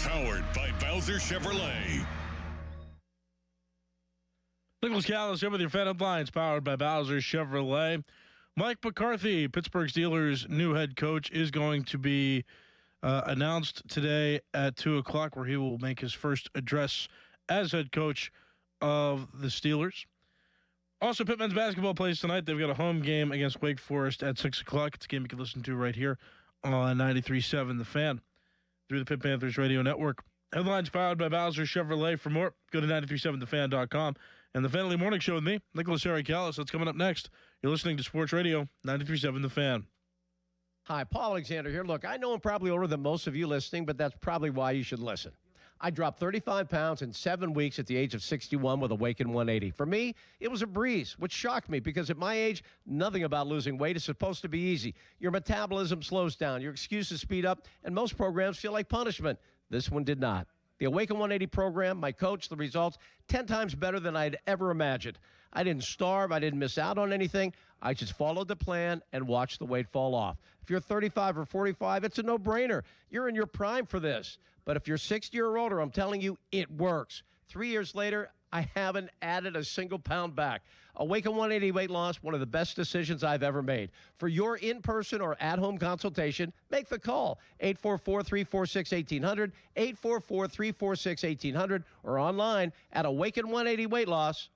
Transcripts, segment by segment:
Powered by Bowser Chevrolet. Nicholas Callis here with your Fan Headlines, powered by Bowser Chevrolet. Mike McCarthy, Pittsburgh Steelers' new head coach, is going to be announced today at 2 o'clock, where he will make his first address as head coach of the Steelers. Also, Pitt men's basketball plays tonight. They've got a home game against Wake Forest at 6 o'clock. It's a game you can listen to right here on 93.7 The Fan through the Pitt Panthers radio network. Headlines powered by Bowser Chevrolet. For more, go to 937thefan.com. And the Family Morning Show with me, Nicholas Harry Callis. That's coming up next. You're listening to Sports Radio 93.7 The Fan. Hi, Paul Alexander here. Look, I know I'm probably older than most of you listening, but that's probably why you should listen. I dropped 35 pounds in 7 weeks at the age of 61 with Awaken 180. For me, it was a breeze, which shocked me because at my age, nothing about losing weight is supposed to be easy. Your metabolism slows down, your excuses speed up, and most programs feel like punishment. This one did not. The Awaken 180 program, my coach, the results, 10 times better than I'd ever imagined. I didn't starve. I didn't miss out on anything. I just followed the plan and watched the weight fall off. If you're 35 or 45, it's a no-brainer. You're in your prime for this. But if you're 60 or older, I'm telling you, it works. 3 years later, I haven't added a single pound back. Awaken 180 weight loss, one of the best decisions I've ever made. For your in-person or at-home consultation, make the call. 844-346-1800, 844-346-1800, or online at awaken180weightloss.com.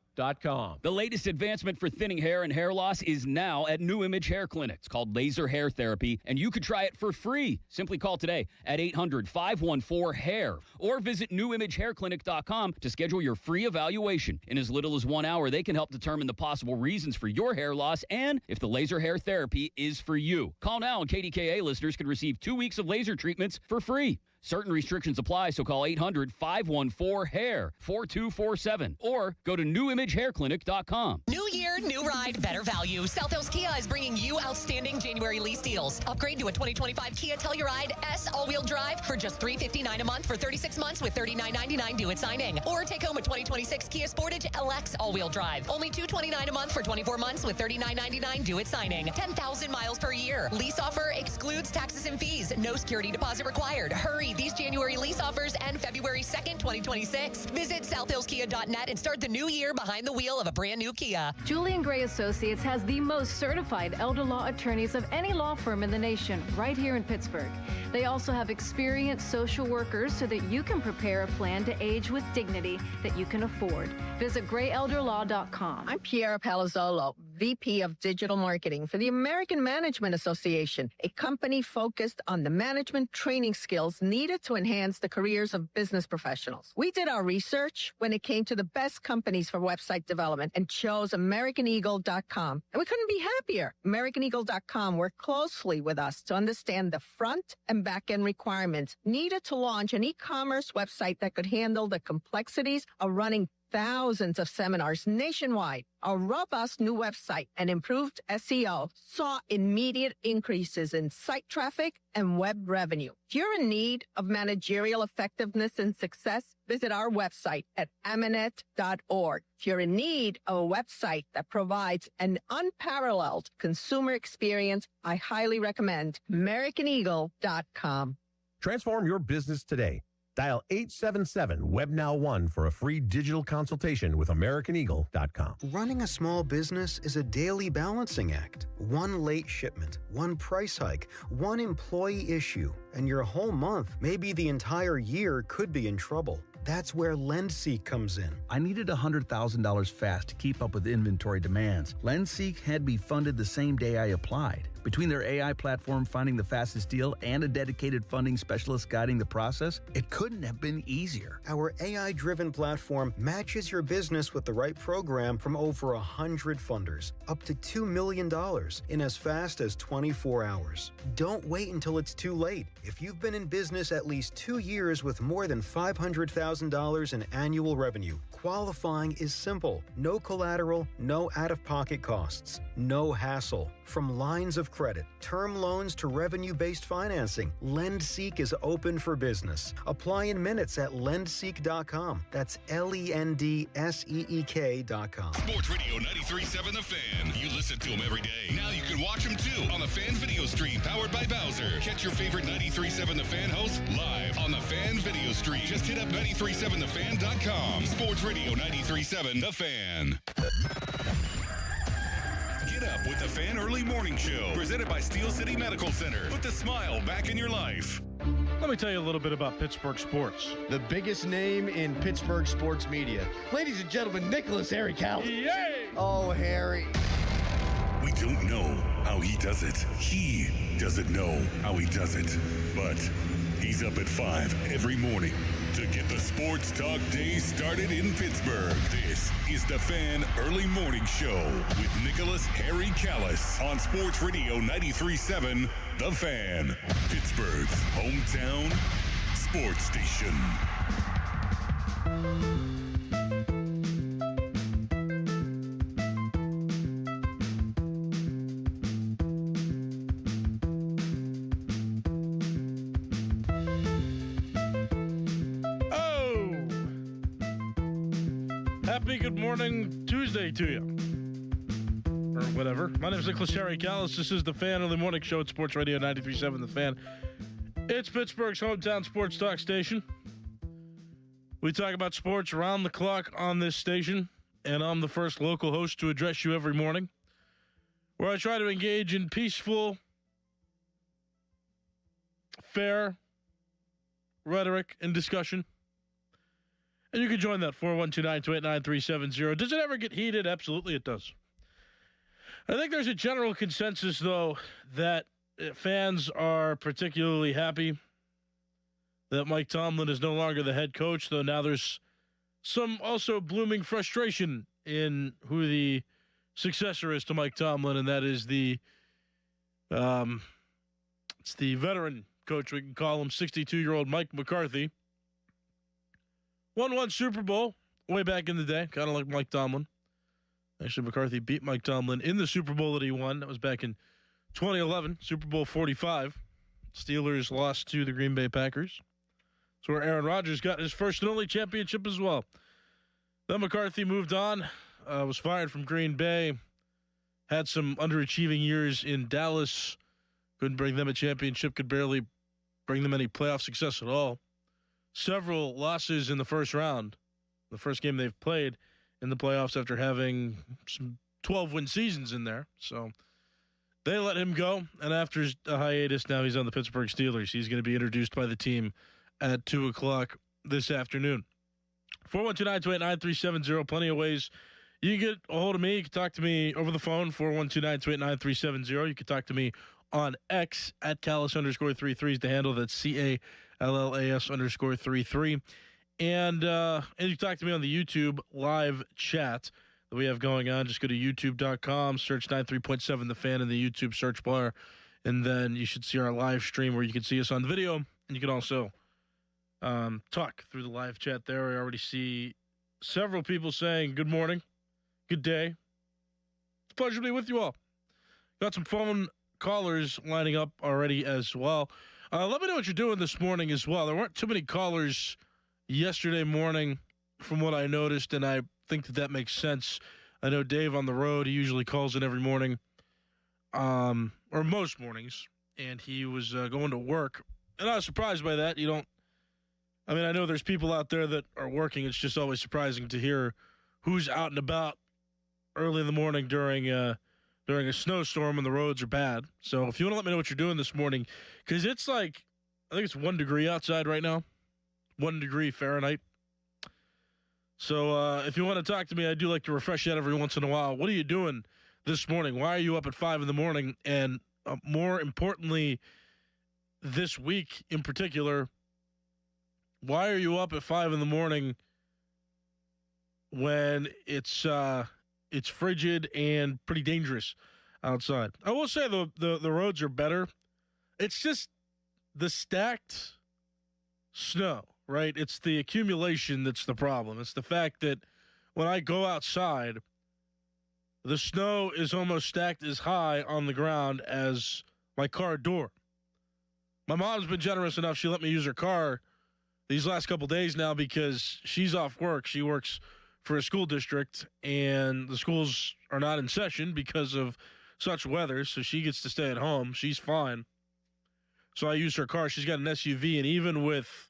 The latest advancement for thinning hair and hair loss is now at New Image Hair Clinic. It's called laser hair therapy, and you could try it for free. Simply call today at 800-514-HAIR or visit newimagehairclinic.com to schedule your free evaluation. In as little as 1 hour, they can help determine the possible reasons for your hair loss and if the laser hair therapy is for you. Call now, and KDKA listeners can receive 2 weeks of laser treatments for free. Certain restrictions apply, so call 800-514-HAIR 4247 or go to newimagehairclinic.com. New year, new ride, better value. South Hills Kia is bringing you outstanding January lease deals. Upgrade to a 2025 Kia Telluride S all-wheel drive for just $359 a month for 36 months with $39.99 due at signing. Or take home a 2026 Kia Sportage LX all-wheel drive. Only $229 a month for 24 months with $39.99 due at signing. 10,000 miles per year. Lease offer excludes taxes and fees. No security deposit required. Hurry. These January lease offers end February 2nd, 2026. Visit southhillskia.net and start the new year behind the wheel of a brand new Kia. Julian Gray Associates has the most certified elder law attorneys of any law firm in the nation, right here in Pittsburgh. They also have experienced social workers so that you can prepare a plan to age with dignity that you can afford. Visit grayelderlaw.com. I'm Piera Palazzolo, VP of Digital Marketing for the American Management Association, a company focused on the management training skills needed to enhance the careers of business professionals. We did our research when it came to the best companies for website development and chose AmericanEagle.com. And we couldn't be happier. AmericanEagle.com worked closely with us to understand the front and back-end requirements needed to launch an e-commerce website that could handle the complexities of running thousands of seminars nationwide. Our robust new website and improved SEO saw immediate increases in site traffic and web revenue. If you're in need of managerial effectiveness and success, visit our website at amanet.org. If you're in need of a website that provides an unparalleled consumer experience, I highly recommend AmericanEagle.com. Transform your business today. Dial 877-WebNow1 for a free digital consultation with AmericanEagle.com. Running a small business is a daily balancing act. One late shipment, one price hike, one employee issue, and your whole month, maybe the entire year, could be in trouble. That's where LendSeek comes in. I needed $100,000 fast to keep up with inventory demands. LendSeek had me funded the same day I applied. Between their AI platform finding the fastest deal and a dedicated funding specialist guiding the process, it couldn't have been easier. Our AI-driven platform matches your business with the right program from over 100 funders, up to $2 million in as fast as 24 hours. Don't wait until it's too late. If you've been in business at least 2 years with more than $500,000 in annual revenue, Qualifying is simple. No collateral, no out-of-pocket costs, no hassle. From lines of credit, term loans to revenue-based financing, LendSeek is open for business. Apply in minutes at lendseek.com. That's LENDSEEK.com. Sports Radio 93.7 The Fan. You listen to them every day. Now you can watch them too on the Fan Video Stream powered by Bowser. Catch your favorite 93.7 The Fan hosts live on the Fan Video Stream. Just hit up 937thefan.com. Sports Radio 93.7 The Fan. Get up with the Fan Early Morning Show, presented by Steel City Medical Center. Put the smile back in your life. Let me tell you a little bit about Pittsburgh sports. The biggest name in Pittsburgh sports media. Ladies and gentlemen, Nicholas Harry Callis. Yay! Oh, Harry. We don't know how he does it. He doesn't know how he does it. But he's up at 5 every morning to get the sports talk day started in Pittsburgh. This is the Fan Early Morning Show with Nicholas Harry Callis on Sports Radio 93.7 The Fan, Pittsburgh's hometown sports station. Happy good morning Tuesday to you. Or whatever. My name is Nicholas Harry Callis. This is the Fan Early Morning Show at Sports Radio 93.7 The Fan. It's Pittsburgh's hometown sports talk station. We talk about sports around the clock on this station, and I'm the first local host to address you every morning, where I try to engage in peaceful, fair rhetoric and discussion. And you can join that, 412-928-9370. Does it ever get heated? Absolutely it does. I think there's a general consensus, though, that fans are particularly happy that Mike Tomlin is no longer the head coach, though now there's some also blooming frustration in who the successor is to Mike Tomlin, and that is it's the veteran coach, we can call him, 62-year-old Mike McCarthy. Won one Super Bowl way back in the day, kind of like Mike Tomlin. Actually, McCarthy beat Mike Tomlin in the Super Bowl that he won. That was back in 2011, Super Bowl 45. Steelers lost to the Green Bay Packers. That's where Aaron Rodgers got his first and only championship as well. Then McCarthy moved on, was fired from Green Bay, had some underachieving years in Dallas, couldn't bring them a championship, could barely bring them any playoff success at all. Several losses in the first round, the first game they've played in the playoffs after having some 12-win seasons in there. So they let him go, and after a hiatus, now he's on the Pittsburgh Steelers. He's going to be introduced by the team at 2 o'clock this afternoon. 412-928-9370, plenty of ways you can get a hold of me. You can talk to me over the phone, 412-928-9370. You can talk to me on X at Callis_33 is the handle. That's CALLAS_33. And you can talk to me on the YouTube live chat that we have going on. Just go to youtube.com, search 93.7 The Fan in the YouTube search bar, and then you should see our live stream where you can see us on video. And you can also talk through the live chat there. I already see several people saying good morning, good day. It's a pleasure to be with you all. Got some phone callers lining up already as well. Let me know what you're doing this morning as well. There weren't too many callers yesterday morning from what I noticed, and I think that makes sense. I know Dave on the road, he usually calls in every morning, or most mornings, and he was going to work. And I was surprised by that. I know there's people out there that are working. It's just always surprising to hear who's out and about early in the morning during a snowstorm and the roads are bad. So if you want to let me know what you're doing this morning, because it's like, I think it's 1 degree outside right now, 1 degree Fahrenheit. So if you want to talk to me, I do like to refresh that every once in a while. What are you doing this morning? Why are you up at 5 in the morning? And more importantly, this week in particular, why are you up at 5 in the morning when it's frigid and pretty dangerous outside? I will say the roads are better. It's just the stacked snow right? It's the accumulation that's the problem. It's the fact that when I go outside, the snow is almost stacked as high on the ground as my car door. My mom's been generous enough. She let me use her car these last couple days now because she's off work. She works for a school district, and the schools are not in session because of such weather, so she gets to stay at home. She's fine. So I use her car. She's got an SUV, and even with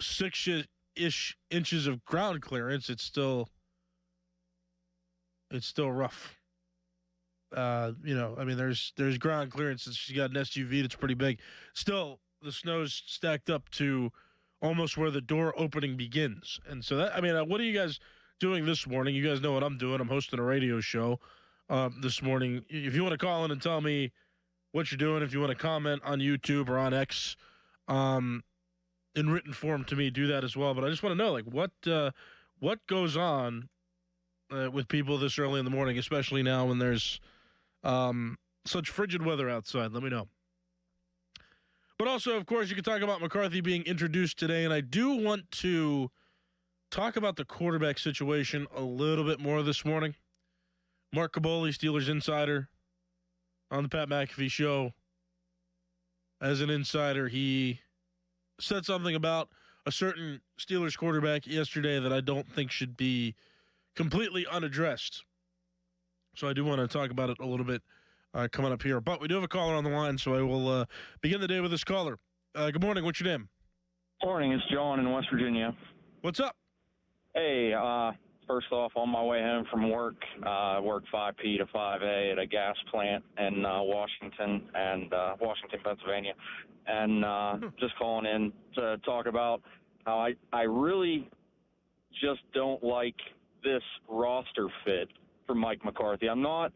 6-ish inches of ground clearance, it's still rough. There's ground clearance, and she's got an SUV that's pretty big. Still, the snow's stacked up to almost where the door opening begins. And so what are you guys doing this morning? You guys know what I'm doing. I'm hosting a radio show this morning. If you want to call in and tell me what you're doing, if you want to comment on YouTube or on X in written form to me, do that as well. But I just want to know, what goes on with people this early in the morning, especially now when there's such frigid weather outside. Let me know. But also, of course, you can talk about McCarthy being introduced today, and I do want to talk about the quarterback situation a little bit more this morning. Mark Kaboly, Steelers insider, on the Pat McAfee show. As an insider, he said something about a certain Steelers quarterback yesterday that I don't think should be completely unaddressed. So I do want to talk about it a little bit coming up here. But we do have a caller on the line, so I will begin the day with this caller. Good morning. What's your name? Morning. It's John in West Virginia. What's up? Hey, first off, on my way home from work, I work 5P to 5A at a gas plant in Washington, Pennsylvania. And just calling in to talk about how I really just don't like this roster fit for Mike McCarthy. I'm not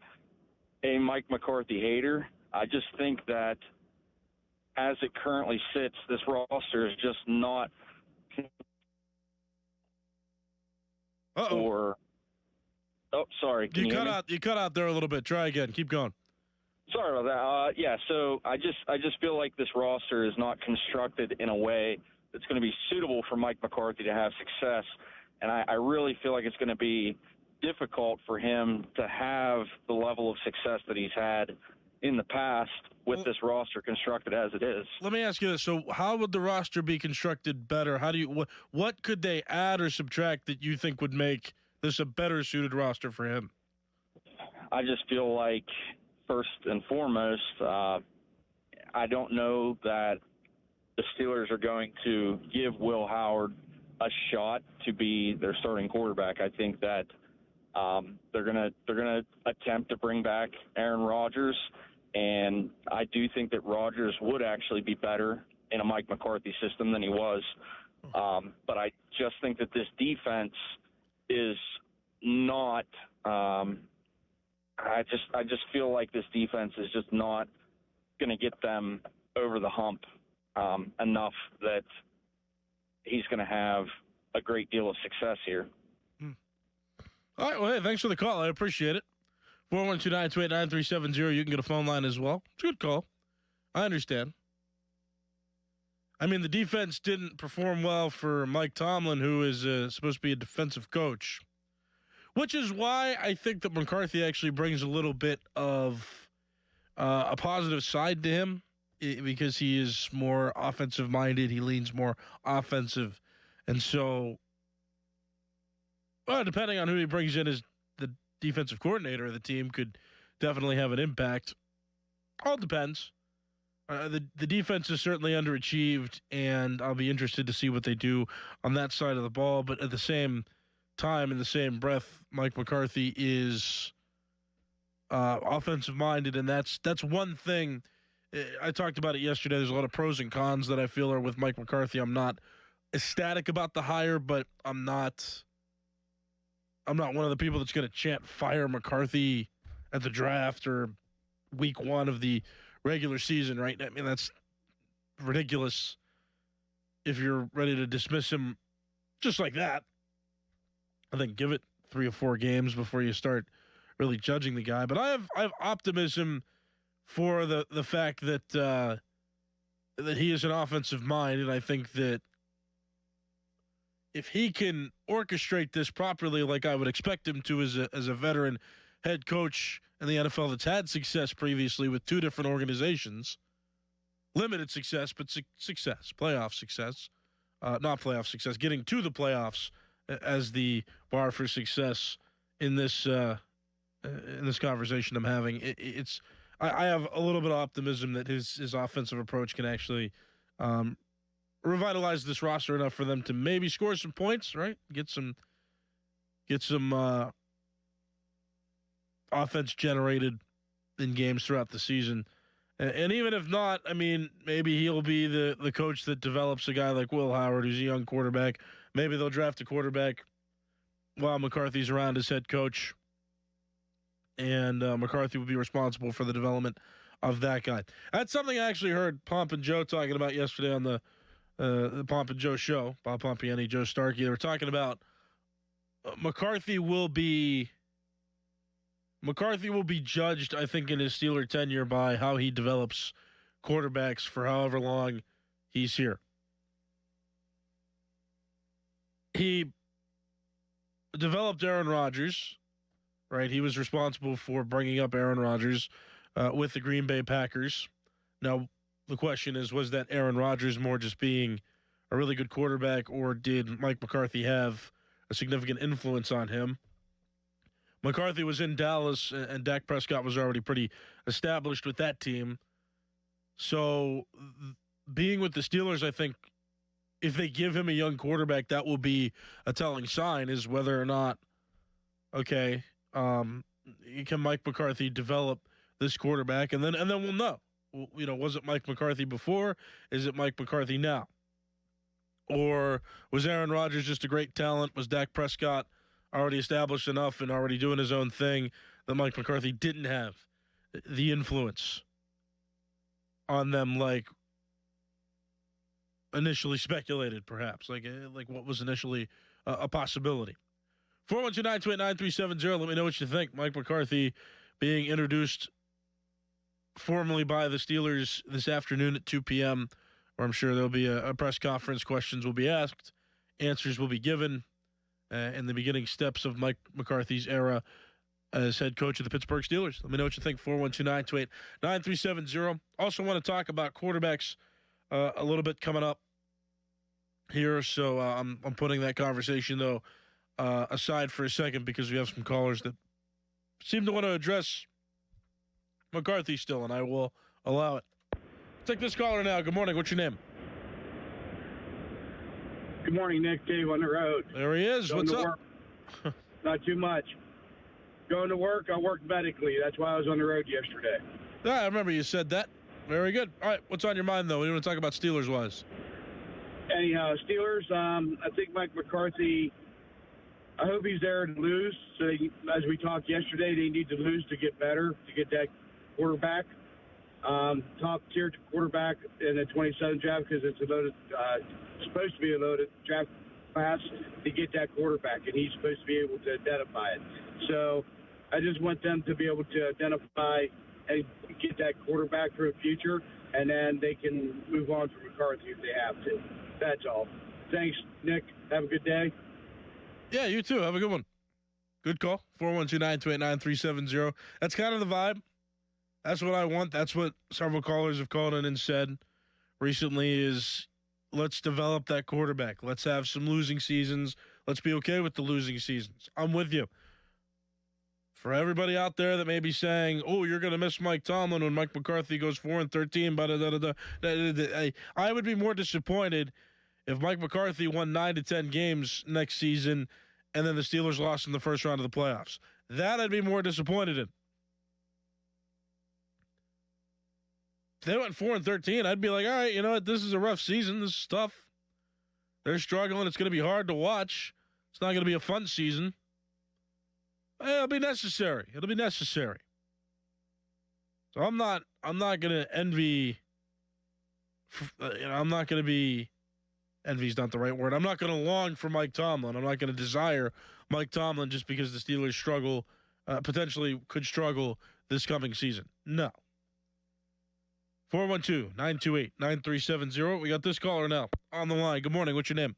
a Mike McCarthy hater. I just think that as it currently sits, this roster is just not sorry. You cut out there a little bit. Try again. Keep going. Sorry about that. So I just feel like this roster is not constructed in a way that's going to be suitable for Mike McCarthy to have success. And I really feel like it's going to be difficult for him to have the level of success that he's had in the past with this roster constructed as it is. Let me ask you this. So how would the roster be constructed better? What could they add or subtract that you think would make this a better suited roster for him? I just feel like, first and foremost, I don't know that the Steelers are going to give Will Howard a shot to be their starting quarterback. I think that they're gonna attempt to bring back Aaron Rodgers, and I do think that Rodgers would actually be better in a Mike McCarthy system than he was. But I just think that this defense is not. I just feel like this defense is just not going to get them over the hump enough that he's going to have a great deal of success here. All right, well, hey, thanks for the call. I appreciate it. 412-928-9370. You can get a phone line as well. It's a good call. I understand. I mean, the defense didn't perform well for Mike Tomlin, who is supposed to be a defensive coach, which is why I think that McCarthy actually brings a little bit of a positive side to him because he is more offensive-minded. He leans more offensive. And so, depending on who he brings in as the defensive coordinator of the team could definitely have an impact. All depends. The defense is certainly underachieved, and I'll be interested to see what they do on that side of the ball. But at the same time, in the same breath, Mike McCarthy is offensive-minded, and that's one thing. I talked about it yesterday. There's a lot of pros and cons that I feel are with Mike McCarthy. I'm not ecstatic about the hire, but I'm not one of the people that's going to chant fire McCarthy at the draft or week one of the regular season, right? I mean, that's ridiculous if you're ready to dismiss him just like that. I think give it 3 or 4 games before you start really judging the guy. But I have optimism for the fact that that he is an offensive mind, and I think that if he can orchestrate this properly, like I would expect him to as a veteran head coach in the NFL that's had success previously with two different organizations, limited success, but success, playoff success, not playoff success, getting to the playoffs as the bar for success in this conversation I'm having. I have a little bit of optimism that his offensive approach can actually revitalize this roster enough for them to maybe score some points, right? Get some offense generated in games throughout the season. And even if not, I mean, maybe he'll be the coach that develops a guy like Will Howard, who's a young quarterback. Maybe they'll draft a quarterback while McCarthy's around as head coach. And McCarthy will be responsible for the development of that guy. That's something I actually heard Pomp and Joe talking about yesterday on the Pomp and Joe show. Bob Pompiani, Joe Starkey. They were talking about McCarthy will be judged, I think, in his Steeler tenure by how he develops quarterbacks for however long he's here. He developed Aaron Rodgers, right? He was responsible for bringing up Aaron Rodgers with the Green Bay Packers. Now, the question is, was that Aaron Rodgers more just being a really good quarterback, or did Mike McCarthy have a significant influence on him? McCarthy was in Dallas, and Dak Prescott was already pretty established with that team. So being with the Steelers, I think if they give him a young quarterback, that will be a telling sign, is whether or not, okay, can Mike McCarthy develop this quarterback? And then we'll know. You know, was it Mike McCarthy before? Is it Mike McCarthy now? Or was Aaron Rodgers just a great talent? Was Dak Prescott already established enough and already doing his own thing that Mike McCarthy didn't have the influence on them like initially speculated, perhaps, like what was initially a possibility? 412-928-9370. Let me know what you think. Mike McCarthy being introduced formally by the Steelers this afternoon at 2 p.m., where I'm sure there'll be a press conference. Questions will be asked. Answers will be given. In the beginning steps of Mike McCarthy's era as head coach of the Pittsburgh Steelers. Let me know what you think. 412-928-9370. Also want to talk about quarterbacks a little bit coming up here. So I'm putting that conversation, though, aside for a second, because we have some callers that seem to want to address McCarthy still, and I will allow it. Take this caller now. Good morning. What's your name? Good morning, Nick. Dave on the road. There he is. What's up? Not too much. Going to work. I work medically. That's why I was on the road yesterday. Yeah, I remember you said that. Very good. All right, what's on your mind, though? What do you want to talk about Steelers-wise? Anyhow, Steelers, I think Mike McCarthy, I hope he's there to lose. So as we talked yesterday, they need to lose to get better, to get that quarterback. Top-tier quarterback in the 27th draft, because it's a loaded, supposed to be a loaded draft class to get that quarterback, and he's supposed to be able to identify it. So I just want them to be able to identify and get that quarterback for the future, and then they can move on from McCarthy if they have to. That's all. Thanks, Nick. Have a good day. Yeah, you too. Have a good one. Good call. 412-928-9370. That's kind of the vibe. That's what I want. That's what several callers have called in and said recently is, let's develop that quarterback. Let's have some losing seasons. Let's be okay with the losing seasons. I'm with you. For everybody out there that may be saying, oh, you're going to miss Mike Tomlin when Mike McCarthy goes 4-13, I would be more disappointed if Mike McCarthy won 9 to 10 games next season and then the Steelers lost in the first round of the playoffs. That I'd be more disappointed in. If they went 4-13, I'd be like, all right, you know what? This is a rough season. This is tough. They're struggling. It's going to be hard to watch. It's not going to be a fun season. It'll be necessary. It'll be necessary. So I'm not going to envy. I'm not going to be. Envy's not the right word. I'm not going to long for Mike Tomlin. I'm not going to desire Mike Tomlin just because the Steelers struggle, potentially could struggle this coming season. No. 412-928-9370. We got this caller now on the line. Good morning. What's your name?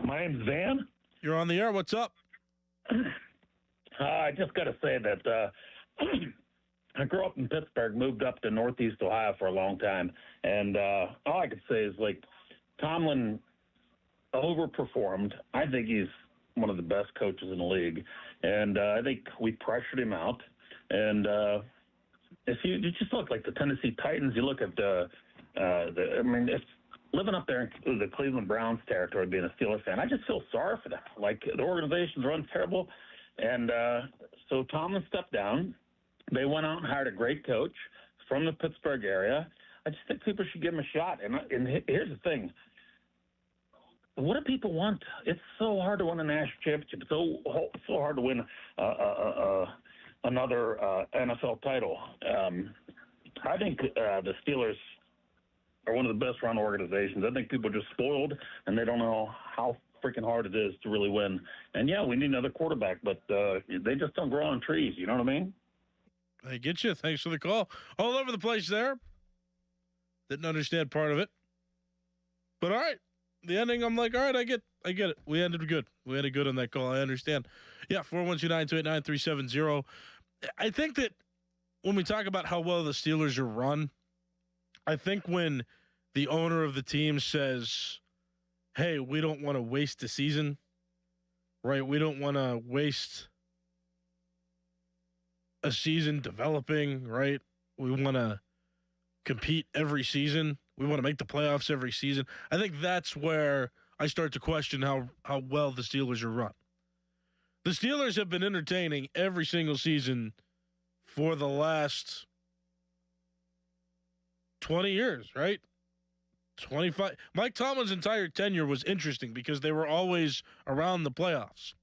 My name's Van. You're on the air. What's up? I just got to say that I grew up in Pittsburgh, moved up to Northeast Ohio for a long time, and all I could say is, like, Tomlin overperformed. I think he's one of the best coaches in the league, and I think we pressured him out. And if you just look like the Tennessee Titans, you look at it's living up there in the Cleveland Browns territory, being a Steelers fan, I just feel sorry for them. Like, the organization's run terrible, and so Tomlin stepped down. They went out and hired a great coach from the Pittsburgh area. I just think people should give him a shot. And here's the thing. What do people want? It's so hard to win a national championship. It's so hard to win another NFL title. I think the Steelers are one of the best-run organizations. I think people are just spoiled, and they don't know how freaking hard it is to really win. And, yeah, we need another quarterback, but they just don't grow on trees. You know what I mean? I get you. Thanks for the call. All over the place there. Didn't understand part of it. But all right. The ending, I'm like, all right, I get it. We ended good. We ended good on that call. I understand. Yeah, 412-928-9370. I think that when we talk about how well the Steelers are run, I think when the owner of the team says, hey, we don't want to waste the season, right? We don't want to waste a season developing, right? We want to compete every season. We want to make the playoffs every season. I think that's where I start to question how well the Steelers are run. The Steelers have been entertaining every single season for the last 20 years, right? 25. Mike Tomlin's entire tenure was interesting because they were always around the playoffs.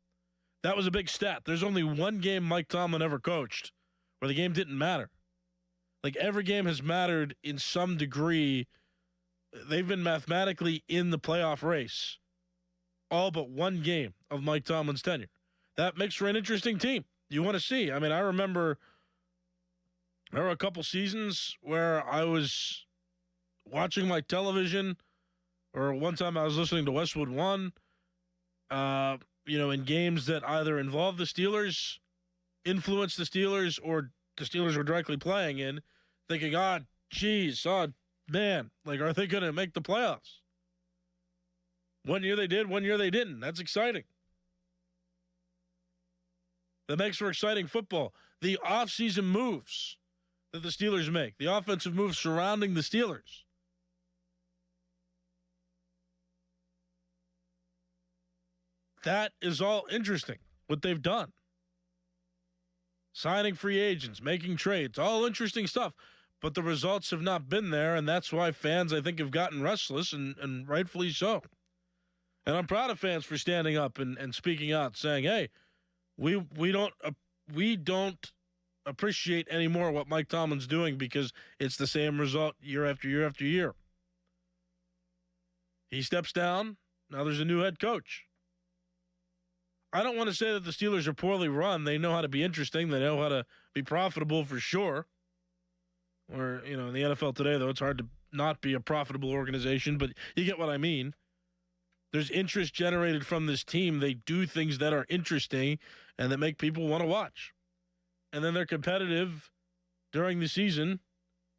That was a big stat. There's only one game Mike Tomlin ever coached where the game didn't matter. Like, every game has mattered in some degree. They've been mathematically in the playoff race all but one game of Mike Tomlin's tenure. That makes for an interesting team. You want to see. I mean, I remember there were a couple seasons where I was watching my television, or one time I was listening to Westwood One, in games that either involved the Steelers, influenced the Steelers, or the Steelers were directly playing in, thinking, man, like, are they going to make the playoffs? One year they did, one year they didn't. That's exciting. That makes for exciting football. The offseason moves that the Steelers make, the offensive moves surrounding the Steelers. That is all interesting, what they've done. Signing free agents, making trades, all interesting stuff. But the results have not been there, and that's why fans, I think, have gotten restless, and rightfully so. And I'm proud of fans for standing up and speaking out, saying, hey, we don't appreciate anymore what Mike Tomlin's doing because it's the same result year after year after year. He steps down. Now there's a new head coach. I don't want to say that the Steelers are poorly run. They know how to be interesting. They know how to be profitable for sure. Or, in the NFL today, though, it's hard to not be a profitable organization, but you get what I mean. There's interest generated from this team. They do things that are interesting and that make people want to watch. And then they're competitive during the season,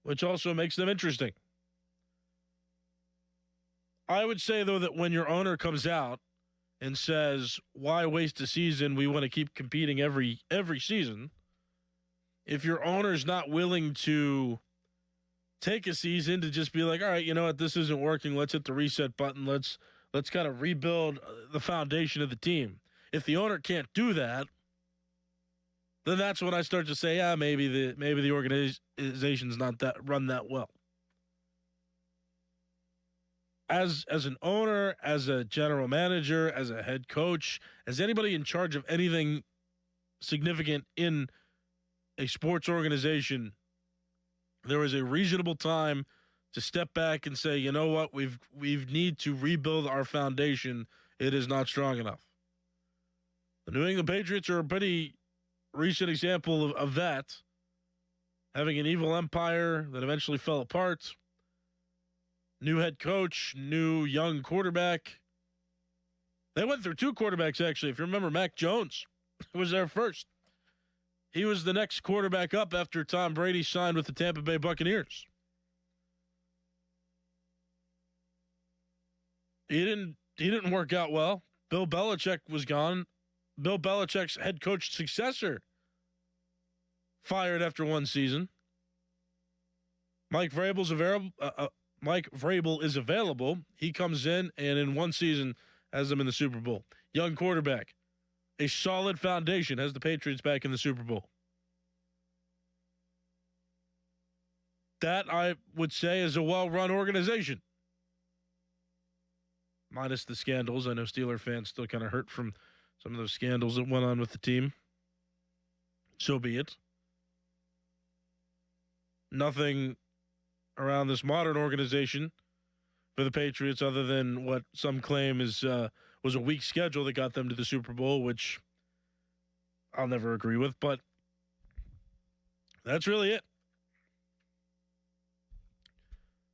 which also makes them interesting. I would say, though, that when your owner comes out and says, why waste a season? We want to keep competing every season. If your owner's not willing to take a season to just be like, all right, you know what, this isn't working. Let's hit the reset button. Let's kind of rebuild the foundation of the team. If the owner can't do that, then that's when I start to say, maybe the organization's not run that well. As an owner, as a general manager, as a head coach, as anybody in charge of anything significant in a sports organization, there is a reasonable time to step back and say, you know what, we need to rebuild our foundation. It is not strong enough. The New England Patriots are a pretty recent example of that. having an evil empire that eventually fell apart. New head coach, new young quarterback. They went through two quarterbacks, actually. If you remember, Mac Jones was there first. He was the next quarterback up after Tom Brady signed with the Tampa Bay Buccaneers. He didn't work out well. Bill Belichick was gone. Bill Belichick's head coach successor fired after one season. Mike Vrabel is available. He comes in and in one season has them in the Super Bowl. Young quarterback. A solid foundation has the Patriots back in the Super Bowl. That, I would say, is a well-run organization. Minus the scandals. I know Steeler fans still kind of hurt from some of those scandals that went on with the team. So be it. Nothing around this modern organization for the Patriots other than what some claim is was a weak schedule that got them to the Super Bowl, which I'll never agree with, but that's really it.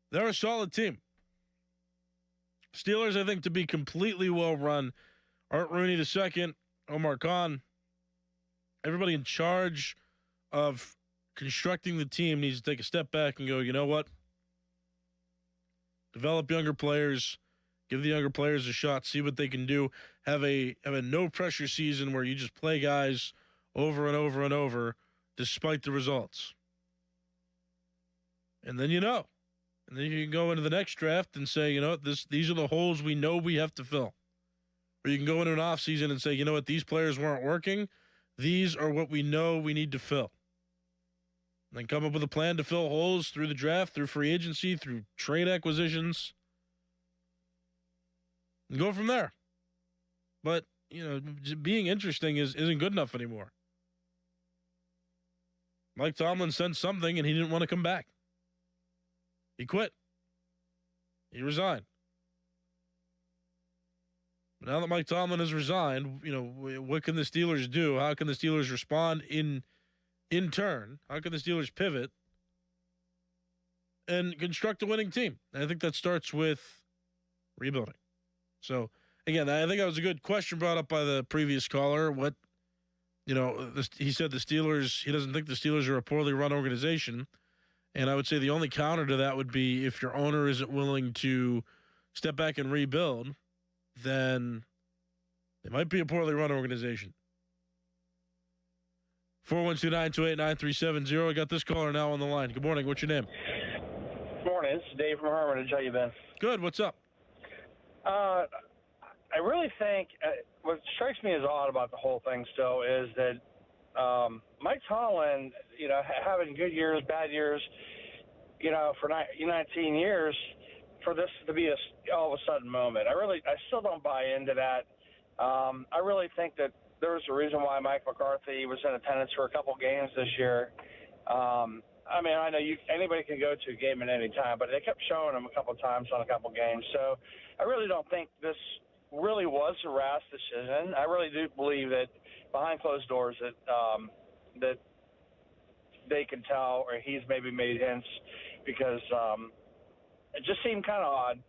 They're a solid team. Steelers, I think, to be completely well run. Art Rooney II, Omar Khan, everybody in charge of constructing the team needs to take a step back and go, you know what? Develop younger players, give the younger players a shot, see what they can do. Have a no pressure season where you just play guys over and over and over despite the results. And then And then you can go into the next draft and say, you know what, these are the holes we know we have to fill. Or you can go into an offseason and say, you know what, these players weren't working. These are what we know we need to fill. And then come up with a plan to fill holes through the draft, through free agency, through trade acquisitions. And go from there. But, being interesting isn't good enough anymore. Mike Tomlin sent something and he didn't want to come back. He quit. He resigned. But now that Mike Tomlin has resigned, what can the Steelers do? How can the Steelers respond in turn? How can the Steelers pivot and construct a winning team? And I think that starts with rebuilding. So, again, I think that was a good question brought up by the previous caller. He said the Steelers, he doesn't think the Steelers are a poorly run organization. And I would say the only counter to that would be if your owner isn't willing to step back and rebuild, then it might be a poorly run organization. 412-928-9370. I got this caller now on the line. Good morning. What's your name? Good morning. This is Dave from Hermitage. How you been? Good. What's up? I really think what strikes me as odd about the whole thing still is that Mike Tomlin, having good years, bad years, for 19 years, for this to be all of a sudden moment. I still don't buy into that. I really think that there was a reason why Mike McCarthy was in attendance for a couple games this year. I know anybody can go to a game at any time, but they kept showing him a couple times on a couple games. So I really don't think this really was a rash decision. I really do believe that behind closed doors that they can tell, or he's maybe made hints, because it just seemed kind of odd.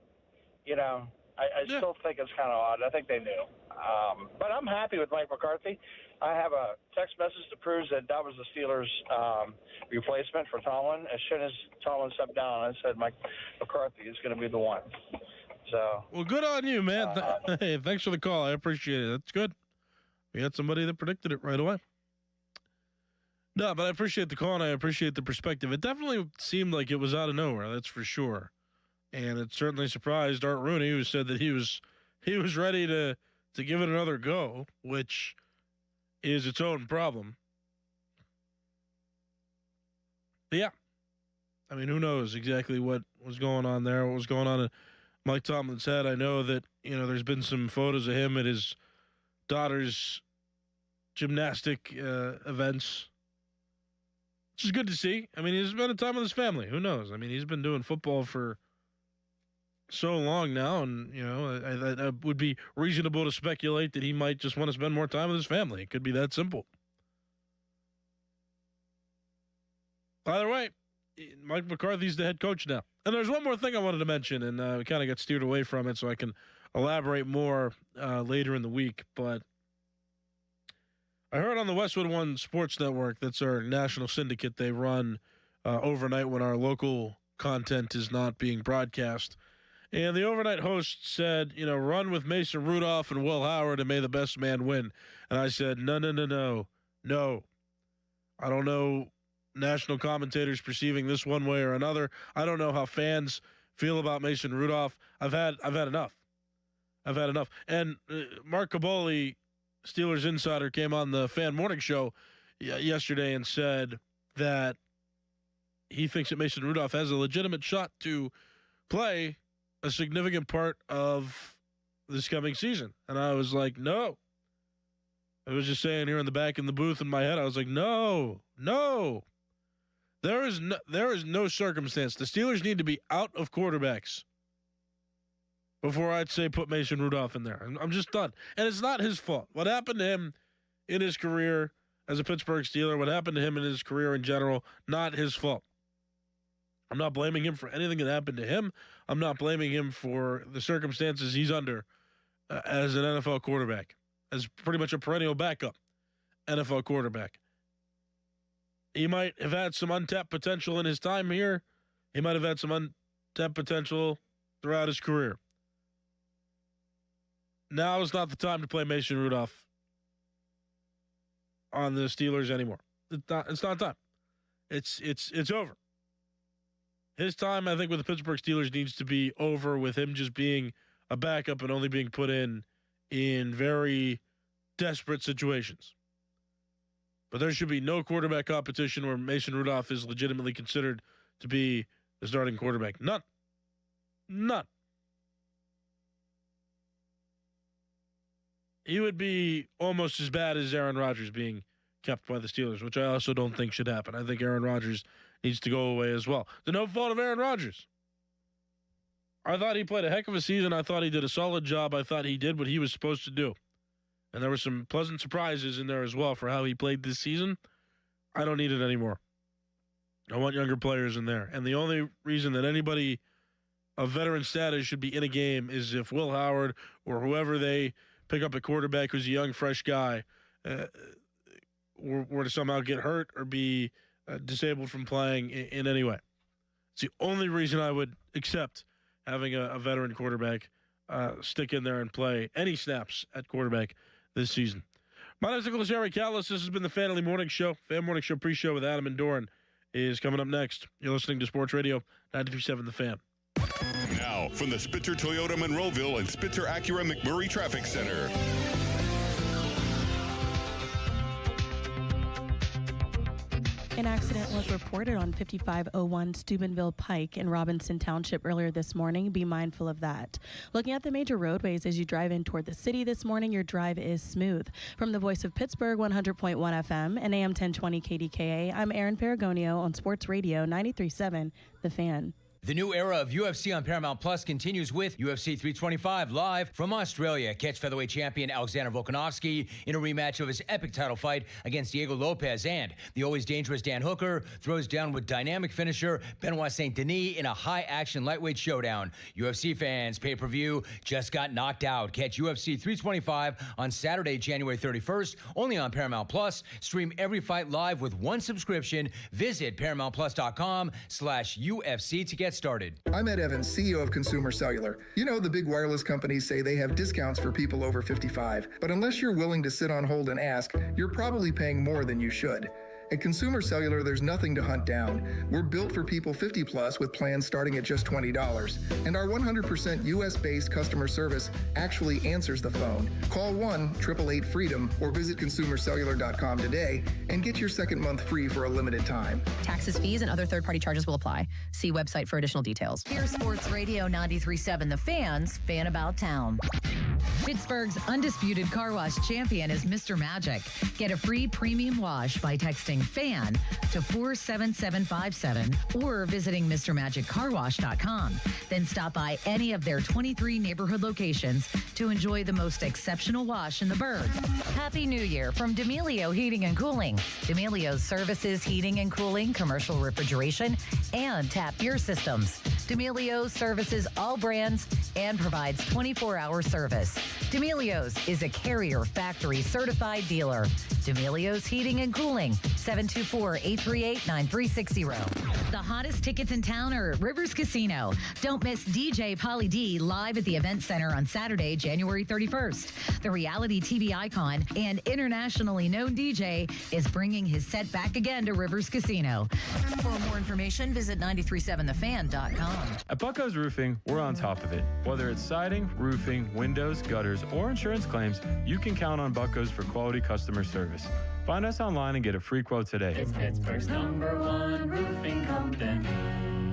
I still think it's kind of odd. I think they knew. But I'm happy with Mike McCarthy. I have a text message that proves that was the Steelers' replacement for Tomlin. As soon as Tomlin stepped down, I said Mike McCarthy is going to be the one. So, well, good on you, man. Hey, thanks for the call. I appreciate it. That's good. We had somebody that predicted it right away. No, but I appreciate the call and I appreciate the perspective. It definitely seemed like it was out of nowhere, that's for sure. And it certainly surprised Art Rooney, who said that he was ready to give it another go, which is its own problem. But yeah, who knows exactly what was going on there, what was going on in Mike Tomlin's head. I know that, there's been some photos of him at his daughter's gymnastic events, which is good to see. He's spending time with his family. Who knows? He's been doing football for so long now, and, it would be reasonable to speculate that he might just want to spend more time with his family. It could be that simple. By the way, Mike McCarthy's the head coach now. And there's one more thing I wanted to mention, and we kind of got steered away from it, so I can elaborate more later in the week. But I heard on the Westwood One Sports Network, that's our national syndicate, they run overnight when our local content is not being broadcast. And the overnight host said, run with Mason Rudolph and Will Howard and may the best man win. And I said, no. I don't know national commentators perceiving this one way or another. I don't know how fans feel about Mason Rudolph. I've had enough. And Mark Caboli, Steelers insider, came on the Fan Morning Show yesterday and said that he thinks that Mason Rudolph has a legitimate shot to play a significant part of this coming season. And I was like, no. I was just saying here in the back in the booth in my head, I was like, no. There is no circumstance. The Steelers need to be out of quarterbacks before I'd say put Mason Rudolph in there. I'm just done. And it's not his fault. What happened to him in his career as a Pittsburgh Steeler, what happened to him in his career in general, not his fault. I'm not blaming him for anything that happened to him. I'm not blaming him for the circumstances he's under as an NFL quarterback, as pretty much a perennial backup NFL quarterback. He might have had some untapped potential in his time here. He might have had some untapped potential throughout his career. Now is not the time to play Mason Rudolph on the Steelers anymore. It's not time. It's over. His time, I think, with the Pittsburgh Steelers needs to be over, with him just being a backup and only being put in very desperate situations. But there should be no quarterback competition where Mason Rudolph is legitimately considered to be the starting quarterback. None. He would be almost as bad as Aaron Rodgers being kept by the Steelers, which I also don't think should happen. I think Aaron Rodgers needs to go away as well. It's no fault of Aaron Rodgers. I thought he played a heck of a season. I thought he did a solid job. I thought he did what he was supposed to do. And there were some pleasant surprises in there as well for how he played this season. I don't need it anymore. I want younger players in there. And the only reason that anybody of veteran status should be in a game is if Will Howard or whoever they pick up a quarterback who's a young, fresh guy were to somehow get hurt or be disabled from playing in any way. It's the only reason I would accept having a veteran quarterback stick in there and play any snaps at quarterback this season. My name is Nicholas Harry Callis. This has been the Fan Morning Show. Fan Morning Show pre-show with Adam and Doran is coming up next. You're listening to Sports Radio 93.7 The Fan. Now, from the Spitzer Toyota Monroeville and Spitzer Acura McMurray Traffic Center. An accident was reported on 5501 Steubenville Pike in Robinson Township earlier this morning. Be mindful of that. Looking at the major roadways as you drive in toward the city this morning, your drive is smooth. From the Voice of Pittsburgh, 100.1 FM and AM 1020 KDKA, I'm Aaron Paragonio on Sports Radio 93.7 The Fan. The new era of UFC on Paramount Plus continues with UFC 325 live from Australia. Catch featherweight champion Alexander Volkanovski in a rematch of his epic title fight against Diego Lopez, and the always dangerous Dan Hooker throws down with dynamic finisher Benoit Saint Denis in a high-action lightweight showdown. UFC fans, pay-per-view just got knocked out. Catch UFC 325 on Saturday, January 31st, only on Paramount Plus. Stream every fight live with one subscription. Visit ParamountPlus.com/UFC to get started. I'm Ed Evans, CEO of Consumer Cellular. You know, the big wireless companies say they have discounts for people over 55, but unless you're willing to sit on hold and ask, you're probably paying more than you should. At Consumer Cellular, there's nothing to hunt down. We're built for people 50 plus with plans starting at just $20. And our 100% US-based customer service actually answers the phone. Call 1-888-FREEDOM or visit consumercellular.com today and get your second month free for a limited time. Taxes, fees, and other third-party charges will apply. See website for additional details. Here's Sports Radio 93.7 The Fan's Fan About Town. Pittsburgh's undisputed car wash champion is Mr. Magic. Get a free premium wash by texting FAN to 47757 or visiting MrMagicCarWash.com. Then stop by any of their 23 neighborhood locations to enjoy the most exceptional wash in the burg. Happy New Year from D'Amelio Heating and Cooling. D'Amelio's services heating and cooling, commercial refrigeration, and tap beer systems. D'Amelio services all brands and provides 24-hour service. D'Amelio's is a Carrier Factory certified dealer. D'Amelio's Heating and Cooling, 724-838-9360. The hottest tickets in town are at Rivers Casino. Don't miss DJ Pauly D live at the Event Center on Saturday, January 31st. The reality TV icon and internationally known DJ is bringing his set back again to Rivers Casino. For more information, visit 937thefan.com. At Bucko's Roofing, we're on top of it. Whether it's siding, roofing, windows, gutters, or insurance claims, you can count on Bucko's for quality customer service. Find us online and get a free quote today. It's Pittsburgh's #1 roofing company.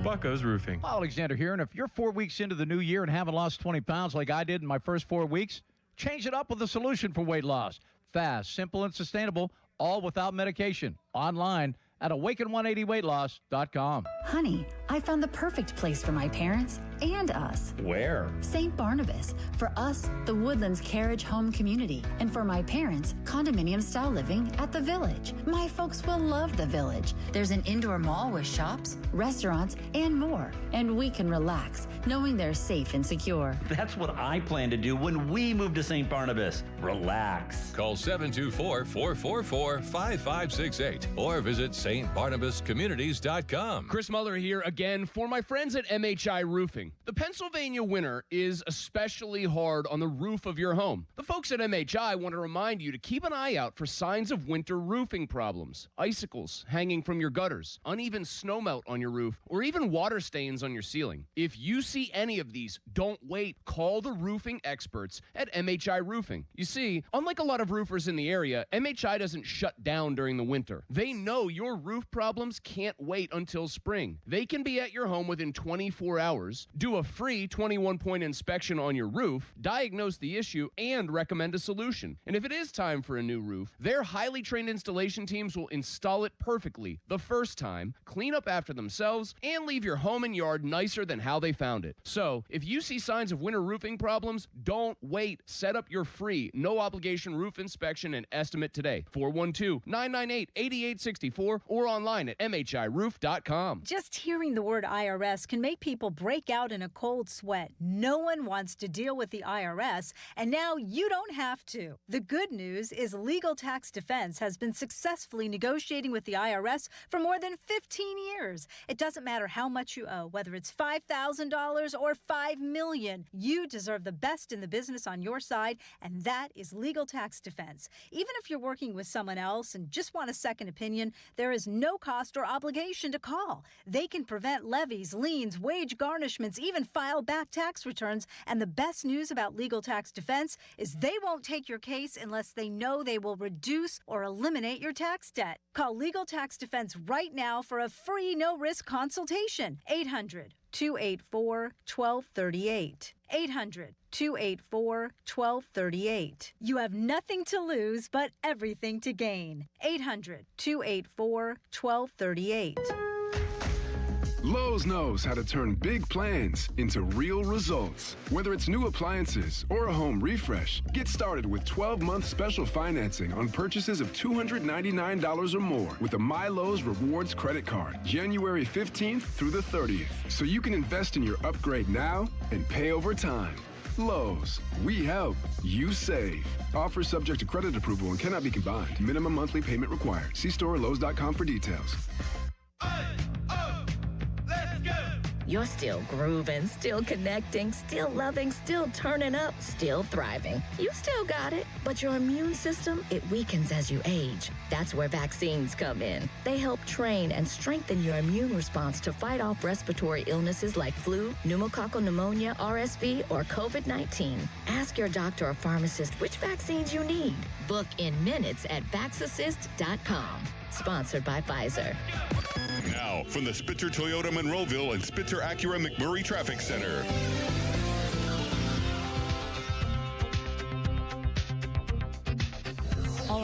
Bucko's Roofing. Alexander here, and if you're 4 weeks into the new year and haven't lost 20 pounds like I did in my first 4 weeks, change it up with a solution for weight loss. Fast, simple, and sustainable, all without medication. Online at Awaken180weightloss.com. Honey, I found the perfect place for my parents and us. Where? St. Barnabas. For us, the Woodlands Carriage Home Community. And for my parents, condominium-style living at the Village. My folks will love the Village. There's an indoor mall with shops, restaurants, and more. And we can relax, knowing they're safe and secure. That's what I plan to do when we move to St. Barnabas. Relax. Call 724-444-5568 or visit stbarnabascommunities.com. Chris Muller here again for my friends at MHI Roofing. The Pennsylvania winter is especially hard on the roof of your home. The folks at MHI want to remind you to keep an eye out for signs of winter roofing problems. Icicles hanging from your gutters, uneven snowmelt on your roof, or even water stains on your ceiling. If you see any of these, don't wait. Call the roofing experts at MHI Roofing. You see, unlike a lot of roofers in the area, MHI doesn't shut down during the winter. They know your roof problems can't wait until spring. They can be at your home within 24 hours, do a free 21-point inspection on your roof, diagnose the issue, and recommend a solution. And if it is time for a new roof, their highly trained installation teams will install it perfectly the first time, clean up after themselves, and leave your home and yard nicer than how they found it. So, if you see signs of winter roofing problems, don't wait. Set up your free, no-obligation roof inspection and estimate today. 412-998-8864 or online at MHIRoof.com. Just hearing the word IRS can make people break out in a cold sweat. No one wants to deal with the IRS, and now you don't have to. The good news is Legal Tax Defense has been successfully negotiating with the IRS for more than 15 years. It doesn't matter how much you owe, whether it's $5,000 or $5 million. You deserve the best in the business on your side, and that is Legal Tax Defense. Even if you're working with someone else and just want a second opinion, there is no cost or obligation to call. They can prevent levies, liens, wage garnishments, even file back tax returns. And the best news about Legal Tax Defense is they won't take your case unless they know they will reduce or eliminate your tax debt. Call Legal Tax Defense right now for a free no-risk consultation. 800-284-1238. 800-284-1238. You have nothing to lose, but everything to gain. 800-284-1238. Lowe's knows how to turn big plans into real results. Whether it's new appliances or a home refresh, get started with 12-month special financing on purchases of $299 or more with a MyLowe's Rewards credit card, January 15th through the 30th. So you can invest in your upgrade now and pay over time. Lowe's, we help, you save. Offer subject to credit approval and cannot be combined. Minimum monthly payment required. See store or Lowe's.com for details. You're still grooving, still connecting, still loving, still turning up, still thriving. You still got it, but your immune system, it weakens as you age. That's where vaccines come in. They help train and strengthen your immune response to fight off respiratory illnesses like flu, pneumococcal pneumonia, RSV, or COVID-19. Ask your doctor or pharmacist which vaccines you need. Book in minutes at VaxAssist.com. Sponsored by Pfizer. Now, from the Spitzer Toyota Monroeville and Spitzer Acura McMurray Traffic Center.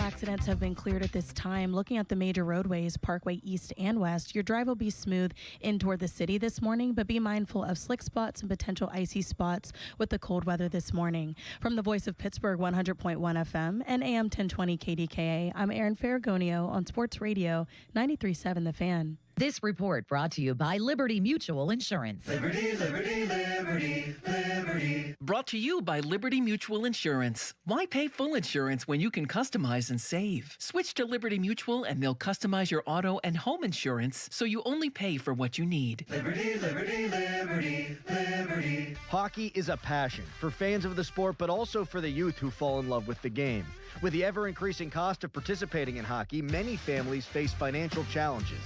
accidents have been cleared at this time. Looking at the major roadways, Parkway East and West, your drive will be smooth in toward the city this morning, but be mindful of slick spots and potential icy spots with the cold weather this morning. From the Voice of Pittsburgh 100.1 FM and AM 1020 KDKA, I'm Erin Ferragonio on Sports Radio 93.7 The Fan. This report brought to you by Liberty Mutual Insurance. Liberty, liberty, liberty, liberty. Brought to you by Liberty Mutual Insurance. Why pay full insurance when you can customize and save? Switch to Liberty Mutual and they'll customize your auto and home insurance so you only pay for what you need. Liberty, liberty, liberty, liberty. Hockey is a passion for fans of the sport, but also for the youth who fall in love with the game. With the ever-increasing cost of participating in hockey, many families face financial challenges.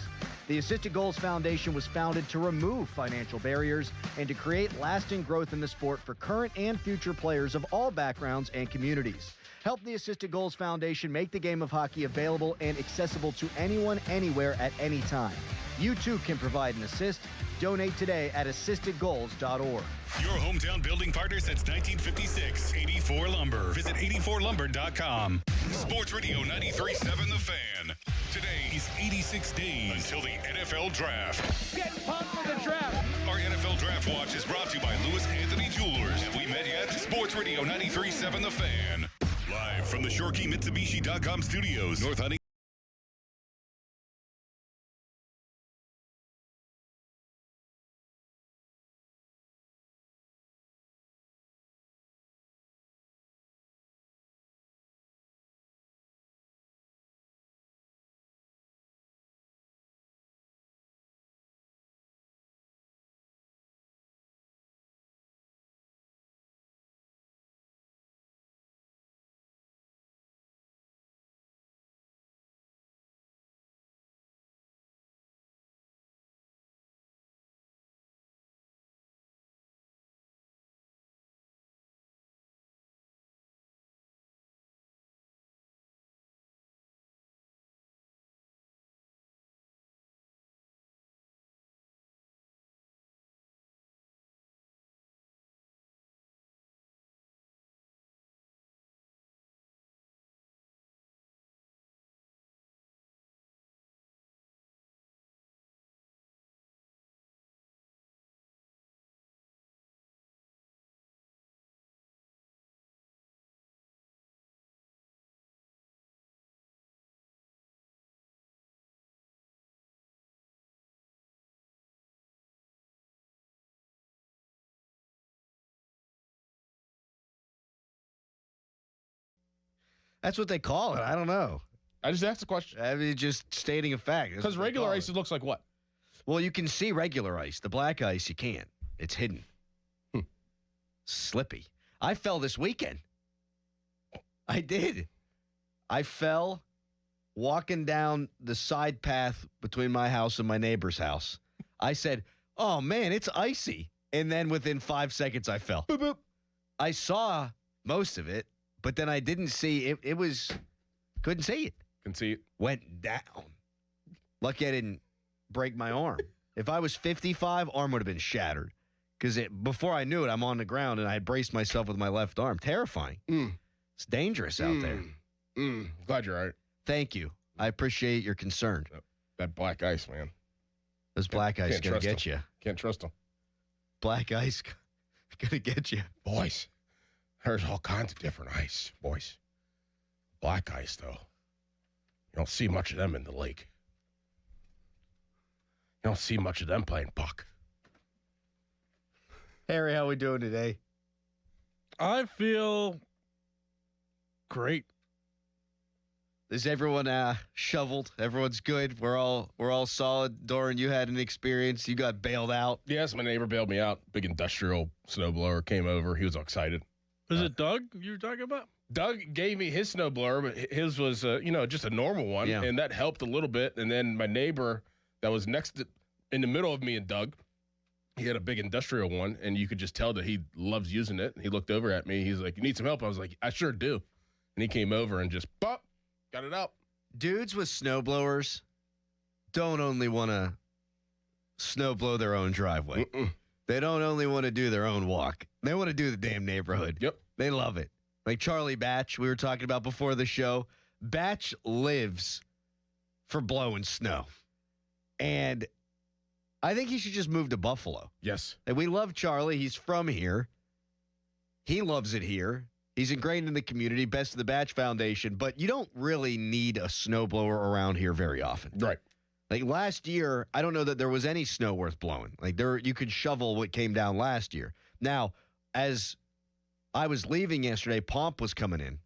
The Assisted Goals Foundation was founded to remove financial barriers and to create lasting growth in the sport for current and future players of all backgrounds and communities. Help the Assisted Goals Foundation make the game of hockey available and accessible to anyone, anywhere, at any time. You too can provide an assist. Donate today at assistedgoals.org. Your hometown building partner since 1956, 84 Lumber. Visit 84lumber.com. Sports Radio 93.7 The Fan. Today is 86 days until the NFL Draft. Get pumped for the draft. Our NFL Draft Watch is brought to you by Lewis Anthony Jewelers. Have we met yet? Sports Radio 93.7 The Fan. Live from the ShoreKeyMitsubishi.com studios, North Huntington. That's what they call it. I don't know. I just asked the question. I mean, just stating a fact. Because regular ice, it looks like what? Well, you can see regular ice. The black ice, you can't. It's hidden. Slippy. I fell this weekend. I did. I fell walking down the side path between my house and my neighbor's house. I said, oh, man, it's icy. And then within 5 seconds, I fell. Boop, boop. I saw most of it, but then I didn't see it. It was, couldn't see it. Can see it. Went down. Lucky I didn't break my arm. If I was 55, arm would have been shattered. Because before I knew it, I'm on the ground and I braced myself with my left arm. Terrifying. It's dangerous out there. Glad you're all right. Thank you. I appreciate your concern. That black ice, man. Those black ice going to get you. Can't trust them. Black ice going to get you. Boys, there's all kinds of different ice, boys. Black ice, though. You don't see much of them in the lake. You don't see much of them playing puck. Harry, how we doing today? I feel great. Is everyone shoveled? Everyone's good. We're all solid. Doran, you had an experience. You got bailed out. Yes, my neighbor bailed me out. Big industrial snowblower came over. He was all excited. Is it Doug you were talking about? Doug gave me his snowblower, but his was just a normal one, and that helped a little bit. And then my neighbor that was in the middle of me and Doug, he had a big industrial one, and you could just tell that he loves using it. He looked over at me. He's like, "You need some help?" I was like, "I sure do." And he came over and just pop. Got it up. Dudes with snowblowers don't only want to snowblow their own driveway. They don't only want to do their own walk. They want to do the damn neighborhood. Yep. They love it. Like Charlie Batch, we were talking about before the show. Batch lives for blowing snow. And I think he should just move to Buffalo. Yes. And we love Charlie. He's from here. He loves it here. He's ingrained in the community, best of the Batch Foundation. But you don't really need a snowblower around here very often. Right. Like last year, I don't know that there was any snow worth blowing. Like you could shovel what came down last year. Now, as I was leaving yesterday, Pomp was coming in.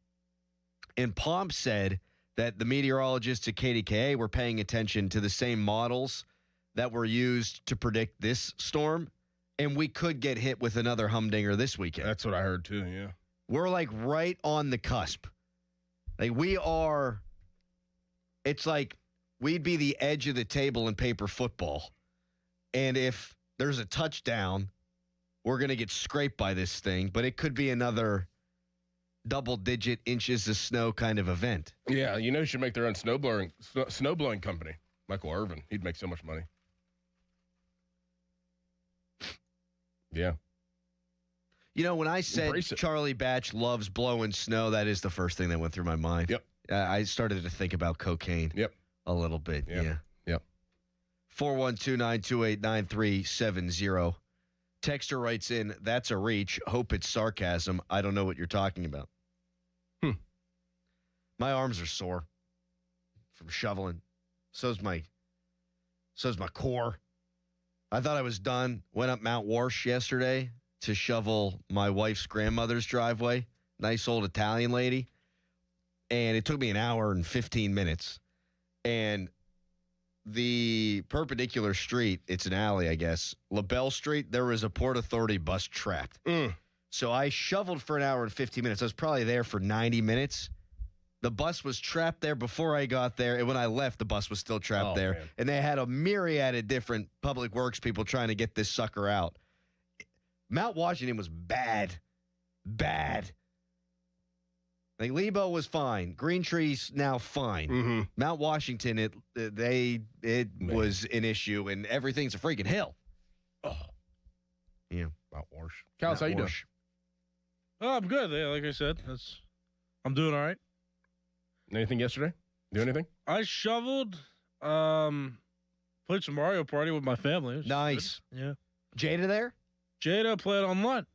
And Pomp said that the meteorologists at KDKA were paying attention to the same models that were used to predict this storm. And we could get hit with another humdinger this weekend. That's what I heard too, yeah. We're like right on the cusp. Like it's like we'd be the edge of the table in paper football. And if there's a touchdown, we're going to get scraped by this thing. But it could be another double-digit inches of snow kind of event. Yeah, you should make their own snowblowing company. Michael Irvin. He'd make so much money. Yeah. When I said Charlie Batch loves blowing snow, that is the first thing that went through my mind. Yep. I started to think about cocaine. Yep. A little bit. Yep. Yeah. Yep. 412-928-9370. Texter writes in, that's a reach. Hope it's sarcasm. I don't know what you're talking about. My arms are sore from shoveling. So's my core. I thought I was done. Went up Mount Warsh yesterday to shovel my wife's grandmother's driveway. Nice old Italian lady. And it took me an hour and 15 minutes. And the perpendicular street, it's an alley, I guess, LaBelle Street, there was a Port Authority bus trapped. So I shoveled for an hour and 15 minutes. I was probably there for 90 minutes. The bus was trapped there before I got there, and when I left, the bus was still trapped there. Man. And they had a myriad of different public works people trying to get this sucker out. Mount Washington was bad. Like Lebo was fine. Green Tree's now fine. Mm-hmm. Mount Washington, it was an issue, and everything's a freaking hill. Oh, yeah. Mount Warsh. Cal, how you doing? Oh, I'm good. Yeah, like I said, I'm doing all right. Anything yesterday? Do anything? I shoveled. Played some Mario Party with my family. It was nice. Good. Yeah. Jada there? Jada played online.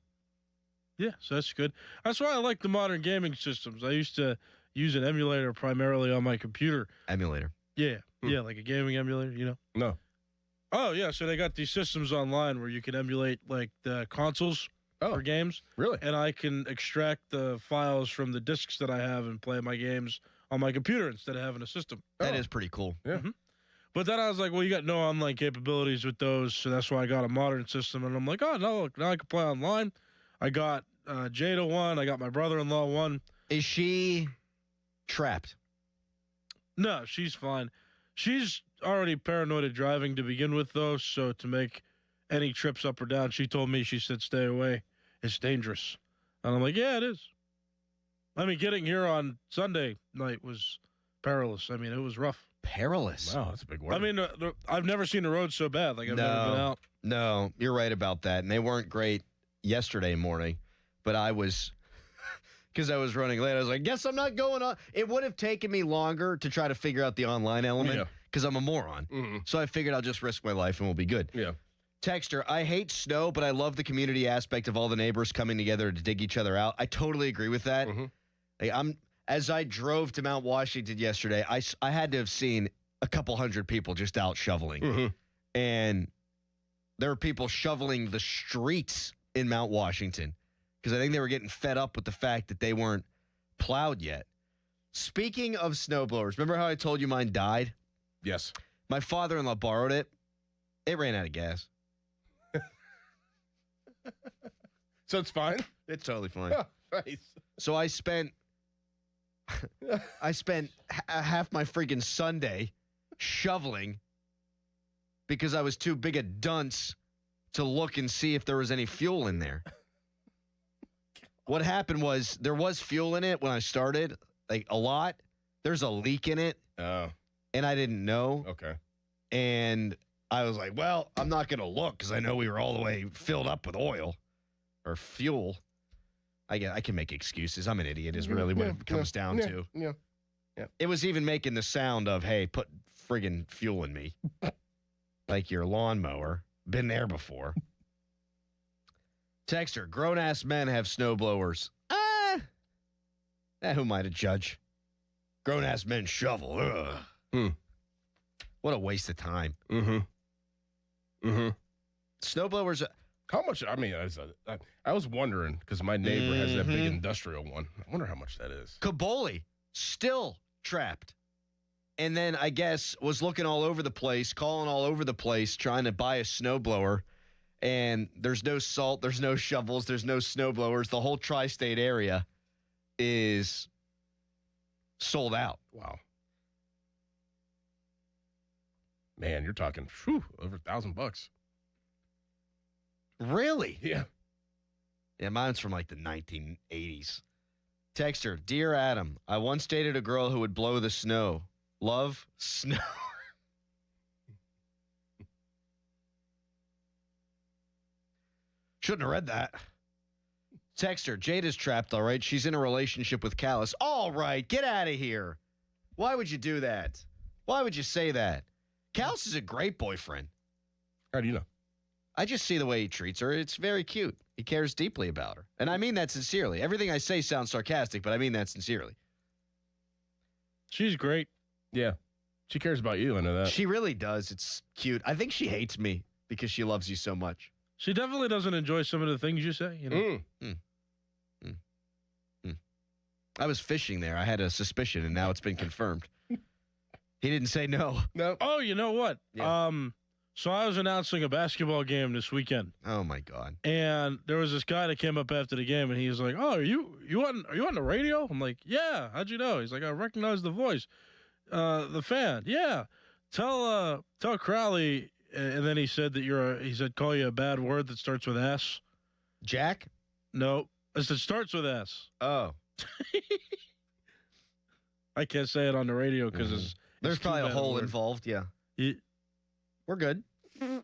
Yeah, so that's good. That's why I like the modern gaming systems. I used to use an emulator primarily on my computer. Emulator? Yeah. Yeah, like a gaming emulator, No. Oh, yeah, so they got these systems online where you can emulate, like, the consoles for games. Really? And I can extract the files from the discs that I have and play my games on my computer instead of having a system. That is pretty cool. Yeah. Mm-hmm. But then I was like, well, you got no online capabilities with those, so that's why I got a modern system. And I'm like, oh, no, look, now I can play online. I got Jada one. I got my brother-in-law one. Is she trapped? No, she's fine. She's already paranoid of driving to begin with, though, so to make any trips up or down, she told me, she said, stay away. It's dangerous. And I'm like, yeah, it is. I mean, getting here on Sunday night was perilous. I mean, it was rough. Perilous? Wow, that's a big word. I mean, I've never seen the road so bad. Like, I've never been out. No, you're right about that. And they weren't great yesterday morning, but I was, because I was running late, I was like, guess I'm not going on. It would have taken me longer to try to figure out the online element because I'm a moron. Mm-hmm. So I figured I'll just risk my life and we'll be good. Yeah. Texter, I hate snow, but I love the community aspect of all the neighbors coming together to dig each other out. I totally agree with that. Mm-hmm. As I drove to Mount Washington yesterday, I had to have seen a couple hundred people just out shoveling. Mm-hmm. And there were people shoveling the streets in Mount Washington because I think they were getting fed up with the fact that they weren't plowed yet. Speaking of snowblowers, remember how I told you mine died? Yes. My father-in-law borrowed it. It ran out of gas. So it's fine? It's totally fine. Nice. So I spent half my freaking Sunday shoveling because I was too big a dunce to look and see if there was any fuel in there. What happened was there was fuel in it when I started, like a lot. There's a leak in it. Oh. And I didn't know. Okay. And I was like, well, I'm not going to look because I know we were all the way filled up with oil or fuel. I can make excuses. I'm an idiot is really what it comes down to. Yeah. Yep. It was even making the sound of, hey, put friggin' fuel in me. Like your lawnmower. Been there before. Texter, grown-ass men have snowblowers. Who am I to judge? Grown-ass men shovel. Ugh. What a waste of time. Snowblowers. How much? I mean, I was wondering because my neighbor has that big industrial one. I wonder how much that is. Kaboli, still trapped. And then I guess was looking all over the place, calling all over the place, trying to buy a snowblower. And there's no salt, there's no shovels, there's no snowblowers. The whole tri-state area is sold out. Wow. Man, you're talking over $1,000. Really? Yeah. Yeah, mine's from like the 1980s. Texter, Dear Adam, I once dated a girl who would blow the snow. Love, snow. Shouldn't have read that. Texter, Jade is trapped, all right? She's in a relationship with Callus. All right, get out of here. Why would you do that? Why would you say that? Callus is a great boyfriend. How do you know? I just see the way he treats her. It's very cute. He cares deeply about her. And I mean that sincerely. Everything I say sounds sarcastic, but I mean that sincerely. She's great. Yeah. She cares about you. I know that. She really does. It's cute. I think she hates me because she loves you so much. She definitely doesn't enjoy some of the things you say. You know? I was fishing there. I had a suspicion, and now it's been confirmed. He didn't say no. No. Oh, you know what? Yeah. So I was announcing a basketball game this weekend. Oh my God. And there was this guy that came up after the game, and he was like, "Oh, are you on the radio?" I'm like, "Yeah." How'd you know? He's like, "I recognize the voice, the fan." Yeah. Tell Crowley, and then he said that he said call you a bad word that starts with S. Jack? No, it starts with S. Oh. I can't say it on the radio because there's probably a hole involved. Yeah. We're good. Yeah,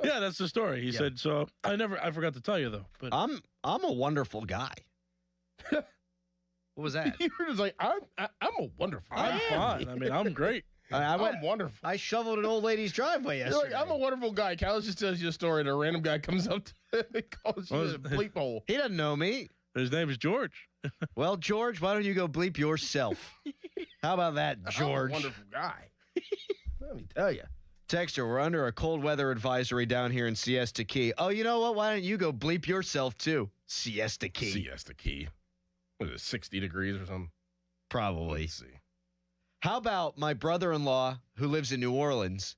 that's the story. He said, so I forgot to tell you though, but I'm a wonderful guy. What was that? You were just like, I'm a wonderful guy. I'm fine. I mean, I'm great. I'm wonderful. I shoveled an old lady's driveway yesterday. You're like, I'm a wonderful guy. Callus just tells you a story, and a random guy comes up and calls you a bleep hole. He doesn't know me. His name is George. Well, George, why don't you go bleep yourself? How about that, George? I'm a wonderful guy. Let me tell you. Texter, we're under a cold weather advisory down here in Siesta Key. Oh, you know what? Why don't you go bleep yourself, too? Siesta Key. Siesta Key. What is it, 60 degrees or something? Probably. Let's see. How about my brother-in-law who lives in New Orleans?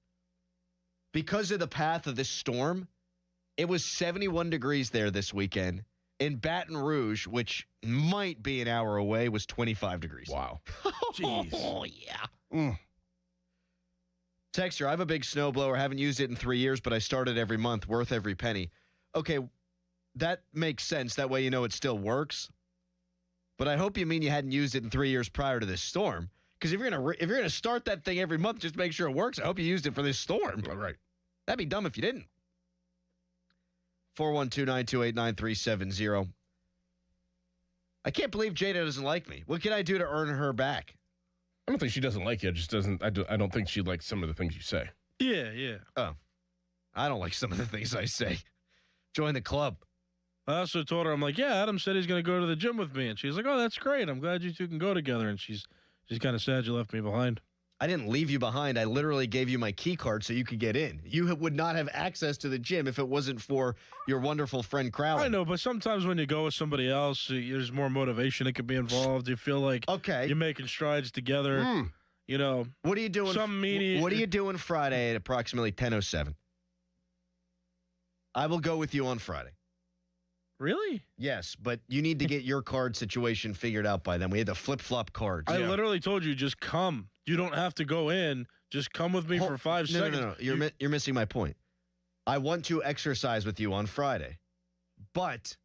Because of the path of this storm, it was 71 degrees there this weekend. In Baton Rouge, which might be an hour away, was 25 degrees. Wow. Jeez. Oh, yeah. Texter, I have a big snowblower. Haven't used it in 3 years, but I start it every month, worth every penny. Okay, that makes sense. That way you know it still works. But I hope you mean you hadn't used it in 3 years prior to this storm. Because if you're gonna start that thing every month just to make sure it works, I hope you used it for this storm. All right. That'd be dumb if you didn't. 412-928-9370. I can't believe Jada doesn't like me. What can I do to earn her back? I don't think she doesn't like you. It just doesn't. I don't think she likes some of the things you say. Yeah. Oh, I don't like some of the things I say. Join the club. I also told her, I'm like, yeah, Adam said he's going to go to the gym with me. And she's like, oh, that's great. I'm glad you two can go together. And she's kind of sad you left me behind. I didn't leave you behind. I literally gave you my key card so you could get in. You would not have access to the gym if it wasn't for your wonderful friend Crowley. I know, but sometimes when you go with somebody else, there's more motivation that could be involved. You feel like you're making strides together. You know, what are you doing? What are you doing Friday at approximately 10:07? I will go with you on Friday. Really? Yes, but you need to get your card situation figured out by then. We had to flip-flop cards. I literally told you, just come. You don't have to go in. Just come with me for 5 seconds. No. You're missing my point. I want to exercise with you on Friday, but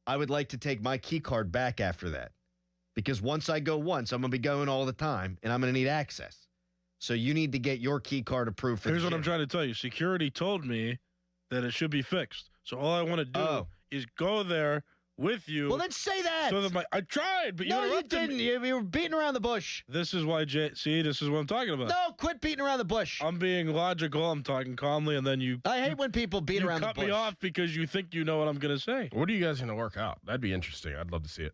I would like to take my key card back after that. Because once I go once, I'm going to be going all the time, and I'm going to need access. So you need to get your key card approved for Here's the what gym. I'm trying to tell you. Security told me that it should be fixed. So all I want to do is go there with you. Well, then say that. So that I tried, but you no, you interrupted didn't. me. You were beating around the bush. This is why, see, this is what I'm talking about. No, quit beating around the bush. I'm being logical. I'm talking calmly, and then I hate when people beat around the bush. You cut me off because you think you know what I'm going to say. What are you guys going to work out? That'd be interesting. I'd love to see it.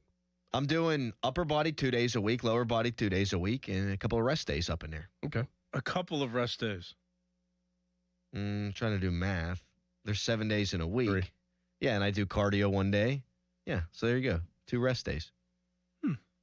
I'm doing upper body 2 days a week, lower body 2 days a week, and a couple of rest days up in there. Okay. A couple of rest days. Trying to do math. There's 7 days in a week. 3. Yeah, and I do cardio 1 day. Yeah, so there you go. 2 rest days.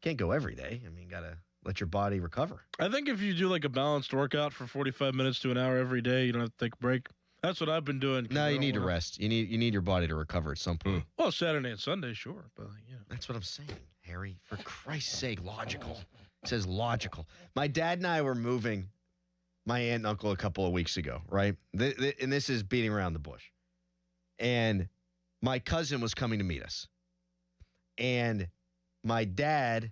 Can't go every day. I mean, got to let your body recover. I think if you do like a balanced workout for 45 minutes to an hour every day, you don't have to take a break. That's what I've been doing. No, you need to rest. You need your body to recover at some point. Well, Saturday and Sunday, sure. But yeah. That's what I'm saying, Harry. For Christ's sake, logical. It says logical. My dad and I were moving my aunt and uncle a couple of weeks ago, right? And this is beating around the bush. And my cousin was coming to meet us. And my dad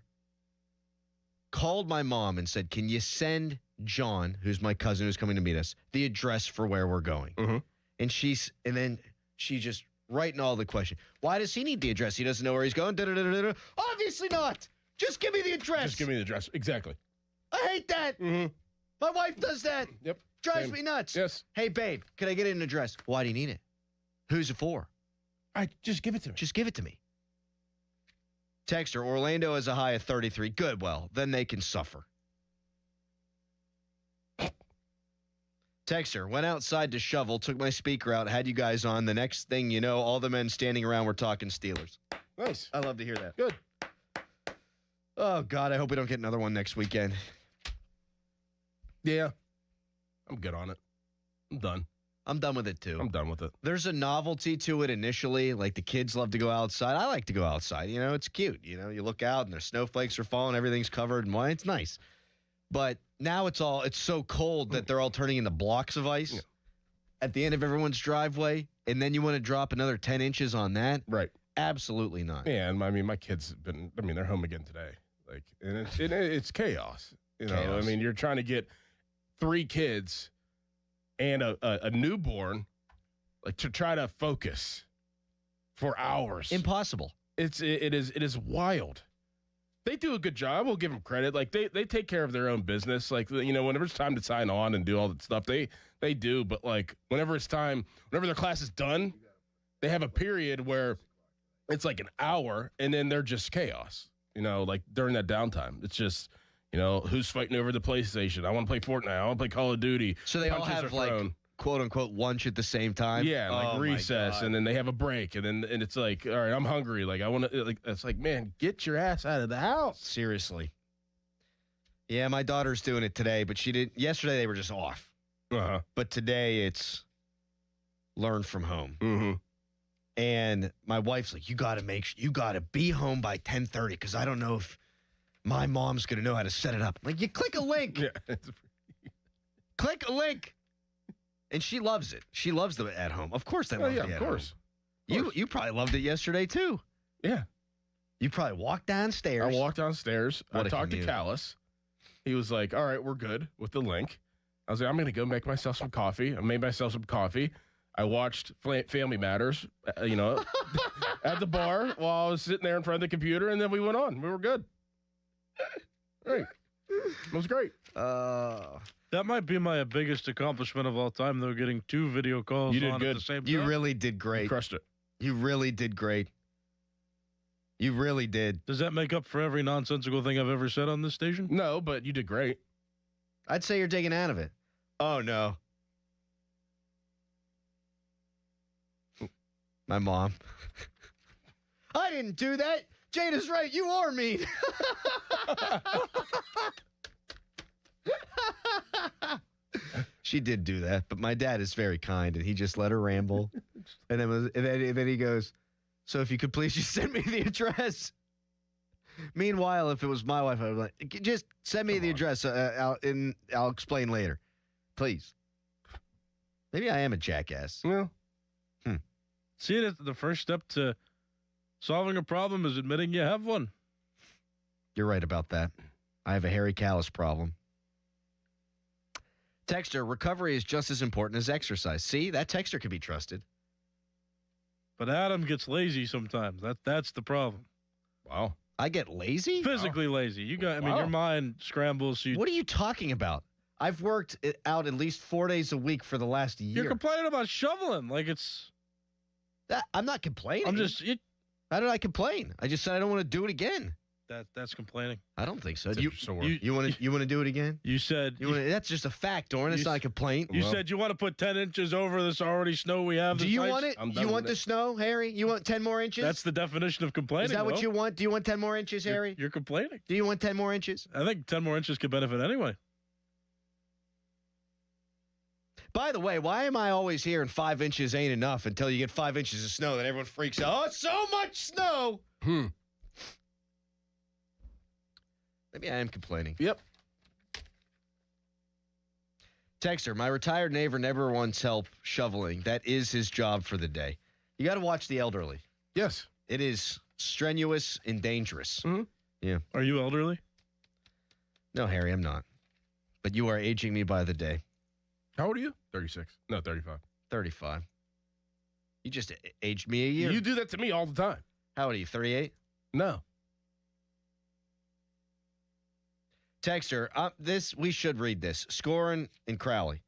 called my mom and said, can you send John, who's my cousin who's coming to meet us, the address for where we're going? Mm-hmm. And then she just writing all the question. Why does he need the address? He doesn't know where he's going. Da-da-da-da-da. Obviously not. Just give me the address. Just give me the address. Exactly. I hate that. Mm-hmm. My wife does that. Yep. Drives me nuts. Yes. Hey, babe, can I get an address? Why do you need it? Who's it for? Just give it to me. Just give it to me. Texter, Orlando has a high of 33. Good, well, then they can suffer. Texter, went outside to shovel, took my speaker out, had you guys on. The next thing you know, all the men standing around were talking Steelers. Nice. I love to hear that. Good. Oh, God, I hope we don't get another one next weekend. Yeah. I'm good on it. I'm done. I'm done with it, too. I'm done with it. There's a novelty to it initially. Like, the kids love to go outside. I like to go outside. You know, it's cute. You know, you look out and the snowflakes are falling. Everything's covered in white. It's nice. But now it's so cold that they're all turning into blocks of ice at the end of everyone's driveway. And then you want to drop another 10 inches on that? Right. Absolutely not. Yeah, and I mean, my kids have been, they're home again today. Like, and it's chaos. You know, Chaos. I mean, you're trying to get 3 kids and a newborn, like, to try to focus for hours. Impossible. It is wild. They do a good job. We'll give them credit. Like, they take care of their own business. Like, you know, whenever it's time to sign on and do all that stuff, they do. But, like, whenever their class is done, they have a period where it's like an hour, and then they're just chaos. You know, like, during that downtime, it's just, you know, who's fighting over the PlayStation? I want to play Fortnite. I want to play Call of Duty. So they all Punches have, are like, thrown. quote unquote lunch at the same time. Yeah, like recess, and then they have a break, and it's like, all right, I'm hungry. Like, I want to. Like, it's like, man, get your ass out of the house. Seriously. Yeah, my daughter's doing it today, but she didn't. Yesterday they were just off. Uh-huh. But today it's learn from home. Mm-hmm. And my wife's like, you got to be home by 10:30 because I don't know if my mom's gonna know how to set it up. Like, you click a link. Yeah. Click a link. And she loves it. She loves the at home. Of course they love the at home. You probably loved it yesterday too. Yeah. You probably walked downstairs. I walked downstairs. What I a talked to commute. Callis. He was like, all right, we're good with the link. I was like, I'm going to go make myself some coffee. I made myself some coffee. I watched Family Matters, you know, at the bar while I was sitting there in front of the computer, and then we went on. We were good. Great. It was great. That might be my biggest accomplishment of all time, though, getting 2 video calls You did on good. at the same time. You really did great. You crushed it. You really did great. You really did. Does that make up for every nonsensical thing I've ever said on this station? No, but you did great. I'd say you're digging out of it. Oh, no. My mom. I didn't do that. Jada's right. You are mean. She did do that, but my dad is very kind, and he just let her ramble. And then he goes, so if you could please just send me the address. Meanwhile, if it was my wife, I would like, just send me the address. I'll explain later. Please. Maybe I am a jackass. Well. See, the first step to solving a problem is admitting you have one. You're right about that. I have a hairy callus problem. Texter, recovery is just as important as exercise. See, that texter can be trusted. But Adam gets lazy sometimes. That's the problem. Wow. I get lazy? Physically lazy. You got. I mean, your mind scrambles. What are you talking about? I've worked it out at least 4 days a week for the last year. You're complaining about shoveling like it's. I'm not complaining. I'm just. How did I complain? I just said I don't want to do it again. That's complaining. I don't think so. It's You want to do it again? You said that's just a fact, Doran. It's not a complaint. You said you want to put 10 inches over this already snow we have. Do you want it? You want the snow, Harry? You want 10 more inches? That's the definition of complaining. Is that what you want? Do you want 10 more inches, Harry? You're complaining. Do you want 10 more inches? I think 10 more inches could benefit anyway. By the way, why am I always hearing 5 inches ain't enough until you get 5 inches of snow? Then everyone freaks out. Oh, so much snow. Maybe I am complaining. Yep. Texter, my retired neighbor never wants help shoveling. That is his job for the day. You got to watch the elderly. Yes. It is strenuous and dangerous. Mm-hmm. Yeah. Are you elderly? No, Harry, I'm not. But you are aging me by the day. How old are you? 36. No, 35. 35. You just aged me a year. You do that to me all the time. How old are you, 38? No. Texter, we should read this. Scorin and Crowley.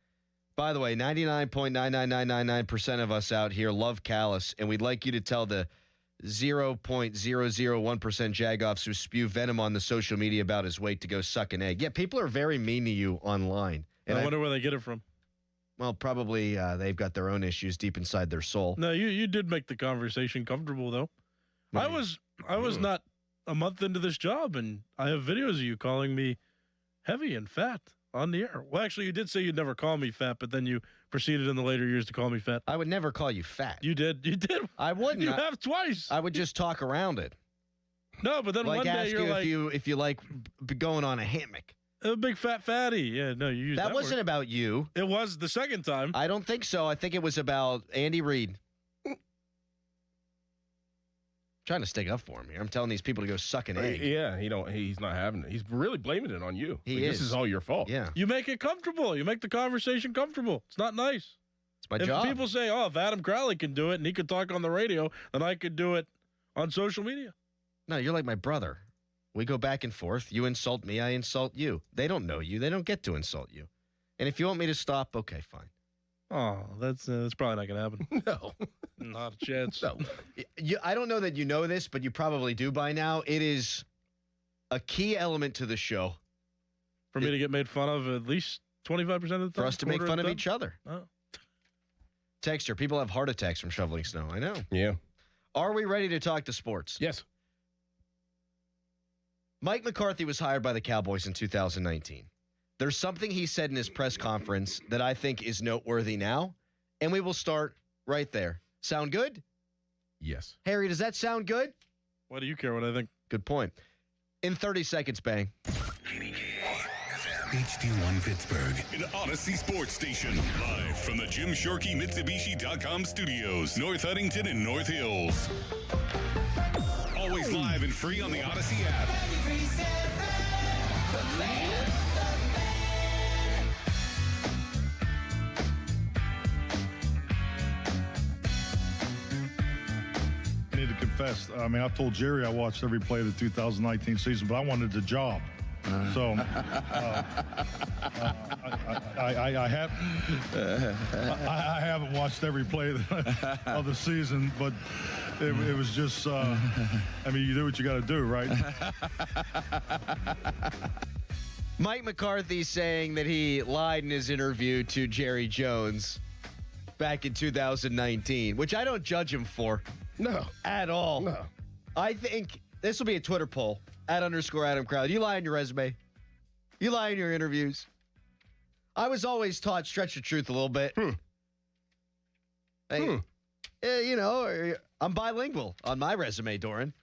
By the way, 99.99999% of us out here love Callis, and we'd like you to tell the 0.001% Jagoffs who spew venom on the social media about his weight to go suck an egg. Yeah, people are very mean to you online. And I wonder where they get it from. Well, probably they've got their own issues deep inside their soul. No, you did make the conversation comfortable, though. I was not a month into this job, and I have videos of you calling me heavy and fat on the air. Well, actually, you did say you'd never call me fat, but then you proceeded in the later years to call me fat. I would never call you fat. You did. You did. I wouldn't. You have twice. I would just talk around it. No, but then like one day ask you're you if you like going on a hammock. A big fat fatty. Yeah, no, you used that wasn't word. about you. It was the second time. I don't think so. I think it was about Andy Reid. Trying to stick up for him here. I'm telling these people to go suck an egg. Yeah, he's not having it. He's really blaming it on you. This is all your fault. Yeah. You make it comfortable. You make the conversation comfortable. It's not nice. It's my job. If people say, "Oh, if Adam Crowley can do it and he could talk on the radio, then I could do it on social media." No, you're like my brother. We go back and forth. You insult me, I insult you. They don't know you. They don't get to insult you. And if you want me to stop, okay, fine. Oh, that's probably not going to happen. No. Not a chance. No. I don't know that you know this, but you probably do by now. It is a key element to the show. For me to get made fun of at least 25% of the time? For us to make fun of each other. Oh. Texter, people have heart attacks from shoveling snow. I know. Yeah. Are we ready to talk to sports? Yes. Mike McCarthy was hired by the Cowboys in 2019. There's something he said in his press conference that I think is noteworthy now, and we will start right there. Sound good? Yes. Harry, does that sound good? Why do you care what I think? Good point. In 30 seconds, bang. HD1 Pittsburgh, an Odyssey Sports Station. Live from the Jim Shorkey Mitsubishi.com studios, North Huntington and North Hills. Always live and free on the Odyssey app. I need to confess, I mean, I told Jerry I watched every play of the 2019 season, but I wanted the job. So I haven't watched every play of the season, but it was just, I mean, you do what you got to do, right? Mike McCarthy saying that he lied in his interview to Jerry Jones back in 2019, which I don't judge him for. No. At all. No. I think this will be a Twitter poll, @_Adam Crowley. You lie on your resume. You lie in your interviews. I was always taught stretch the truth a little bit. Hey, you know, I'm bilingual on my resume, Doran.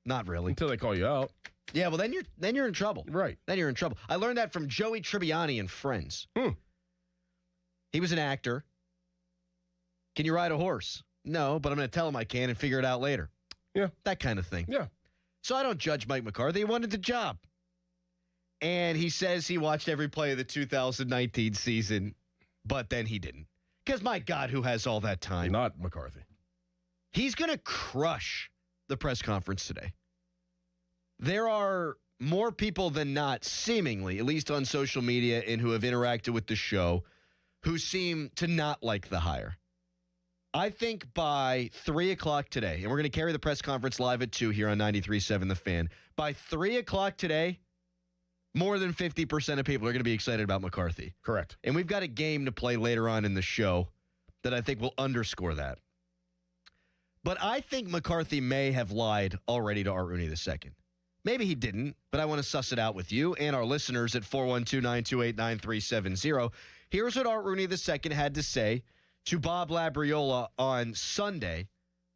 Not really. Until they call you out. Yeah, well, then you're in trouble. Right. Then you're in trouble. I learned that from Joey Tribbiani in Friends. He was an actor. Can you ride a horse? No, but I'm going to tell him I can and figure it out later. Yeah. That kind of thing. Yeah. So I don't judge Mike McCarthy. He wanted the job. And he says he watched every play of the 2019 season, but then he didn't. Because, my God, who has all that time? Not McCarthy. He's going to crush the press conference today. There are more people than not, seemingly, at least on social media and who have interacted with the show, who seem to not like the hire. I think by 3 o'clock today, and we're going to carry the press conference live at 2 here on 93.7 The Fan. By 3 o'clock today, more than 50% of people are going to be excited about McCarthy. Correct. And we've got a game to play later on in the show that I think will underscore that. But I think McCarthy may have lied already to Art Rooney II. Maybe he didn't, but I want to suss it out with you and our listeners at 412-928-9370. Here's what Art Rooney II had to say to Bob Labriola on Sunday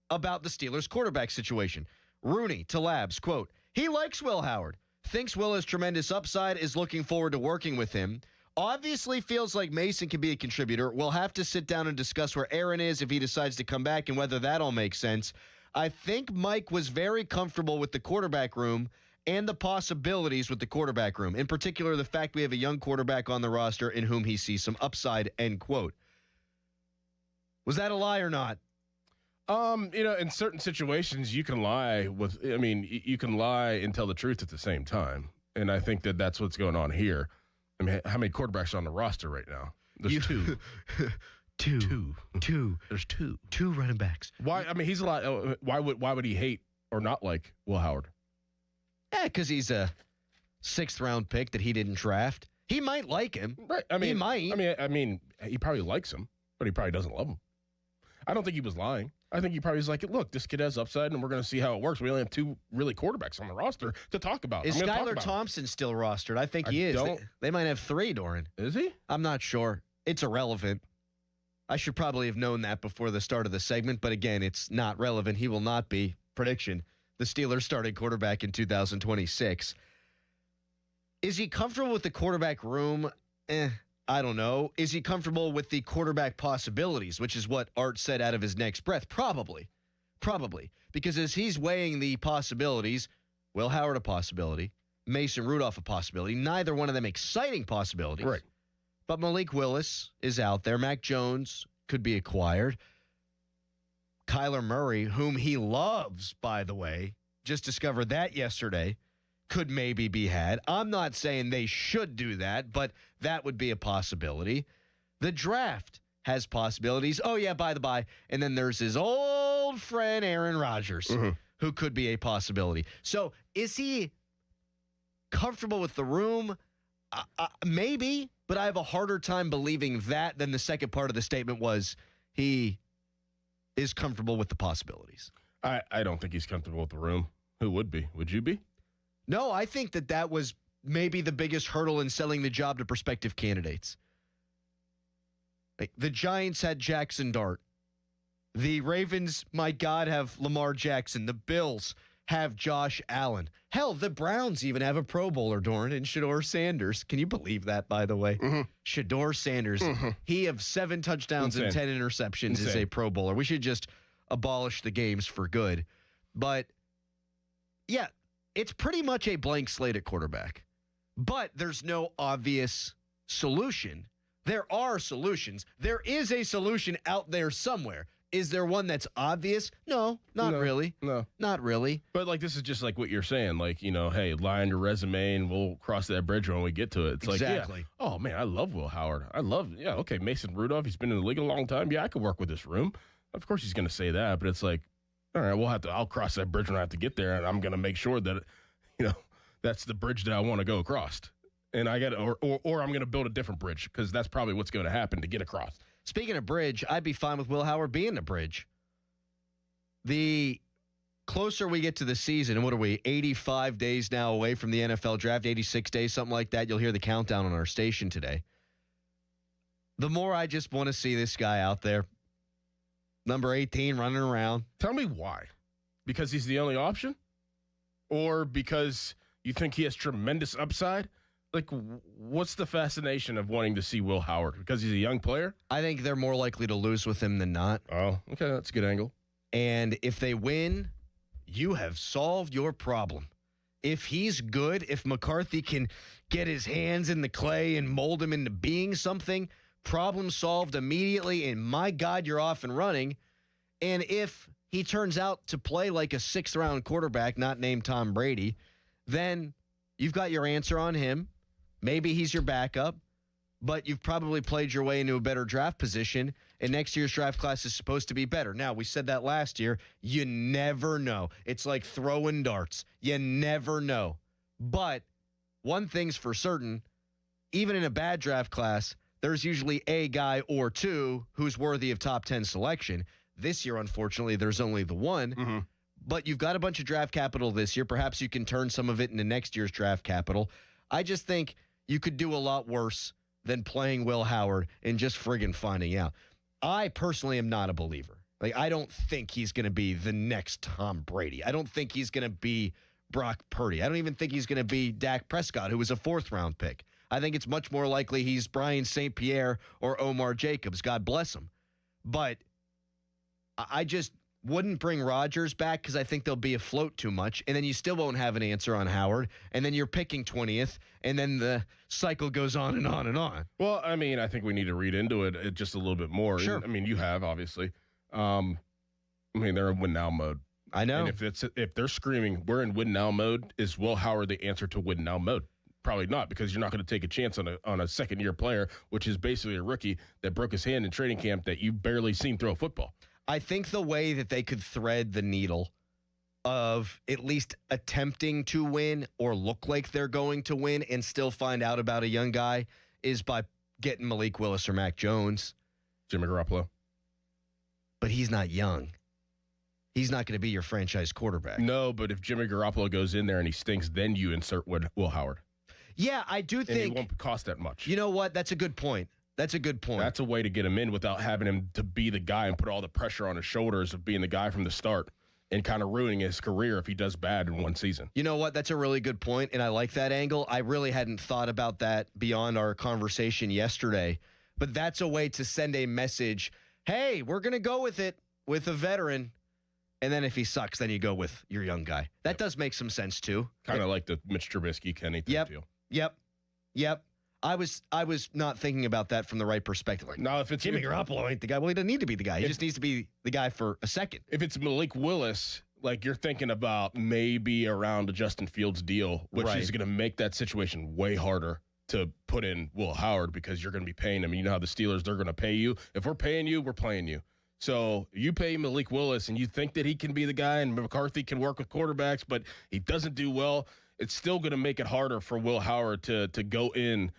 about the Steelers quarterback situation. Rooney to Labs, quote, "He likes Will Howard, thinks Will has tremendous upside, is looking forward to working with him. Obviously feels like Mason can be a contributor. We'll have to sit down and discuss where Aaron is if he decides to come back and whether that all makes sense. I think Mike was very comfortable with the quarterback room and the possibilities with the quarterback room. In particular, the fact we have a young quarterback on the roster in whom he sees some upside," end quote. Was that a lie or not? In certain situations, you can lie you can lie and tell the truth at the same time. And I think that that's what's going on here. I mean, how many quarterbacks are on the roster right now? There's two. Two. There's two. Two running backs. Why? I mean, he's a lot. Why would he hate or not like Will Howard? Yeah, because he's a 6th-round pick that he didn't draft. He might like him. Right. I mean, he might. I mean, he probably likes him, but he probably doesn't love him. I don't think he was lying. I think he probably was like, look, this kid has upside, and we're going to see how it works. We only have 2 really quarterbacks on the roster to talk about. Is Skylar Thompson still rostered? I think he is. They might have 3, Doran. Is he? I'm not sure. It's irrelevant. I should probably have known that before the start of the segment, but again, it's not relevant. He will not be, prediction, the Steelers starting quarterback in 2026. Is he comfortable with the quarterback room? I don't know. Is he comfortable with the quarterback possibilities, which is what Art said out of his next breath? Probably. Because as he's weighing the possibilities, Will Howard a possibility, Mason Rudolph a possibility, neither one of them exciting possibilities. Right. But Malik Willis is out there. Mac Jones could be acquired. Kyler Murray, whom he loves, by the way, just discovered that yesterday, could maybe be had. I'm not saying they should do that, but that would be a possibility. The draft has possibilities. Oh, yeah, by the by. And then there's his old friend, Aaron Rodgers, who could be a possibility. So is he comfortable with the room? Maybe, but I have a harder time believing that than the second part of the statement was he is comfortable with the possibilities. I don't think he's comfortable with the room. Who would be? Would you be? No, I think that was maybe the biggest hurdle in selling the job to prospective candidates. Like, the Giants had Jackson Dart. The Ravens, my God, have Lamar Jackson. The Bills have Josh Allen. Hell, the Browns even have a Pro Bowler, Doran, and Shedeur Sanders. Can you believe that, by the way? Shedeur Sanders. He of 7 touchdowns and 10 interceptions is a Pro Bowler. We should just abolish the games for good. But, yeah, it's pretty much a blank slate at quarterback. But there's no obvious solution. There are solutions. There is a solution out there somewhere. Is there one that's obvious? No, not really. No. Not really. But, like, this is just like what you're saying. Like, hey, lie on your resume and we'll cross that bridge when we get to it. It's exactly. Like, yeah, oh, man, I love Will Howard. Okay, Mason Rudolph, he's been in the league a long time. Yeah, I could work with this room. Of course he's going to say that, but it's like, all right, I'll cross that bridge when I have to get there, and I'm going to make sure that, that's the bridge that I want to go across. And I got or I'm going to build a different bridge because that's probably what's going to happen to get across. Speaking of bridge, I'd be fine with Will Howard being a bridge. The closer we get to the season, and what are we, 85 days now away from the NFL draft, 86 days, something like that. You'll hear the countdown on our station today. The more I just want to see this guy out there, number 18, running around. Tell me why. Because he's the only option? Or because you think he has tremendous upside? Like, what's the fascination of wanting to see Will Howard? Because he's a young player? I think they're more likely to lose with him than not. Oh, okay, that's a good angle. And if they win, you have solved your problem. If he's good, if McCarthy can get his hands in the clay and mold him into being something, problem solved immediately, and my God, you're off and running. And if he turns out to play like a 6th-round quarterback, not named Tom Brady, then you've got your answer on him. Maybe he's your backup, but you've probably played your way into a better draft position, and next year's draft class is supposed to be better. Now, we said that last year. You never know. It's like throwing darts. You never know. But one thing's for certain, even in a bad draft class, there's usually a guy or two who's worthy of top 10 selection. This year, unfortunately, there's only the one. But you've got a bunch of draft capital this year. Perhaps you can turn some of it into next year's draft capital. I just think you could do a lot worse than playing Will Howard and just friggin' finding out. I personally am not a believer. Like, I don't think he's going to be the next Tom Brady. I don't think he's going to be Brock Purdy. I don't even think he's going to be Dak Prescott, who was a 4th-round pick. I think it's much more likely he's Brian St. Pierre or Omar Jacobs. God bless him. But I just wouldn't bring Rodgers back because I think they'll be afloat too much, and then you still won't have an answer on Howard, and then you're picking 20th, and then the cycle goes on and on and on. Well, I mean, I think we need to read into it just a little bit more. Sure. I mean, you have, obviously. I mean, they're in win now mode. I know. And if they're screaming, we're in win now mode, is Will Howard the answer to win now mode? Probably not, because you're not going to take a chance on a second-year player, which is basically a rookie that broke his hand in training camp that you barely seen throw a football. I think the way that they could thread the needle of at least attempting to win or look like they're going to win and still find out about a young guy is by getting Malik Willis or Mac Jones. Jimmy Garoppolo. But he's not young. He's not going to be your franchise quarterback. No, but if Jimmy Garoppolo goes in there and he stinks, then you insert Will Howard. Yeah, I do think. And it won't cost that much. You know what? That's a good point. That's a good point. That's a way to get him in without having him to be the guy and put all the pressure on his shoulders of being the guy from the start and kind of ruining his career if he does bad in one season. You know what? That's a really good point, and I like that angle. I really hadn't thought about that beyond our conversation yesterday, but that's a way to send a message. Hey, we're going to go with it with a veteran, and then if he sucks, then you go with your young guy. That does make some sense, too. Kind of like the Mitch Trubisky, Kenny deal. Yep. I was not thinking about that from the right perspective. Like, now, if it's Jimmy Garoppolo ain't the guy. Well, he doesn't need to be the guy. He just needs to be the guy for a second. If it's Malik Willis, like you're thinking about maybe around a Justin Fields deal, which is going to make that situation way harder to put in Will Howard because you're going to be paying him. You know how the Steelers, they're going to pay you. If we're paying you, we're playing you. So you pay Malik Willis and you think that he can be the guy and McCarthy can work with quarterbacks, but he doesn't do well. It's still going to make it harder for Will Howard to go in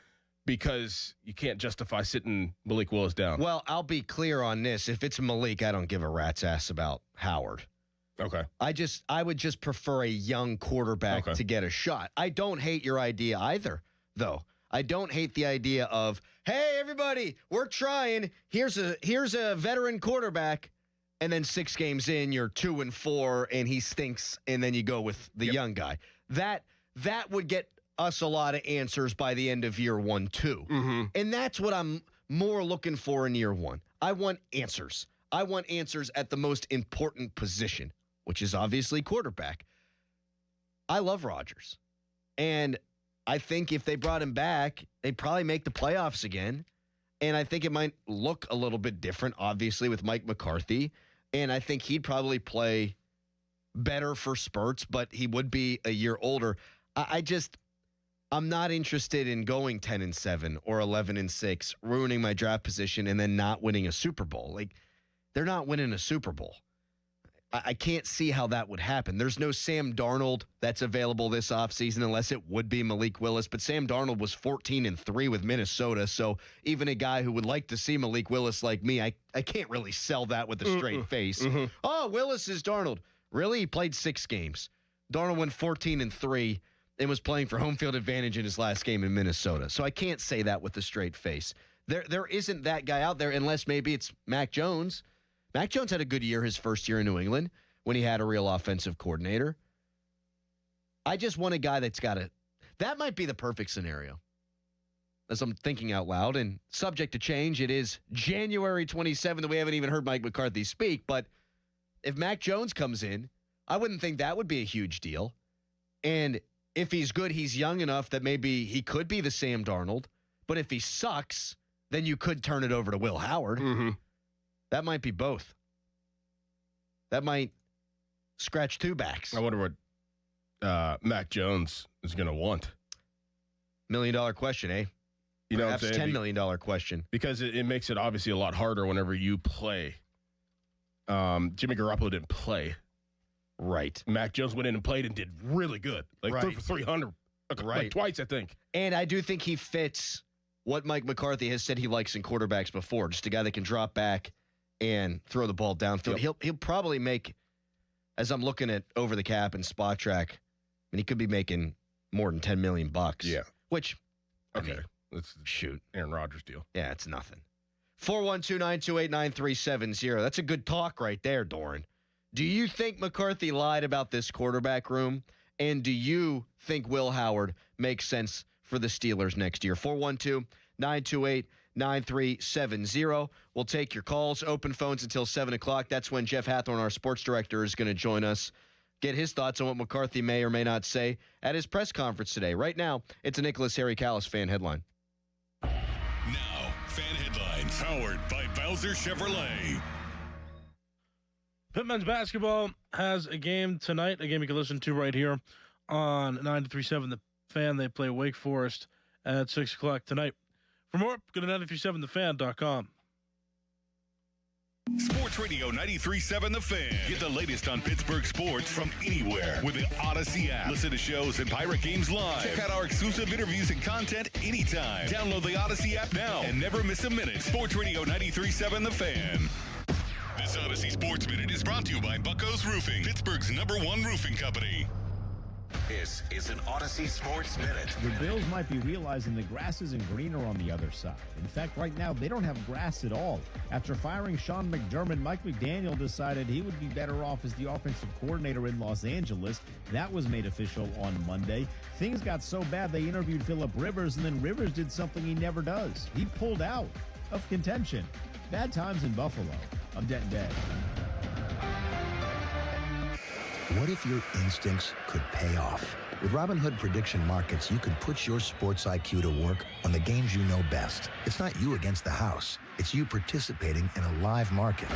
because you can't justify sitting Malik Willis down. Well, I'll be clear on this. If it's Malik, I don't give a rat's ass about Howard. Okay. I would just prefer a young quarterback to get a shot. I don't hate your idea either, though. I don't hate the idea of, hey, everybody, we're trying. Here's a veteran quarterback, and then 6 games in, you're 2-4, and he stinks, and then you go with the young guy. That would get us a lot of answers by the end of year 1, too. And that's what I'm more looking for in year 1. I want answers. I want answers at the most important position, which is obviously quarterback. I love Rodgers. And I think if they brought him back, they'd probably make the playoffs again. And I think it might look a little bit different, obviously, with Mike McCarthy. And I think he'd probably play better for spurts, but he would be a year older. I'm not interested in going 10-7 or 11-6, ruining my draft position, and then not winning a Super Bowl. Like, they're not winning a Super Bowl. I can't see how that would happen. There's no Sam Darnold that's available this offseason unless it would be Malik Willis. But Sam Darnold was 14-3 with Minnesota. So even a guy who would like to see Malik Willis like me, I can't really sell that with a straight face. Oh, Willis is Darnold. Really? He played 6 games. Darnold went 14-3 and was playing for home field advantage in his last game in Minnesota. So I can't say that with a straight face. There isn't that guy out there unless maybe it's Mac Jones. Mac Jones had a good year his first year in New England when he had a real offensive coordinator. I just want a guy that's got it. That might be the perfect scenario. As I'm thinking out loud, and subject to change, it is January 27th. We haven't even heard Mike McCarthy speak, but if Mac Jones comes in, I wouldn't think that would be a huge deal. And if he's good, he's young enough that maybe he could be the Sam Darnold. But if he sucks, then you could turn it over to Will Howard. That might be both. That might scratch 2 backs. I wonder what Mac Jones is going to want. $1 million question, eh? You know, perhaps $10 million question. Because it makes it obviously a lot harder whenever you play. Jimmy Garoppolo didn't play. Right. Mac Jones went in and played and did really good. Like threw for 300. Like twice, I think. And I do think he fits what Mike McCarthy has said he likes in quarterbacks before. Just a guy that can drop back and throw the ball downfield. Yep. He'll probably make, as I'm looking at over the cap and spot track, I mean, he could be making more than $10 million. Yeah. Which, okay. I mean, let's shoot. Aaron Rodgers deal. Yeah, it's nothing. 412-928-9370. That's a good talk right there, Doran. Do you think McCarthy lied about this quarterback room? And do you think Will Howard makes sense for the Steelers next year? 412-928-9370. We'll take your calls. Open phones until 7 o'clock. That's when Jeff Hathorn, our sports director, is going to join us. Get his thoughts on what McCarthy may or may not say at his press conference today. Right now, it's a Nicholas Harry Callis fan headline. Now, fan headlines powered by Bowser Chevrolet. Pitt men's basketball has a game tonight, a game you can listen to right here on 93.7 The Fan. They play Wake Forest at 6 o'clock tonight. For more, go to 937thefan.com. Sports Radio 93.7 The Fan. Get the latest on Pittsburgh sports from anywhere with the Odyssey app. Listen to shows and Pirate Games live. Check out our exclusive interviews and content anytime. Download the Odyssey app now and never miss a minute. Sports Radio 93.7 The Fan. This Odyssey Sports Minute is brought to you by Bucko's Roofing, Pittsburgh's #1 roofing company. This is an Odyssey Sports Minute. The Bills might be realizing the grass isn't greener on the other side. In fact, right now, they don't have grass at all. After firing Sean McDermott, Mike McDaniel decided he would be better off as the offensive coordinator in Los Angeles. That was made official on Monday. Things got so bad, they interviewed Phillip Rivers, and then Rivers did something he never does. He pulled out of contention. Bad times in Buffalo. I'm Denton Day. What if your instincts could pay off? With Robinhood Prediction Markets, you could put your sports IQ to work on the games you know best. It's not you against the house. It's you participating in a live market.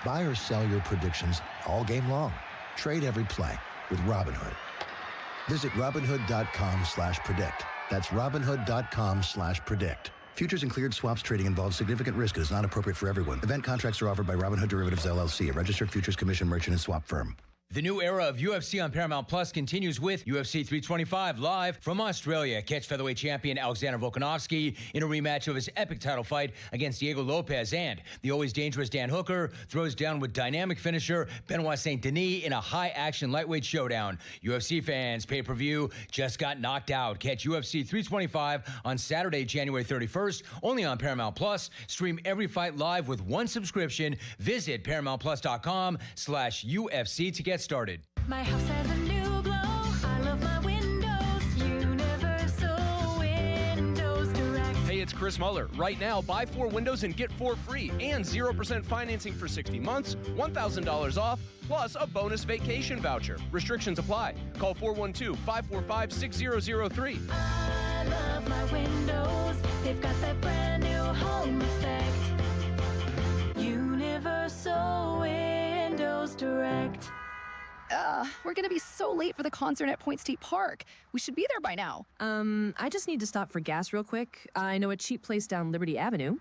Buy or sell your predictions all game long. Trade every play with Robinhood. Visit Robinhood.com/predict. That's Robinhood.com/predict. Futures and cleared swaps trading involves significant risk and is not appropriate for everyone. Event contracts are offered by Robinhood Derivatives LLC, a registered futures commission merchant and swap firm. The new era of UFC on Paramount Plus continues with UFC 325 live from Australia. Catch featherweight champion Alexander Volkanovski in a rematch of his epic title fight against Diego Lopez, and the always dangerous Dan Hooker throws down with dynamic finisher Benoit Saint Denis in a high-action lightweight showdown. UFC fans, pay-per-view just got knocked out. Catch UFC 325 on Saturday, January 31st, only on Paramount Plus. Stream every fight live with one subscription. Visit ParamountPlus.com/UFC to get started. My house has a new glow. I love my windows. Universal Windows Direct. Hey, it's Chris Muller. Right now, buy 4 windows and get 4 free and 0% financing for 60 months, $1,000 off, plus a bonus vacation voucher. Restrictions apply. Call 412-545-6003. I love my windows. They've got that brand new home effect. Universal Windows Direct. We're gonna be so late for the concert at Point State Park. We should be there by now. I just need to stop for gas real quick. I know a cheap place down Liberty Avenue.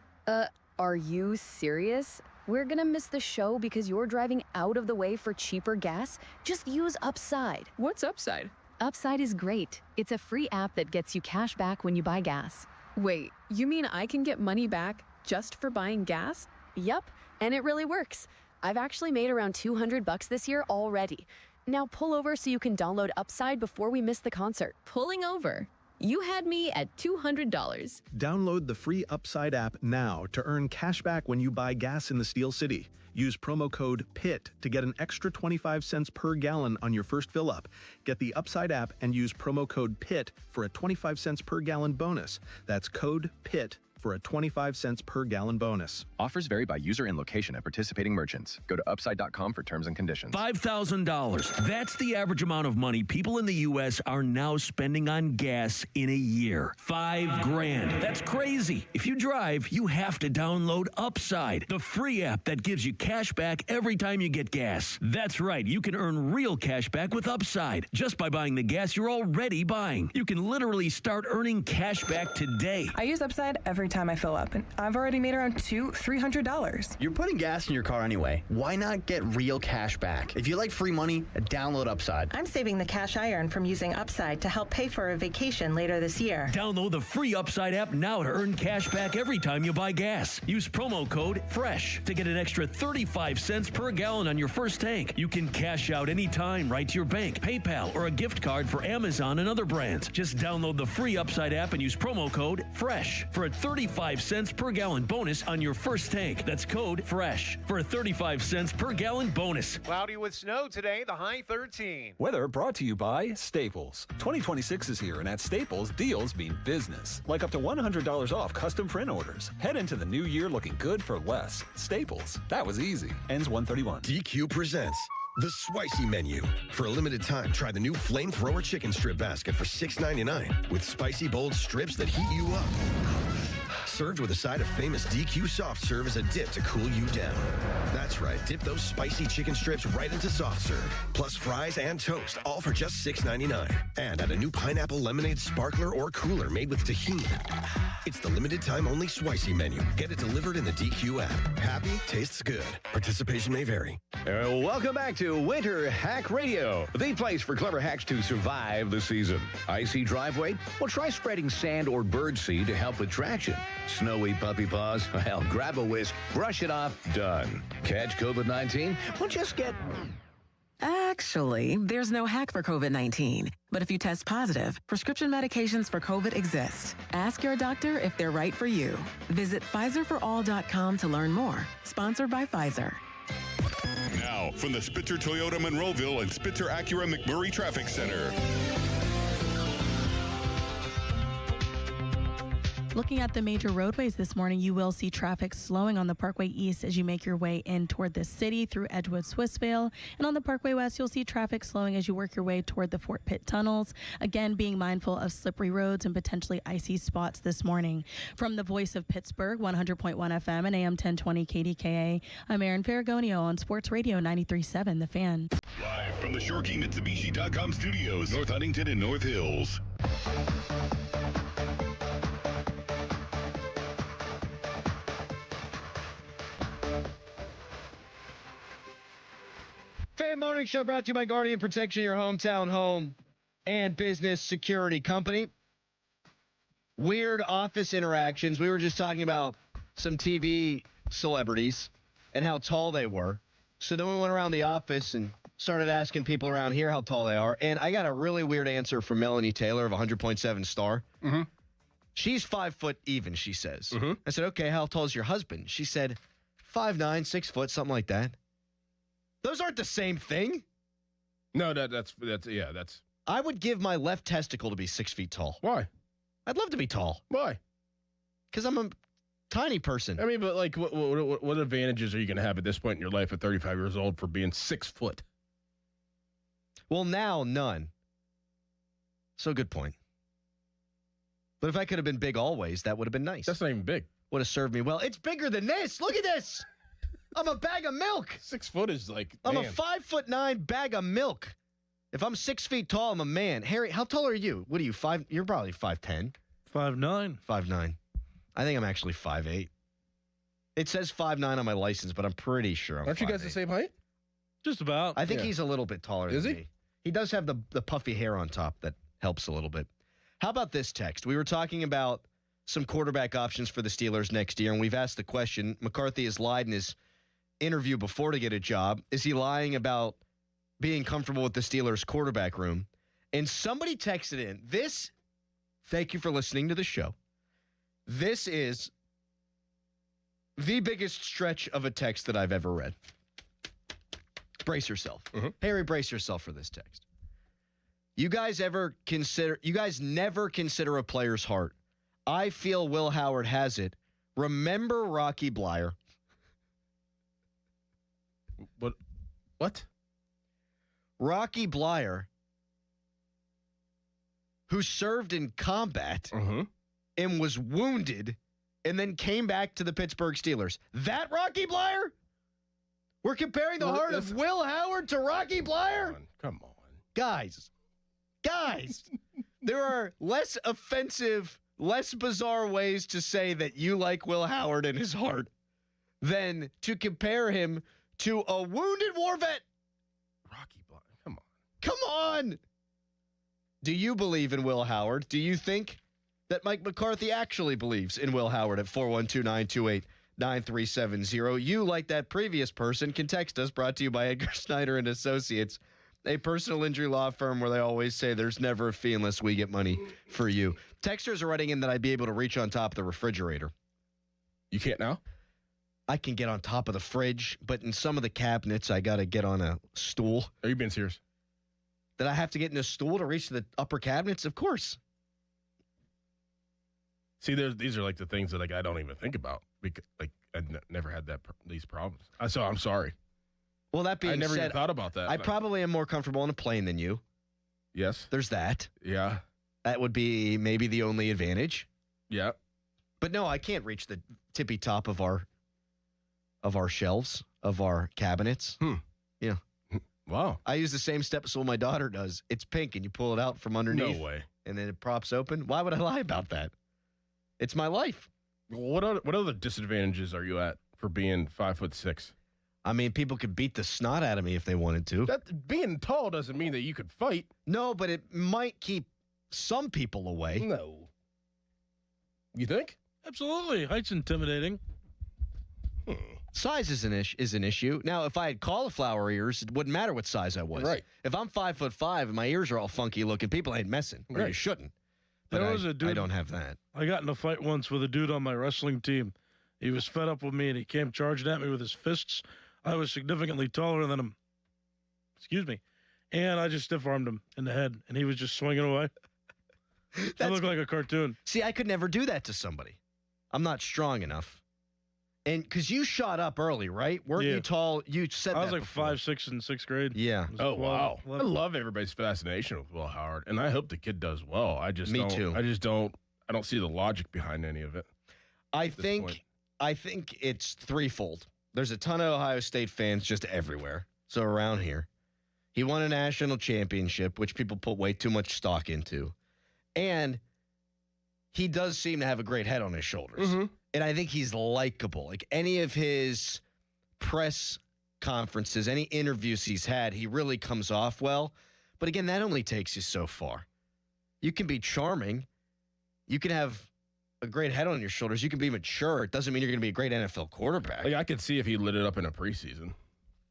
Are you serious? We're gonna miss the show because you're driving out of the way for cheaper gas? Just use Upside. What's Upside? Upside is great. It's a free app that gets you cash back when you buy gas. Wait, you mean I can get money back just for buying gas? Yup, and it really works. I've actually made around $200 this year already. Now pull over so you can download Upside before we miss the concert. Pulling over? You had me at $200. Download the free Upside app now to earn cash back when you buy gas in the Steel City. Use promo code PIT to get an extra 25 cents per gallon on your first fill up. Get the Upside app and use promo code PIT for a 25 cents per gallon bonus. That's code PIT for a 25 cents per gallon bonus. Offers vary by user and location at participating merchants. Go to upside.com for terms and conditions. $5,000. That's the average amount of money people in the U.S. are now spending on gas in a year. $5,000. That's crazy. If you drive, you have to download Upside, the free app that gives you cash back every time you get gas. That's right. You can earn real cash back with Upside just by buying the gas you're already buying. You can literally start earning cash back today. I use Upside every time I fill up, and I've already made around $300. You're putting gas in your car anyway. Why not get real cash back? If you like free money, download Upside. I'm saving the cash I earn from using Upside to help pay for a vacation later this year. Download the free Upside app now to earn cash back every time you buy gas. Use promo code FRESH to get an extra 35 cents per gallon on your first tank. You can cash out anytime right to your bank, PayPal, or a gift card for Amazon and other brands. Just download the free Upside app and use promo code FRESH for a 35 cents per gallon bonus on your first tank. That's code FRESH for a 35 cents per gallon bonus. Cloudy with snow today, the high 13. Weather brought to you by Staples. 2026 is here, and at Staples, deals mean business. Like up to $100 off custom print orders. Head into the new year looking good for less. Staples. That was easy. Ends 1/31. DQ presents the Spicy Menu. For a limited time, try the new Flamethrower Chicken Strip Basket for $6.99 with spicy bold strips that heat you up. Served with a side of famous DQ soft serve as a dip to cool you down. That's right, dip those spicy chicken strips right into soft serve, plus fries and toast, all for just $6.99. And add a new pineapple lemonade sparkler or cooler made with tahini. It's the limited time only Spicy Menu. Get it delivered in the DQ app. Happy tastes good. Participation may vary. Welcome back to Winter Hack Radio, the place for clever hacks to survive the season. Icy driveway? Well, try spreading sand or birdseed to help with traction. Snowy puppy paws? Well, grab a whisk, brush it off, done. Catch COVID-19? Well, just get... Actually, there's no hack for COVID-19. But if you test positive, prescription medications for COVID exist. Ask your doctor if they're right for you. Visit PfizerForAll.com to learn more. Sponsored by Pfizer. Now, from the Spitzer Toyota Monroeville and Spitzer Acura McMurray Traffic Center. Looking at the major roadways this morning, you will see traffic slowing on the Parkway East as you make your way in toward the city through Edgewood, Swissvale. And on the Parkway West, you'll see traffic slowing as you work your way toward the Fort Pitt tunnels. Again, being mindful of slippery roads and potentially icy spots this morning. From the Voice of Pittsburgh, 100.1 FM and AM 1020 KDKA, I'm Erin Ferragonio on Sports Radio 93.7 The Fan. Live from the ShoreKeyMitsubishi.com studios, North Huntington and North Hills. Fan Morning Show brought to you by Guardian Protection, your hometown home and business security company. Weird office interactions. We were just talking about some TV celebrities and how tall they were. So then we went around the office and started asking people around here how tall they are. And I got a really weird answer from Melanie Taylor of 100.7 Star. Mm-hmm. She's 5 foot even, she says. Mm-hmm. I said, okay, how tall is your husband? She said 5'9", 6 foot, something like that. Those aren't the same thing. No, that's. I would give my left testicle to be 6 feet tall. Why? I'd love to be tall. Why? Because I'm a tiny person. I mean, but like, what advantages are you going to have at this point in your life at 35 years old for being 6 foot? Well, now none. So good point. But if I could have been big always, that would have been nice. That's not even big. Would have served me well. It's bigger than this. Look at this. I'm a bag of milk. 6 foot is like, I'm man. a 5'9" bag of milk. If I'm 6 feet tall, I'm a man. Harry, how tall are you? What are you, 5? You're probably 5'10". 5'9". 5'9". I think I'm actually 5'8". It says 5'9" on my license, but I'm pretty sure I'm 5'8". Aren't you guys the same height? Just about. I think he's a little bit taller Is than he? me. He does have the puffy hair on top that helps a little bit. How about this text? We were talking about some quarterback options for the Steelers next year, and we've asked the question. McCarthy has lied in his interview before to get a job. Is he lying about being comfortable with the Steelers quarterback room? And somebody texted in this. Thank you for listening to the show. This is the biggest stretch of a text that I've ever read. Brace yourself. Mm-hmm. Harry, brace yourself for this text. You guys never consider a player's heart. I feel Will Howard has it. Remember Rocky Blyer? What? Rocky Blyer, who served in combat and was wounded and then came back to the Pittsburgh Steelers. That Rocky Blyer? We're comparing the heart of Will Howard to Rocky Blyer? Come on. Guys, there are less offensive, less bizarre ways to say that you like Will Howard and his heart than to compare him to a wounded war vet. Rocky Blyer, come on. Come on. Do you believe in Will Howard? Do you think that Mike McCarthy actually believes in Will Howard at 412-928-9370? You, like that previous person, can text us, brought to you by Edgar Snyder and Associates, a personal injury law firm where they always say there's never a fee unless we get money for you. Texters are writing in that I'd be able to reach on top of the refrigerator. You can't now? I can get on top of the fridge, but in some of the cabinets, I got to get on a stool. Are you being serious? Did I have to get in a stool to reach the upper cabinets? Of course. See, these are like the things that I don't even think about because I've never had these problems. So I'm sorry. Well, that being I never said, even thought about that. I probably am more comfortable on a plane than you. Yes. There's that. Yeah. That would be maybe the only advantage. Yeah. But no, I can't reach the tippy top of our shelves, of our cabinets. Yeah. Wow. I use the same step stool my daughter does. It's pink, and you pull it out from underneath. No way. And then it props open. Why would I lie about that? It's my life. What other disadvantages are you at for being 5'6"? I mean, people could beat the snot out of me if they wanted to. That being tall doesn't mean that you could fight. No, but it might keep some people away. No. You think? Absolutely. Height's intimidating. Size is an issue. Now, if I had cauliflower ears, it wouldn't matter what size I was. Right. If I'm 5'5" and my ears are all funky looking, people ain't messing. Or you shouldn't. But There was a dude- I don't have that. I got in a fight once with a dude on my wrestling team. He was fed up with me, and he came charging at me with his fists. I was significantly taller than him. Excuse me. And I just stiff-armed him in the head, and he was just swinging away. That looked like a cartoon. See, I could never do that to somebody. I'm not strong enough. And because you shot up early, right? Weren't you tall? You said I was that like before. 5'6" in sixth grade. Yeah. Oh, wow. 11. I love everybody's fascination with Will Howard, and I hope the kid does well. I too. I don't see the logic behind any of it. I think it's threefold. There's a ton of Ohio State fans just everywhere. So around here, he won a national championship, which people put way too much stock into. And he does seem to have a great head on his shoulders. And I think he's likable. Like any of his press conferences, any interviews he's had, he really comes off well. But again, that only takes you so far. You can be charming. You can have a great head on your shoulders. You can be mature. It doesn't mean you're going to be a great NFL quarterback. Like I could see if he lit it up in a preseason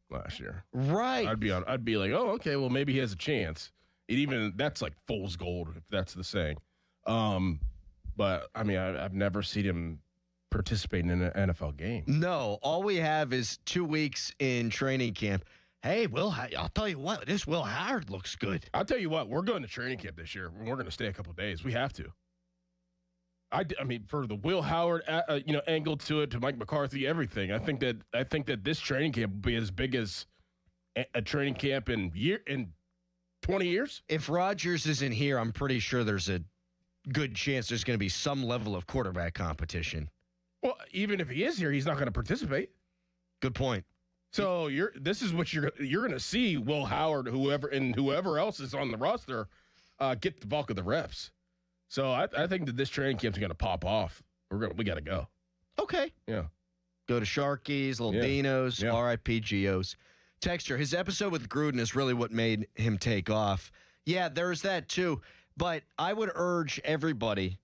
last year. Right. I'd be like, oh, okay, well maybe he has a chance. That's like fool's gold, if that's the saying. But I mean, I've never seen him participate in an NFL game. No, all we have is 2 weeks in training camp. Hey, I'll tell you what, this Will Howard looks good. I'll tell you what, we're going to training camp this year. We're going to stay a couple days. We have to. I mean, for the Will Howard, angle to it, to Mike McCarthy, everything. I think that this training camp will be as big as a training camp in 20 years. If Rodgers isn't here, I'm pretty sure there's a good chance there's going to be some level of quarterback competition. Well, even if he is here, he's not going to participate. Good point. So this is what you're going to see Will Howard, whoever else is on the roster, get the bulk of the reps. So I think that this training camp's going to pop off. We got to go. Okay. Yeah. Go to Sharky's, Little Dino's, RIP Geo's. Texture, his episode with Gruden is really what made him take off. Yeah, there's that too. But I would urge everybody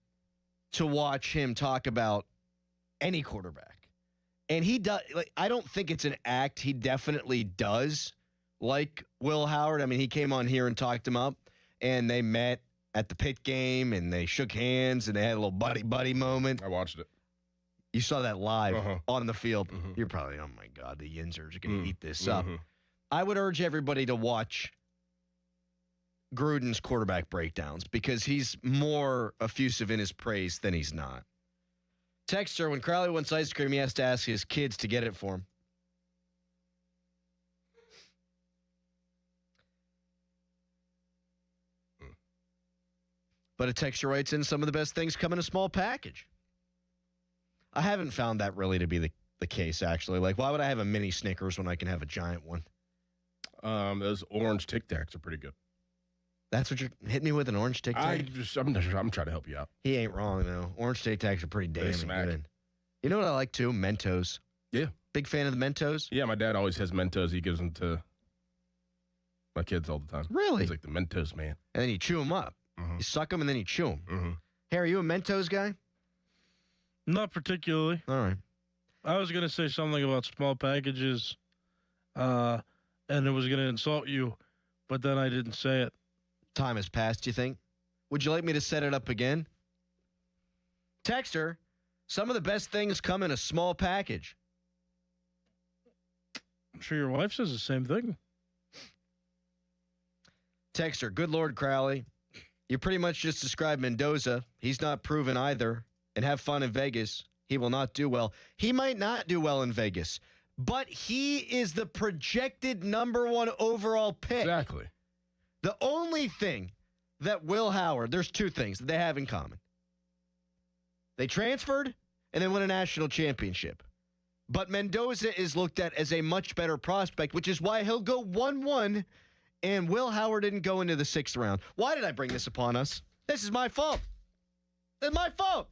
to watch him talk about any quarterback. And he does, I don't think it's an act. He definitely does like Will Howard. I mean, he came on here and talked him up, and they met at the Pitt game, and they shook hands, and they had a little buddy moment. I watched it. You saw that live on the field. You're probably, oh my God, the Yinzers are going to eat this up. I would urge everybody to watch Gruden's quarterback breakdowns because he's more effusive in his praise than he's not. Texter, when Crowley wants ice cream, he has to ask his kids to get it for him. But a texture writes in, some of the best things come in a small package. I haven't found that really to be the case, actually. Like, why would I have a mini Snickers when I can have a giant one? Those orange Tic Tacs are pretty good. That's what you're hitting me with, an orange Tic Tac? I'm trying to help you out. He ain't wrong, though. Orange Tic Tacs are pretty damn smack. good. You know what I like, too? Mentos. Yeah. Big fan of the Mentos? Yeah, my dad always has Mentos. He gives them to my kids all the time. Really? He's like the Mentos man. And then you chew them up. Mm-hmm. You suck them and then you chew them. Mm-hmm. Harry, you a Mentos guy? Not particularly. All right. I was going to say something about small packages, and it was going to insult you, but then I didn't say it. Time has passed, you think? Would you like me to set it up again? Texter, some of the best things come in a small package. I'm sure your wife says the same thing. Texter, good Lord Crowley. You pretty much just described Mendoza. He's not proven either. And have fun in Vegas. He will not do well. He might not do well in Vegas, but he is the projected #1 overall pick. Exactly. The only thing that Will Howard, there's two things that they have in common. They transferred and then won a national championship. But Mendoza is looked at as a much better prospect, which is why he'll go 1-1, and Will Howard didn't go into the 6th round. Why did I bring this upon us? This is my fault. It's my fault.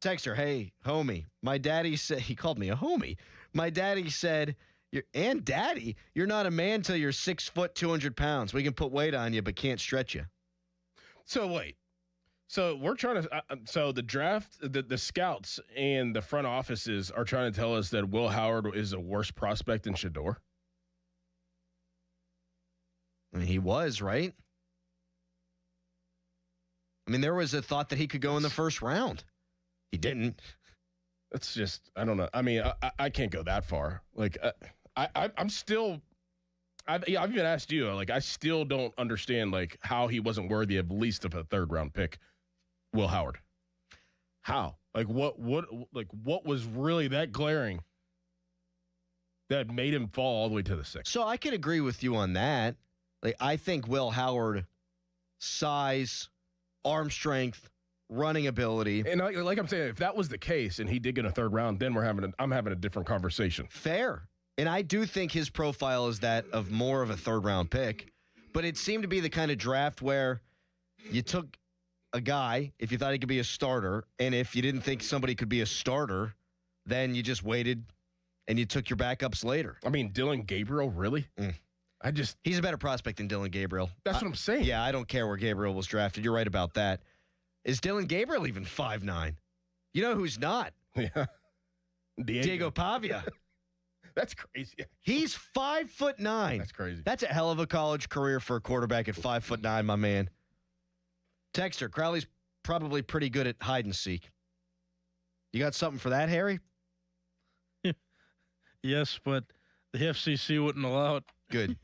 Texter, hey, homie, my daddy said, he called me a homie. My daddy said, you're not a man till you're 6 foot, 200 pounds. We can put weight on you, but can't stretch you. So wait. So we're trying to, so the draft, the scouts and the front offices are trying to tell us that Will Howard is a worse prospect than Shedeur. I mean, he was, right? I mean, there was a thought that he could go in the 1st round. He didn't. That's just, I don't know. I mean, I can't go that far. Like, I'm still, I've even asked you, like, I still don't understand, like, how he wasn't worthy of least of a 3rd round pick, Will Howard. How? Like, what was really that glaring that made him fall all the way to the 6th? So I could agree with you on that. Like, I think Will Howard, size, arm strength, running ability. And like I'm saying, if that was the case and he did get a 3rd round, then I'm having a different conversation. Fair. And I do think his profile is that of more of a 3rd round pick. But it seemed to be the kind of draft where you took a guy if you thought he could be a starter, and if you didn't think somebody could be a starter, then you just waited and you took your backups later. I mean, Dylan Gabriel, really? He's a better prospect than Dylan Gabriel. That's what I'm saying. Yeah, I don't care where Gabriel was drafted. You're right about that. Is Dylan Gabriel even 5'9"? You know who's not? Yeah. Diego Pavia. That's crazy. He's 5'9". That's crazy. That's a hell of a college career for a quarterback at 5'9", my man. Texter, Crowley's probably pretty good at hide and seek. You got something for that, Harry? Yes, but the FCC wouldn't allow it. Good.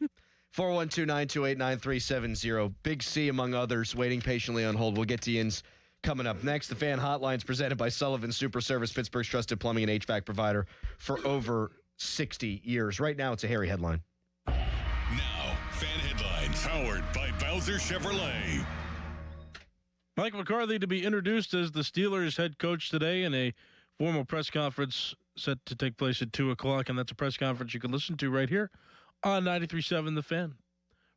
412-928-9370. Big C, among others, waiting patiently on hold. We'll get to Ian's coming up next. The Fan Hotline's presented by Sullivan Super Service, Pittsburgh's trusted plumbing and HVAC provider for over 60 years. Right now, it's a Harry headline. Now, Fan Headlines, powered by Bowser Chevrolet. Mike McCarthy to be introduced as the Steelers head coach today in a formal press conference set to take place at 2 o'clock, and that's a press conference you can listen to right here on 93.7 The Fan.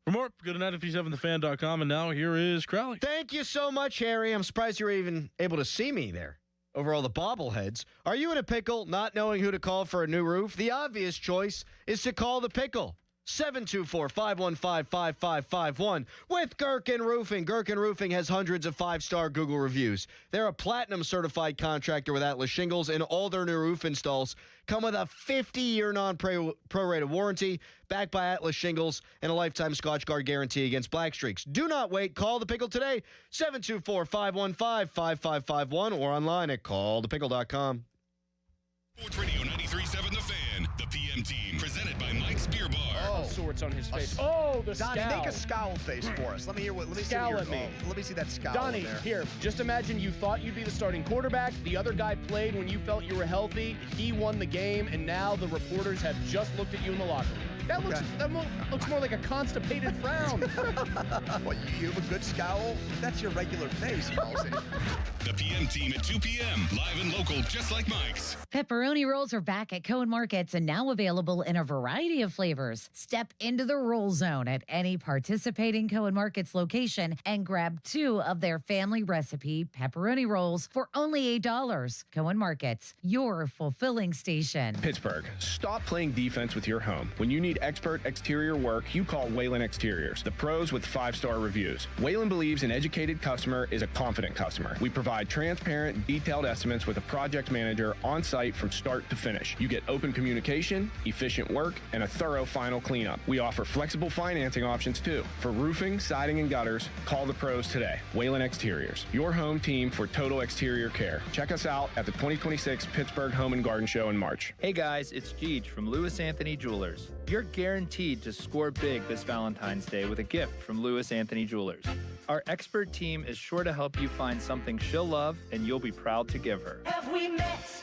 For more, go to 937thefan.com, and now here is Crowley. Thank you so much, Harry. I'm surprised you were even able to see me there over all the bobbleheads. Are you in a pickle not knowing who to call for a new roof? The obvious choice is to call the Pickle. 724-515-5551 with Gherkin Roofing. Gherkin Roofing has hundreds of 5-star Google reviews. They're a platinum certified contractor with Atlas Shingles, and all their new roof installs come with a 50-year non-prorated warranty backed by Atlas Shingles and a lifetime Scotch Guard guarantee against black streaks. Do not wait. Call the Pickle today, 724-515-5551, or online at callthepickle.com. Sports Radio 93.7 The Fan, the PM team, presented by Mike's Beer Bar. So we're what's on his face. Oh, the Donnie, scowl. make a scowl face for us. Let me hear what. Let me Scowl see what at me. let me see that scowl. Donnie, there. here, just imagine you thought you'd be the starting quarterback. The other guy played when you felt you were healthy. He won the game, and now the reporters have just looked at you in the locker room. That looks more like a constipated frown. What, you have a good scowl? That's your regular face, Halsey. The PM team at 2 p.m. Live and local, just like Mike's. Pepperoni rolls are back at Cohen Markets and now available in a variety of flavors. Step into the roll zone at any participating Cohen Markets location and grab 2 of their family recipe pepperoni rolls for only $8. Cohen Markets, your fulfilling station. Pittsburgh, stop playing defense with your home. When you need expert exterior work, you call Whalen Exteriors, the pros with 5-star reviews. Whalen believes an educated customer is a confident customer. We provide transparent, detailed estimates with a project manager on site from start to finish. You get open communication, efficient work, and a thorough final cleanup. We offer flexible financing options too. For roofing, siding, and gutters, call the pros today. Whalen Exteriors, your home team for total exterior care. Check us out at the 2026 Pittsburgh Home and Garden Show in March. Hey guys, it's Jeej from Lewis Anthony Jewelers. You're guaranteed to score big this Valentine's Day with a gift from Lewis Anthony Jewelers. Our expert team is sure to help you find something she'll love and you'll be proud to give her. Have we met?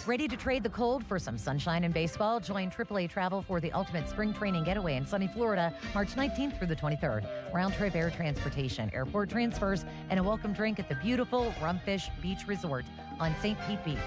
Ready to trade the cold for some sunshine in baseball? Join AAA Travel for the ultimate spring training getaway in sunny Florida, March 19th through the 23rd. Round-trip air transportation, airport transfers, and a welcome drink at the beautiful Rumfish Beach Resort on St. Pete Beach.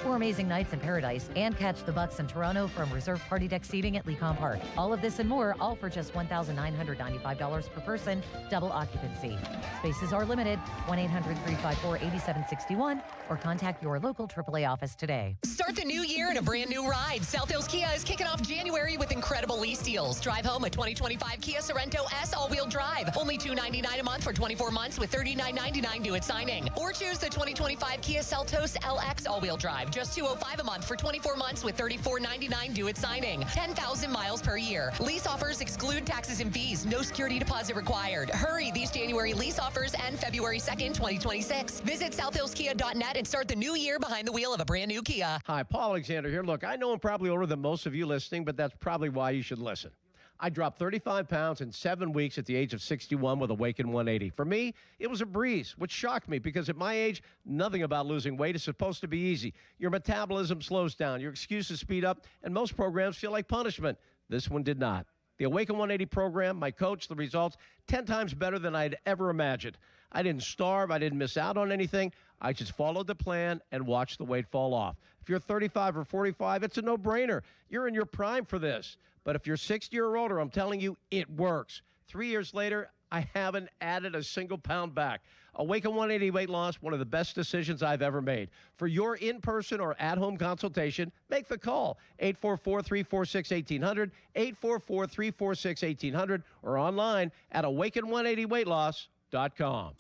4 amazing nights in paradise, and catch the Bucks in Toronto from reserved party deck seating at Lecom Park. All of this and more, all for just $1,995 per person, double occupancy. Spaces are limited. 1-800-354-8761 or contact your local AAA office today. Start the new year in a brand new ride. South Hills Kia is kicking off January with incredible lease deals. Drive home a 2025 Kia Sorento S all-wheel drive. Only $299 a month for 24 months with $39.99 due at signing. Or choose the 2025 Kia Seltos LX all-wheel drive. Just $205 a month for 24 months with $34.99 due at signing. 10,000 miles per year. Lease offers exclude taxes and fees. No security deposit required. Hurry, these January lease offers end February 2nd, 2026. Visit southhillskia.net and start the new year behind the wheel of a brand new Kia. Hi, Paul Alexander here. Look, I know I'm probably older than most of you listening, but that's probably why you should listen. I dropped 35 pounds in 7 weeks at the age of 61 with Awaken 180. For me, it was a breeze, which shocked me because at my age, nothing about losing weight is supposed to be easy. Your metabolism slows down, your excuses speed up, and most programs feel like punishment. This one did not. The Awaken 180 program, my coach, the results, 10 times better than I'd ever imagined. I didn't starve. I didn't miss out on anything. I just followed the plan and watched the weight fall off. If you're 35 or 45, it's a no-brainer. You're in your prime for this. But if you're 60 or older, I'm telling you, it works. 3 years later, I haven't added a single pound back. Awaken 180 weight loss, one of the best decisions I've ever made. For your in-person or at-home consultation, make the call. 844-346-1800, 844-346-1800, or online at awaken180weightloss.com.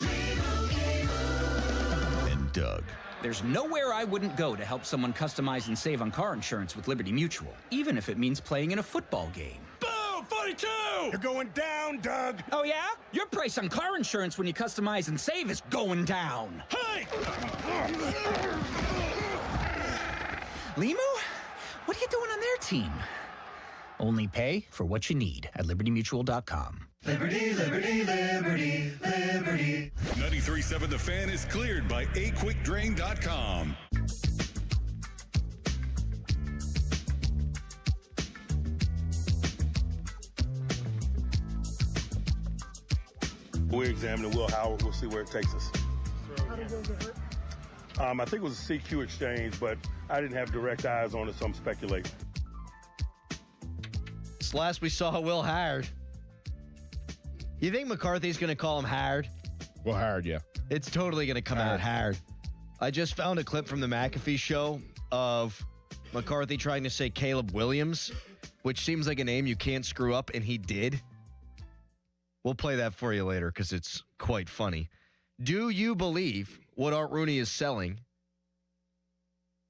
And Doug. There's nowhere I wouldn't go to help someone customize and save on car insurance with Liberty Mutual, even if it means playing in a football game. Boom! 42! You're going down, Doug. Oh, yeah? Your price on car insurance when you customize and save is going down. Hey! Limu? What are you doing on their team? Only pay for what you need at libertymutual.com. Liberty, liberty, liberty, liberty. 93.7 The Fan is cleared by aquickdrain.com. We're examining Will Howard. We'll see where it takes us. I think it was a CQ exchange, but I didn't have direct eyes on it, so I'm speculating. It's last we saw Will Howard. You think McCarthy's going to call him Howard? Well, Howard, yeah. It's totally going to come out Howard. I just found a clip from the McAfee show of McCarthy trying to say Caleb Williams, which seems like a name you can't screw up, and he did. We'll play that for you later because it's quite funny. Do you believe what Art Rooney is selling,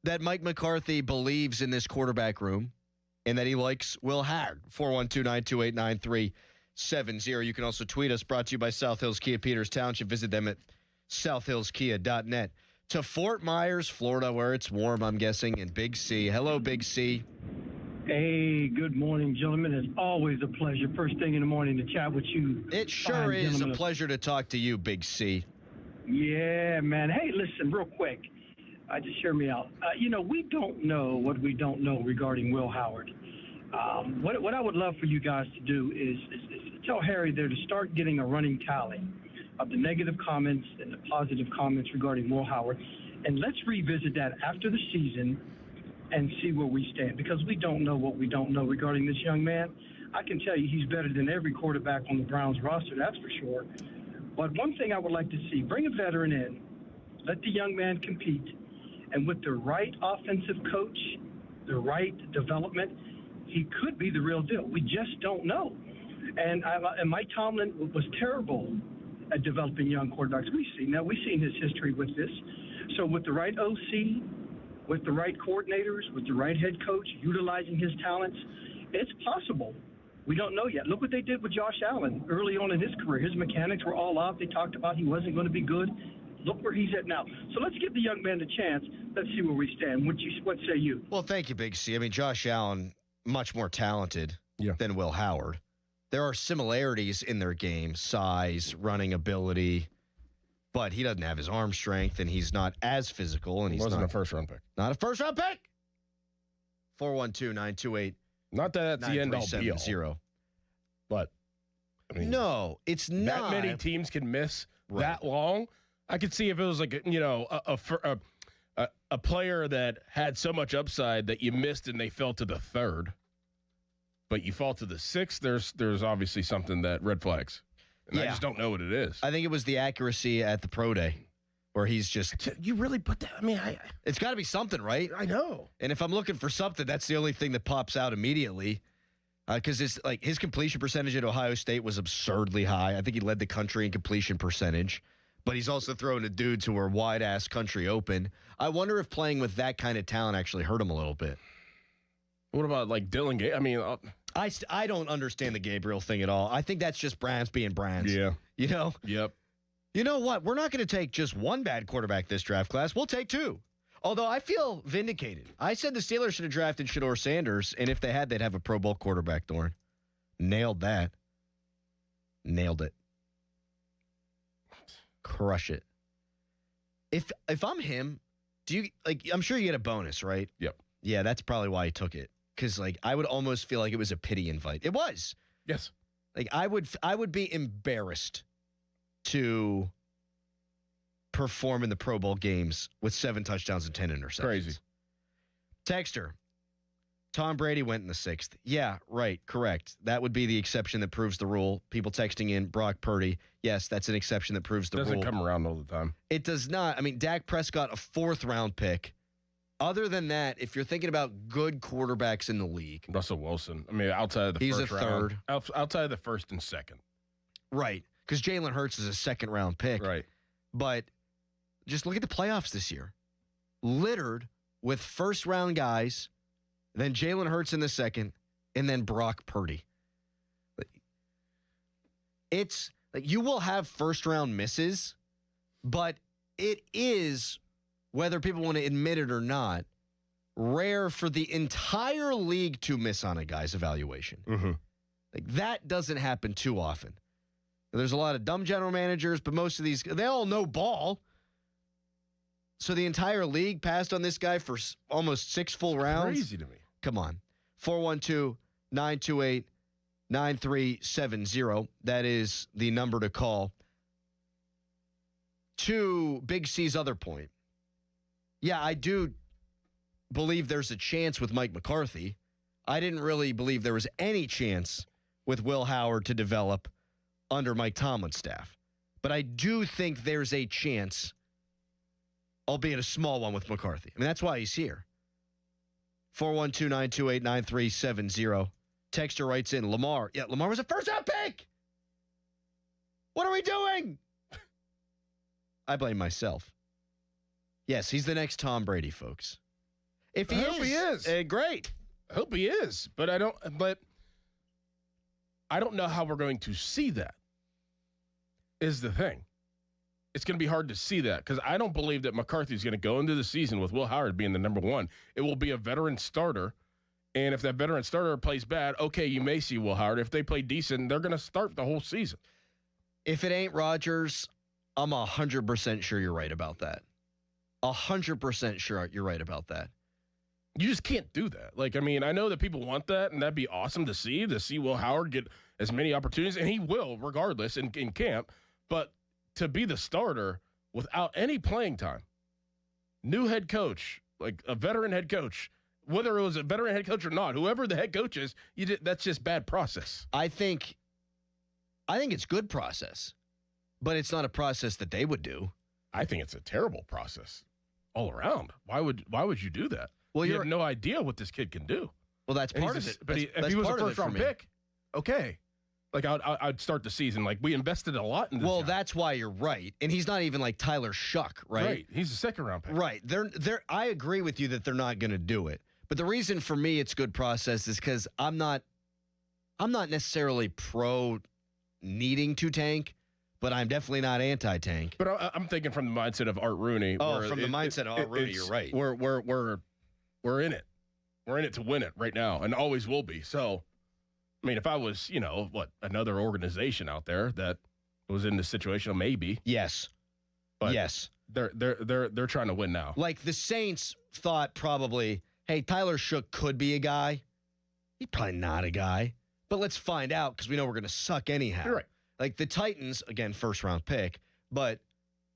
that Mike McCarthy believes in this quarterback room and that he likes Will Howard? 412-928-9370. You can also tweet us, brought to you by South Hills Kia Peters Township. Visit them at southhillskia.net. To Fort Myers, Florida, where it's warm, I'm guessing, and Big C. Hello, Big C. Hey, good morning, gentlemen. It's always a pleasure. First thing in the morning to chat with you. It sure is a pleasure to talk to you, Big C. Yeah, man. Hey, listen, real quick. Just hear me out. We don't know what we don't know regarding Will Howard. What I would love for you guys to do is tell Harry there to start getting a running tally of the negative comments and the positive comments regarding Will Howard. And let's revisit that after the season and see where we stand, because we don't know what we don't know regarding this young man. I can tell you he's better than every quarterback on the Browns roster, that's for sure. But one thing I would like to see, bring a veteran in, let the young man compete, and with the right offensive coach, the right development, he could be the real deal. We just don't know. And Mike Tomlin was terrible at developing young quarterbacks. We've seen his history with this. So with the right OC, with the right coordinators, with the right head coach, utilizing his talents, it's possible. We don't know yet. Look what they did with Josh Allen early on in his career. His mechanics were all off. They talked about he wasn't going to be good. Look where he's at now. So let's give the young man a chance. Let's see where we stand. What say you? Well, thank you, Big C. I mean, Josh Allen, much more talented than Will Howard. There are similarities in their game, size, running ability, but he doesn't have his arm strength, and he's not as physical. And he wasn't a first-round pick. Not a first-round pick. 412-928. Not that that's the end-all be-all. But, I mean, no, it's not. That many teams can miss that long. I could see if it was like, a player that had so much upside that you missed and they fell to the third, but you fall to the sixth. There's obviously something that red flags, and I just don't know what it is. I think it was the accuracy at the pro day, where he's just. You really put that? I mean, it's got to be something, right? I know. And if I'm looking for something, that's the only thing that pops out immediately, because his completion percentage at Ohio State was absurdly high. I think he led the country in completion percentage. But he's also throwing to dudes who are wide-ass country open. I wonder if playing with that kind of talent actually hurt him a little bit. What about, like, Dylan Gabriel? I mean, I don't understand the Gabriel thing at all. I think that's just Brands being Brands. Yeah. You know? Yep. You know what? We're not going to take just one bad quarterback this draft class. We'll take two. Although I feel vindicated. I said the Steelers should have drafted Shedeur Sanders, and if they had, they'd have a Pro Bowl quarterback, Doran. Nailed that. Nailed it. Crush it. If I'm him, do you I'm sure you get a bonus, right? Yep. Yeah, that's probably why he took it. Because I would almost feel like it was a pity invite. It was. Yes. I would be embarrassed to perform in the Pro Bowl games with 7 touchdowns and 10 interceptions. Crazy. Texter. Tom Brady went in the 6th. Yeah, right, correct. That would be the exception that proves the rule. People texting in Brock Purdy. Yes, that's an exception that proves the rule. Doesn't come around all the time. It does not. I mean, Dak Prescott, a 4th-round pick. Other than that, if you're thinking about good quarterbacks in the league. Russell Wilson. I mean, outside of the first round. He's a 3rd. Outside of the 1st and 2nd. Right, because Jalen Hurts is a 2nd-round pick. Right. But just look at the playoffs this year. Littered with 1st-round guys, then Jalen Hurts in the 2nd, and then Brock Purdy. It's like you will have 1st-round misses, but it is, whether people want to admit it or not, rare for the entire league to miss on a guy's evaluation. Mm-hmm. Like that doesn't happen too often. There's a lot of dumb general managers, but most of these, they all know ball. So the entire league passed on this guy for almost 6 full rounds. Crazy to me. Come on. 412-928-9370. That is the number to call. To Big C's other point. Yeah, I do believe there's a chance with Mike McCarthy. I didn't really believe there was any chance with Will Howard to develop under Mike Tomlin's staff. But I do think there's a chance, albeit a small one, with McCarthy. I mean, that's why he's here. 412-928-9370. Texter writes in, Lamar. Yeah, Lamar was a 1st-round pick. What are we doing? I blame myself. Yes, he's the next Tom Brady, folks. If he I hope he is. Great. I hope he is, but I don't know how we're going to see that. Is the thing. It's going to be hard to see that because I don't believe that McCarthy's going to go into the season with Will Howard being the number 1. It will be a veteran starter And if that veteran starter plays bad, okay, you may see Will Howard. If they play decent, they're going to start the whole season. If it ain't Rodgers, I'm 100% sure you're right about that. 100% sure you're right about that. You just can't do that. Like, I mean, I know that people want that, and that'd be awesome to see Will Howard get as many opportunities, and he will, regardless, in camp. But to be the starter without any playing time, new head coach, like a veteran head coach, whether it was a veteran head coach or not, whoever the head coach is, that's just bad process. I think it's good process, but it's not a process that they would do. I think it's a terrible process all around. Why would you do that? Well, you have no idea what this kid can do. Well, that's part of it. But if he was a first-round pick, okay. Like, I'd start the season. Like, we invested a lot in this guy. That's why you're right. And he's not even like Tyler Shuck, right? Right. He's a second-round pick. Right. I agree with you that they're not going to do it. But the reason for me it's good process is because I'm not necessarily pro needing to tank, but I'm definitely not anti-tank. But I'm thinking from the mindset of Art Rooney. Oh, from the mindset of Art Rooney, you're right. We're in it. We're in it to win it right now, and always will be. So, I mean, if I was, another organization out there that was in this situation, maybe. Yes. But yes. They're trying to win now. Like the Saints thought probably, hey, Tyler Shook could be a guy. He's probably not a guy. But let's find out because we know we're going to suck anyhow. You're right. Like the Titans, again, first-round pick, but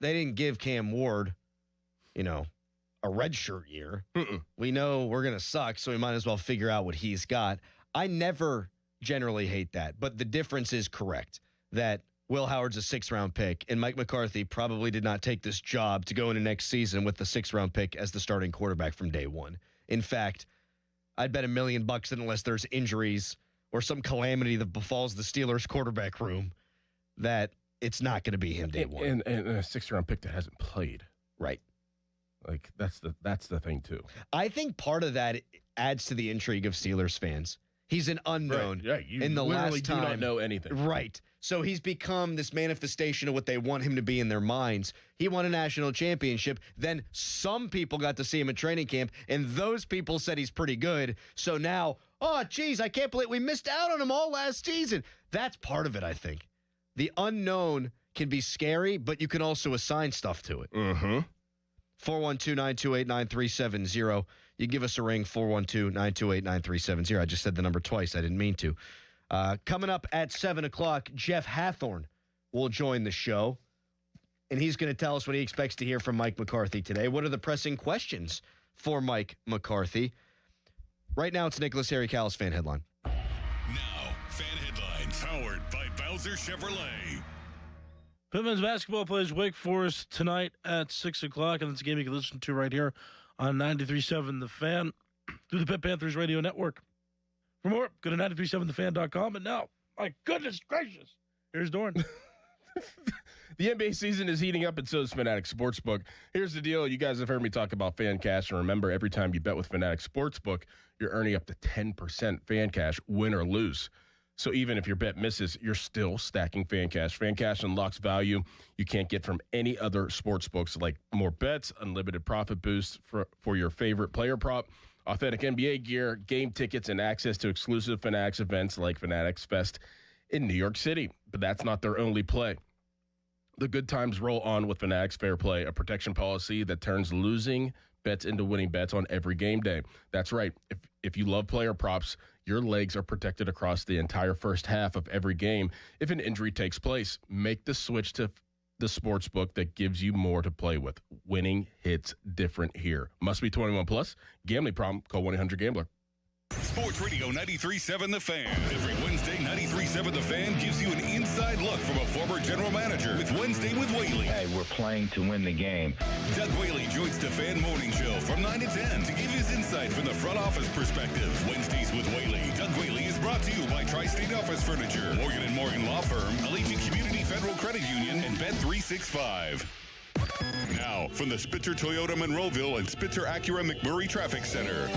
they didn't give Cam Ward, a redshirt year. We know we're going to suck, so we might as well figure out what he's got. I never generally hate that, but the difference is correct that Will Howard's a 6th-round pick, and Mike McCarthy probably did not take this job to go into next season with the 6th-round pick as the starting quarterback from day one. In fact, I'd bet $1 million that unless there's injuries or some calamity that befalls the Steelers quarterback room, that it's not going to be him day one. And a 6th-round pick that hasn't played. Right. Like, that's the thing, too. I think part of that adds to the intrigue of Steelers fans. He's an unknown. Right. Yeah, you in the last time. Do not know anything. Right. So he's become this manifestation of what they want him to be in their minds. He won a national championship. Then some people got to see him at training camp, and those people said he's pretty good. So now, oh, geez, I can't believe we missed out on him all last season. That's part of it, I think. The unknown can be scary, but you can also assign stuff to it. Mm-hmm. 412-928-9370. You give us a ring, 412-928-9370. I just said the number twice. I didn't mean to. Coming up at 7 o'clock, Jeff Hathorn will join the show, and he's going to tell us what he expects to hear from Mike McCarthy today. What are the pressing questions for Mike McCarthy? Right now, it's Nicholas Harry Callis Fan Headline. Now, Fan Headlines, powered by Bowser Chevrolet. Pitt basketball plays Wake Forest tonight at 6 o'clock, and it's a game you can listen to right here on 93.7 The Fan through the Pitt Panthers Radio Network. For more, go to 937thefan.com. And now, my goodness gracious, here's Dorn. The NBA season is heating up, and so is Fanatics Sportsbook. Here's the deal. You guys have heard me talk about Fan Cash, and remember, every time you bet with Fanatics Sportsbook, you're earning up to 10% Fan Cash, win or lose. So even if your bet misses, you're still stacking Fan Cash. Fan Cash unlocks value you can't get from any other sports books, like more bets, unlimited profit boosts for your favorite player prop, authentic NBA gear, game tickets, and access to exclusive Fanatics events like Fanatics Fest in New York City. But that's not their only play. The good times roll on with Fanatics Fair Play, a protection policy that turns losing bets into winning bets on every game day. That's right. If you love player props, your legs are protected across the entire first half of every game. If an injury takes place, make the switch to the sports book that gives you more to play with. Winning hits different here. Must be 21 plus. Gambling problem? Call 1-800-GAMBLER. Sports Radio 93.7 The Fan. Every Wednesday, 93.7 The Fan gives you an inside look from a former general manager with Wednesday with Whaley. Hey, we're playing to win the game. Doug Whaley joins the Fan Morning Show from 9 to 10 to give his insight from the front office perspective. Wednesdays with Whaley. Doug Whaley is brought to you by Tri-State Office Furniture, Morgan & Morgan Law Firm, Allegiant Community Federal Credit Union, and Bet365. Now, from the Spitzer Toyota Monroeville and Spitzer Acura McMurray Traffic Center.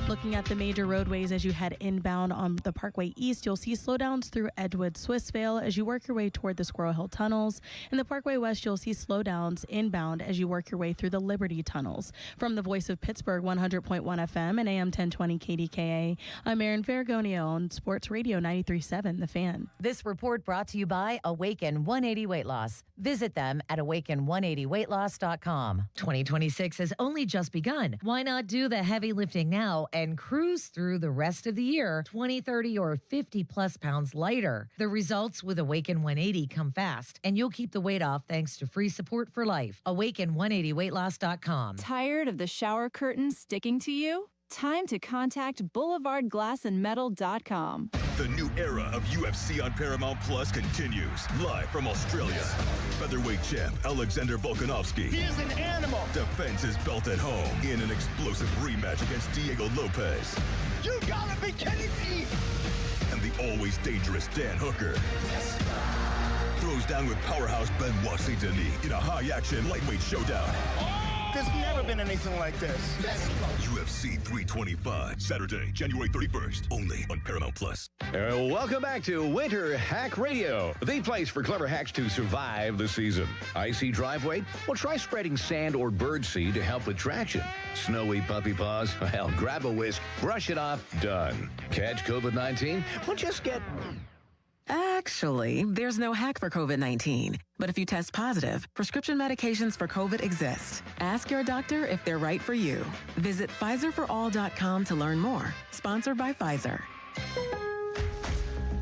Looking at the major roadways as you head inbound on the Parkway East, you'll see slowdowns through Edgewood, Swissvale as you work your way toward the Squirrel Hill tunnels. In the Parkway West, you'll see slowdowns inbound as you work your way through the Liberty tunnels. From the Voice of Pittsburgh, 100.1 FM and AM 1020 KDKA, I'm Erin Ferragonio on Sports Radio 93.7 The Fan. This report brought to you by Awaken 180 Weight Loss. Visit them at awaken180weightloss.com. 2026 has only just begun. Why not do the heavy lifting now and cruise through the rest of the year 20, 30, or 50 plus pounds lighter? The results with Awaken 180 come fast, and you'll keep the weight off thanks to free support for life. Awaken180weightloss.com. Tired of the shower curtain sticking to you? Time to contact BoulevardGlassandMetal.com. The new era of UFC on Paramount Plus continues. Live from Australia. Featherweight champ Alexander Volkanovski. He is an animal. Defends his belt at home in an explosive rematch against Diego Lopez. You gotta be kidding me. And the always dangerous Dan Hooker. Yes. Throws down with powerhouse Benoit St. Denis in a high-action lightweight showdown. There's never been anything like this. UFC 325, Saturday, January 31st, only on Paramount Plus. Welcome back to Winter Hack Radio, the place for clever hacks to survive the season. Icy driveway? Well, try spreading sand or bird seed to help with traction. Snowy puppy paws? Well, grab a whisk, brush it off, done. Catch COVID-19? Well, just get... Actually, there's no hack for COVID-19. But if you test positive, prescription medications for COVID exist. Ask your doctor if they're right for you. Visit PfizerForAll.com to learn more. Sponsored by Pfizer.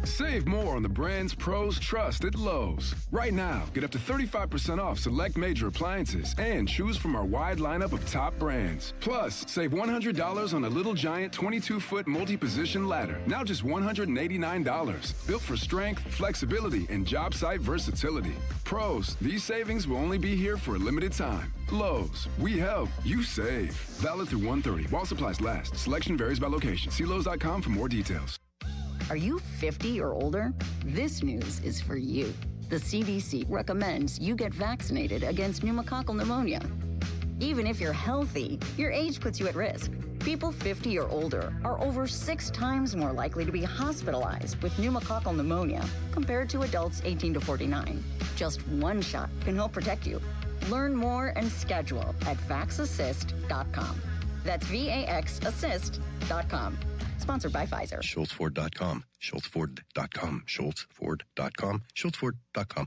Save more on the brands pros trust at Lowe's. Right now, get up to 35% off select major appliances and choose from our wide lineup of top brands. Plus, save $100 on a Little Giant 22-foot multi-position ladder, now just $189. Built for strength, flexibility, and job site versatility. Pros, these savings will only be here for a limited time. Lowe's, we help, you save. Valid through 1/30 while supplies last. Selection varies by location. See Lowe's.com for more details. Are you 50 or older? This news is for you. The CDC recommends you get vaccinated against pneumococcal pneumonia. Even if you're healthy, your age puts you at risk. People 50 or older are over 6 times more likely to be hospitalized with pneumococcal pneumonia compared to adults 18 to 49. Just one shot can help protect you. Learn more and schedule at vaxassist.com. That's VAXassist.com. Sponsored by Pfizer. SchultzFord.com. SchultzFord.com. SchultzFord.com. SchultzFord.com.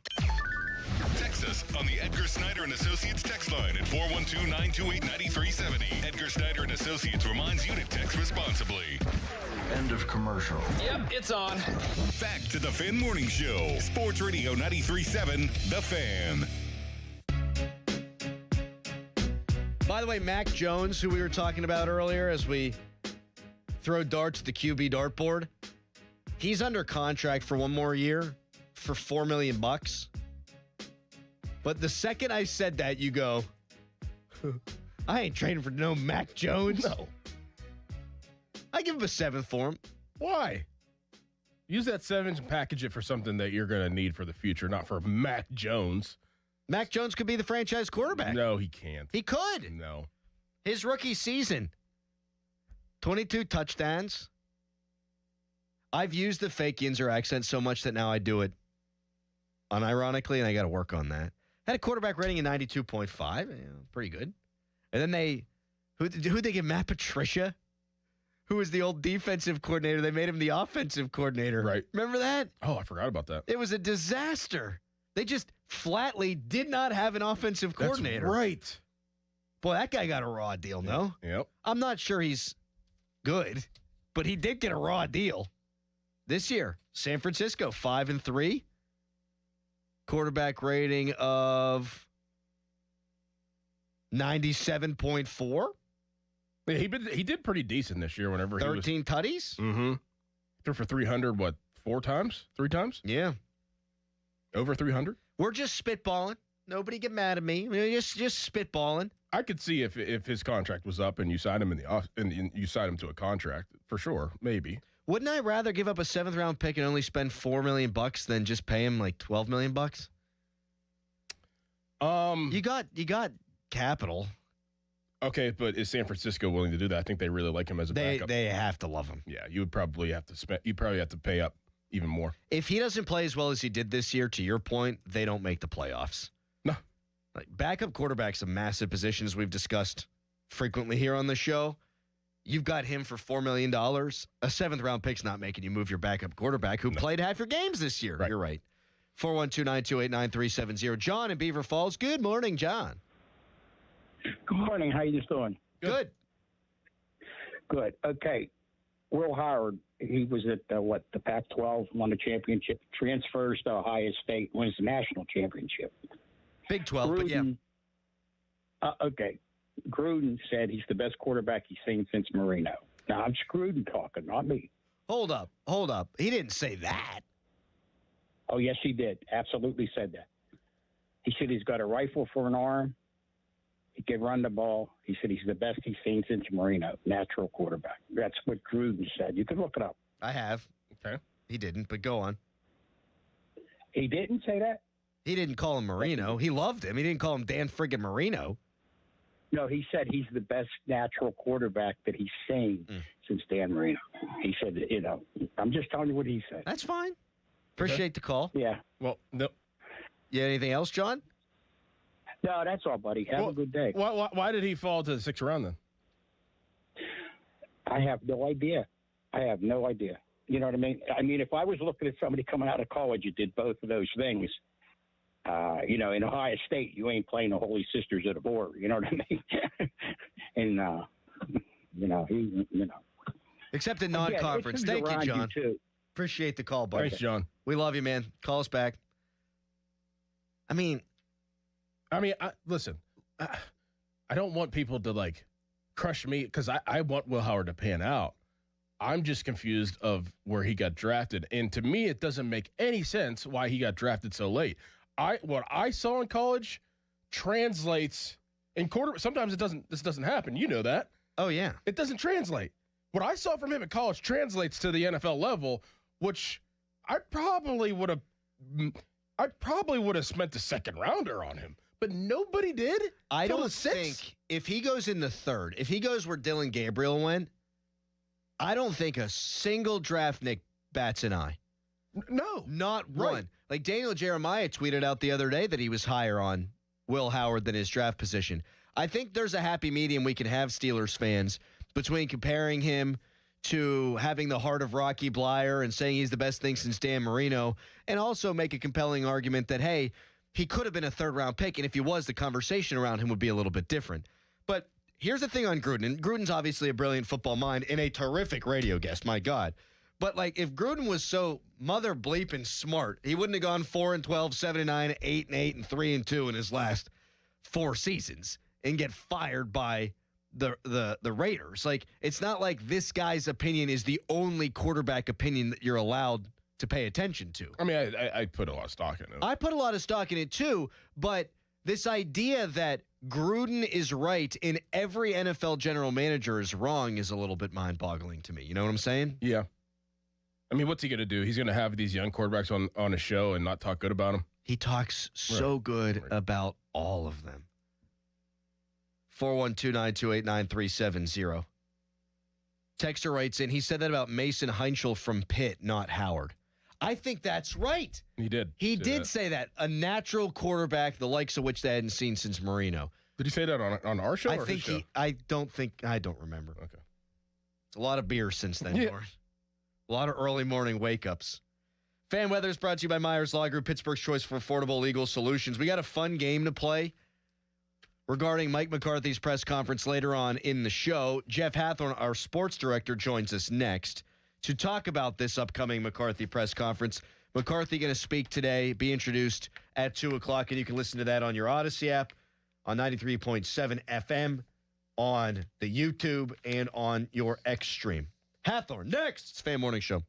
Text us on the Edgar Snyder and Associates text line at 412-928-9370. Edgar Snyder and Associates reminds you to text responsibly. End of commercial. Yep, it's on. Back to the Fan Morning Show. Sports Radio 93.7, The Fan. By the way, Mac Jones, who we were talking about earlier as we throw darts at the QB dartboard, he's under contract for one more year for $4 million. But the second I said that, you go, I ain't trading for no Mac Jones. No. I give him a 7th for him. Why? Use that 7 and package it for something that you're going to need for the future, not for Mac Jones. Mac Jones could be the franchise quarterback. No, he can't. He could. No. His rookie season, 22 touchdowns. I've used the fake Yinzer accent so much that now I do it unironically, and I got to work on that. Had a quarterback rating of 92.5. Pretty good. And then who'd they give Matt Patricia? Who was the old defensive coordinator? They made him the offensive coordinator. Right. Remember that? Oh, I forgot about that. It was a disaster. They just flatly did not have an offensive coordinator. That's right. Boy, that guy got a raw deal, no? Yep. I'm not sure he's good, but he did get a raw deal. This year, San Francisco, 5-3. Quarterback rating of 97.4. Yeah, he did pretty decent this year whenever 13 tutties? Mm-hmm. Threw for 300, what, 4 times? 3 times? Yeah. Over 300? We're just spitballing. Nobody get mad at me. Just spitballing. I could see if his contract was up and you signed him and you signed him to a contract, for sure, maybe. Wouldn't I rather give up a 7th round pick and only spend $4 million than just pay him like $12 million? You got capital. Okay, but is San Francisco willing to do that? I think they really like him as a backup. They have to love him. Yeah, you would probably have to spend. You probably have to pay up even more. If he doesn't play as well as he did this year, to your point, they don't make the playoffs. No. Like backup quarterback's a massive position, as we've discussed frequently here on the show. You've got him for $4 million. A seventh-round pick's not making you move your backup quarterback who played half your games this year. Right. You're right. 412-928-9370. John in Beaver Falls. Good morning, John. Good morning. How you just doing? Good. Good. Okay. Will Howard, he was at, the Pac-12, won the championship, transfers to Ohio State, wins the national championship. Big 12, but yeah. Okay. Gruden said he's the best quarterback he's seen since Marino. Now, I'm Gruden talking, not me. Hold up. He didn't say that. Oh, yes, he did. Absolutely said that. He said he's got a rifle for an arm. He can run the ball. He said he's the best he's seen since Marino, natural quarterback. That's what Gruden said. You can look it up. I have. Okay. He didn't, but go on. He didn't say that? He didn't call him Marino. He loved him. He didn't call him Dan friggin' Marino. No, he said he's the best natural quarterback that he's seen since Dan Marino. He said, I'm just telling you what he said. That's fine. Appreciate the call. Yeah. Well, no. Yeah, anything else, John? No, that's all, buddy. Have a good day. Why did he fall to the 6th round then? I have no idea. You know what I mean? I mean, if I was looking at somebody coming out of college that did both of those things, in Ohio State, you ain't playing the Holy Sisters of the Border. You know what I mean? And, Except in non-conference. Thank you, John. Appreciate the call, buddy. Thanks, John. We love you, man. Call us back. Listen, I don't want people to, crush me because I want Will Howard to pan out. I'm just confused of where he got drafted. And to me, it doesn't make any sense why he got drafted so late. What I saw in college translates in quarter. Sometimes this doesn't happen. You know that. Oh, yeah. It doesn't translate. What I saw from him in college translates to the NFL level, which I probably would have spent the second rounder on him, but nobody did. I don't think if he goes in the third, if he goes where Dylan Gabriel went, I don't think a single draft Nick bats an eye. No. Not one. Right. Like Daniel Jeremiah tweeted out the other day that he was higher on Will Howard than his draft position. I think there's a happy medium we can have, Steelers fans, between comparing him to having the heart of Rocky Bleier and saying he's the best thing since Dan Marino, and also make a compelling argument that, hey, he could have been a third-round pick, and if he was, the conversation around him would be a little bit different. But here's the thing on Gruden, and Gruden's obviously a brilliant football mind and a terrific radio guest, my God. But, if Gruden was so mother bleeping smart, he wouldn't have gone 4-12, 7-9, 8-8, and 3-2 in his last 4 seasons and get fired by the Raiders. It's not like this guy's opinion is the only quarterback opinion that you're allowed to pay attention to. I mean, I put a lot of stock in it. I put a lot of stock in it too, but this idea that Gruden is right and every NFL general manager is wrong is a little bit mind-boggling to me. You know what I'm saying? Yeah. I mean, what's he going to do? He's going to have these young quarterbacks on a show and not talk good about them? He talks so good about all of them. 412-928-9370. Texter writes in, he said that about Mason Heinschel from Pitt, not Howard. I think that's right. He did. He did say that. A natural quarterback, the likes of which they hadn't seen since Marino. Did he say that on our show or his show? I don't remember. Okay. It's a lot of beer since then, Yeah. Lord. A lot of early morning wake-ups. Fan Weather is brought to you by Myers Law Group, Pittsburgh's choice for affordable legal solutions. We got a fun game to play regarding Mike McCarthy's press conference later on in the show. Jeff Hathorn, our sports director, joins us next to talk about this upcoming McCarthy press conference. McCarthy going to speak today, be introduced at 2 o'clock, and you can listen to that on your Odyssey app, on 93.7 FM, on the YouTube, and on your X stream. Hathorn, next. It's Fan Morning Show.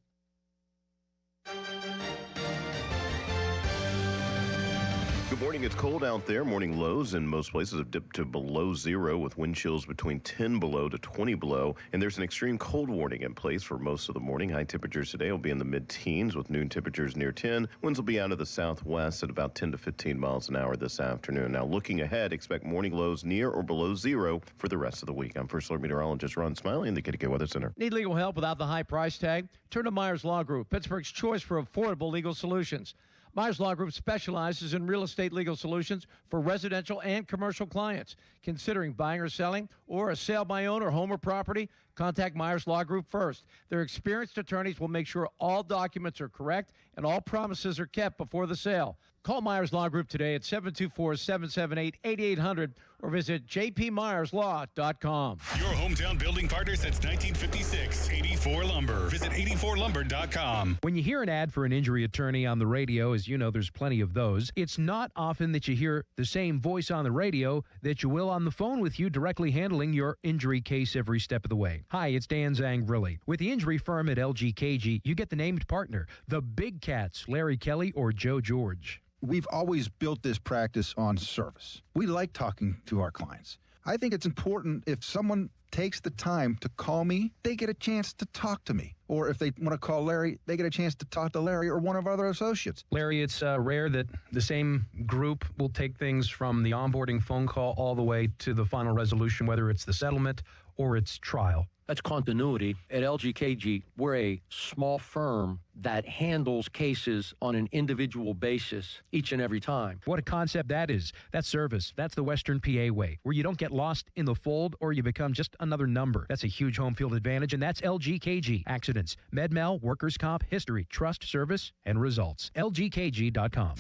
Good Good morning. It's cold out there. Morning lows in most places have dipped to below zero with wind chills between 10 below to 20 below. And there's an extreme cold warning in place for most of the morning. High temperatures today will be in the mid-teens with noon temperatures near 10. Winds will be out of the southwest at about 10 to 15 miles an hour this afternoon. Now looking ahead, expect morning lows near or below zero for the rest of the week. I'm First Alert Meteorologist Ron Smiley in the KDK Weather Center. Need legal help without the high price tag? Turn to Myers Law Group, Pittsburgh's choice for affordable legal solutions. Myers Law Group specializes in real estate legal solutions for residential and commercial clients. Considering buying or selling or a sale by owner, home or property, contact Myers Law Group first. Their experienced attorneys will make sure all documents are correct and all promises are kept before the sale. Call Myers Law Group today at 724-778-8800 or visit jpmyerslaw.com. Your hometown building partner since 1956, 84 Lumber. Visit 84lumber.com. When you hear an ad for an injury attorney on the radio, as you know, there's plenty of those. It's not often that you hear the same voice on the radio that you will on the phone with you directly handling your injury case every step of the way. Hi, it's Dan Zangrilli. With the injury firm at LGKG, you get the named partner, the big cats, Larry Kelly or Joe George. We've always built this practice on service. We like talking to our clients. I think it's important if someone takes the time to call me, they get a chance to talk to me. Or if they want to call Larry, they get a chance to talk to Larry or one of our other associates. Larry, it's rare that the same group will take things from the onboarding phone call all the way to the final resolution, whether it's the settlement or it's trial. That's continuity. At LGKG, we're a small firm that handles cases on an individual basis each and every time. What a concept that is. That's service. That's the Western PA way, where you don't get lost in the fold or you become just another number. That's a huge home field advantage, and that's LGKG. Accidents, med-mal, workers' comp, history, trust, service, and results. LGKG.com.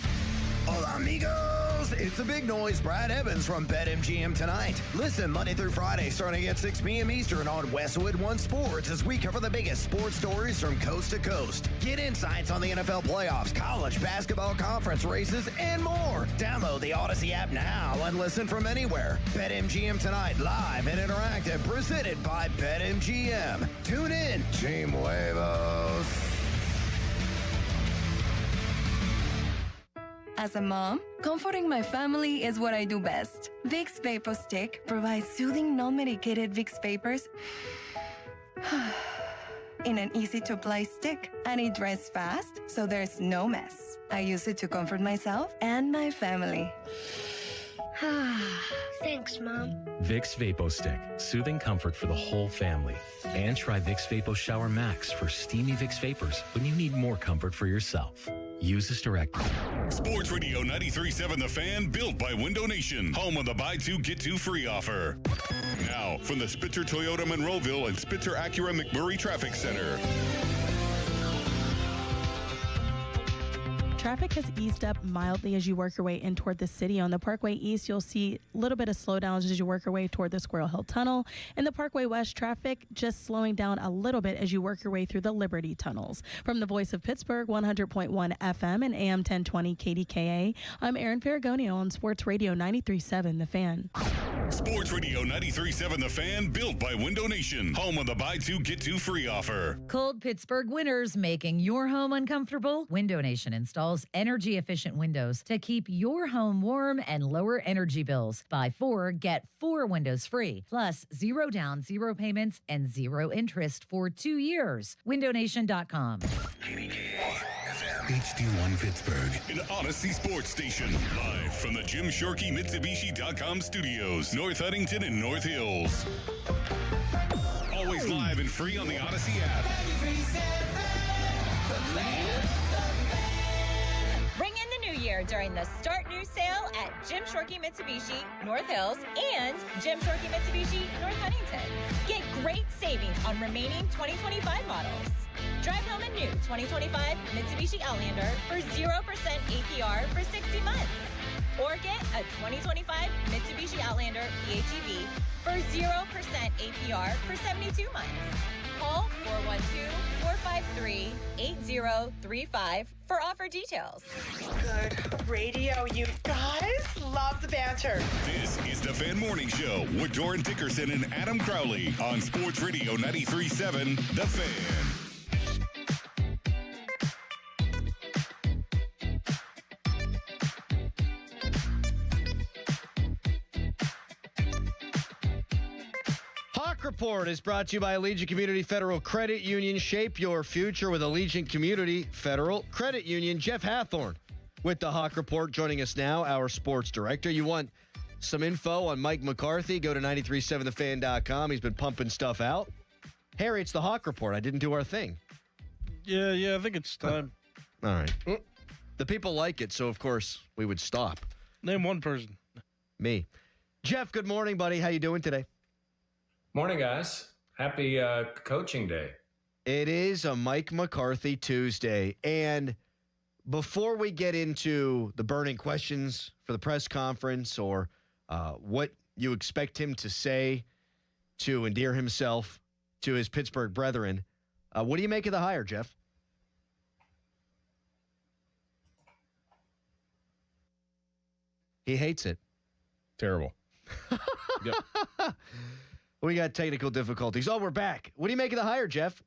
Hola, amigos. It's a big noise. Brad Evans from BetMGM tonight. Listen Monday through Friday starting at 6 p.m. Eastern on Westwood One Sports as we cover the biggest sports stories from coast to coast. Get insights on the NFL playoffs, college basketball conference races, and more. Download the Odyssey app now and listen from anywhere. BetMGM tonight, live and interactive, presented by BetMGM. Tune in, Team Huevos. As a mom, comforting my family is what I do best. Vicks VapoStick provides soothing, non-medicated Vicks vapors in an easy-to-apply stick, and it dries fast, so there's no mess. I use it to comfort myself and my family. Thanks, Mom. Vicks VapoStick, soothing comfort for the whole family. And try Vicks Vapo Shower Max for steamy Vicks vapors when you need more comfort for yourself. Use this directly. Sports Radio 93.7 The Fan, built by Window Nation, home of the buy two, get two free offer. Now, from the Spitzer Toyota Monroeville and Spitzer Acura McMurray Traffic Center. Traffic has eased up mildly as you work your way in toward the city. On the Parkway East, you'll see a little bit of slowdowns as you work your way toward the Squirrel Hill Tunnel. In the Parkway West, traffic just slowing down a little bit as you work your way through the Liberty tunnels. From the Voice of Pittsburgh, 100.1 FM and AM 1020 KDKA, I'm Erin Ferragonio on Sports Radio 93.7 The Fan. Sports Radio 93.7 The Fan, built by Window Nation, home of the buy two, get two free offer. Cold Pittsburgh winters making your home uncomfortable? Window Nation installs energy-efficient windows to keep your home warm and lower energy bills. Buy 4, get 4 windows free, plus 0 down, 0 payments, and 0 interest for 2 years. WindowNation.com. HD1 Pittsburgh, an Odyssey sports station, live from the Jim Shorkey Mitsubishi.com studios, North Huntington and North Hills. Always live and free on the Odyssey app. Ring in the new year during the Start New sale at Jim Shorkey Mitsubishi, North Hills, and Jim Shorkey Mitsubishi, North Huntington. Get great savings on remaining 2025 models. Drive home a new 2025 Mitsubishi Outlander for 0% APR for 60 months. Or get a 2025 Mitsubishi Outlander PHEV for 0% APR for 72 months. Call 412-453-8035 for offer details. Good radio, you guys. Love the banter. This is the Fan Morning Show with Doran Dickerson and Adam Crowley on Sports Radio 93.7 The Fan. Report is brought to you by Allegiant Community Federal Credit Union. Shape your future with Allegiant Community Federal Credit Union. Jeff Hathhorn with the Hawk Report joining us now, our sports director. You want some info on Mike McCarthy? Go to 937thefan.com. He's been pumping stuff out. Harry, it's the Hawk Report. I didn't do our thing. Yeah, I think it's time. All right. The people like it, so of course we would stop. Name one person. Me. Jeff, good morning, buddy. How you doing today? Morning, guys. Happy coaching day. It is a Mike McCarthy Tuesday. And before we get into the burning questions for the press conference or what you expect him to say to endear himself to his Pittsburgh brethren, what do you make of the hire, Jeff? He hates it. Terrible. Yep. We got technical difficulties. Oh, we're back. What do you make of the hire, Jeff?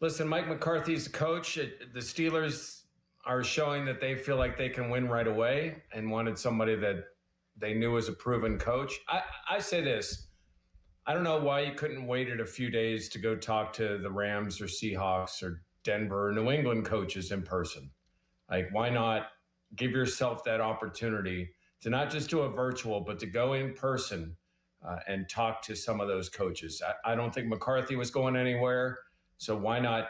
Listen, Mike McCarthy's the coach. The Steelers are showing that they feel like they can win right away and wanted somebody that they knew was a proven coach. I say this. I don't know why you couldn't wait a few days to go talk to the Rams or Seahawks or Denver or New England coaches in person. Like, why not give yourself that opportunity to not just do a virtual, but to go in person and talk to some of those coaches. I don't think McCarthy was going anywhere, so why not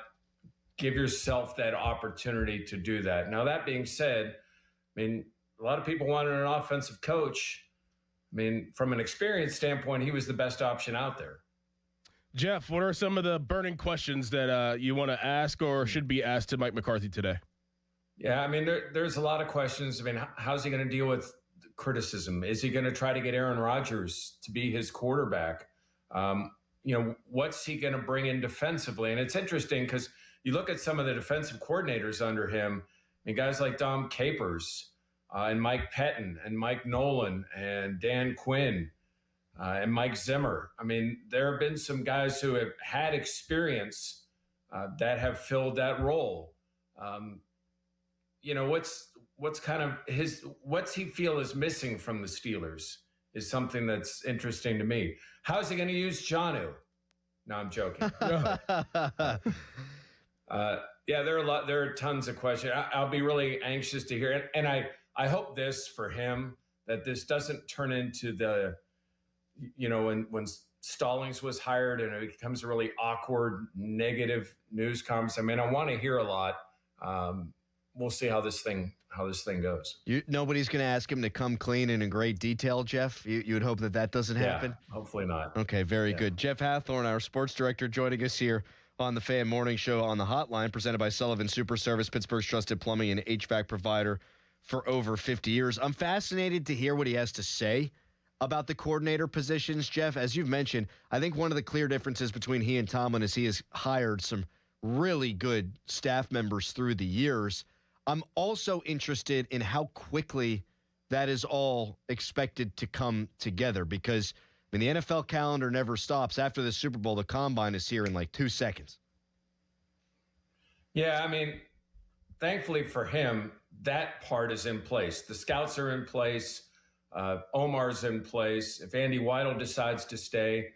give yourself that opportunity to do that? Now, that being said, I mean, a lot of people wanted an offensive coach. I mean, from an experience standpoint, he was the best option out there. Jeff, what are some of the burning questions that you want to ask or should be asked to Mike McCarthy today? Yeah, I mean, there's a lot of questions. I mean, how's he going to deal with criticism? Is he going to try to get Aaron Rodgers to be his quarterback? What's he going to bring in defensively? And it's interesting because you look at some of the defensive coordinators under him, I mean, guys like Dom Capers and Mike Pettin and Mike Nolan and Dan Quinn and Mike Zimmer. I mean, there have been some guys who have had experience that have filled that role. What's kind of what's he feel is missing from the Steelers is something that's interesting to me. How is he going to use Jonnu? No, I'm joking. There are tons of questions. I'll be really anxious to hear it. And I hope this for him, that this doesn't turn into when Stallings was hired and it becomes a really awkward, negative news conference. I mean, I want to hear a lot. We'll see how this thing goes. Nobody's going to ask him to come clean and in great detail, Jeff. You would hope that doesn't happen? Hopefully not. Okay, very good. Jeff Hathhorn, our sports director, joining us here on the Fan Morning Show on the Hotline, presented by Sullivan Super Service, Pittsburgh's trusted plumbing and HVAC provider for over 50 years. I'm fascinated to hear what he has to say about the coordinator positions, Jeff. As you've mentioned, I think one of the clear differences between he and Tomlin is he has hired some really good staff members through the years. I'm also interested in how quickly that is all expected to come together because the NFL calendar never stops. After the Super Bowl, the Combine is here in like 2 seconds. Yeah, I mean, thankfully for him, that part is in place. The scouts are in place. Omar's in place. If Andy Weidel decides to stay,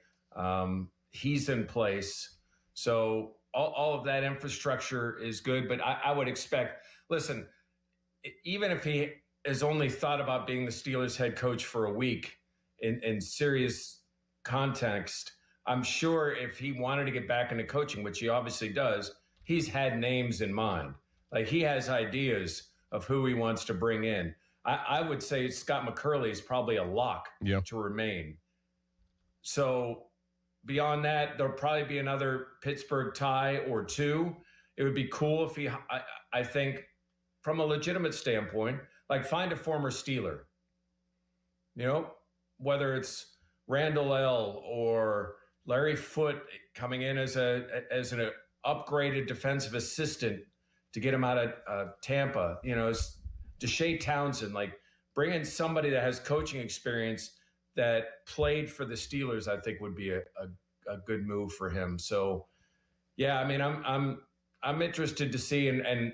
he's in place. So all of that infrastructure is good. But I would expect, listen, even if he has only thought about being the Steelers head coach for a week in serious context, I'm sure if he wanted to get back into coaching, which he obviously does, he's had names in mind. Like he has ideas of who he wants to bring in. I would say Scott McCurley is probably a lock to remain. So beyond that, there'll probably be another Pittsburgh tie or two. It would be cool if he, I think, from a legitimate standpoint, like find a former Steeler. Whether it's Randall L. or Larry Foote coming in as an upgraded defensive assistant to get him out of Tampa. Deshae Townsend, like bring in somebody that has coaching experience that played for the Steelers, I think would be a good move for him. So, yeah, I mean, I'm interested to see, and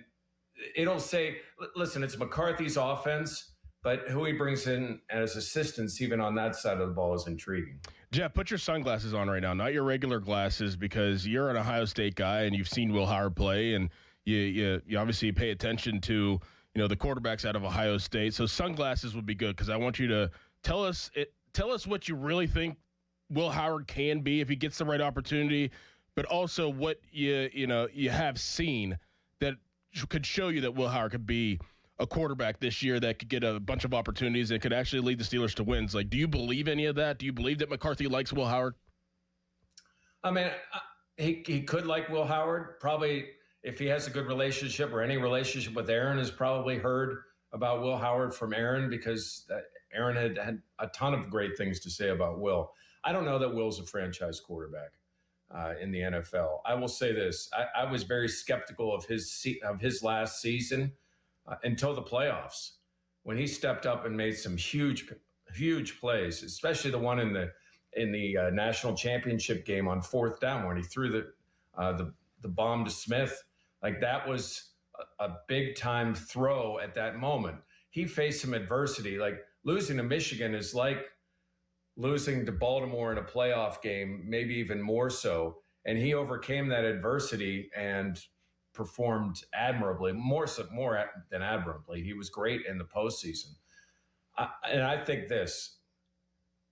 it'll say, listen, it's McCarthy's offense, But who he brings in as assistants, even on that side of the ball, is intriguing. Jeff, put your sunglasses on right now, not your regular glasses, because you're an Ohio State guy and you've seen Will Howard play, and you obviously pay attention to the quarterbacks out of Ohio State. So sunglasses would be good, because I want you to tell us what you really think Will Howard can be if he gets the right opportunity, but also what you have seen that could show you that Will Howard could be a quarterback this year that could get a bunch of opportunities and could actually lead the Steelers to wins. Like, do you believe any of that? Do you believe that McCarthy likes Will Howard? I mean, he could like Will Howard. Probably if he has a good relationship or any relationship with Aaron, has probably heard about Will Howard from Aaron, because Aaron had a ton of great things to say about Will. I don't know that Will's a franchise quarterback in the NFL. I will say this. I was very skeptical of his last season until the playoffs, when he stepped up and made some huge plays, especially the one in the national championship game on 4th down when he threw the bomb to Smith. Like, that was a big time throw at that moment. He faced some adversity. Like, losing to Michigan is like losing to Baltimore in a playoff game, maybe even more so. And he overcame that adversity and performed admirably, more than admirably. He was great in the postseason. And I think the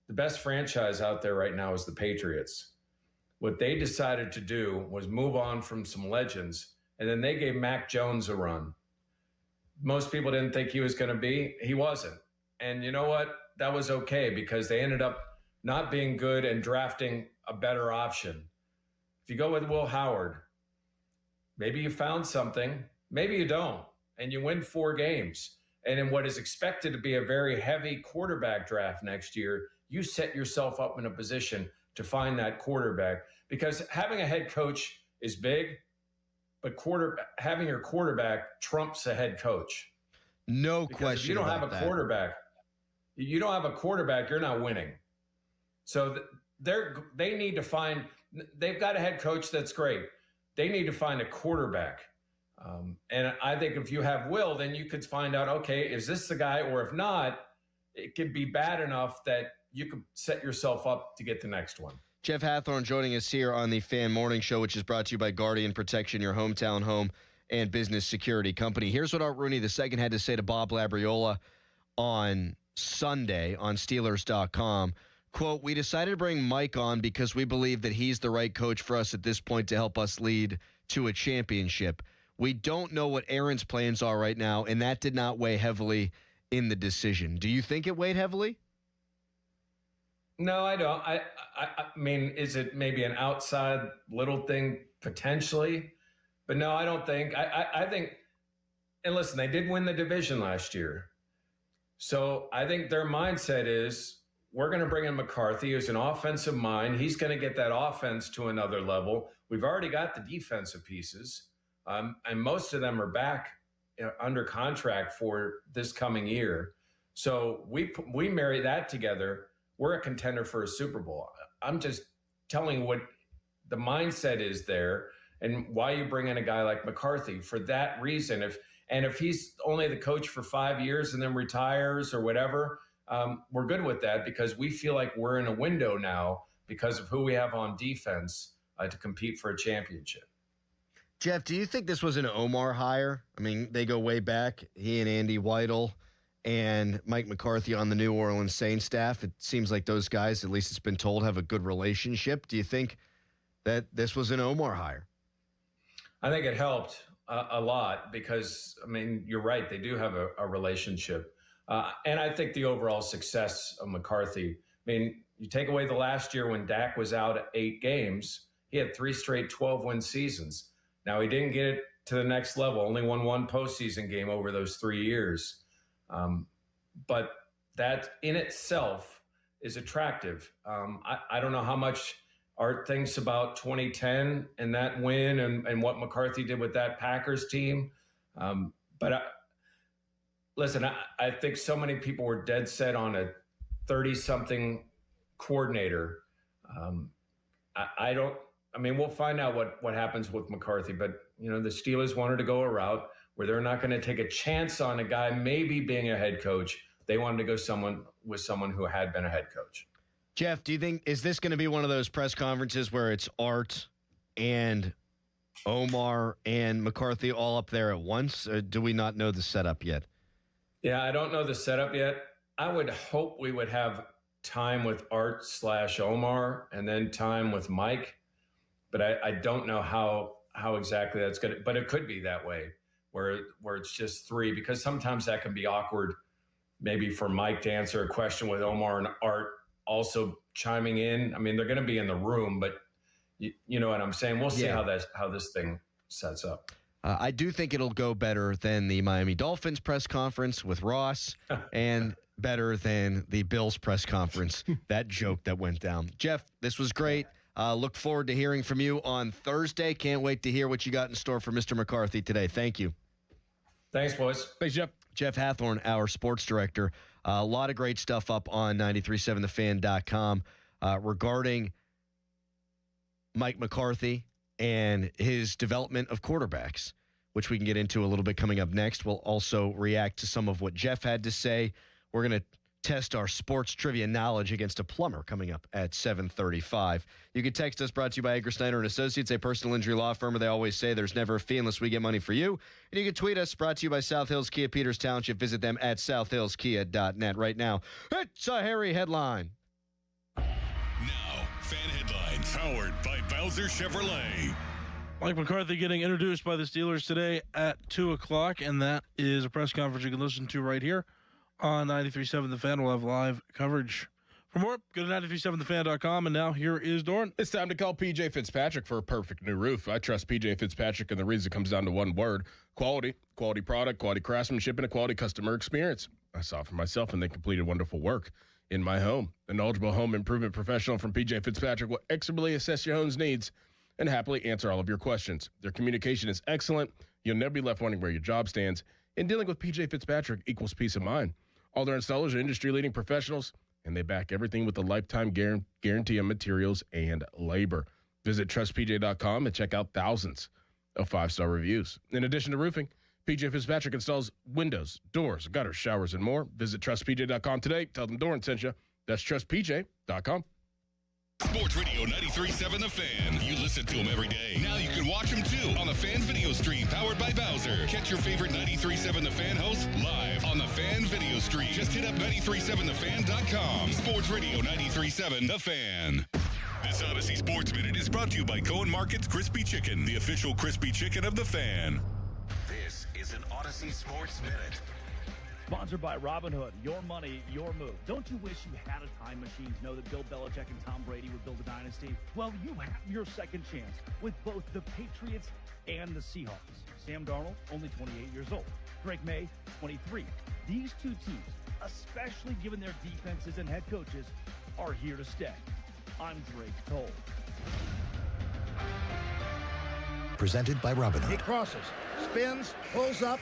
best franchise out there right now is the Patriots. What they decided to do was move on from some legends, and then they gave Mac Jones a run. Most people didn't think he was going to be. He wasn't. And you know what? That was okay, because they ended up not being good and drafting a better option. If you go with Will Howard, maybe you found something, maybe you don't, and you win 4 games. And in what is expected to be a very heavy quarterback draft next year, you set yourself up in a position to find that quarterback, because having a head coach is big, but having your quarterback trumps a head coach. No Because question. if you don't have a quarterback, you're not winning. So they need to find. They've got a head coach that's great. They need to find a quarterback. And I think if you have Will, then you could find out, okay, is this the guy? Or if not, it could be bad enough that you could set yourself up to get the next one. Jeff Hathhorn joining us here on the Fan Morning Show, which is brought to you by Guardian Protection, your hometown home and business security company. Here's what Art Rooney II had to say to Bob Labriola on Sunday on Steelers.com. Quote, "We decided to bring Mike on because we believe that he's the right coach for us at this point to help us lead to a championship. We don't know what Aaron's plans are right now, and that did not weigh heavily in the decision." Do you think it weighed heavily? No, I don't. I mean, is it maybe an outside little thing potentially? But no, I don't think. I think, and listen, they did win the division last year. So I think their mindset is, we're going to bring in McCarthy, who's an offensive mind. He's going to get that offense to another level. We've already got the defensive pieces, and most of them are back under contract for this coming year. So we marry that together. We're a contender for a Super Bowl. I'm just telling you what the mindset is there and why you bring in a guy like McCarthy for that reason. If he's only the coach for 5 years and then retires or whatever, we're good with that, because we feel like we're in a window now because of who we have on defense to compete for a championship. Jeff, do you think this was an Omar hire? I mean, they go way back. He and Andy Weidel and Mike McCarthy on the New Orleans Saints staff. It seems like those guys, at least it's been told, have a good relationship. Do you think that this was an Omar hire? I think it helped a lot because, I mean, you're right. They do have a relationship. And I think the overall success of McCarthy, I mean, you take away the last year when Dak was out at 8 games, he had 3 straight 12-win seasons. Now, he didn't get it to the next level, only won 1 postseason game over those 3 years. But that in itself is attractive. I don't know how much Art thinks about 2010 and that win and what McCarthy did with that Packers team. But listen, I think so many people were dead set on a 30-something coordinator. I mean, we'll find out what happens with McCarthy, but the Steelers wanted to go a route where they're not going to take a chance on a guy maybe being a head coach. they wanted to go with someone who had been a head coach. Jeff, do you think, is this going to be one of those press conferences where it's Art and Omar and McCarthy all up there at once? Or do we not know the setup yet? Yeah, I don't know the setup yet. I would hope we would have time with Art/Omar and then time with Mike, but I don't know how exactly that's going to, but it could be that way where it's just three, because sometimes that can be awkward, maybe for Mike to answer a question with Omar and Art also chiming in. I mean, they're going to be in the room, but you know what I'm saying? We'll see how this thing sets up. I do think it'll go better than the Miami Dolphins press conference with Ross and better than the Bills press conference, that joke that went down. Jeff, this was great. Look forward to hearing from you on Thursday. Can't wait to hear what you got in store for Mr. McCarthy today. Thank you. Thanks, boys. Thanks, Jeff. Jeff Hathorn, our sports director. A lot of great stuff up on 937thefan.com regarding Mike McCarthy and his development of quarterbacks, which we can get into a little bit coming up next. We'll also react to some of what Jeff had to say. We're going to test our sports trivia knowledge against a plumber coming up at 7:35. You can text us, brought to you by Edgar Snyder & Associates, a personal injury law firm. They always say there's never a fee unless we get money for you. And you can tweet us, brought to you by South Hills Kia Peters Township. Visit them at southhillskia.net. Right now, it's a hairy headline. Now, fan headlines powered by Bowser Chevrolet. Mike McCarthy getting introduced by the Steelers today at 2 o'clock, and that is a press conference you can listen to right here on 93.7 The Fan. We'll have live coverage. For more, go to 937thefan.com, and now here is Dorn. It's time to call P.J. Fitzpatrick for a perfect new roof. I trust P.J. Fitzpatrick, and the reason comes down to one word: quality. Quality product, quality craftsmanship, and a quality customer experience. I saw it for myself, and they completed wonderful work in my home. A knowledgeable home improvement professional from P.J. Fitzpatrick will expertly assess your home's needs and happily answer all of your questions. Their communication is excellent. You'll never be left wondering where your job stands. And dealing with P.J. Fitzpatrick equals peace of mind. All their installers are industry-leading professionals, and they back everything with a lifetime guarantee on materials and labor. Visit trustpj.com and check out thousands of 5-star reviews. In addition to roofing, P.J. Fitzpatrick installs windows, doors, gutters, showers, and more. Visit trustpj.com today. Tell them Doran sent you. That's trustpj.com. Sports Radio 93.7 The Fan. You listen to them every day. Now you can watch them too on the Fan Video Stream powered by Bowser. Catch your favorite 93.7 The Fan host live on the Fan Video Stream. Just hit up 937thefan.com. Sports Radio 93.7 The Fan. This Odyssey Sports Minute is brought to you by Cohen Market's Crispy Chicken, the official crispy chicken of The Fan. This is an Odyssey Sports Minute. Sponsored by Robinhood. Your money, your move. Don't you wish you had a time machine to know that Bill Belichick and Tom Brady would build a dynasty? Well, you have your second chance with both the Patriots and the Seahawks. Sam Darnold, only 28 years old. Drake May, 23. These two teams, especially given their defenses and head coaches, are here to stay. I'm Drake Toll. Presented by Robinhood. He crosses, spins, pulls up.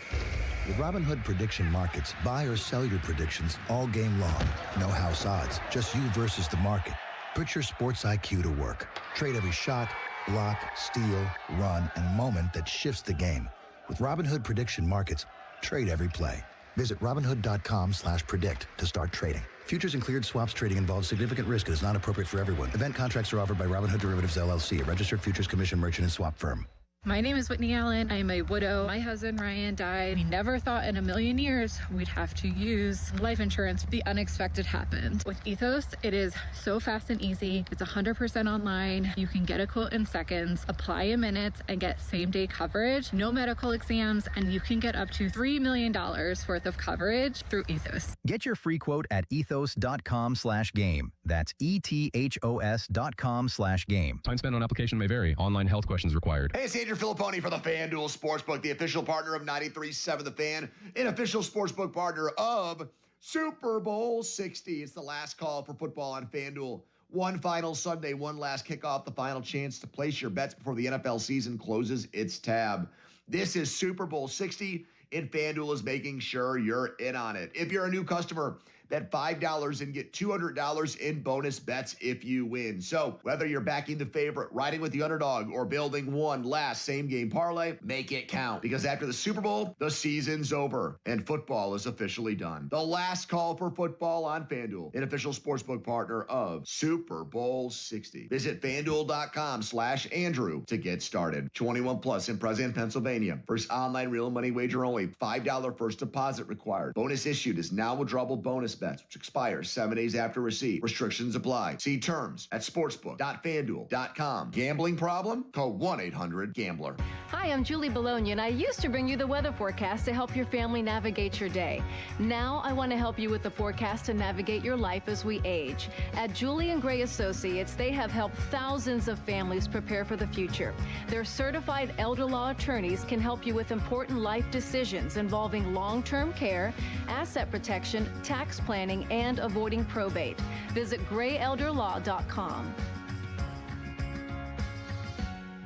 With Robinhood Prediction Markets, buy or sell your predictions all game long. No house odds, just you versus the market. Put your sports IQ to work. Trade every shot, block, steal, run, and moment that shifts the game. With Robinhood Prediction Markets, trade every play. Visit Robinhood.com/predict to start trading. Futures and cleared swaps trading involves significant risk and is not appropriate for everyone. Event contracts are offered by Robinhood Derivatives LLC, a registered futures commission merchant and swap firm. My name is Whitney Allen. I'm a widow. My husband, Ryan, died. We never thought in a million years we'd have to use life insurance. The unexpected happened. With Ethos, it is so fast and easy. It's 100% online. You can get a quote in seconds, apply in minutes, and get same-day coverage. No medical exams, and you can get up to $3 million worth of coverage through Ethos. Get your free quote at ethos.com/game. That's ETHOS.com/game. Time spent on application may vary. Online health questions required. Hey, it's Andrew Filipponi for the FanDuel Sportsbook, the official partner of 93.7 The Fan, an official sportsbook partner of Super Bowl 60. It's the last call for football on FanDuel. One final Sunday, one last kickoff, the final chance to place your bets before the NFL season closes its tab. This is Super Bowl 60, and FanDuel is making sure you're in on it. If you're a new customer, Bet $5 and get $200 in bonus bets if you win. So whether you're backing the favorite, riding with the underdog, or building one last same-game parlay, make it count. Because after the Super Bowl, the season's over, and football is officially done. The last call for football on FanDuel, an official sportsbook partner of Super Bowl 60. Visit FanDuel.com/Andrew to get started. 21 plus in President, Pennsylvania. First online real money wager only. $5 first deposit required. Bonus issued is now withdrawable bonus bets, which expires 7 days after receipt. Restrictions apply. See terms at sportsbook.fanduel.com. Gambling problem? Call 1-800-GAMBLER. Hi, I'm Julie Bologna, and I used to bring you the weather forecast to help your family navigate your day. Now I want to help you with the forecast to navigate your life as we age. At Julie & Gray Associates, they have helped thousands of families prepare for the future. Their certified elder law attorneys can help you with important life decisions involving long-term care, asset protection, tax planning, and avoiding probate. Visit grayelderlaw.com.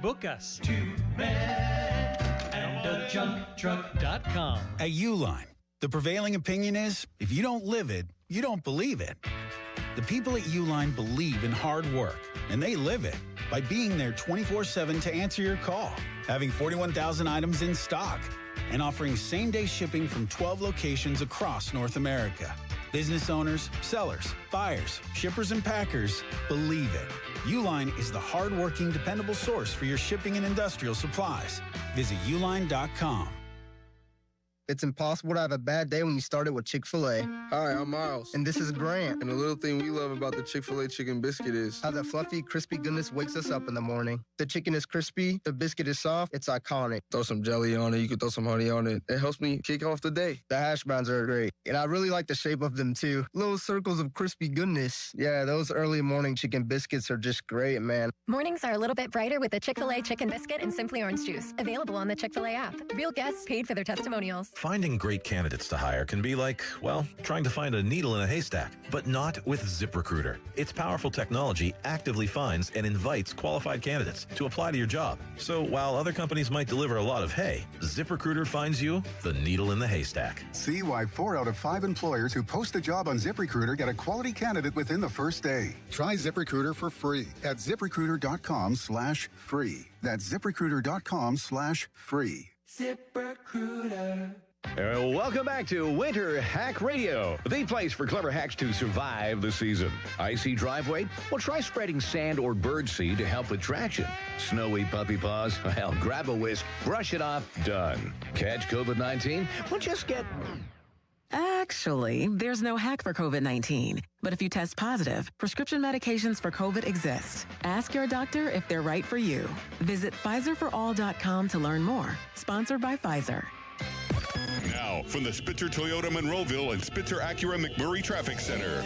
Book us. TwoMenAndAJunkTruck.com. At Uline, the prevailing opinion is, if you don't live it, you don't believe it. The people at Uline believe in hard work, and they live it by being there 24/7 to answer your call, having 41,000 items in stock, and offering same-day shipping from 12 locations across North America. Business owners, sellers, buyers, shippers, and packers believe it. Uline is the hard-working, dependable source for your shipping and industrial supplies. Visit uline.com. It's impossible to have a bad day when you started with Chick-fil-A. Hi, I'm Miles. And this is Grant. And the little thing we love about the Chick-fil-A chicken biscuit is how the fluffy, crispy goodness wakes us up in the morning. The chicken is crispy, the biscuit is soft, it's iconic. Throw some jelly on it, you can throw some honey on it. It helps me kick off the day. The hash browns are great. And I really like the shape of them too. Little circles of crispy goodness. Yeah, those early morning chicken biscuits are just great, man. Mornings are a little bit brighter with the Chick-fil-A chicken biscuit and Simply Orange Juice. Available on the Chick-fil-A app. Real guests paid for their testimonials. Finding great candidates to hire can be like, well, trying to find a needle in a haystack, but not with ZipRecruiter. Its powerful technology actively finds and invites qualified candidates to apply to your job. So while other companies might deliver a lot of hay, ZipRecruiter finds you the needle in the haystack. See why 4 out of 5 employers who post a job on ZipRecruiter get a quality candidate within the first day. Try ZipRecruiter for free at ZipRecruiter.com/free. That's ZipRecruiter.com/free. ZipRecruiter. Welcome back to Winter Hack Radio, the place for clever hacks to survive the season. Icy driveway? Well, try spreading sand or birdseed to help with traction. Snowy puppy paws? Well, grab a whisk, brush it off, done. Catch COVID-19? Well, just get... Actually, there's no hack for COVID-19. But if you test positive, prescription medications for COVID exist. Ask your doctor if they're right for you. Visit PfizerForAll.com to learn more. Sponsored by Pfizer. Now, from the Spitzer Toyota Monroeville and Spitzer Acura McMurray Traffic Center.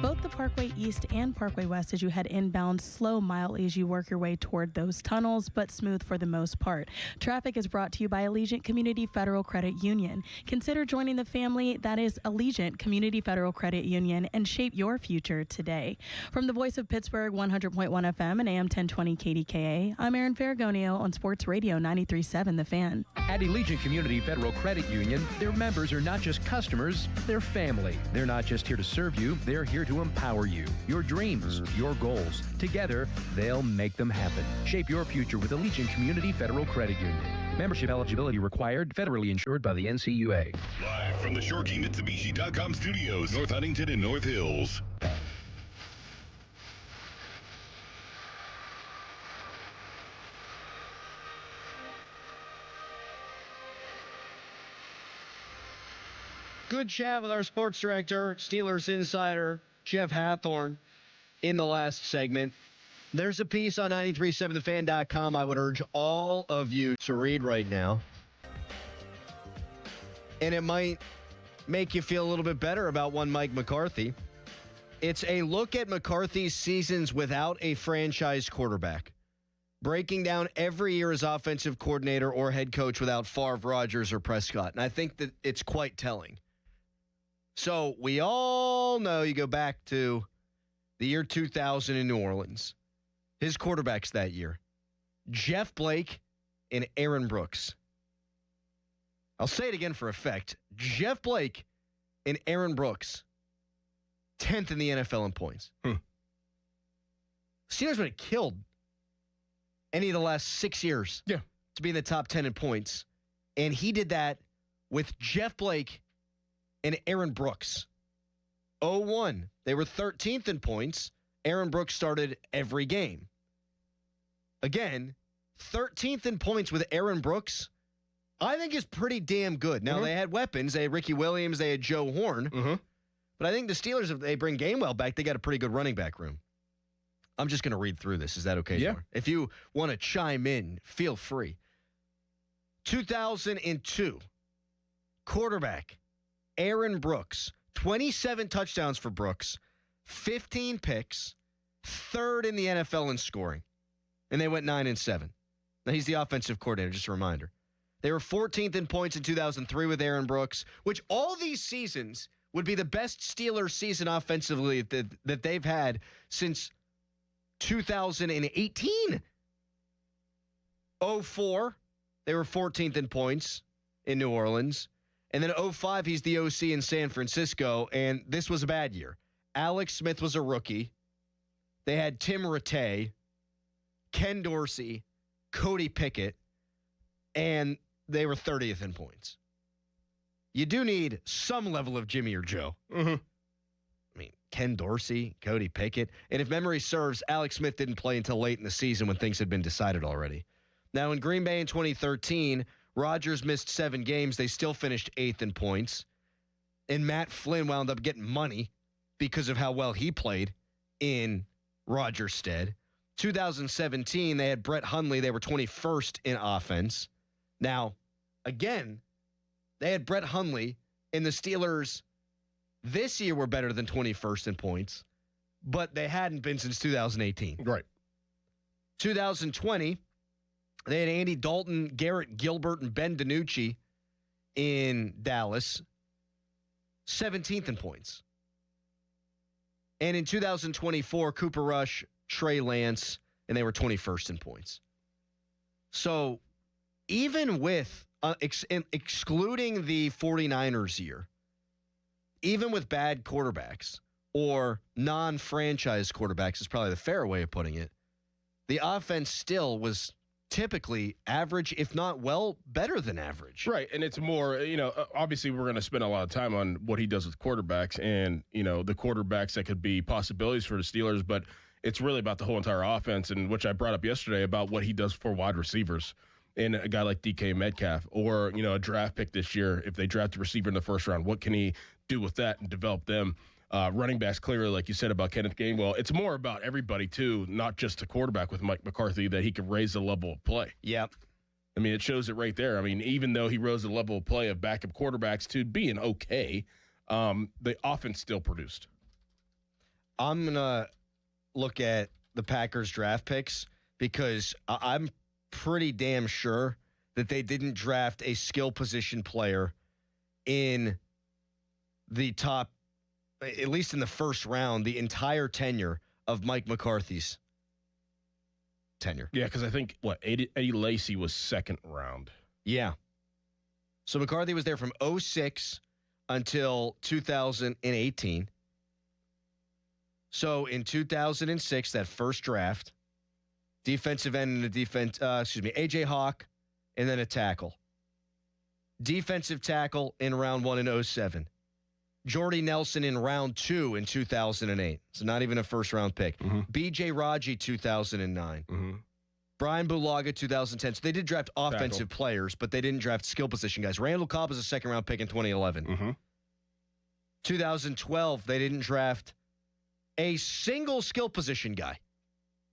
Both the Parkway East and Parkway West as you head inbound, slow mildly as you work your way toward those tunnels, but smooth for the most part. Traffic is brought to you by Allegiant Community Federal Credit Union. Consider joining the family that is Allegiant Community Federal Credit Union and shape your future today. From the voice of Pittsburgh, 100.1 FM and AM 1020 KDKA, I'm Erin Ferragonio on Sports Radio 93.7 The Fan. At Allegiant Community Federal Credit Union, their members are not just customers, they're family. They're not just here to serve you, they're here to empower you, your dreams, your goals. Together, they'll make them happen. Shape your future with Allegiant Community Federal Credit Union. Membership eligibility required, federally insured by the NCUA. Live from the ShoreKeyMitsubishi.com studios, North Huntington and North Hills. Good chat with our sports director, Steelers insider, Jeff Hathorn, in the last segment. There's a piece on 937thefan.com I would urge all of you to read right now. And it might make you feel a little bit better about one Mike McCarthy. It's a look at McCarthy's seasons without a franchise quarterback, breaking down every year as offensive coordinator or head coach without Favre, Rodgers, or Prescott. And I think that it's quite telling. So we all know, you go back to the year 2000 in New Orleans. His quarterbacks that year, Jeff Blake and Aaron Brooks. I'll say it again for effect. Jeff Blake and Aaron Brooks, 10th in the NFL in points. Steelers would have killed any of the last 6 years to be in the top 10 in points. And he did that with Jeff Blake and Aaron Brooks. 0-1. They were 13th in points. Aaron Brooks started every game. Again, 13th in points with Aaron Brooks, I think is pretty damn good. Now, they had weapons. They had Ricky Williams. They had Joe Horn. But I think the Steelers, if they bring Gainwell back, they got a pretty good running back room. I'm just going to read through this. Is that okay? Yeah. If you want to chime in, feel free. 2002, quarterback Aaron Brooks, 27 touchdowns for Brooks, 15 picks, third in the NFL in scoring. And they went 9-7. Now, he's the offensive coordinator, just a reminder. They were 14th in points in 2003 with Aaron Brooks, which all these seasons would be the best Steelers season offensively that they've had since 2018. 04, they were 14th in points in New Orleans. And then 05, he's the OC in San Francisco, and this was a bad year. Alex Smith was a rookie. They had Tim Rattay, Ken Dorsey, Cody Pickett, and they were 30th in points. You do need some level of Jimmy or Joe. I mean, Ken Dorsey, Cody Pickett. And if memory serves, Alex Smith didn't play until late in the season when things had been decided already. Now, in Green Bay in 2013, Rodgers missed 7 games. They still finished 8th in points. And Matt Flynn wound up getting money because of how well he played in Rodgers' stead. 2017, they had Brett Hundley. They were 21st in offense. Now, again, they had Brett Hundley, and the Steelers this year were better than 21st in points, but they hadn't been since 2018. Right. 2020, they had Andy Dalton, Garrett Gilbert, and Ben DiNucci in Dallas, 17th in points. And in 2024, Cooper Rush, Trey Lance, and they were 21st in points. So even with excluding the 49ers year, even with bad quarterbacks or non-franchise quarterbacks is probably the fair way of putting it, the offense still was typically average, if not better than average. Right, and it's more, obviously we're going to spend a lot of time on what he does with quarterbacks and, the quarterbacks that could be possibilities for the Steelers, but it's really about the whole entire offense, and which I brought up yesterday about what he does for wide receivers. And a guy like DK Metcalf or, a draft pick this year, if they draft a receiver in the first round, what can he do with that and develop them? Running backs, clearly, like you said about Kenneth Gainwell, it's more about everybody, too, not just the quarterback with Mike McCarthy, that he can raise the level of play. Yep. I mean, it shows it right there. I mean, even though he rose the level of play of backup quarterbacks to being okay, the offense still produced. I'm going to look at the Packers draft picks because I'm pretty damn sure that they didn't draft a skill position player in the top, at least in the first round, the entire tenure of Mike McCarthy's tenure. Yeah, because I think, Eddie Lacy was second round. Yeah. So McCarthy was there from 2006 until 2018. So in 2006, that first draft, defensive end and A.J. Hawk, and then a tackle. Defensive tackle in round 1 in 2007. Jordy Nelson in round 2 in 2008. So not even a first-round pick. B.J. Raji, 2009. Brian Bulaga, 2010. So they did draft offensive players, but they didn't draft skill position guys. Randall Cobb was a second-round pick in 2011. 2012, they didn't draft a single skill position guy.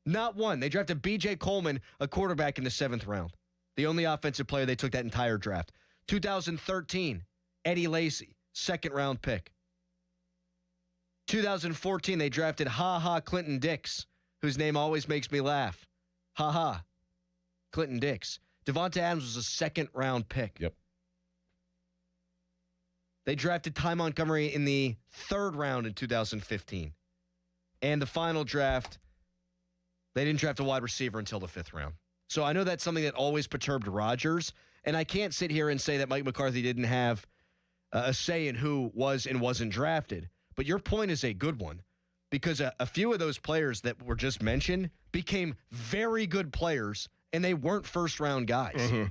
Not one. They drafted B.J. Coleman, a quarterback, in the 7th round. The only offensive player they took that entire draft. 2013, Eddie Lacy, second-round pick. 2014, they drafted Clinton Dix, whose name always makes me laugh. Clinton Dix. Devonta Adams was a second-round pick. Yep. They drafted Ty Montgomery in the 3rd round in 2015. And the final draft, they didn't draft a wide receiver until the 5th round. So I know that's something that always perturbed Rodgers, And I can't sit here and say that Mike McCarthy didn't have a say in who was and wasn't drafted. But your point is a good one, because a few of those players that were just mentioned became very good players, and they weren't first-round guys. Mm-hmm.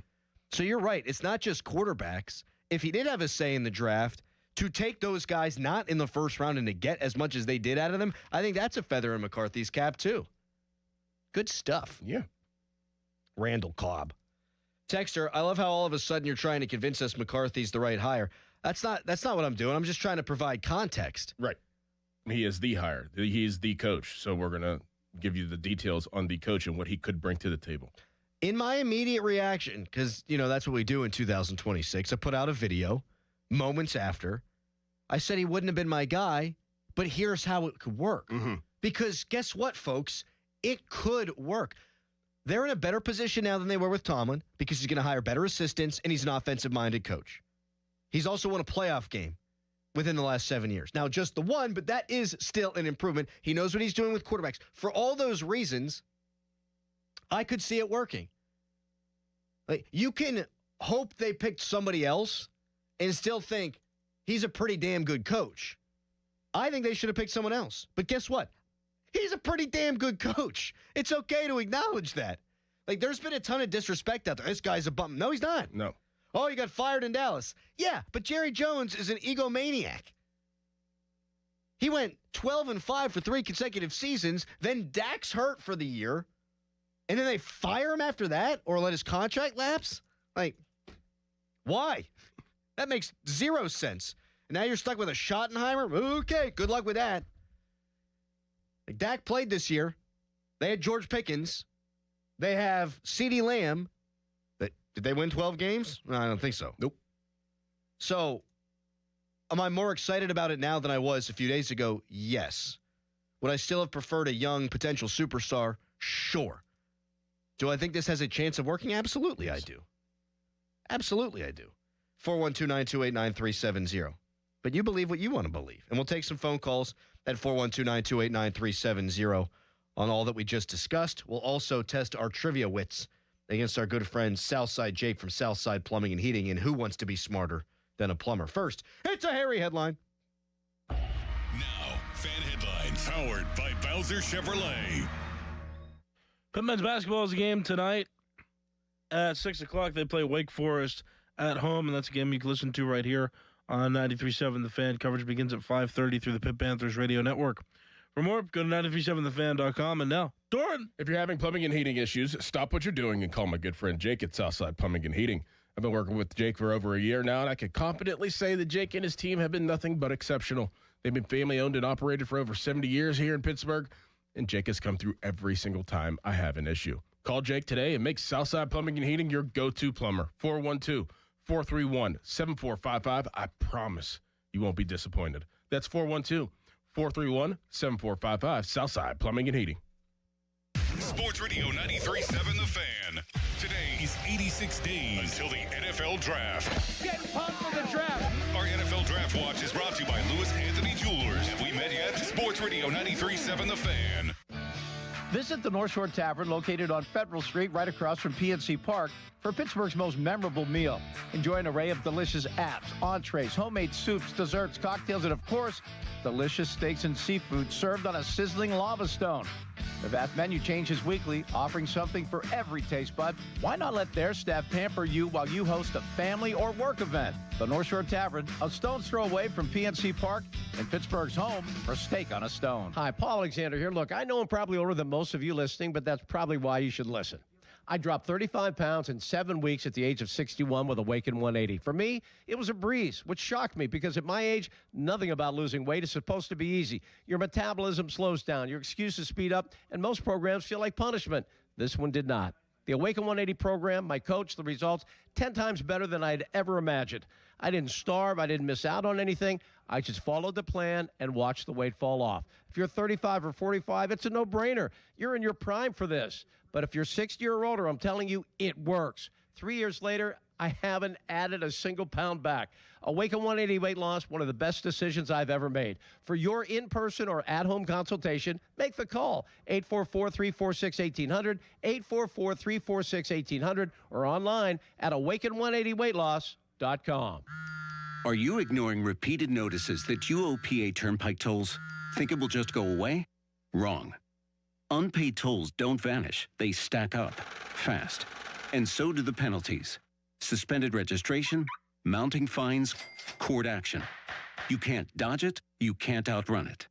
So you're right. It's not just quarterbacks. If he did have a say in the draft, to take those guys not in the first round and to get as much as they did out of them, I think that's a feather in McCarthy's cap, too. Good stuff. Yeah. Randall Cobb. Texter, I love how all of a sudden you're trying to convince us McCarthy's the right hire. That's not what I'm doing. I'm just trying to provide context. Right. He is the hire. He is the coach. So we're going to give you the details on the coach and what he could bring to the table. In my immediate reaction, because, that's what we do in 2026, I put out a video moments after. I said he wouldn't have been my guy, but here's how it could work. Mm-hmm. Because guess what, folks? It could work. They're in a better position now than they were with Tomlin because he's going to hire better assistants, and he's an offensive-minded coach. He's also won a playoff game within the last 7 years. Now, just the one, but that is still an improvement. He knows what he's doing with quarterbacks. For all those reasons, I could see it working. Like, you can hope they picked somebody else and still think he's a pretty damn good coach. I think they should have picked someone else. But guess what? He's a pretty damn good coach. It's okay to acknowledge that. Like, there's been a ton of disrespect out there. This guy's a bum. No, he's not. No. Oh, he got fired in Dallas. Yeah, but Jerry Jones is an egomaniac. He went 12-5 for 3 consecutive seasons. Then Dak's hurt for the year. And then they fire him after that or let his contract lapse? Like, why? That makes zero sense. And now you're stuck with a Schottenheimer? Okay, good luck with that. Like, Dak played this year. They had George Pickens. They have CeeDee Lamb. Did they win 12 games? No, I don't think so. Nope. So, am I more excited about it now than I was a few days ago? Yes. Would I still have preferred a young potential superstar? Sure. Do I think this has a chance of working? Absolutely, I do. Absolutely, I do. 412-928-9370. But you believe what you want to believe. And we'll take some phone calls at 412-928-9370 on all that we just discussed. We'll also test our trivia wits against our good friend Southside Jake from Southside Plumbing and Heating in Who Wants to Be Smarter Than a Plumber. First, it's a Harry headline. Now, fan headlines powered by Bowser Chevrolet. Pitt men's basketball is a game tonight at 6 o'clock. They play Wake Forest at home, and that's a game you can listen to right here on 93.7 The Fan. Coverage begins at 5:30 through the Pitt Panthers radio network. For more, go to 937thefan.com. And now, Doran. If you're having plumbing and heating issues, stop what you're doing and call my good friend Jake at Southside Plumbing and Heating. I've been working with Jake for over a year now, and I can confidently say that Jake and his team have been nothing but exceptional. They've been family-owned and operated for over 70 years here in Pittsburgh, and Jake has come through every single time I have an issue. Call Jake today and make Southside Plumbing and Heating your go-to plumber. 412-431-7455. I promise you won't be disappointed. That's 412-431-7455. Southside Plumbing and Heating. Sports Radio 93.7 The Fan. Today is 86 days until the NFL Draft. Get pumped for the draft. Our NFL Draft Watch is brought to you by Lewis Anthony Jewelers. Have we met yet? Sports Radio 93.7 The Fan. Visit the North Shore Tavern located on Federal Street right across from PNC Park for Pittsburgh's most memorable meal. Enjoy an array of delicious apps, entrees, homemade soups, desserts, cocktails, and of course, delicious steaks and seafood served on a sizzling lava stone. The vast menu changes weekly, offering something for every taste bud. Why not let their staff pamper you while you host a family or work event? The North Shore Tavern, a stone's throw away from PNC Park and Pittsburgh's home for steak on a stone. Hi, Paul Alexander here. Look, I know I'm probably older than most of you listening, but that's probably why you should listen. I dropped 35 pounds in 7 weeks at the age of 61 with Awaken 180. For me, it was a breeze, which shocked me because at my age, nothing about losing weight is supposed to be easy. Your metabolism slows down, your excuses speed up, and most programs feel like punishment. This one did not. The Awaken 180 program, my coach, the results, 10 times better than I'd ever imagined. I didn't starve. I didn't miss out on anything. I just followed the plan and watched the weight fall off. If you're 35 or 45, it's a no-brainer. You're in your prime for this. But if you're 60 or older, I'm telling you, it works. 3 years later, I haven't added a single pound back. Awaken 180 weight loss, one of the best decisions I've ever made. For your in-person or at-home consultation, make the call. 844-346-1800, 844-346-1800, or online at awaken180weightloss.com. Are you ignoring repeated notices that you owe PA Turnpike tolls? Think it will just go away? Wrong. Unpaid tolls don't vanish. They stack up fast. And so do the penalties. Suspended registration, mounting fines, court action. You can't dodge it. You can't outrun it.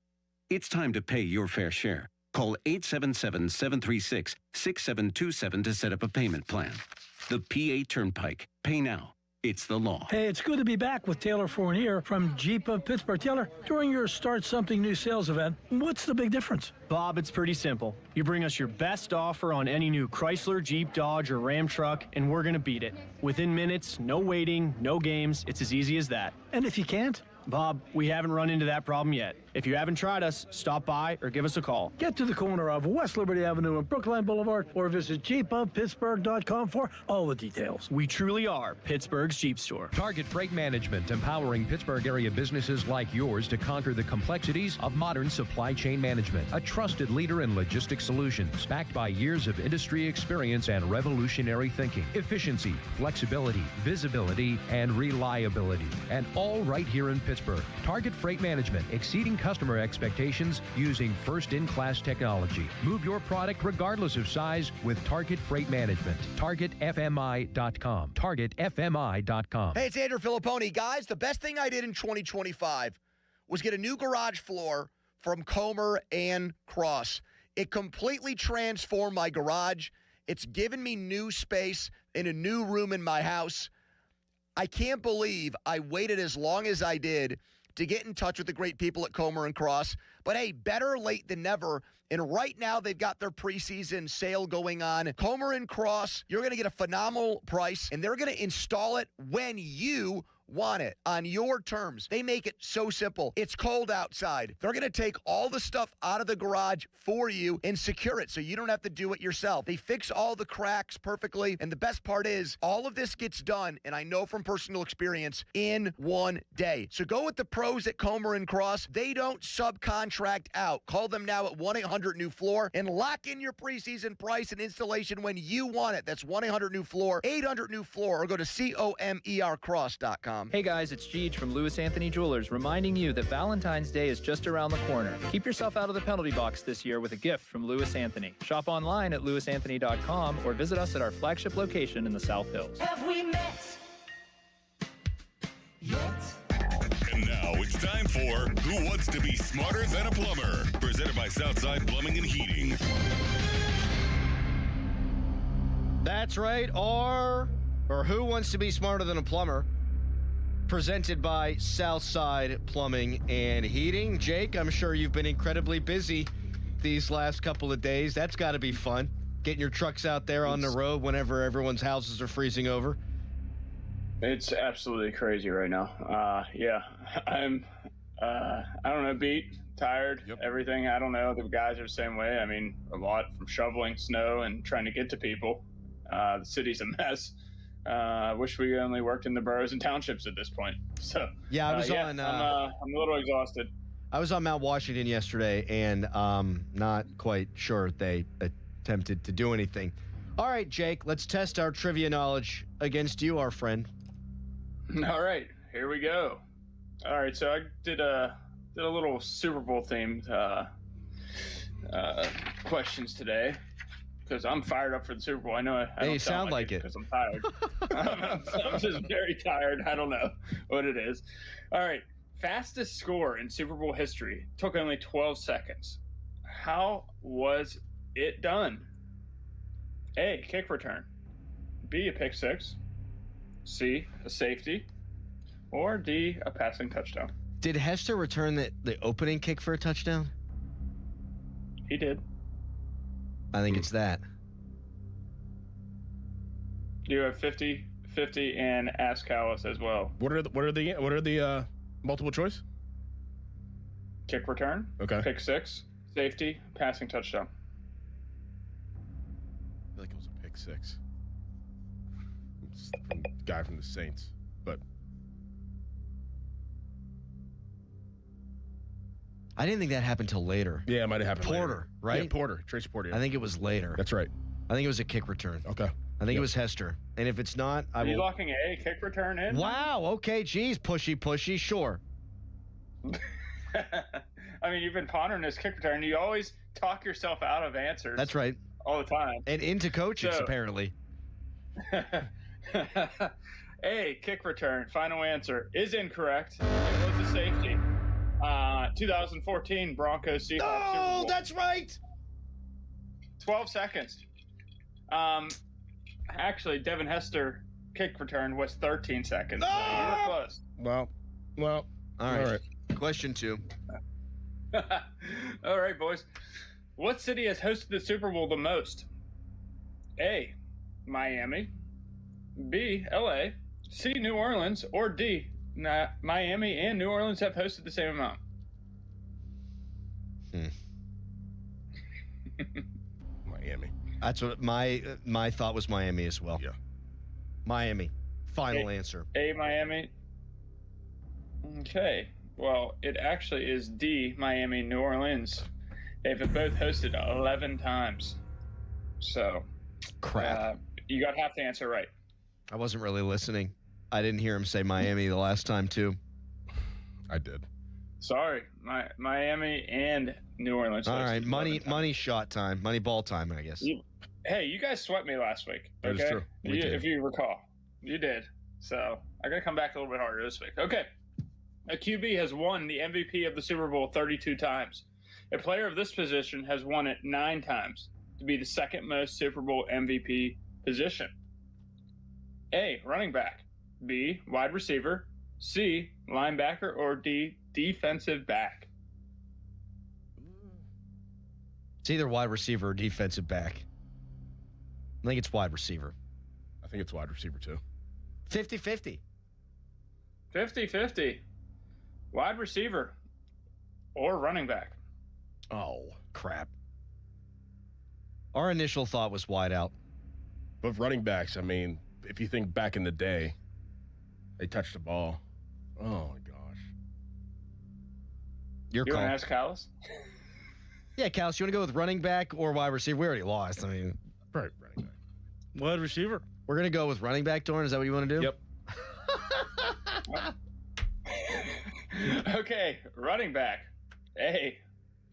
It's time to pay your fair share. Call 877-736-6727 to set up a payment plan. The PA Turnpike. Pay now. It's the law. Hey, it's good to be back with Taylor Fournier from Jeep of Pittsburgh. Taylor, during your Start Something New sales event, what's the big difference? Bob, it's pretty simple. You bring us your best offer on any new Chrysler, Jeep, Dodge, or Ram truck, and we're going to beat it. Within minutes, no waiting, no games. It's as easy as that. And if you can't? Bob, we haven't run into that problem yet. If you haven't tried us, stop by or give us a call. Get to the corner of West Liberty Avenue and Brookline Boulevard or visit jeepofpittsburgh.com for all the details. We truly are Pittsburgh's Jeep store. Target Freight Management, empowering Pittsburgh area businesses like yours to conquer the complexities of modern supply chain management. A trusted leader in logistics solutions, backed by years of industry experience and revolutionary thinking. Efficiency, flexibility, visibility, and reliability. And all right here in Pittsburgh. Target Freight Management, exceeding customer expectations using first-in-class technology. Move your product regardless of size with Target Freight Management. TargetFMI.com. TargetFMI.com. Hey, it's Andrew Filipponi. Guys, the best thing I did in 2025 was get a new garage floor from Comer and Cross. It completely transformed my garage. It's given me new space in a new room in my house. I can't believe I waited as long as I did to get in touch with the great people at Comer and Cross. But hey, better late than never. And right now, they've got their preseason sale going on. Comer and Cross, you're going to get a phenomenal price, and they're going to install it when you want it on your terms. They make it so simple. It's cold outside. They're going to take all the stuff out of the garage for you and secure it so you don't have to do it yourself. They fix all the cracks perfectly. And the best part is all of this gets done, and I know from personal experience, in one day. So go with the pros at Comer and Cross. They don't subcontract out. Call them now at 1-800-NEW-FLOOR and lock in your preseason price and installation when you want it. That's 1-800-NEW-FLOOR, 800-NEW-FLOOR, or go to COMERcross.com. Hey guys, it's Jeej from Lewis Anthony Jewelers, reminding you that Valentine's Day is just around the corner. Keep yourself out of the penalty box this year with a gift from Lewis Anthony. Shop online at lewisanthony.com or visit us at our flagship location in the South Hills. Have we met yet? And now it's time for Who Wants to Be Smarter Than a Plumber? Presented by Southside Plumbing and Heating. That's right, or Who Wants to Be Smarter Than a Plumber? Presented by Southside Plumbing and Heating. Jake, I'm sure you've been incredibly busy these last couple of days. That's got to be fun, getting your trucks out there on the road whenever everyone's houses are freezing over. It's absolutely crazy right now. Yeah, I'm, I don't know, beat, tired, everything. I don't know. The guys are the same way. I mean, a lot from shoveling snow and trying to get to people. The city's a mess. I wish we only worked in the boroughs and townships at this point. So yeah, I was on. I'm a little exhausted. I was on Mount Washington yesterday, and not quite sure they attempted to do anything. All right, Jake, let's test our trivia knowledge against you, our friend. All right, here we go. All right, so I did a little Super Bowl themed questions today. Because I'm fired up for the Super Bowl. I know I don't sound like it because I'm tired. I'm just very tired. I don't know what it is. All right. Fastest score in Super Bowl history took only 12 seconds. How was it done? A, kick return. B, a pick six. C, a safety. Or D, a passing touchdown. Did Hester return the opening kick for a touchdown? He did. I think it's that. You have 50-50 and Ask Callis as well. What are the multiple choice? Kick return. Okay. Pick six. Safety. Passing touchdown. I feel like it was a pick six. from the guy from the Saints. But I didn't think that happened till later. yeah, it might have happened Porter, later. right? Yeah, Porter. Tracy Porter. I think it was later. That's right. I think it was a kick return. Okay. I think it was Hester. And if it's not, I Are you will. locking a kick return in? Wow. Okay. Geez. Pushy. Sure. I mean, you've been pondering this kick return. You always talk yourself out of answers. That's right. All the time. And into coaches, So- apparently. A, kick return. Final answer is incorrect. It was a safety. 2014 Broncos Seahawks Super Bowl. That's right. 12 seconds. Actually, Devin Hester kick return was 13 seconds. So you were close. Well. All right. Question 2. All right, boys. What city has hosted the Super Bowl the most? A, Miami. B, LA. C, New Orleans. Or D, Miami and New Orleans have hosted the same amount. Miami. That's what my thought was. Miami as well. Yeah. Miami. Final answer. A, Miami. Okay. Well, it actually is D, Miami, New Orleans. They've both hosted 11 times. So, crap. You got half the answer right. I wasn't really listening. I didn't hear him say Miami the last time, too. I did. Sorry. Miami and New Orleans. All right. hosted Money shot time. Money ball time, I guess. Hey, you guys swept me last week. That Okay? is true. We did. If you recall. You did. So, I got to come back a little bit harder this week. Okay. A QB has won the MVP of the Super Bowl 32 times. A player of this position has won it 9 times to be the second most Super Bowl MVP position. A, running back. B, wide receiver. C, linebacker. Or D, defensive back. It's either wide receiver or defensive back. I think it's wide receiver. I think it's wide receiver, too. 50-50. 50-50. Wide receiver or running back. Oh, crap. Our initial thought was wide out. But running backs, I mean, if you think back in the day, they touched the ball. Oh, my gosh. Your You call. want to ask Callis? Yeah, Callis, you want to go with running back or wide receiver? We already lost. I mean, right, running back. Wide receiver. We're going to go with running back, Dorn. Is that what you want to do? Yep. Okay, running back. A,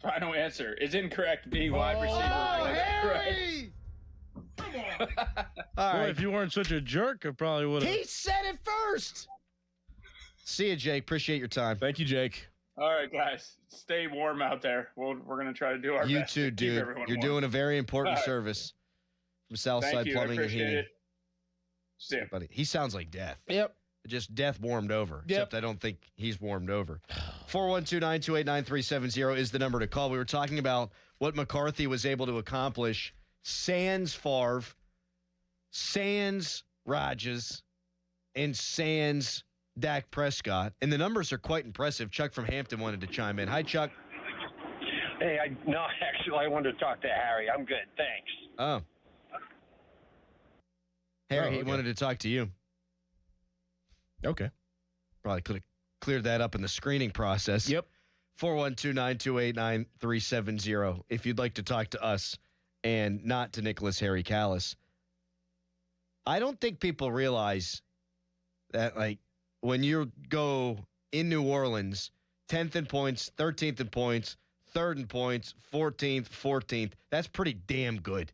final answer is incorrect. B, wide receiver. Harry! All Boy, right. if you weren't such a jerk, I probably would have. He said it first. See you, Jake. Appreciate your time. Thank you, Jake. All right, guys, stay warm out there. We're going to try to do our You best. too, to keep dude. everyone You're warm. doing a very important All right. service from Southside Thank you. I Plumbing and appreciate Heating. it. See ya. Buddy, he sounds like death. Yep. Just death warmed over. Yep. Except I don't think he's warmed over. 412-928-9370 is the number to call. We were talking about what McCarthy was able to accomplish. Sans Favre, sans Rodgers, and sans Dak Prescott. And the numbers are quite impressive. Chuck from Hampton wanted to chime in. Hi, Chuck. Hey, actually, I wanted to talk to Harry. I'm good, thanks. Oh. Harry, he okay. wanted to talk to you. Okay. Probably could have cleared that up in the screening process. Yep. 412-928-9370 if you'd like to talk to us and not to Nicholas Harry Callis. I don't think people realize that, like, when you go in New Orleans, 10th in points, 13th in points, 3rd in points, 14th, that's pretty damn good.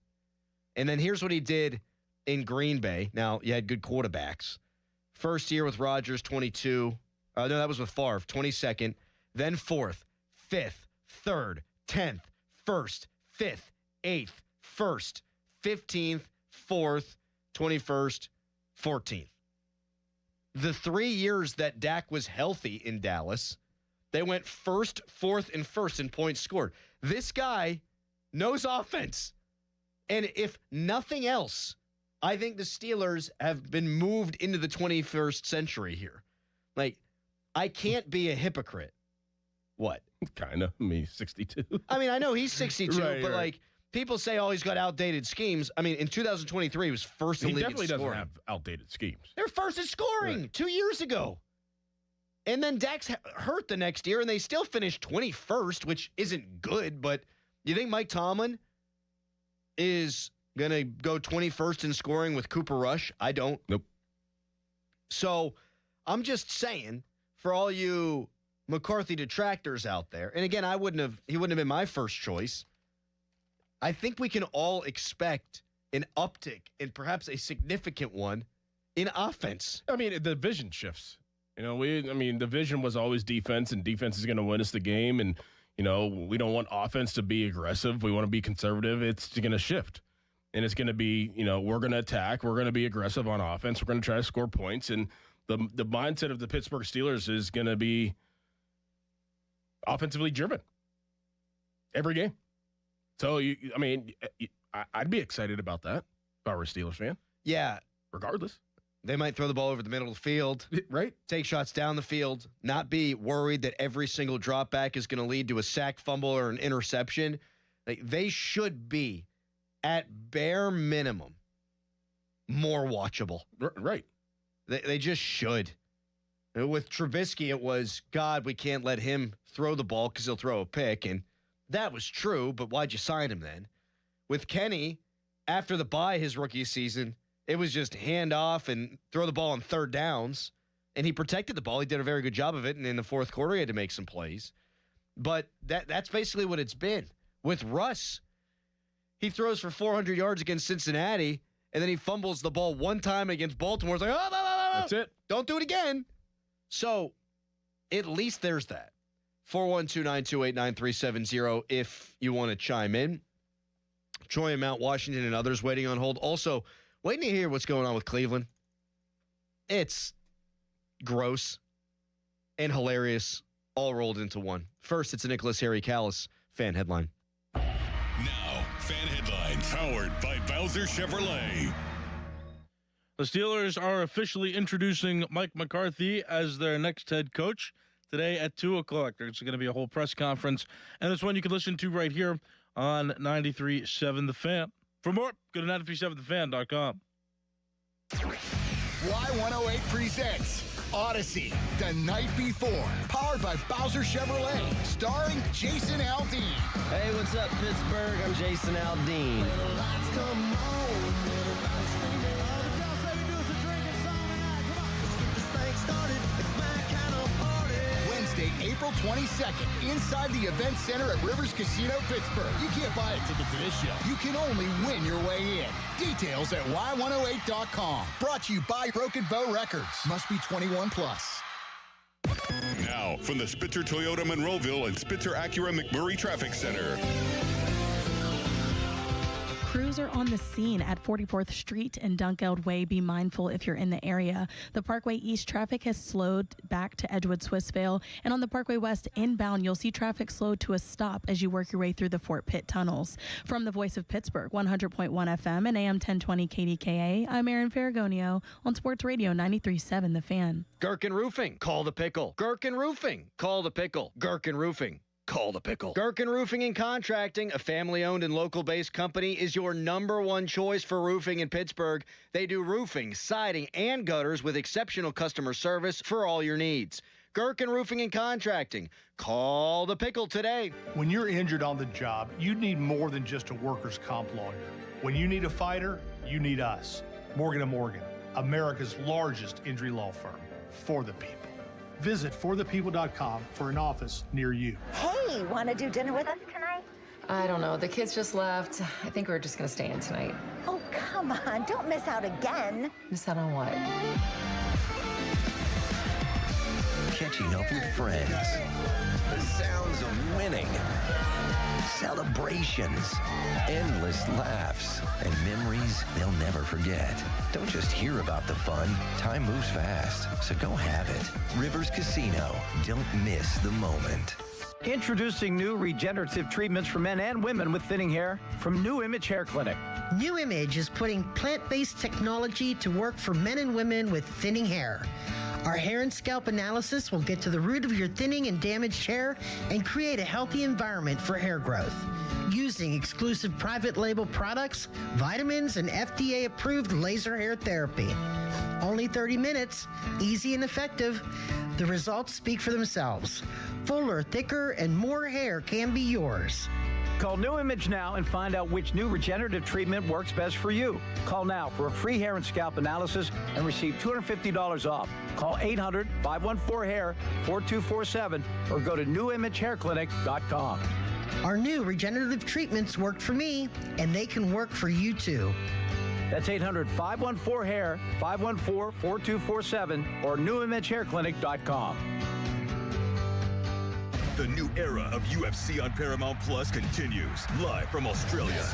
And then here's what he did in Green Bay. Now, you had good quarterbacks. First year with Rodgers, 22. No, that was with Favre, 22nd. Then 4th, 5th, 3rd, 10th, 1st, 5th, 8th, 1st, 15th, 4th, 21st, 14th. The 3 years that Dak was healthy in Dallas, they went 1st, 4th, and 1st in points scored. This guy knows offense. And if nothing else, I think the Steelers have been moved into the 21st century here. Like, I can't be a hypocrite. What? Kind of. Me, 62. I mean, I know he's 62, Right, but right. like, people say, oh, he's got outdated schemes. I mean, in 2023, he was first in the league in scoring. He definitely doesn't have outdated schemes. They're first in scoring 2 years ago. And then Dak's hurt the next year, and they still finished 21st, which isn't good. But you think Mike Tomlin is going to go 21st in scoring with Cooper Rush? I don't. Nope. So I'm just saying, for all you McCarthy detractors out there, and again, he wouldn't have been my first choice. I think we can all expect an uptick, and perhaps a significant one, in offense. I mean, the vision shifts. The vision was always defense, and defense is going to win us the game. And, we don't want offense to be aggressive. We want to be conservative. It's going to shift. And it's going to be, we're going to attack. We're going to be aggressive on offense. We're going to try to score points. And the mindset of the Pittsburgh Steelers is going to be offensively driven every game. So, I'd be excited about that if I were a Steelers fan. Yeah. Regardless. They might throw the ball over the middle of the field. Right. Take shots down the field. Not be worried that every single drop back is going to lead to a sack, fumble, or an interception. They should be, at bare minimum, more watchable. Right. They just should. With Trubisky, it was, God, we can't let him throw the ball because he'll throw a pick. And that was true, but why'd you sign him then? With Kenny, after the bye his rookie season, it was just hand off and throw the ball on third downs. And he protected the ball. He did a very good job of it. And in the fourth quarter, he had to make some plays. But that's basically what it's been. With Russ, he throws for 400 yards against Cincinnati, and then he fumbles the ball one time against Baltimore. It's like, that's it. Don't do it again. So at least there's that. 412-928-9370 if you want to chime in. Troy in Mount Washington and others waiting on hold. Also, waiting to hear what's going on with Cleveland. It's gross and hilarious, all rolled into one. First, it's a Nicholas Harry Callis fan headline. Now, fan headlines powered by Bowser Chevrolet. The Steelers are officially introducing Mike McCarthy as their next head coach today at 2 o'clock. There's going to be a whole press conference, and it's one you can listen to right here on 93.7 The Fan. For more, go to 937thefan.com. Y108 presents Odyssey, The Night Before, powered by Bowser Chevrolet, starring Jason Aldean. Hey, what's up, Pittsburgh? I'm Jason Aldean. Wednesday, April 22nd, inside the Event Center at Rivers Casino, Pittsburgh. You can't buy a ticket to this show. You can only win your way in. Details at y108.com. Brought to you by Broken Bow Records. Must be 21 plus. Now, from the Spitzer Toyota Monroeville and Spitzer Acura McMurray Traffic Center. Crews are on the scene at 44th Street and Dunkeld Way. Be mindful if you're in the area. The Parkway East traffic has slowed back to Edgewood Swissvale, and on the Parkway West inbound, you'll see traffic slowed to a stop as you work your way through the Fort Pitt tunnels. From the Voice of Pittsburgh, 100.1 FM and AM 1020 KDKA, I'm Erin Ferragonio on Sports Radio 93.7 The Fan. Gherkin Roofing, call the pickle. Gherkin Roofing, call the pickle. Gherkin Roofing. Call the pickle. Gherkin Roofing and Contracting, a family-owned and local-based company, is your number one choice for roofing in Pittsburgh. They do roofing, siding, and gutters with exceptional customer service for all your needs. Gherkin Roofing and Contracting. Call the pickle today. When you're injured on the job, you need more than just a workers' comp lawyer. When you need a fighter, you need us. Morgan & Morgan, America's largest injury law firm. For the people. Visit forthepeople.com for an office near you. Hey, want to do dinner with us tonight? I don't know. The kids just left. I think we're just going to stay in tonight. Oh, come on. Don't miss out again. Miss out on what? Catching up with friends. The sounds of winning. Celebrations. Endless laughs. And memories they'll never forget. Don't just hear about the fun. Time moves fast, so go have it. Rivers Casino. Don't miss the moment. Introducing new regenerative treatments for men and women with thinning hair from New Image Hair Clinic. New Image is putting plant-based technology to work for men and women with thinning hair. Our hair and scalp analysis will get to the root of your thinning and damaged hair and create a healthy environment for hair growth. using exclusive private label products, vitamins, and FDA-approved laser hair therapy. Only 30 minutes, easy and effective. The results speak for themselves. Fuller, thicker, and more hair can be yours. Call New Image now and find out which new regenerative treatment works best for you. Call now for a free hair and scalp analysis and receive $250 off. Call 800-514-HAIR 4247 or go to newimagehairclinic.com. Our new regenerative treatments worked for me, and they can work for you too. That's 800-514-HAIR 514-4247 or newimagehairclinic.com. The new era of UFC on Paramount Plus continues. Live from Australia.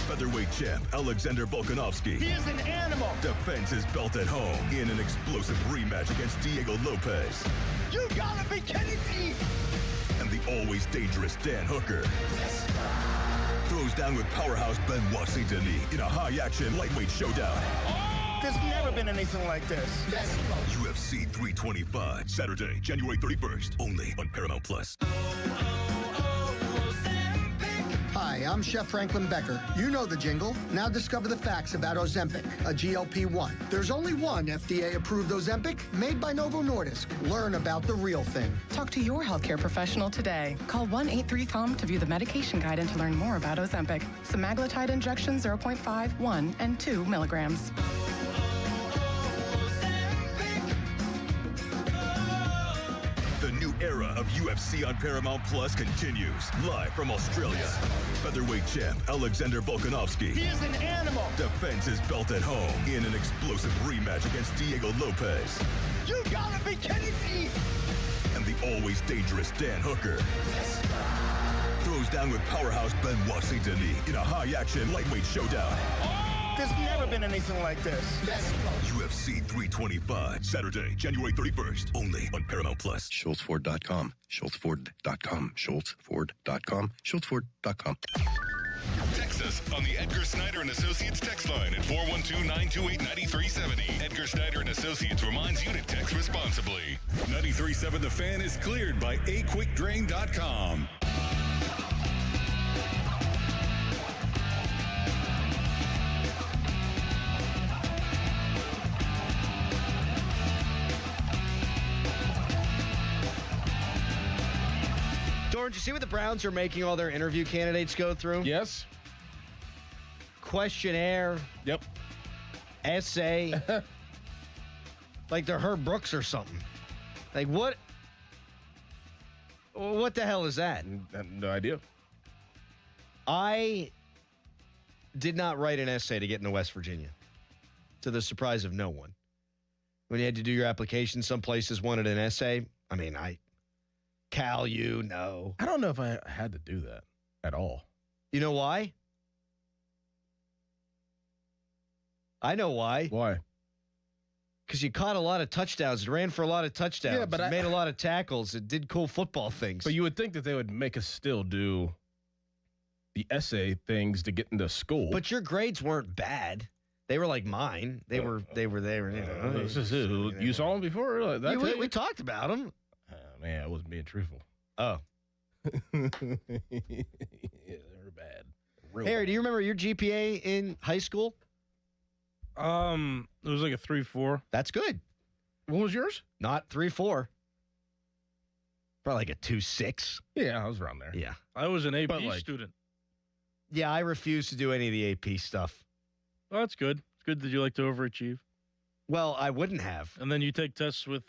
Featherweight champ Alexander Volkanovski. He is an animal. Defends his belt at home in an explosive rematch against Diego Lopez. You gotta be kidding me. And the always dangerous Dan Hooker. Throws down with powerhouse Benoit Saint Denis in a high-action lightweight showdown. There's never been anything like this. UFC 325, Saturday, January 31st, only on Paramount Plus. Hi, I'm Chef Franklin Becker. You know the jingle. Now discover the facts about Ozempic, a GLP-1. There's only one FDA-approved Ozempic made by Novo Nordisk. Learn about the real thing. Talk to your healthcare professional today. Call 1-833-COM to view the medication guide and to learn more about Ozempic. Semaglutide injection 0.5, 1, and 2 milligrams. The new era of UFC on Paramount Plus continues. Live from Australia. Featherweight champ Alexander Volkanovski. He is an animal. Defends his belt at home in an explosive rematch against Diego Lopez. You gotta be kidding me. And the always dangerous Dan Hooker. Throws down with powerhouse Benoit Saint Denis in a high-action lightweight showdown. There's never been anything like this. UFC 325, Saturday, January 31st, only on Paramount Plus. SchultzFord.com, SchultzFord.com, SchultzFord.com, SchultzFord.com. Text us on the Edgar Snyder and Associates text line at 412-928-9370. Edgar Snyder and Associates reminds you to text responsibly. 93.7 The Fan is cleared by aquickdrain.com. Did you see what the Browns are making all their interview candidates go through? Yes. Questionnaire. Yep. Essay. Like they're Herb Brooks or something. Like what? What the hell is that? No idea. I did not write an essay to get into West Virginia, to the surprise of no one. When you had to do your application, some places wanted an essay. I mean, Cal, no. I don't know if I had to do that at all. You know why? I know why. Why? Because you caught a lot of touchdowns. It ran for a lot of touchdowns. Yeah, but it made a lot of tackles. It did cool football things. But you would think that they would make us still do the essay things to get into school. But your grades weren't bad. They were like mine. They were there. You saw them before? We talked about them. Man, I wasn't being truthful. Oh. Yeah, they were bad. Harry, do you remember your GPA in high school? It was like a 3.4. That's good. What was yours? Not 3.4. Probably like a 2.6. Yeah, I was around there. Yeah. I was an AP student. Yeah, I refused to do any of the AP stuff. Well, that's good. It's good that you like to overachieve. Well, I wouldn't have. And then you take tests with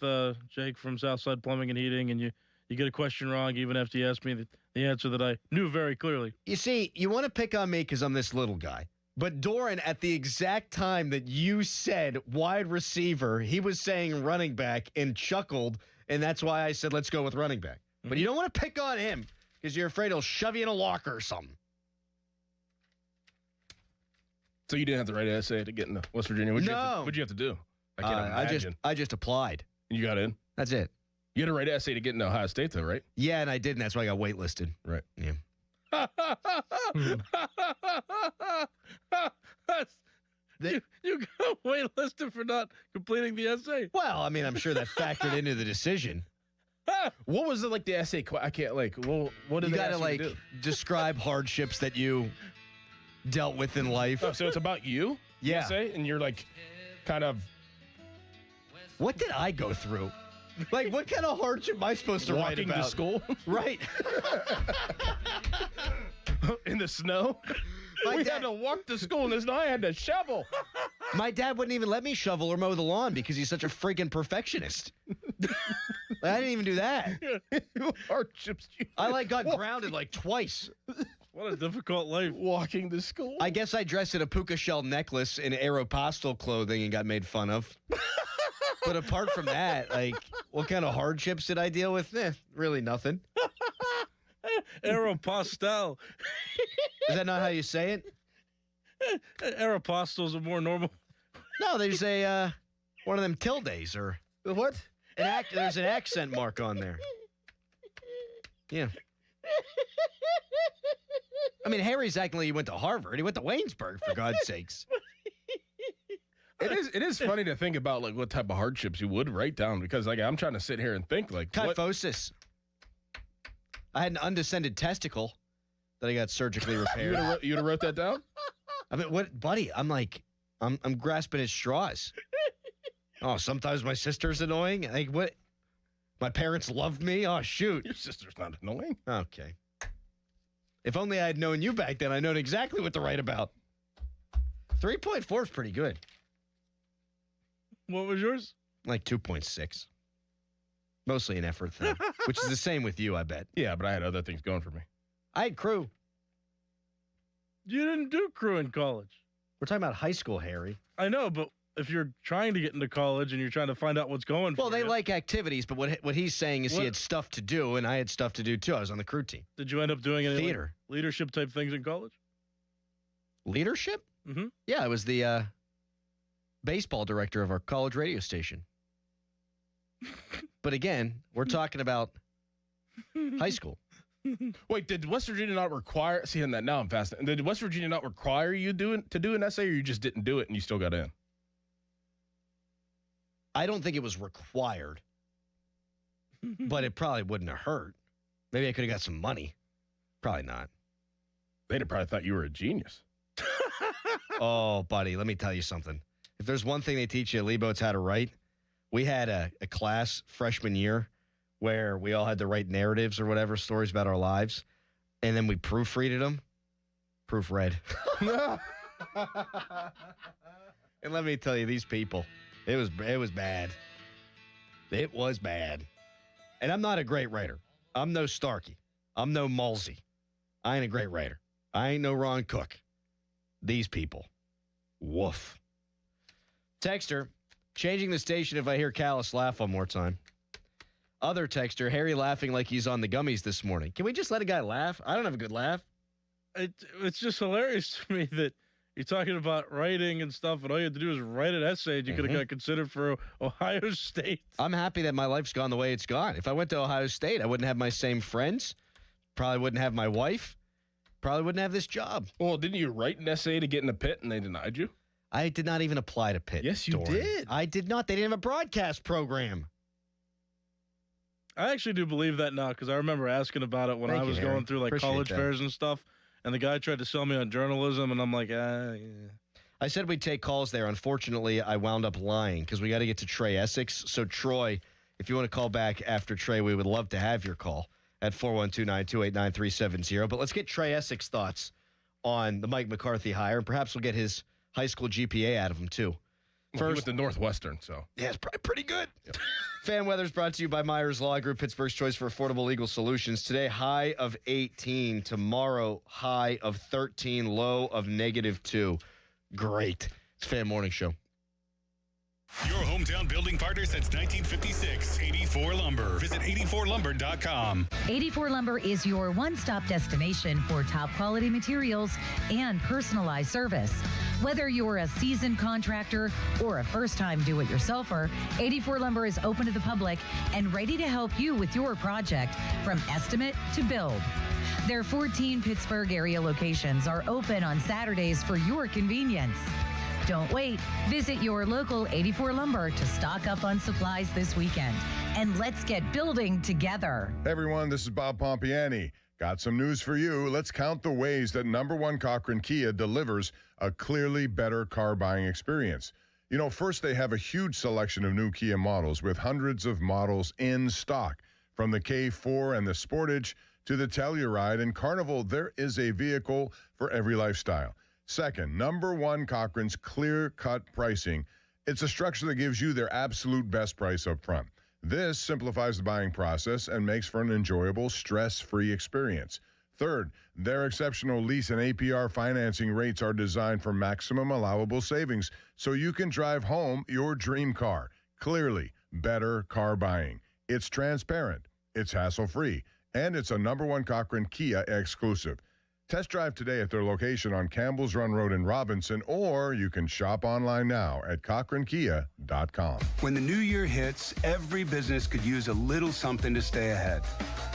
Jake from Southside Plumbing and Heating, and you get a question wrong even after you asked me the answer that I knew very clearly. You see, you want to pick on me because I'm this little guy. But Doran, at the exact time that you said wide receiver, he was saying running back and chuckled, and that's why I said let's go with running back. Mm-hmm. But you don't want to pick on him because you're afraid he'll shove you in a locker or something. So you didn't have to write an essay to get into West Virginia? What'd you have to do? I can't imagine. I just applied. And you got in? That's it. You had to write an essay to get into Ohio State, though, right? Yeah, and I did, and that's why I got waitlisted. Right. Yeah. You got waitlisted for not completing the essay? Well, I mean, I'm sure that factored into the decision. What was it like the essay? I can't like. Well, what did you they gotta ask you to do? describe hardships that you dealt with in life. Oh, so it's about you? Yeah. Essay? And you're like, kind of. What did I go through? Like, what kind of hardship am I supposed to write Walking about? to school? Right. In the snow? We had to walk to school in the snow. I had to shovel. My dad wouldn't even let me shovel or mow the lawn because he's such a freaking perfectionist. I didn't even do that. Hardships. I got grounded like twice. What a difficult life. Walking to school. I guess I dressed in a puka shell necklace in Aeropostale clothing and got made fun of. But apart from that, like, what kind of hardships did I deal with? Really nothing. Aeropostale. Is that not how you say it? Aeropostale's a more normal. No, they say one of them tildes or what? There's an accent mark on there. Yeah. I mean, Harry's acting like he went to Harvard. He went to Waynesburg, for God's sakes. It is funny to think about like what type of hardships you would write down because like I'm trying to sit here and think like kyphosis. I had an undescended testicle that I got surgically repaired. You'd have wrote that down? I mean, what, buddy? I'm grasping at straws. Oh, sometimes my sister's annoying. Like what? My parents loved me. Oh shoot, your sister's not annoying. Okay. If only I had known you back then, I known exactly what to write about. 3.4 is pretty good. What was yours? Like 2.6. Mostly an effort thing, which is the same with you, I bet. Yeah, but I had other things going for me. I had crew. You didn't do crew in college. We're talking about high school, Harry. I know, but if you're trying to get into college and you're trying to find out what's going well, for they you, like activities, but what he's saying is he had stuff to do, and I had stuff to do, too. I was on the crew team. Did you end up doing any theater leadership type things in college? Leadership? Mm-hmm. Yeah, I was the baseball director of our college radio station. But again, we're talking about high school. Wait, did West Virginia not require? See, now I'm fascinated. Did West Virginia not require you to do an essay, or you just didn't do it and you still got in? I don't think it was required, but it probably wouldn't have hurt. Maybe I could have got some money. Probably not. They'd have probably thought you were a genius. Oh, buddy, let me tell you something. If there's one thing they teach you at Lebo, it's how to write. We had a class freshman year where we all had to write narratives or whatever, stories about our lives, and then we proofreaded them. Proofread. And let me tell you, these people, it was bad. It was bad. And I'm not a great writer. I'm no Starkey. I'm no Malsey. I ain't a great writer. I ain't no Ron Cook. These people. Woof. Texter, changing the station if I hear Callis laugh one more time. Other texter, Harry laughing like he's on the gummies this morning. Can we just let a guy laugh? I don't have a good laugh. It's just hilarious to me that you're talking about writing and stuff, and all you had to do is write an essay, and you could have got considered for Ohio State. I'm happy that my life's gone the way it's gone. If I went to Ohio State, I wouldn't have my same friends, probably wouldn't have my wife, probably wouldn't have this job. Well, didn't you write an essay to get in the Pitt, and they denied you? I did not even apply to Pitt. Yes, you did. I did not. They didn't have a broadcast program. I actually do believe that now because I remember asking about it when I was going through like Appreciate college that. fairs and stuff, and the guy tried to sell me on journalism, and I'm like, yeah. I said we'd take calls there. Unfortunately, I wound up lying because we got to get to Trey Essex. So, Troy, if you want to call back after Trey, we would love to have your call at 412-928-9370. But let's get Trey Essex thoughts on the Mike McCarthy hire, and perhaps we'll get his high school GPA out of him, too. First, with the Northwestern, so. Yeah, it's probably pretty good. Yep. Fan Weather's brought to you by Myers Law Group, Pittsburgh's choice for affordable legal solutions. Today, high of 18. Tomorrow, high of 13. Low of -2. Great. It's Fan Morning Show. Your hometown building partner since 1956. 84 Lumber. Visit 84lumber.com. 84 Lumber is your one-stop destination for top quality materials and personalized service. Whether you're a seasoned contractor or a first-time do-it-yourselfer, 84 Lumber is open to the public and ready to help you with your project from estimate to build. Their 14 Pittsburgh area locations are open on Saturdays for your convenience. Don't wait. Visit your local 84 Lumber to stock up on supplies this weekend. And let's get building together. Hey everyone, this is Bob Pompiani. Got some news for you. Let's count the ways that number one Cochran Kia delivers a clearly better car buying experience. You know, first, they have a huge selection of new Kia models with hundreds of models in stock. From the K4 and the Sportage to the Telluride and Carnival, there is a vehicle for every lifestyle. Second, number one Cochran's clear-cut pricing. It's a structure that gives you their absolute best price up front. This simplifies the buying process and makes for an enjoyable, stress-free experience. Third, their exceptional lease and APR financing rates are designed for maximum allowable savings so you can drive home your dream car. Clearly, better car buying. It's transparent, it's hassle-free, and it's a number one Cochran Kia exclusive. Test drive today at their location on Campbell's Run Road in Robinson, or you can shop online now at CochranKia.com. When the new year hits, every business could use a little something to stay ahead.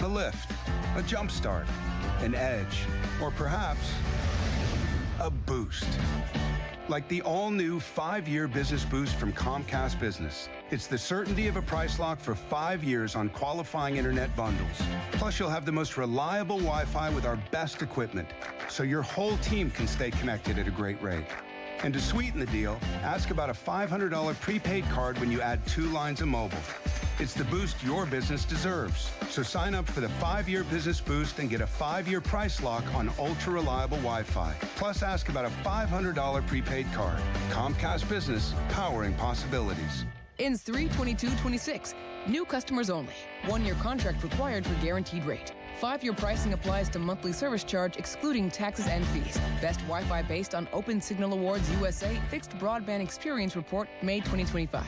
A lift, a jump start, an edge, or perhaps a boost. Like the all-new 5-year business boost from Comcast Business. It's the certainty of a price lock for 5 years on qualifying internet bundles. Plus, you'll have the most reliable Wi-Fi with our best equipment, so your whole team can stay connected at a great rate. And to sweeten the deal, ask about a $500 prepaid card when you add 2 lines of mobile. It's the boost your business deserves. So sign up for the 5-year business boost and get a 5-year price lock on ultra-reliable Wi-Fi. Plus, ask about a $500 prepaid card. Comcast Business, powering possibilities. Ends 3/22/26. New customers only. 1-year contract required for guaranteed rate. 5-year pricing applies to monthly service charge excluding taxes and fees. Best Wi-Fi based on Open Signal Awards USA Fixed Broadband Experience Report, May 2025.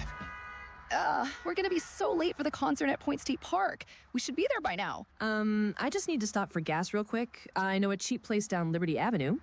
We're gonna be so late for the concert at Point State Park. We should be there by now. I just need to stop for gas real quick. I know a cheap place down Liberty Avenue.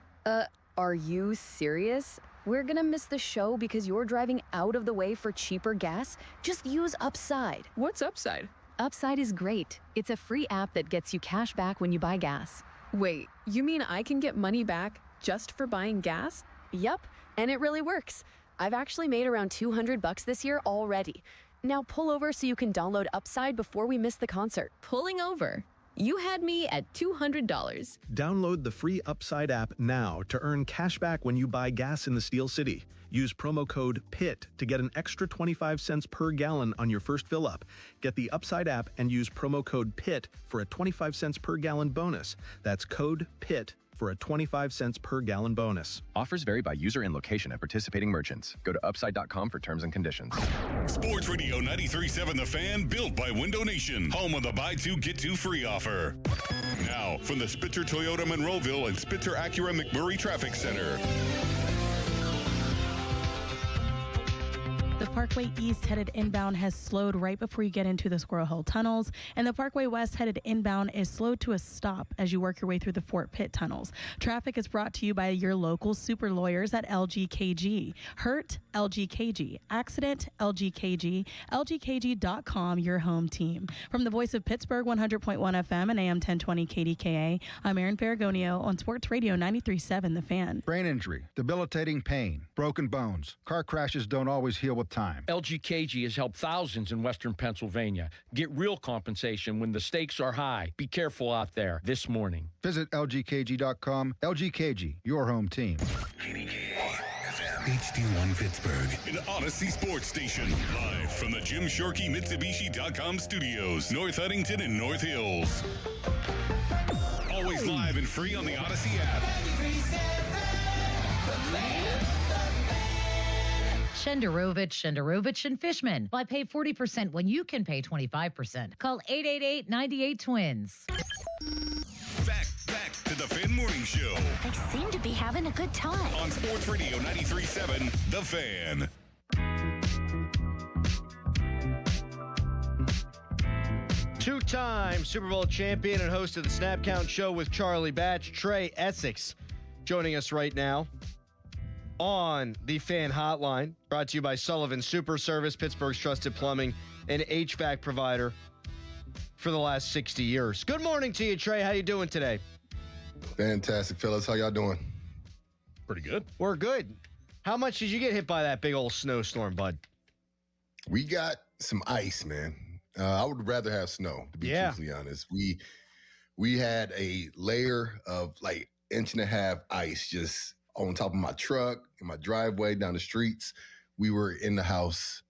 Are you serious? We're gonna miss the show because you're driving out of the way for cheaper gas? Just use Upside. What's Upside? Upside is great. It's a free app that gets you cash back when you buy gas. Wait, you mean I can get money back just for buying gas? Yup, and it really works. I've actually made around $200 this year already. Now pull over so you can download Upside before we miss the concert. Pulling over. You had me at $200. Download the free Upside app now to earn cash back when you buy gas in the Steel City. Use promo code PIT to get an extra 25 cents per gallon on your first fill up. Get the Upside app and use promo code PIT for a 25 cents per gallon bonus. That's code PIT for a 25 cents per gallon bonus. Offers vary by user and location at participating merchants. Go to upside.com for terms and conditions. Sports Radio 93.7 The Fan, built by Window Nation, home of the buy 2 get 2 free offer. Now, from the Spitzer Toyota Monroeville and Spitzer Acura McMurray Traffic Center. The Parkway East headed inbound has slowed right before you get into the Squirrel Hill tunnels, and the Parkway West headed inbound is slowed to a stop as you work your way through the Fort Pitt tunnels. Traffic is brought to you by your local super lawyers at LGKG. Hurt, LGKG. Accident, LGKG. LGKG.com, your home team. From the voice of Pittsburgh, 100.1 FM and AM 1020 KDKA, I'm Aaron Ferragonio on Sports Radio 93.7 The Fan. Brain injury, debilitating pain, broken bones. Car crashes don't always heal with time. LGKG has helped thousands in Western Pennsylvania get real compensation when the stakes are high. Be careful out there this morning. Visit LGKG.com. LGKG, your home team. HD1 Pittsburgh, an Odyssey sports station. Live from the Jim Shorkey Mitsubishi.com studios, North Huntington and North Hills. Always live and free on the Odyssey app. Shenderovich, and Fishman. Why pay 40% when you can pay 25%? Call 888-98-TWINS. Back to the Fan Morning Show. They seem to be having a good time. On Sports Radio 93.7, The Fan. Two-time Super Bowl champion and host of the Snap Count Show with Charlie Batch, Trey Essex, joining us right now on the Fan Hotline, brought to you by Sullivan Super Service, Pittsburgh's trusted plumbing and HVAC provider for the last 60 years. Good morning to you, Trey. How you doing today? Fantastic, fellas. How y'all doing? Pretty good. We're good. How much did you get hit by that big old snowstorm, bud? We got some ice, man. I would rather have snow, to be truthfully honest. We had a layer of like 1.5 inch ice just on top of my truck, in my driveway, down the streets. We were in the house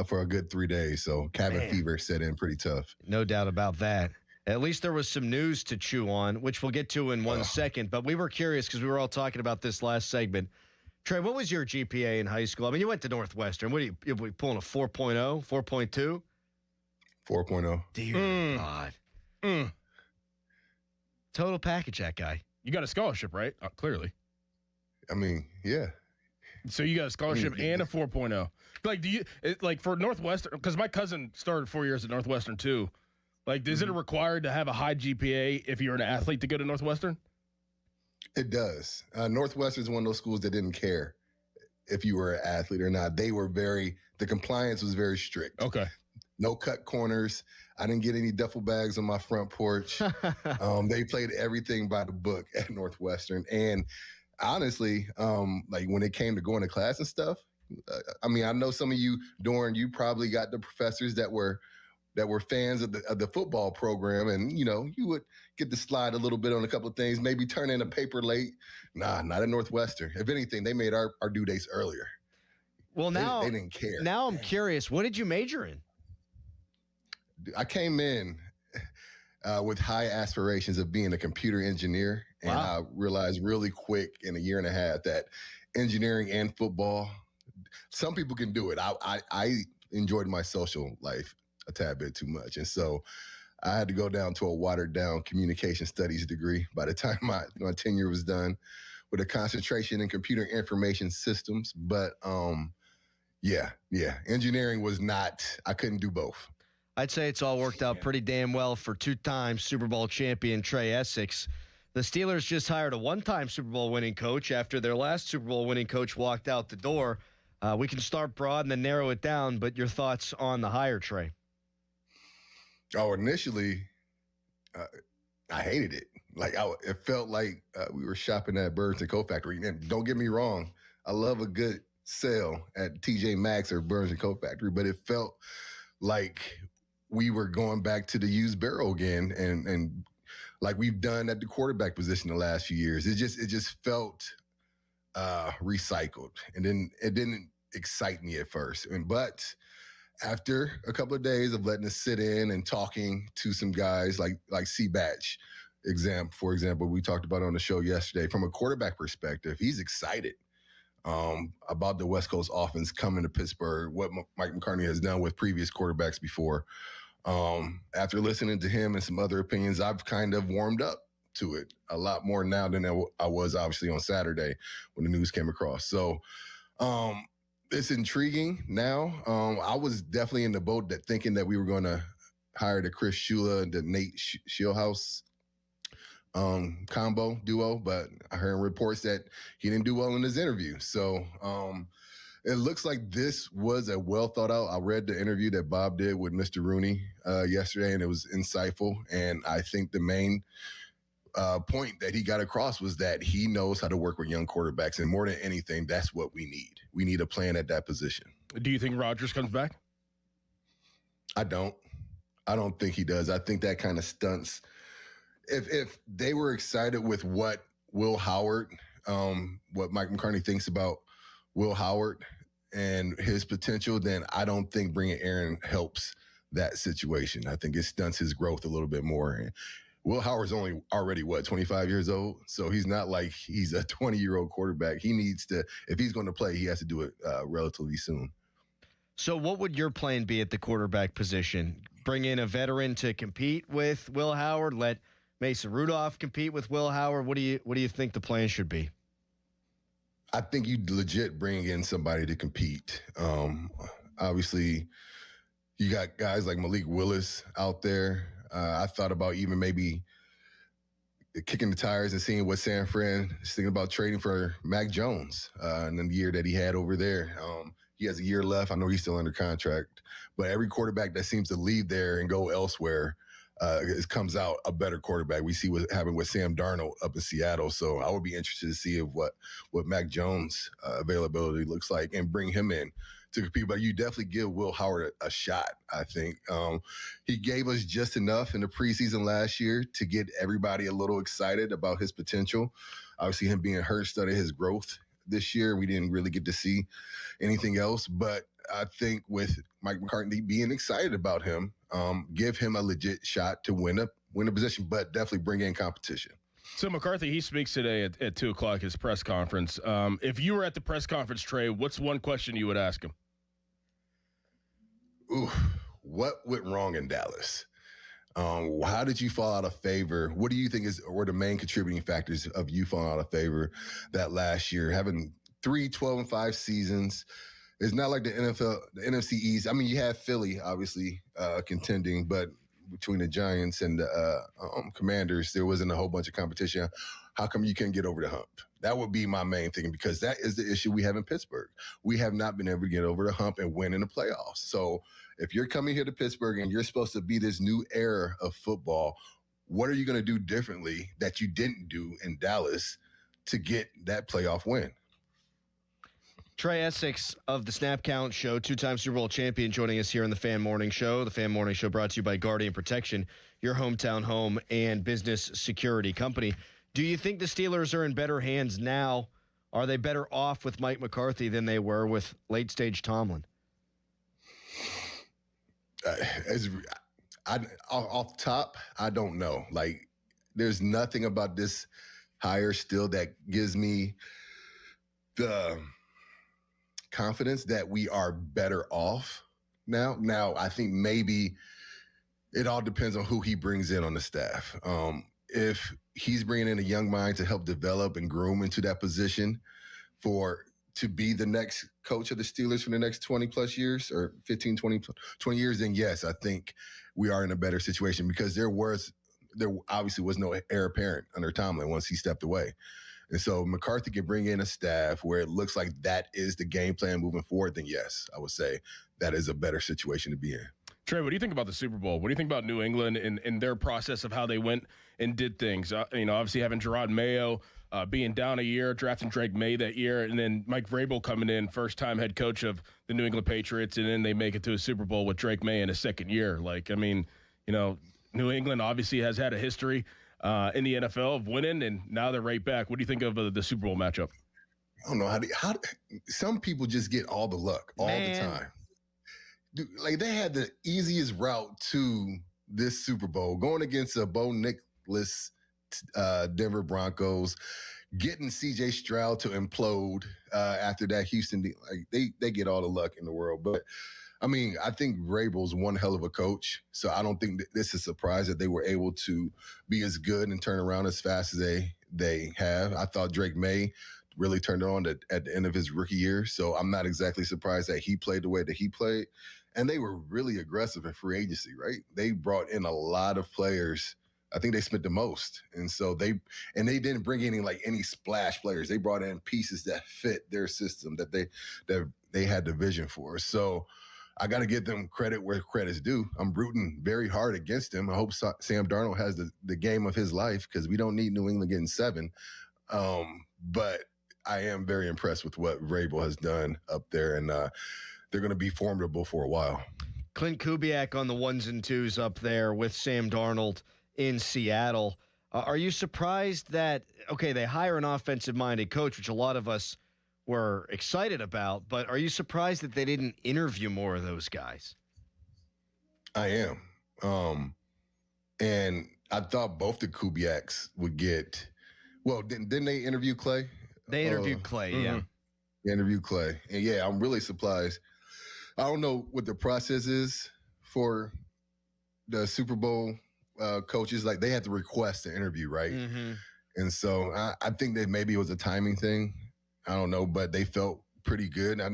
for a good 3 days, so cabin fever set in pretty tough. No doubt about that. At least there was some news to chew on, which we'll get to in 1 second. But we were curious because we were all talking about this last segment. Trey, what was your GPA in high school? I mean, you went to Northwestern. What are you pulling a 4.0, 4.2? 4.0. Dear God. Total package, that guy. You got a scholarship, right? Clearly. I mean, yeah. So you got a scholarship and a 4.0. Like for Northwestern, because my cousin started 4 years at Northwestern too. Like, is it required to have a high GPA if you're an athlete to go to Northwestern? It does. Northwestern is one of those schools that didn't care if you were an athlete or not. The compliance was very strict. Okay. No cut corners. I didn't get any duffel bags on my front porch. They played everything by the book at Northwestern. And honestly, like when it came to going to class and stuff, I mean, I know some of you, Doran, you probably got the professors that were fans of the football program, and you would get to slide a little bit on a couple of things, maybe turn in a paper late. Nah, not at Northwestern. If anything, they made our due dates earlier. Well, now they didn't care. Now I'm curious, what did you major in? I came in with high aspirations of being a computer engineer, and I realized really quick in 1.5 years that engineering and football, some people can do it. I enjoyed my social life a tad bit too much, and so I had to go down to a watered down communication studies degree by the time my tenure was done, with a concentration in computer information systems. But engineering was not, I couldn't do both. I'd say it's all worked out pretty damn well for 2-time Super Bowl champion Trey Essex. The Steelers just hired a 1-time Super Bowl winning coach after their last Super Bowl winning coach walked out the door. We can start broad and then narrow it down, but your thoughts on the hire, Trey? Oh, initially, I hated it. Like it felt like we were shopping at Burns & Co. Factory. And don't get me wrong, I love a good sale at TJ Maxx or Burns & Co. Factory, but it felt like we were going back to the used barrel again, and like we've done at the quarterback position the last few years. It just felt recycled, and then it didn't excite me at first. But after a couple of days of letting it sit in and talking to some guys like C. Batch, for example, we talked about on the show yesterday, from a quarterback perspective, he's excited about the West Coast offense coming to Pittsburgh, what Mike McCartney has done with previous quarterbacks before. After listening to him and some other opinions, I've kind of warmed up to it a lot more now than I was obviously on Saturday when the news came across. So it's intriguing now. I was definitely in the boat thinking that we were going to hire the Chris Shula and the Nate Shieldhouse combo duo, but I heard reports that he didn't do well in his interview. So it looks like this was a well thought out. I read the interview that Bob did with Mr. Rooney yesterday, and it was insightful. And I think the main point that he got across was that he knows how to work with young quarterbacks, and more than anything, that's what we need. We need a plan at that position. Do you think Rodgers comes back? I don't think he does. I think that kind of stunts. If they were excited with what Will Howard, what Mike McCartney thinks about Will Howard and his potential, then I don't think bringing Aaron helps that situation. I think it stunts his growth a little bit more. And Will Howard's already 25 years old, so he's not like he's a 20-year-old quarterback. He needs to, if he's going to play, he has to do it relatively soon. So what would your plan be at the quarterback position? Bring in a veteran to compete with Will Howard, let Mason Rudolph compete with Will Howard? What do you think the plan should be? I think you legit bring in somebody to compete. Obviously, you got guys like Malik Willis out there. I thought about even maybe kicking the tires and seeing what San Fran is thinking about trading for Mac Jones in the year that he had over there. He has a year left. I know he's still under contract. But every quarterback that seems to leave there and go elsewhere, comes out a better quarterback. We see what happened with Sam Darnold up in Seattle. So I would be interested to see what Mac Jones' availability looks like and bring him in to compete. But you definitely give Will Howard a shot, I think. He gave us just enough in the preseason last year to get everybody a little excited about his potential. Obviously, him being hurt studied his growth this year. We didn't really get to see anything else. But I think with Mike McCarthy being excited about him, give him a legit shot to win a position, but definitely bring in competition. So McCarthy, he speaks today at 2 o'clock, his press conference. If you were at the press conference, Trey, what's one question you would ask him? Ooh, what went wrong in Dallas? How did you fall out of favor? What do you think were the main contributing factors of you falling out of favor that last year? Having 3 12-5 seasons. It's not like the NFL, the NFC East. I mean, you have Philly, obviously, contending, but between the Giants and the Commanders, there wasn't a whole bunch of competition. How come you can't get over the hump? That would be my main thing, because that is the issue we have in Pittsburgh. We have not been able to get over the hump and win in the playoffs. So if you're coming here to Pittsburgh and you're supposed to be this new era of football, what are you going to do differently that you didn't do in Dallas to get that playoff win? Trey Essex of the Snap Count Show, 2-time Super Bowl champion, joining us here on the Fan Morning Show. The Fan Morning Show brought to you by Guardian Protection, your hometown home and business security company. Do you think the Steelers are in better hands now? Are they better off with Mike McCarthy than they were with late-stage Tomlin? Off top, I don't know. Like, there's nothing about this hire still that gives me the confidence that we are better off now. Now, I think maybe it all depends on who he brings in on the staff. If he's bringing in a young mind to help develop and groom into that position to be the next coach of the Steelers for the next 20 plus years or 15, 20 years, then yes, I think we are in a better situation, because there obviously was no heir apparent under Tomlin once he stepped away. And so McCarthy can bring in a staff where it looks like that is the game plan moving forward, then yes, I would say that is a better situation to be in. Trey, what do you think about the Super Bowl? What do you think about New England and their process of how they went and did things? Obviously having Gerard Mayo being down a year, drafting Drake May that year, and then Mike Vrabel coming in, first-time head coach of the New England Patriots, and then they make it to a Super Bowl with Drake May in his second year. New England obviously has had a history in the NFL of winning, and now they're right back. What do you think of the Super Bowl matchup? I don't know how some people just get all the luck all the time. Dude, like, they had the easiest route to this Super Bowl, going against a Bo Nix Denver Broncos, getting C.J. Stroud to implode after that Houston deal. Like, they get all the luck in the world. But I mean, I think Vrabel's one hell of a coach, so I don't think this is a surprise that they were able to be as good and turn around as fast as they have. I thought Drake May really turned it on at the end of his rookie year, so I'm not exactly surprised that he played the way that he played. And they were really aggressive in free agency, right? They brought in a lot of players. I think they spent the most. And so they didn't bring in any splash players. They brought in pieces that fit their system that they had the vision for. So I got to give them credit where credit's due. I'm rooting very hard against him. I hope Sam Darnold has the game of his life, because we don't need New England getting 7. But I am very impressed with what Vrabel has done up there, and they're going to be formidable for a while. Clint Kubiak on the 1s and 2s up there with Sam Darnold in Seattle. Are you surprised that, they hire an offensive-minded coach, which a lot of us were excited about, but are you surprised that they didn't interview more of those guys? I am. And I thought both the Kubiaks would get – well, didn't they interview Clay? They interviewed Clay, yeah. They interviewed Clay. And, yeah, I'm really surprised. I don't know what the process is for the Super Bowl coaches. Like, they had to request an interview, right? Mm-hmm. And so I think that maybe it was a timing thing. I don't know, but they felt pretty good. I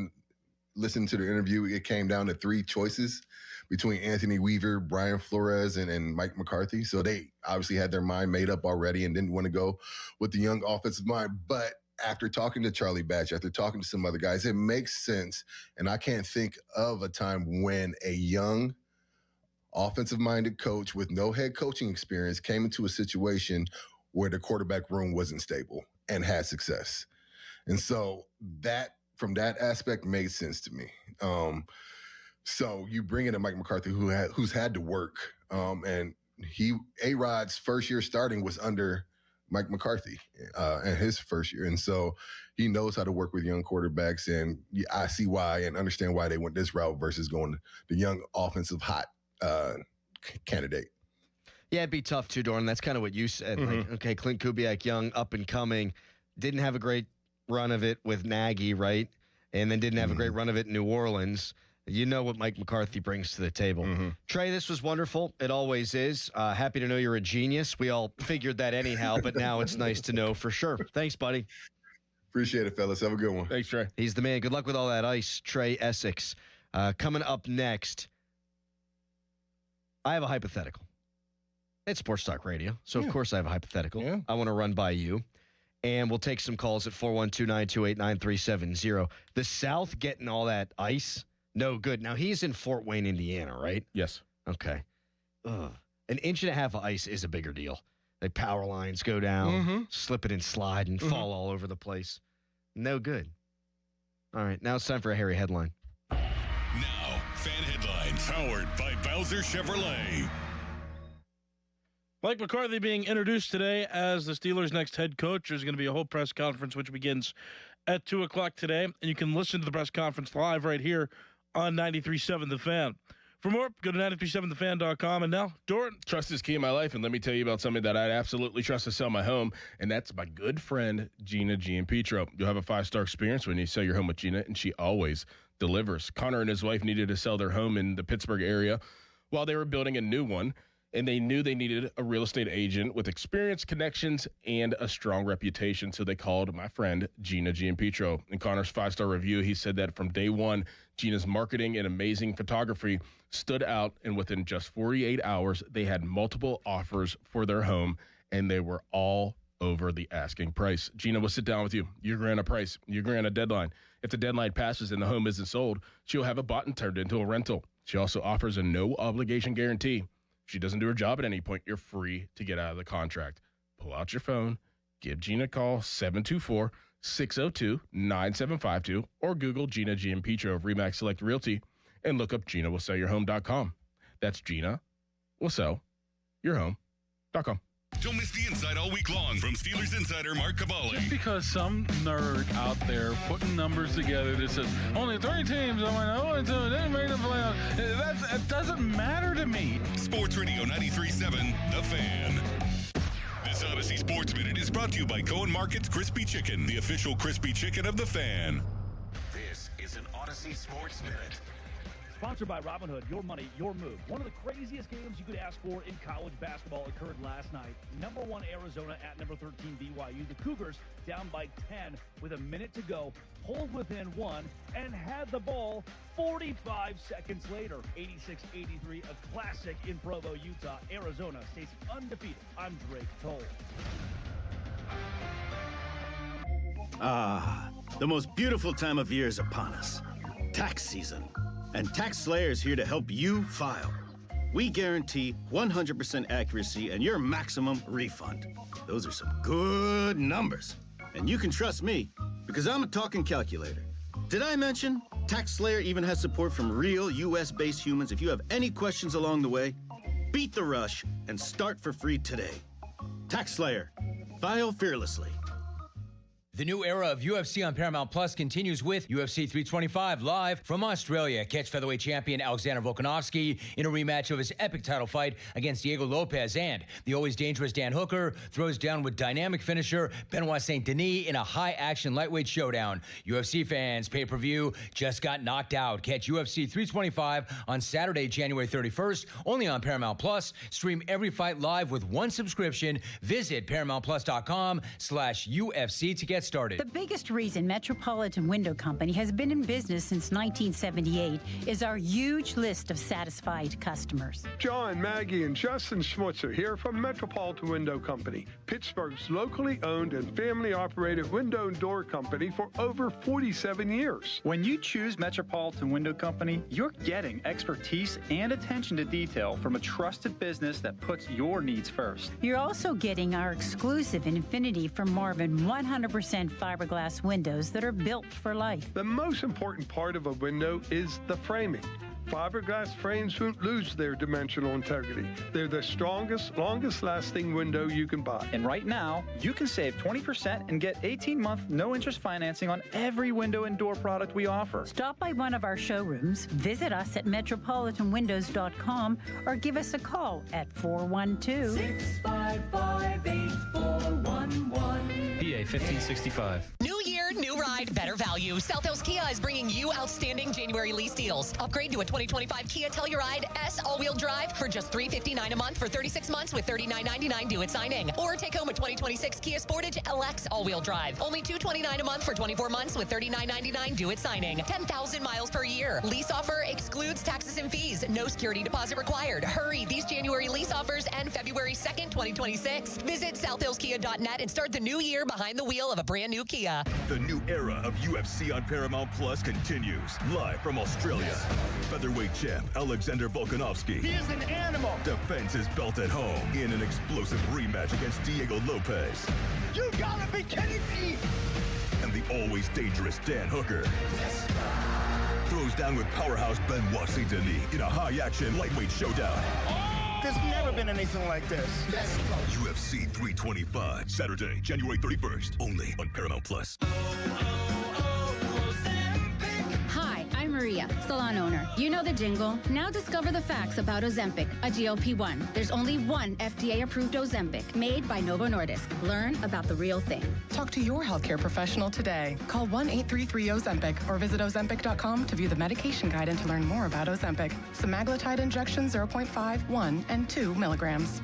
listened to the interview. It came down to 3 choices between Anthony Weaver, Brian Flores, and Mike McCarthy. So they obviously had their mind made up already and didn't want to go with the young offensive mind. But after talking to Charlie Batch, after talking to some other guys, it makes sense. And I can't think of a time when a young offensive-minded coach with no head coaching experience came into a situation where the quarterback room wasn't stable and had success. And so that, from that aspect, made sense to me. So you bring in a Mike McCarthy who's had to work, and A-Rod's first year starting was under Mike McCarthy in his first year. And so he knows how to work with young quarterbacks, and I see why and understand why they went this route versus going the young offensive hot candidate. Yeah, it'd be tough too, Doran. That's kind of what you said. Like, okay, Clint Kubiak, young, up and coming, didn't have a great run of it with Nagy, right? And then didn't have a great run of it in New Orleans. You know what Mike McCarthy brings to the table. Trey, this was wonderful. It always is. Happy to know you're a genius. We all figured that anyhow, but now it's nice to know for sure. Thanks, buddy. Appreciate it, fellas. Have a good one. Thanks, Trey. He's the man. Good luck with all that ice, Trey Essex. Coming up next, I have a hypothetical. It's Sports Talk Radio, so of course I have a hypothetical. I want to run by you. And we'll take some calls at 412-928-9370. The South getting all that ice, no good. Now, he's in Fort Wayne, Indiana, right? Yes. Okay. Ugh. An inch and a half of ice is a bigger deal. Like power lines go down, slip it and slide and fall all over the place. No good. All right, now it's time for a Harry headline. Now, Fan Headlines, powered by Bowser Chevrolet. Mike McCarthy being introduced today as the Steelers' next head coach. There's going to be a whole press conference which begins at 2 o'clock today, and you can listen to the press conference live right here on 93.7 The Fan. For more, go to 937thefan.com. And now, Doran. Trust is key in my life, and let me tell you about something that I'd absolutely trust to sell my home, and that's my good friend, Gina Giampetro. You'll have a 5-star experience when you sell your home with Gina, and she always delivers. Connor and his wife needed to sell their home in the Pittsburgh area while they were building a new one, and they knew they needed a real estate agent with experience, connections, and a strong reputation. So they called my friend, Gina Giampetro. In Connor's 5-star review, he said that from day one, Gina's marketing and amazing photography stood out, and within just 48 hours, they had multiple offers for their home, and they were all over the asking price. Gina will sit down with you. You grant a price. You grant a deadline. If the deadline passes and the home isn't sold, she'll have it bought and turned into a rental. She also offers a no-obligation guarantee. If she doesn't do her job at any point, you're free to get out of the contract. Pull out your phone, give Gina a call, 724-602-9752, or Google Gina Giampetro of RE/MAX Select Realty and look up GinaWillSellYourHome.com. That's GinaWillSellYourHome.com. Don't miss the Inside all week long from Steelers insider Mark Cavalli. Just because some nerd out there putting numbers together that says only 3 teams I went 0-2, they made the playoffs. It doesn't matter to me. Sports Radio 93.7, The Fan. This Odyssey Sports Minute is brought to you by Cohen Market's Crispy Chicken, the official crispy chicken of The Fan. This is an Odyssey Sports Minute. Sponsored by Robinhood, your money, your move. One of the craziest games you could ask for in college basketball occurred last night. Number 1 Arizona at number 13 BYU. The Cougars down by 10 with a minute to go, pulled within 1, and had the ball 45 seconds later. 86-83, a classic in Provo, Utah. Arizona stays undefeated. I'm Drake Toll. Ah, the most beautiful time of year is upon us. Tax season. And TaxSlayer is here to help you file. We guarantee 100% accuracy and your maximum refund. Those are some good numbers. And you can trust me, because I'm a talking calculator. Did I mention TaxSlayer even has support from real US-based humans? If you have any questions along the way, beat the rush and start for free today. TaxSlayer. File fearlessly. The new era of UFC on Paramount Plus continues with UFC 325 live from Australia. Catch featherweight champion Alexander Volkanovski in a rematch of his epic title fight against Diego Lopez, and the always dangerous Dan Hooker throws down with dynamic finisher Benoit Saint Denis in a high-action lightweight showdown. UFC fans, pay-per-view just got knocked out. Catch UFC 325 on Saturday, January 31st, only on Paramount Plus. Stream every fight live with one subscription. Visit ParamountPlus.com/UFC to get get started. The biggest reason Metropolitan Window Company has been in business since 1978 is our huge list of satisfied customers. John, Maggie, and Justin Schmutzer here from Metropolitan Window Company, Pittsburgh's locally owned and family-operated window and door company for over 47 years. When you choose Metropolitan Window Company, you're getting expertise and attention to detail from a trusted business that puts your needs first. You're also getting our exclusive Infinity from Marvin 100% fiberglass windows that are built for life. The most important part of a window is the framing. Fiberglass frames won't lose their dimensional integrity. They're the strongest, longest-lasting window you can buy. And right now, you can save 20% and get 18-month no-interest financing on every window and door product we offer. Stop by one of our showrooms, visit us at metropolitanwindows.com, or give us a call at 412-655-8411. PA 1565. New year, new ride, better value. South Hills Kia is bringing you outstanding January lease deals. Upgrade to a 2025 Kia Telluride S all-wheel drive for just $359 a month for 36 months with $39.99 due at signing. Or take home a 2026 Kia Sportage LX all-wheel drive. Only $229 a month for 24 months with $39.99 due at signing. 10,000 miles per year. Lease offer excludes taxes and fees. No security deposit required. Hurry, these January lease offers end February 2nd, 2026. Visit southhillskia.net and start the new year behind the wheel of a brand new Kia. The new era of UFC on Paramount Plus continues. Live from Australia. Featherweight champ Alexander Volkanovski. He is an animal. Defends his belt at home in an explosive rematch against Diego Lopez. You gotta be kidding me! And the always dangerous Dan Hooker. Throws down with powerhouse Benoit Saint Denis in a high-action lightweight showdown. There's never been anything like this. UFC 325, Saturday, January 31st, only on Paramount Plus. Hi, I'm Maria, salon owner. You know the jingle. Now discover the facts about Ozempic, a GLP-1. There's only one FDA-approved Ozempic, made by Novo Nordisk. Learn about the real thing. Talk to your healthcare professional today. Call 1-833-OZEMPIC or visit Ozempic.com to view the medication guide and to learn more about Ozempic. Semaglutide injection 0.5, 1, and 2 milligrams.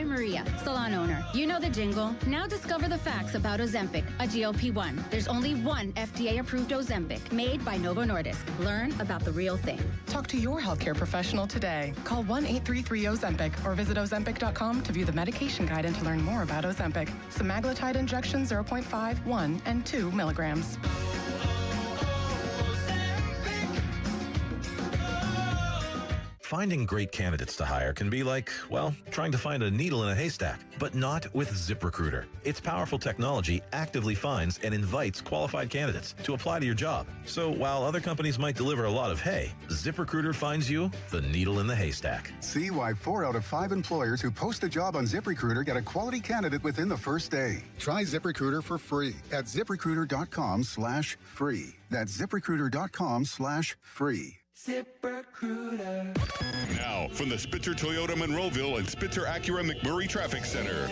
Maria, salon owner. You know the jingle. Now discover the facts about Ozempic, a GLP-1. There's only one FDA-approved Ozempic, made by Novo Nordisk. Learn about the real thing. Talk to your healthcare professional today. Call 1-833-OZEMPIC or visit Ozempic.com to view the medication guide and to learn more about Ozempic. Semaglutide injection 0.5, 1, and 2 milligrams. Finding great candidates to hire can be like, well, trying to find a needle in a haystack, but not with ZipRecruiter. Its powerful technology actively finds and invites qualified candidates to apply to your job. So while other companies might deliver a lot of hay, ZipRecruiter finds you the needle in the haystack. See why 4 out of 5 employers who post a job on ZipRecruiter get a quality candidate within the first day. Try ZipRecruiter for free at ZipRecruiter.com/free. That's ZipRecruiter.com/free. ZipRecruiter. Now, from the Spitzer Toyota Monroeville and Spitzer Acura McMurray Traffic Center.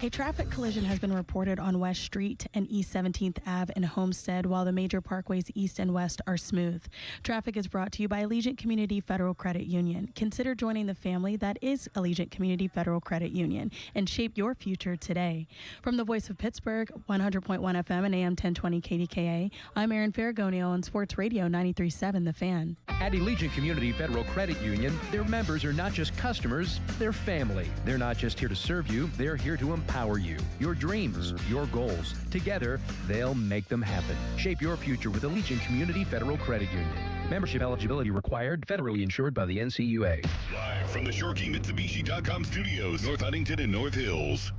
A traffic collision has been reported on West Street and East 17th Ave in Homestead, while the major parkways east and west are smooth. Traffic is brought to you by Allegiant Community Federal Credit Union. Consider joining the family that is Allegiant Community Federal Credit Union and shape your future today. From the voice of Pittsburgh, 100.1 FM and AM 1020 KDKA, I'm Erin Ferragonio on Sports Radio 93.7 The Fan. At Allegiant Community Federal Credit Union, their members are not just customers, they're family. They're not just here to serve you, they're here to empower you. Your dreams, your goals. Together, they'll make them happen. Shape your future with Allegiant Community Federal Credit Union. Membership eligibility required, federally insured by the NCUA. Live from the Shorkey Mitsubishi.com studios, North Huntington and North Hills.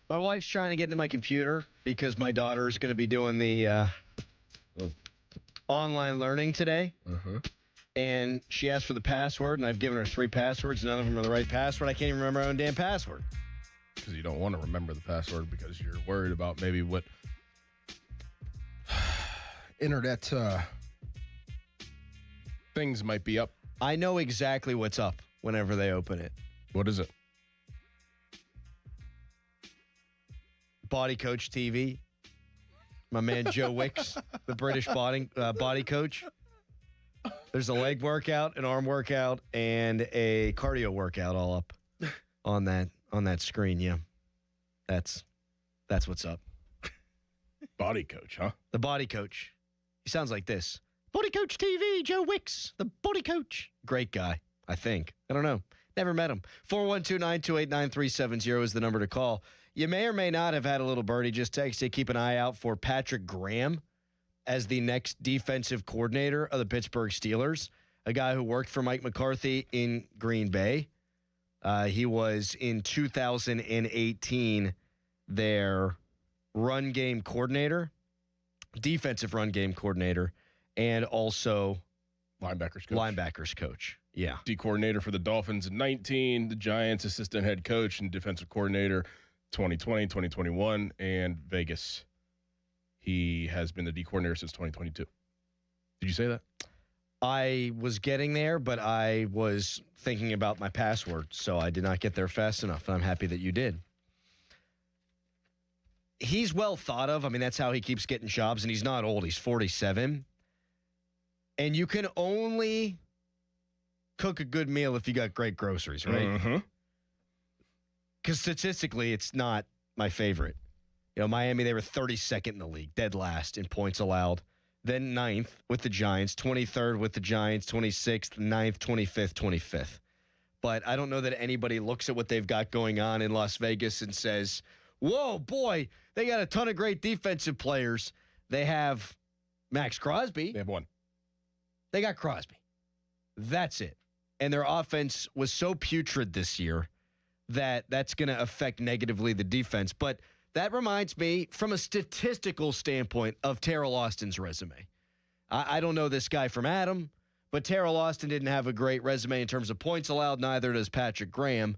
My wife's trying to get into my computer because my daughter is going to be doing the online learning today. And she asked for the password, and I've given her 3 passwords. None of them are the right password. I can't even remember my own damn password. Because you don't want to remember the password because you're worried about maybe what internet things might be up I know exactly what's up whenever they open it. What is it? Body Coach TV. My man Joe Wicks, the British body coach. There's a leg workout, an arm workout, and a cardio workout all up on that screen. Yeah, that's what's up. Body Coach, huh? The Body Coach. He sounds like this. Body Coach TV, Joe Wicks, the Body Coach. Great guy, I think. I don't know. Never met him. 412-928-9370 is the number to call. You may or may not have had a little birdie just texted. Keep an eye out for Patrick Graham as the next defensive coordinator of the Pittsburgh Steelers, a guy who worked for Mike McCarthy in Green Bay. He was in 2018 their run game coordinator, defensive run game coordinator, and also linebackers coach. Yeah. D coordinator for the Dolphins in 19, the Giants assistant head coach and defensive coordinator 2020, 2021, and Vegas. He has been the D coordinator since 2022. Did you say that? I was getting there, but I was thinking about my password, so I did not get there fast enough, and I'm happy that you did. He's well thought of. I mean, that's how he keeps getting jobs, and he's not old. He's 47. And you can only cook a good meal if you got great groceries, right? Mm-hmm. Because statistically, it's not my favorite. You know, Miami, they were 32nd in the league, dead last in points allowed. Then 9th with the Giants, 23rd with the Giants, 26th, 9th, 25th, 25th. But I don't know that anybody looks at what they've got going on in Las Vegas and says, whoa, boy, they got a ton of great defensive players. They have Max Crosby. They have one. They got Crosby. That's it. And their offense was so putrid this year that that's going to affect negatively the defense. But that reminds me, from a statistical standpoint, of Terrell Austin's resume. I don't know this guy from Adam, but Terrell Austin didn't have a great resume in terms of points allowed. Neither does Patrick Graham.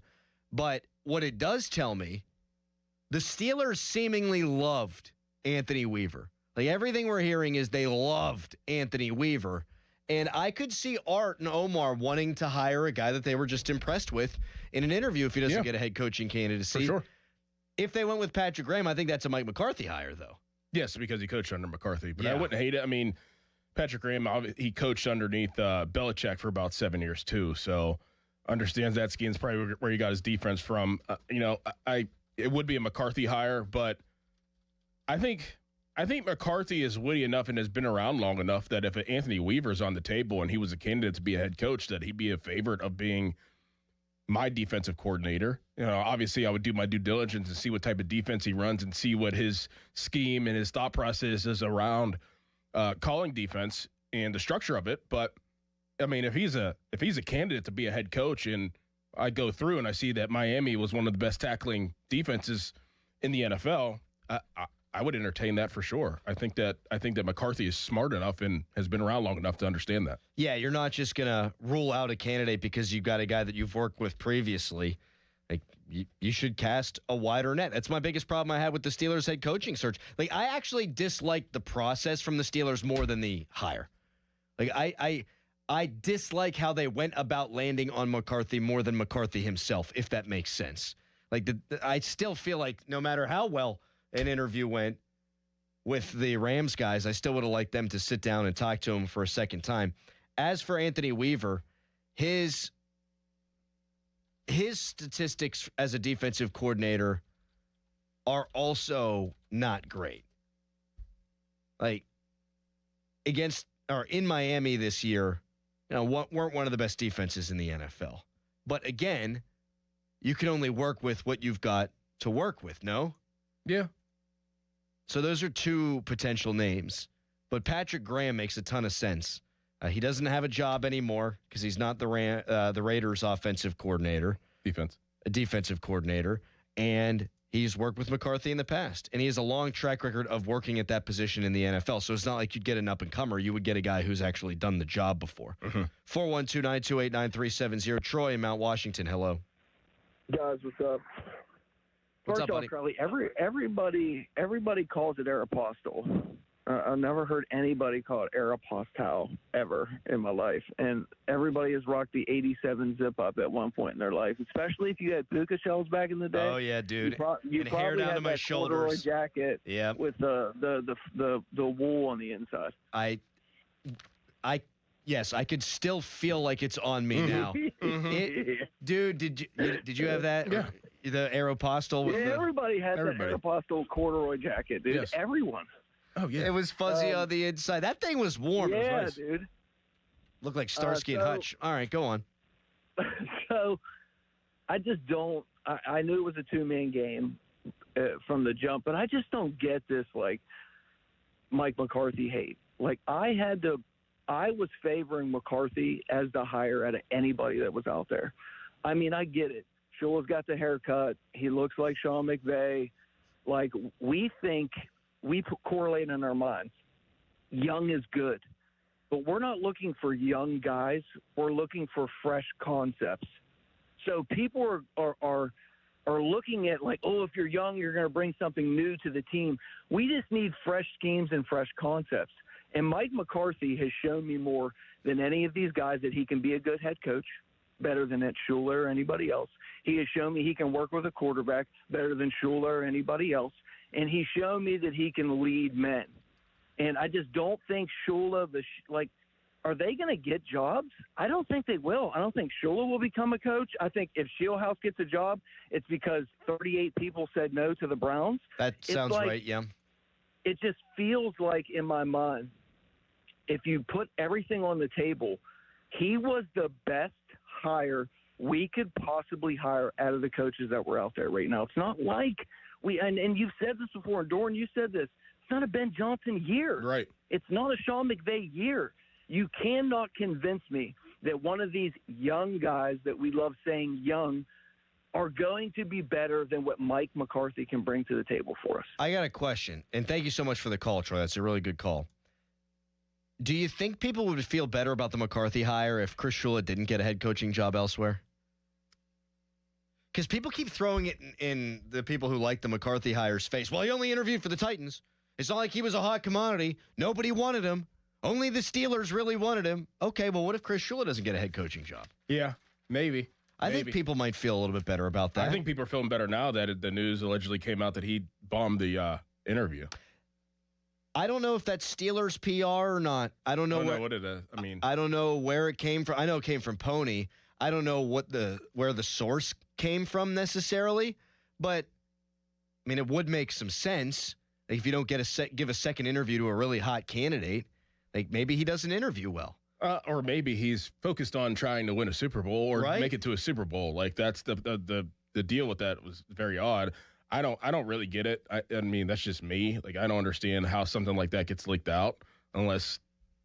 But what it does tell me, the Steelers seemingly loved Anthony Weaver. Like, everything we're hearing is they loved Anthony Weaver. And I could see Art and Omar wanting to hire a guy that they were just impressed with in an interview if he doesn't get a head coaching candidacy. For sure. If they went with Patrick Graham, I think that's a Mike McCarthy hire, though. Yes, because he coached under McCarthy. But I wouldn't hate it. I mean, Patrick Graham, he coached underneath Belichick for about 7 years, too. So understands that scheme is probably where he got his defense from. It would be a McCarthy hire, but I think McCarthy is witty enough and has been around long enough that if Anthony Weaver's on the table and he was a candidate to be a head coach, that he'd be a favorite of being my defensive coordinator. You know, obviously I would do my due diligence and see what type of defense he runs and see what his scheme and his thought process is around calling defense and the structure of it. But I mean, if he's a candidate to be a head coach and I go through and I see that Miami was one of the best tackling defenses in the NFL, I would entertain that for sure. I think that McCarthy is smart enough and has been around long enough to understand that. Yeah, you're not just going to rule out a candidate because you've got a guy that you've worked with previously. Like, you should cast a wider net. That's my biggest problem I had with the Steelers head coaching search. Like, I actually dislike the process from the Steelers more than the hire. Like, I dislike how they went about landing on McCarthy more than McCarthy himself, if that makes sense. Like, I still feel like no matter how well an interview went with the Rams guys, I still would have liked them to sit down and talk to him for a second time. As for Anthony Weaver, his statistics as a defensive coordinator are also not great. Like, in Miami this year, weren't one of the best defenses in the NFL. But again, you can only work with what you've got to work with, no? Yeah. So those are two potential names. But Patrick Graham makes a ton of sense. He doesn't have a job anymore because he's not the Raiders' offensive coordinator. A defensive coordinator. And he's worked with McCarthy in the past. And he has a long track record of working at that position in the NFL. So it's not like you'd get an up-and-comer. You would get a guy who's actually done the job before. 412-928-9370. Troy in Mount Washington, hello. Guys, what's up? What's First up, off, buddy? Crowley, everybody calls it Aeropostale, I never heard anybody call it Aeropostale ever in my life. And everybody has rocked the 87 zip-up at one point in their life, especially if you had puka shells back in the day. Oh, yeah, dude. You and hair probably down had to my that corduroy shoulders. jacket Yeah. with the wool on the inside. Yes, I could still feel like it's on me now. Dude, did you have that? Yeah. The Aeropostale with the, everybody had that Aeropostale corduroy jacket, dude. Yes. Everyone. Oh, yeah. It was fuzzy on the inside. That thing was warm. It was Yeah, nice. dude. Looked like Starsky and Hutch. All right, go on. So I just don't – I knew it was a two-man game from the jump, but I just don't get this, like, Mike McCarthy hate. Like, I was favoring McCarthy as the hire out of anybody that was out there. I mean, I get it. Shula's got the haircut. He looks like Sean McVay. Like, we think – we correlate in our minds. Young is good. But we're not looking for young guys. We're looking for fresh concepts. So people are looking at like, oh, if you're young, you're going to bring something new to the team. We just need fresh schemes and fresh concepts. And Mike McCarthy has shown me more than any of these guys that he can be a good head coach, better than Ed Shula or anybody else. He has shown me he can work with a quarterback better than Shula or anybody else. And he's shown me that he can lead men. And I just don't think Shula, are they going to get jobs? I don't think they will. I don't think Shula will become a coach. I think if Shieldhouse gets a job, it's because 38 people said no to the Browns. That sounds right, yeah. It just feels like in my mind, if you put everything on the table, he was the best hire we could possibly hire out of the coaches that were out there right now. It's not like and you've said this before, and Doran, you said this. It's not a Ben Johnson year. Right. It's not a Sean McVay year. You cannot convince me that one of these young guys that we love saying young are going to be better than what Mike McCarthy can bring to the table for us. I got a question, and thank you so much for the call, Troy. That's a really good call. Do you think people would feel better about the McCarthy hire if Chris Shula didn't get a head coaching job elsewhere? Because people keep throwing it in the people who like the McCarthy hire's face. Well, he only interviewed for the Titans. It's not like he was a hot commodity. Nobody wanted him. Only the Steelers really wanted him. Okay, well, what if Chris Shula doesn't get a head coaching job? Yeah, maybe. I think people might feel a little bit better about that. I think people are feeling better now that the news allegedly came out that he bombed the interview. I don't know if that's Steelers PR or not. I don't know what it is. I mean, I don't know where it came from. I know it came from Pony. I don't know where the source came from necessarily, but I mean, it would make some sense. Like if you don't give a second interview to a really hot candidate, like maybe he doesn't interview well. Or maybe he's focused on trying to win a Super Bowl or make it to a Super Bowl. Like that's the deal with that was very odd. I don't really get it. I mean, that's just me. Like I don't understand how something like that gets leaked out unless,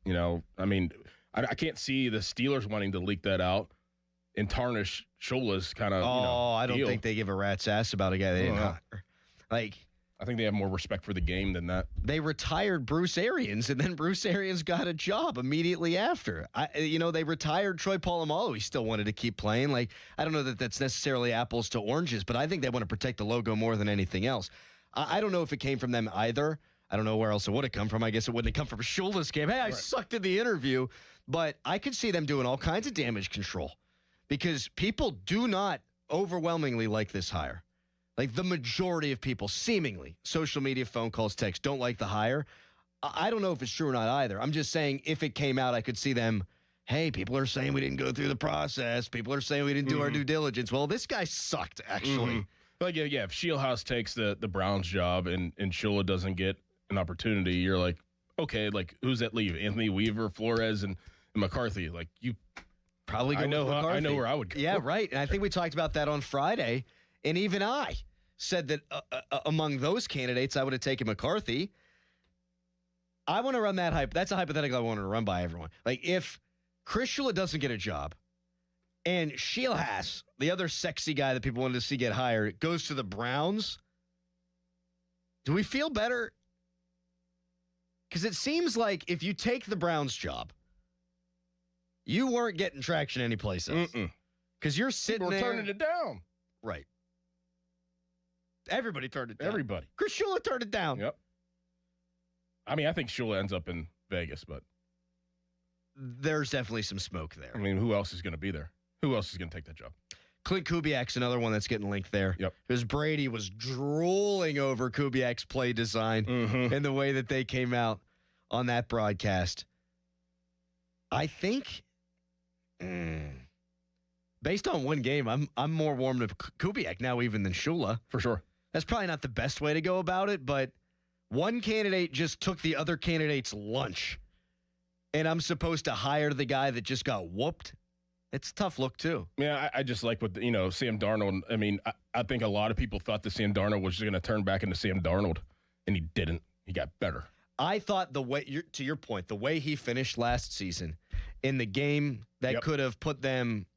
I mean, I can't see the Steelers wanting to leak that out and tarnish Shula's kind of. I don't think they give a rat's ass about a guy they didn't hire. Like. I think they have more respect for the game than that. They retired Bruce Arians, and then Bruce Arians got a job immediately after. They retired Troy Polamalu. He still wanted to keep playing. Like, I don't know that that's necessarily apples to oranges, but I think they want to protect the logo more than anything else. I don't know if it came from them either. I don't know where else it would have come from. I guess it wouldn't have come from Shula's game. Hey, I sucked in the interview. But I could see them doing all kinds of damage control because people do not overwhelmingly like this hire. Like the majority of people, seemingly, social media, phone calls, texts, don't like the hire. I don't know if it's true or not either. I'm just saying if it came out, I could see them, hey, people are saying we didn't go through the process. People are saying we didn't do our due diligence. Well, this guy sucked, actually. Like, yeah, if Shieldhouse takes the Browns job and Shula doesn't get an opportunity, you're like, okay, like, who's that leave? Anthony Weaver, Flores, and McCarthy. Like, you probably go with McCarthy. I know where I would go. Yeah, right. And I think we talked about that on Friday. And even I said that among those candidates, I would have taken McCarthy. I want to run that that's a hypothetical I wanted to run by everyone. Like, if Chris Shula doesn't get a job and Shieldhouse, the other sexy guy that people wanted to see get hired, goes to the Browns, do we feel better? Because it seems like if you take the Browns job, you weren't getting traction anyplace else. Because you're sitting there. Turning it down. Right. Everybody turned it down. Everybody. Chris Shula turned it down. Yep. I mean, I think Shula ends up in Vegas, but There's definitely some smoke there. I mean, who else is going to be there? Who else is going to take that job? Clint Kubiak's another one that's getting linked there. Yep. Because Brady was drooling over Kubiak's play design and the way that they came out on that broadcast. I think, based on one game, I'm more warm to Kubiak now even than Shula. For sure. That's probably not the best way to go about it, but one candidate just took the other candidate's lunch. And I'm supposed to hire the guy that just got whooped? It's a tough look, too. Yeah, I just like what, Sam Darnold. I mean, I think a lot of people thought that Sam Darnold was going to turn back into Sam Darnold, and he didn't. He got better. I thought to your point, the way he finished last season in the game that could have put them,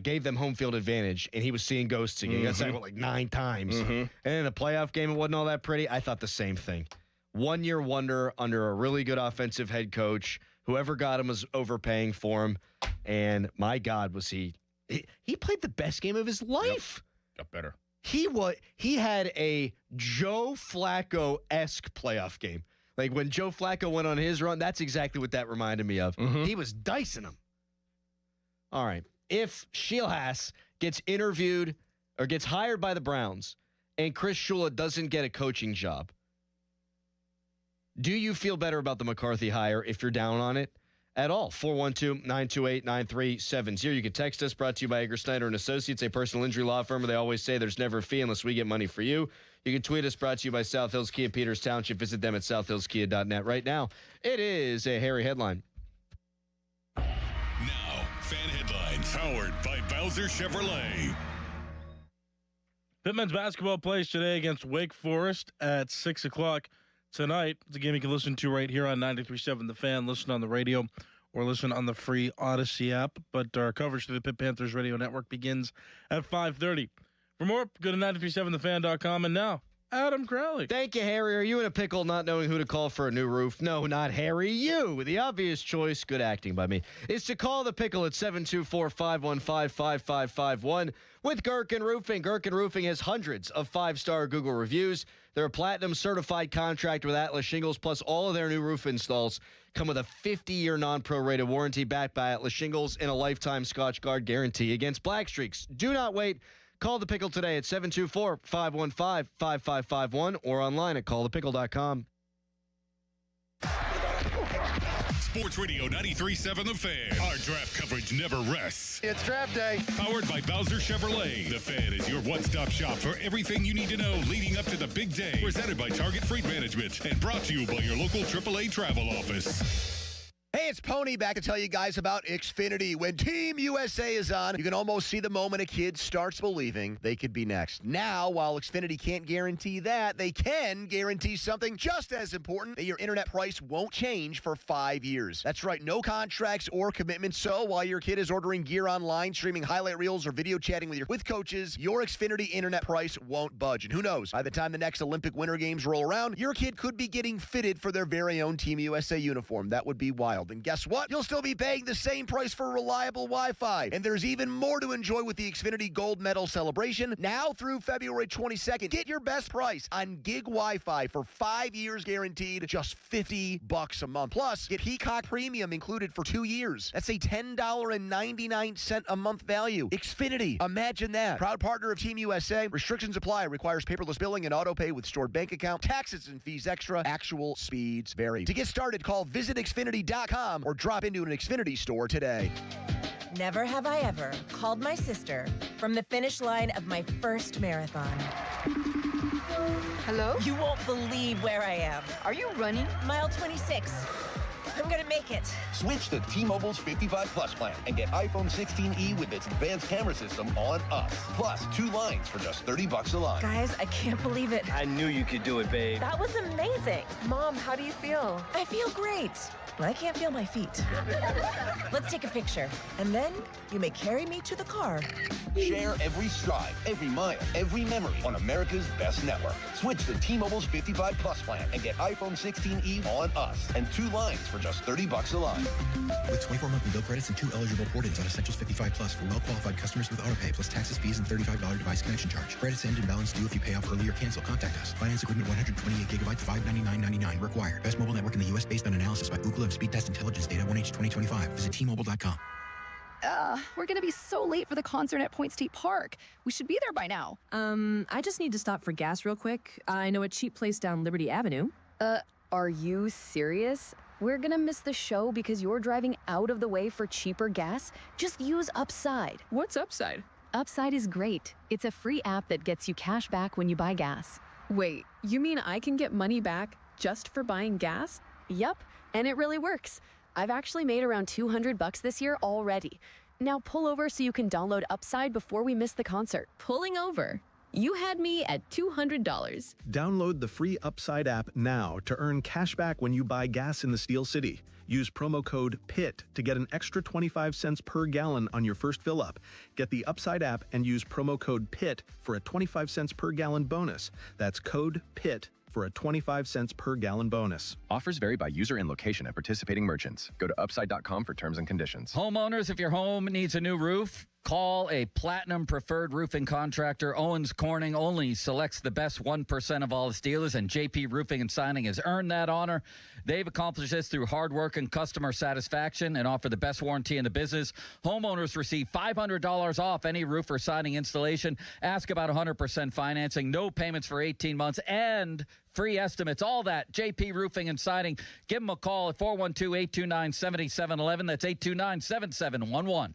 gave them home field advantage, and he was seeing ghosts again. He got sacked, like 9 times. And in a playoff game, it wasn't all that pretty. I thought the same thing. 1-year wonder under a really good offensive head coach. Whoever got him was overpaying for him. And my God, was he played the best game of his life. Got better. He had a Joe Flacco-esque playoff game. Like when Joe Flacco went on his run, that's exactly what that reminded me of. He was dicing him. All right. If Shieldhass gets interviewed or gets hired by the Browns and Chris Shula doesn't get a coaching job, do you feel better about the McCarthy hire if you're down on it at all? 412-928-9370. You can text us, brought to you by Edgar Snyder & Associates, a personal injury law firm where they always say there's never a fee unless we get money for you. You can tweet us, brought to you by South Hills Kia Peters Township. Visit them at southhillskia.net. Right now, it is a Harry headline. Now, fan headlines powered by Bowser Chevrolet. Pitt men's basketball plays today against Wake Forest at 6 o'clock. Tonight, it's a game you can listen to right here on 93.7 The Fan. Listen on the radio or listen on the free Odyssey app. But our coverage through the Pitt Panthers radio network begins at 5:30. For more, go to 937thefan.com. And now, Adam Crowley. Thank you, Harry. Are you in a pickle not knowing who to call for a new roof? No, not Harry. You. The obvious choice, good acting by me, is to call the pickle at 724-515-5551 with Gherkin Roofing. Gherkin Roofing has hundreds of 5-star Google reviews. They're a platinum certified contract with Atlas Shingles, plus all of their new roof installs come with a 50-year non-prorated warranty backed by Atlas Shingles and a lifetime Scotch Guard guarantee against black streaks. Do not wait. Call the pickle today at 724-515-5551 or online at callthepickle.com. Sports Radio 93.7 The Fan. Our draft coverage never rests. It's draft day. Powered by Bowser Chevrolet. The Fan is your one-stop shop for everything you need to know leading up to the big day. Presented by Target Freight Management and brought to you by your local AAA travel office. Hey, it's Pony back to tell you guys about Xfinity. When Team USA is on, you can almost see the moment a kid starts believing they could be next. Now, while Xfinity can't guarantee that, they can guarantee something just as important, that your internet price won't change for 5 years. That's right, no contracts or commitments. So while your kid is ordering gear online, streaming highlight reels, or video chatting with coaches, your Xfinity internet price won't budge. And who knows, by the time the next Olympic Winter Games roll around, your kid could be getting fitted for their very own Team USA uniform. That would be wild. And guess what? You'll still be paying the same price for reliable Wi-Fi. And there's even more to enjoy with the Xfinity Gold Medal celebration. Now through February 22nd, get your best price on gig Wi-Fi for 5 years guaranteed, just $50 a month. Plus, get Peacock Premium included for 2 years. That's a $10.99 a month value. Xfinity, imagine that. Proud partner of Team USA. Restrictions apply. Requires paperless billing and auto pay with stored bank account. Taxes and fees extra. Actual speeds vary. To get started, call visitxfinity.com or drop into an Xfinity store today. Never have I ever called my sister from the finish line of my first marathon. Hello? You won't believe where I am. Are you running? Mile 26. I'm gonna make it. Switch to T-Mobile's 55 Plus plan and get iPhone 16e with its advanced camera system on us. Plus, 2 lines for just $30 a line. Guys, I can't believe it. I knew you could do it, babe. That was amazing. Mom, how do you feel? I feel great. I can't feel my feet. Let's take a picture, and then you may carry me to the car. Share every stride, every mile, every memory on America's best network. Switch to T-Mobile's 55 Plus plan and get iPhone 16e on us and 2 lines for just $30 a line. With 24 monthly bill credits and 2 eligible port-ins on Essentials 55 Plus for well-qualified customers with autopay plus taxes, fees, and $35 device connection charge. Credits end and balance due if you pay off early or cancel. Contact us. Finance agreement 128 gigabytes, $599.99 required. Best mobile network in the U.S. based on analysis by Ookla of Speed Test Intelligence data 1H 2025. Visit T-Mobile.com. We're gonna be so late for the concert at Point State Park. We should be there by now. I just need to stop for gas real quick. I know a cheap place down Liberty Avenue. Are you serious? We're gonna miss the show because you're driving out of the way for cheaper gas? Just use Upside. What's Upside? Upside is great. It's a free app that gets you cash back when you buy gas. Wait, you mean I can get money back just for buying gas? Yup, and it really works. I've actually made around $200 this year already. Now pull over so you can download Upside before we miss the concert. Pulling over. You had me at $200. Download the free Upside app now to earn cash back when you buy gas in the Steel City. Use promo code PIT to get an extra 25 cents per gallon on your first fill up. Get the Upside app and use promo code PIT for a 25 cents per gallon bonus. That's code PIT for a 25 cents per gallon bonus. Offers vary by user and location at participating merchants. Go to upside.com for terms and conditions. Homeowners, if your home needs a new roof, call a Platinum Preferred Roofing Contractor. Owens Corning only selects the best 1% of all its dealers, and JP Roofing and Signing has earned that honor. They've accomplished this through hard work and customer satisfaction and offer the best warranty in the business. Homeowners receive $500 off any roof or siding installation. Ask about 100% financing, no payments for 18 months, and free estimates. All that, JP Roofing and Siding. Give them a call at 412-829-7711. That's 829-7711.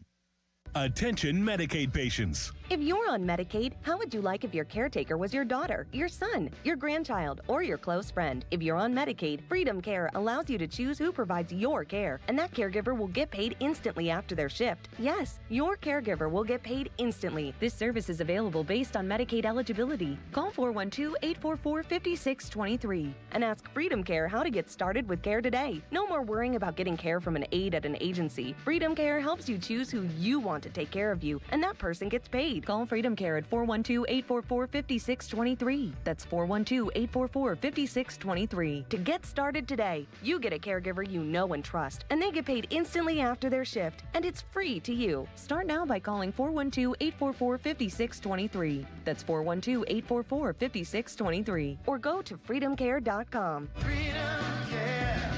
Attention Medicaid patients. If you're on Medicaid, how would you like if your caretaker was your daughter, your son, your grandchild, or your close friend? If you're on Medicaid, Freedom Care allows you to choose who provides your care, and that caregiver will get paid instantly after their shift. Yes, your caregiver will get paid instantly. This service is available based on Medicaid eligibility. Call 412-844-5623 and ask Freedom Care how to get started with care today. No more worrying about getting care from an aide at an agency. Freedom Care helps you choose who you want to take care of you, and that person gets paid. Call Freedom Care at 412-844-5623. That's 412-844-5623 to get started today. You get a caregiver you know and trust, and they get paid instantly after their shift, and it's free to you. Start now by calling 412-844-5623. That's 412-844-5623. Or go to freedomcare.com. Freedom Care,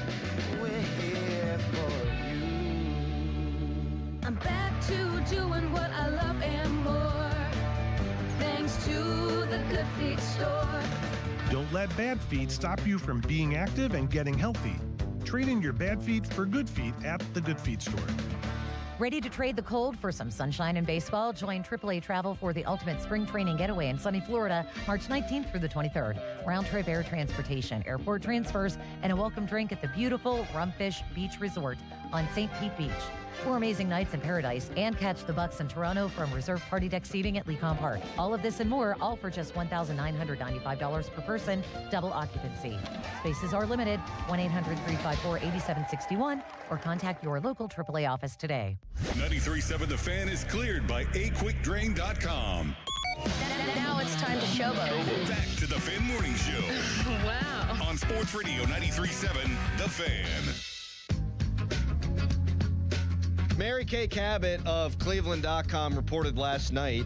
we're here for you. I'm back to doing what I love and more. Thanks to the Good Feet store. Don't let bad feet stop you from being active and getting healthy. Trade in your bad feet for good feet at the Good Feet store. Ready to trade the cold for some sunshine and baseball? Join AAA Travel for the ultimate spring training getaway in sunny Florida, March 19th through the 23rd. Round-trip air transportation, airport transfers, and a welcome drink at the beautiful Rumfish Beach Resort on St. Pete Beach. 4 amazing nights in paradise, and catch the Bucks in Toronto from reserved party deck seating at Lecon Park. All of this and more, all for just $1,995 per person, double occupancy. Spaces are limited. 1-800-354-8761 or contact your local AAA office today. 93.7 The Fan is cleared by aquickdrain.com. Now it's time to showboat. Back to the Fan Morning Show. Wow. On Sports Radio 93.7 The Fan. Mary Kay Cabot of Cleveland.com reported last night,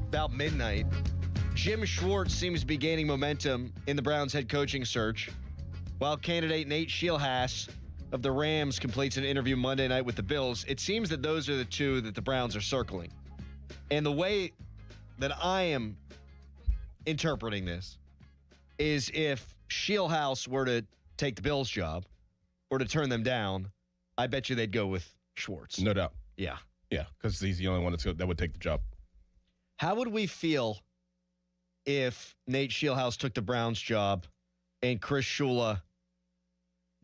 about midnight, Jim Schwartz seems to be gaining momentum in the Browns head coaching search, while candidate Nate Scheelhaase of the Rams completes an interview Monday night with the Bills. It seems that those are the two that the Browns are circling. And the way that I am interpreting this is if Scheelhaase were to take the Bills job or to turn them down, I bet you they'd go with Schwartz. No doubt. Yeah. Yeah, because he's the only one that would take the job. How would we feel if Nate Scheelhaase took the Browns job and Chris Shula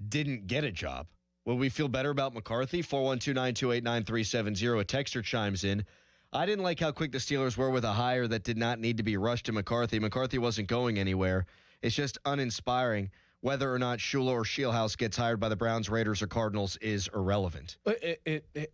didn't get a job? Would we feel better about McCarthy? 412-928-9370. A texter chimes in. I didn't like how quick the Steelers were with a hire that did not need to be rushed to McCarthy. McCarthy wasn't going anywhere. It's just uninspiring. whether or not Shula or Shieldhouse gets hired by the Browns, Raiders, or Cardinals is irrelevant.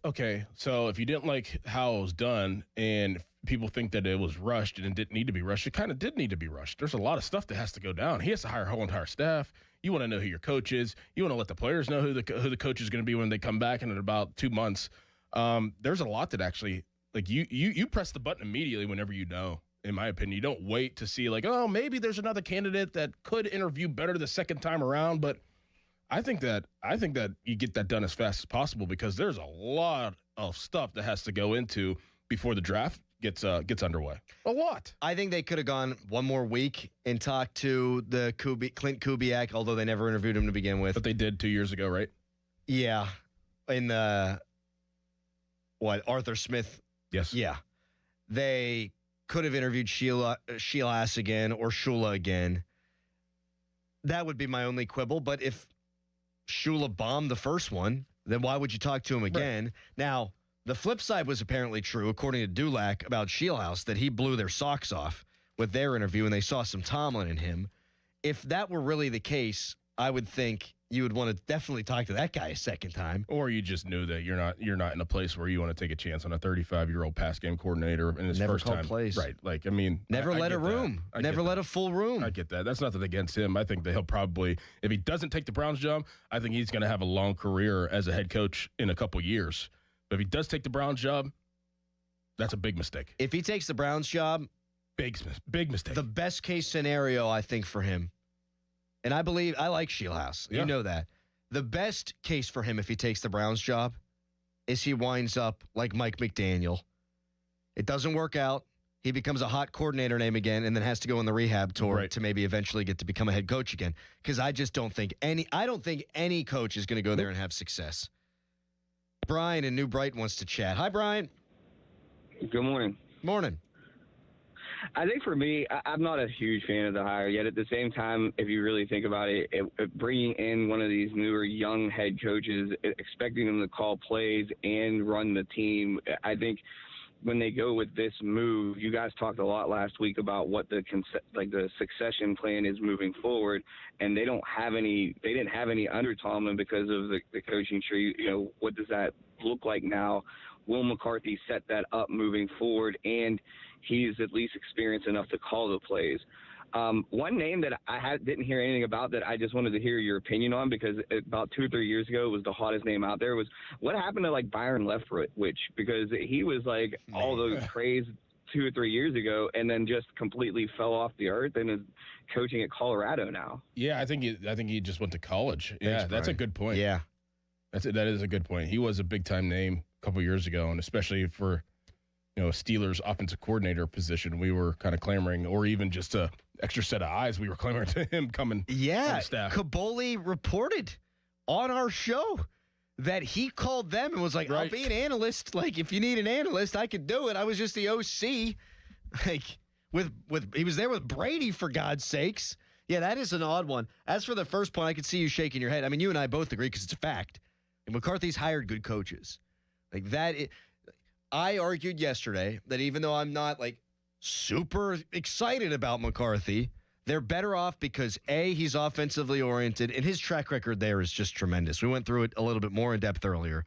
Okay, so if you didn't like how it was done and people think that it was rushed and it didn't need to be rushed, it kind of did need to be rushed. There's a lot of stuff that has to go down. He has to hire a whole entire staff. You want to know who your coach is. You want to let the players know who the coach is going to be when they come back in about 2 months. There's a lot that actually, like, you press the button immediately whenever you know. In my opinion, you don't wait to see, like, oh, maybe there's another candidate that could interview better the second time around. But I think that you get that done as fast as possible because there's a lot of stuff that has to go into before the draft gets underway. A lot. I think they could have gone one more week and talked to the Clint Kubiak, although they never interviewed him to begin with. But they did 2 years ago, right? Yeah, in the Arthur Smith. Yes. Yeah, they could have interviewed Shieldhouse again or Shula again. That would be my only quibble. But if Shula bombed the first one, then why would you talk to him again? Right. Now, the flip side was apparently true, according to Dulac, about Shieldhouse, that he blew their socks off with their interview and they saw some Tomlin in him. If that were really the case, I would think you would want to definitely talk to that guy a second time. Or you just knew that you're not in a place where you want to take a chance on a 35-year-old pass game coordinator in his never first called time. Plays. Right. Like, I mean, never I let a room. Never let a full room. I get that. That's nothing against him. I think that he'll probably, if he doesn't take the Browns job, I think he's going to have a long career as a head coach in a couple years. But if he does take the Browns job, that's a big mistake. If he takes the Browns job, big mistake. The best case scenario, I think, for him, and I like Shieldhouse. Yeah. You know that. The best case for him if he takes the Browns job is he winds up like Mike McDaniel. It doesn't work out. He becomes a hot coordinator name again and then has to go on the rehab tour to maybe eventually get to become a head coach again. Because I just don't think any coach is going to go there and have success. Brian in New Brighton wants to chat. Hi, Brian. Good morning. Morning. I think for me, I'm not a huge fan of the hire, yet at the same time, if you really think about it, bringing in one of these newer young head coaches, expecting them to call plays and run the team, I think when they go with this move, you guys talked a lot last week about what the succession plan is moving forward, and they didn't have any under Tomlin because of the coaching tree. You know, what does that look like now? Will McCarthy set that up moving forward? And he's at least experienced enough to call the plays. One name that I didn't hear anything about that I just wanted to hear your opinion on, because about 2 or 3 years ago it was the hottest name out there, was what happened to like Byron Leftwich, because he was like all the craze 2 or 3 years ago and then just completely fell off the earth and is coaching at Colorado now. Yeah, I think he just went to college. Yeah, that's a good point. Yeah, that is a good point. He was a big time name a couple years ago, and especially for a Steelers offensive coordinator position, we were kind of clamoring, or even just a extra set of eyes, we were clamoring to him coming on the staff. Kaboli reported on our show that he called them and was like, I'll be an analyst. Like, if you need an analyst, I could do it. I was just the OC. Like, he was there with Brady, for God's sakes. Yeah, that is an odd one. As for the first point, I could see you shaking your head. I mean, you and I both agree because it's a fact. And McCarthy's hired good coaches. Like that. I argued yesterday that even though I'm not like super excited about McCarthy, they're better off because A, he's offensively oriented and his track record there is just tremendous. We went through it a little bit more in depth earlier.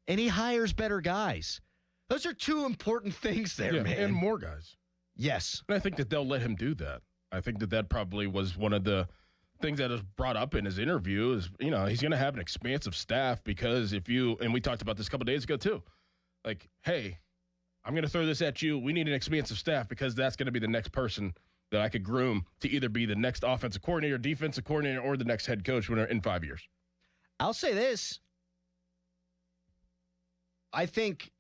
And he hires better guys. Those are two important things there, man. And more guys. Yes. And I think that they'll let him do that. I think that probably was one of the things that was brought up in his interview is, he's going to have an expansive staff because and we talked about this a couple days ago too, like, hey, I'm going to throw this at you. We need an expansive staff because that's going to be the next person that I could groom to either be the next offensive coordinator, defensive coordinator, or the next head coach in 5 years. I'll say this. I think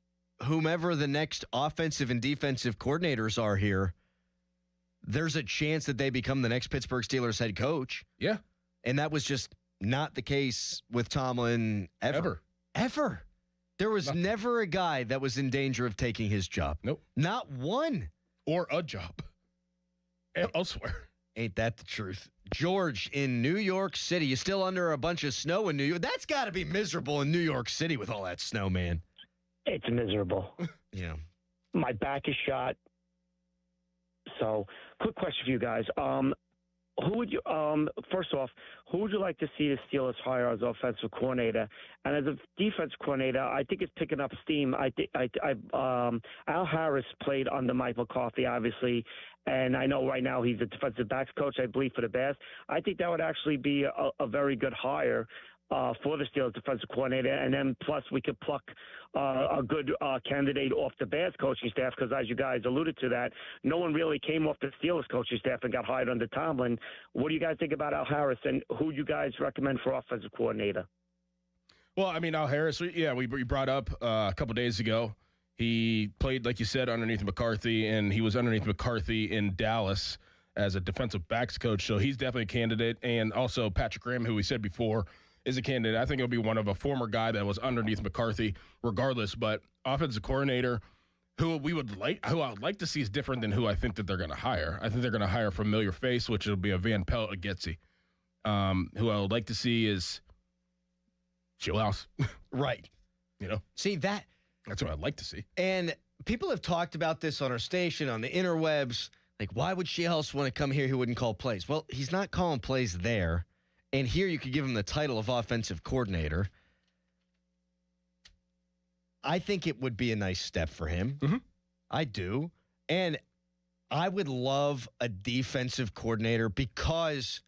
whomever the next offensive and defensive coordinators are here, there's a chance that they become the next Pittsburgh Steelers head coach. Yeah. And that was just not the case with Tomlin ever. There was never a guy that was in danger of taking his job. Nope. Not one. Or a job. Elsewhere. Ain't that the truth? George in New York City. You still under a bunch of snow in New York? That's got to be miserable in New York City with all that snow, man. It's miserable. Yeah. My back is shot. So, quick question for you guys. Who would you? First off, who would you like to see the Steelers hire as offensive coordinator? And as a defensive coordinator, I think it's picking up steam. Al Harris played under Mike McCarthy, obviously, and I know right now he's a defensive backs coach, I believe, for the Bears. I think that would actually be a very good hire for the Steelers defensive coordinator, and then plus we could pluck a good candidate off the Bears coaching staff, because as you guys alluded to that, no one really came off the Steelers coaching staff and got hired under Tomlin. What do you guys think about Al Harris, and who you guys recommend for offensive coordinator? Well, I mean, Al Harris, we brought up a couple days ago. He played, like you said, underneath McCarthy, and he was underneath McCarthy in Dallas as a defensive backs coach, so he's definitely a candidate. And also Patrick Graham, who we said before, is a candidate. I think it'll be one of a former guy that was underneath McCarthy regardless, but offensive coordinator who I would like to see is different than who I think that they're going to hire. I think they're going to hire a familiar face, which will be a Van Pelt Agetzi. Who I would like to see is Chillhouse. Right. See, that's what I'd like to see. And people have talked about this on our station, on the interwebs. Like, why would Chillhouse want to come here? He wouldn't call plays. Well, he's not calling plays there. And here you could give him the title of offensive coordinator. I think it would be a nice step for him. Mm-hmm. I do. And I would love a defensive coordinator because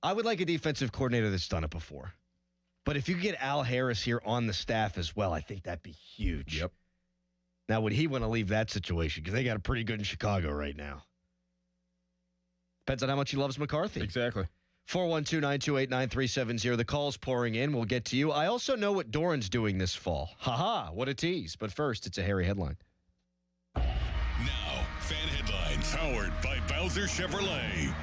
I would like a defensive coordinator that's done it before. But if you get Al Harris here on the staff as well, I think that'd be huge. Yep. Now, would he want to leave that situation? Because they got it pretty good in Chicago right now. Depends on how much he loves McCarthy. Exactly. 412-928-9370. The call's pouring in. We'll get to you. I also know what Doran's doing this fall. Ha-ha, what a tease. But first, it's a Harry headline. Now, fan headlines powered by Bowser Chevrolet.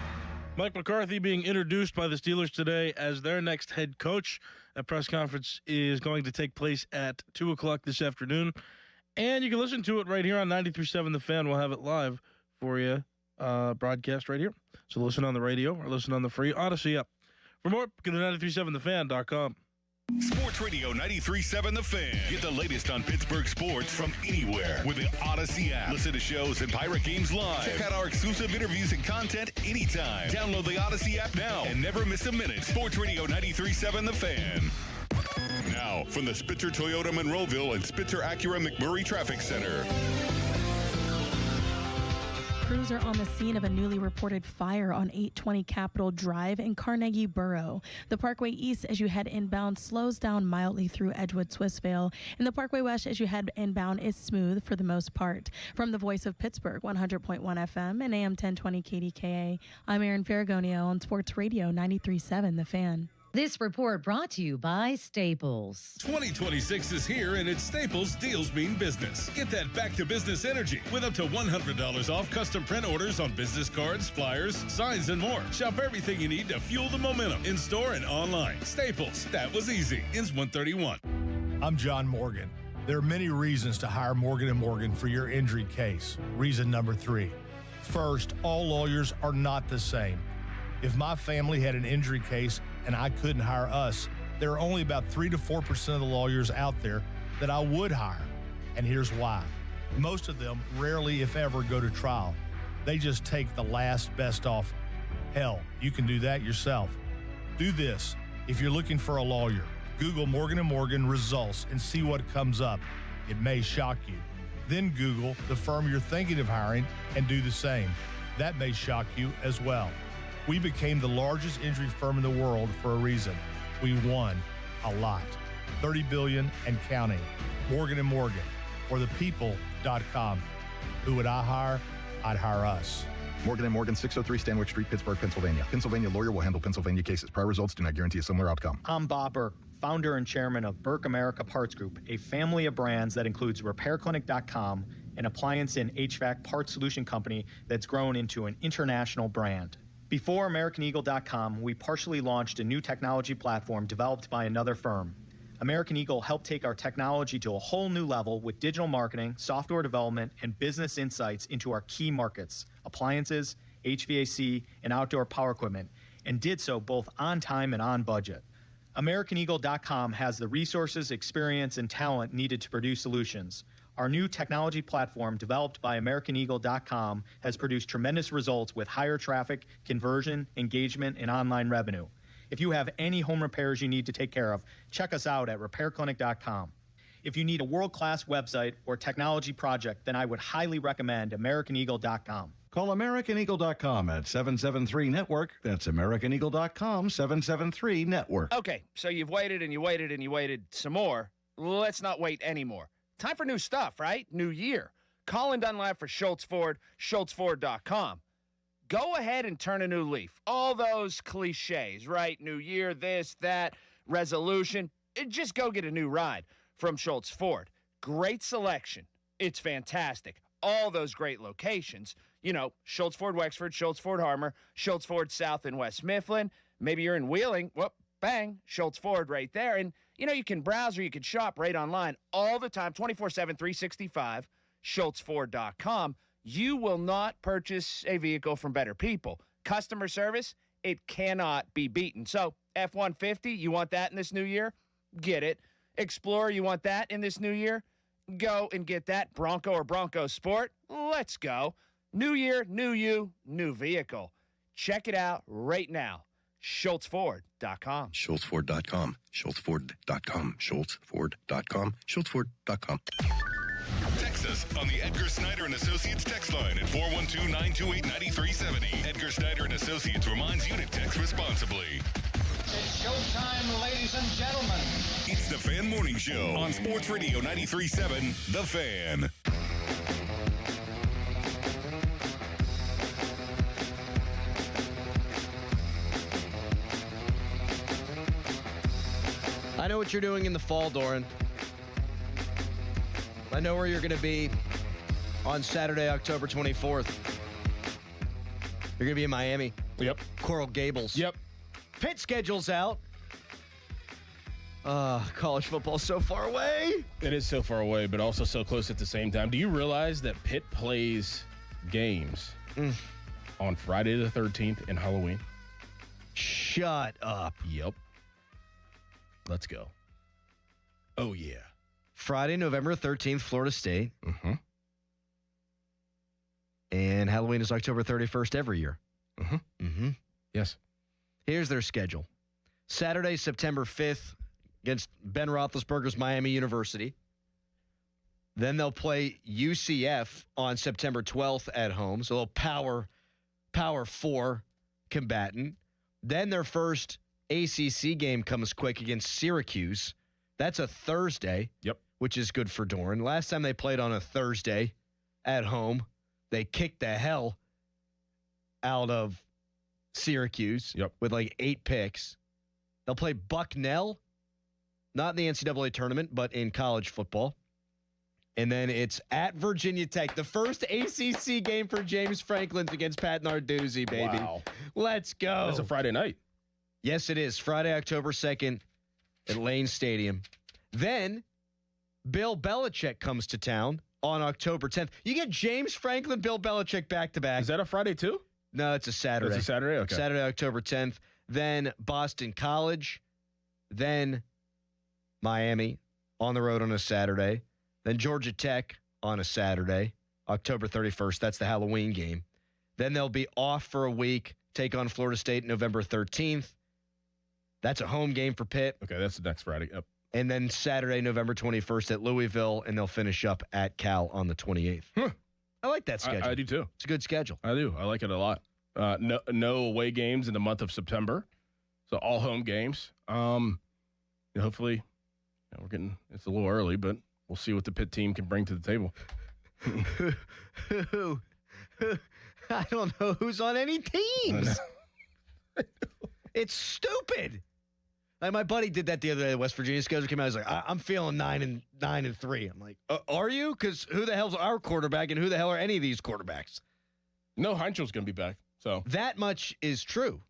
Mike McCarthy being introduced by the Steelers today as their next head coach. That press conference is going to take place at 2 o'clock this afternoon. And you can listen to it right here on 93.7 The Fan. We'll have it live for you. Broadcast right here. So listen on the radio or listen on the free Odyssey app. For more, go to 937thefan.com. Sports Radio 93.7 The Fan. Get the latest on Pittsburgh sports from anywhere with the Odyssey app. Listen to shows and Pirate Games live. Check out our exclusive interviews and content anytime. Download the Odyssey app now and never miss a minute. Sports Radio 93.7 The Fan. Now, from the Spitzer Toyota Monroeville and Spitzer Acura McMurray Traffic Center. Crews are on the scene of a newly reported fire on 820 Capitol Drive in Carnegie Borough. The Parkway East as you head inbound slows down mildly through Edgewood Swissvale, and the Parkway West as you head inbound is smooth for the most part. From the Voice of Pittsburgh, 100.1 FM and AM 1020 KDKA, I'm Erin Ferragonio on Sports Radio 93.7 The Fan. This report brought to you by Staples. 2026 is here, and at Staples, deals mean business. Get that back-to-business energy with up to $100 off custom print orders on business cards, flyers, signs, and more. Shop everything you need to fuel the momentum in-store and online. Staples, that was easy. Ends 131. I'm John Morgan. There are many reasons to hire Morgan & Morgan for your injury case. Reason number 3. First, all lawyers are not the same. If my family had an injury case and I couldn't hire us, there are only about 3 to 4% of the lawyers out there that I would hire. And here's why. Most of them rarely, if ever, go to trial. They just take the last best offer. Hell, you can do that yourself. Do this. If you're looking for a lawyer, Google Morgan & Morgan results and see what comes up. It may shock you. Then Google the firm you're thinking of hiring and do the same. That may shock you as well. We became the largest injury firm in the world for a reason. We won a lot. $30 billion and counting. Morgan & Morgan, or thepeople.com. Who would I hire? I'd hire us. Morgan & Morgan, 603 Stanwick Street, Pittsburgh, Pennsylvania. Pennsylvania lawyer will handle Pennsylvania cases. Prior results do not guarantee a similar outcome. I'm Bob Burke, founder and chairman of Burke America Parts Group, a family of brands that includes RepairClinic.com, an appliance and HVAC parts solution company that's grown into an international brand. Before AmericanEagle.com, we partially launched a new technology platform developed by another firm. American Eagle helped take our technology to a whole new level with digital marketing, software development, and business insights into our key markets, appliances, HVAC, and outdoor power equipment, and did so both on time and on budget. AmericanEagle.com has the resources, experience, and talent needed to produce solutions. Our new technology platform, developed by AmericanEagle.com, has produced tremendous results with higher traffic, conversion, engagement, and online revenue. If you have any home repairs you need to take care of, check us out at RepairClinic.com. If you need a world-class website or technology project, then I would highly recommend AmericanEagle.com. Call AmericanEagle.com at 773-NETWORK. That's AmericanEagle.com, 773-NETWORK. Okay, so you've waited and you waited and you waited some more. Let's not wait anymore. Time for new stuff, right? New year. Call in Dunlap for Schultz Ford, SchultzFord.com. Go ahead and turn a new leaf. All those cliches, right? New year, this, that, resolution. Just go get a new ride from Schultz Ford. Great selection. It's fantastic. All those great locations. You know, Schultz Ford Wexford, Schultz Ford Harmer, Schultz Ford South and West Mifflin. Maybe you're in Wheeling. Whoop, bang, Schultz Ford right there. And, you know, you can browse or you can shop right online all the time, 24/7, 365, SchultzFord.com. You will not purchase a vehicle from better people. Customer service, it cannot be beaten. So, F-150, you want that in this new year? Get it. Explorer, you want that in this new year? Go and get that. Bronco or Bronco Sport? Let's go. New year, new you, new vehicle. Check it out right now. SchultzFord.com. SchultzFord.com. SchultzFord.com. SchultzFord.com. SchultzFord.com. Text us on the Edgar Snyder and Associates text line at 412-928-9370. Edgar Snyder and Associates reminds you to text responsibly. It's showtime, ladies and gentlemen. It's the Fan Morning Show on Sports Radio 93.7, The Fan. I know what you're doing in the fall, Doran. I know where you're going to be on Saturday, October 24th. You're going to be in Miami. Yep. Coral Gables. Yep. Pitt schedule's out. College football's so far away. It is so far away, but also so close at the same time. Do you realize that Pitt plays games on Friday the 13th and Halloween? Shut up. Yep. Let's go. Oh, yeah. Friday, November 13th, Florida State. Mm-hmm. And Halloween is October 31st every year. Mm-hmm. Mm-hmm. Yes. Here's their schedule. Saturday, September 5th, against Ben Roethlisberger's Miami University. Then they'll play UCF on September 12th at home. So a little power 4 combatant. Then their first ACC game comes quick against Syracuse. That's a Thursday. Yep. Which is good for Doran. Last time they played on a Thursday at home, they kicked the hell out of Syracuse with like 8 picks. They'll play Bucknell, not in the NCAA tournament, but in college football. And then it's at Virginia Tech. The first ACC game for James Franklin's against Pat Narduzzi, baby. Wow. Let's go. That's a Friday night. Yes, it is. Friday, October 2nd at Lane Stadium. Then Bill Belichick comes to town on October 10th. You get James Franklin, Bill Belichick back-to-back. Is that a Friday too? No, it's a Saturday. It's a Saturday? Okay. Saturday, October 10th. Then Boston College. Then Miami on the road on a Saturday. Then Georgia Tech on a Saturday, October 31st. That's the Halloween game. Then they'll be off for a week, take on Florida State November 13th. That's a home game for Pitt. Okay, that's the next Friday. Yep. And then Saturday, November 21st at Louisville, and they'll finish up at Cal on the 28th. I like that schedule. I do too. It's a good schedule. I do. I like it a lot. No away games in the month of September, so all home games. Hopefully, we're getting it's a little early, but we'll see what the Pitt team can bring to the table. I don't know who's on any teams. It's stupid. Like my buddy did that the other day. West Virginia schedule came out. I was like, I'm feeling 9-3. I'm like, are you? Because who the hell's our quarterback, and who the hell are any of these quarterbacks? No, Heinzel's going to be back. So that much is true.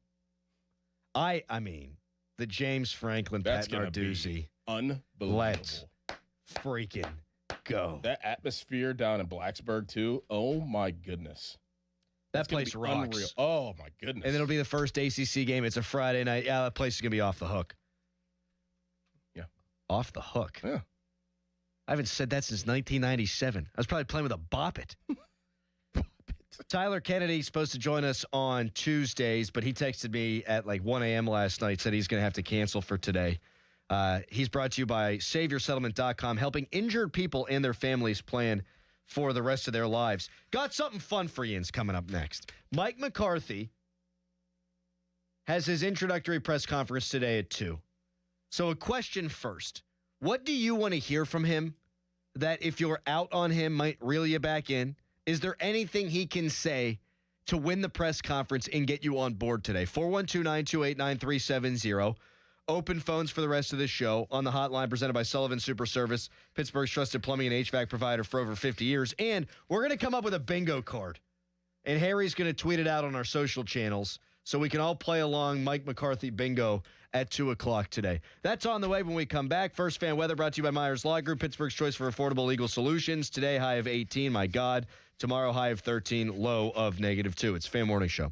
I mean, the James Franklin, that's Pat Narduzzi, unbelievable. Let's freaking go. That atmosphere down in Blacksburg too. Oh my goodness. That place rocks. Unreal. Oh, my goodness. And it'll be the first ACC game. It's a Friday night. Yeah, that place is going to be off the hook. Yeah. Off the hook. Yeah. I haven't said that since 1997. I was probably playing with a Bop It. Tyler Kennedy's supposed to join us on Tuesdays, but he texted me at like 1 a.m. last night, said he's going to have to cancel for today. He's brought to you by SaveYourSettlement.com, helping injured people and their families plan for the rest of their lives. Got something fun for you coming up next. Mike McCarthy has his introductory press conference today at 2. So a question first. What do you want to hear from him that if you're out on him might reel you back in? Is there anything he can say to win the press conference and get you on board today? 412-928-9370. Open phones for the rest of this show on the hotline presented by Sullivan Super Service, Pittsburgh's trusted plumbing and HVAC provider for over 50 years. And we're going to come up with a bingo card. And Harry's going to tweet it out on our social channels so we can all play along Mike McCarthy bingo at 2 o'clock today. That's on the way when we come back. First Fan Weather brought to you by Myers Law Group, Pittsburgh's choice for affordable legal solutions. Today, high of 18. My God. Tomorrow, high of 13, low of -2. It's Fan Morning Show.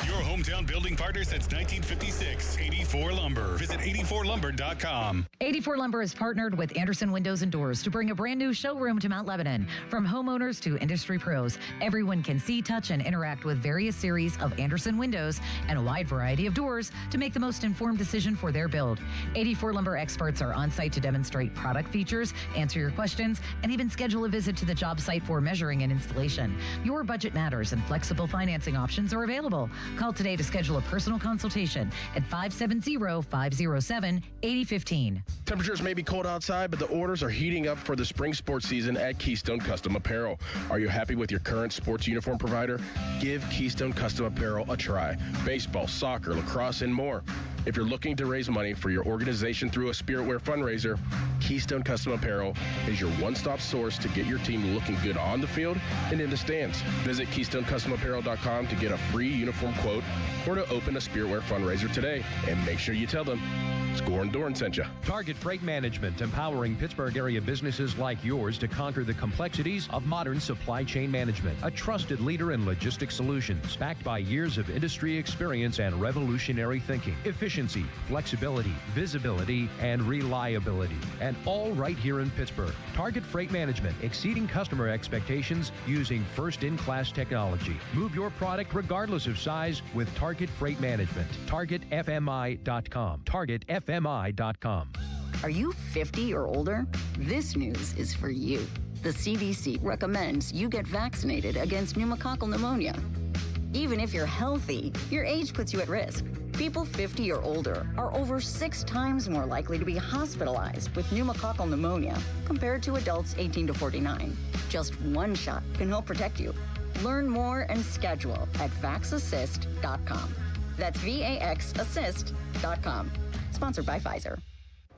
Your hometown building partner since 1956. 84 Lumber. Visit 84lumber.com. 84 Lumber has partnered with Anderson Windows and Doors to bring a brand new showroom to Mount Lebanon. From homeowners to industry pros, everyone can see, touch, and interact with various series of Anderson windows and a wide variety of doors to make the most informed decision for their build. 84 Lumber experts are on site to demonstrate product features, answer your questions, and even schedule a visit to the job site for measuring and installation. Your budget matters, and flexible financing options are available. Call today to schedule a personal consultation at 570-507-8015. Temperatures may be cold outside, but the orders are heating up for the spring sports season at Keystone Custom Apparel. Are you happy with your current sports uniform provider? Give Keystone Custom Apparel a try. Baseball, soccer, lacrosse, and more. If you're looking to raise money for your organization through a Spirit Wear fundraiser, Keystone Custom Apparel is your one-stop source to get your team looking good on the field and in the stands. Visit KeystoneCustomApparel.com to get a free uniform quote or to open a Spirit Wear fundraiser today. And make sure you tell them Score and Doran sent you. Target Freight Management, empowering Pittsburgh area businesses like yours to conquer the complexities of modern supply chain management. A trusted leader in logistics solutions, backed by years of industry experience and revolutionary thinking. Efficiency, flexibility, visibility, and reliability. And all right here in Pittsburgh. Target Freight Management, exceeding customer expectations using first-in-class technology. Move your product regardless of size with Target Freight Management. TargetFMI.com. TargetFMI.com. Are you 50 or older? This news is for you. The CDC recommends you get vaccinated against pneumococcal pneumonia. Even if you're healthy, your age puts you at risk. People 50 or older are over 6 times more likely to be hospitalized with pneumococcal pneumonia compared to adults 18 to 49. Just one shot can help protect you. Learn more and schedule at vaxassist.com. That's VAXassist.com. Sponsored by Pfizer.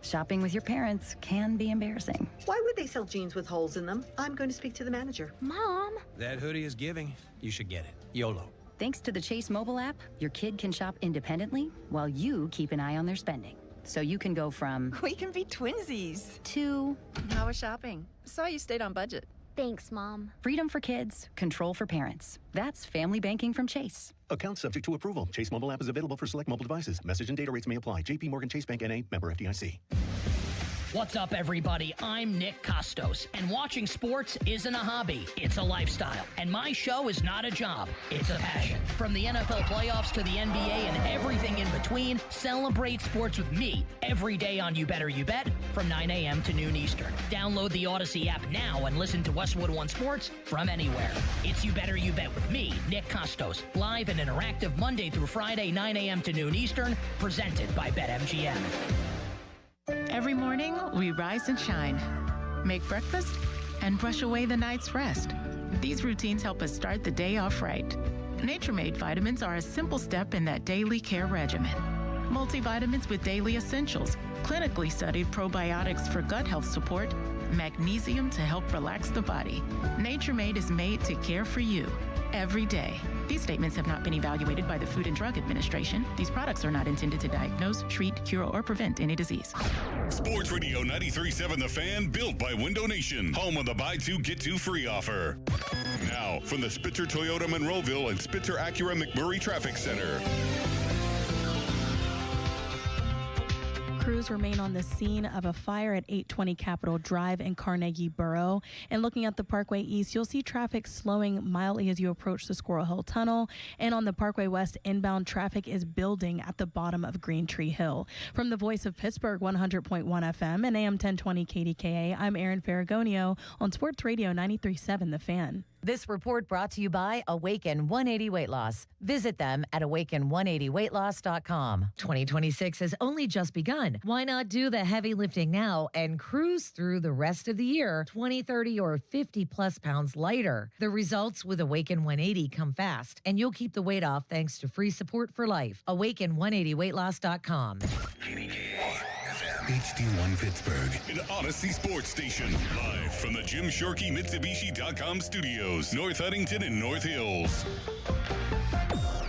Shopping with your parents can be embarrassing. Why would they sell jeans with holes in them? I'm going to speak to the manager. Mom! That hoodie is giving. You should get it. YOLO. Thanks to the Chase mobile app, your kid can shop independently while you keep an eye on their spending. So you can go from... We can be twinsies. ...to... How was shopping? Saw you stayed on budget. Thanks, Mom. Freedom for kids, control for parents. That's family banking from Chase. Account subject to approval. Chase mobile app is available for select mobile devices. Message and data rates may apply. JP Morgan Chase Bank N.A. member FDIC. What's up, everybody? I'm Nick Costos, and watching sports isn't a hobby, it's a lifestyle. And my show is not a job, it's a passion. From the NFL playoffs to the NBA and everything in between, celebrate sports with me every day on You Better You Bet from 9 a.m. to noon Eastern. Download the Odyssey app now and listen to Westwood One Sports from anywhere. It's You Better You Bet with me, Nick Costos, live and interactive Monday through Friday, 9 a.m. to noon Eastern, presented by BetMGM. Every morning, we rise and shine, make breakfast, and brush away the night's rest. These routines help us start the day off right. Nature Made vitamins are a simple step in that daily care regimen. Multivitamins with daily essentials, clinically studied probiotics for gut health support, magnesium to help relax the body. Nature Made is made to care for you every day. These statements have not been evaluated by the Food and Drug Administration. These products are not intended to diagnose, treat, cure, or prevent any disease. Sports Radio 93.7 The Fan, built by Window Nation, home of the buy two, get two free offer. Now, from the Spitzer Toyota Monroeville and Spitzer Acura McMurray Traffic Center. crews remain on the scene of a fire at 820 Capitol Drive in Carnegie Borough. And looking at the Parkway East, you'll see traffic slowing mildly as you approach the Squirrel Hill Tunnel. And on the Parkway West, inbound traffic is building at the bottom of Green Tree Hill. From the Voice of Pittsburgh, 100.1 FM and AM 1020 KDKA, I'm Erin Ferragonio on Sports Radio 93.7 The Fan. This report brought to you by Awaken 180 Weight Loss. Visit them at awaken180weightloss.com. 2026 has only just begun. Why not do the heavy lifting now and cruise through the rest of the year 20, 30, or 50 plus pounds lighter? The results with Awaken 180 come fast, and you'll keep the weight off thanks to free support for life. Awaken180weightloss.com. HD1 Pittsburgh, an Odyssey Sports Station. Live from the Jim Shorkey Mitsubishi.com studios, North Huntington and North Hills.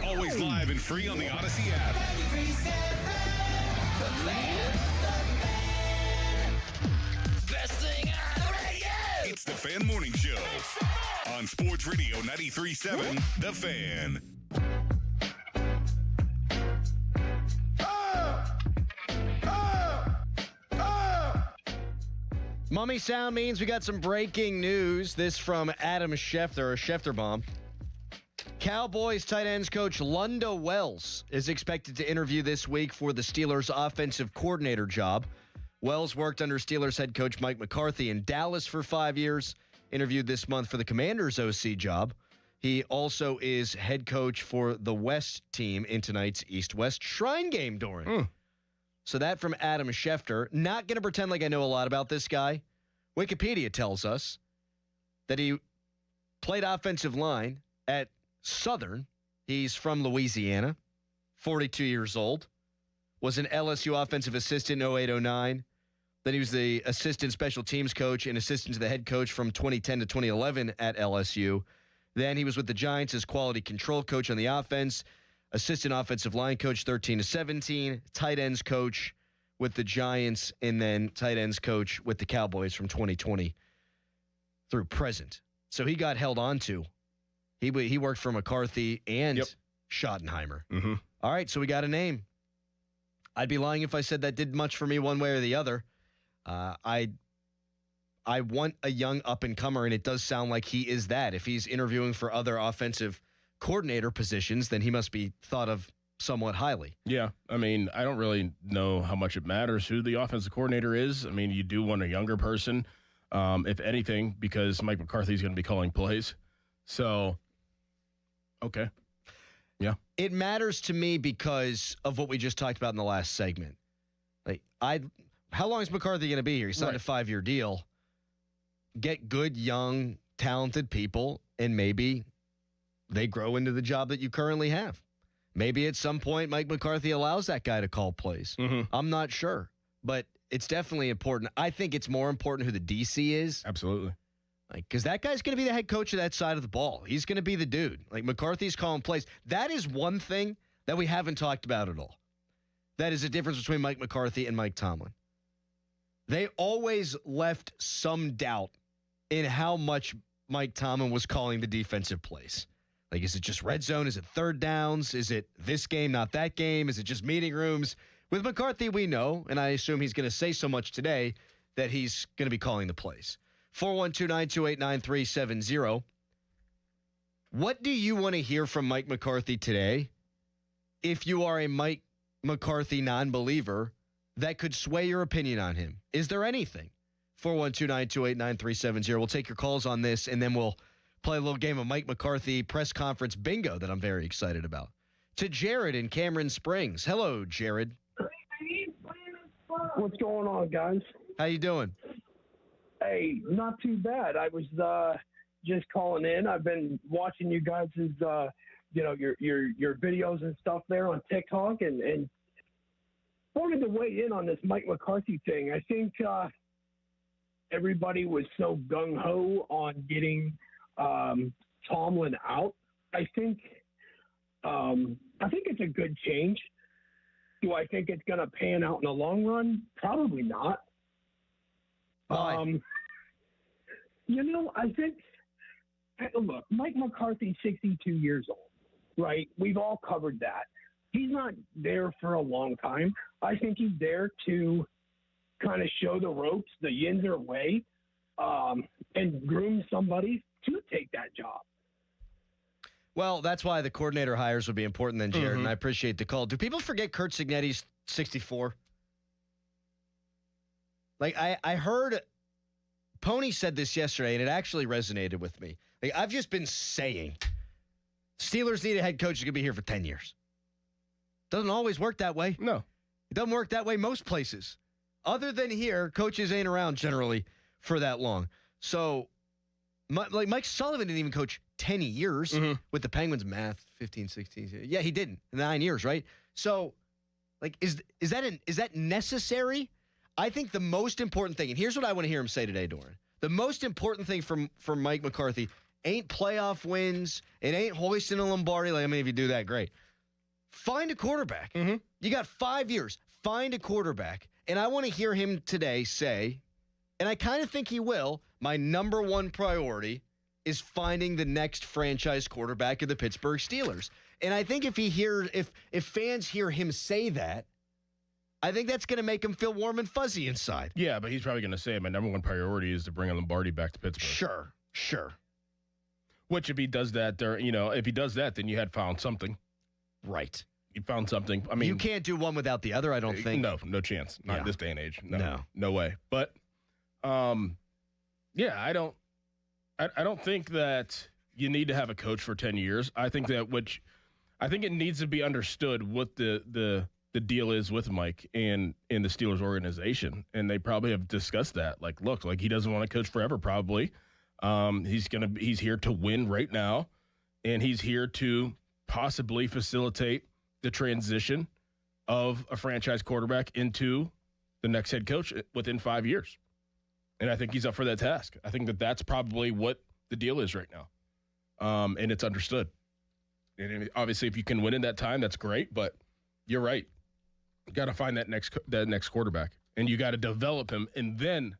Always live and free on the Odyssey app. It's the Fan Morning Show on Sports Radio 93.7 The Fan. Mummy sound means we got some breaking news. This from Adam Schefter, or Schefter Bomb. Cowboys tight ends coach Lunda Wells is expected to interview this week for the Steelers offensive coordinator job. Wells worked under Steelers head coach Mike McCarthy in Dallas for 5 years, interviewed this month for the Commanders OC job. He also is head coach for the West team in tonight's East-West Shrine game, Doran. So that from Adam Schefter. Not going to pretend like I know a lot about this guy. Wikipedia tells us that he played offensive line at Southern. He's from Louisiana, 42 years old. Was an LSU offensive assistant in 08-09. Then he was the assistant special teams coach and assistant to the head coach from 2010 to 2011 at LSU. Then he was with the Giants as quality control coach on the offense. Assistant offensive line coach 13 to 17, tight ends coach with the Giants, and then tight ends coach with the Cowboys from 2020 through present. So he got held on to. He worked for McCarthy and Schottenheimer. All right, so we got a name. I'd be lying if I said that did much for me one way or the other. I want a young up-and-comer, and it does sound like he is that. If he's interviewing for other offensive coordinator positions, then he must be thought of somewhat highly. Yeah, I mean, I don't really know how much it matters who the offensive coordinator is. I mean, you do want a younger person, if anything, because Mike McCarthy's going to be calling plays. So, okay. Yeah. It matters to me because of what we just talked about in the last segment. Like, how long is McCarthy going to be here? He signed a 5-year deal. Get good, young, talented people, and maybe they grow into the job that you currently have. Maybe at some point Mike McCarthy allows that guy to call plays. I'm not sure, but it's definitely important. I think it's more important who the DC is. Absolutely. Because that guy's going to be the head coach of that side of the ball. He's going to be the dude. Like, McCarthy's calling plays. That is one thing that we haven't talked about at all. That is a difference between Mike McCarthy and Mike Tomlin. They always left some doubt in how much Mike Tomlin was calling the defensive plays. Like, is it just red zone? Is it third downs? Is it this game, not that game? Is it just meeting rooms? With McCarthy, we know, and I assume he's going to say so much today that he's going to be calling the plays. 412-928-9370. What do you want to hear from Mike McCarthy today if you are a Mike McCarthy non-believer that could sway your opinion on him? Is there anything? 412-928-9370. We'll take your calls on this, and then we'll play a little game of Mike McCarthy press conference bingo that I'm very excited about. To Jared in Cameron Springs. Hello, Jared. What's going on, guys? How you doing? Hey, not too bad. I was just calling in. I've been watching you guys' your videos and stuff there on TikTok, and wanted to weigh in on this Mike McCarthy thing. I think everybody was so gung-ho on getting Tomlin out. I think it's a good change. Do I think it's going to pan out in the long run? Probably not. I think, look, Mike McCarthy's 62 years old, right? We've all covered that. he's not there for a long time. I think he's there to kind of show the ropes, the Yinzer way, and groom somebody to take that job. Well, that's why the coordinator hires would be important then, Jared, and I appreciate the call. Do people forget Kurt Cignetti's 64? Like, I heard Pony said this yesterday, and it actually resonated with me. Like, I've just been saying, Steelers need a head coach who's going to be here for 10 years. Doesn't always work that way. No. It doesn't work that way most places. Other than here, coaches ain't around generally for that long. So, like Mike Sullivan didn't even coach 10 years with the Penguins. Math, 15, 16. Yeah, he didn't. 9 years, right? So, like, is that necessary? I think the most important thing, and here's what I want to hear him say today, Doran. The most important thing for Mike McCarthy ain't playoff wins. It ain't hoisting a Lombardi. Like, I mean, if you do that, great. Find a quarterback. You got 5 years. Find a quarterback. And I want to hear him today say, and I kind of think he will, my number one priority is finding the next franchise quarterback of the Pittsburgh Steelers. And I think if fans hear him say that, I think that's going to make him feel warm and fuzzy inside. Yeah, but he's probably going to say my number one priority is to bring Lombardi back to Pittsburgh. Sure. Which if he does that, then you had found something. Right. You found something. I mean, you can't do one without the other, I don't think. No chance. Not in this day and age. No way. But, I don't think that you need to have a coach for 10 years. I think it needs to be understood what the deal is with Mike and in the Steelers organization. And they probably have discussed that. Like, look, like he doesn't want to coach forever, probably. He's here to win right now. And he's here to possibly facilitate the transition of a franchise quarterback into the next head coach within 5 years. And I think he's up for that task. I think that's probably what the deal is right now. And it's understood. And obviously, if you can win in that time, that's great. But you're right. You got to find that next quarterback. And you got to develop him. And then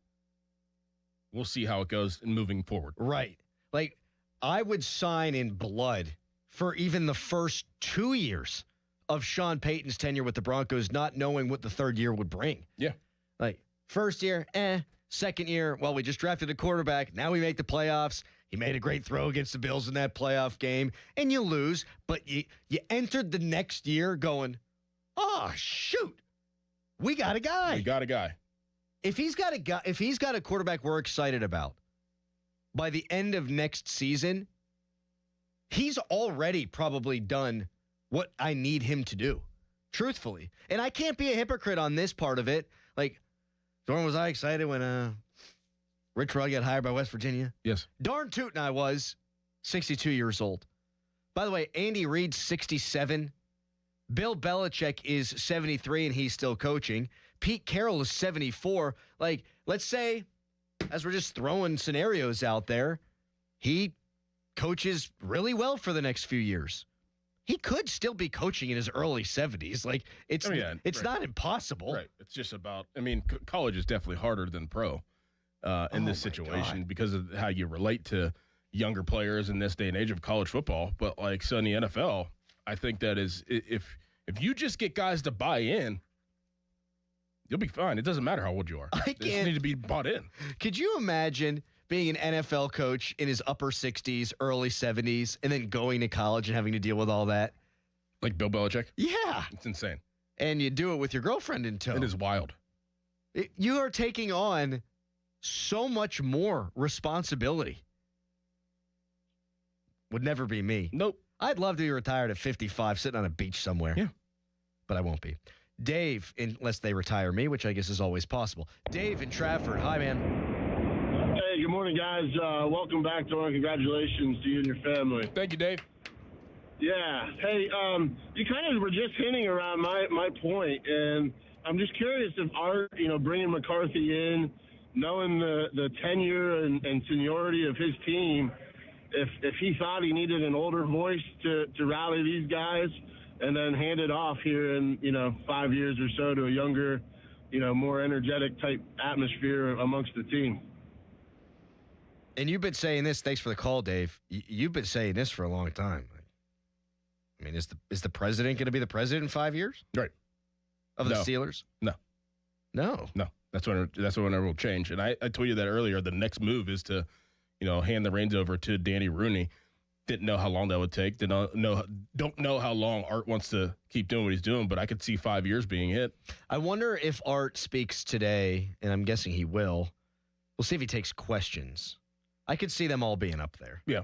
we'll see how it goes in moving forward. Right. Like, I would sign in blood for even the first 2 years of Sean Payton's tenure with the Broncos, not knowing what the third year would bring. Yeah. Like, first year, second year, well, we just drafted a quarterback. Now we make the playoffs. He made a great throw against the Bills in that playoff game, and you lose. But you entered the next year going, oh, shoot, we got a guy. If he's got a quarterback we're excited about, by the end of next season, he's already probably done what I need him to do, truthfully. And I can't be a hypocrite on this part of it. Like, Doran, was I excited when Rich Rod got hired by West Virginia? Yes. Darn tootin' I was. 62 years old. By the way, Andy Reid's 67. Bill Belichick is 73, and he's still coaching. Pete Carroll is 74. Like, let's say, as we're just throwing scenarios out there, he coaches really well for the next few years. He could still be coaching in his early 70s. Like, it's not impossible. Right. It's just about, college is definitely harder than pro in this situation because of how you relate to younger players in this day and age of college football. But, like, so in the NFL, I think that is, if you just get guys to buy in, you'll be fine. It doesn't matter how old you are. They just need to be bought in. Could you imagine being an NFL coach in his upper 60s, early 70s, and then going to college and having to deal with all that? Like Bill Belichick? Yeah. It's insane. And you do it with your girlfriend in tow. It is wild. You are taking on so much more responsibility. Would never be me. Nope. I'd love to be retired at 55, sitting on a beach somewhere. Yeah. But I won't be. Dave, unless they retire me, which I guess is always possible. Dave in Trafford. Hi, man. Hey, good morning, guys. Welcome back, Doran. Congratulations to you and your family. Thank you, Dave. Yeah. Hey, you kind of were just hinting around my point, and I'm just curious if bringing McCarthy in, knowing the tenure and seniority of his team, if he thought he needed an older voice to rally these guys and then hand it off here in 5 years or so to a younger, more energetic type atmosphere amongst the team. And you've been saying this. Thanks for the call, Dave. You've been saying this for a long time. I mean, is the president going to be the president in 5 years? Right. Of the Steelers? No. That's when it will change. And I told you that earlier. The next move is to, hand the reins over to Danny Rooney. Didn't know how long that would take. Don't know how long Art wants to keep doing what he's doing, but I could see 5 years being it. I wonder if Art speaks today, and I'm guessing he will. We'll see if he takes questions. I could see them all being up there. Yeah.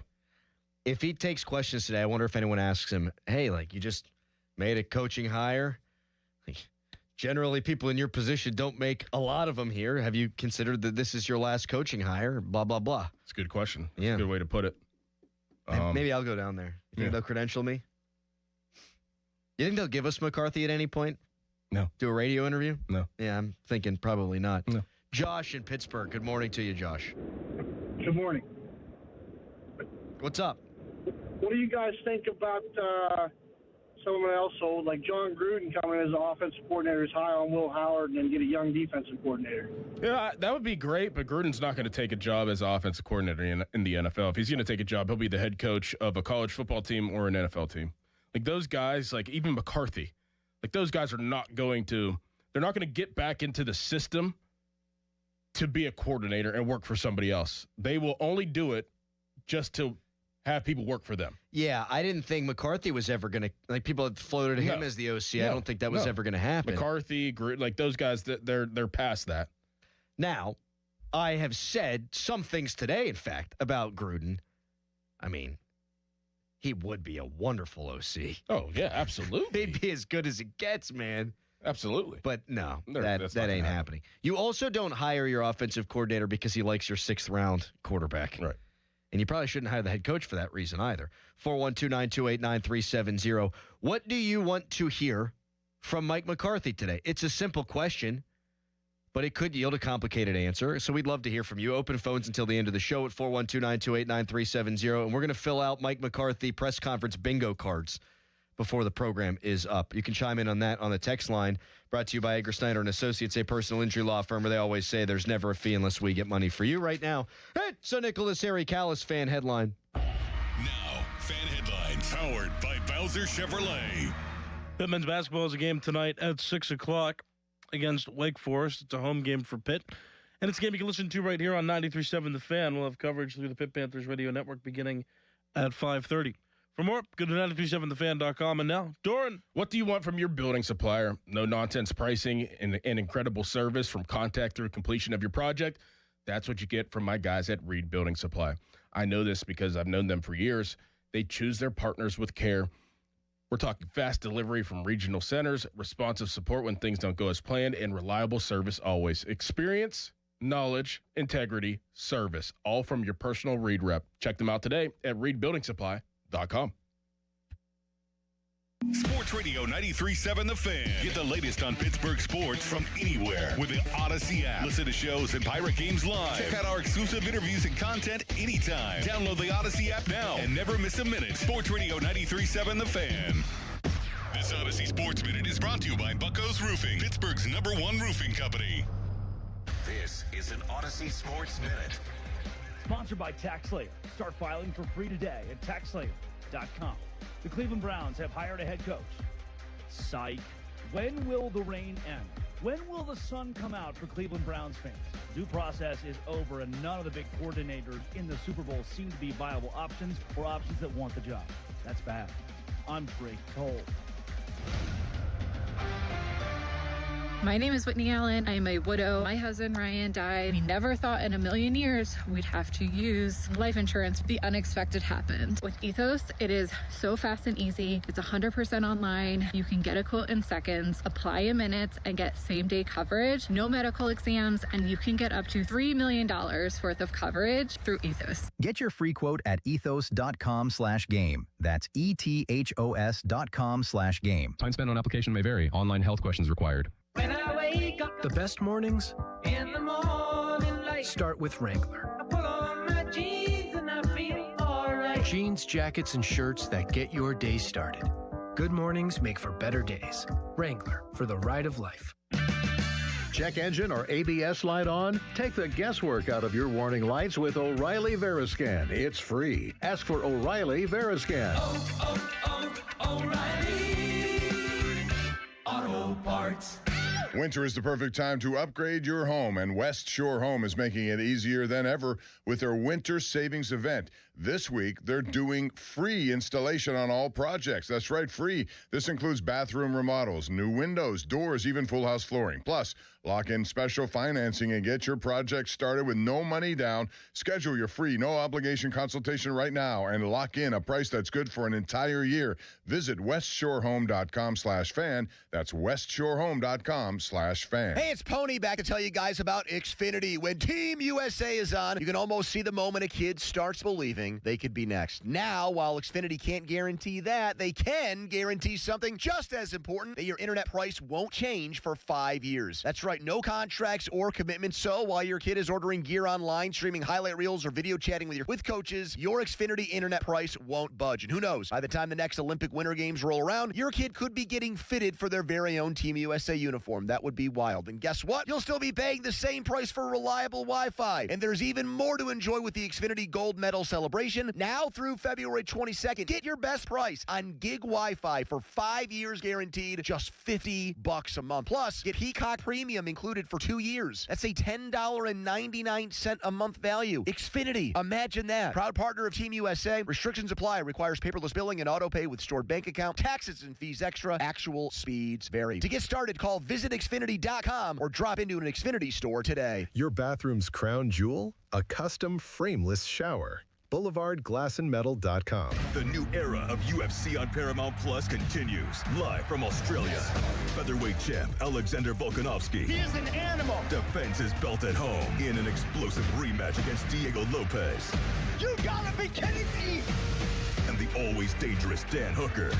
If he takes questions today, I wonder if anyone asks him, hey, you just made a coaching hire. Generally, people in your position don't make a lot of them here. Have you considered that this is your last coaching hire? Blah, blah, blah. It's a good question. Yeah. That's a good way to put it. Maybe I'll go down there. You think they'll credential me? You think they'll give us McCarthy at any point? No. Do a radio interview? No. Yeah, I'm thinking probably not. No. Josh in Pittsburgh. Good morning to you, Josh. Good morning. What's up? What do you guys think about someone else, like John Gruden coming as an offensive coordinator, hire on Will Howard, and then get a young defensive coordinator? Yeah, that would be great, but Gruden's not going to take a job as offensive coordinator in the NFL. If he's going to take a job, he'll be the head coach of a college football team or an NFL team. Those guys, even McCarthy, those guys are not going to – they're not going to get back into the system to be a coordinator and work for somebody else. They will only do it just to have people work for them. Yeah, I didn't think McCarthy was ever going to – people had floated him as the OC. I don't think that was ever going to happen. McCarthy, those guys, they're past that. Now, I have said some things today, in fact, about Gruden. I mean, he would be a wonderful OC. Oh, yeah, absolutely. He'd be as good as it gets, man. Absolutely. But no, that's that ain't happening. You also don't hire your offensive coordinator because he likes your 6th-round quarterback. Right. And you probably shouldn't hire the head coach for that reason either. 412-928-9370. What do you want to hear from Mike McCarthy today? It's a simple question, but it could yield a complicated answer. So we'd love to hear from you. Open phones until the end of the show at 412-928-9370. And we're going to fill out Mike McCarthy press conference bingo cards before the program is up. You can chime in on that on the text line. Brought to you by Edgar Snyder and Associates, a personal injury law firm where they always say there's never a fee unless we get money for you. Right now, it's a Nicholas Harry Callis fan headline. Now, fan headlines powered by Bowser Chevrolet. Pitt men's basketball is a game tonight at 6 o'clock against Wake Forest. It's a home game for Pitt. And it's a game you can listen to right here on 93.7 The Fan. We'll have coverage through the Pitt Panthers radio network beginning at 5:30. For more, go to 937thefan.com. And now, Doran. What do you want from your building supplier? No nonsense pricing and incredible service from contact through completion of your project. That's what you get from my guys at Reed Building Supply. I know this because I've known them for years. They choose their partners with care. We're talking fast delivery from regional centers, responsive support when things don't go as planned, and reliable service always. Experience, knowledge, integrity, service, all from your personal Reed rep. Check them out today at reedbuildingsupply.com. Sports Radio 93.7 The Fan. Get the latest on Pittsburgh sports from anywhere with the Odyssey app. Listen to shows and Pirate Games live. Check out our exclusive interviews and content anytime. Download the Odyssey app now and never miss a minute. Sports Radio 93.7 The Fan. This Odyssey Sports Minute is brought to you by Bucko's Roofing, Pittsburgh's #1 roofing company. This is an Odyssey Sports Minute. Sponsored by TaxSlayer. Start filing for free today at TaxSlayer.com. The Cleveland Browns have hired a head coach. Psych. When will the rain end? When will the sun come out for Cleveland Browns fans? Due process is over, and none of the big coordinators in the Super Bowl seem to be viable options or options that want the job. That's bad. I'm Drake Toll. My name is Whitney Allen. I am a widow. My husband, Ryan, died. We never thought in a million years we'd have to use life insurance. The unexpected happened. With Ethos, it is so fast and easy. It's 100% online. You can get a quote in seconds, apply in minutes, and get same-day coverage. No medical exams, and you can get up to $3 million worth of coverage through Ethos. Get your free quote at ethos.com/game. That's ETHOS.com/game. Time spent on application may vary. Online health questions required. When I wake up, the best mornings in the morning light, start with Wrangler. I put on my jeans and I feel alright. Jeans, jackets, and shirts that get your day started. Good mornings make for better days. Wrangler, for the ride of life. Check engine or ABS light on? Take the guesswork out of your warning lights with O'Reilly Veriscan. It's free. Ask for O'Reilly Veriscan. O'Reilly Auto Parts. Winter is the perfect time to upgrade your home, and West Shore Home is making it easier than ever with their winter savings event. This week, they're doing free installation on all projects. That's right, free. This includes bathroom remodels, new windows, doors, even full house flooring. Plus, lock in special financing and get your project started with no money down. Schedule your free, no obligation consultation right now and lock in a price that's good for an entire year. Visit westshorehome.com/fan. That's westshorehome.com/fan. Hey, it's Pony back to tell you guys about Xfinity. When Team USA is on, you can almost see the moment a kid starts believing they could be next. Now, while Xfinity can't guarantee that, they can guarantee something just as important, that your internet price won't change for 5 years. That's right, no contracts or commitments. So while your kid is ordering gear online, streaming highlight reels, or video chatting with coaches, your Xfinity internet price won't budge. And who knows, by the time the next Olympic Winter Games roll around, your kid could be getting fitted for their very own Team USA uniform. That would be wild. And guess what? You'll still be paying the same price for reliable Wi-Fi. And there's even more to enjoy with the Xfinity Gold Medal celebration now through February 22nd. Get your best price on gig Wi-Fi for 5 years guaranteed, just $50 a month. Plus, get Peacock Premium included for 2 years. That's a $10.99 a month value. Xfinity, imagine that. Proud partner of Team USA. Restrictions apply. Requires paperless billing and auto pay with stored bank account. Taxes and fees extra. Actual speeds vary. To get started, call visitxfinity.com or drop into an Xfinity store today. Your bathroom's crown jewel? A custom frameless shower. BoulevardGlassandMetal.com. The new era of UFC on Paramount Plus continues. Live from Australia. Featherweight champ Alexander Volkanovski. He is an animal. Defends his belt at home in an explosive rematch against Diego Lopez. You gotta be kidding me. And the always dangerous Dan Hooker.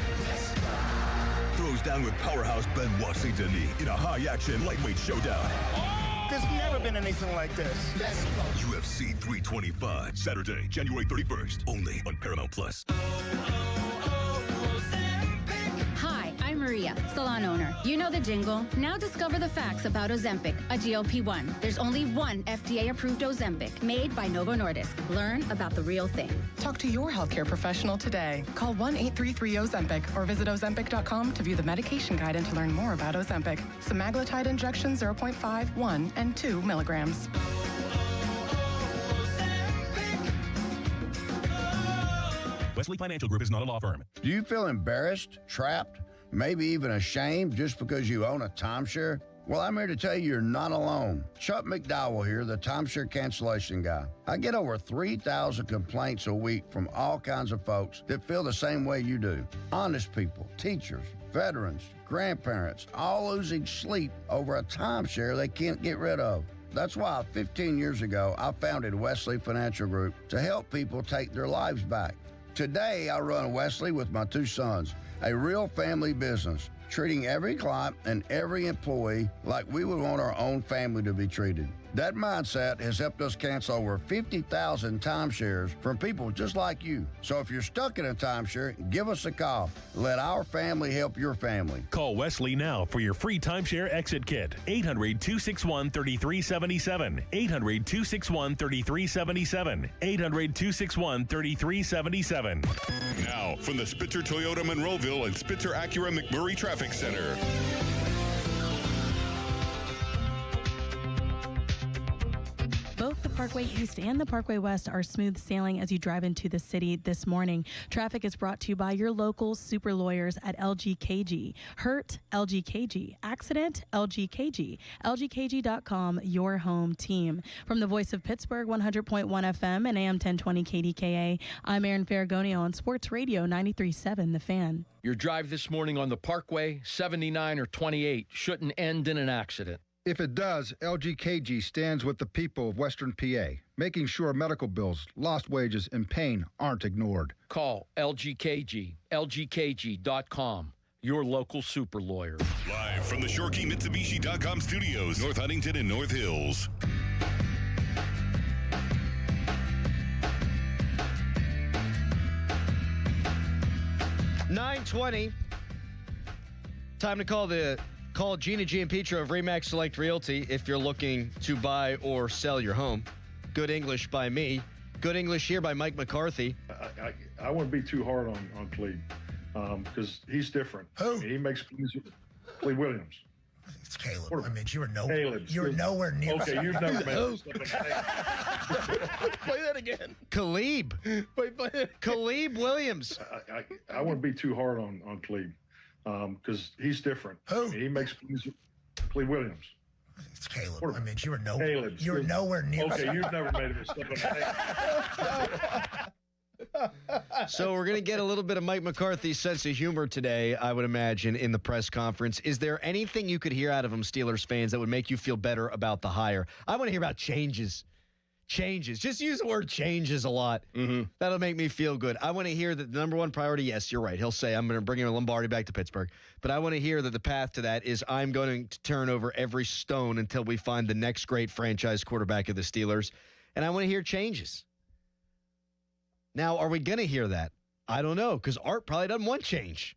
Throws down with powerhouse Benoit St. Denis in a high-action lightweight showdown. There's never been anything like this. UFC 325, Saturday, January 31st, only on Paramount Plus. Hi, I'm Maria, salon owner. You know the jingle. Now discover the facts about Ozempic, a GLP-1. There's only one FDA-approved Ozempic, made by Novo Nordisk. Learn about the real thing. Talk to your healthcare professional today. Call 1-833-OZEMPIC or visit Ozempic.com to view the medication guide and to learn more about Ozempic. Semaglutide injection 0.5, 1, and 2 milligrams. Wesley Financial Group is not a law firm. Do you feel embarrassed, trapped, maybe even ashamed just because you own a timeshare? Well, I'm here to tell you you're not alone. Chuck McDowell here, the timeshare cancellation guy. I get over 3,000 complaints a week from all kinds of folks that feel the same way you do. Honest people, teachers, veterans, grandparents, all losing sleep over a timeshare they can't get rid of. That's why 15 years ago, I founded Wesley Financial Group to help people take their lives back. Today, I run Wesley with my 2 sons, a real family business, treating every client and every employee like we would want our own family to be treated. That mindset has helped us cancel over 50,000 timeshares from people just like you. So if you're stuck in a timeshare, give us a call. Let our family help your family. Call Wesley now for your free timeshare exit kit. 800-261-3377. 800-261-3377. 800-261-3377. Now, from the Spitzer Toyota Monroeville and Spitzer Acura McMurray Traffic Center. Both the Parkway East and the Parkway West are smooth sailing as you drive into the city this morning. Traffic is brought to you by your local super lawyers at LGKG. Hurt, LGKG. Accident, LGKG. LGKG.com, your home team. From the voice of Pittsburgh, 100.1 FM and AM 1020 KDKA, I'm Erin Ferragonio on Sports Radio 93.7 The Fan. Your drive this morning on the Parkway, 79 or 28, shouldn't end in an accident. If it does, LGKG stands with the people of Western PA, making sure medical bills, lost wages, and pain aren't ignored. Call LGKG, LGKG.com, your local super lawyer. Live from the ShoreKeyMitsubishi.com studios, North Huntington and North Hills. $9:20. Time to call Gina Giampietro of Remax Select Realty if you're looking to buy or sell your home. Good English by me. Good English here by Mike McCarthy. I wouldn't be too hard on Cleve. because he's different. Who? He makes plays. Cleve Williams. It's Caleb. I mean, you're Caleb. nowhere near. Okay, you've never made this. Play that again. Khalib. Khalib Williams. I wouldn't be too hard on Cleve because he's different. Who? He makes plays. Cleve Williams. It's Caleb. I mean, you're Caleb. nowhere near. Okay, you've never made this. So we're going to get a little bit of Mike McCarthy's sense of humor today, I would imagine, in the press conference. Is there anything you could hear out of him, Steelers fans, that would make you feel better about the hire? I want to hear about changes. Changes. Just use the word changes a lot. Mm-hmm. That'll make me feel good. I want to hear that the number one priority, yes, you're right. He'll say, I'm going to bring Lombardi back to Pittsburgh. But I want to hear that the path to that is I'm going to turn over every stone until we find the next great franchise quarterback of the Steelers. And I want to hear changes. Now, are we going to hear that? I don't know, because Art probably doesn't want change.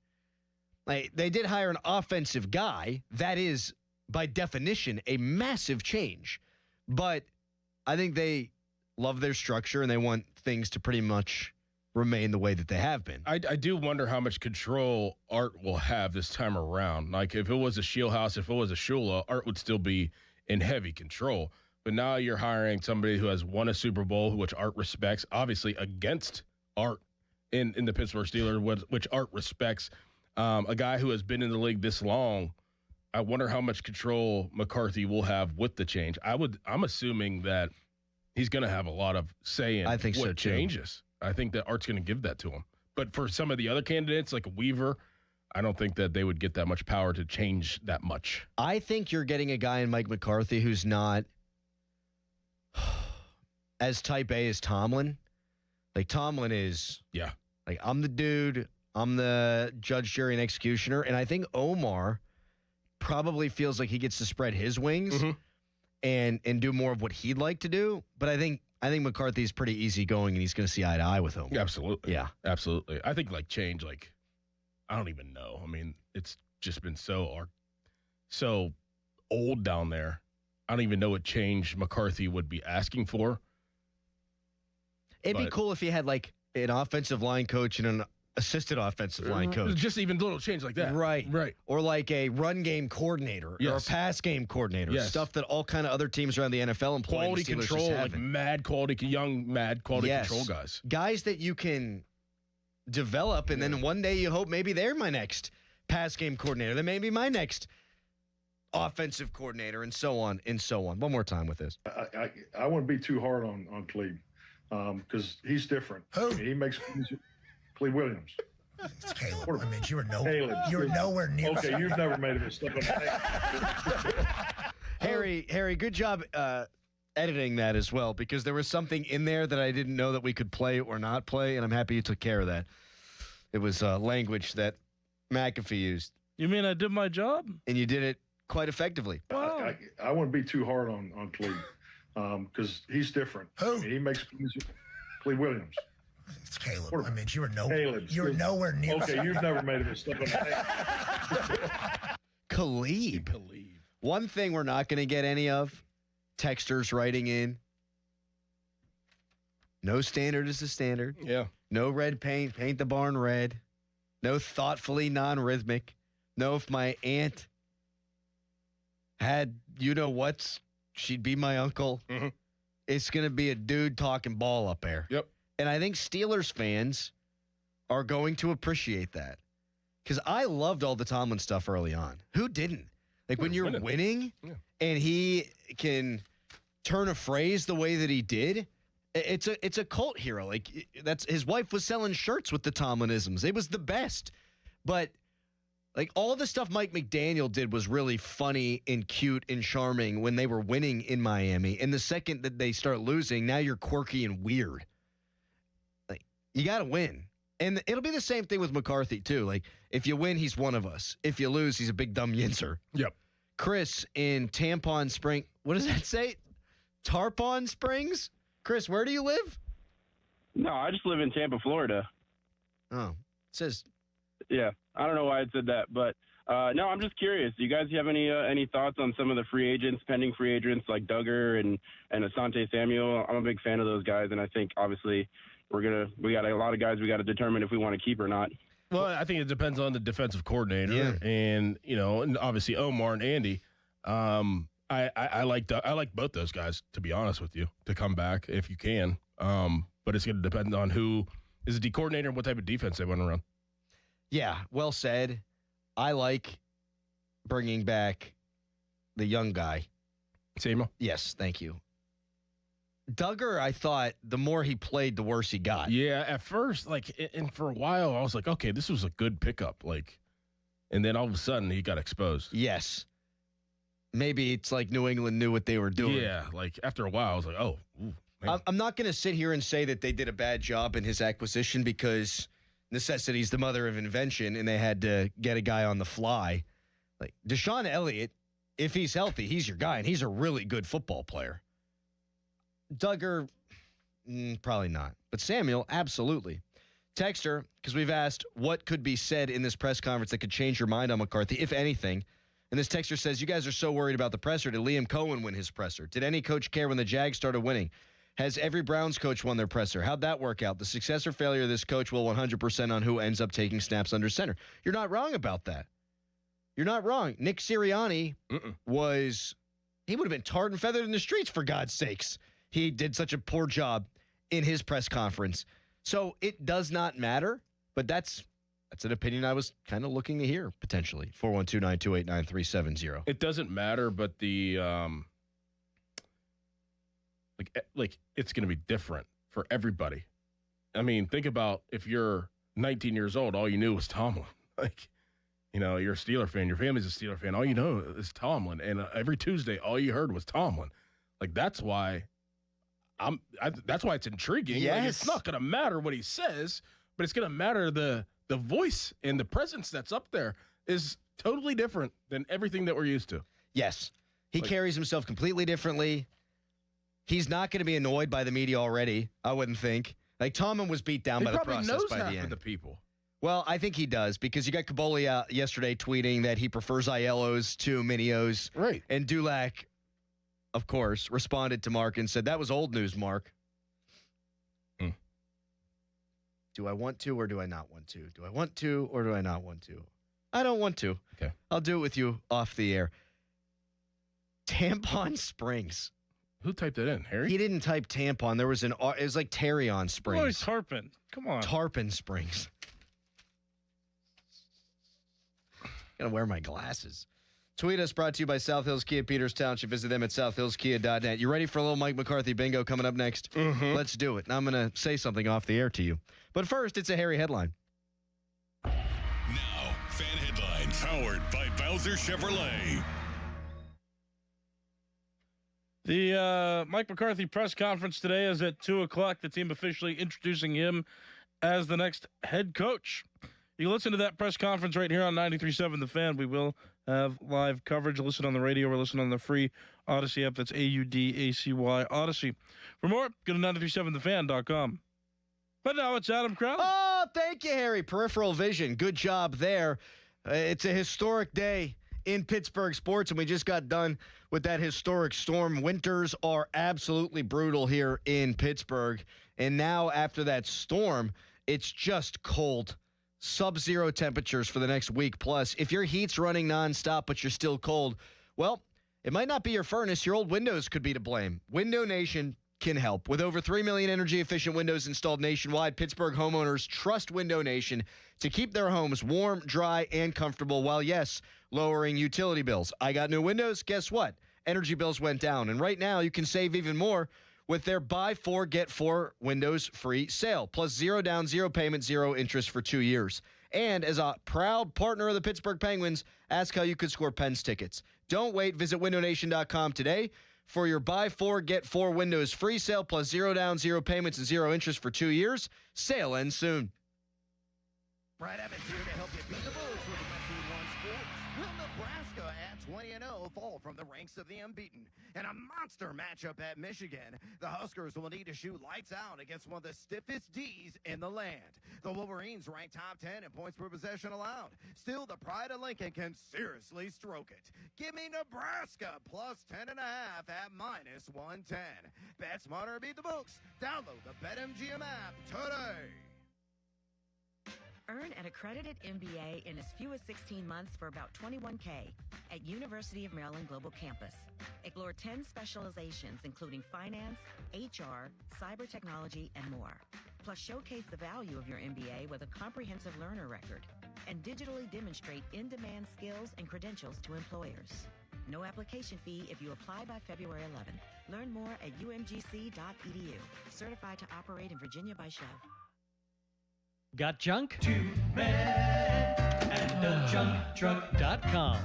Like, they did hire an offensive guy. That is, by definition, a massive change. But I think they love their structure, and they want things to pretty much remain the way that they have been. I do wonder how much control Art will have this time around. Like, if it was a Shieldhouse, if it was a Shula, Art would still be in heavy control. But now you're hiring somebody who has won a Super Bowl, which Art respects, obviously against Art in the Pittsburgh Steelers, which Art respects. A guy who has been in the league this long. I wonder how much control McCarthy will have with the change. I'm assuming that he's going to have a lot of say in what changes. I think that Art's going to give that to him. But for some of the other candidates, like Weaver, I don't think that they would get that much power to change that much. I think you're getting a guy in Mike McCarthy who's not as type A as Tomlin. Like, Tomlin is, like, I'm the dude, I'm the judge, jury, and executioner, and I think Omar probably feels like he gets to spread his wings and do more of what he'd like to do. But I think McCarthy's pretty easygoing, and he's going to see eye to eye with Omar. Yeah, absolutely. Yeah. Absolutely. I think, like, change, like, I don't even know. I mean, it's just been so old down there. I don't even know what change McCarthy would be asking for. It'd be cool if he had, like, an offensive line coach and an assistant offensive line coach. Just even little change like that. Right. Right. Or like a run game coordinator or a pass game coordinator. Yes. Stuff that all kind of other teams around the NFL employ. Quality control, like mad quality control guys. Guys that you can develop, and then one day you hope maybe they're my next pass game coordinator. They may be my next offensive coordinator, and so on and so on. One more time with this. I wouldn't be too hard on Cleve because he's different. Who? He makes Cleve Williams. It's Caleb. I mean, you're Caleb. nowhere near. Okay, you've never made a mistake. Harry, good job editing that as well, because there was something in there that I didn't know that we could play or not play, and I'm happy you took care of that. It was language that McAfee used. You mean I did my job? And you did it quite effectively. I wouldn't be too hard on Cleve because he's different. Who? He makes Cleve Williams. It's Caleb. I mean, you're nowhere near. Okay, you've never made a mistake. Khalib. One thing we're not going to get any of, texters writing in. No standard is the standard. Yeah. No red paint, paint the barn red. No thoughtfully non-rhythmic. No, if my aunt had you-know-whats, she'd be my uncle. Mm-hmm. It's going to be a dude talking ball up there. Yep. And I think Steelers fans are going to appreciate that. Because I loved all the Tomlin stuff early on. Who didn't? Like, when you're winning and he can turn a phrase the way that he did, it's a cult hero. Like, that's his wife was selling shirts with the Tomlinisms. It was the best. But, like, all the stuff Mike McDaniel did was really funny and cute and charming when they were winning in Miami. And the second that they start losing, now you're quirky and weird. Like, you got to win. And it'll be the same thing with McCarthy, too. Like, if you win, he's one of us. If you lose, he's a big dumb yinzer. Yep. Chris in Tampon Spring. What does that say? Tarpon Springs? Chris, where do you live? No, I just live in Tampa, Florida. Oh, it says. Yeah, I don't know why it said that, but no, I'm just curious. Do you guys have any thoughts on some of the free agents, pending free agents like Duggar and Asante Samuel? I'm a big fan of those guys, and I think obviously we got a lot of guys we got to determine if we want to keep or not. Well, I think it depends on the defensive coordinator, and and obviously Omar and Andy. I like both those guys, to be honest with you, to come back if you can. But it's going to depend on who is the D coordinator and what type of defense they want to run. Yeah, well said. I like bringing back the young guy. Samuel? Yes, thank you. Duggar, I thought the more he played, the worse he got. Yeah, at first, and for a while, I was like, okay, this was a good pickup. And then all of a sudden, he got exposed. Yes. Maybe it's like New England knew what they were doing. Yeah, after a while, I was like, oh. Ooh, I'm not going to sit here and say that they did a bad job in his acquisition because necessity is the mother of invention, and they had to get a guy on the fly. Like Deshaun Elliott, if he's healthy, he's your guy, and he's a really good football player. Duggar, probably not. But Samuel, absolutely. Texter, because we've asked what could be said in this press conference that could change your mind on McCarthy, if anything. And this texter says, you guys are so worried about the presser. Did Liam Cohen win his presser? Did any coach care when the Jags started winning? Has every Browns coach won their presser? How'd that work out? The success or failure of this coach will 100% on who ends up taking snaps under center. You're not wrong about that. You're not wrong. Nick Sirianni he would have been tarred and feathered in the streets, for God's sakes. He did such a poor job in his press conference. So it does not matter, but that's an opinion I was kind of looking to hear, potentially. 412-928-9370. It doesn't matter, but the it's going to be different for everybody. I mean, think about if you're 19 years old, all you knew was Tomlin. You're a Steeler fan, your family's a Steeler fan, all you know is Tomlin, and every Tuesday all you heard was Tomlin. That's why that's why it's intriguing. Yes. It's not going to matter what he says, but it's going to matter the voice and the presence that's up there is totally different than everything that we're used to. Yes. He carries himself completely differently. He's not going to be annoyed by the media already, I wouldn't think. Tomlin was beat down by the process by the end. He probably knows half of the people. Well, I think he does, because you got Caboli out yesterday tweeting that he prefers Aielos to Minios. Right. And Dulac, of course, responded to Mark and said, that was old news, Mark. Do I want to or do I not want to? Do I want to or do I not want to? I don't want to. Okay. I'll do it with you off the air. Tampon Springs. Who typed that in, Harry? He didn't type tampon. There was it was like Terry on Springs. Oh, Tarpon. Come on. Tarpon Springs. Gotta wear my glasses. Tweet us, brought to you by South Hills Kia Peters Township. Visit them at southhillskia.net. You ready for a little Mike McCarthy bingo coming up next? Mm-hmm. Let's do it. Now I'm going to say something off the air to you. But first, it's a Harry headline. Now, fan headlines powered by Bowser Chevrolet. The Mike McCarthy press conference today is at 2 o'clock. The team officially introducing him as the next head coach. You can listen to that press conference right here on 93.7 The Fan. We will have live coverage. Listen on the radio or listen on the free Odyssey app. That's AUDACY Odyssey. For more, go to 937thefan.com. But now it's Adam Crowley. Oh, thank you, Harry. Peripheral vision. Good job there. It's a historic day in Pittsburgh sports, and we just got done with that historic storm. Winters are absolutely brutal here in Pittsburgh. And now after that storm, it's just cold. Sub-zero temperatures for the next week plus. If your heat's running nonstop but you're still cold, well, it might not be your furnace. Your old windows could be to blame. Window Nation can help. With over 3 million energy-efficient windows installed nationwide, Pittsburgh homeowners trust Window Nation to keep their homes warm, dry, and comfortable while, yes, lowering utility bills. I got new windows. Guess what? Energy bills went down. And right now, you can save even more with their buy 4, get 4 windows free sale. Plus 0 down, 0 payment, 0 interest for 2 years. And as a proud partner of the Pittsburgh Penguins, ask how you could score Pens tickets. Don't wait. Visit windownation.com today for your buy 4, get 4 windows free sale. Plus 0 down, 0 payments, and 0 interest for 2 years. Sale ends soon. Brad Evans here to help you beat the Bulls with the 1 Sports. Will Nebraska at 20-0 fall from the ranks of the unbeaten? In a monster matchup at Michigan, the Huskers will need to shoot lights out against one of the stiffest Ds in the land. The Wolverines rank top 10 in points per possession allowed. Still, the pride of Lincoln can seriously stroke it. Give me Nebraska plus 10.5 at minus 110. Bet smarter, beat the books. Download the BetMGM app today. Earn an accredited MBA in as few as 16 months for about $21K at University of Maryland Global Campus. Explore 10 specializations, including finance, HR, cyber technology, and more. Plus, showcase the value of your MBA with a comprehensive learner record and digitally demonstrate in-demand skills and credentials to employers. No application fee if you apply by February 11th. Learn more at umgc.edu. Certified to operate in Virginia by Chev. Got junk? TuneMan and thejunktrunk.com.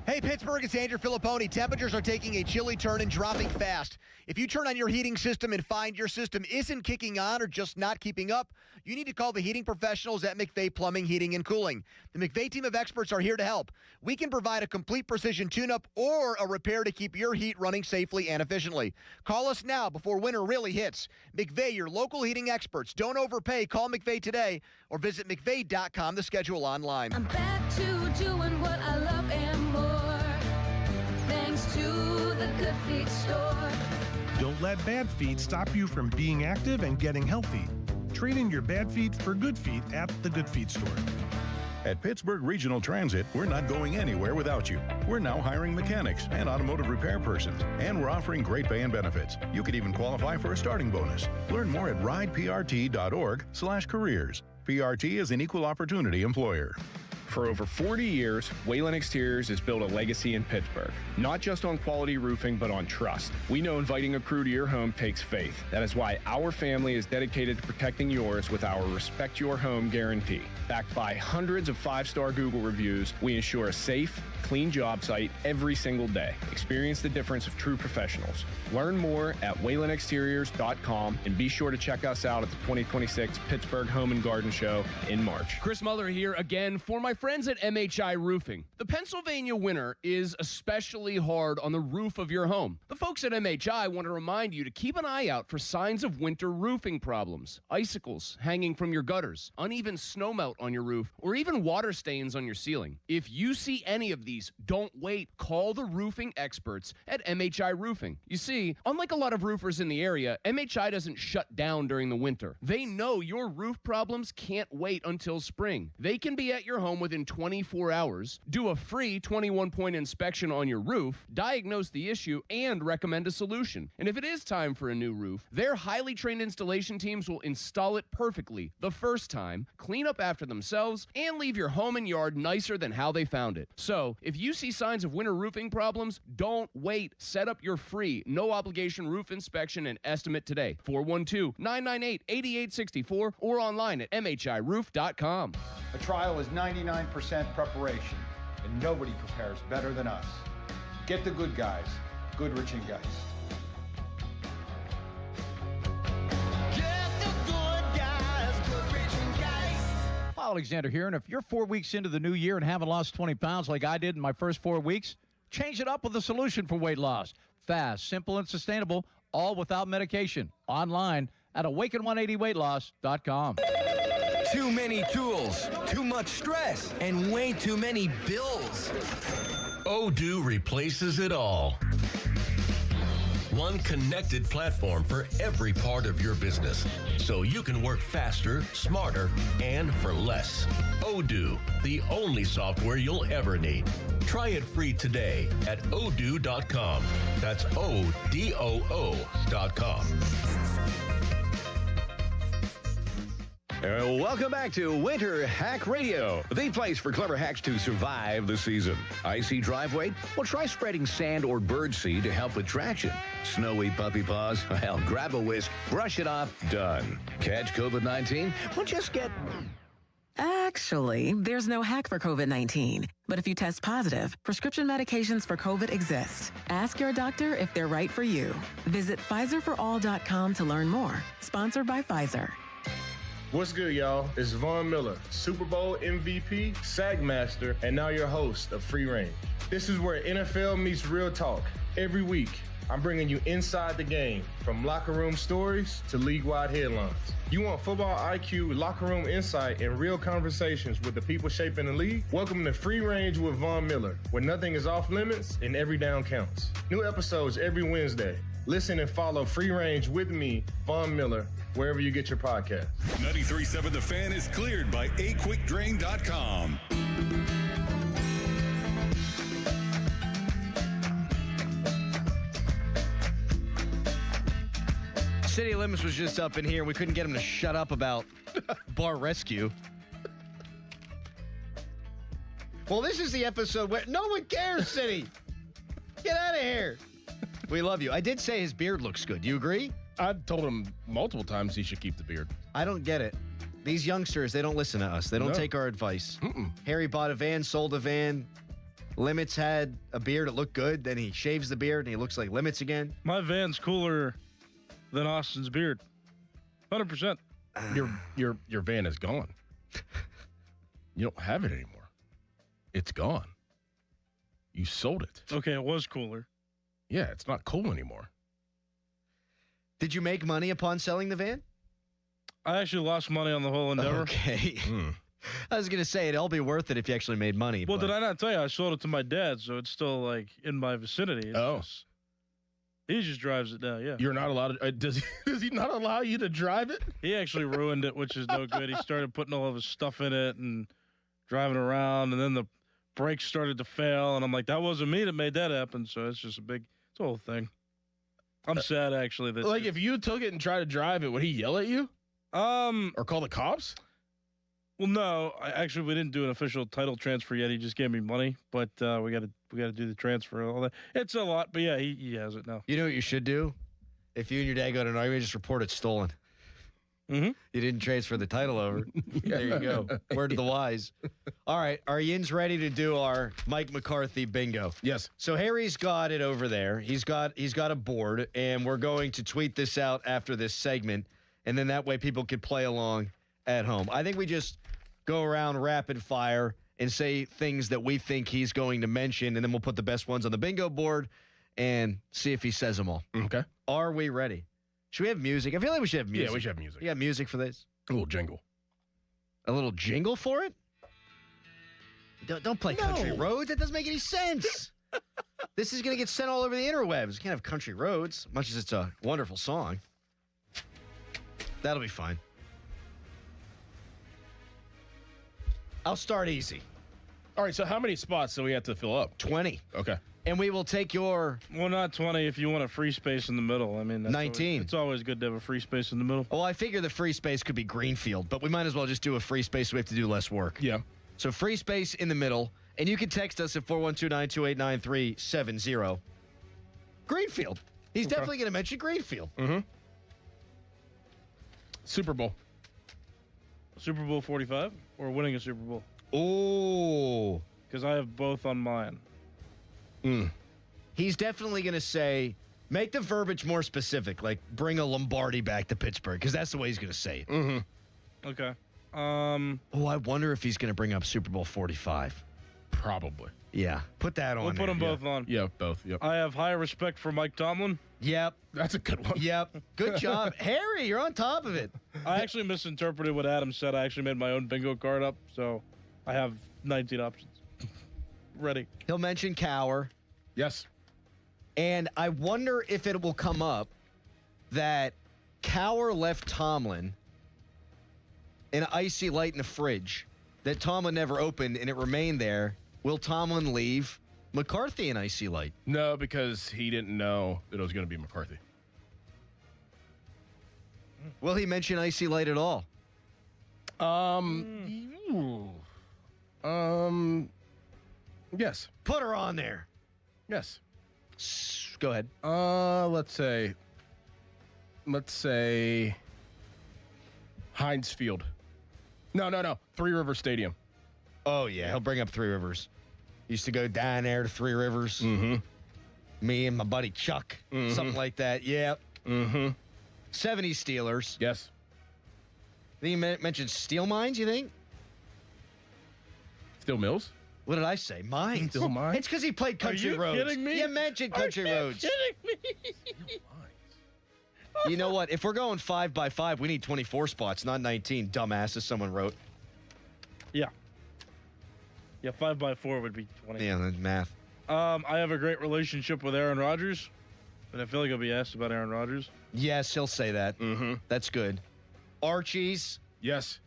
Hey, Pittsburgh, it's Andrew Filipponi. Temperatures are taking a chilly turn and dropping fast. If you turn on your heating system and find your system isn't kicking on or just not keeping up, you need to call the heating professionals at McVeigh Plumbing, Heating, and Cooling. The McVeigh team of experts are here to help. We can provide a complete precision tune-up or a repair to keep your heat running safely and efficiently. Call us now before winter really hits. McVeigh, your local heating experts. Don't overpay. Call McVeigh today or visit McVeigh.com to schedule online. I'm back to doing what I love and more, thanks to the Good Feet store. Don't let bad feet stop you from being active and getting healthy. Trade in your bad feet for good feet at the Good Feet store. At Pittsburgh Regional Transit, we're not going anywhere without you. We're now hiring mechanics and automotive repair persons, and we're offering great pay and benefits. You could even qualify for a starting bonus. Learn more at rideprt.org/careers. PRT is an equal opportunity employer. For over 40 years, Wayland Exteriors has built a legacy in Pittsburgh, not just on quality roofing, but on trust. We know inviting a crew to your home takes faith. That is why our family is dedicated to protecting yours with our Respect Your Home guarantee. Backed by hundreds of 5-star Google reviews, we ensure a safe, clean job site every single day. Experience the difference of true professionals. Learn more at waylandexteriors.com and be sure to check us out at the 2026 Pittsburgh Home and Garden Show in March. Chris Muller here again for my friends at MHI Roofing. The Pennsylvania winter is especially hard on the roof of your home. The folks at MHI want to remind you to keep an eye out for signs of winter roofing problems. Icicles hanging from your gutters, uneven snowmelt on your roof, or even water stains on your ceiling. If you see any of these, don't wait. Call the roofing experts at MHI Roofing. You see, unlike a lot of roofers in the area, MHI doesn't shut down during the winter. They know your roof problems can't wait until spring. They can be at your home within 24 hours, do a free 21-point inspection on your roof, diagnose the issue, and recommend a solution. And if it is time for a new roof, their highly trained installation teams will install it perfectly the first time, clean up after themselves, and leave your home and yard nicer than how they found it. So, if you see signs of winter roofing problems, don't wait. Set up your free, no-obligation roof inspection and estimate today. 412-998-8864 or online at mhiroof.com. A trial is 99% preparation, and nobody prepares better than us. Get the good guys, Goodrich and Geist. Alexander here, and if you're 4 weeks into the new year and haven't lost 20 pounds like I did in my first 4 weeks, change it up with a solution for weight loss. Fast, simple, and sustainable, all without medication. Online at awaken180weightloss.com. Too many tools, too much stress, and way too many bills. Odoo replaces it all. One connected platform for every part of your business, so you can work faster, smarter, and for less. Odoo, the only software you'll ever need. Try it free today at odoo.com. That's ODOO.com. Welcome back to Winter Hack Radio, the place for clever hacks to survive the season. Icy driveway? Well, try spreading sand or birdseed to help with traction. Snowy puppy paws? Well, grab a whisk, brush it off, done. Catch COVID-19? Well, just get... Actually, there's no hack for COVID-19. But if you test positive, prescription medications for COVID exist. Ask your doctor if they're right for you. Visit PfizerForAll.com to learn more. Sponsored by Pfizer. What's good, y'all? It's Von Miller, Super Bowl MVP, Sack Master, and now your host of Free Range. This is where NFL meets real talk. Every week, I'm bringing you inside the game, from locker room stories to league-wide headlines. You want football IQ, locker room insight, and real conversations with the people shaping the league? Welcome to Free Range with Von Miller, where nothing is off limits and every down counts. New episodes every Wednesday. Listen and follow Free Range with me, Von Miller, wherever you get your podcast. 93.7 The Fan is cleared by aquickdrain.com. City Limits was just up in here. We couldn't get him to shut up about bar rescue. Well, this is the episode where no one cares, City. Get out of here. We love you. I did say his beard looks good. Do you agree? I told him multiple times he should keep the beard. I don't get it. These youngsters, they don't listen to us. They don't take our advice. Harry bought a van, sold a van. Limits had a beard. It looked good. Then he shaves the beard and he looks like Limits again. My van's cooler than Austin's beard. 100%. Your van is gone. You don't have it anymore. It's gone. You sold it. Okay, it was cooler. Yeah, it's not cool anymore. Did you make money upon selling the van? I actually lost money on the whole endeavor. Okay. I was going to say, it'd all be worth it if you actually made money. Well, but... did I not tell you? I sold it to my dad, so it's still, like, in my vicinity. It's he just drives it now, yeah. You're not allowed to... does he not allow you to drive it? He actually ruined it, which is no good. He started putting all of his stuff in it and driving around, and then the brakes started to fail, and I'm like, that wasn't me that made that happen, so it's just it's a whole thing. I'm sad, actually. That like, if you took it and tried to drive it, would he yell at you? Or call the cops? Well, no. We didn't do an official title transfer yet. He just gave me money, but we got to do the transfer and all that. It's a lot, but yeah, he has it now. You know what you should do? If you and your dad got an argument, just report it stolen. Mm-hmm. You didn't transfer the title over. There you go. Word to the wise. All right, are Yins ready to do our Mike McCarthy bingo? Yes. So Harry's got it over there. He's got a board, and we're going to tweet this out after this segment, and then that way people can play along at home. I think we just go around rapid fire and say things that we think he's going to mention, and then we'll put the best ones on the bingo board and see if he says them all. Okay. Are we ready? Should we have music? I feel like we should have music. Yeah, we should have music. You got music for this? A little jingle. A little jingle for it? Don't play Country Roads. That doesn't make any sense. This is going to get sent all over the interwebs. You can't have Country Roads, much as it's a wonderful song. That'll be fine. I'll start easy. All right, so how many spots do we have to fill up? 20. Okay. And we will take your... Well, not 20 if you want a free space in the middle. I mean, 19. It's always good to have a free space in the middle. Oh, I figure the free space could be Greenfield, but we might as well just do a free space so we have to do less work. Yeah. So free space in the middle, and you can text us at 412-928-9370. Greenfield. He's definitely going to mention Greenfield. Mm-hmm. Super Bowl. Super Bowl 45 or winning a Super Bowl? Oh. Because I have both on mine. He's definitely going to say, make the verbiage more specific, like bring a Lombardi back to Pittsburgh, because that's the way he's going to say it. Mm-hmm. Okay. Oh, I wonder if he's going to bring up Super Bowl 45. Probably. Yeah. Put that on. We'll put them both on. Yeah, both. Yep. I have high respect for Mike Tomlin. Yep. That's a good one. Yep. Good job. Harry, you're on top of it. I actually misinterpreted what Adam said. I actually made my own bingo card up, so I have 19 options. Ready. He'll mention Cowher. Yes. And I wonder if it will come up that Cowher left Tomlin an icy light in the fridge that Tomlin never opened and it remained there. Will Tomlin leave McCarthy an icy light? No, because he didn't know that it was going to be McCarthy. Will he mention icy light at all? Yes. Put her on there. Yes. Go ahead. Let's say Heinz Field. No. Three River Stadium. Oh, yeah. He'll bring up Three Rivers. Used to go down there to Three Rivers. Mm-hmm. Me and my buddy Chuck. Mm-hmm. Something like that. Yep. Mm-hmm. 70s Steelers. Yes. Then you mentioned Steel Mines, you think? Steel Mills? What did I say? Mines. Steel Mines? It's because he played Country Roads. Are you kidding me? You mentioned Country Roads. kidding me? You know what? If we're going 5x5, we need 24 spots, not 19. Dumbass, as someone wrote. Yeah. Yeah, 5x4 would be 20. Yeah, that's math. I have a great relationship with Aaron Rodgers. And I feel like he'll be asked about Aaron Rodgers. Yes, he'll say that. Mm-hmm. That's good. Archie's. Yes.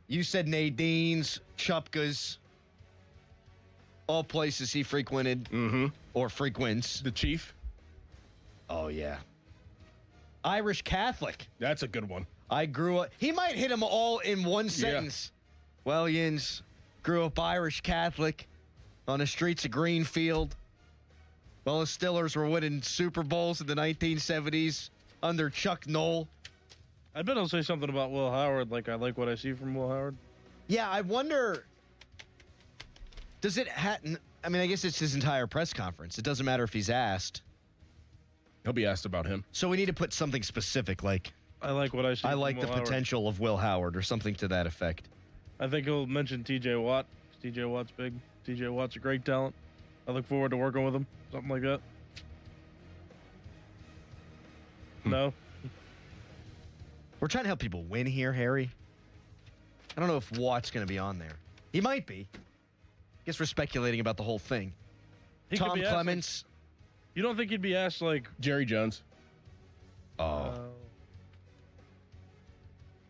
You said Nadine's, Chupka's. All places he frequented or frequents. The Chief. Oh, yeah. Irish Catholic. That's a good one. I grew up. He might hit them all in one sentence. Yeah. Well, Yins, grew up Irish Catholic on the streets of Greenfield. While the Steelers were winning Super Bowls in the 1970s under Chuck Noll. I bet he'll say something about Will Howard, like I like what I see from Will Howard. Yeah, I wonder, does it I mean, I guess it's his entire press conference. It doesn't matter if he's asked. He'll be asked about him. So we need to put something specific, like I like what I see. I from like Will the Howard. potential of Will Howard or something to that effect. I think he'll mention T.J. Watt. T.J. Watt's big. T.J. Watt's a great talent. I look forward to working with him. Something like that. No. We're trying to help people win here, Harry. I don't know if Watt's going to be on there. He might be. I guess we're speculating about the whole thing. He could Tom be asked, Clements. You don't think he'd be asked like Jerry Jones?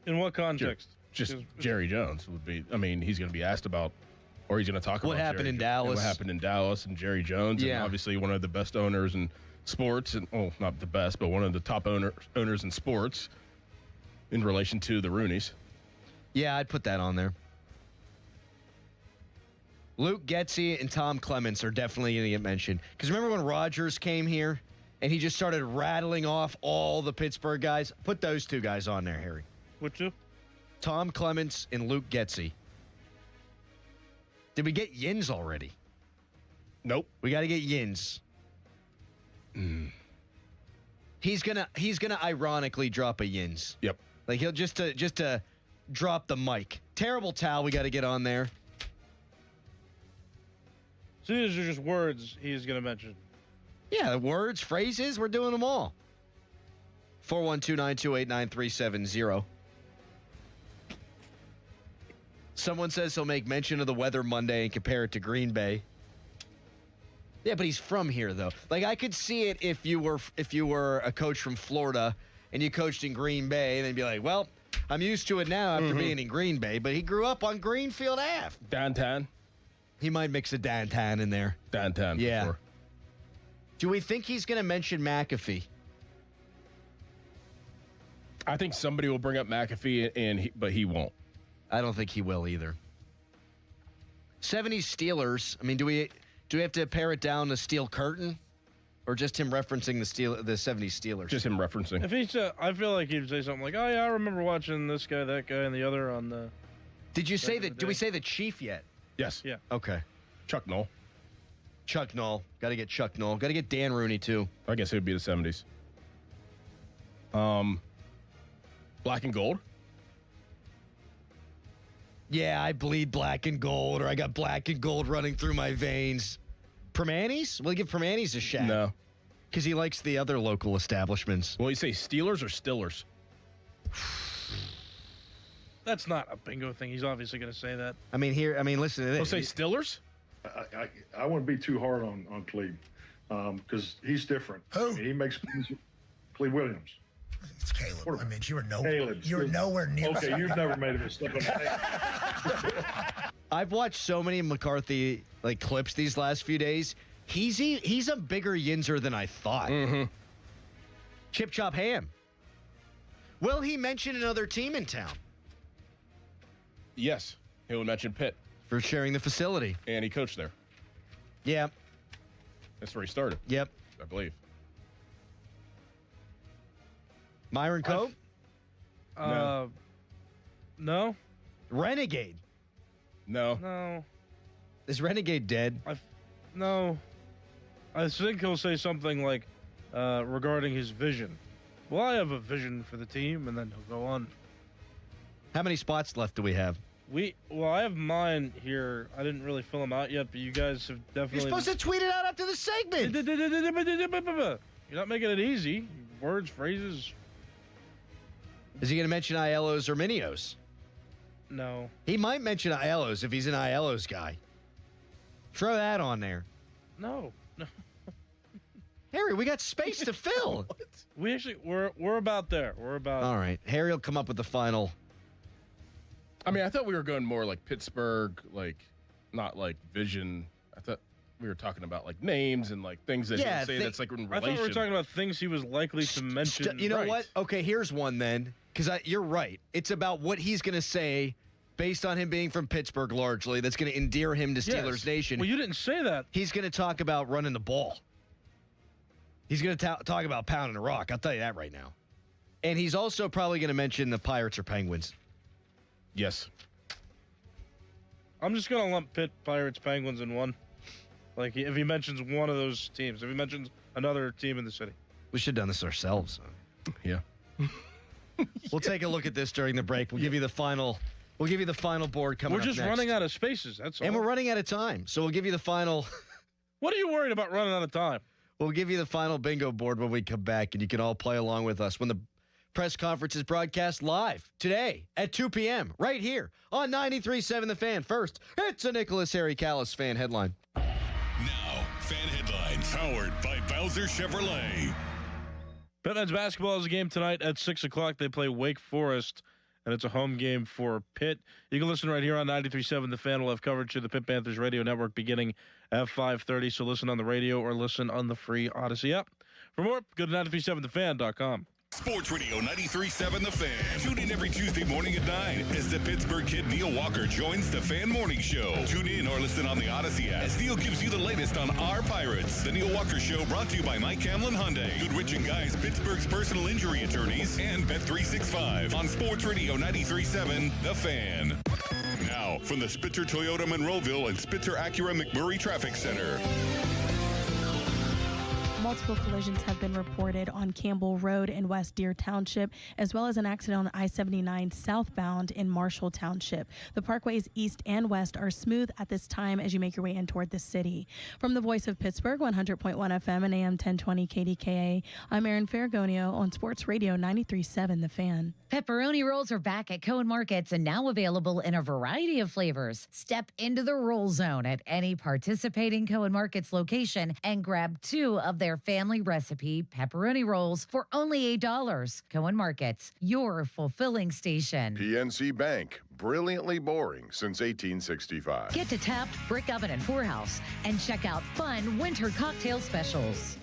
In what context? Just Jerry Jones would be. I mean, he's going to be asked about, or he's going to talk about What happened Jerry in Jones, Dallas. What happened in Dallas and Jerry Jones, Yeah. and obviously one of the best owners in sports, and not the best, but one of the top owners in sports in relation to the Rooneys. Yeah, I'd put that on there. Luke Getsy and Tom Clements are definitely going to get mentioned. Because remember when Rodgers came here and he just started rattling off all the Pittsburgh guys? Put those two guys on there, Harry. Which two? Tom Clements and Luke Getsy. Did we get Yins already? Nope. We got to get Yins. He's gonna ironically drop a Yins. Yep. Like he'll just to drop the mic. Terrible towel we got to get on there. So these are just words he's going to mention. Yeah, words, phrases, we're doing them all. 412-928-9370. Someone says he'll make mention of the weather Monday and compare it to Green Bay. Yeah, but he's from here though. Like I could see it if you were a coach from Florida and you coached in Green Bay and then be like, well, I'm used to it now after being in Green Bay, but he grew up on Greenfield Ave. Downtown. He might mix a downtown in there. Downtown. Yeah. For sure. Do we think he's going to mention McAfee? I think somebody will bring up McAfee, but he won't. I don't think he will either. 70s Steelers. I mean, do we have to pare it down to Steel Curtain, or just him referencing the 70s Steelers? Just him referencing. If he said, I feel like he'd say something like, "Oh yeah, I remember watching this guy, that guy, and the other on the." Did you say that? Did we say the Chief yet? Yes. Yeah. Okay. Chuck Noll. Chuck Noll. Got to get Chuck Noll. Got to get Dan Rooney too. I guess it would be the 70s. Black and gold. Yeah, I bleed black and gold, or I got black and gold running through my veins. Permanis? We'll give Permanis a shot. No. Because he likes the other local establishments. Well, you say Steelers or Stillers? That's not a bingo thing. He's obviously going to say that. Listen to this. We'll say Stillers? I wouldn't be too hard on Cleve because he's different. Who? He makes Cleve Williams. It's Caleb. I mean, you were Caleb. nowhere near. Okay, you've never made a mistake. I've watched so many McCarthy clips these last few days. He's a bigger Yinzer than I thought. Chip Chop Ham. Will he mention another team in town? Yes. He will mention Pitt. For sharing the facility. And he coached there. Yeah. That's where he started. Yep. I believe. Myron Cope? No. Renegade? No. No. Is Renegade dead? No. I think he'll say something like regarding his vision. Well, I have a vision for the team, and then he'll go on. How many spots left do we have? I have mine here. I didn't really fill them out yet, but you guys have definitely. You're supposed to tweet it out after the segment. You're not making it easy. Words, phrases. Is he going to mention Aiellos or Minios? No. He might mention Aiellos if he's an Aiellos guy. Throw that on there. No. Harry, we got space to fill. We're about there. We're about. All right. Harry will come up with the final. I mean, I thought we were going more like Pittsburgh, like not like vision. I thought we were talking about like names and like things that you say that's like in relation. I thought we were talking about things he was likely to mention. You know what? Okay, here's one then, because you're right. It's about what he's going to say based on him being from Pittsburgh largely. That's going to endear him to Steelers Nation. Well, you didn't say that. He's going to talk about running the ball. He's going to talk about pounding the rock. I'll tell you that right now. And he's also probably going to mention the Pirates or Penguins. Yes. I'm just going to lump Pirates, Penguins in one. Like, if he mentions one of those teams, if he mentions another team in the city. We should have done this ourselves. Yeah. We'll take a look at this during the break. We'll give you the final. We'll give you the final board coming up next. We're just running out of spaces, that's all. And we're running out of time, so we'll give you the final. What are you worried about running out of time? We'll give you the final bingo board when we come back, and you can all play along with us when the press conference is broadcast live today at 2 p.m. right here on 93.7 The Fan. First, it's a Nicholas Harry Callis fan headline. Now, fan headlines powered by Bowser Chevrolet. Pitt basketball is a game tonight at 6 o'clock. They play Wake Forest, and it's a home game for Pitt. You can listen right here on 93.7 The Fan. We'll have coverage to the Pitt Panthers radio network beginning at 5:30, so listen on the radio or listen on the free Odyssey app. For more, go to 937thefan.com. Sports Radio 93.7 The Fan. Tune in every Tuesday morning at 9 as the Pittsburgh kid Neil Walker joins the Fan Morning Show. Tune in or listen on the Odyssey app as Neil gives you the latest on our Pirates. The Neil Walker Show brought to you by Mike Camlin Hyundai, Goodrich & Guys, Pittsburgh's personal injury attorneys, and Bet365 on Sports Radio 93.7 The Fan. Now, from the Spitzer Toyota Monroeville and Spitzer Acura McMurray Traffic Center. Multiple collisions have been reported on Campbell Road in West Deer Township, as well as an accident on I-79 southbound in Marshall Township. The parkways east and west are smooth at this time as you make your way in toward the city. From the voice of Pittsburgh, 100.1 FM and AM 1020 KDKA, I'm Erin Ferragonio on Sports Radio 93.7 The Fan. Pepperoni rolls are back at Cohen Markets and now available in a variety of flavors. Step into the roll zone at any participating Cohen Markets location and grab 2 of their family recipe pepperoni rolls for only $8. Cohen Markets, your fulfilling station. PNC Bank, brilliantly boring since 1865. Get to Tapped, Brick Oven, and Poorhouse and check out fun winter cocktail specials.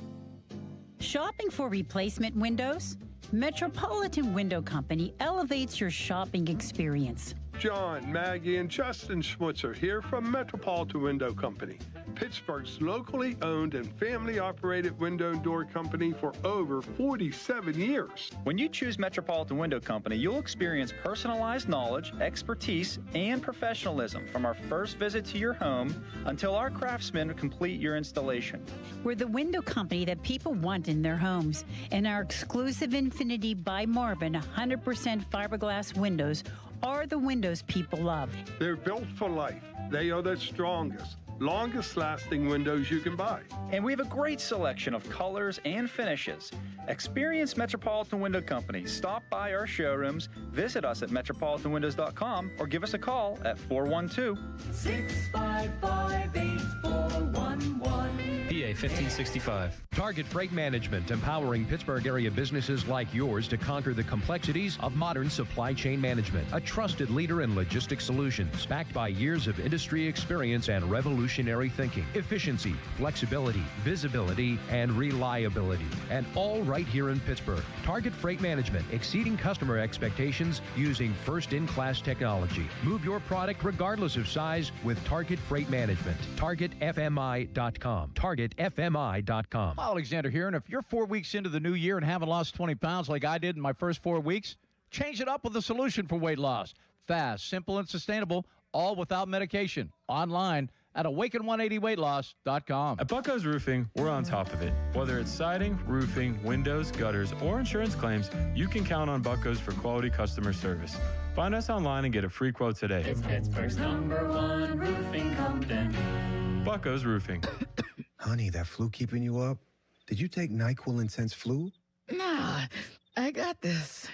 Shopping for replacement windows? Metropolitan Window Company elevates your shopping experience. John, Maggie, and Justin Schmutzer here from Metropolitan Window Company, Pittsburgh's locally owned and family-operated window and door company for over 47 years. When you choose Metropolitan Window Company, you'll experience personalized knowledge, expertise, and professionalism from our first visit to your home until our craftsmen complete your installation. We're the window company that people want in their homes, and our exclusive Infinity by Marvin 100% fiberglass windows are the windows people love. They're built for life. They are the strongest, longest lasting windows you can buy. And we have a great selection of colors and finishes. Experience Metropolitan Window Company. Stop by our showrooms, visit us at metropolitanwindows.com, or give us a call at 412-655-8411. PA 1565. Target Freight Management, empowering Pittsburgh area businesses like yours to conquer the complexities of modern supply chain management. A trusted leader in logistics solutions, backed by years of industry experience and revolutionary thinking. Efficiency, flexibility, visibility, and reliability. And all right here in Pittsburgh. Target Freight Management, exceeding customer expectations using first-in-class technology. Move your product regardless of size with Target Freight Management. TargetFMI.com. TargetFMI.com. Alexander here, and if you're 4 weeks into the new year and haven't lost 20 pounds like I did in my first 4 weeks, change it up with a solution for weight loss. Fast, simple, and sustainable, all without medication. Online at Awaken180weightloss.com. At Bucko's Roofing, we're on top of it. Whether it's siding, roofing, windows, gutters, or insurance claims, you can count on Bucko's for quality customer service. Find us online and get a free quote today. It's Pittsburgh's #1 roofing company. Bucko's Roofing. Honey, that flu keeping you up? Did you take NyQuil Intense Flu? Nah, I got this.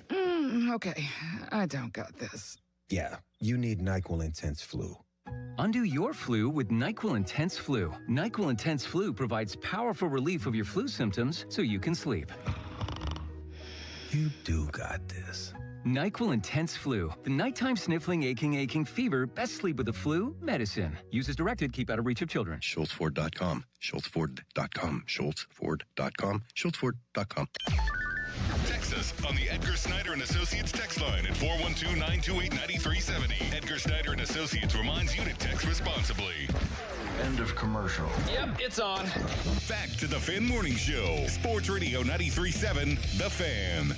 Okay, I don't got this. Yeah, you need NyQuil Intense Flu. Undo your flu with NyQuil Intense Flu. NyQuil Intense Flu provides powerful relief of your flu symptoms so you can sleep. You do got this. NyQuil Intense Flu. The nighttime sniffling, aching fever. Best sleep with the flu medicine. Use as directed. Keep out of reach of children. SchultzFord.com. SchultzFord.com. SchultzFord.com. SchultzFord.com. Text us on the Edgar Snyder and Associates text line at 412-928-9370. Edgar Snyder and Associates reminds you to text responsibly. End of commercial. Yep, it's on. Back to the Fan Morning Show. Sports Radio 93.7, The Fan.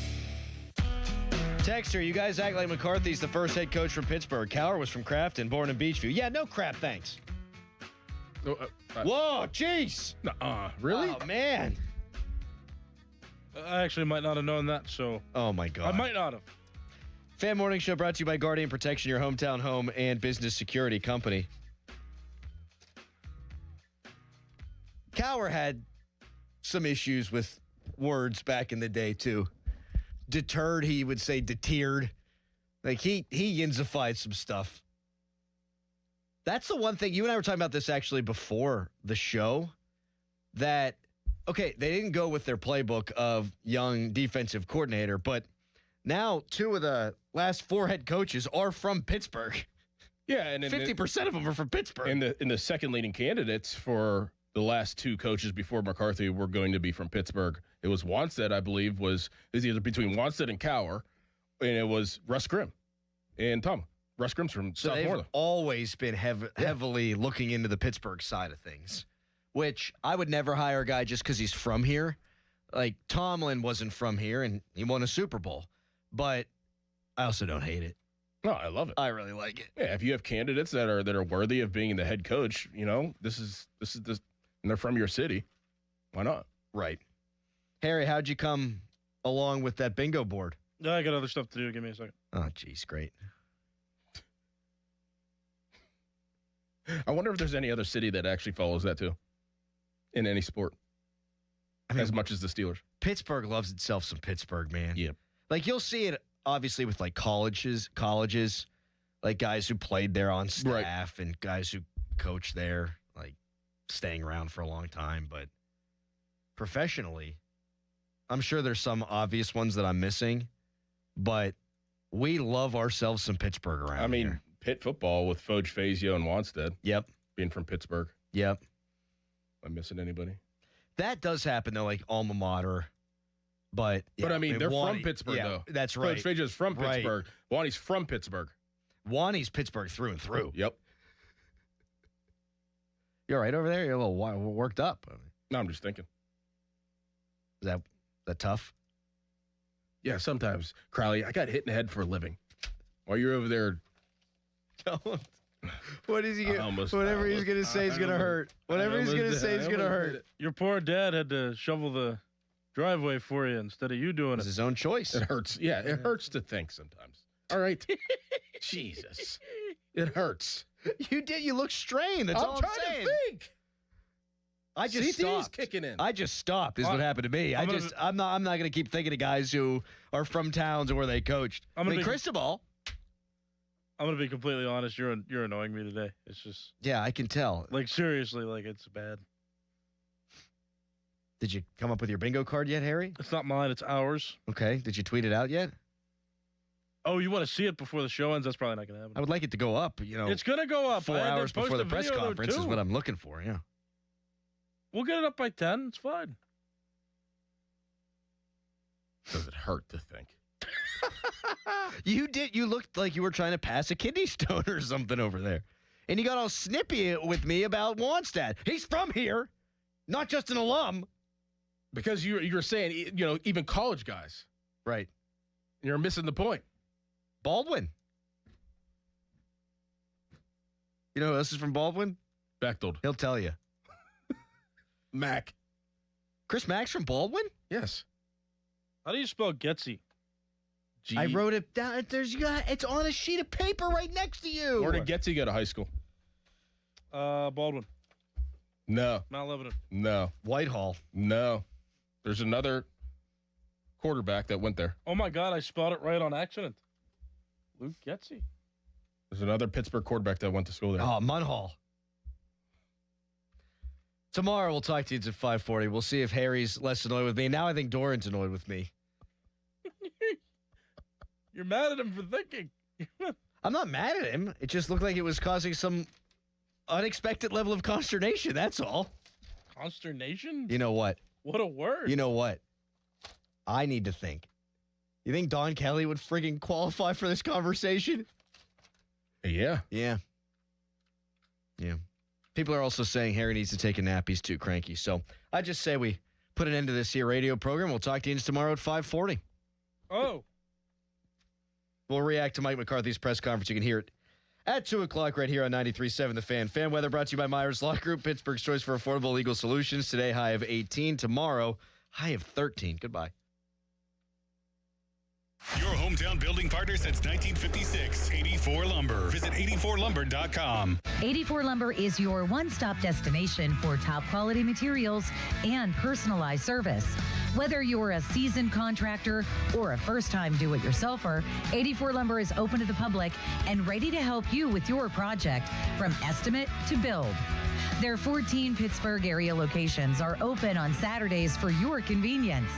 Texter, you guys act like McCarthy's the first head coach from Pittsburgh. Cowher was from Crafton, born in Beachview. Yeah, no crap, thanks. Whoa, jeez. Really? Oh, man. I actually might not have known that, so. Oh, my God. I might not have. Fan Morning Show brought to you by Guardian Protection, your hometown home and business security company. Cowher had some issues with words back in the day, too. Deterred, he would say deterred. Like, he yinzified some stuff. That's the one thing, you and I were talking about this actually before the show, that, okay, they didn't go with their playbook of young defensive coordinator, but now 2 of the last 4 head coaches are from Pittsburgh. Yeah, and 50% of them are from Pittsburgh. In the second leading candidates for the last 2 coaches before McCarthy were going to be from Pittsburgh. It was Wannstedt, I believe, it was either between Wannstedt and Cowher, and it was Russ Grimm and Tom. Russ Grimm's from So Southmoreland. they've always been heavily looking into the Pittsburgh side of things, which I would never hire a guy just because he's from here. Like, Tomlin wasn't from here, and he won a Super Bowl. But I also don't hate it. No, I love it. I really like it. Yeah, if you have candidates that are worthy of being the head coach, this is and they're from your city, why not? Right. Harry, how'd you come along with that bingo board? No, I got other stuff to do. Give me a second. Oh, geez, great. I wonder if there's any other city that actually follows that too, in any sport, as much as the Steelers. Pittsburgh loves itself some Pittsburgh, man. Yep. Like, you'll see it obviously with like colleges, like guys who played there on staff and guys who coached there, like staying around for a long time. But professionally, I'm sure there's some obvious ones that I'm missing, but we love ourselves some Pittsburgh around here. Pitt football with Foge, Fazio, and Wannstedt. Yep. Being from Pittsburgh. Yep. Am I missing anybody? That does happen, though, like alma mater. But I mean, they're from Pittsburgh, though. That's right. Coach Fazio's from Pittsburgh. Wani's from Pittsburgh. Wani's Pittsburgh through and through. Yep. You all right over there? You're a little worked up. No, I'm just thinking. Is that tough? Yeah, sometimes. Crowley, I got hit in the head for a living. While you're over there. Don't. What is he going to whatever he's going to say is going to hurt. Whatever he's going to say is going to hurt. Your poor dad had to shovel the driveway for you instead of you doing it. His own choice. It hurts. Yeah, it hurts to think sometimes. All right. Jesus. It hurts. You look strained. That's all I'm saying. I'm trying to think. I just CT's stopped. kicking in. I just stopped is what happened to me. I'm not going to keep thinking of guys who are from towns where they coached. Cristobal. I'm going to be completely honest. You're annoying me today. It's just. Yeah, I can tell. Like, seriously, like, it's bad. Did you come up with your bingo card yet, Harry? It's not mine. It's ours. Okay. Did you tweet it out yet? Oh, you want to see it before the show ends? That's probably not going to happen. I would like it to go up, It's going to go up. 4 hours before the press conference is what I'm looking for, yeah. We'll get it up by 10. It's fine. Does it hurt to think? You looked like you were trying to pass a kidney stone or something over there. And you got all snippy with me about Wannstedt. He's from here, not just an alum. Because you were saying, even college guys. Right. You're missing the point. Baldwin. You know who else is from Baldwin? Bechtold. He'll tell you. Mack. Chris Mack's from Baldwin? Yes. How do you spell Getsy? I wrote it down. It's on a sheet of paper right next to you. Where did Getsy go to high school? Baldwin. No. Mount Lebanon. No. Whitehall. No. There's another quarterback that went there. Oh, my God. I spelled it right on accident. Luke Getsy. There's another Pittsburgh quarterback that went to school there. Oh, Munhall. Tomorrow we'll talk to you at 5:40. We'll see if Harry's less annoyed with me. Now I think Doran's annoyed with me. You're mad at him for thinking. I'm not mad at him. It just looked like it was causing some unexpected level of consternation. That's all. Consternation? You know what? What a word. You know what? I need to think. You think Don Kelly would friggin' qualify for this conversation? Yeah. Yeah. People are also saying Harry needs to take a nap. He's too cranky. So I just say we put an end to this here radio program. We'll talk to you tomorrow at 5:40. Oh. We'll react to Mike McCarthy's press conference. You can hear it at 2 o'clock right here on 93.7 The Fan. Fan weather brought to you by Myers Law Group, Pittsburgh's choice for affordable legal solutions. Today, high of 18. Tomorrow, high of 13. Goodbye. Your hometown building partner since 1956. 84 Lumber. Visit 84lumber.com. 84 Lumber is your one-stop destination for top quality materials and personalized service. Whether you're a seasoned contractor or a first-time do-it-yourselfer, 84 Lumber is open to the public and ready to help you with your project from estimate to build. Their 14 Pittsburgh area locations are open on Saturdays for your convenience.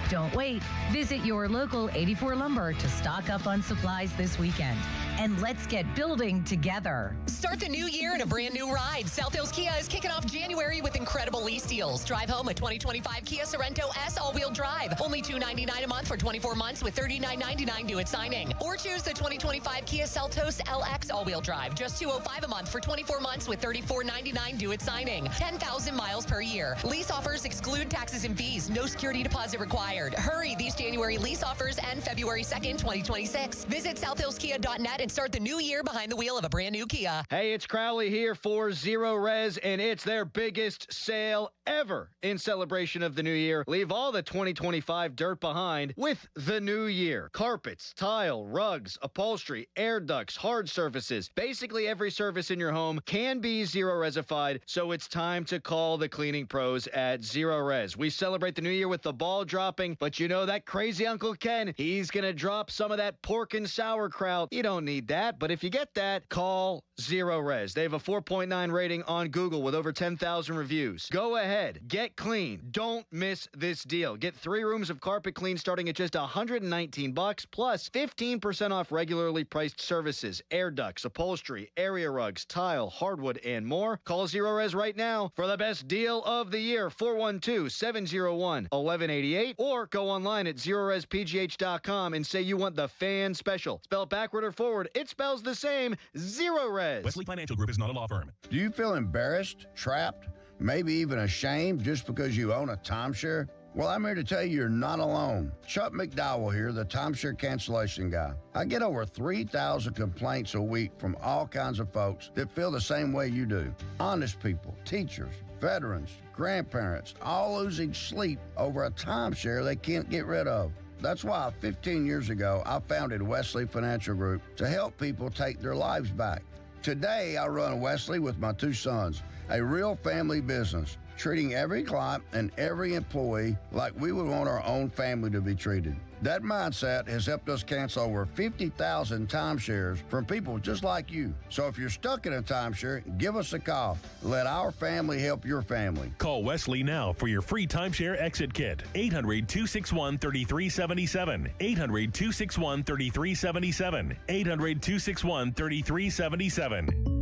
Don't wait. Visit your local 84 Lumber to stock up on supplies this weekend. And let's get building together. Start the new year in a brand new ride. South Hills Kia is kicking off January with incredible lease deals. Drive home a 2025 Kia Sorento S all-wheel drive. Only $299 a month for 24 months with $39.99 due at signing. Or choose the 2025 Kia Seltos LX all-wheel drive. Just $205 a month for 24 months with $34.99 due at signing. 10,000 miles per year. Lease offers exclude taxes and fees. No security deposit required. Hurry. These January lease offers end February 2nd, 2026. Visit southhillskia.net and start the new year behind the wheel of a brand new Kia. Hey, it's Crowley here for Zero Res, and it's their biggest sale ever in celebration of the new year. Leave all the 2025 dirt behind with the new year. Carpets, tile, rugs, upholstery, air ducts, hard surfaces. Basically every surface in your home can be Zero Resified, so it's time to call the cleaning pros at Zero Res. We celebrate the new year with the ball dropping, but you know that crazy Uncle Ken, he's going to drop some of that pork and sauerkraut. You don't need that, but if you get that, call Zero Res. They have a 4.9 rating on Google with over 10,000 reviews. Go ahead, get clean. Don't miss this deal. Get 3 rooms of carpet clean starting at just $119 plus 15% off regularly priced services, air ducts, upholstery, area rugs, tile, hardwood, and more. Call Zero Res right now for the best deal of the year, 412-701-1188, or go online at ZeroResPGH.com and say you want the fan special. Spell it backward or forward, it spells the same. Zero Res. Wesley Financial Group is not a law firm. Do you feel embarrassed, trapped, maybe even ashamed just because you own a timeshare? Well, I'm here to tell you you're not alone. Chuck McDowell here, the timeshare cancellation guy. I get over 3,000 complaints a week from all kinds of folks that feel the same way you do. Honest people, teachers, veterans, grandparents, all losing sleep over a timeshare they can't get rid of. That's why 15 years ago, I founded Wesley Financial Group to help people take their lives back. Today, I run Wesley with my 2 sons, a real family business, treating every client and every employee like we would want our own family to be treated. That mindset has helped us cancel over 50,000 timeshares from people just like you. So if you're stuck in a timeshare, give us a call. Let our family help your family. Call Wesley now for your free timeshare exit kit. 800-261-3377. 800-261-3377. 800-261-3377.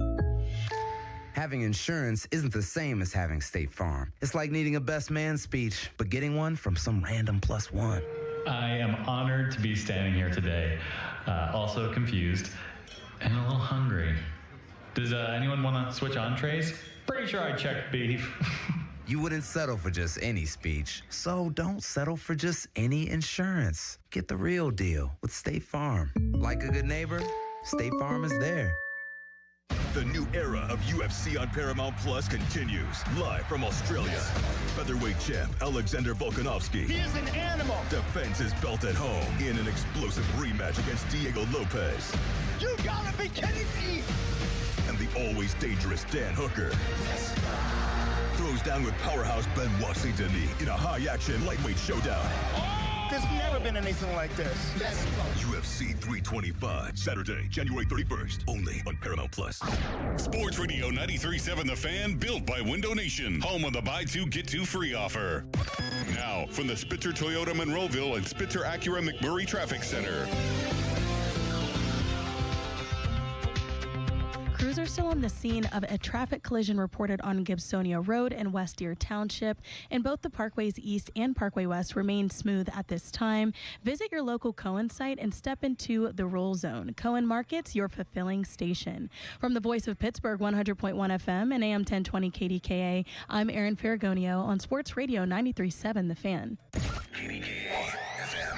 Having insurance isn't the same as having State Farm. It's like needing a best man speech, but getting one from some random +1. I am honored to be standing here today, also confused and a little hungry. Does anyone want to switch entrees? Pretty sure I checked beef. You wouldn't settle for just any speech, so don't settle for just any insurance. Get the real deal with State Farm. Like a good neighbor, State Farm is there. The new era of UFC on Paramount Plus continues. Live from Australia. Featherweight champ Alexander Volkanovski. He is an animal. Defends his belt at home in an explosive rematch against Diego Lopez. You gotta be kidding me. And the always dangerous Dan Hooker. Throws down with powerhouse Benoit Saint Denis in a high-action lightweight showdown. There's never been anything like this. UFC 325, Saturday, January 31st, only on Paramount Plus. Sports Radio 93.7 The Fan, built by Window Nation, home of the buy two, get two free offer. Now, from the Spitzer Toyota Monroeville and Spitzer Acura McMurray Traffic Center. Crews are still on the scene of a traffic collision reported on Gibsonia Road in West Deer Township, and both the Parkways East and Parkway West remain smooth at this time. Visit your local Cohen site and step into the Roll Zone. Cohen Markets, your fulfilling station. From the Voice of Pittsburgh, 100.1 FM and AM 1020 KDKA, I'm Erin Ferragonio on Sports Radio 93.7 The Fan.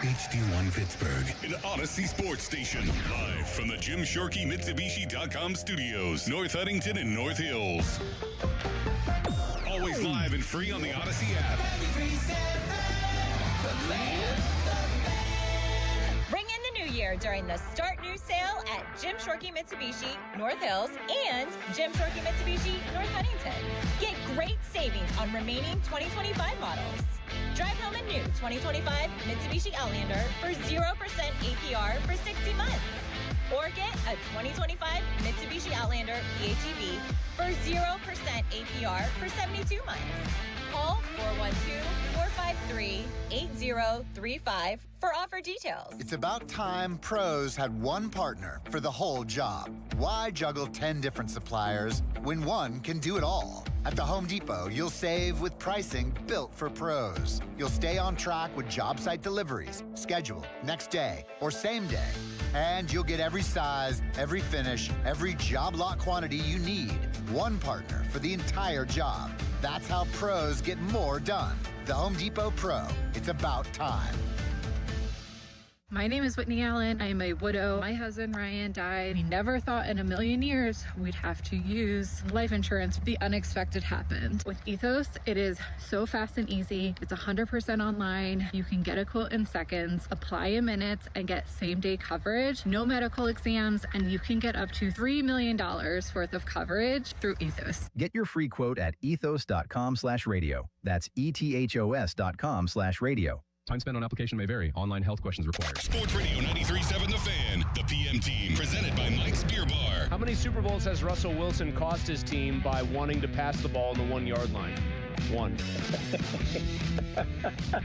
HD1 Pittsburgh, an Odyssey sports station. Live from the Jim Shorkey Mitsubishi.com studios, North Huntington and North Hills. Always live and free on the Odyssey app. Ring in the new year during the Start New sale at Jim Shorkey Mitsubishi, North Hills, and Jim Shorkey Mitsubishi, North Huntington. Get great savings on remaining 2025 models. Drive home a new 2025 Mitsubishi Outlander for 0% APR for 60 months. Or get a 2025 Mitsubishi Outlander PHEV for 0% APR for 72 months. Call 412-453-8035 for offer details. It's about time pros had one partner for the whole job. Why juggle 10 different suppliers when one can do it all? At the Home Depot, you'll save with pricing built for pros. You'll stay on track with job site deliveries, schedule, next day, or same day. And you'll get every size, every finish, every job lot quantity you need. One partner for the entire job. That's how pros get more done. The Home Depot Pro. It's about time. My name is Whitney Allen. I am a widow. My husband, Ryan, died. We never thought in a million years we'd have to use life insurance. The unexpected happened. With Ethos, it is so fast and easy. It's 100% online. You can get a quote in seconds, apply in minutes, and get same-day coverage. No medical exams, and you can get up to $3 million worth of coverage through Ethos. Get your free quote at ethos.com/radio. That's ethos.com/radio. Time spent on application may vary. Online health questions required. Sports Radio 93.7 The Fan, the PM team, presented by Mike's Beer Bar. How many Super Bowls has Russell Wilson cost his team by wanting to pass the ball on the 1 yard line? One.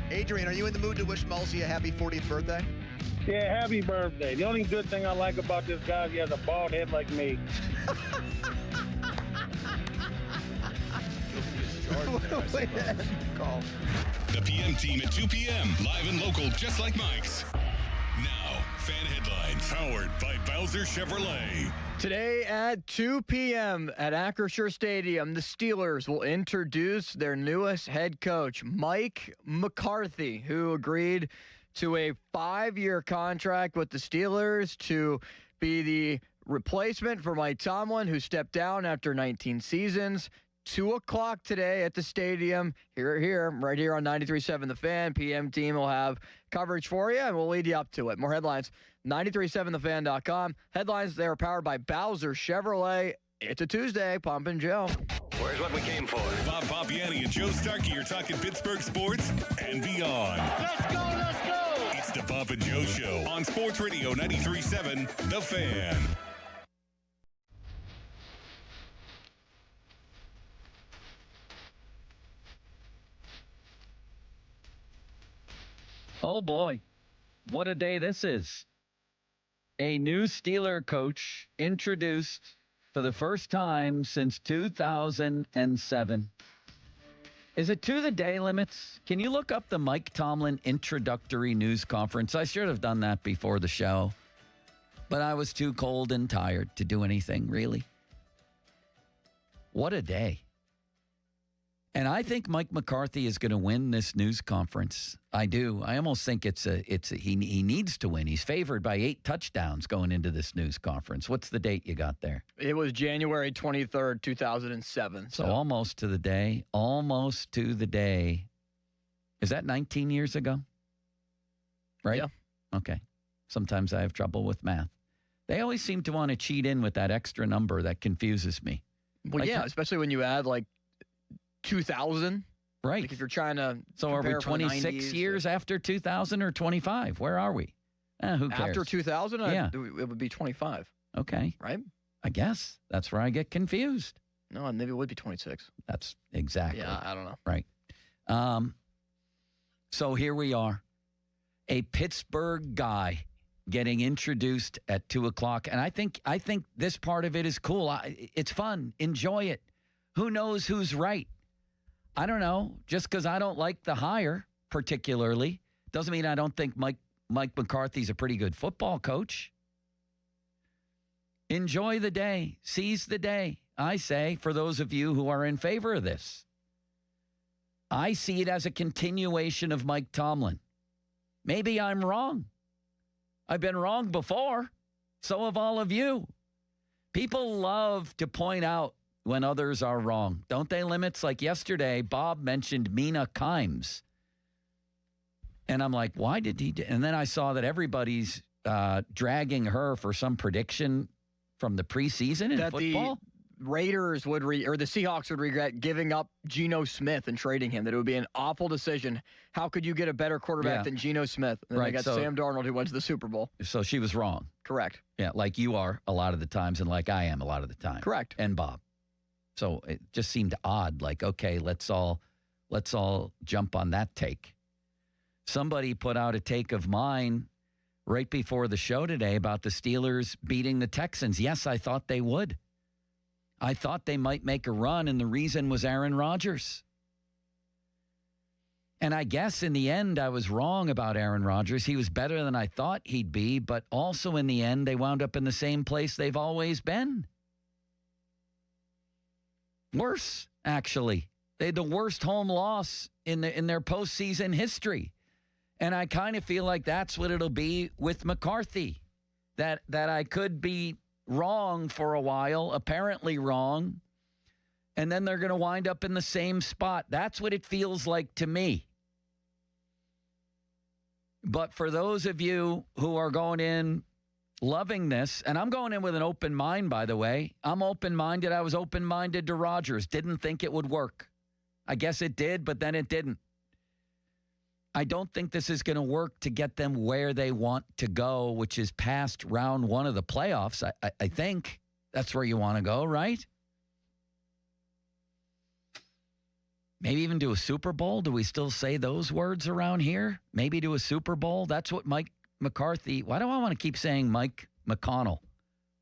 Adrian, are you in the mood to wish Mulsey a happy 40th birthday? Yeah, happy birthday. The only good thing I like about this guy is he has a bald head like me. The PM team at 2 p.m. Live and local, just like Mike's. Now, fan headlines powered by Bowser Chevrolet. Today at 2 p.m. at Acrisure Stadium, the Steelers will introduce their newest head coach, Mike McCarthy, who agreed to a 5-year contract with the Steelers to be the replacement for Mike Tomlin, who stepped down after 19 seasons. 2 o'clock today at the stadium. Right here on 93.7 The Fan. PM team will have coverage for you, and we'll lead you up to it. More headlines, 937thefan.com. Headlines, they are powered by Bowser Chevrolet. It's a Tuesday. Pump and Joe. Where's what we came for? Bob Papiani and Joe Starkey are talking Pittsburgh sports and beyond. Let's go, let's go! It's the Bob and Joe Show on Sports Radio 93.7 The Fan. Oh boy, what a day this is. A new Steeler coach introduced for the first time since 2007. Is it to the day limits? Can you look up the Mike Tomlin introductory news conference? I should have done that before the show, but I was too cold and tired to do anything, really. What a day. And I think Mike McCarthy is going to win this news conference. I do. I almost think he needs to win. He's favored by 8 touchdowns going into this news conference. What's the date you got there? It was January 23rd, 2007. So almost to the day. Almost to the day. Is that 19 years ago? Right? Yeah. Okay. Sometimes I have trouble with math. They always seem to want to cheat in with that extra number that confuses me. Well, like, yeah, especially when you add like 2000. Right. Like if you're trying to So are we compare from the 26 90s, years after 2000 or 25? Where are we? Who cares? After 2000, Yeah. it would be 25. Okay. Right? I guess. That's where I get confused. No, maybe it would be 26. That's exactly. Yeah, I don't know. Right. So here we are. A Pittsburgh guy getting introduced at 2:00. And I think this part of it is cool. It's fun. Enjoy it. Who knows who's right? I don't know. Just because I don't like the hire particularly doesn't mean I don't think Mike McCarthy's a pretty good football coach. Enjoy the day. Seize the day, I say, for those of you who are in favor of this. I see it as a continuation of Mike Tomlin. Maybe I'm wrong. I've been wrong before. So have all of you. People love to point out when others are wrong. Don't they, Limits? Like yesterday, Bob mentioned Mina Kimes. And I'm like, why did he? And then I saw that everybody's dragging her for some prediction from the preseason in football. The Raiders or the Seahawks would regret giving up Geno Smith and trading him. That it would be an awful decision. How could you get a better quarterback than Geno Smith? And then they got Sam Darnold, who went to the Super Bowl. So she was wrong. Correct. Yeah, like you are a lot of the times and like I am a lot of the time. Correct. And Bob. So it just seemed odd. Like, okay, let's all jump on that take. Somebody put out a take of mine right before the show today about the Steelers beating the Texans. Yes, I thought they would. I thought they might make a run, and the reason was Aaron Rodgers. And I guess in the end, I was wrong about Aaron Rodgers. He was better than I thought he'd be, but also in the end, they wound up in the same place they've always been. Worse, actually. They had the worst home loss in their postseason history. And I kind of feel like that's what it'll be with McCarthy. That I could be wrong for a while, apparently wrong, and then they're going to wind up in the same spot. That's what it feels like to me. But for those of you who are going in loving this, and I'm going in with an open mind, by the way. I'm open-minded. I was open-minded to Rodgers. Didn't think it would work. I guess it did, but then it didn't. I don't think this is going to work to get them where they want to go, which is past round one of the playoffs. I think that's where you want to go, right? Maybe even do a Super Bowl. Do we still say those words around here? Maybe do a Super Bowl. That's what Mike McCarthy. Why do I want to keep saying Mike McConnell?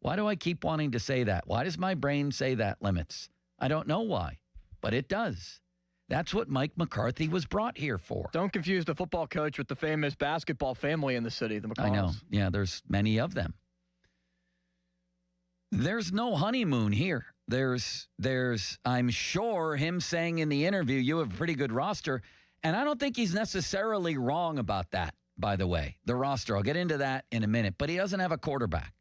Why do I keep wanting to say that? Why does my brain say that, Limits? I don't know why, but it does. That's what Mike McCarthy was brought here for. Don't confuse the football coach with the famous basketball family in the city, the McConnells. I know. Yeah, there's many of them. There's no honeymoon here. There's I'm sure him saying in the interview, you have a pretty good roster. And I don't think he's necessarily wrong about that, by the way. The roster, I'll get into that in a minute. But he doesn't have a quarterback.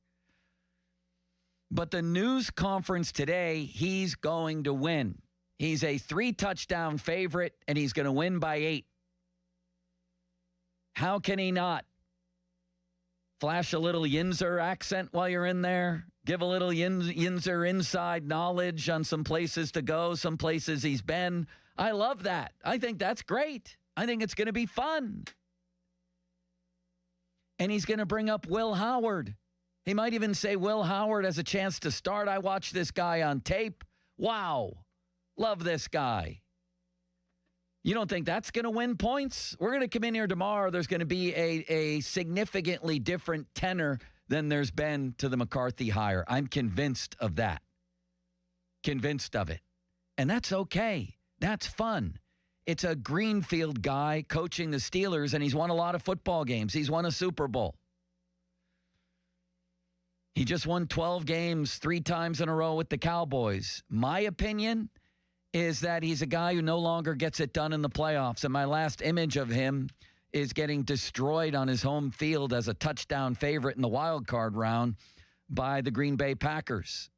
But the news conference today, he's going to win. He's a 3-touchdown favorite, and he's going to win by 8. How can he not? Flash a little Yinzer accent while you're in there. Give a little Yinzer inside knowledge on some places to go, some places he's been. I love that. I think that's great. I think it's going to be fun. And he's going to bring up Will Howard. He might even say Will Howard has a chance to start. I watched this guy on tape. Wow. Love this guy. You don't think that's going to win points? We're going to come in here tomorrow. There's going to be a significantly different tenor than there's been to the McCarthy hire. I'm convinced of that. Convinced of it. And that's okay. That's fun. It's a greenfield guy coaching the Steelers, and he's won a lot of football games. He's won a Super Bowl. He just won 12 games 3 times in a row with the Cowboys. My opinion is that he's a guy who no longer gets it done in the playoffs. And my last image of him is getting destroyed on his home field as a touchdown favorite in the wild card round by the Green Bay Packers.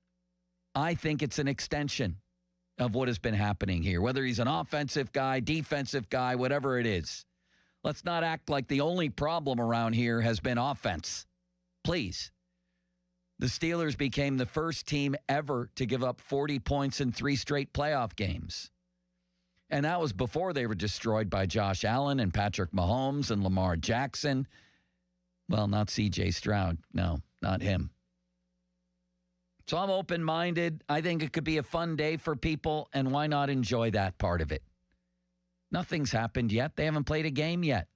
I think it's an extension of what has been happening here, whether he's an offensive guy, defensive guy, whatever it is. Let's not act like the only problem around here has been offense. Please. The Steelers became the first team ever to give up 40 points in 3 straight playoff games. And that was before they were destroyed by Josh Allen and Patrick Mahomes and Lamar Jackson. Well, not C.J. Stroud. No, not him. So I'm open-minded. I think it could be a fun day for people, and why not enjoy that part of it? Nothing's happened yet. They haven't played a game yet.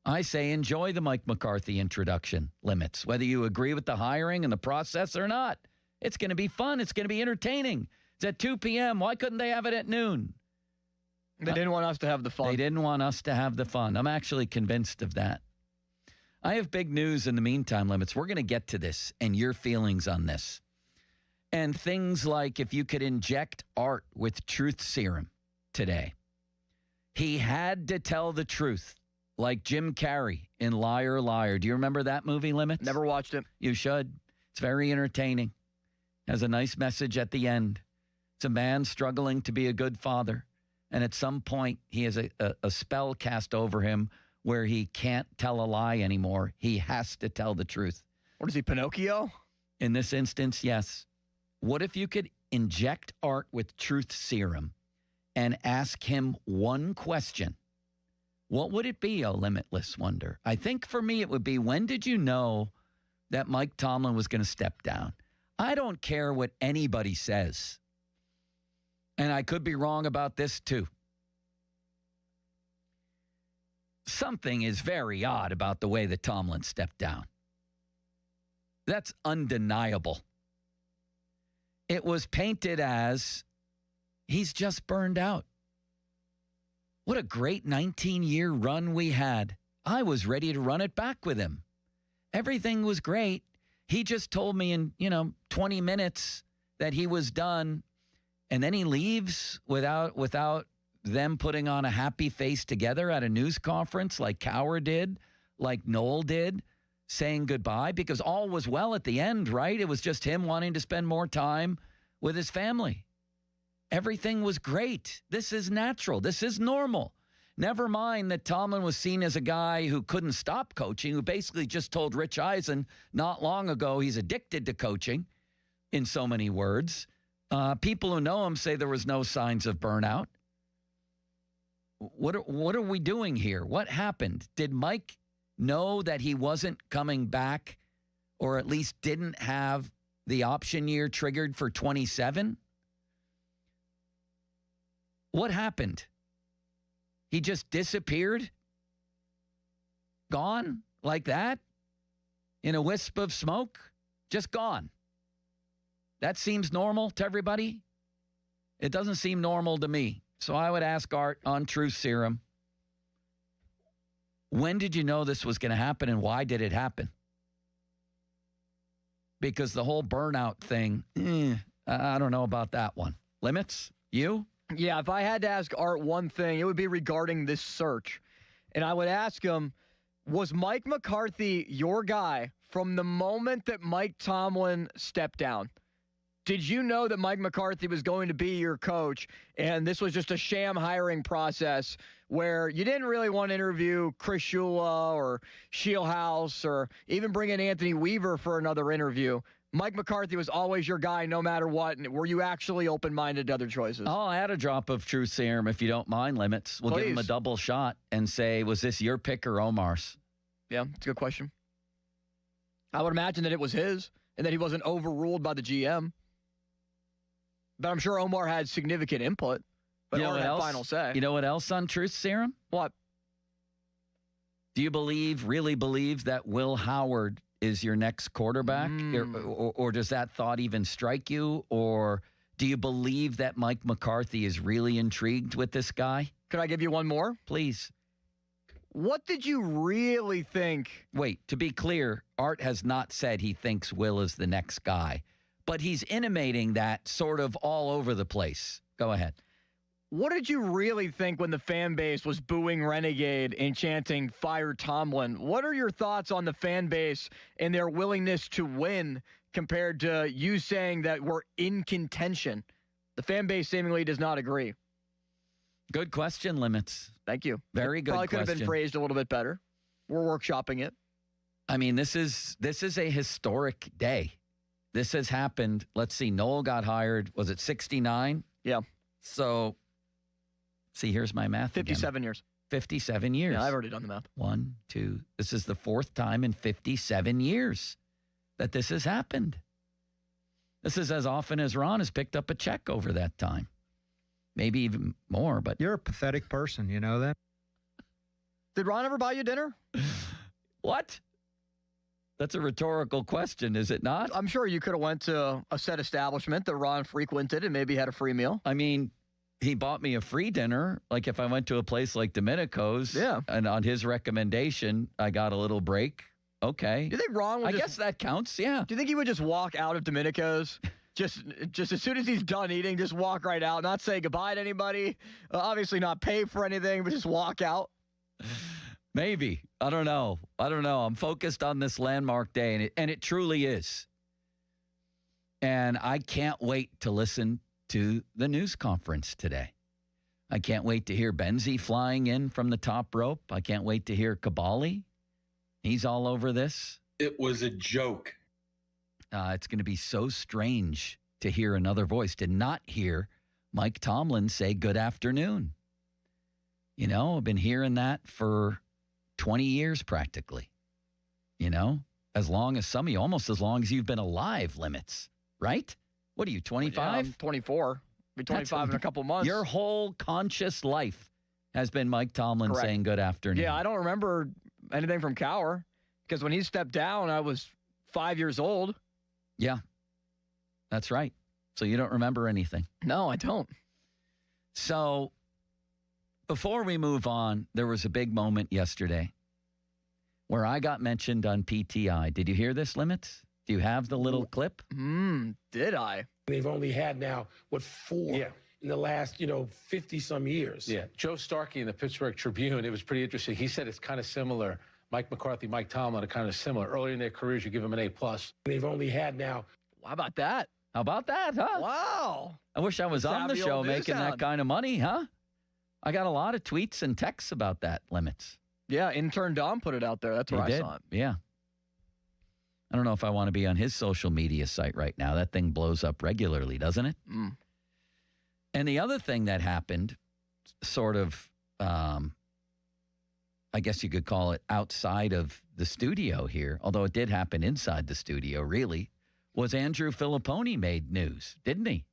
I say enjoy the Mike McCarthy introduction limits, whether you agree with the hiring and the process or not. It's going to be fun. It's going to be entertaining. It's at 2 p.m. Why couldn't they have it at noon? They didn't want us to have the fun. They didn't want us to have the fun. I'm actually convinced of that. I have big news in the meantime, Limits. We're going to get to this and your feelings on this. And things like if you could inject Art with truth serum today. He had to tell the truth, like Jim Carrey in Liar, Liar. Do you remember that movie, Limits? Never watched it. You should. It's very entertaining. Has a nice message at the end. It's a man struggling to be a good father. And at some point, he has a spell cast over him where he can't tell a lie anymore. He has to tell the truth. What is he, Pinocchio? In this instance, yes. What if you could inject Art with truth serum and ask him one question? What would it be, oh limitless wonder? I think for me it would be, when did you know that Mike Tomlin was going to step down? I don't care what anybody says. And I could be wrong about this too. Something is very odd about the way that Tomlin stepped down. That's undeniable. It was painted as he's just burned out. What a great 19-year run we had. I was ready to run it back with him. Everything was great. He just told me in, 20 minutes that he was done. And then he leaves without them putting on a happy face together at a news conference like Cowher did, like Noel did, saying goodbye, because all was well at the end, right? It was just him wanting to spend more time with his family. Everything was great. This is natural. This is normal. Never mind that Tomlin was seen as a guy who couldn't stop coaching, who basically just told Rich Eisen not long ago he's addicted to coaching, in so many words. People who know him say there was no signs of burnout. What are we doing here? What happened? Did Mike know that he wasn't coming back, or at least didn't have the option year triggered for 27? What happened? He just disappeared? Gone like that? In a wisp of smoke? Just gone. That seems normal to everybody? It doesn't seem normal to me. So I would ask Art on Truth Serum, when did you know this was going to happen, and why did it happen? Because the whole burnout thing, I don't know about that one. Limits? You? Yeah, if I had to ask Art one thing, it would be regarding this search. And I would ask him, was Mike McCarthy your guy from the moment that Mike Tomlin stepped down? Did you know that Mike McCarthy was going to be your coach, and this was just a sham hiring process where you didn't really want to interview Chris Shula or Shieldhouse or even bring in Anthony Weaver for another interview? Mike McCarthy was always your guy no matter what, and were you actually open-minded to other choices? I'll add a drop of Truth Serum if you don't mind, Limits. We'll give him a double shot and say, was this your pick or Omar's? Yeah, it's a good question. I would imagine that it was his and that he wasn't overruled by the GM. But I'm sure Omar had significant input. But Omar had final say. You know what else on Truth Serum? What? Do you really believe that Will Howard is your next quarterback? Or does that thought even strike you? Or do you believe that Mike McCarthy is really intrigued with this guy? Could I give you one more? Please. What did you really think? Wait, to be clear, Art has not said he thinks Will is the next guy. But he's intimating that sort of all over the place. Go ahead. What did you really think when the fan base was booing Renegade and chanting "Fire Tomlin"? What are your thoughts on the fan base and their willingness to win compared to you saying that we're in contention? The fan base seemingly does not agree. Good question, Limits. Thank you. Very good Probably question. could have been phrased a little bit better. We're workshopping it. I mean, this is a historic day. This has happened. Let's see. Noel got hired. Was it 69? Yeah. So See, here's my math. 57 years. 57 years. Yeah, I've already done the math. 1, 2. This is the fourth time in 57 years that this has happened. This is as often as Ron has picked up a check over that time. Maybe even more, but you're a pathetic person, you know that? Did Ron ever buy you dinner? What? That's a rhetorical question, is it not? I'm sure you could have went to a set establishment that Ron frequented and maybe had a free meal. I mean, he bought me a free dinner. Like if I went to a place like Domenico's, and on his recommendation, I got a little break. Okay. Do you think Ron would I guess that counts, yeah. Do you think he would just walk out of Domenico's? Just as soon as he's done eating, just walk right out, not say goodbye to anybody, obviously not pay for anything, but just walk out? Maybe. I don't know. I'm focused on this landmark day, and it truly is. And I can't wait to listen to the news conference today. I can't wait to hear Benzie flying in from the top rope. I can't wait to hear Kabali. He's all over this. It was a joke. It's going to be so strange to hear another voice, to not hear Mike Tomlin say good afternoon. You know, I've been hearing that for 20 years practically. You know, as long as some of you, almost as long as you've been alive, Limits, right? What are you, 25? Yeah, I'm 24. Be 25 in a couple months. Your whole conscious life has been Mike Tomlin saying good afternoon. Yeah, I don't remember anything from Cowher because when he stepped down, I was 5 years old. Yeah, that's right. So you don't remember anything? No, I don't. So before we move on, there was a big moment yesterday where I got mentioned on PTI. Did you hear this, Limits? Do you have the little clip? Did I? They've only had now, 4 in the last, 50-some years. Yeah, Joe Starkey in the Pittsburgh Tribune, it was pretty interesting. He said it's kind of similar. Mike McCarthy, Mike Tomlin are kind of similar. Earlier in their careers, you give them an A+. They've only had now. How about that? How about that, huh? Wow. I wish I was on the show making that kind of money, huh? I got a lot of tweets and texts about that, Limits. Yeah, intern Dom put it out there. That's where I saw it. Yeah. I don't know if I want to be on his social media site right now. That thing blows up regularly, doesn't it? And the other thing that happened, sort of, I guess you could call it outside of the studio here, although it did happen inside the studio, really, was Andrew Filipponi made news, didn't he?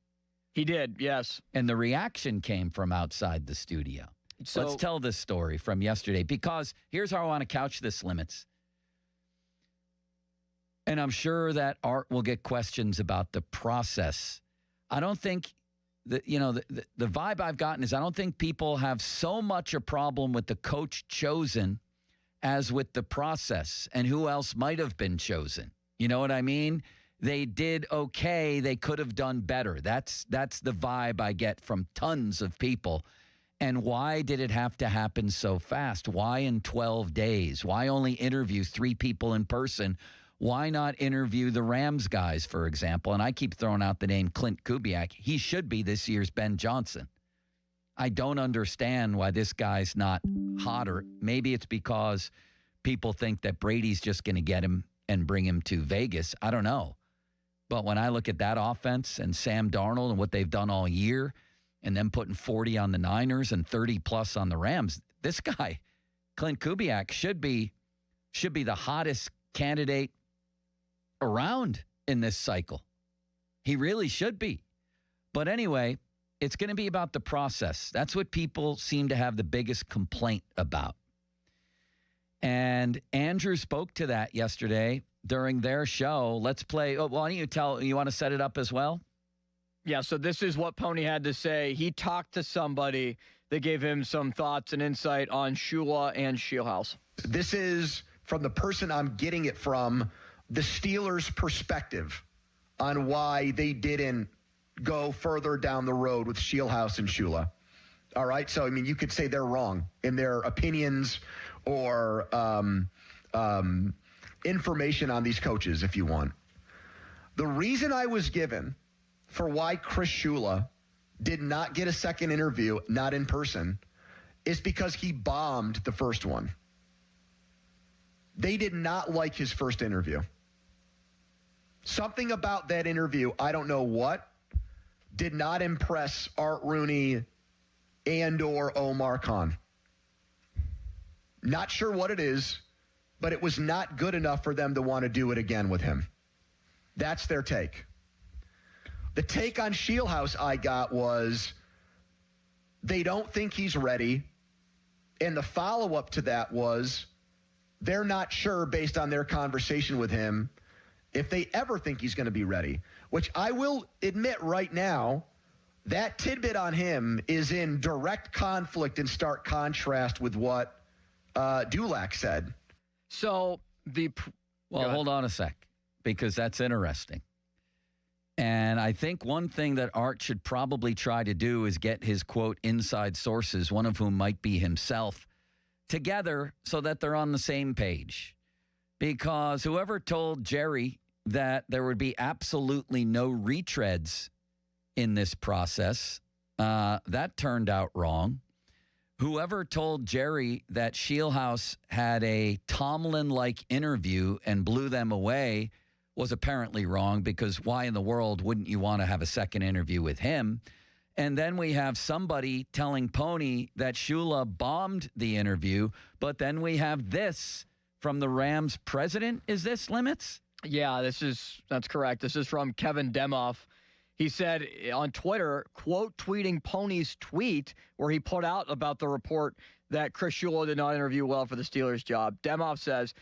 He did, yes. And the reaction came from outside the studio. So let's tell this story from yesterday, because here's how I want to couch this, Limits. And I'm sure that Art will get questions about the process. I don't think that, the vibe I've gotten is I don't think people have so much a problem with the coach chosen as with the process and who else might have been chosen. You know what I mean? They did okay. They could have done better. That's the vibe I get from tons of people. And why did it have to happen so fast? Why in 12 days? Why only interview 3 people in person? Why not interview the Rams guys, for example? And I keep throwing out the name Clint Kubiak. He should be this year's Ben Johnson. I don't understand why this guy's not hotter. Maybe it's because people think that Brady's just going to get him and bring him to Vegas. I don't know. But when I look at that offense and Sam Darnold and what they've done all year and them putting 40 on the Niners and 30 plus on the Rams, this guy, Clint Kubiak, should be the hottest candidate around in this cycle. He really should be. But anyway, it's going to be about the process. That's what people seem to have the biggest complaint about. And Andrew spoke to that yesterday during their show. Let's play. Oh, why don't you want to set it up as well? Yeah, so this is what Pony had to say. He talked to somebody that gave him some thoughts and insight on Shula and Shieldhouse. This is from the person I'm getting it from, the Steelers' perspective on why they didn't go further down the road with Shieldhouse and Shula. All right, so, you could say they're wrong in their opinions or information on these coaches if you want. The reason I was given for why Chris Shula did not get a second interview, not in person, is because he bombed the first one. They did not like his first interview. Something about that interview, I don't know what, did not impress Art Rooney and or Omar Khan. Not sure what it is, but it was not good enough for them to want to do it again with him. That's their take. The take on Shieldhouse I got was they don't think he's ready. And the follow-up to that was they're not sure, based on their conversation with him, if they ever think he's going to be ready, which I will admit right now, that tidbit on him is in direct conflict and stark contrast with what Dulac said. So Well, hold on a sec, because that's interesting. And I think one thing that Art should probably try to do is get his, quote, inside sources, one of whom might be himself, together so that they're on the same page. Because whoever told Jerry that there would be absolutely no retreads in this process, that turned out wrong. Whoever told Jerry that Shieldhouse had a Tomlin-like interview and blew them away was apparently wrong, because why in the world wouldn't you want to have a second interview with him? And then we have somebody telling Pony that Shula bombed the interview, but then we have this from the Rams president. Is this Limits? Yeah, that's correct. This is from Kevin Demoff. He said on Twitter, quote, tweeting Pony's tweet where he put out about the report that Chris Shula did not interview well for the Steelers job. Demoff says,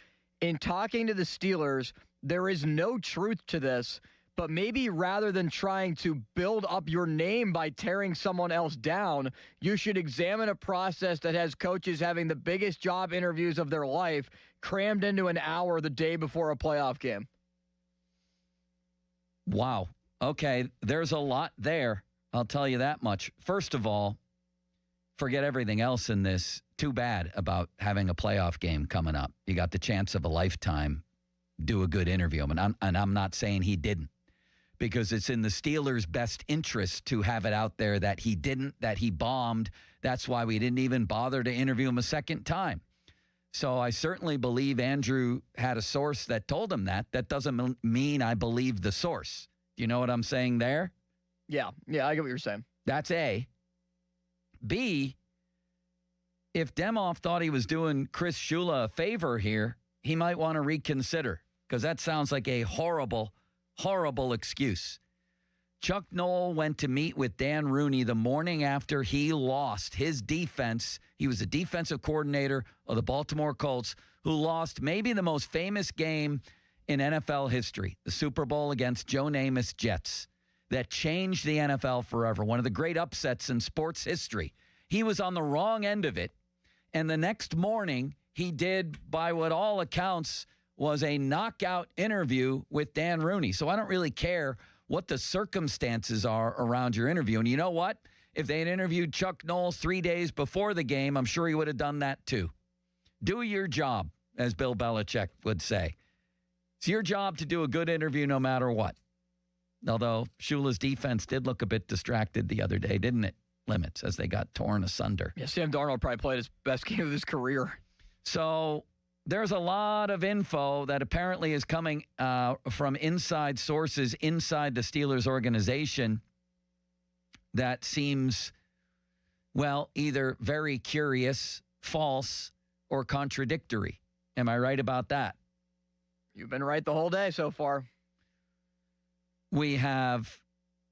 in talking to the Steelers, there is no truth to this, but maybe rather than trying to build up your name by tearing someone else down, you should examine a process that has coaches having the biggest job interviews of their life crammed into an hour the day before a playoff game. Wow. Okay, there's a lot there. I'll tell you that much. First of all, forget everything else in this. Too bad about having a playoff game coming up. You got the chance of a lifetime. Do a good interview. And I'm not saying he didn't, because it's in the Steelers' best interest to have it out there that he didn't, that he bombed. That's why we didn't even bother to interview him a second time. So I certainly believe Andrew had a source that told him that. That doesn't mean I believe the source. Do you know what I'm saying there? Yeah, I get what you're saying. That's A. B, if Demoff thought he was doing Chris Shula a favor here, he might want to reconsider, because that sounds like a horrible, horrible excuse. Chuck Noll went to meet with Dan Rooney the morning after he lost his defense. He was the defensive coordinator of the Baltimore Colts, who lost maybe the most famous game in NFL history, the Super Bowl against Joe Namath's Jets, that changed the NFL forever, one of the great upsets in sports history. He was on the wrong end of it, and the next morning he did, by what all accounts, was a knockout interview with Dan Rooney. So I don't really care what the circumstances are around your interview. And you know what? If they had interviewed Chuck Noll 3 days before the game, I'm sure he would have done that too. Do your job, as Bill Belichick would say. It's your job to do a good interview no matter what. Although Shula's defense did look a bit distracted the other day, didn't it? Limits, as they got torn asunder. Yeah, Sam Darnold probably played his best game of his career. So there's a lot of info that apparently is coming from inside sources inside the Steelers organization that seems, well, either very curious, false, or contradictory. Am I right about that? You've been right the whole day so far. We have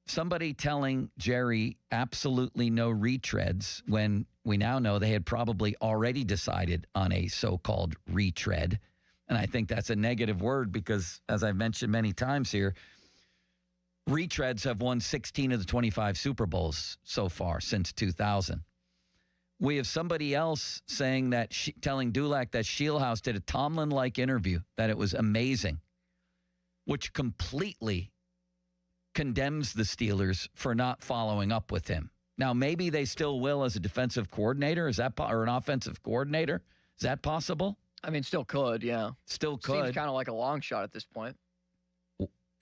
somebody telling Jerry absolutely no retreads when we now know they had probably already decided on a so-called retread. And I think that's a negative word because, as I've mentioned many times here, retreads have won 16 of the 25 Super Bowls so far since 2000. We have somebody else saying that, telling Dulac that Shieldhouse did a Tomlin-like interview, that it was amazing, which completely condemns the Steelers for not following up with him. Now, maybe they still will as a defensive coordinator. Is that or an offensive coordinator? Is that possible? I mean, still could, yeah. Still could. Seems kind of like a long shot at this point.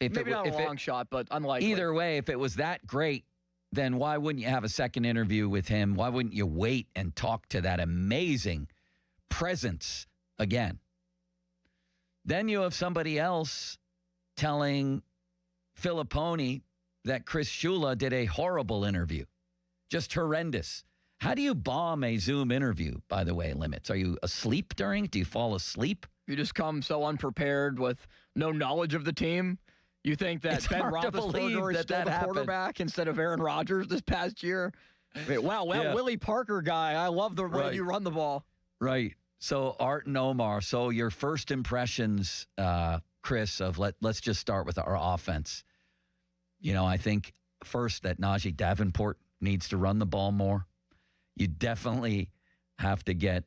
If Maybe not a long shot, but unlikely. Either way, if it was that great, then why wouldn't you have a second interview with him? Why wouldn't you wait and talk to that amazing presence again? Then you have somebody else telling Filipponi that Chris Shula did a horrible interview. Just horrendous. How do you bomb a Zoom interview, by the way, Limits? Are you asleep during? Do you fall asleep? You just come so unprepared with no knowledge of the team. You think that It's Ben hard to Roethlisberger believe is that still that the happened. quarterback instead of Aaron Rodgers this past year? Wait, wow, Yeah. Willie Parker guy. I love the way Right. you run the ball. Right. So Art and Omar. So your first impressions, Chris, of let's just start with our offense. I think first that Najee Davenport needs to run the ball more. You definitely have to get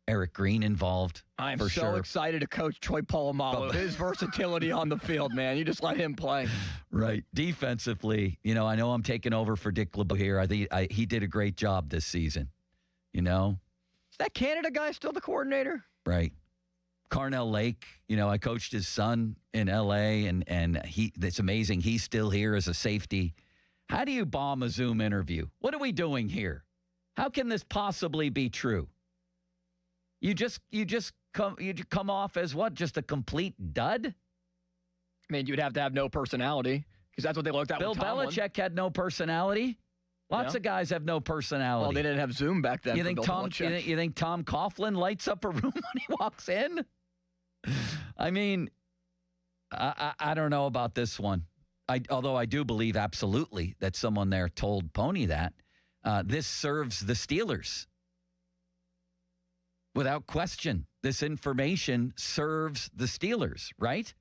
Eric Green involved. I'm for so sure. excited to coach Troy Polamalu. His versatility on the field, man. You just let him play. Right. Defensively, I know I'm taking over for Dick LeBeau here. I think he did a great job this season. Is that Canada guy still the coordinator? Right. Carnell Lake, I coached his son in L.A., and it's amazing. He's still here as a safety. How do you bomb a Zoom interview? What are we doing here? How can this possibly be true? You just come off as what? Just a complete dud? I mean, you'd have to have no personality because that's what they looked at Bill with Tomlin. Belichick had no personality. Lots of guys have no personality. Well, they didn't have Zoom back then. You think Bill Belichick. you think Tom Coughlin lights up a room when he walks in? I mean, I don't know about this one. Although I do believe absolutely that someone there told Pony that. This serves the Steelers. Without question, this information serves the Steelers, right?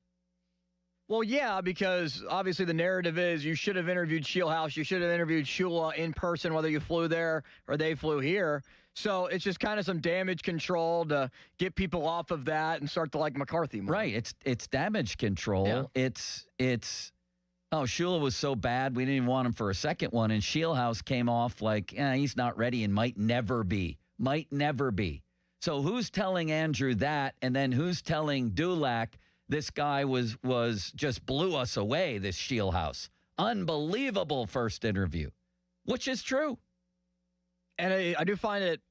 Well, yeah, because obviously the narrative is you should have interviewed Shieldhouse. You should have interviewed Shula in person, whether you flew there or they flew here. So it's just kind of some damage control to get people off of that and start to like McCarthy more. Right. It's damage control. Yeah. It's Shula was so bad we didn't even want him for a second one. And Shieldhouse came off like, he's not ready and might never be. So who's telling Andrew that? And then who's telling Dulac this guy was just blew us away, this Shieldhouse? Unbelievable first interview, which is true. And I do find it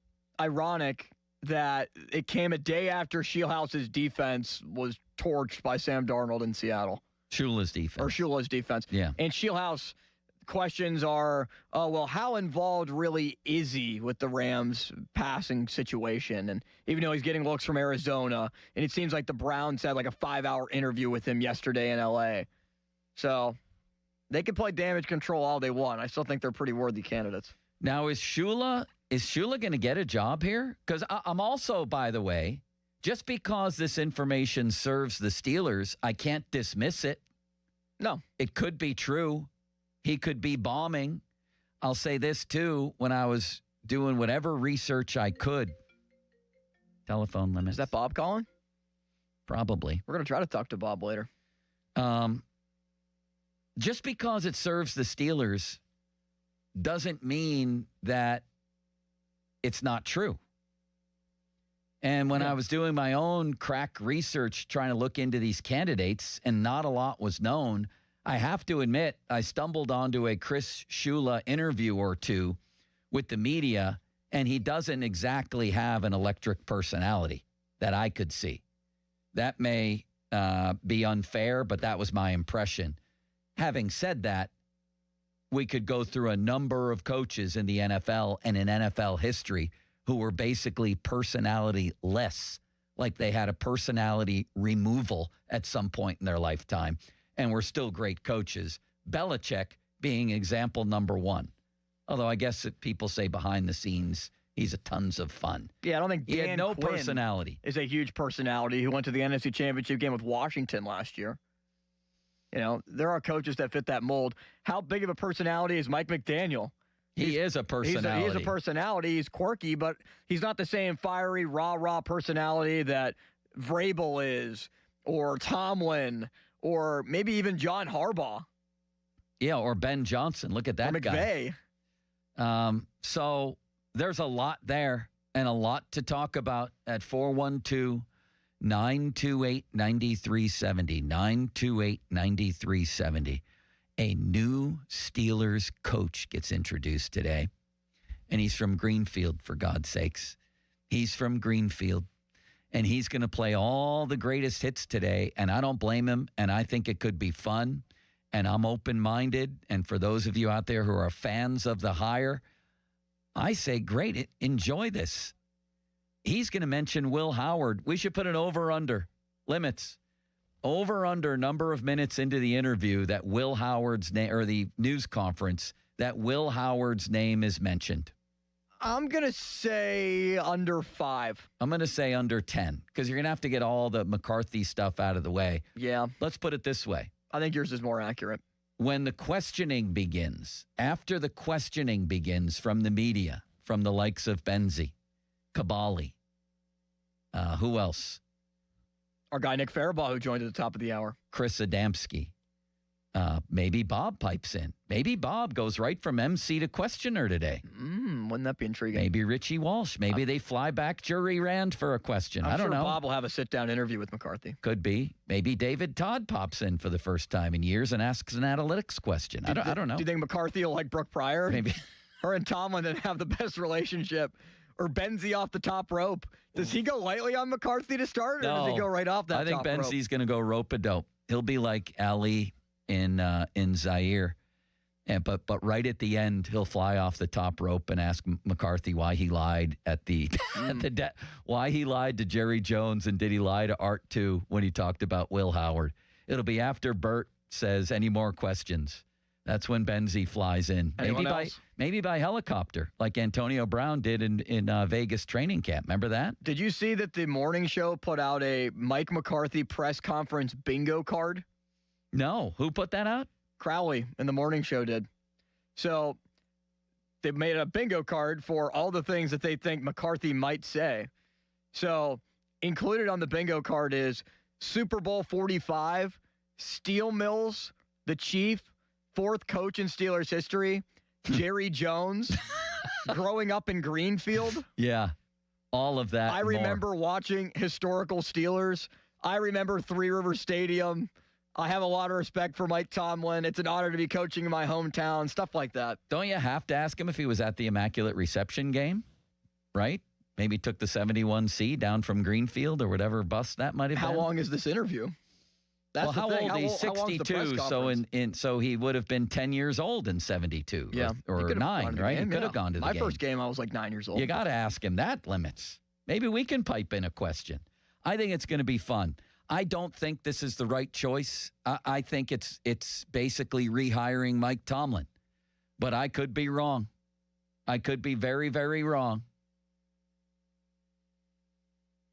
ironic that it came a day after Shieldhouse's defense was torched by Sam Darnold in Seattle. Shula's defense. Yeah. And Shieldhouse questions are, how involved really is he with the Rams passing situation? And even though he's getting looks from Arizona, and it seems like the Browns had like a 5-hour interview with him yesterday in L.A. So they can play damage control all they want. I still think they're pretty worthy candidates. Now, is Shula going to get a job here? Because I'm also, by the way, just because this information serves the Steelers, I can't dismiss it. No. It could be true. He could be bombing. I'll say this, too. When I was doing whatever research I could. Telephone limits. Is that Bob calling? Probably. We're going to try to talk to Bob later. Just because it serves the Steelers doesn't mean that it's not true. And when I was doing my own crack research, trying to look into these candidates, and not a lot was known, I have to admit, I stumbled onto a Chris Shula interview or two with the media, and he doesn't exactly have an electric personality that I could see. That may be unfair, but that was my impression. Having said that, we could go through a number of coaches in the NFL and in NFL history who were basically personality-less, like they had a personality removal at some point in their lifetime, and were still great coaches. Belichick being example number one. Although I guess that people say behind the scenes, he's a tons of fun. Yeah, I don't think he Dan had no Quinn personality. Is a huge personality who went to the NFC Championship game with Washington last year. You know, there are coaches that fit that mold. How big of a personality is Mike McDaniel? He is a personality. He is a personality. He's quirky, but he's not the same fiery, rah-rah personality that Vrabel is, or Tomlin, or maybe even John Harbaugh. Yeah, or Ben Johnson. Look at that or McVay. Guy. So there's a lot there and a lot to talk about at 412-928-9370. 928-9370. A new Steelers coach gets introduced today, and he's from Greenfield, for God's sakes. He's from Greenfield, and he's going to play all the greatest hits today, and I don't blame him, and I think it could be fun, and I'm open-minded, and for those of you out there who are fans of the hire, I say, great, enjoy this. He's going to mention Will Howard. We should put an over-under limits. Over-under number of minutes into the interview that Will Howard's name, or the news conference, that Will Howard's name is mentioned. I'm going to say under 5. I'm going to say under 10 because you're going to have to get all the McCarthy stuff out of the way. Yeah. Let's put it this way. I think yours is more accurate. When the questioning begins, after the questioning begins from the media, from the likes of Benzie, Kabali, who else? Our guy Nick Farabaugh, who joined at the top of the hour. Chris Adamski. Maybe Bob pipes in. Maybe Bob goes right from MC to questioner today. Wouldn't that be intriguing? Maybe Richie Walsh. Maybe they fly back Jury Rand for a question. I don't know. Bob will have a sit-down interview with McCarthy. Could be. Maybe David Todd pops in for the first time in years and asks an analytics question. I don't know. Do you think McCarthy will like Brooke Pryor? Maybe. Her and Tomlin then have the best relationship. Or Benzie off the top rope. Does he go lightly on McCarthy to start, or does he go right off that top rope? I think Benzie's going to go rope-a-dope. He'll be like Ali in Zaire. But right at the end, he'll fly off the top rope and ask McCarthy why he lied at the why he lied to Jerry Jones, and did he lie to Art too when he talked about Will Howard. It'll be after Bert says any more questions. That's when Benzie flies in. Maybe by helicopter, like Antonio Brown did in Vegas training camp. Remember that? Did you see that the morning show put out a Mike McCarthy press conference bingo card? No. Who put that out? Crowley and the morning show did. So they made a bingo card for all the things that they think McCarthy might say. So included on the bingo card is Super Bowl 45, Steel Mills, the Chief, 4th coach in Steelers history, Jerry Jones, growing up in Greenfield. Yeah, all of that. I remember watching historical Steelers. I remember Three River Stadium. I have a lot of respect for Mike Tomlin. It's an honor to be coaching in my hometown, stuff like that. Don't you have to ask him if he was at the Immaculate Reception game, right? Maybe took the 71C down from Greenfield or whatever bus that might have been. How long is this interview? That's well, how the thing. old? He's 62, so he would have been 10 years old in 72, or 9, right? He could have gone to the game. My first game, I was like 9 years old. You got to ask him that limits. Maybe we can pipe in a question. I think it's going to be fun. I don't think this is the right choice. I think it's basically rehiring Mike Tomlin, but I could be wrong. I could be very, very wrong.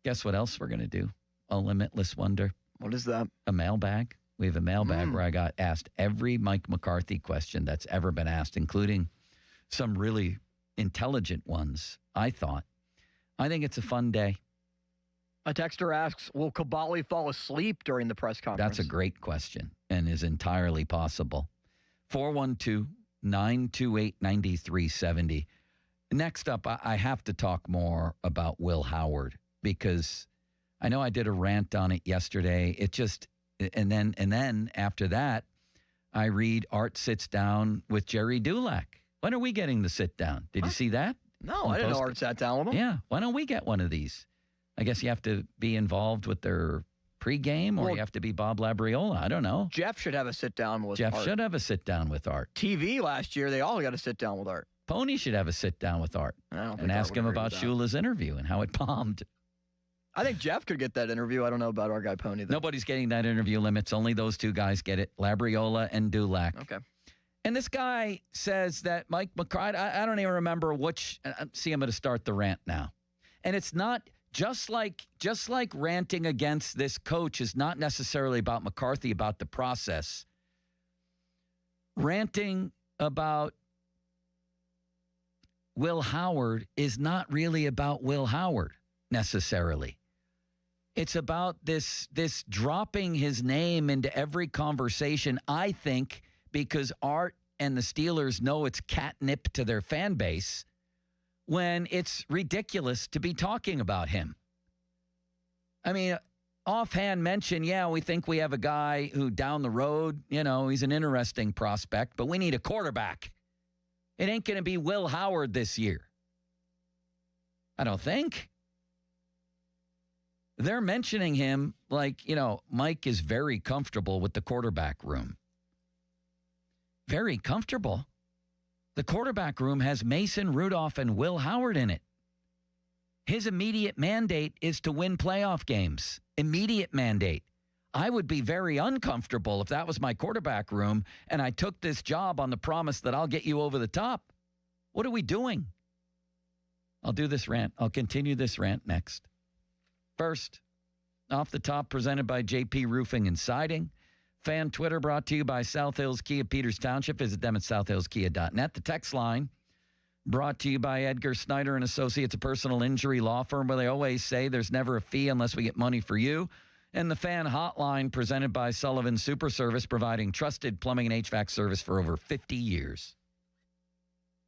Guess what else we're going to do? A limitless wonder. What is that? A mailbag. We have a mailbag where I got asked every Mike McCarthy question that's ever been asked, including some really intelligent ones, I thought. I think it's a fun day. A texter asks, will Kabali fall asleep during the press conference? That's a great question and is entirely possible. 412-928-9370. Next up, I have to talk more about Will Howard because I know I did a rant on it yesterday. And then after that, I read Art sits down with Jerry Dulac. When are we getting the sit down? Did you see that? No, I didn't know Art sat down with him. Yeah. Why don't we get one of these? I guess you have to be involved with their pregame, or you have to be Bob Labriola. I don't know. Jeff should have a sit down with Art. Jeff should have a sit down with Art. TV last year, they all got to sit down with Art. Pony should have a sit down with Art and ask him about Shula's interview and how it bombed. I think Jeff could get that interview. I don't know about our guy Pony, though. Nobody's getting that interview limits. Only those two guys get it, Labriola and Dulac. Okay. And this guy says that Mike McCarthy, I don't even remember which. See, I'm going to start the rant now. And it's not just like ranting against this coach is not necessarily about McCarthy, about the process. Ranting about Will Howard is not really about Will Howard necessarily. It's about this dropping his name into every conversation, I think, because Art and the Steelers know it's catnip to their fan base when it's ridiculous to be talking about him. I mean, offhand mention, we think we have a guy who down the road, he's an interesting prospect, but we need a quarterback. It ain't going to be Will Howard this year. I don't think. They're mentioning him like, Mike is very comfortable with the quarterback room. Very comfortable. The quarterback room has Mason Rudolph and Will Howard in it. His immediate mandate is to win playoff games. Immediate mandate. I would be very uncomfortable if that was my quarterback room and I took this job on the promise that I'll get you over the top. What are we doing? I'll do this rant. I'll continue this rant next. First, off the top, presented by JP Roofing and Siding. Fan Twitter brought to you by South Hills Kia Peters Township. Visit them at southhillskia.net. The text line brought to you by Edgar Snyder and Associates, a personal injury law firm where they always say there's never a fee unless we get money for you. And the fan hotline presented by Sullivan Super Service, providing trusted plumbing and HVAC service for over 50 years.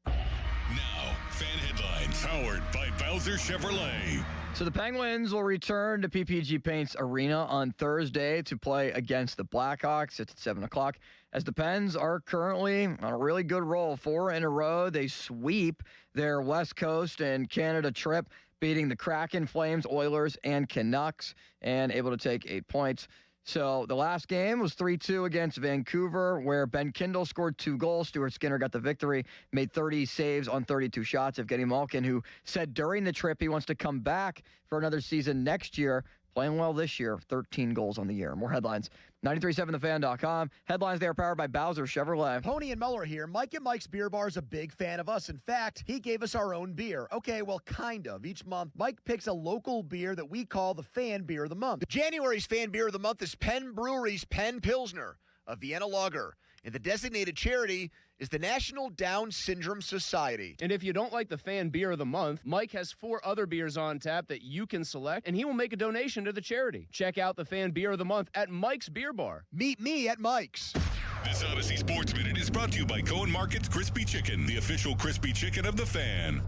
Now, fan headlines powered by Bowser Chevrolet. So the Penguins will return to PPG Paints Arena on Thursday to play against the Blackhawks. It's at 7 o'clock. As the Pens are currently on a really good roll, 4 in a row. They sweep their West Coast and Canada trip, beating the Kraken, Flames, Oilers, and Canucks, and able to take 8 points. So the last game was 3-2 against Vancouver, where Ben Kindle scored 2 goals. Stuart Skinner got the victory, made 30 saves on 32 shots. Evgeny Malkin, who said during the trip he wants to come back for another season next year, playing well this year, 13 goals on the year. More headlines, 937thefan.com. Headlines, they are powered by Bowser Chevrolet. Pony and Muller here. Mike and Mike's Beer Bar is a big fan of us. In fact, he gave us our own beer. Okay, well, kind of. Each month, Mike picks a local beer that we call the Fan Beer of the Month. January's Fan Beer of the Month is Penn Brewery's Penn Pilsner, a Vienna lager. And the designated charity is the National Down Syndrome Society. And if you don't like the Fan Beer of the Month, Mike has 4 other beers on tap that you can select, and he will make a donation to the charity. Check out the Fan Beer of the Month at Mike's Beer Bar. Meet me at Mike's. This Odyssey Sports Minute is brought to you by Cohen Market's Crispy Chicken, the official crispy chicken of the Fan.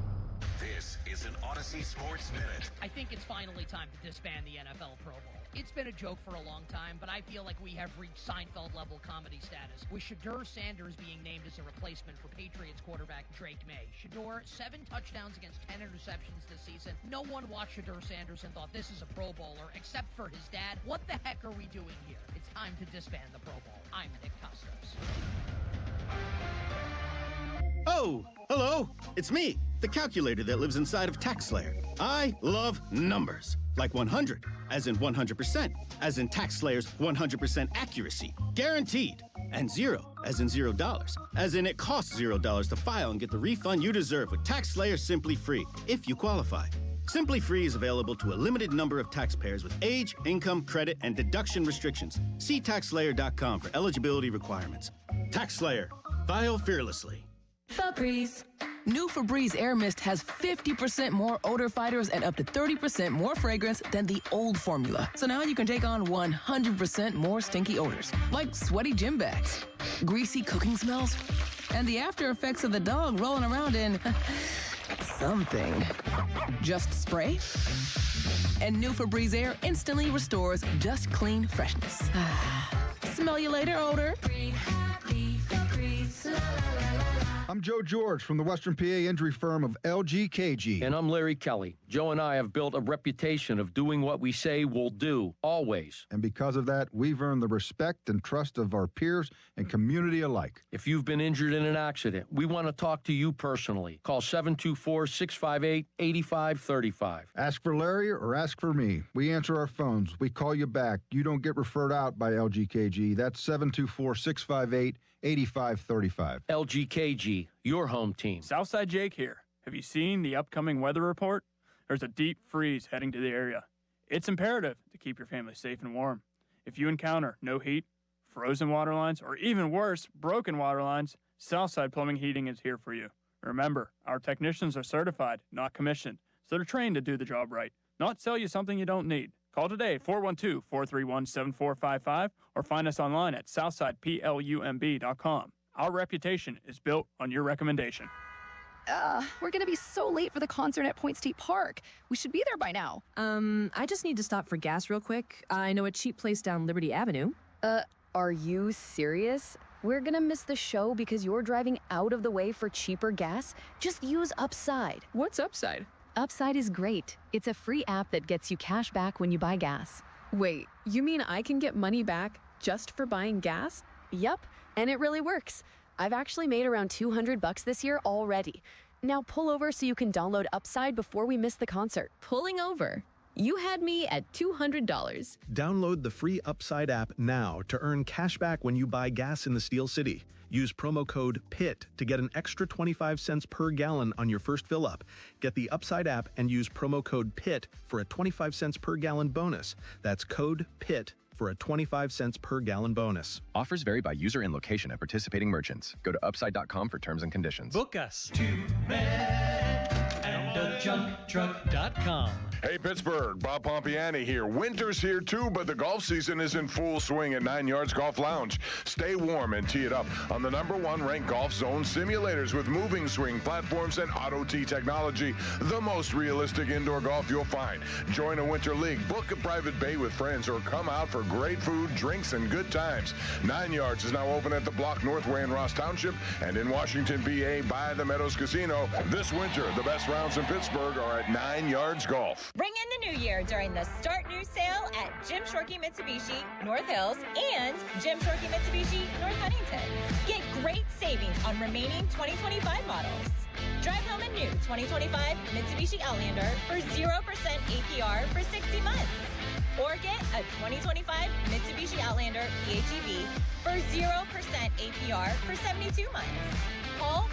This is an Odyssey Sports Minute. I think it's finally time to disband the NFL Pro Bowl. It's been a joke for a long time, but I feel like we have reached Seinfeld-level comedy status, with Shedeur Sanders being named as a replacement for Patriots quarterback Drake May. Shedeur, 7 touchdowns against 10 interceptions this season. No one watched Shedeur Sanders and thought this is a Pro Bowler, except for his dad. What the heck are we doing here? It's time to disband the Pro Bowl. I'm Nick Costos. Oh, hello. It's me, the calculator that lives inside of TaxSlayer. I love numbers. Like 100, as in 100%, as in TaxSlayer's 100% accuracy, guaranteed. And 0, as in $0, as in it costs $0 to file and get the refund you deserve with TaxSlayer Simply Free, if you qualify. Simply Free is available to a limited number of taxpayers with age, income, credit, and deduction restrictions. See TaxSlayer.com for eligibility requirements. TaxSlayer. File fearlessly. Febreze. New Febreze Air Mist has 50% more odor fighters and up to 30% more fragrance than the old formula. So now you can take on 100% more stinky odors, like sweaty gym bags, greasy cooking smells, and the after effects of the dog rolling around in something. Just spray, and new Febreze Air instantly restores just clean freshness. Smell you later, odor. I'm Joe George from the Western PA injury firm of LGKG. And I'm Larry Kelly. Joe and I have built a reputation of doing what we say we'll do, always. And because of that, we've earned the respect and trust of our peers and community alike. If you've been injured in an accident, we want to talk to you personally. Call 724-658-8535. Ask for Larry or ask for me. We answer our phones. We call you back. You don't get referred out by LGKG. That's 724-658-8535. LGKG, your home team. Southside Jake here. Have you seen the upcoming weather report? There's a deep freeze heading to the area. It's imperative to keep your family safe and warm. If you encounter no heat, frozen water lines, or even worse, broken water lines, Southside Plumbing Heating is here for you. Remember, our technicians are certified, not commissioned, so they're trained to do the job right, not sell you something you don't need. Call today, 412-431-7455, or find us online at southsideplumb.com. Our reputation is built on your recommendation. We're gonna be so late for the concert at Point State Park. We should be there by now. I just need to stop for gas real quick. I know a cheap place down Liberty Avenue. Are you serious? We're gonna miss the show because you're driving out of the way for cheaper gas? Just use Upside. What's Upside? Upside is great. It's a free app that gets you cash back when you buy gas. Wait, you mean I can get money back just for buying gas? Yup, and it really works. I've actually made around $200 this year already. Now pull over so you can download Upside before we miss the concert. Pulling over. You had me at $200. Download the free Upside app now to earn cash back when you buy gas in the Steel City. Use promo code PIT to get an extra 25 cents per gallon on your first fill up. Get the Upside app and use promo code PIT for a 25 cents per gallon bonus. That's code PIT for a 25 cents per gallon bonus. Offers vary by user and location at participating merchants. Go to upside.com for terms and conditions. Book us. TwoMenAndAJunkTruck.com. Hey, Pittsburgh, Bob Pompiani here. Winter's here too, but the golf season is in full swing at 9 Yards Golf Lounge. Stay warm and tee it up on the #1 ranked Golf Zone simulators with moving swing platforms and auto tee technology. The most realistic indoor golf you'll find. Join a winter league, book a private bay with friends, or come out for great food, drinks, and good times. 9 Yards is now open at the Block Northway in Ross Township and in Washington, PA by the Meadows Casino. This winter, the best rounds in Pittsburgh are at 9 Yards Golf. Ring in the new year during the Start New sale at Jim Shorkey Mitsubishi, North Hills, and Jim Shorkey Mitsubishi, North Huntington. Get great savings on remaining 2025 models. Drive home a new 2025 Mitsubishi Outlander for 0% APR for 60 months. Or get a 2025 Mitsubishi Outlander PHEV for 0% APR for 72 months. Call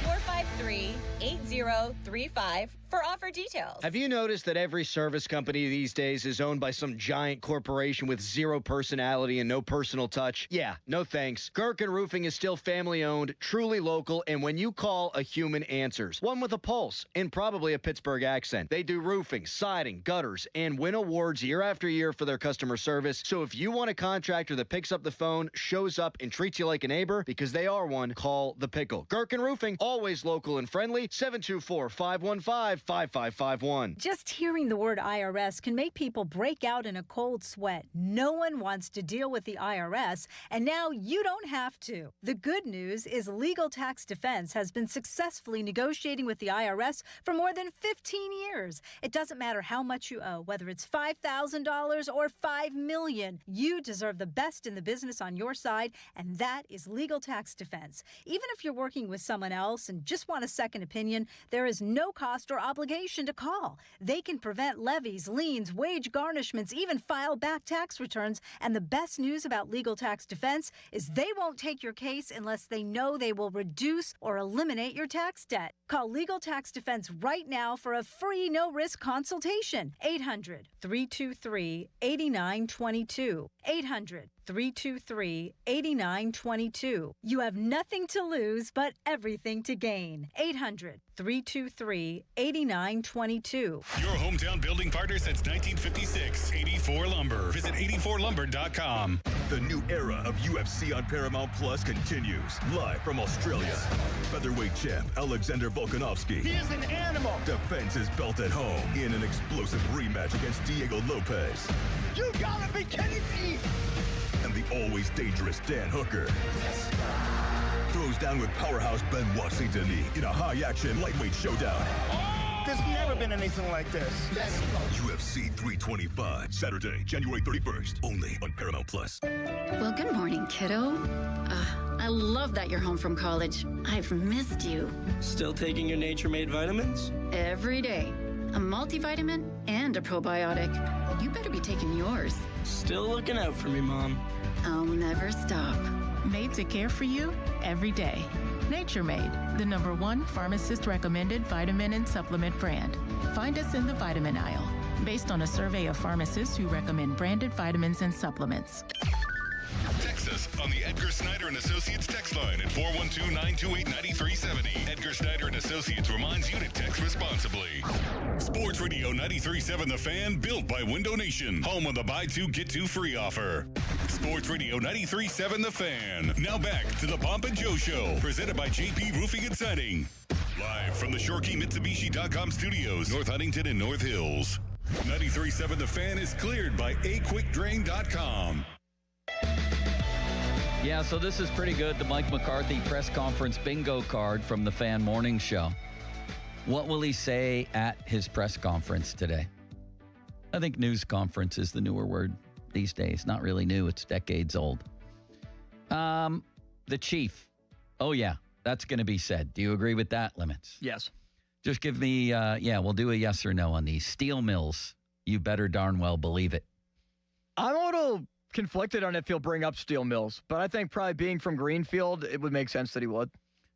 412-453-8035 for offer details. Have you noticed that every service company these days is owned by some giant corporation with zero personality and no personal touch? Yeah, no thanks. Gherkin Roofing is still family-owned, truly local, and when you call, a human answers. One with a pulse and probably a Pittsburgh accent. They do roofing, siding, gutters, and win awards year after year for their customer service. So if you want a contractor that picks up the phone, shows up, and treats you like a neighbor, because they are one, call The Pickle. Gherkin Roofing, always local and friendly, 724-515-5551. Just hearing the word IRS can make people break out in a cold sweat. No one wants to deal with the IRS, and now you don't have to. The good news is Legal Tax Defense has been successfully negotiating with the IRS for more than 15 years. It doesn't matter how much you owe, whether it's $5,000 or $5 million. You deserve the best in the business on your side, and that is Legal Tax Defense. Even if you're working with someone else and just want a second opinion, there is no cost or obligation to call. They can prevent levies, liens, wage garnishments, even file back tax returns. And the best news about Legal Tax Defense is they won't take your case unless they know they will reduce or eliminate your tax debt. Call Legal Tax Defense right now for a free no-risk consultation. 800-323-8922. 800-323-8922. You have nothing to lose but everything to gain. 800-323-8922. Your hometown building partner since 1956, 84 Lumber. Visit 84lumber.com. The new era of UFC on Paramount Plus continues. Live from Australia. Featherweight champ Alexander Volkanovski. He is an animal. Defends his belt at home in an explosive rematch against Diego Lopez. You gotta be kidding me! And the always dangerous Dan Hooker throws down with powerhouse Benoit Saint-Denis in a high-action lightweight showdown. There's never been anything like this. UFC 325, Saturday, January 31st, only on Paramount Plus. Well, good morning, kiddo. I love that you're home from college. I've missed you. Still taking your Nature Made vitamins? Every day. A multivitamin and a probiotic. You better be taking yours. Still looking out for me, Mom. I'll never stop. Made to care for you every day. Nature Made, the #1 pharmacist-recommended vitamin and supplement brand. Find us in the vitamin aisle, based on a survey of pharmacists who recommend branded vitamins and supplements. Text us on the Edgar Snyder and Associates text line at 412-928-9370. Edgar Snyder and Associates reminds you to text responsibly. Sports Radio 93.7 The Fan, built by Window Nation. Home of the buy two, get two free offer. Sports Radio 93.7 The Fan. Now back to the Pomp and Joe Show, presented by JP Roofing and Siding. Live from the ShorkeyMitsubishi.com studios, North Huntington and North Hills. 93.7 The Fan is cleared by AQuickDrain.com. Yeah, so this is pretty good. The Mike McCarthy press conference bingo card from the Fan Morning Show. What will he say at his press conference today? I think news conference is the newer word these days. Not really new. It's decades old. The chief Oh, yeah. That's going to be said. Do you agree with that, Limits? Yes. Just give me, we'll do a yes or no on these. Steel mills, you better darn well believe it. I'm a little conflicted on if he'll bring up steel mills, but I think probably being from Greenfield, it would make sense that he would.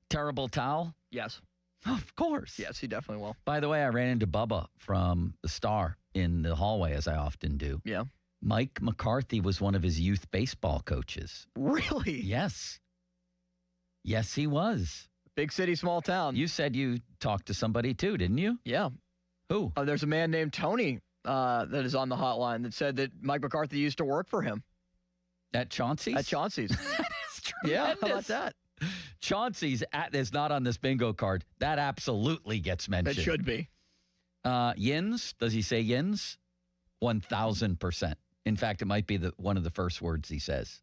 Terrible towel? Yes. Of course. Yes, he definitely will. By the way, I ran into Bubba from the Star in the hallway, as I often do. Yeah. Mike McCarthy was one of his youth baseball coaches. Really? Yes. Yes, he was. Big city, small town. You said you talked to somebody too, didn't you? Yeah. Who? There's a man named Tony that is on the hotline that said that Mike McCarthy used to work for him. At Chauncey's? At Chauncey's. That is tremendous. Yeah, how about that? Chauncey's is not on this bingo card. That absolutely gets mentioned. It should be. Yins, does he say yins? 1,000%. In fact, it might be one of the first words he says.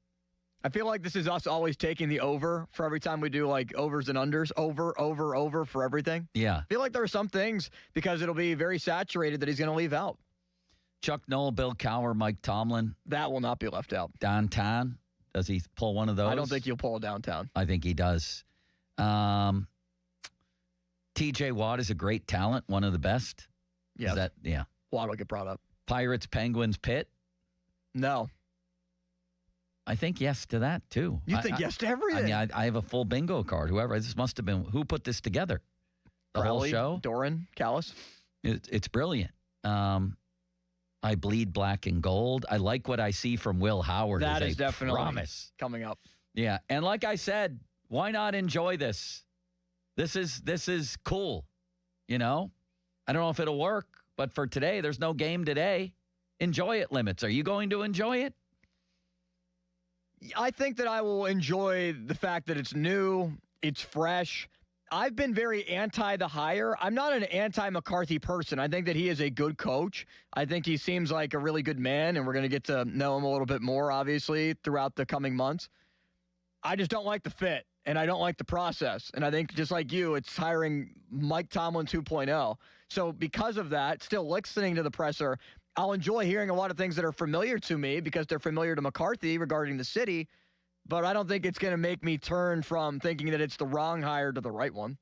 I feel like this is us always taking the over for every time we do like overs and unders. Over for everything. Yeah. I feel like there are some things, because it'll be very saturated, that he's going to leave out. Chuck Noll, Bill Cowher, Mike Tomlin. That will not be left out. Downtown. Does he pull one of those? I don't think he'll pull a downtown. I think he does. TJ Watt is a great talent, one of the best. Yes. Yeah. Watt will get brought up. Pirates, Penguins, Pitt. No. I think yes to that, too. You think yes to everything? I mean, I have a full bingo card. This must have been, who put this together? The whole show? Doran, Callis. It's brilliant. I bleed black and gold. I like what I see from Will Howard. That is a definitely promise coming up. Yeah, and like I said, why not enjoy this? This is cool, I don't know if it'll work, but for today, there's no game today. Enjoy it, Limits. Are you going to enjoy it? I think that I will enjoy the fact that it's new, it's fresh. I've been very anti the hire. I'm not an anti-McCarthy person. I think that he is a good coach. I think he seems like a really good man, and we're going to get to know him a little bit more, obviously, throughout the coming months. I just don't like the fit, and I don't like the process. And I think, just like you, it's hiring Mike Tomlin 2.0. So because of that, still listening to the presser, I'll enjoy hearing a lot of things that are familiar to me because they're familiar to McCarthy regarding the city, but I don't think it's going to make me turn from thinking that it's the wrong hire to the right one.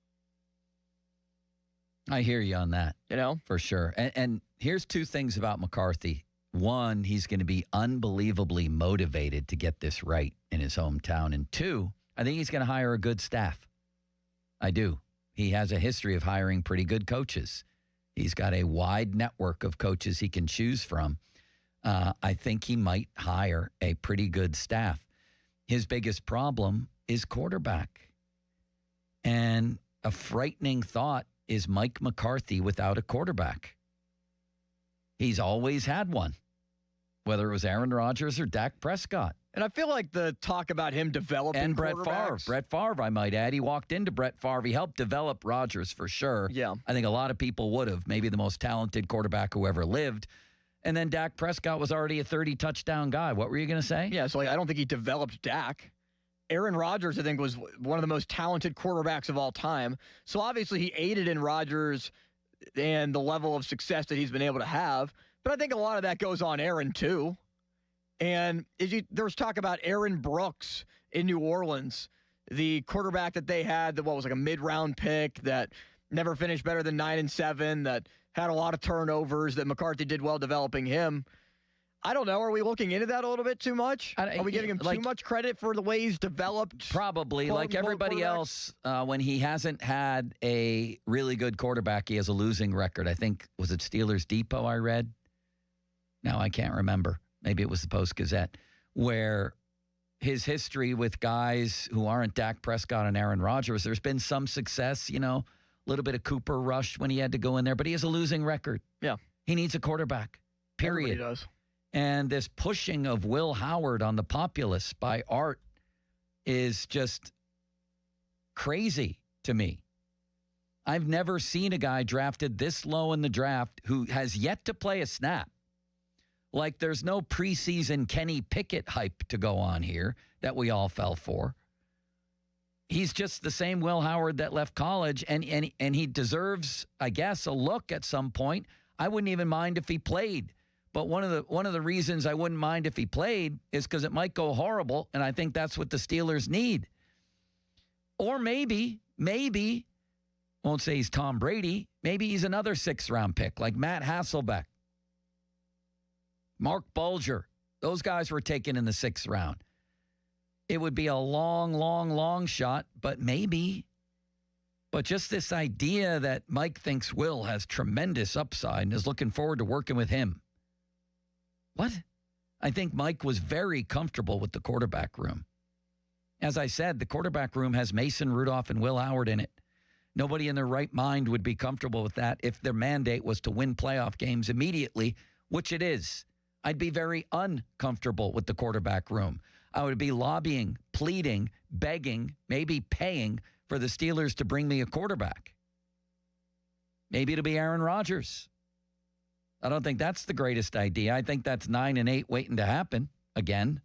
I hear you on that. For sure. And here's two things about McCarthy. One, he's going to be unbelievably motivated to get this right in his hometown. And two, I think he's going to hire a good staff. I do. He has a history of hiring pretty good coaches. He's got a wide network of coaches he can choose from. I think he might hire a pretty good staff. His biggest problem is quarterback. And a frightening thought is Mike McCarthy without a quarterback. He's always had one, whether it was Aaron Rodgers or Dak Prescott. And I feel like the talk about him developing and Brett Favre. Brett Favre, I might add. He walked into Brett Favre. He helped develop Rodgers for sure. Yeah. I think a lot of people would have. Maybe the most talented quarterback who ever lived. And then Dak Prescott was already a 30-touchdown guy. What were you going to say? Yeah, so I don't think he developed Dak. Aaron Rodgers, I think, was one of the most talented quarterbacks of all time. So obviously he aided in Rodgers and the level of success that he's been able to have. But I think a lot of that goes on Aaron, too. And there was talk about Aaron Brooks in New Orleans, the quarterback that they had, that was like a mid-round pick that never finished better than 9-7, that had a lot of turnovers, that McCarthy did well developing him. I don't know. Are we looking into that a little bit too much? Are we giving him too much credit for the way he's developed? Probably. Like everybody else, when he hasn't had a really good quarterback, he has a losing record. I think, was it Steelers Depot I read? No, I can't remember. Maybe it was the Post-Gazette, where his history with guys who aren't Dak Prescott and Aaron Rodgers, there's been some success, a little bit of Cooper Rush when he had to go in there, but he has a losing record. Yeah. He needs a quarterback, period. Everybody does. And this pushing of Will Howard on the populace by Art is just crazy to me. I've never seen a guy drafted this low in the draft who has yet to play a snap. Like, there's no preseason Kenny Pickett hype to go on here that we all fell for. He's just the same Will Howard that left college, and he deserves, I guess, a look at some point. I wouldn't even mind if he played. But one of the reasons I wouldn't mind if he played is because it might go horrible, and I think that's what the Steelers need. Or maybe, won't say he's Tom Brady, maybe he's another 6th-round pick like Matt Hasselbeck, Mark Bulger. Those guys were taken in the 6th round. It would be a long shot, but maybe. But just this idea that Mike thinks Will has tremendous upside and is looking forward to working with him. What? I think Mike was very comfortable with the quarterback room. As I said, the quarterback room has Mason Rudolph and Will Howard in it. Nobody in their right mind would be comfortable with that if their mandate was to win playoff games immediately, which it is. I'd be very uncomfortable with the quarterback room. I would be lobbying, pleading, begging, maybe paying for the Steelers to bring me a quarterback. Maybe it'll be Aaron Rodgers. I don't think that's the greatest idea. I think that's 9 and 8 waiting to happen again.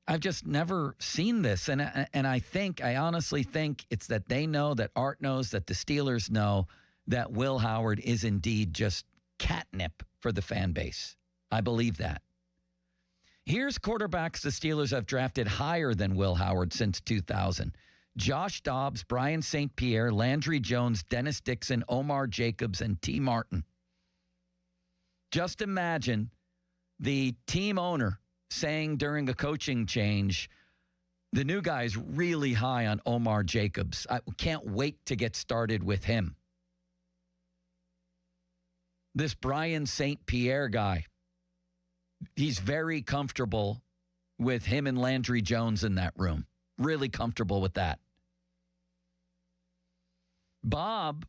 I've just never seen this. And I honestly think it's that they know, that Art knows, that the Steelers know that Will Howard is indeed just catnip for the fan base. I believe that. Here's quarterbacks the Steelers have drafted higher than Will Howard since 2000. Josh Dobbs, Brian St. Pierre, Landry Jones, Dennis Dixon, Omar Jacobs, and T. Martin. Just imagine the team owner saying during a coaching change, the new guy's really high on Omar Jacobs. I can't wait to get started with him. This Brian St. Pierre guy, he's very comfortable with him and Landry Jones in that room. Really comfortable with that. Bob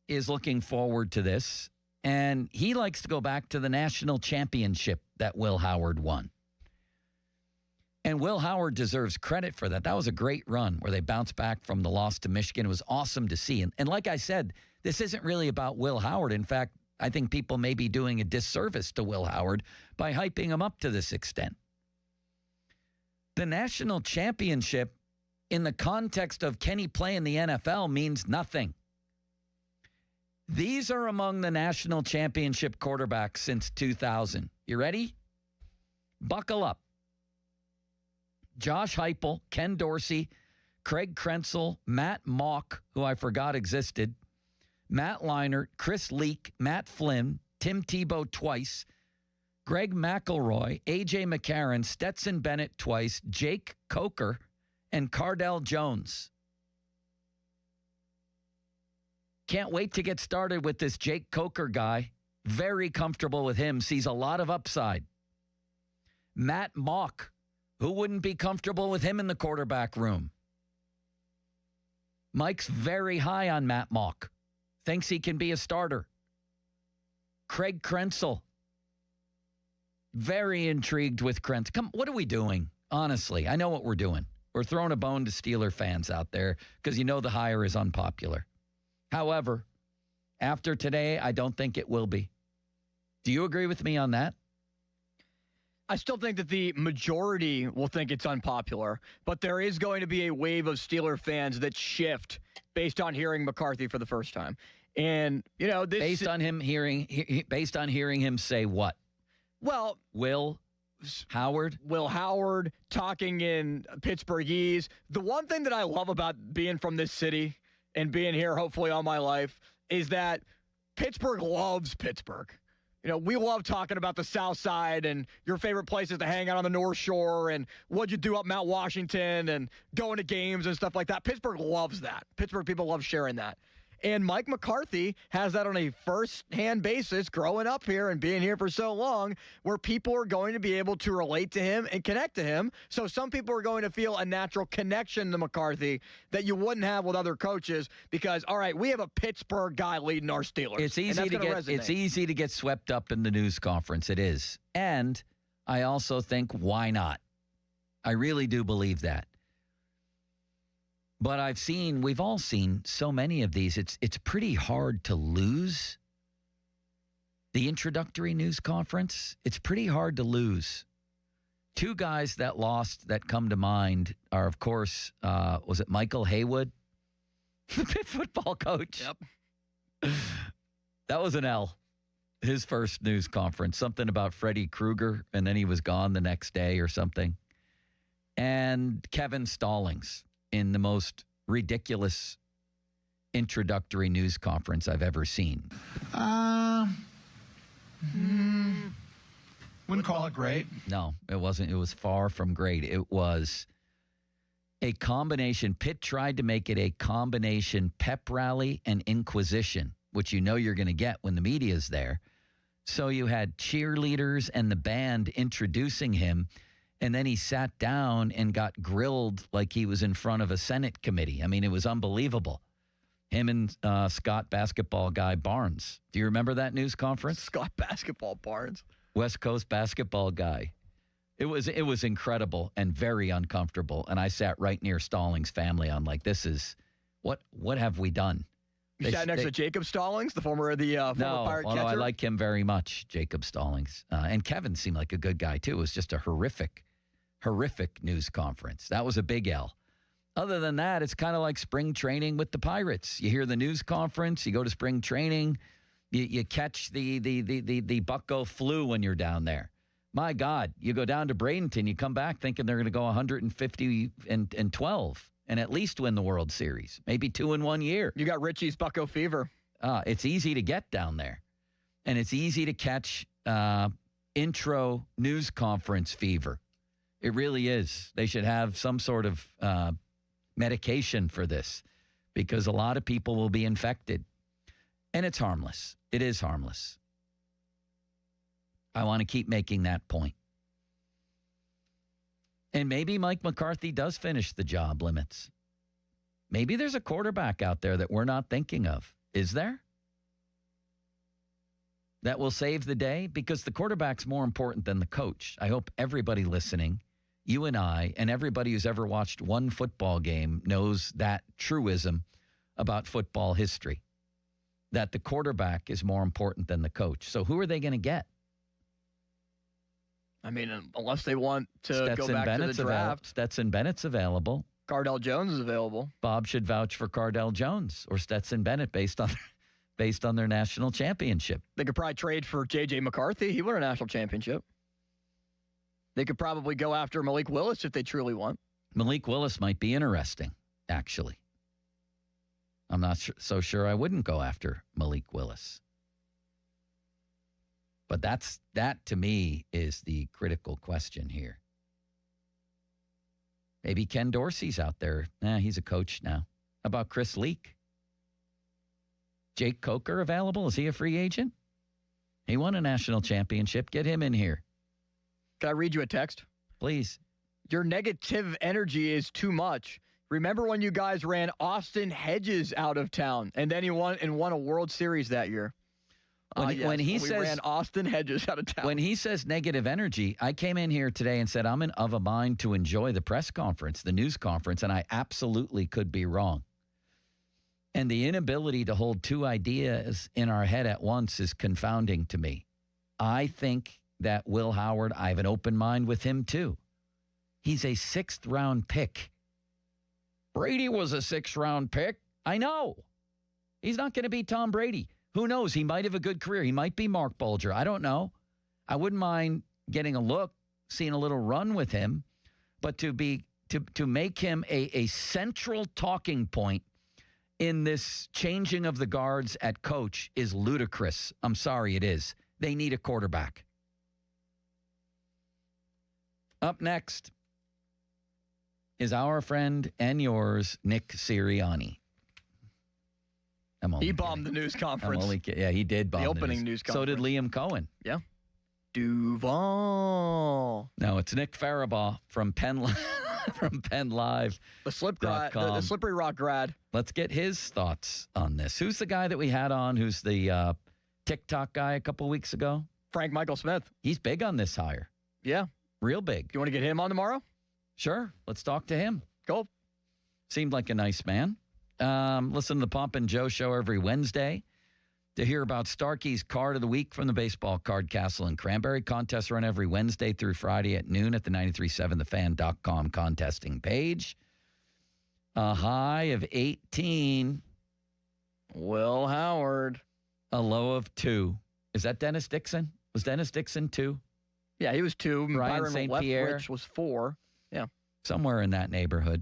is looking forward to this, and he likes to go back to the national championship that Will Howard won. And Will Howard deserves credit for that. That was a great run where they bounced back from the loss to Michigan. It was awesome to see. And like I said, this isn't really about Will Howard. In fact, I think people may be doing a disservice to Will Howard by hyping him up to this extent. The national championship in the context of can he play in the NFL means nothing. These are among the national championship quarterbacks since 2000. You ready? Buckle up. Josh Heupel, Ken Dorsey, Craig Krenzel, Matt Mock, who I forgot existed, Matt Leinart, Chris Leak, Matt Flynn, Tim Tebow twice, Greg McElroy, A.J. McCarron, Stetson Bennett twice, Jake Coker, and Cardell Jones. Can't wait to get started with this Jake Coker guy. Very comfortable with him, sees a lot of upside. Matt Mock, who wouldn't be comfortable with him in the quarterback room? Mike's very high on Matt Mock. Thinks he can be a starter. Craig Krenzel. Very intrigued with Krenzel. Come, what are we doing? Honestly, I know what we're doing. We're throwing a bone to Steeler fans out there because you know the hire is unpopular. However, after today, I don't think it will be. Do you agree with me on that? I still think that the majority will think it's unpopular, but there is going to be a wave of Steeler fans that shift based on hearing McCarthy for the first time. And, you know, this based on hearing him say what? Well, Will Howard talking in Pittsburghese. The one thing that I love about being from this city and being here hopefully all my life is that Pittsburgh loves Pittsburgh. You know, we love talking about the South Side and your favorite places to hang out on the North Shore and what you do up Mount Washington and going to games and stuff like that. Pittsburgh loves that. Pittsburgh people love sharing that. And Mike McCarthy has that on a first-hand basis growing up here and being here for so long where people are going to be able to relate to him and connect to him. So some people are going to feel a natural connection to McCarthy that you wouldn't have with other coaches because, all right, we have a Pittsburgh guy leading our Steelers. It's easy to get swept up in the news conference. It is. And I also think, why not? I really do believe that. But we've all seen so many of these. It's pretty hard to lose the introductory news conference. It's pretty hard to lose. Two guys that lost that come to mind are, of course, was it Michael Haywood, the Pitt football coach? Yep. That was an L. His first news conference, something about Freddy Krueger, and then he was gone the next day or something. and Kevin Stallings in the most ridiculous introductory news conference I've ever seen? Wouldn't call it great. No, it wasn't. It was far from great. It was a combination. Pitt tried to make it a combination pep rally and inquisition, which you know you're going to get when the media is there. So you had cheerleaders and the band introducing him, and then he sat down and got grilled like he was in front of a Senate committee. I mean, it was unbelievable. Him and Scott basketball guy Barnes. Do you remember that news conference? Scott basketball Barnes. West Coast basketball guy. It was incredible and very uncomfortable. And I sat right near Stallings' family. I'm like, this is what have we done? You sat next to Jacob Stallings, the former Pirate catcher? No, I like him very much, Jacob Stallings. And Kevin seemed like a good guy, too. It was just a horrific news conference. That was a big L. Other than that, it's kind of like spring training with the Pirates. You hear the news conference, you go to spring training, you catch the bucko flu when you're down there. My God, you go down to Bradenton, you come back thinking they're going to go 150 and 12 and at least win the World Series, maybe 2 in 1 year. You got Richie's bucko fever. It's easy to get down there, and it's easy to catch intro news conference fever. It really is. They should have some sort of medication for this because a lot of people will be infected. And it's harmless. It is harmless. I want to keep making that point. And maybe Mike McCarthy does finish the job limits. Maybe there's a quarterback out there that we're not thinking of. Is there? That will save the day? Because the quarterback's more important than the coach. I hope everybody listening, you and I, and everybody who's ever watched one football game knows that truism about football history, that the quarterback is more important than the coach. So who are they going to get? I mean, unless they want to Stetson go back Bennett's to the draft. Stetson Bennett's available. Cardell Jones is available. Bob should vouch for Cardell Jones or Stetson Bennett based on their national championship. They could probably trade for J.J. McCarthy. He won a national championship. They could probably go after Malik Willis if they truly want. Malik Willis might be interesting, actually. I'm not so sure I wouldn't go after Malik Willis. But that to me is the critical question here. Maybe Ken Dorsey's out there. He's a coach now. How about Chris Leak? Jake Coker available? Is he a free agent? He won a national championship. Get him in here. Can I read you a text? Please. Your negative energy is too much. Remember when you guys ran Austin Hedges out of town, and then he won a World Series that year? When he we says ran Austin Hedges out of town. When he says negative energy, I came in here today and said I'm of a mind to enjoy the press conference, the news conference, and I absolutely could be wrong. And the inability to hold two ideas in our head at once is confounding to me. I think that Will Howard, I have an open mind with him too. He's a 6th round pick. Brady was a 6th round pick. I know. He's not going to be Tom Brady. Who knows? He might have a good career. He might be Mark Bulger. I don't know. I wouldn't mind getting a look, seeing a little run with him, but to make him a central talking point in this changing of the guards at coach is ludicrous. I'm sorry, it is. They need a quarterback. Up next is our friend and yours, Nick Sirianni. He bombed the news conference. He did bomb the opening news conference. So did Liam Cohen. Yeah. Duval. No, it's Nick Farabaugh from Penn Live. The Slippery Rock grad. Let's get his thoughts on this. Who's the guy that we had on who's the TikTok guy a couple weeks ago? Frank Michael Smith. He's big on this hire. Yeah. Real big. You want to get him on tomorrow? Sure. Let's talk to him. Go. Seemed like a nice man. Listen to the Pomp and Joe show every Wednesday to hear about Starkey's Card of the Week from the Baseball Card Castle in Cranberry. Contests run every Wednesday through Friday at noon at the 937thefan.com contesting page. A high of 18. Will Howard. A low of 2. Is that Dennis Dixon? Was Dennis Dixon 2? Yeah, he was 2. Ryan Byron St. Pierre Leftwich was 4. Yeah. somewhere in that neighborhood.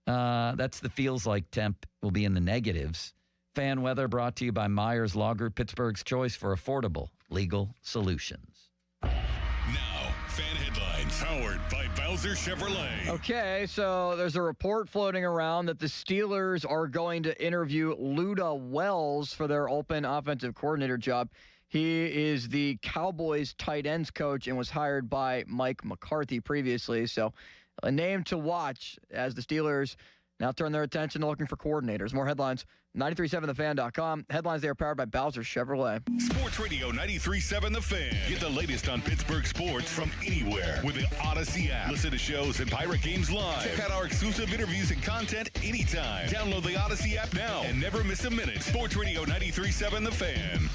That's the feels like temp will be in the negatives. Fan weather brought to you by Myers Law Group, Pittsburgh's choice for affordable legal solutions. Now, fan headlines powered by Bowser Chevrolet. Okay, so there's a report floating around that the Steelers are going to interview Luda Wells for their open offensive coordinator job. He is the Cowboys tight ends coach and was hired by Mike McCarthy previously. So a name to watch as the Steelers now turn their attention to looking for coordinators. More headlines, 937thefan.com. Headlines, they are powered by Bowser Chevrolet. Sports Radio 93.7 The Fan. Get the latest on Pittsburgh sports from anywhere with the Odyssey app. Listen to shows and Pirate Games live. Check out our exclusive interviews and content anytime. Download the Odyssey app now and never miss a minute. Sports Radio 93.7 The Fan.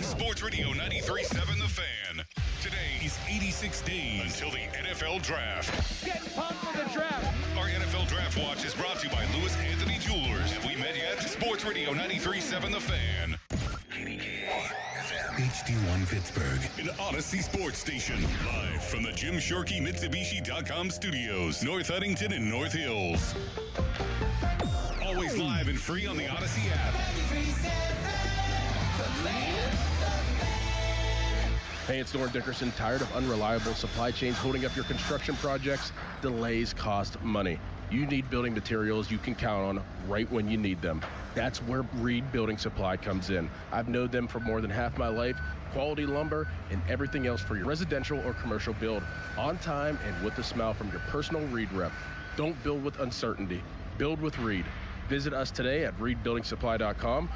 Sports Radio 93.7 The Fan. Today is 86 days until the NFL Draft. Get pumped for the draft. Our NFL Draft Watch is brought to you by Lewis Anthony Jewelers. Have we met yet? Sports Radio 93.7 The Fan. HD1 Pittsburgh, an Odyssey sports station. Live from the Jim Shorkey Mitsubishi.com studios, North Huntington and North Hills. Always live and free on the Odyssey app. Hey, it's Norm Dickerson. Tired of unreliable supply chains holding up your construction projects? Delays cost money. You need building materials you can count on right when you need them. That's where Reed Building Supply comes in. I've known them for more than half my life. Quality lumber and everything else for your residential or commercial build. On time and with a smile from your personal Reed rep. Don't build with uncertainty. Build with Reed. Visit us today at reedbuildingsupply.com.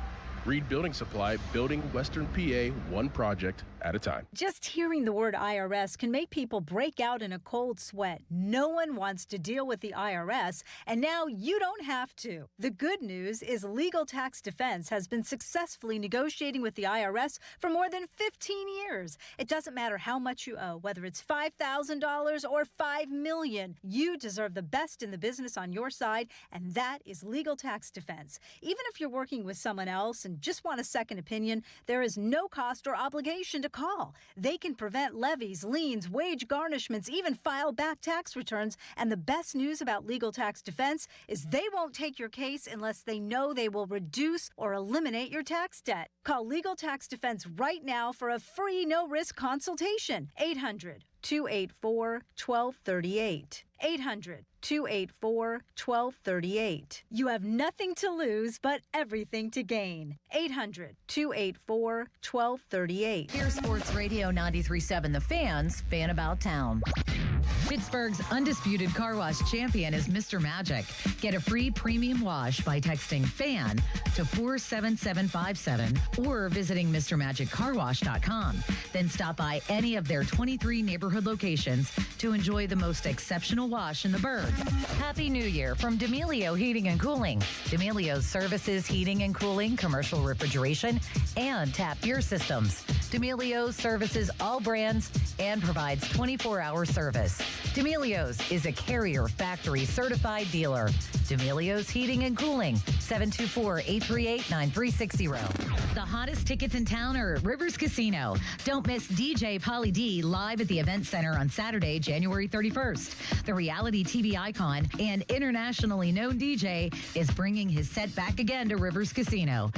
Reed Building Supply, building Western PA one project at a time. Just hearing the word IRS can make people break out in a cold sweat. No one wants to deal with the IRS, and now you don't have to. The good news is Legal Tax Defense has been successfully negotiating with the IRS for more than 15 years. It doesn't matter how much you owe, whether it's $5,000 or $5 million. You deserve the best in the business on your side, and that is Legal Tax Defense. Even if you're working with someone else and just want a second opinion, there is no cost or obligation to call. They can prevent levies, liens, wage garnishments, even file back tax returns. And the best news about Legal Tax Defense is they won't take your case unless they know they will reduce or eliminate your tax debt. Call Legal Tax Defense right now for a free no-risk consultation. 800-284-1238. 800-284-1238. You have nothing to lose, but everything to gain. 800-284-1238. Here's Sports Radio 93.7 The Fan's Fan About Town. Pittsburgh's undisputed car wash champion is Mr. Magic. Get a free premium wash by texting FAN to 47757 or visiting MrMagicCarWash.com. Then stop by any of their 23 neighborhood locations to enjoy the most exceptional wash in the burg. Happy New Year from D'Amelio Heating and Cooling. D'Amelio's services heating and cooling, commercial refrigeration, and tap beer systems. D'Amelio services all brands and provides 24-hour service. D'Amelio's is a Carrier Factory certified dealer. D'Amelio's Heating and Cooling, 724-838-9360. The hottest tickets in town are at Rivers Casino. Don't miss DJ Pauly D live at the Event Center on Saturday, January 31st. The reality TV icon and internationally known DJ is bringing his set back again to Rivers Casino.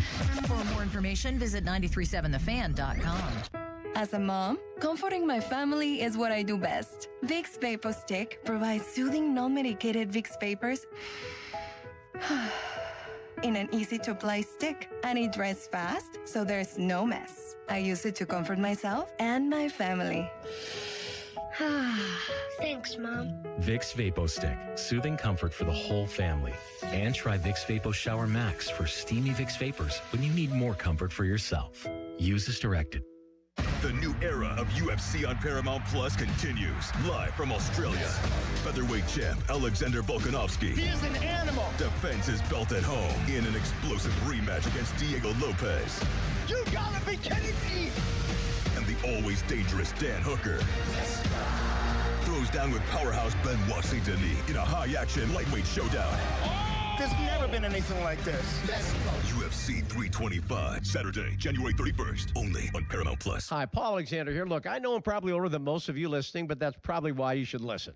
For more information, visit 937thefan.com. As a mom, comforting my family is what I do best. Vicks Vapor Stick provides soothing, non-medicated Vicks Vapors in an easy-to-apply stick, and it dries fast, so there's no mess. I use it to comfort myself and my family. Thanks, Mom. Vicks Vapo Stick, soothing comfort for the whole family. And try Vicks Vapo Shower Max for steamy Vicks Vapors when you need more comfort for yourself. Use as directed. The new era of UFC on Paramount Plus continues. Live from Australia. Featherweight champ Alexander Volkanovski. He is an animal. Defends his belt at home in an explosive rematch against Diego Lopez. You gotta be kidding me. And the always dangerous Dan Hooker. Throws down with powerhouse Benoit Saint-Denis in a high-action lightweight showdown. There's never been anything like this. UFC 325, Saturday, January 31st, only on Paramount Plus. Hi, Paul Alexander here. Look, I know I'm probably older than most of you listening, but that's probably why you should listen.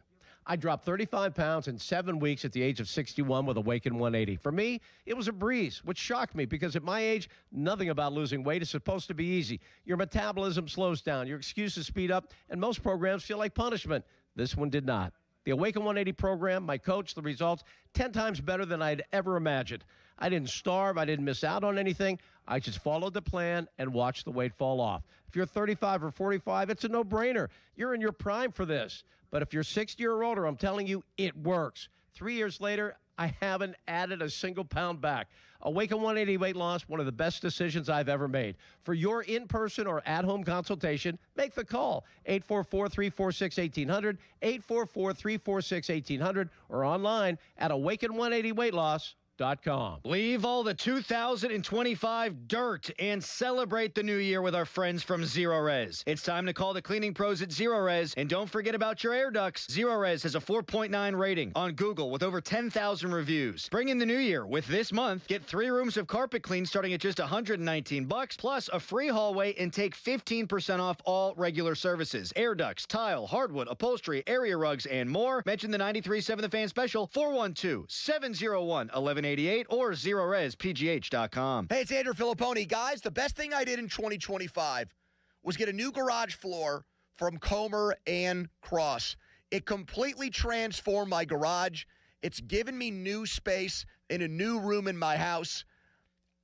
I dropped 35 pounds in 7 weeks at the age of 61 with Awaken 180. For me, it was a breeze, which shocked me because at my age, nothing about losing weight is supposed to be easy. Your metabolism slows down, your excuses speed up, and most programs feel like punishment. This one did not. The Awaken 180 program, my coach, the results, 10 times better than I'd ever imagined. I didn't starve. I didn't miss out on anything. I just followed the plan and watched the weight fall off. If you're 35 or 45, it's a no-brainer. You're in your prime for this. But if you're 60 or older, I'm telling you, it works. 3 years later, I haven't added a single pound back. Awaken 180 weight loss, one of the best decisions I've ever made. For your in-person or at-home consultation, make the call. 844-346-1800, 844-346-1800, or online at awaken180weightloss.com. Leave all the 2025 dirt and celebrate the new year with our friends from Zero Res. It's time to call the cleaning pros at Zero Res, and don't forget about your air ducts. Zero Res has a 4.9 rating on Google with over 10,000 reviews. Bring in the new year with this month. Get 3 rooms of carpet clean starting at just $119, plus a free hallway, and take 15% off all regular services. Air ducts, tile, hardwood, upholstery, area rugs, and more. Mention the 93.7 The Fan special, 412-701-1188 or ZeroResPGH.com. Hey, it's Andrew Filipponi. Guys, the best thing I did in 2025 was get a new garage floor from Comer and Cross. It completely transformed my garage. It's given me new space in a new room in my house.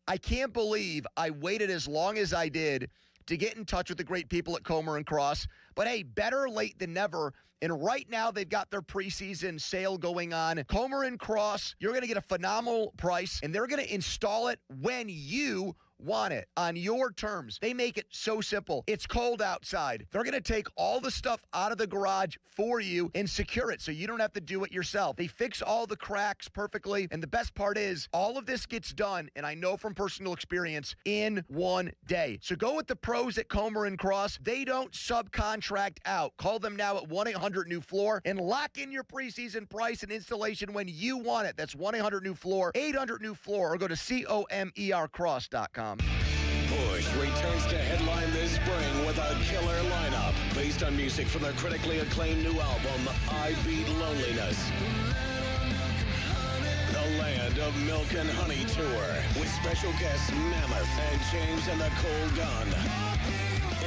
I can't believe I waited as long as I did to get in touch with the great people at Comer and Cross. But hey, better late than never. And right now, they've got their preseason sale going on. Comer and Cross, you're going to get a phenomenal price, and they're going to install it when you want it on your terms. They make it so simple. It's cold outside. They're going to take all the stuff out of the garage for you and secure it so you don't have to do it yourself. They fix all the cracks perfectly. And the best part is all of this gets done, and I know from personal experience, in one day. So go with the pros at Comer and Cross. They don't subcontract out. Call them now at 1-800-NEW-FLOOR and lock in your preseason price and installation when you want it. That's 1-800-NEW-FLOOR, 800-NEW-FLOOR, or go to COMERCross.com. Bush returns to headline this spring with a killer lineup based on music from their critically acclaimed new album, I Beat Loneliness. The Land of Milk and Honey Tour with special guests Mammoth and James and the Cold Gun.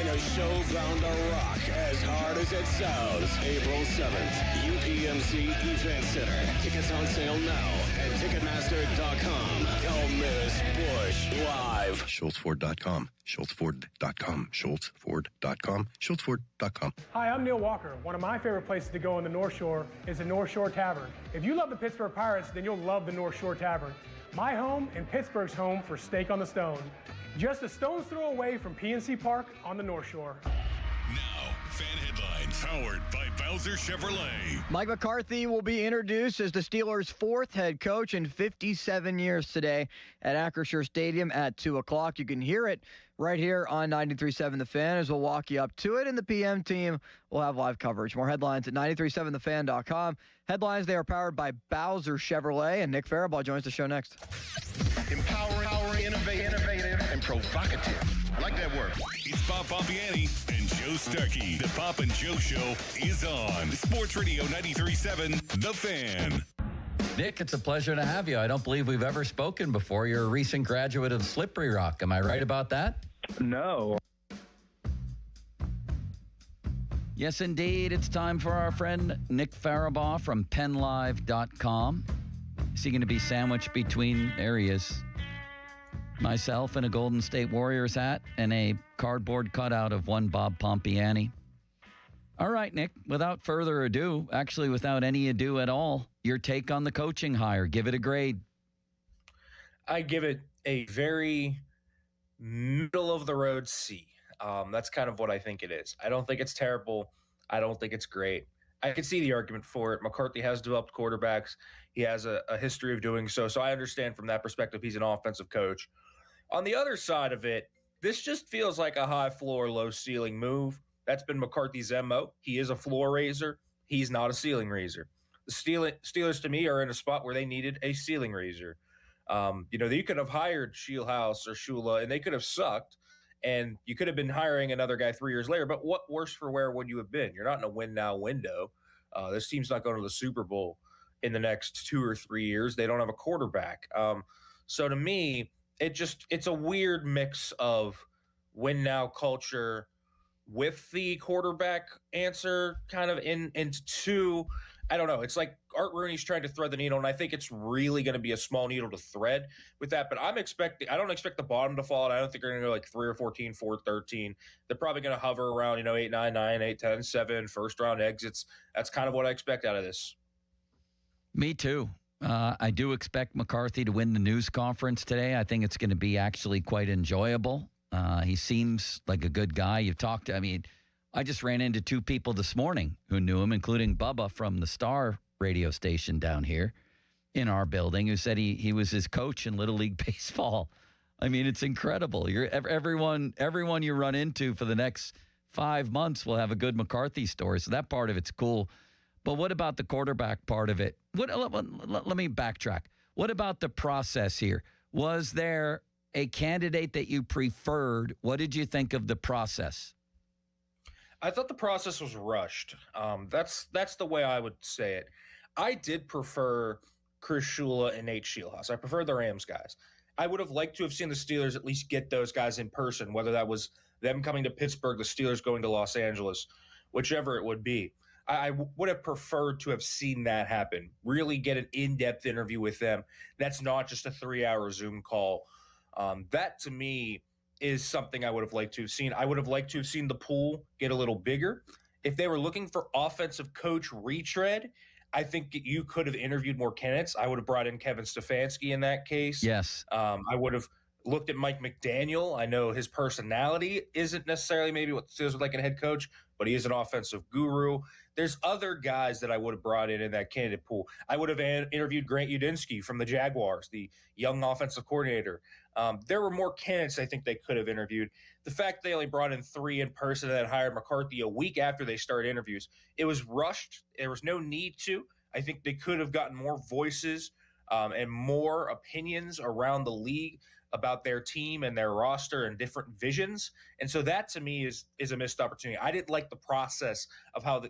In a show bound to rock as hard as it sounds. April 7th, UPMC Event Center. Tickets on sale now at Ticketmaster.com. Don't miss Bush live. SchultzFord.com. SchultzFord.com. SchultzFord.com. SchultzFord.com. Hi, I'm Neil Walker. One of my favorite places to go in the North Shore is the North Shore Tavern. If you love the Pittsburgh Pirates, then you'll love the North Shore Tavern. My home and Pittsburgh's home for Steak on the Stone. Just a stone's throw away from PNC Park on the North Shore. Now, Fan Headlines, powered by Bowser Chevrolet. Mike McCarthy will be introduced as the Steelers' 4th head coach in 57 years today at Acrisure Stadium at 2 o'clock. You can hear it right here on 93.7 The Fan as we'll walk you up to it. And the PM team will have live coverage. More headlines at 93.7thefan.com. Headlines, they are powered by Bowser Chevrolet. And Nick Farabaugh joins the show next. Empowering, innovative, and provocative. I like that word. It's Bob Pompiani and Joe Starkey. The Pop and Joe Show is on Sports Radio 93.7 The Fan. Nick, it's a pleasure to have you. I don't believe we've ever spoken before. You're a recent graduate of Slippery Rock. Am I right about that? No. Yes, indeed. It's time for our friend Nick Farabaugh from PennLive.com. Is he going to be sandwiched between areas? Myself in a Golden State Warriors hat and a cardboard cutout of one Bob Pompiani. All right, Nick, without further ado, actually without any ado at all, your take on the coaching hire. Give it a grade. I give it a very middle-of-the-road C. That's kind of what I think it is. I don't think it's terrible. I don't think it's great. I can see the argument for it. McCarthy has developed quarterbacks. He has a history of doing so. So I understand from that perspective he's an offensive coach. On the other side of it, this just feels like a high floor, low ceiling move. That's been McCarthy's MO. He is a floor raiser. He's not a ceiling raiser. The Steelers, to me, are in a spot where they needed a ceiling raiser. You could have hired Shieldhouse or Shula, and they could have sucked, and you could have been hiring another guy 3 years later. But what worse for wear would you have been? You're not in a win-now window. This team's not going to the Super Bowl in the next 2 or 3 years. They don't have a quarterback. So to me, it's a weird mix of win now culture with the quarterback answer kind of into two. I don't know. It's like Art Rooney's trying to thread the needle, and I think it's really going to be a small needle to thread with that. But I don't expect the bottom to fall. I don't think they're going to go like 3 or 14, 4, 13. They're probably going to hover around, 8, 9, 9, 8, 10, 7, first round exits. That's kind of what I expect out of this. Me too. I do expect McCarthy to win the news conference today. I think it's going to be actually quite enjoyable. He seems like a good guy. I just ran into 2 people this morning who knew him, including Bubba from the Star radio station down here in our building, who said he was his coach in Little League Baseball. I mean, it's incredible. Everyone you run into for the next 5 months will have a good McCarthy story. So that part of it's cool. But what about the quarterback part of it? Let me backtrack. What about the process here? Was there a candidate that you preferred? What did you think of the process? I thought the process was rushed. That's the way I would say it. I did prefer Chris Shula and Nate Scheelhaase. I prefer the Rams guys. I would have liked to have seen the Steelers at least get those guys in person, whether that was them coming to Pittsburgh, the Steelers going to Los Angeles, whichever it would be. I would have preferred to have seen that happen, really get an in-depth interview with them. That's not just a 3-hour Zoom call. That, to me, is something I would have liked to have seen. I would have liked to have seen the pool get a little bigger. If they were looking for offensive coach retread, I think you could have interviewed more candidates. I would have brought in Kevin Stefanski in that case. Yes. I would have looked at Mike McDaniel. I know his personality isn't necessarily maybe what the Steelers would like in a head coach, but he is an offensive guru. There's other guys that I would have brought in that candidate pool. I would have interviewed Grant Udinski from the Jaguars, the young offensive coordinator. There were more candidates I think they could have interviewed. The fact they only brought in 3 in person and then hired McCarthy a week after they started interviews, it was rushed. There was no need to. I think they could have gotten more voices and more opinions around the league about their team and their roster and different visions. And so that to me is a missed opportunity. I didn't like the process of how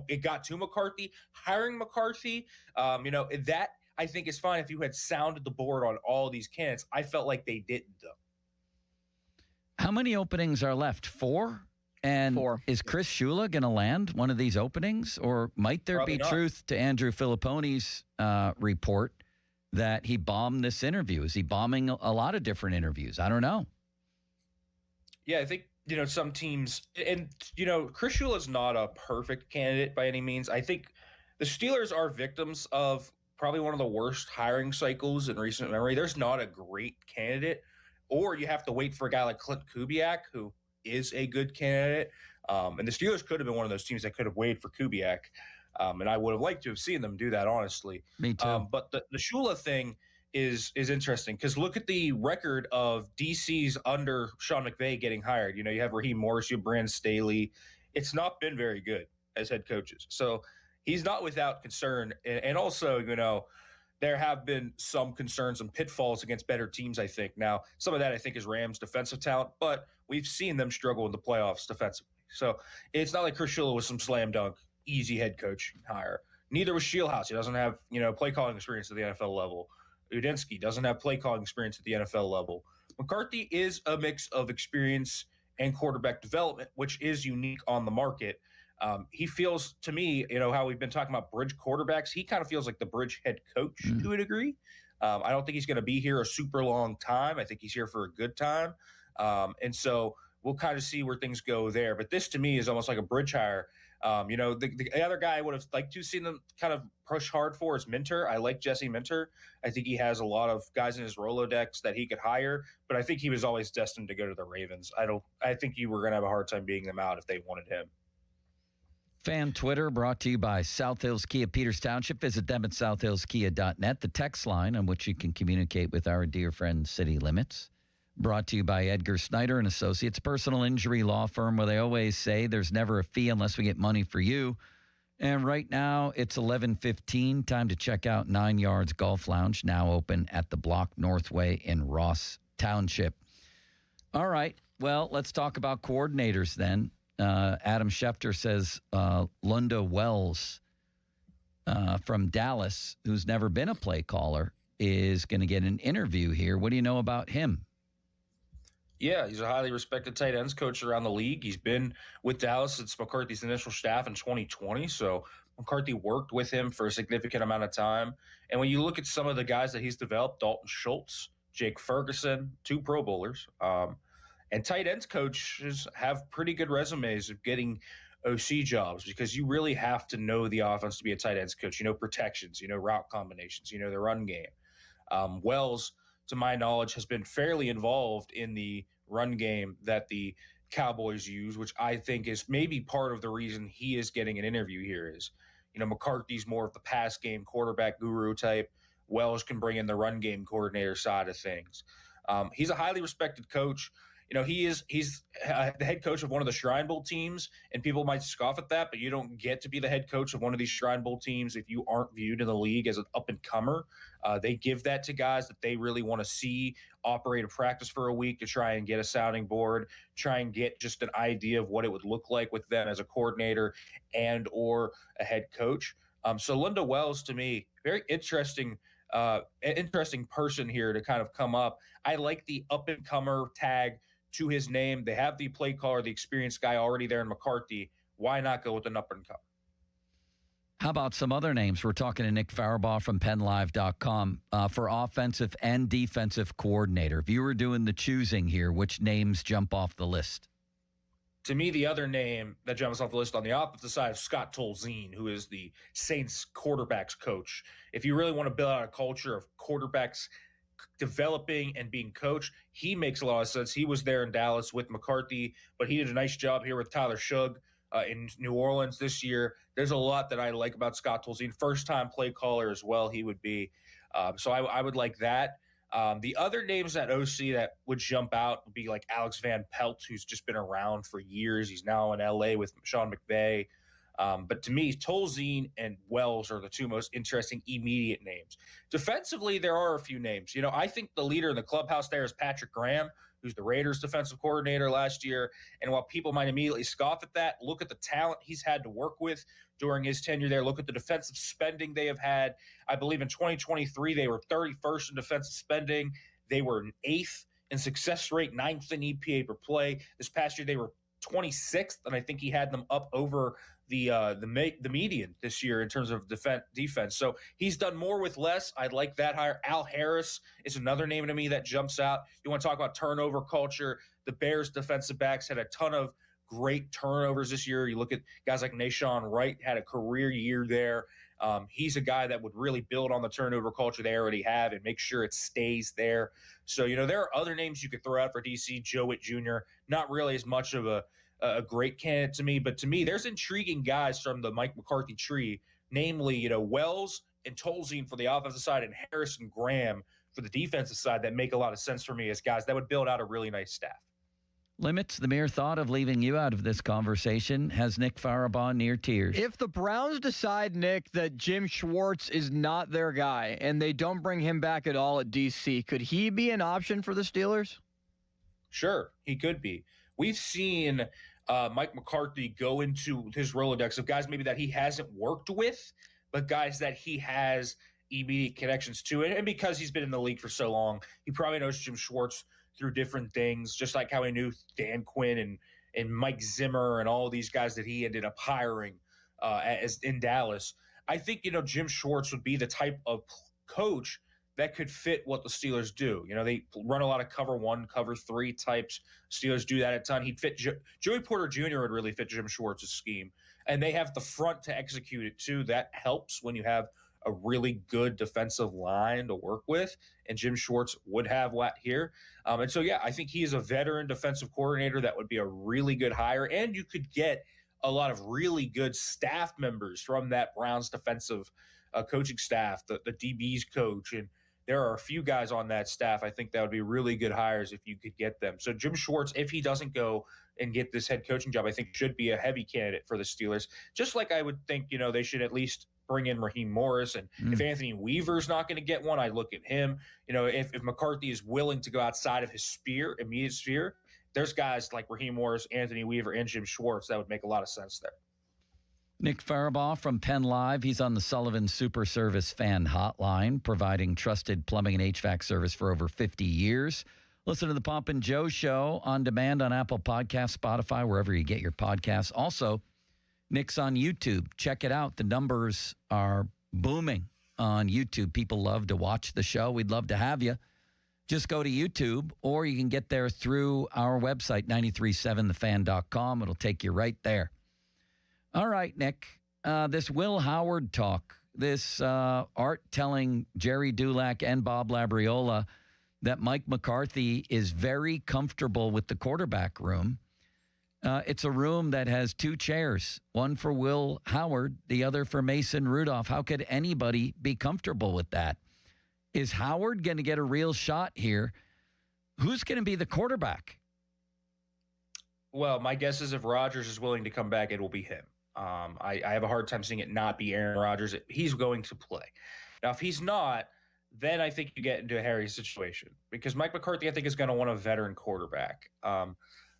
it got to McCarthy. Hiring McCarthy, that I think is fine if you had sounded the board on all these candidates. I felt like they didn't, though. How many openings are left? 4? And 4. Is Chris Shula going to land one of these openings? Or might there Probably be not. truth to Andrew Filippone's report that he bombed this interview? Is he bombing a lot of different interviews? I don't know. Yeah, I think, some teams, and, Chris Shula is not a perfect candidate by any means. I think the Steelers are victims of probably one of the worst hiring cycles in recent memory. There's not a great candidate, or you have to wait for a guy like Clint Kubiak, who is a good candidate. And the Steelers could have been one of those teams that could have waited for Kubiak. And I would have liked to have seen them do that, honestly. Me too. But the Shula thing is interesting because look at the record of DCs under Sean McVay getting hired. You have Raheem Morris, you have Brandon Staley. It's not been very good as head coaches. So he's not without concern. And also, there have been some concerns and pitfalls against better teams, I think. Now, some of that, I think, is Rams' defensive talent, but we've seen them struggle in the playoffs defensively. So it's not like Chris Shula was some slam dunk, easy head coach hire. Neither was Scheelhaase. He doesn't have, play calling experience at the NFL level. Udinski doesn't have play calling experience at the NFL level. McCarthy is a mix of experience and quarterback development, which is unique on the market. He feels, to me, how we've been talking about bridge quarterbacks, he kind of feels like the bridge head coach to a degree. I don't think he's going to be here a super long time. I think he's here for a good time. And so we'll kind of see where things go there. But this, to me, is almost like a bridge hire. The other guy I would have liked to see them kind of push hard for is Minter. I like Jesse Minter. I think he has a lot of guys in his Rolodex that he could hire, but I think he was always destined to go to the Ravens. I think you were going to have a hard time beating them out if they wanted him. Fan Twitter brought to you by South Hills Kia Peters Township. Visit them at southhillskia.net. The text line on which you can communicate with our dear friend City Limits. Brought to you by Edgar Snyder and Associates, personal injury law firm where they always say there's never a fee unless we get money for you. And right now it's 11:15. Time to check out 9 Yards Golf Lounge, now open at the Block Northway in Ross Township. All right. Well, let's talk about coordinators then. Adam Schefter says Lunda Wells from Dallas, who's never been a play caller, is going to get an interview here. What do you know about him? Yeah, he's a highly respected tight ends coach around the league. He's been with Dallas since McCarthy's initial staff in 2020. So McCarthy worked with him for a significant amount of time. And when you look at some of the guys that he's developed, Dalton Schultz, Jake Ferguson, 2 Pro Bowlers, and tight ends coaches have pretty good resumes of getting OC jobs because you really have to know the offense to be a tight ends coach. You know protections, you know route combinations, you know the run game. Wells, to my knowledge, has been fairly involved in the run game that the Cowboys use, which I think is maybe part of the reason he is getting an interview here is, McCarthy's more of the pass game quarterback guru type. Wells can bring in the run game coordinator side of things. He's a highly respected coach. He's the head coach of one of the Shrine Bowl teams, and people might scoff at that, but you don't get to be the head coach of one of these Shrine Bowl teams if you aren't viewed in the league as an up-and-comer. They give that to guys that they really want to see operate a practice for a week to try and get a sounding board, try and get just an idea of what it would look like with them as a coordinator and or a head coach. So Linda Wells, to me, very interesting person here to kind of come up. I like the up-and-comer tag to his name. They have the play caller, the experienced guy already there in McCarthy. Why not go with an up-and-comer? How about some other names? We're talking to Nick Farabaugh from PennLive.com for offensive and defensive coordinator. If you were doing the choosing here, which names jump off the list? To me, the other name that jumps off the list on the opposite side is Scott Tolzien, who is the Saints quarterbacks coach. If you really want to build out a culture of quarterbacks developing and being coached, he makes a lot of sense. He was there in Dallas with McCarthy, but he did a nice job here with Tyler Shugg in New Orleans this year. There's a lot that I like about Scott Tolzien. First-time play caller as well he would be. So I would like that. The other names at OC that would jump out would be like Alex Van Pelt, who's just been around for years. He's now in L.A. with Sean McVay. But to me, Tolzien and Wells are the two most interesting immediate names. Defensively, there are a few names. I think the leader in the clubhouse there is Patrick Graham, who's the Raiders defensive coordinator last year. And while people might immediately scoff at that, look at the talent he's had to work with during his tenure there. Look at the defensive spending they have had. I believe in 2023, they were 31st in defensive spending. They were 8th in success rate, 9th in EPA per play. This past year, they were 26th, and I think he had them up over the median this year in terms of defense. So he's done more with less. I like that hire. Al Harris is another name to me that jumps out. You want to talk about turnover culture. The Bears defensive backs had a ton of great turnovers this year. You look at guys like Nashawn Wright, had a career year there. He's a guy that would really build on the turnover culture they already have and make sure it stays there. So, there are other names you could throw out for DC. Joe Witt Jr., not really as much of a great candidate to me, but to me, there's intriguing guys from the Mike McCarthy tree, namely, Wells and Tolzien for the offensive side and Harris and Graham for the defensive side that make a lot of sense for me as guys that would build out a really nice staff. Limits the mere thought of leaving you out of this conversation has Nick Farabaugh near tears. If the Browns decide, Nick, that Jim Schwartz is not their guy and they don't bring him back at all at DC, could he be an option for the Steelers? Sure, he could be. We've seen Mike McCarthy go into his Rolodex of guys maybe that he hasn't worked with, but guys that he has immediate connections to. And because he's been in the league for so long, he probably knows Jim Schwartz through different things, just like how he knew Dan Quinn and Mike Zimmer and all these guys that he ended up hiring as in Dallas. I think, Jim Schwartz would be the type of coach that could fit what the Steelers do. They run a lot of cover 1, cover 3 types. Steelers do that a ton. He'd fit Joey Porter Jr. would really fit Jim Schwartz's scheme. And they have the front to execute it too. That helps when you have a really good defensive line to work with. And Jim Schwartz would have that here. And so, I think he is a veteran defensive coordinator that would be a really good hire. And you could get a lot of really good staff members from that Browns defensive coaching staff, the DB's coach, and there are a few guys on that staff. I think that would be really good hires if you could get them. So Jim Schwartz, if he doesn't go and get this head coaching job, I think should be a heavy candidate for the Steelers. Just like I would think, they should at least bring in Raheem Morris. And if Anthony Weaver's not going to get one, I look at him. If McCarthy is willing to go outside of his immediate sphere, there's guys like Raheem Morris, Anthony Weaver, and Jim Schwartz that would make a lot of sense there. Nick Farabaugh from Penn Live. He's on the Sullivan Super Service Fan Hotline, providing trusted plumbing and HVAC service for over 50 years. Listen to the Pomp and Joe Show on demand on Apple Podcasts, Spotify, wherever you get your podcasts. Also, Nick's on YouTube. Check it out. The numbers are booming on YouTube. People love to watch the show. We'd love to have you. Just go to YouTube, or you can get there through our website, 937thefan.com. It'll take you right there. All right, Nick, this Will Howard talk, this Art telling Jerry Dulac and Bob Labriola that Mike McCarthy is very comfortable with the quarterback room. It's a room that has two chairs, one for Will Howard, the other for Mason Rudolph. How could anybody be comfortable with that? Is Howard going to get a real shot here? Who's going to be the quarterback? Well, my guess is if Rodgers is willing to come back, it will be him. I have a hard time seeing it not be Aaron Rodgers. He's going to play. Now, if he's not, then I think you get into a hairy situation because Mike McCarthy, I think, is going to want a veteran quarterback,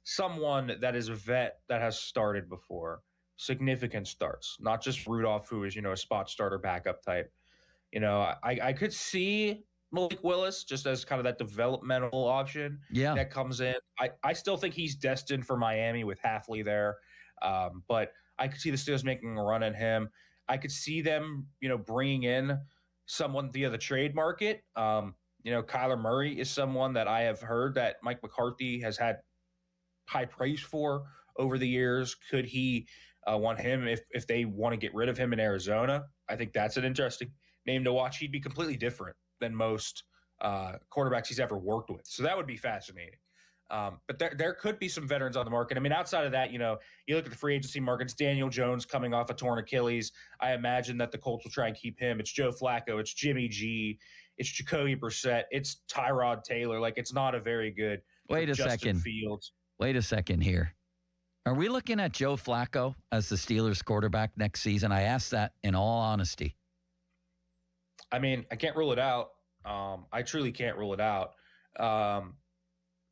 someone that is a vet that has started before, significant starts, not just Rudolph, who is, a spot starter backup type. I could see Malik Willis just as kind of that developmental option that comes in. I still think he's destined for Miami with Hafley there, but I could see the Steelers making a run at him. I could see them, bringing in someone via the trade market. Kyler Murray is someone that I have heard that Mike McCarthy has had high praise for over the years. Could he want him if they want to get rid of him in Arizona? I think that's an interesting name to watch. He'd be completely different than most quarterbacks he's ever worked with. So that would be fascinating. But there could be some veterans on the market. I mean, outside of that, you look at the free agency market. It's Daniel Jones coming off a torn Achilles. I imagine that the Colts will try and keep him. It's Joe Flacco. It's Jimmy G. It's Jacoby Brissett. It's Tyrod Taylor. Like, it's not a very good Justin Fields. Wait a second here. Are we looking at Joe Flacco as the Steelers quarterback next season? I ask that in all honesty. I mean, I can't rule it out. I truly can't rule it out.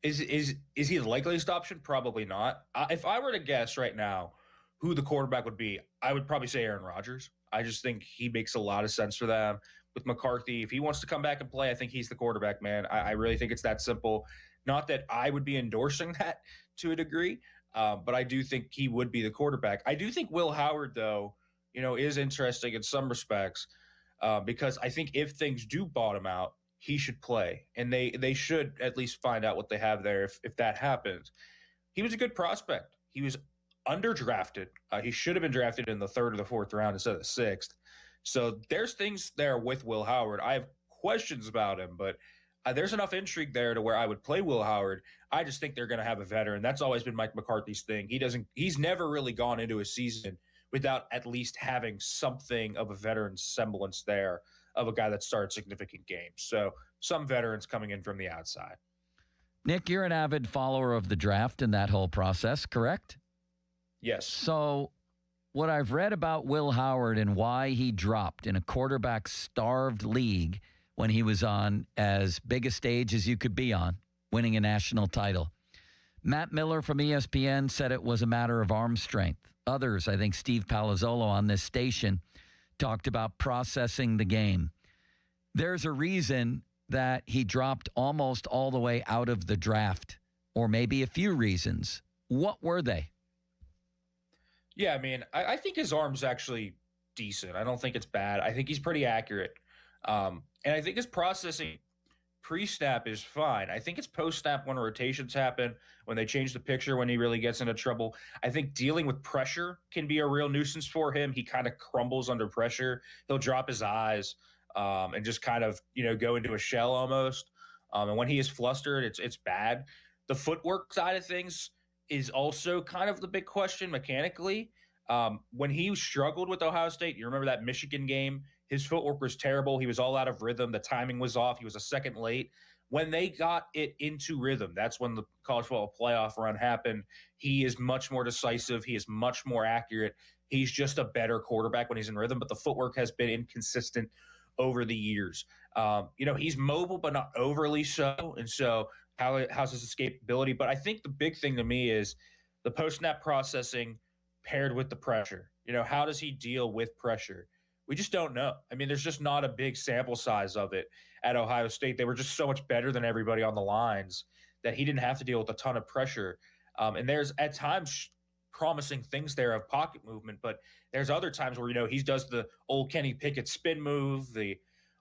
Is he the likeliest option? Probably not. If I were to guess right now who the quarterback would be, I would probably say Aaron Rodgers. I just think he makes a lot of sense for them. With McCarthy, if he wants to come back and play, I think he's the quarterback, man. I really think it's that simple. Not that I would be endorsing that to a degree, but I do think he would be the quarterback. I do think Will Howard, though, is interesting in some respects because I think if things do bottom out, he should play, and they should at least find out what they have there if that happens. He was a good prospect. He was underdrafted. He should have been drafted in the 3rd or the 4th round instead of the 6th. So there's things there with Will Howard. I have questions about him, but there's enough intrigue there to where I would play Will Howard. I just think they're going to have a veteran. That's always been Mike McCarthy's thing. He's never really gone into a season without at least having something of a veteran semblance there of a guy that started significant games. So some veterans coming in from the outside. Nick, you're an avid follower of the draft and that whole process, correct? Yes. So what I've read about Will Howard and why he dropped in a quarterback-starved league when he was on as big a stage as you could be on, winning a national title. Matt Miller from ESPN said it was a matter of arm strength. Others, I think Steve Palazzolo on this station, talked about processing the game. There's a reason that he dropped almost all the way out of the draft, or maybe a few reasons. What were they? Yeah, I mean, I think his arm's actually decent. I don't think it's bad. I think he's pretty accurate. And I think his processing pre-snap is fine. I think it's post-snap when rotations happen, when they change the picture, when he really gets into trouble. I think dealing with pressure can be a real nuisance for him. He kind of crumbles under pressure. He'll drop his eyes and just kind of, go into a shell almost. And when he is flustered, it's bad. The footwork side of things is also kind of the big question mechanically. When he struggled with Ohio State, you remember that Michigan game? His footwork was terrible. He was all out of rhythm. The timing was off. He was a second late. When they got it into rhythm, that's when the college football playoff run happened. He is much more decisive. He is much more accurate. He's just a better quarterback when he's in rhythm, but the footwork has been inconsistent over the years. He's mobile, but not overly so. And so how's his escapability? But I think the big thing to me is the post-snap processing paired with the pressure. How does he deal with pressure? We just don't know. I mean, there's just not a big sample size of it at Ohio State. They were just so much better than everybody on the lines that he didn't have to deal with a ton of pressure. And there's at times promising things there of pocket movement, but there's other times where, he does the old Kenny Pickett spin move, the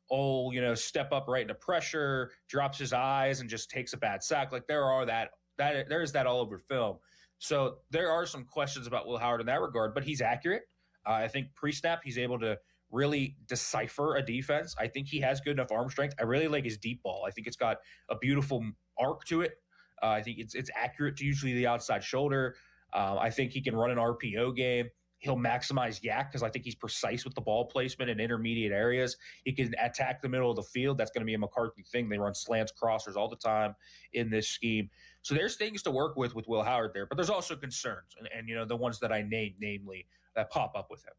old, step up right into pressure, drops his eyes and just takes a bad sack. Like there's that all over film. So there are some questions about Will Howard in that regard, but he's accurate. I think pre-snap, he's able to really decipher a defense. I think he has good enough arm strength. I really like his deep ball. I think it's got a beautiful arc to it. I think it's accurate to usually the outside shoulder. I think he can run an RPO game. He'll maximize yak because I think he's precise with the ball placement in intermediate areas. He can attack the middle of the field. That's going to be a McCarthy thing. They run slants, crossers all the time in this scheme. So there's things to work with Will Howard there, but there's also concerns. And the ones that I named, namely, that pop up with him.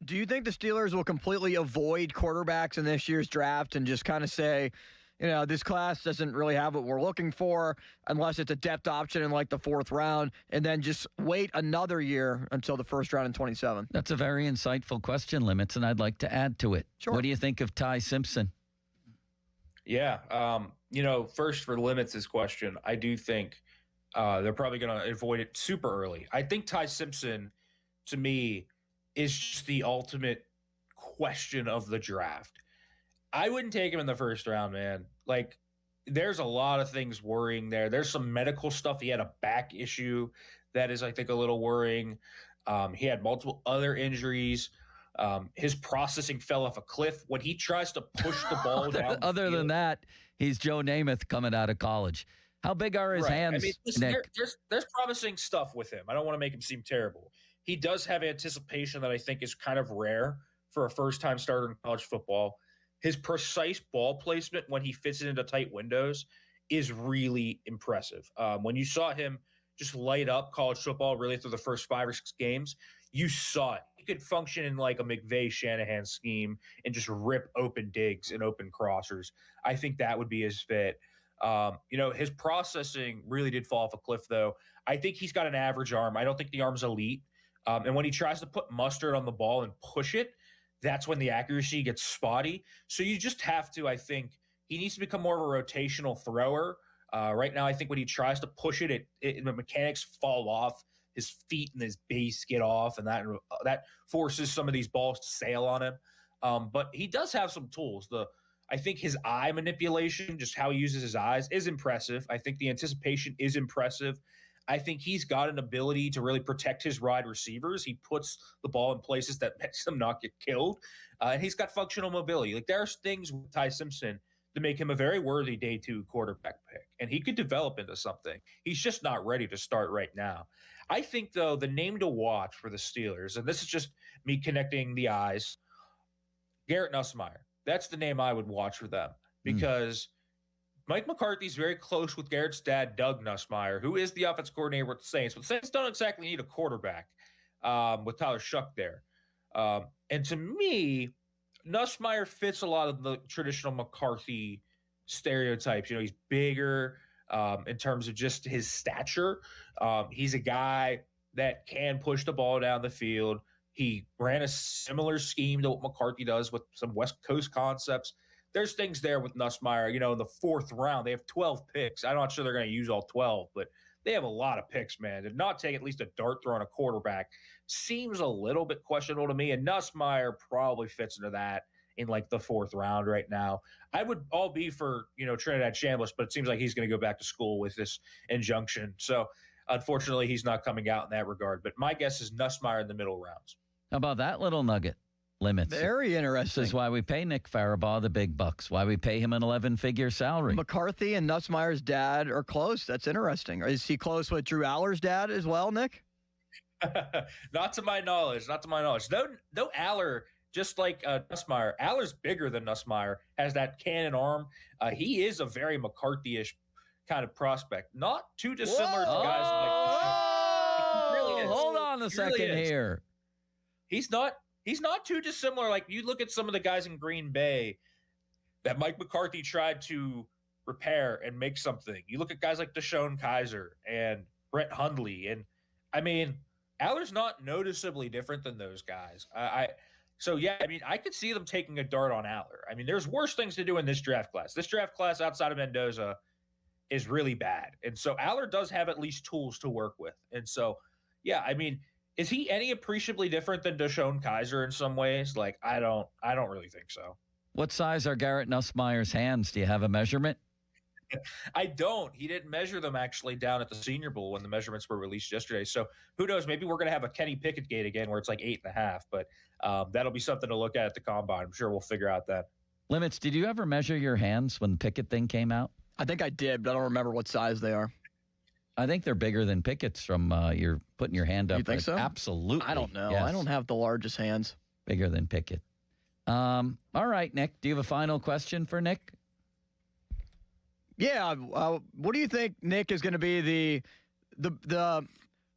Do you think the Steelers will completely avoid quarterbacks in this year's draft and just kind of say, this class doesn't really have what we're looking for unless it's a depth option in like the 4th round, and then just wait another year until the 1st round in 27? That's a very insightful question, Limits, and I'd like to add to it. Sure. What do you think of Ty Simpson? Yeah. First for Limits' question, I do think they're probably going to avoid it super early. I think Ty Simpson, to me, is just the ultimate question of the draft. I wouldn't take him in the 1st round, man. Like, there's a lot of things worrying there. There's some medical stuff. He had a back issue that is, I think, a little worrying. He had multiple other injuries. His processing fell off a cliff. When he tries to push the ball down Other than that, he's Joe Namath coming out of college. How big are his hands, I mean, listen, Nick? there's promising stuff with him. I don't want to make him seem terrible. He does have anticipation that I think is kind of rare for a first-time starter in college football. His precise ball placement when he fits it into tight windows is really impressive. When you saw him just light up college football really through the first 5 or 6 games, you saw it. He could function in like a McVay Shanahan scheme and just rip open digs and open crossers. I think that would be his fit. His processing really did fall off a cliff, though. I think he's got an average arm. I don't think the arm's elite. And when he tries to put mustard on the ball and push it, that's when the accuracy gets spotty. So you just have to, I think, he needs to become more of a rotational thrower. Right now, I think when he tries to push it, the mechanics fall off. His feet and his base get off, and that forces some of these balls to sail on him. But he does have some tools. I think his eye manipulation, just how he uses his eyes, is impressive. I think the anticipation is impressive. I think he's got an ability to really protect his wide receivers. He puts the ball in places that makes them not get killed. And he's got functional mobility. Like, there's things with Ty Simpson to make him a very worthy day 2 quarterback pick. And he could develop into something. He's just not ready to start right now. I think, though, the name to watch for the Steelers, and this is just me connecting the eyes, Garrett Nussmeier. That's the name I would watch for them because Mike McCarthy's very close with Garrett's dad, Doug Nussmeier, who is the offense coordinator with the Saints. But the Saints don't exactly need a quarterback with Tyler Shuck there. And to me, Nussmeier fits a lot of the traditional McCarthy stereotypes. He's bigger in terms of just his stature. He's a guy that can push the ball down the field. He ran a similar scheme to what McCarthy does with some West Coast concepts. There's things there with Nussmeier. In the 4th round, they have 12 picks. I'm not sure they're going to use all 12, but they have a lot of picks, man. To not take at least a dart throw on a quarterback seems a little bit questionable to me, and Nussmeier probably fits into that in like the 4th round right now. I would all be for, Trinidad Chambliss, but it seems like he's going to go back to school with this injunction. So unfortunately, he's not coming out in that regard. But my guess is Nussmeier in the middle rounds. How about that little nugget? Limits. Very interesting. This is why we pay Nick Farabaugh the big bucks, why we pay him an 11-figure salary. McCarthy and Nussmeier's dad are close. That's interesting. Is he close with Drew Aller's dad as well, Nick? Not to my knowledge. Though Aller, just like Nussmeier, Aller's bigger than Nussmeier, has that cannon arm. He is a very McCarthy-ish kind of prospect. Not too dissimilar to guys like he really is. Hold on a second here. He's not too dissimilar. Like, you look at some of the guys in Green Bay that Mike McCarthy tried to repair and make something. You look at guys like Deshaun Kaiser and Brett Hundley. And, I mean, Aller's not noticeably different than those guys. So yeah, I mean, I could see them taking a dart on Aller. I mean, there's worse things to do in this draft class. This draft class outside of Mendoza is really bad. And so Aller does have at least tools to work with. And so, yeah, I mean, is he any appreciably different than Deshaun Kaiser in some ways? Like, I don't really think so. What size are Garrett Nussmeier's hands? Do you have a measurement? I don't. He didn't measure them actually down at the Senior Bowl when the measurements were released yesterday. So who knows? Maybe we're going to have a Kenny Pickett gate again where it's like 8.5. But that'll be something to look at the combine. I'm sure we'll figure out that. Limits, did you ever measure your hands when the Pickett thing came out? I think I did, but I don't remember what size they are. I think they're bigger than Pickett's from you're putting your hand up. You think so? Absolutely. I don't know. Yes. I don't have the largest hands. Bigger than Pickett. All right, Nick. Do you have a final question for Nick? Yeah. What do you think, Nick, is going to be the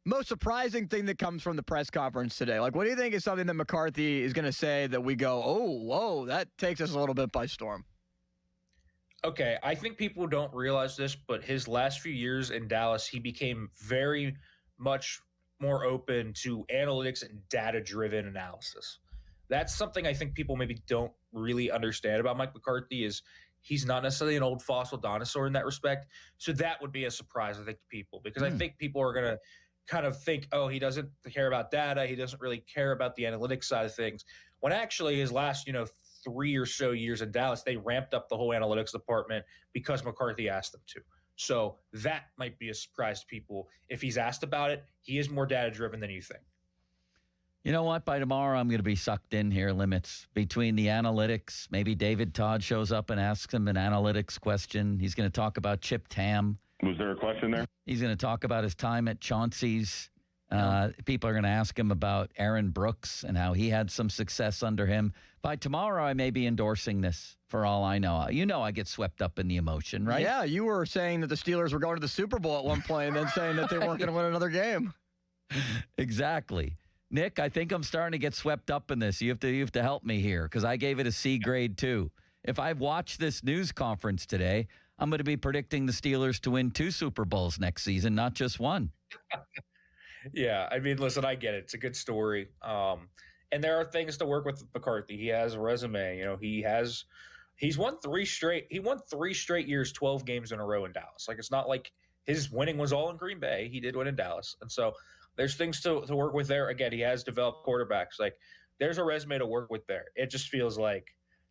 most surprising thing that comes from the press conference today? Like, what do you think is something that McCarthy is going to say that we go, oh, whoa, that takes us a little bit by storm? Okay, I think people don't realize this, but his last few years in Dallas, he became very much more open to analytics and data-driven analysis. That's something I think people maybe don't really understand about Mike McCarthy is he's not necessarily an old fossil dinosaur in that respect. So that would be a surprise, I think, to people, because I think people are going to kind of think, oh, he doesn't care about data. He doesn't really care about the analytics side of things. When actually his last, 3 or so years in Dallas, they ramped up the whole analytics department because McCarthy asked them to. So that might be a surprise to people. If he's asked about it, he is more data-driven than you think. You know what? By tomorrow, I'm going to be sucked in here, Limits, between the analytics. Maybe David Todd shows up and asks him an analytics question. He's going to talk about Chip Tam. Was there a question there? He's going to talk about his time at Chauncey's. People are going to ask him about Aaron Brooks and how he had some success under him. By tomorrow, I may be endorsing this for all I know. You know I get swept up in the emotion, right? Yeah, you were saying that the Steelers were going to the Super Bowl at one point and then saying that they weren't going to win another game. Exactly. Nick, I think I'm starting to get swept up in this. You have to help me here because I gave it a C grade too. If I watch this news conference today, I'm going to be predicting the Steelers to win 2 Super Bowls next season, not just one. Yeah, I mean, listen, I get it. It's a good story. And there are things to work with McCarthy. He has a resume. He's won 3 straight. He won 3 straight years, 12 games in a row in Dallas. Like, it's not like his winning was all in Green Bay. He did win in Dallas. And so there's things to work with there. Again, he has developed quarterbacks. Like, there's a resume to work with there. It just feels like,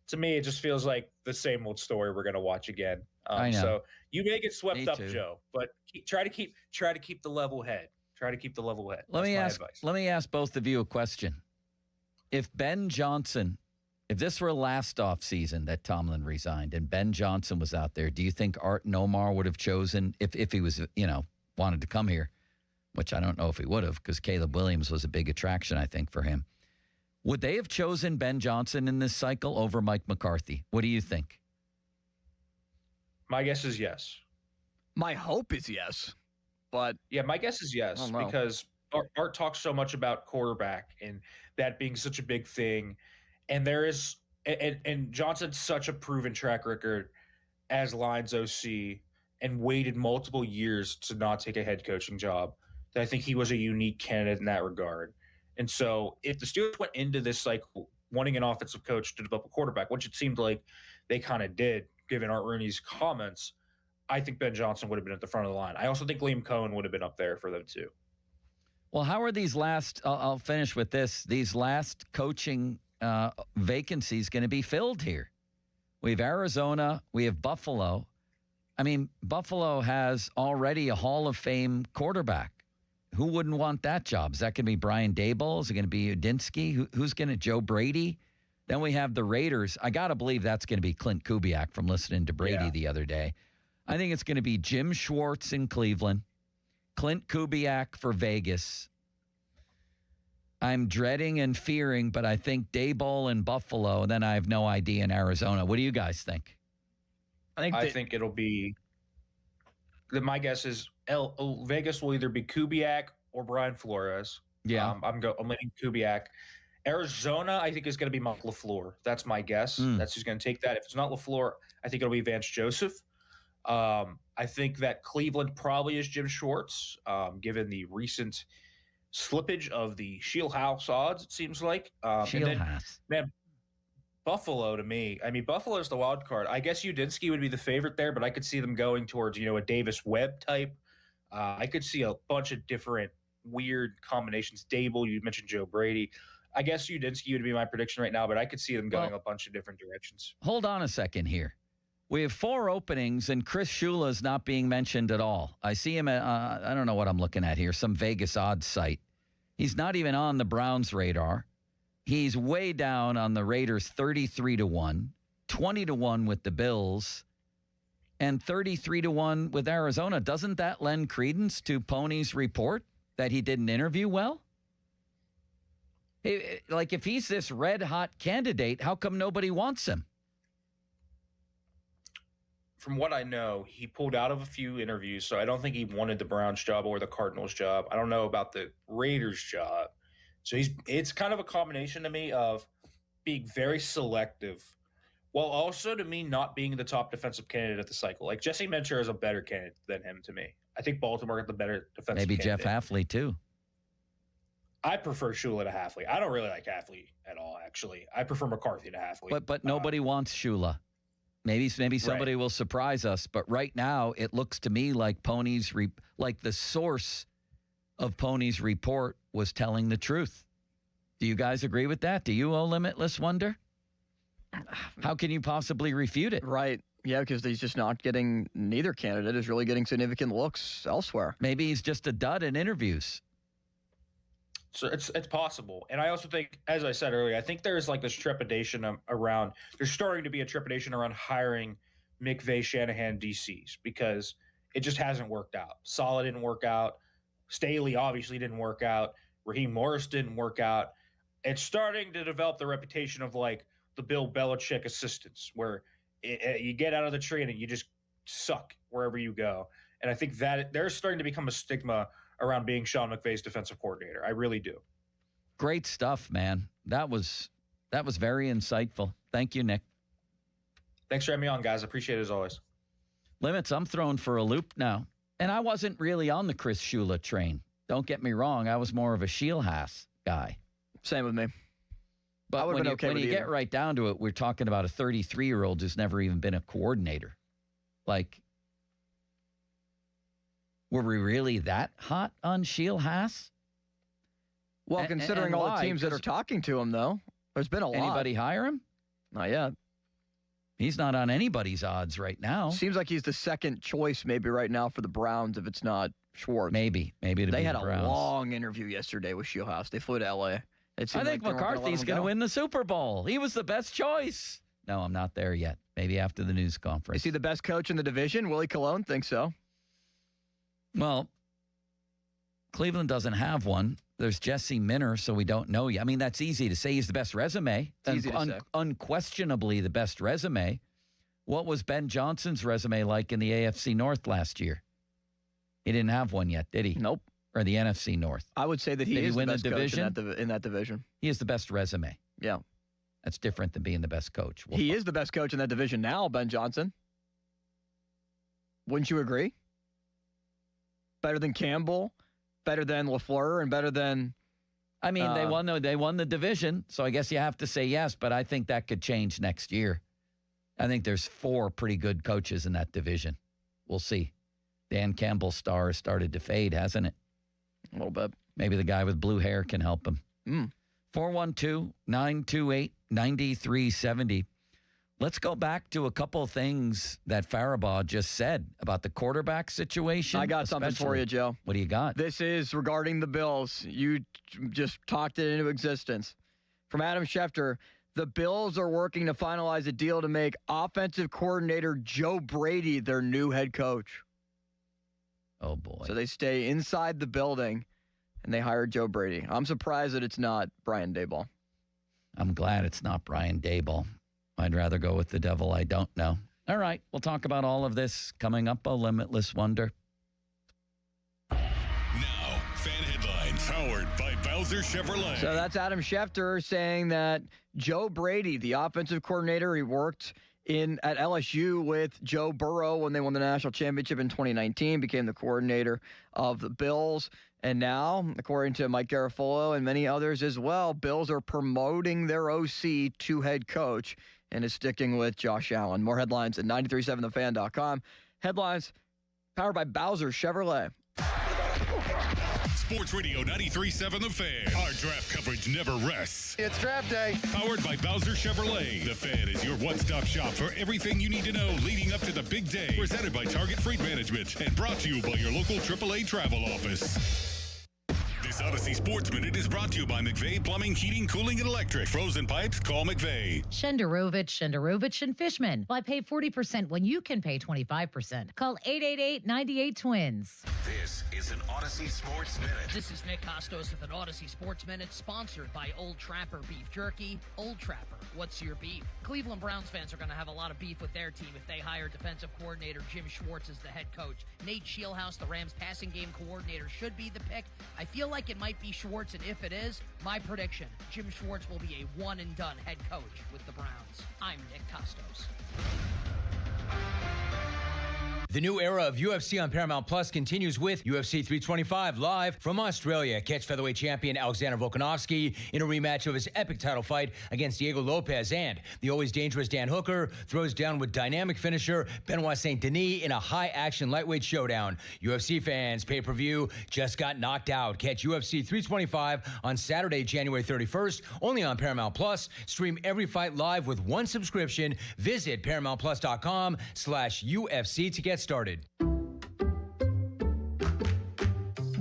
to me, the same old story we're going to watch again. I know. So you may get swept Me up, too. Joe, but try to keep the level head. Try to keep the level head. Let That's me my advice. ask both of you a question. If Ben Johnson, if this were last off season that Tomlin resigned and Ben Johnson was out there, do you think Art Nomar would have chosen if he was, wanted to come here, which I don't know if he would have because Caleb Williams was a big attraction, I think, for him. Would they have chosen Ben Johnson in this cycle over Mike McCarthy? What do you think? My guess is yes. My hope is yes. But yeah, my guess is yes, because Art talks so much about quarterback and that being such a big thing. And there is, and Johnson's such a proven track record as Lions OC and waited multiple years to not take a head coaching job that I think he was a unique candidate in that regard. And so if the Steelers went into this cycle wanting an offensive coach to develop a quarterback, which it seemed like they kind of did, given Art Rooney's comments, I think Ben Johnson would have been at the front of the line. I also think Liam Cohen would have been up there for them too. Well, how are these last, I'll finish with this, these last coaching vacancies going to be filled here? We have Arizona, we have Buffalo. I mean, Buffalo has already a Hall of Fame quarterback. Who wouldn't want that job? Is that going to be Brian Daboll? Is it going to be Udinsky? Who's going to, Joe Brady? Then we have the Raiders. I got to believe that's going to be Clint Kubiak from listening to Brady the other day. I think it's going to be Jim Schwartz in Cleveland, Clint Kubiak for Vegas. I'm dreading and fearing, but I think Daboll in Buffalo, and then I have no idea in Arizona. What do you guys think? I think it'll be, my guess is Vegas will either be Kubiak or Brian Flores. Yeah. I'm leaning Kubiak. Arizona, I think, is going to be Mike LaFleur. That's my guess. That's who's going to take that. If it's not LaFleur, I think it'll be Vance Joseph. I think that Cleveland probably is Jim Schwartz, given the recent slippage of the Shield House odds, it seems like. Shield House. Man, Buffalo to me, I mean, Buffalo is the wild card. I guess Udinski would be the favorite there, but I could see them going towards, a Davis Webb type. I could see a bunch of different weird combinations. Dable, you mentioned Joe Brady. I guess Udinski would be my prediction right now, but I could see them going a bunch of different directions. Hold on a second here. We have 4 openings, and Chris Shula is not being mentioned at all. I see him at, I don't know what I'm looking at here, some Vegas odds site. He's not even on the Browns' radar. He's way down on the Raiders 33-1, 20-1 with the Bills, and 33-1 with Arizona. Doesn't that lend credence to Pony's report that he didn't interview well? Like, if he's this red-hot candidate, how come nobody wants him? From what I know, he pulled out of a few interviews, so I don't think he wanted the Browns job or the Cardinals job. I don't know about the Raiders job. So it's kind of a combination to me of being very selective, while also to me not being the top defensive candidate at the cycle. Like, Jesse Ventura is a better candidate than him to me. I think Baltimore got the better defensive Maybe candidate. Jeff Hafley, too. I prefer Shula to Hafley. I don't really like Hafley at all, actually. I prefer McCarthy to Hafley. But nobody wants Shula. Maybe somebody will surprise us. But right now, it looks to me like like the source of Pony's report was telling the truth. Do you guys agree with that? Do you, Limitless Wonder? How can you possibly refute it? Right. Yeah, because he's just not getting, neither candidate is really getting significant looks elsewhere. Maybe he's just a dud in interviews. So it's possible. And I also think, as I said earlier, I think there's like this trepidation around, there's starting to be a trepidation around hiring McVay, Shanahan DCs because it just hasn't worked out. Saleh didn't work out. Staley obviously didn't work out. Raheem Morris didn't work out. It's starting to develop the reputation of like the Bill Belichick assistants where you get out of the tree and you just suck wherever you go. And I think that there's starting to become a stigma around being Sean McVay's defensive coordinator. I really do. Great stuff, man. That was very insightful. Thank you, Nick. Thanks for having me on, guys. Appreciate it as always. Limits, I'm thrown for a loop now. And I wasn't really on the Chris Shula train. Don't get me wrong. I was more of a Shieldhouse guy. Same with me. But when you get right down to it, we're talking about a 33-year-old who's never even been a coordinator. Like, were we really that hot on Shieldhouse? Well, considering all the teams that are talking to him, though, there's been a lot. Anybody hire him? Not yet. He's not on anybody's odds right now. Seems like he's the second choice maybe right now for the Browns if it's not Schwartz. Maybe they had a long interview yesterday with Shieldhouse. They flew to L.A. I think McCarthy's going to win the Super Bowl. He was the best choice. No, I'm not there yet. Maybe after the news conference. Is he the best coach in the division? Willie Colon thinks so. Well, Cleveland doesn't have one. There's Jesse Minner, so we don't know yet. I mean, that's easy to say. He's the best resume. Unquestionably the best resume. What was Ben Johnson's resume like in the AFC North last year? He didn't have one yet, did he? Nope. Or the NFC North. I would say that he is the best coach in that division. He is the best resume. Yeah. That's different than being the best coach. He is the best coach in that division now, Ben Johnson. Wouldn't you agree? Better than Campbell, better than LaFleur, and better than... I mean, they won the division, so I guess you have to say yes, but I think that could change next year. I think there's 4 pretty good coaches in that division. We'll see. Dan Campbell's star has started to fade, hasn't it? A little bit. Maybe the guy with blue hair can help him. 412-928-9370. Let's go back to a couple of things that Faribaugh just said about the quarterback situation. I got something for you, Joe. What do you got? This is regarding the Bills. You just talked it into existence. From Adam Schefter, the Bills are working to finalize a deal to make offensive coordinator Joe Brady their new head coach. Oh, boy. So they stay inside the building, and they hire Joe Brady. I'm surprised that it's not Brian Daboll. I'm glad it's not Brian Daboll. I'd rather go with the devil I don't know. All right, we'll talk about all of this coming up. A Limitless Wonder. Now, fan headlines powered by Bowser Chevrolet. So that's Adam Schefter saying that Joe Brady, the offensive coordinator, he worked at LSU with Joe Burrow when they won the national championship in 2019, became the coordinator of the Bills. And now, according to Mike Garafolo and many others as well, Bills are promoting their OC to head coach and is sticking with Josh Allen. More headlines at 937thefan.com. Headlines powered by Bowser Chevrolet. Sports Radio 93.7 The Fan. Our draft coverage never rests. It's draft day. Powered by Bowser Chevrolet. The Fan is your one-stop shop for everything you need to know leading up to the big day. Presented by Target Freight Management and brought to you by your local AAA travel office. This Odyssey Sports Minute is brought to you by McVeigh Plumbing, Heating, Cooling, and Electric. Frozen pipes, call McVeigh. Shenderovich, and Fishman. Why pay 40% when you can pay 25%? Call 888-98-TWINS. This is an Odyssey Sports Minute. This is Nick Costos with an Odyssey Sports Minute, sponsored by Old Trapper Beef Jerky. Old Trapper, what's your beef? Cleveland Browns fans are going to have a lot of beef with their team if they hire defensive coordinator Jim Schwartz as the head coach. Nate Scheelhaus, the Rams passing game coordinator, should be the pick. I feel like it might be Schwartz, and if it is, my prediction, Jim Schwartz will be a one-and-done head coach with the Browns. I'm Nick Costos. The new era of UFC on Paramount Plus continues with UFC 325 live from Australia. Catch featherweight champion Alexander Volkanovski in a rematch of his epic title fight against Diego Lopez, and the always dangerous Dan Hooker throws down with dynamic finisher Benoit Saint Denis in a high-action lightweight showdown. UFC fans, pay-per-view just got knocked out. Catch UFC 325 on Saturday, January 31st, only on Paramount Plus. Stream every fight live with one subscription. Visit ParamountPlus.com/UFC to get started.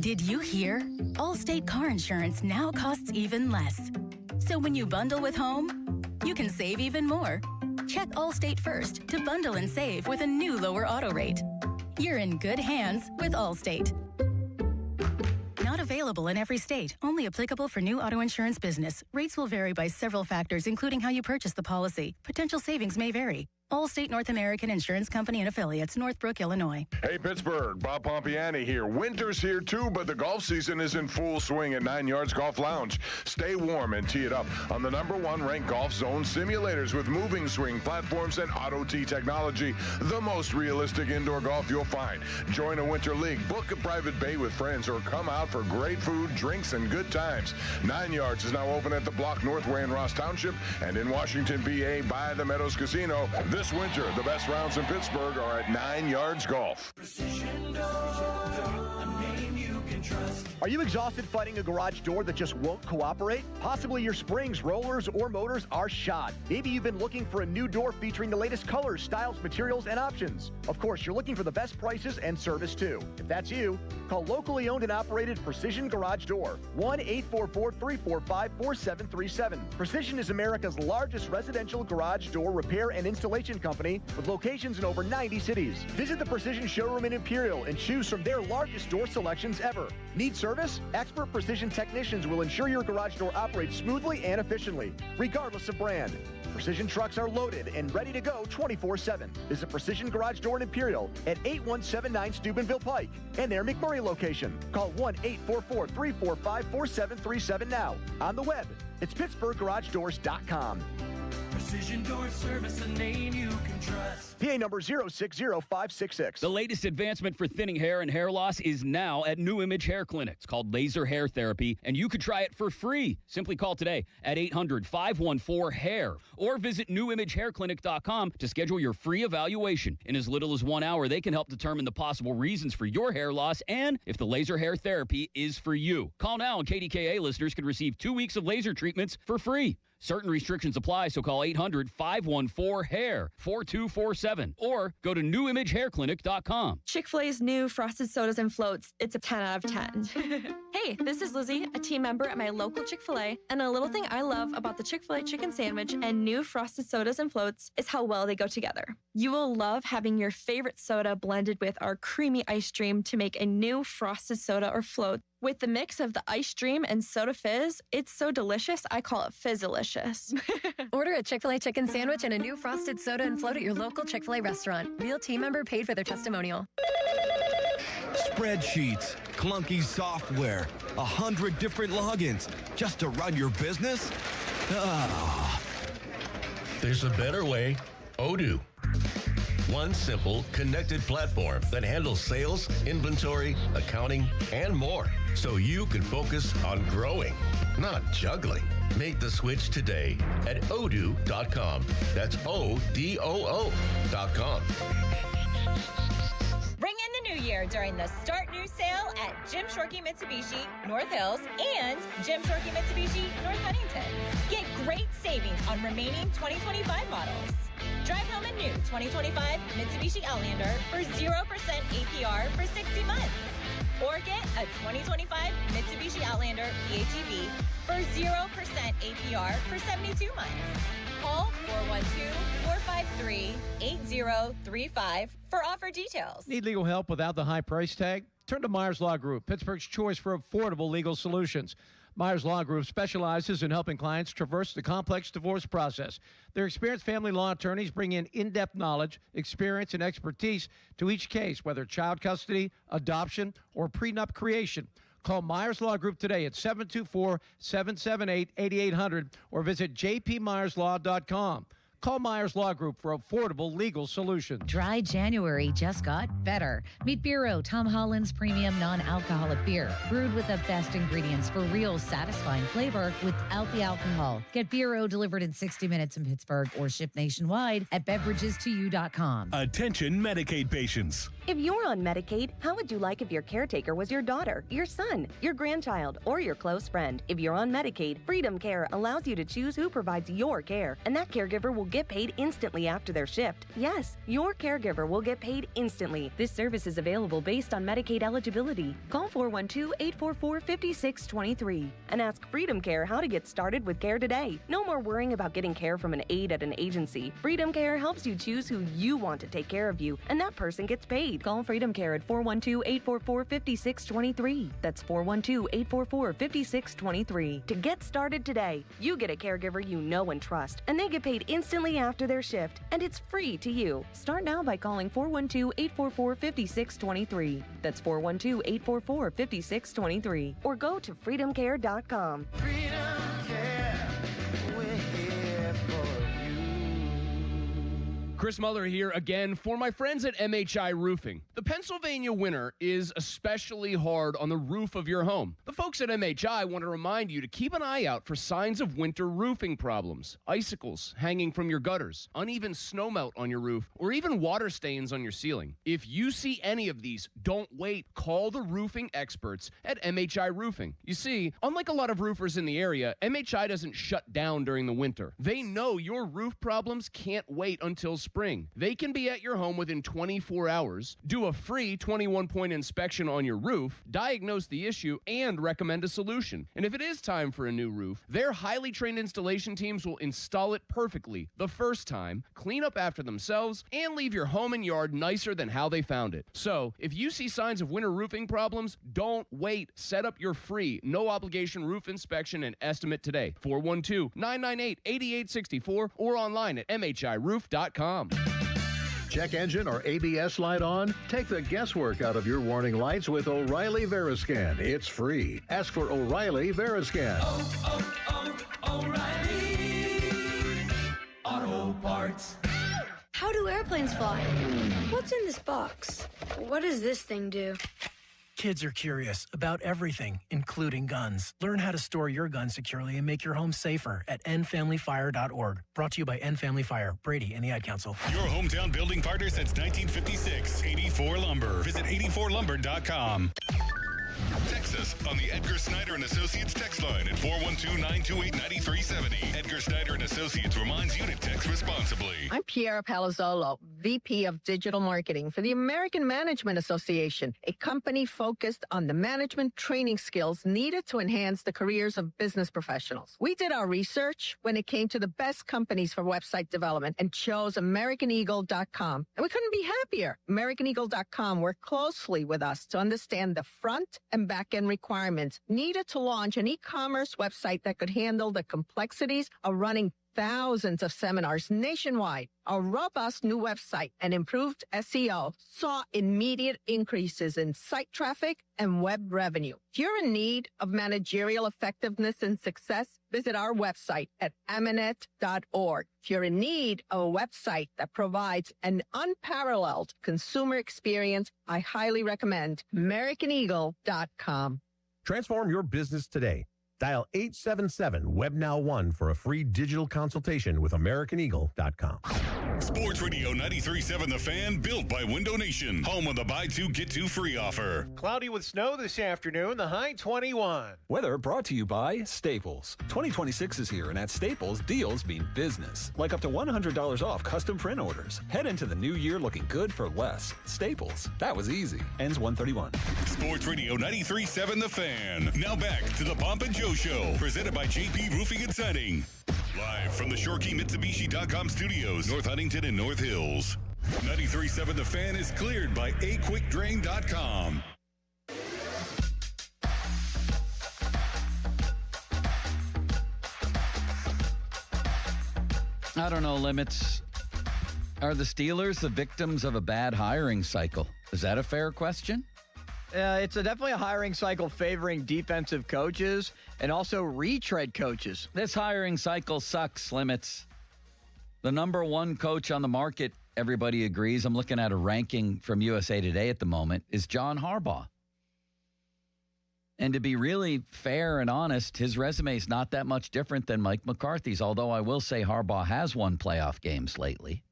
Did you hear? Allstate car insurance now costs even less. So when you bundle with home, you can save even more. Check Allstate first to bundle and save with a new lower auto rate. You're in good hands with Allstate. Not available in every state. Only applicable for new auto insurance business. Rates will vary by several factors, including how you purchase the policy. Potential savings may vary. Allstate North American Insurance Company and Affiliates, Northbrook, Illinois. Hey, Pittsburgh, Bob Pompiani here. Winter's here, too, but the golf season is in full swing at 9 Yards Golf Lounge. Stay warm and tee it up on the #1 ranked Golf Zone simulators with moving swing platforms and auto tee technology. The most realistic indoor golf you'll find. Join a winter league, book a private bay with friends, or come out for great food, drinks, and good times. 9 Yards is now open at the Block Northway in Ross Township and in Washington, PA by the Meadows Casino. This winter, the best rounds in Pittsburgh are at 9 Yards Golf. Are you exhausted fighting a garage door that just won't cooperate? Possibly your springs, rollers, or motors are shot. Maybe you've been looking for a new door featuring the latest colors, styles, materials, and options. Of course, you're looking for the best prices and service too. If that's you, call locally owned and operated Precision Garage Door. 1-844-345-4737. Precision is America's largest residential garage door repair and installation company with locations in over 90 cities. Visit the Precision showroom in Imperial and choose from their largest door selections ever. Need service? Expert Precision technicians will ensure your garage door operates smoothly and efficiently, regardless of brand. Precision trucks are loaded and ready to go 24/7. Visit Precision Garage Door in Imperial at 8179 Steubenville Pike and their McMurray location. Call 1-844-345-4737 now. On the web, it's PittsburghGarageDoors.com. Precision Door Service, a name you can trust. PA number 060566. The latest advancement for thinning hair and hair loss is now at New Image Hair Clinic. It's called laser hair therapy, and you could try it for free. Simply call today at 800-514-HAIR or visit newimagehairclinic.com to schedule your free evaluation. In as little as 1 hour, they can help determine the possible reasons for your hair loss and if the laser hair therapy is for you. Call now, and KDKA listeners can receive 2 weeks of laser treatments for free. Certain restrictions apply, so call 800-514-HAIR 4247 or go to newimagehairclinic.com. Chick-fil-A's new frosted sodas and floats, it's a 10 out of 10. Hey, this is Lizzie, a team member at my local Chick-fil-A, and a little thing I love about the Chick-fil-A chicken sandwich and new frosted sodas and floats is how well they go together. You will love having your favorite soda blended with our creamy ice stream to make a new frosted soda or float. With the mix of the ice stream and soda fizz, it's so delicious, I call it Fizzalicious. Order a Chick-fil-A chicken sandwich and a new frosted soda and float at your local Chick-fil-A restaurant. Real team member paid for their testimonial. Spreadsheets, clunky software, 100 different logins just to run your business? Ah. There's a better way. Odoo. One simple, connected platform that handles sales, inventory, accounting, and more. So you can focus on growing, not juggling. Make the switch today at odoo.com. That's ODOO.com. Bring in the new year during the Start New sale at Jim Shorkey Mitsubishi, North Hills, and Jim Shorkey Mitsubishi, North Huntington. Get great savings on remaining 2025 models. Drive home a new 2025 Mitsubishi Outlander for 0% APR for 60 months. Or get a 2025 Mitsubishi Outlander PHEV for 0% APR for 72 months. Call 412-453-8035 for offer details. Need legal help without the high price tag? Turn to Myers Law Group, Pittsburgh's choice for affordable legal solutions. Myers Law Group specializes in helping clients traverse the complex divorce process. Their experienced family law attorneys bring in-depth knowledge, experience, and expertise to each case, whether child custody, adoption, or prenup creation. Call Myers Law Group today at 724-778-8800 or visit jpmyerslaw.com. Call Myers Law Group for affordable legal solutions. Dry January just got better. Meet Bureau, Tom Holland's premium non-alcoholic beer, brewed with the best ingredients for real satisfying flavor without the alcohol. Get Bureau delivered in 60 minutes in Pittsburgh or shipped nationwide at beverages2u.com. Attention Medicaid patients. If you're on Medicaid, how would you like if your caretaker was your daughter, your son, your grandchild, or your close friend? If you're on Medicaid, Freedom Care allows you to choose who provides your care, and that caregiver will get paid instantly after their shift. Yes, your caregiver will get paid instantly. This service is available based on Medicaid eligibility. Call 412-844-5623 and ask Freedom Care how to get started with care today. No more worrying about getting care from an aide at an agency. Freedom Care helps you choose who you want to take care of you, and that person gets paid. Call Freedom Care at 412-844-5623. That's 412-844-5623. To get started today, you get a caregiver you know and trust, and they get paid instantly after their shift, and it's free to you. Start now by calling 412-844-5623. That's 412-844-5623. Or go to freedomcare.com. Freedom Care, we're here for you. Chris Muller here again for my friends at MHI Roofing. The Pennsylvania winter is especially hard on the roof of your home. The folks at MHI want to remind you to keep an eye out for signs of winter roofing problems. Icicles hanging from your gutters, uneven snowmelt on your roof, or even water stains on your ceiling. If you see any of these, don't wait. Call the roofing experts at MHI Roofing. You see, unlike a lot of roofers in the area, MHI doesn't shut down during the winter. They know your roof problems can't wait until spring. They can be at your home within 24 hours, do a free 21-point inspection on your roof, diagnose the issue, and recommend a solution. And if it is time for a new roof, their highly trained installation teams will install it perfectly the first time, clean up after themselves, and leave your home and yard nicer than how they found it. So, if you see signs of winter roofing problems, don't wait. Set up your free, no-obligation roof inspection and estimate today. 412-998-8864 or online at mhiroof.com. Check engine or ABS light on? Take the guesswork out of your warning lights with O'Reilly Veriscan. It's free. Ask for O'Reilly Veriscan. O'Reilly Auto Parts. How do airplanes fly? What's in this box? What does this thing do? Kids are curious about everything, including guns. Learn how to store your gun securely and make your home safer at endfamilyfire.org. Brought to you by End Family Fire, Brady, and the Ad Council. Your hometown building partner since 1956. 84 Lumber. Visit 84lumber.com. Text us on the Edgar Snyder and Associates text line at 412-928-9370. Edgar Snyder and Associates reminds you to text responsibly. I'm Piera Palazzolo, VP of Digital Marketing for the American Management Association, a company focused on the management training skills needed to enhance the careers of business professionals. We did our research when it came to the best companies for website development and chose AmericanEagle.com. And we couldn't be happier. AmericanEagle.com worked closely with us to understand the front and back-end requirements needed to launch an e-commerce website that could handle the complexities of running thousands of seminars nationwide, our robust new website and improved SEO saw immediate increases in site traffic and web revenue. If you're in need of managerial effectiveness and success, visit our website at Amanet.org. If you're in need of a website that provides an unparalleled consumer experience, I highly recommend AmericanEagle.com. Transform your business today. Dial 877-WebNow1 for a free digital consultation with AmericanEagle.com. Sports Radio 93.7 The Fan, built by Window Nation. Home of the buy two, get two free offer. Cloudy with snow this afternoon, the high 21. Weather brought to you by Staples. 2026 is here, and at Staples, deals mean business. Like up to $100 off custom print orders. Head into the new year looking good for less. Staples. That was easy. Ends 131. Sports Radio 93.7 The Fan. Now back to the Pomp and Joe Show, presented by JP Roofing and Siding. Live from the ShoreKeyMitsubishi.com studios, North Huntington and North Hills. 93.7 The Fan is cleared by AQuickDrain.com. I don't know, Limits. Are the Steelers the victims of a bad hiring cycle? Is that a fair question? It's definitely a hiring cycle favoring defensive coaches and also retread coaches. This hiring cycle sucks, Limits. The number one coach on the market, everybody agrees, I'm looking at a ranking from USA Today at the moment, is John Harbaugh. And to be really fair and honest, his resume is not that much different than Mike McCarthy's, although I will say Harbaugh has won playoff games lately.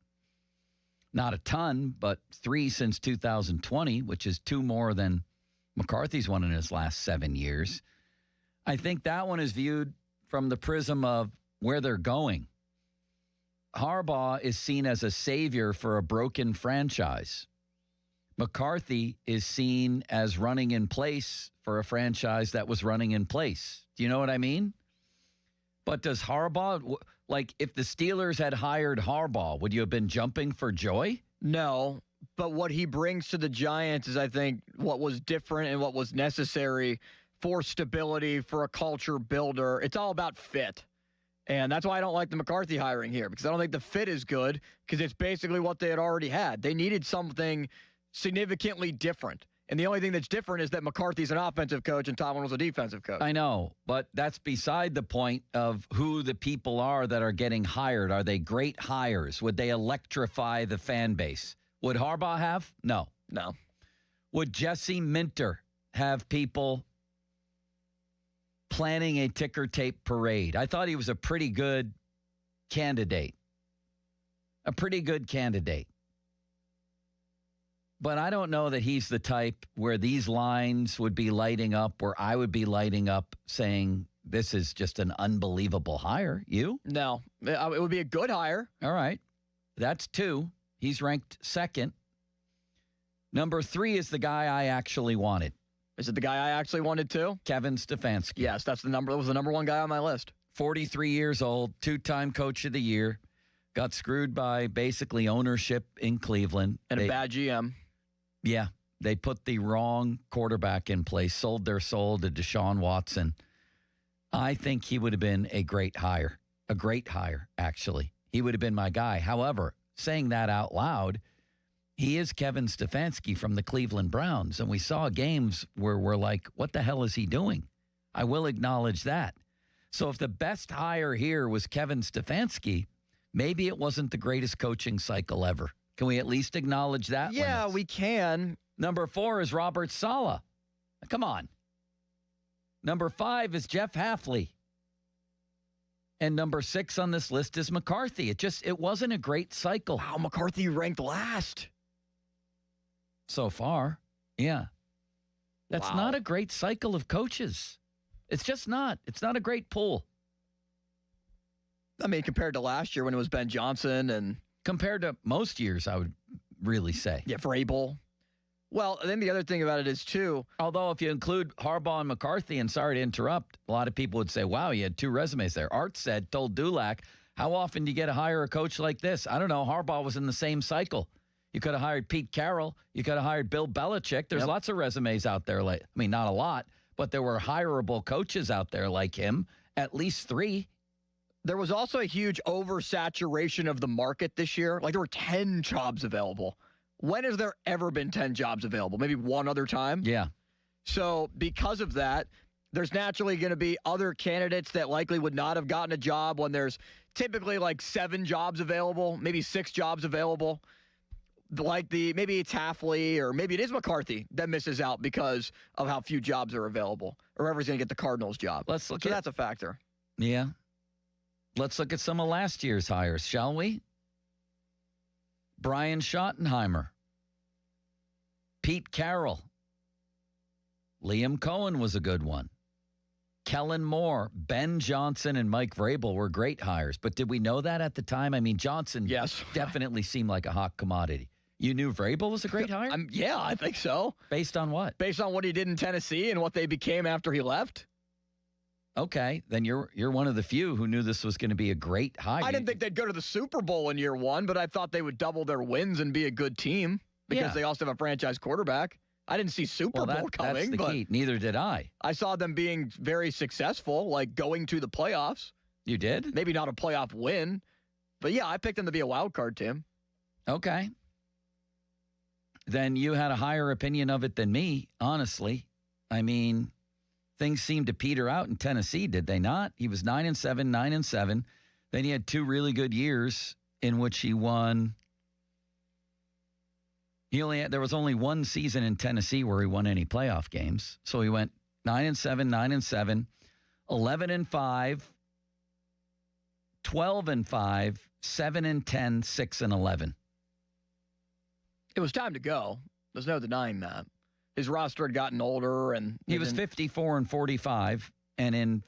Not a ton, but 3 since 2020, which is 2 more than McCarthy's won in his last 7 years. I think that one is viewed from the prism of where they're going. Harbaugh is seen as a savior for a broken franchise. McCarthy is seen as running in place for a franchise that was running in place. Do you know what I mean? But does Harbaugh, like if the Steelers had hired Harbaugh, would you have been jumping for joy? No, but what he brings to the Giants is, I think, what was different and what was necessary for stability, for a culture builder. It's all about fit. And that's why I don't like the McCarthy hiring here, because I don't think the fit is good, because it's basically what they had already had. They needed something significantly different. And the only thing that's different is that McCarthy's an offensive coach and Tomlin was a defensive coach. I know, but that's beside the point of who the people are that are getting hired. Are they great hires? Would they electrify the fan base? Would Harbaugh have? No. No. Would Jesse Minter have people planning a ticker tape parade? I thought he was a pretty good candidate. A pretty good candidate. But I don't know that he's the type where these lines would be lighting up, where I would be lighting up saying this is just an unbelievable hire. You? No. It would be a good hire. All right. That's 2. He's ranked 2nd. Number 3 is the guy I actually wanted. Is it the guy I actually wanted too? Kevin Stefanski. Yes, that was the number 1 guy on my list. 43 years old, 2-time coach of the year. Got screwed by basically ownership in Cleveland. And a bad GM. Yeah, they put the wrong quarterback in place, sold their soul to Deshaun Watson. I think he would have been a great hire, actually. He would have been my guy. However, saying that out loud, he is Kevin Stefanski from the Cleveland Browns, and we saw games where we're like, what the hell is he doing? I will acknowledge that. So if the best hire here was Kevin Stefanski, maybe it wasn't the greatest coaching cycle ever. Can we at least acknowledge that? Yeah, we can. Number 4 is Robert Saleh. Come on. Number 5 is Jeff Hafley. And number 6 on this list is McCarthy. It wasn't a great cycle. Wow, McCarthy ranked last. So far, yeah. That's not a great cycle of coaches. It's just not. It's not a great pool. I mean, compared to last year when it was Ben Johnson and... Compared to most years, I would really say. Yeah, Vrabel. Well, then the other thing about it is, too... Although if you include Harbaugh and McCarthy, and sorry to interrupt, a lot of people would say, wow, you had 2 resumes there. Art told Dulac, how often do you get to hire a coach like this? I don't know. Harbaugh was in the same cycle. You could have hired Pete Carroll. You could have hired Bill Belichick. There's lots of resumes out there. Not a lot, but there were hireable coaches out there like him. At least 3. There was also a huge oversaturation of the market this year. Like, there were 10 jobs available. When has there ever been 10 jobs available? Maybe one other time? Yeah. So because of that, there's naturally going to be other candidates that likely would not have gotten a job when there's typically like 7 jobs available, maybe 6 jobs available. Maybe it's Hafley or maybe it is McCarthy that misses out because of how few jobs are available, or whoever's going to get the Cardinals job. Let's look so that's a factor. Yeah. Let's look at some of last year's hires, shall we? Brian Schottenheimer, Pete Carroll, Liam Cohen was a good one. Kellen Moore, Ben Johnson, and Mike Vrabel were great hires. But did we know that at the time? I mean, Johnson definitely seemed like a hot commodity. You knew Vrabel was a great hire? Yeah, I think so. Based on what? Based on what he did in Tennessee and what they became after he left. Okay, then you're one of the few who knew this was going to be a great hire. I didn't think they'd go to the Super Bowl in year 1, but I thought they would double their wins and be a good team because they also have a franchise quarterback. I didn't see Super Bowl coming. That's the key. Neither did I. I saw them being very successful, like going to the playoffs. You did? Maybe not a playoff win, but yeah, I picked them to be a wild card team. Okay. Then you had a higher opinion of it than me, honestly. I mean, things seemed to peter out in Tennessee, did they not? He was 9-7, 9-7. Then he had 2 really good years in which he won. There was only one season in Tennessee where he won any playoff games. So he went 9-7, 9-7, 11-5, 12-5, 7-10, 6-11. It was time to go. There's no denying that. His roster had gotten older, and he was 54-45, and in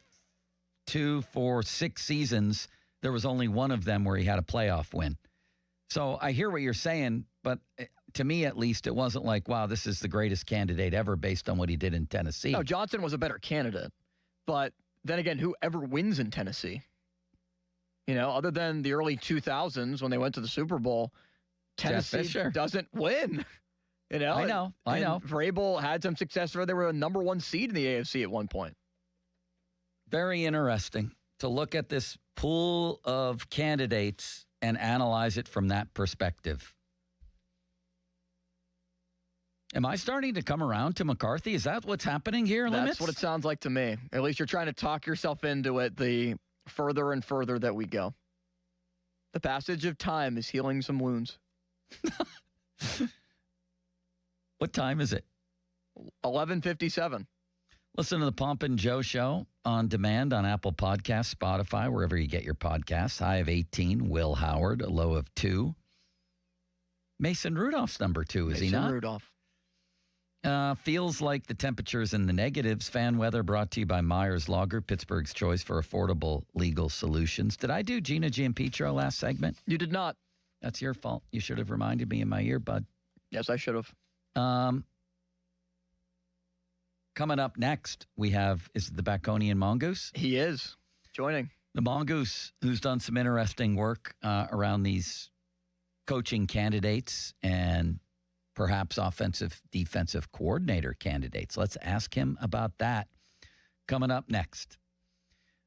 2, 4, 6 seasons, there was only one of them where he had a playoff win. So I hear what you're saying, but to me, at least, it wasn't like, wow, this is the greatest candidate ever based on what he did in Tennessee. No, Johnson was a better candidate. But then again, whoever wins in Tennessee? You know, other than the early 2000s when they went to the Super Bowl, Tennessee doesn't win. You know, I know. Vrabel had some success where they were a number 1 seed in the AFC at one point. Very interesting to look at this pool of candidates and analyze it from that perspective. Am I starting to come around to McCarthy? Is that what's happening here, Limits? That's what it sounds like to me. At least you're trying to talk yourself into it the further and further that we go. The passage of time is healing some wounds. What time is it? 11:57. Listen to the Pomp and Joe Show on demand on Apple Podcasts, Spotify, wherever you get your podcasts. High of 18, Will Howard, a low of 2. Mason Rudolph's number 2, is he not? Mason Rudolph. Feels like the temperature's in the negatives. Fan weather brought to you by Myers Law Group, Pittsburgh's choice for affordable legal solutions. Did I do Gina Giampetro last segment? You did not. That's your fault. You should have reminded me in my ear, bud. Yes, I should have. Coming up next, we have, is it the Baconian Mongoose? He is joining. The Mongoose, who's done some interesting work around these coaching candidates and perhaps offensive, defensive coordinator candidates. Let's ask him about that coming up next.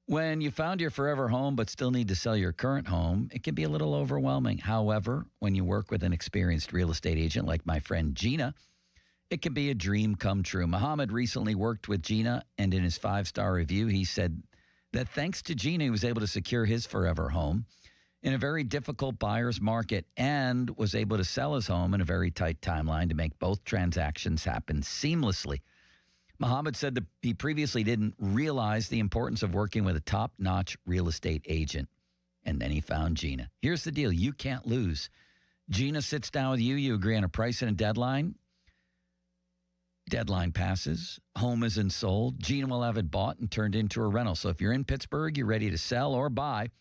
When you found your forever home but still need to sell your current home, it can be a little overwhelming. However, when you work with an experienced real estate agent like my friend Gina, it can be a dream come true. Muhammad recently worked with Gina, and in his 5-star review, he said that thanks to Gina, he was able to secure his forever home in a very difficult buyer's market and was able to sell his home in a very tight timeline to make both transactions happen seamlessly. Muhammad said that he previously didn't realize the importance of working with a top-notch real estate agent, and then he found Gina. Here's the deal. You can't lose. Gina sits down with you. You agree on a price and a deadline. Deadline passes. Home isn't sold. Gina will have it bought and turned into a rental. So if you're in Pittsburgh, you're ready to sell or buy,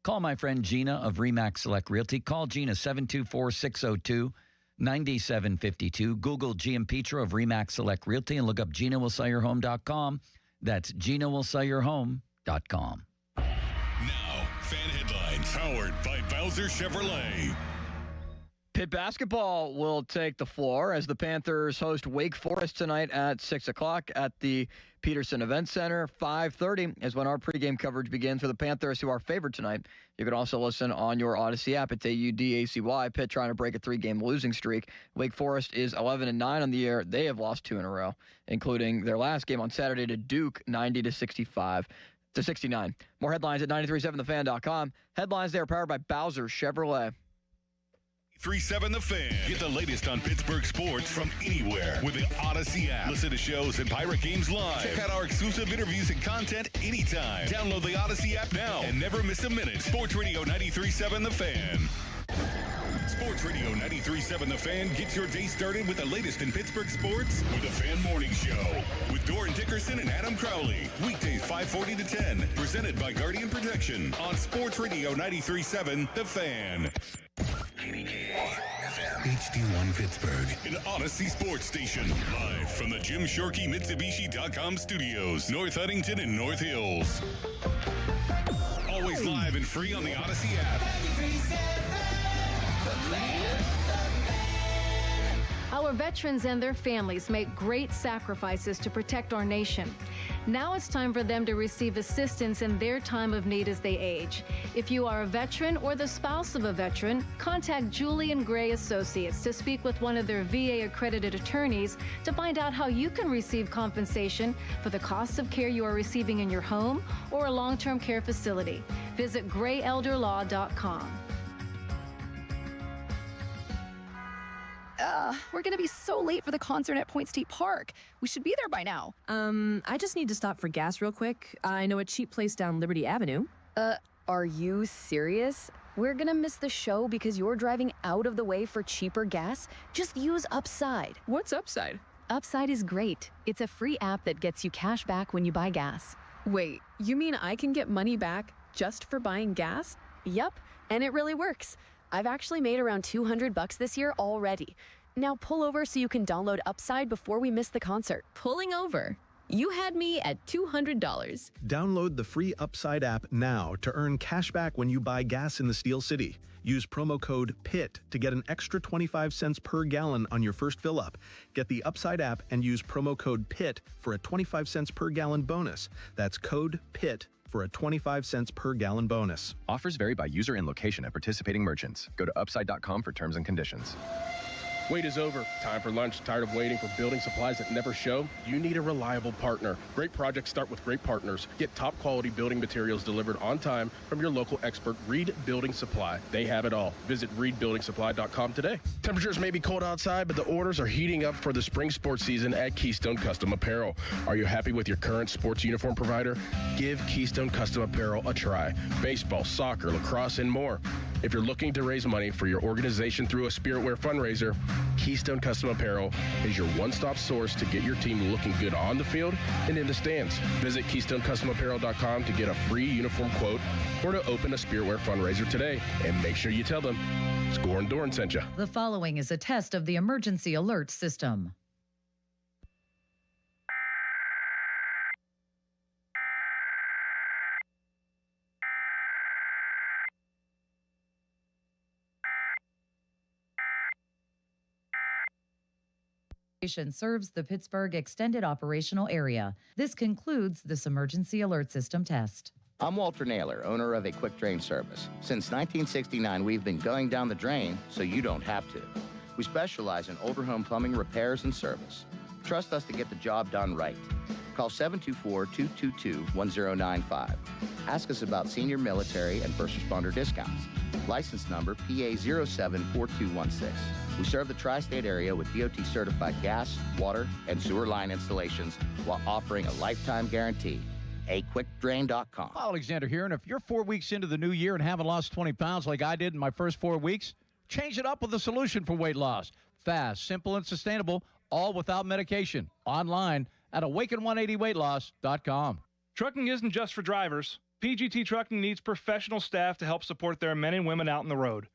call my friend Gina of RE/MAX Select Realty. Call Gina 724-602-9752. Google Giampetro of RE/MAX Select Realty and look up GinaWillSellYourHome.com. That's GinaWillSellYourHome.com. Now, fan headlines powered by Bowser Chevrolet. Pitt basketball will take the floor as the Panthers host Wake Forest tonight at 6 o'clock at the Peterson Event Center. 5:30 is when our pregame coverage begins for the Panthers, who are favored tonight. You can also listen on your Odyssey app. It's AUDACY. Pitt trying to break a 3-game losing streak. Wake Forest is 11-9 on the year. They have lost 2 in a row, including their last game on Saturday to Duke, 90-69. More headlines at 937thefan.com. Headlines there powered by Bowser Chevrolet. 937 The Fan. Get the latest on Pittsburgh sports from anywhere with the Odyssey app. Listen to shows and Pirate Games live. Check out our exclusive interviews and content anytime. Download the Odyssey app now and never miss a minute. Sports Radio 937 The Fan. Sports Radio 937 The Fan gets your day started with the latest in Pittsburgh sports with the Fan Morning Show with Doran Dickerson and Adam Crowley. Weekdays 5:40 to 10. Presented by Guardian Protection on Sports Radio 937 The Fan. HD1 Pittsburgh, an Odyssey sports station. Live from the Jim Shorkey Mitsubishi.com studios, North Huntington and North Hills. Always live and free on the Odyssey app. Our veterans and their families make great sacrifices to protect our nation. Now it's time for them to receive assistance in their time of need as they age. If you are a veteran or the spouse of a veteran, contact Julian Gray Associates to speak with one of their VA-accredited attorneys to find out how you can receive compensation for the costs of care you are receiving in your home or a long-term care facility. Visit grayelderlaw.com. We're gonna be so late for the concert at Point State Park. We should be there by now. I just need to stop for gas real quick. I know a cheap place down Liberty Avenue. Are you serious? We're gonna miss the show because you're driving out of the way for cheaper gas? Just use Upside. What's Upside? Upside is great. It's a free app that gets you cash back when you buy gas. Wait, you mean I can get money back just for buying gas? Yup, and it really works. I've actually made around $200 this year already. Now pull over so you can download Upside before we miss the concert. Pulling over. You had me at $200. Download the free Upside app now to earn cash back when you buy gas in the Steel City. Use promo code PIT to get an extra 25 cents per gallon on your first fill up. Get the Upside app and use promo code PIT for a 25 cents per gallon bonus. That's code PIT for a 25 cents per gallon bonus. Offers vary by user and location at participating merchants. Go to upside.com for terms and conditions. Wait is over. Time for lunch. Tired of waiting for building supplies that never show? You need a reliable partner. Great projects start with great partners. Get top quality building materials delivered on time from your local expert, Reed Building Supply. They have it all. Visit reedbuildingsupply.com today. Temperatures may be cold outside, but the orders are heating up for the spring sports season at Keystone Custom Apparel. Are you happy with your current sports uniform provider? Give Keystone Custom Apparel a try. Baseball, soccer, lacrosse, and more. If you're looking to raise money for your organization through a Spirit Wear fundraiser, Keystone Custom Apparel is your one-stop source to get your team looking good on the field and in the stands. Visit KeystoneCustomApparel.com to get a free uniform quote or to open a Spirit Wear fundraiser today. And make sure you tell them Score and Doran sent you. The following is a test of the emergency alert system. Serves the Pittsburgh Extended Operational Area. This concludes this emergency alert system test. I'm Walter Naylor, owner of a quick drain service. Since 1969, we've been going down the drain so you don't have to. We specialize in older home plumbing repairs and service. Trust us to get the job done right. Call 724-222-1095. Ask us about senior military and first responder discounts. License number PA074216. We serve the tri-state area with DOT-certified gas, water, and sewer line installations while offering a lifetime guarantee. AQuickDrain.com. Alexander here, and if you're 4 weeks into the new year and haven't lost 20 pounds like I did in my first 4 weeks, change it up with a solution for weight loss. Fast, simple, and sustainable, all without medication. Online at Awaken180weightloss.com. Trucking isn't just for drivers. PGT Trucking needs professional staff to help support their men and women out on the road.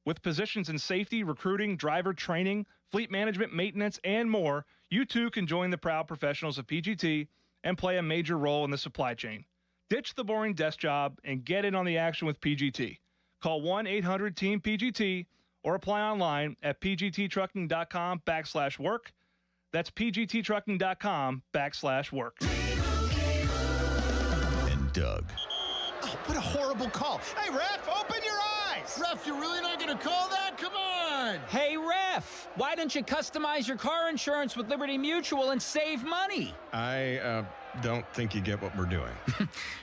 With positions in safety, recruiting, driver training, fleet management, maintenance, and more, you too can join the proud professionals of PGT and play a major role in the supply chain. Ditch the boring desk job and get in on the action with PGT. Call 1-800-TEAM-PGT or apply online at pgttrucking.com/work. That's pgttrucking.com/work. And Doug. Oh, what a horrible call. Hey, ref, open your eyes. Ref, you're really not going to call that? Come on. Hey, ref, why don't you customize your car insurance with Liberty Mutual and save money? I don't think you get what we're doing.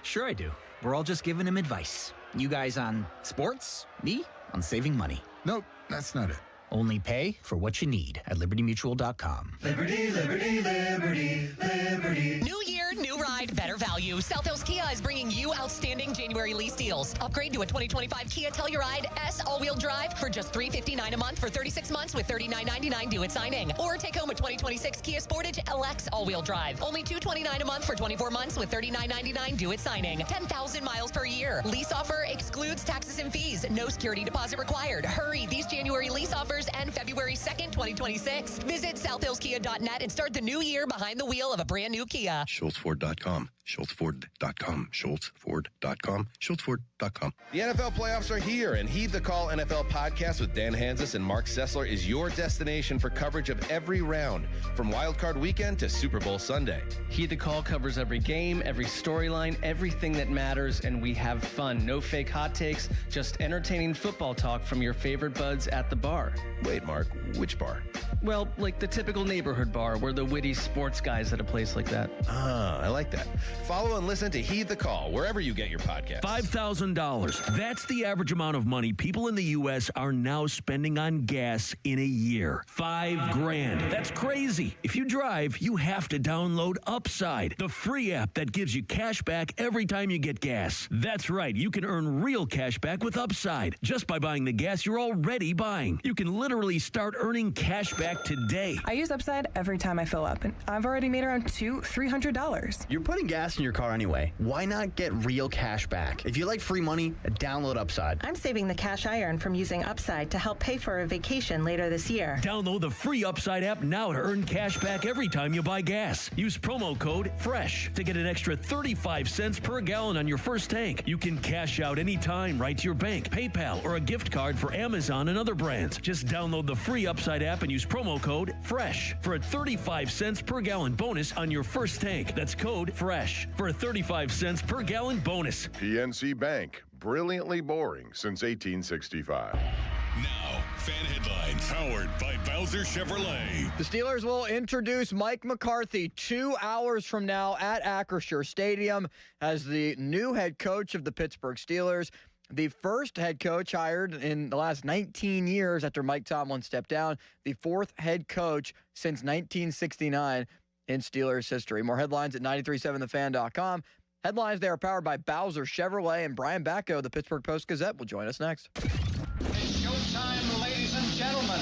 Sure I do. We're all just giving him advice. You guys on sports, me on saving money. Nope, that's not it. Only pay for what you need at libertymutual.com. Liberty, liberty, liberty, liberty. New year, new ride, better value. South Hills Kia is bringing you outstanding January lease deals. Upgrade to a 2025 Kia Telluride S all-wheel drive for just $359 a month for 36 months with $39.99 due at signing. Or take home a 2026 Kia Sportage LX all-wheel drive. Only $229 a month for 24 months with $39.99 due at signing. 10,000 miles per year. Lease offer excludes taxes and fees. No security deposit required. Hurry, these January lease offers end February 2nd, 2026. Visit southhillskia.net and start the new year behind the wheel of a brand new Kia. SchultzFord.com. SchultzFord.com. SchultzFord.com. SchultzFord.com. The NFL playoffs are here, and Heed the Call NFL podcast with Dan Hanzus and Mark Sessler is your destination for coverage of every round, from Wild Card Weekend to Super Bowl Sunday. Heed the Call covers every game, every storyline, everything that matters, and we have fun. No fake hot takes, just entertaining football talk from your favorite buds at the bar. Wait, Mark, which bar? Well, like the typical neighborhood bar. We're the witty sports guys at a place like that. Ah, I like that. Follow and listen to Heed the Call wherever you get your podcast. $5,000. That's the average amount of money people in the U.S. are now spending on gas in a year. $5,000. That's crazy. If you drive, you have to download Upside, the free app that gives you cash back every time you get gas. That's right. You can earn real cash back with Upside just by buying the gas you're already buying. You can literally start earning cash back today. I use Upside every time I fill up, and I've already made around $300. You're putting gas in your car anyway. Why not get real cash back? If you like free money, download Upside. I'm saving the cash I earn from using Upside to help pay for a vacation later this year. Download the free Upside app now to earn cash back every time you buy gas. Use promo code FRESH to get an extra 35 cents per gallon on your first tank. You can cash out anytime right to your bank, PayPal, or a gift card for Amazon and other brands. Just download the free Upside app and use promo code FRESH for a 35 cents per gallon bonus on your first tank. That's code FRESH for a 35 cents per gallon bonus. PNC Bank, brilliantly boring since 1865. Now, fan headlines powered by Bowser Chevrolet. The Steelers will introduce Mike McCarthy 2 hours from now at Acrisure Stadium as the new head coach of the Pittsburgh Steelers. The first head coach hired in the last 19 years after Mike Tomlin stepped down. The fourth head coach since 1969 in Steelers history. More headlines at 937thefan.com. Headlines, they are powered by Bowser Chevrolet, and Brian Bacco, the Pittsburgh Post-Gazette, will join us next. It's showtime, ladies and gentlemen.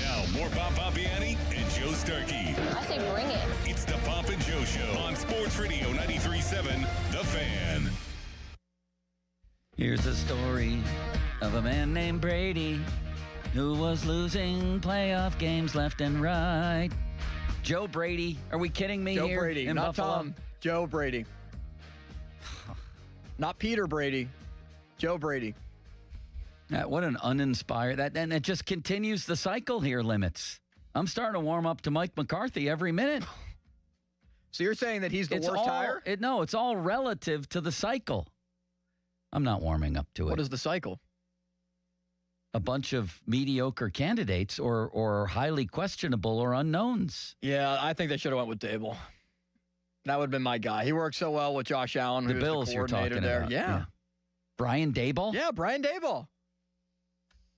Now, more Bob Papiani and Joe Starkey. I say bring it. It's the Bob and Joe Show on Sports Radio 93.7 The Fan. Here's a story of a man named Brady who was losing playoff games left and right. Joe Brady. Are we kidding me Joe here? Brady, in not Buffalo? Tom. Joe Brady. Not Peter Brady. Joe Brady. What an uninspired. And it just continues the cycle here, Limits. I'm starting to warm up to Mike McCarthy every minute. So you're saying that he's the worst hire? No, it's all relative to the cycle. I'm not warming up to it. What is the cycle? A bunch of mediocre candidates or highly questionable or unknowns. Yeah, I think they should have went with Dable. That would have been my guy. He worked so well with Josh Allen, who's the Bills you're talking there. about. Yeah. Brian Daboll? Yeah, Brian Daboll.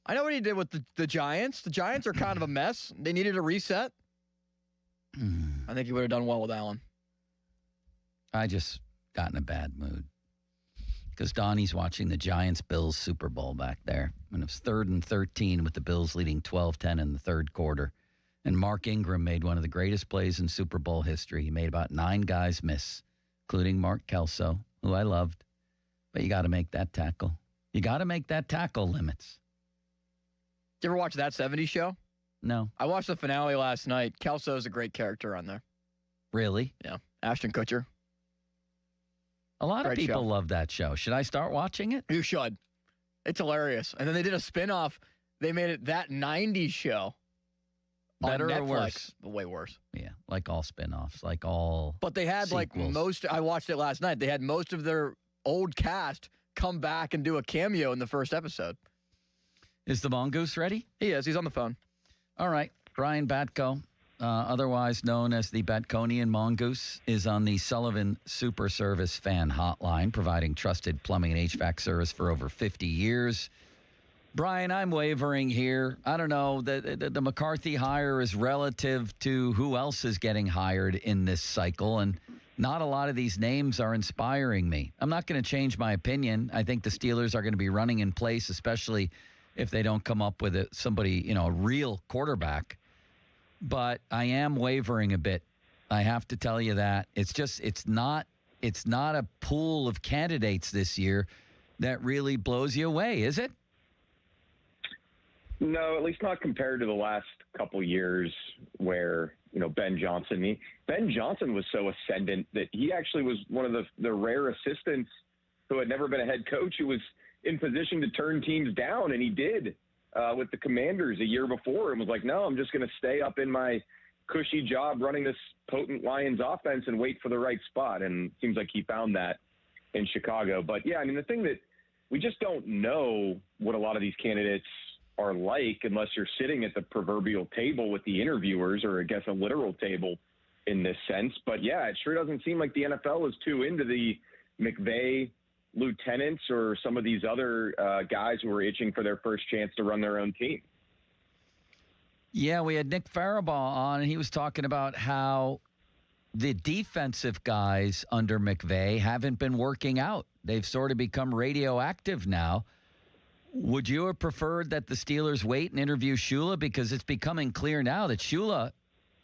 I know what he did with the Giants. The Giants are kind of a mess. They needed a reset. I think he would have done well with Allen. I just got in a bad mood. Because Donnie's watching the Giants-Bills Super Bowl back there. And it was 3rd and 13 with the Bills leading 12-10 in the third quarter. And Mark Ingram made one of the greatest plays in Super Bowl history. He made about 9 guys miss, including Mark Kelso, who I loved. But you got to make that tackle. You got to make that tackle, Limits. Did you ever watch That 70s Show? No. I watched the finale last night. Kelso's a great character on there. Really? Yeah. Ashton Kutcher. A lot of Great people show. love that show. Should I start watching it? You should. It's hilarious. And then they did a spinoff they made it that 90s show. Better on or Netflix. worse? Way worse. Yeah, like all spinoffs, like all. But they had sequels. I watched it last night. They had most of their old cast come back and do a cameo in the first episode. Is the Mongoose ready? He is. He's on the phone. All right. Brian Batko, otherwise known as the Batconian Mongoose, is on the Sullivan Super Service fan hotline, providing trusted plumbing and HVAC service for over 50 years. Brian, I'm wavering here. I don't know. The McCarthy hire is relative to who else is getting hired in this cycle, and not a lot of these names are inspiring me. I'm not going to change my opinion. I think the Steelers are going to be running in place, especially if they don't come up with somebody, a real quarterback. But I am wavering a bit. I have to tell you that. It's not a pool of candidates this year that really blows you away, is it? No, at least not compared to the last couple years where, Ben Johnson was so ascendant that he actually was one of the rare assistants who had never been a head coach who was in position to turn teams down, and he did with the Commanders a year before and was like, no, I'm just going to stay up in my cushy job running this potent Lions offense and wait for the right spot, and it seems like he found that in Chicago. But, yeah, the thing that we just don't know what a lot of these candidates are like unless you're sitting at the proverbial table with the interviewers, or I guess a literal table in this sense. But yeah, it sure doesn't seem like the NFL is too into the McVay lieutenants or some of these other guys who are itching for their first chance to run their own team. Yeah, we had Nick Farabaugh on, and he was talking about how the defensive guys under McVay haven't been working out. They've sort of become radioactive now. Would you have preferred that the Steelers wait and interview Shula? Because it's becoming clear now that Shula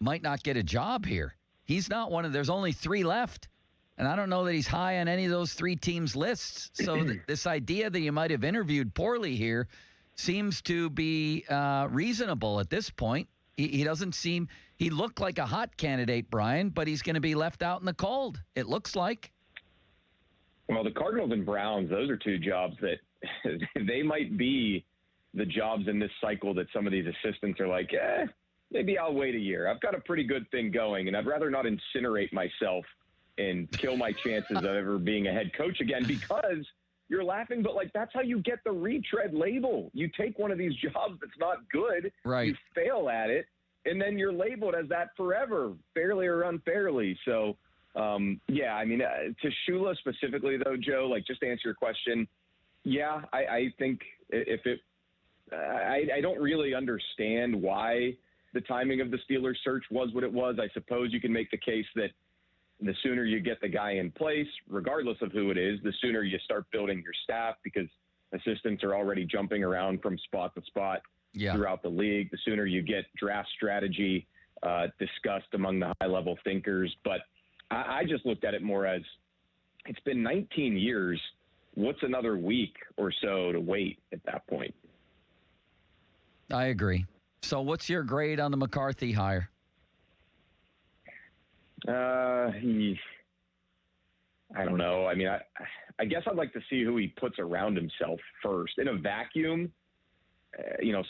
might not get a job here. He's not there's only 3 left. And I don't know that he's high on any of those 3 teams' lists. So this idea that you might have interviewed poorly here seems to be reasonable at this point. He looked like a hot candidate, Brian, but he's going to be left out in the cold, it looks like. Well, the Cardinals and Browns, those are 2 jobs that they might be the jobs in this cycle that some of these assistants are like, maybe I'll wait a year. I've got a pretty good thing going, and I'd rather not incinerate myself and kill my chances of ever being a head coach again, because you're laughing, but that's how you get the retread label. You take one of these jobs that's not good, right? You fail at it, and then you're labeled as that forever, fairly or unfairly. So, to Shula specifically, though, Joe, just to answer your question, yeah, I think I don't really understand why the timing of the Steelers search was what it was. I suppose you can make the case that the sooner you get the guy in place, regardless of who it is, the sooner you start building your staff, because assistants are already jumping around from spot to spot throughout the league. The sooner you get draft strategy discussed among the high-level thinkers. But I just looked at it more as it's been 19 years. What's another week or so to wait at that point? I agree. So what's your grade on the McCarthy hire? I don't know. I guess I'd like to see who he puts around himself first. In a vacuum,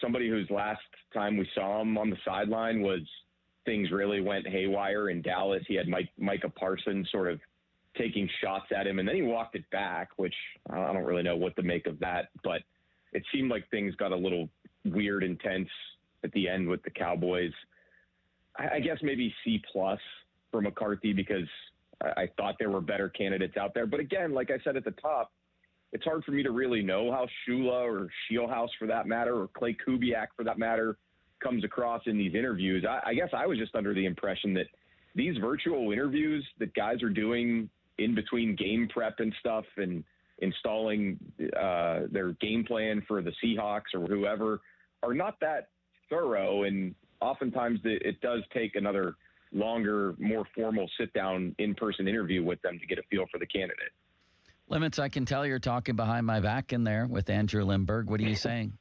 somebody whose last time we saw him on the sideline was things really went haywire in Dallas. He had Micah Parsons sort of taking shots at him, and then he walked it back, which I don't really know what to make of that, but it seemed like things got a little weird, intense at the end with the Cowboys. I guess maybe C+ for McCarthy, because I thought there were better candidates out there. But again, like I said at the top, it's hard for me to really know how Shula or Shieldhouse, for that matter, or Clay Kubiak, for that matter, comes across in these interviews. I guess I was just under the impression that these virtual interviews that guys are doing in between game prep and stuff and installing their game plan for the Seahawks or whoever are not that thorough. And oftentimes it does take another longer, more formal sit-down in-person interview with them to get a feel for the candidate. Limits, I can tell you're talking behind my back in there with Andrew Lindberg. What are you saying?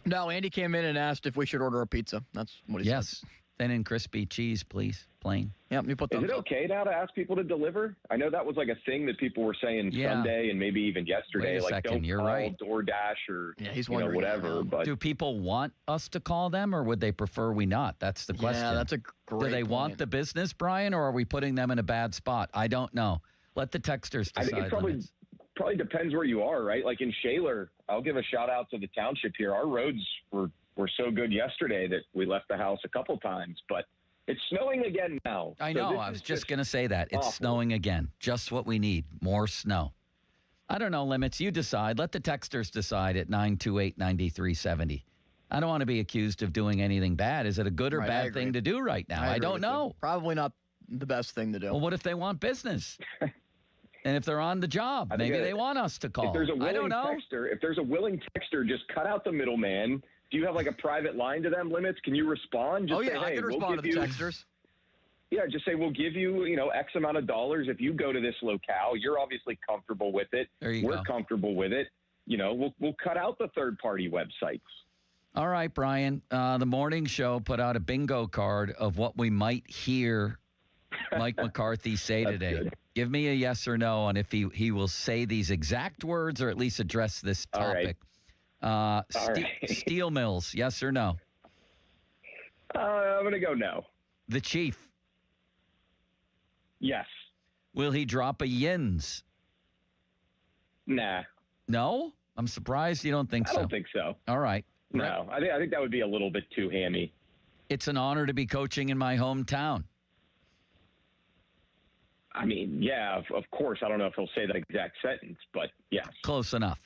No, Andy came in and asked if we should order a pizza. That's what he said. Yes. Thin and crispy cheese, please. Plain. Yep, you put Is it okay now to ask people to deliver? I know that was like a thing that people were saying Sunday and maybe even yesterday. Wait a like, second, don't you're call right. DoorDash or he's whatever. But do people want us to call them, or would they prefer we not? That's the question. Yeah, that's a great Do they want the business, Brian, or are we putting them in a bad spot? I don't know. Let the texters I decide. think it probably depends where you are, right? Like in Shaler, I'll give a shout out to the township here. Our roads were so good yesterday that we left the house a couple times, but it's snowing again now. I So know. this I is was just going to say that. It's awful. snowing again. Just what we need. More snow. I don't know, Limits. You decide. Let the texters decide at 928-9370. I don't want to be accused of doing anything bad. Is it a good or Right, I bad agree. thing to do right now? I agree don't with you. know. Probably not the best thing to do. Well, what if they want business? And if they're on the job, I think maybe they want us to call. If there's a I don't willing know. texter, just cut out the middleman. Do you have like a private line to them, Limits? Can you respond? Just say, I hey, can we'll respond to give the you- texters. Yeah, just say we'll give you, X amount of dollars if you go to this locale. You're obviously comfortable with it. There you We're go. comfortable with it. We'll cut out the third-party websites. All right, Brian. The morning show put out a bingo card of what we might hear Mike McCarthy say That's today. good. Give me a yes or no on if he will say these exact words or at least address this All right. topic. Steel mills, yes or no? I'm going to go no. The chief, Yes. will he drop a yins? Nah. No? I'm surprised you don't think I so. don't think so. All right. No. I think that would be a little bit too hammy. It's an honor to be coaching in my hometown. I mean, yeah, of course. I don't know if he'll say that exact sentence, but yes. Close enough.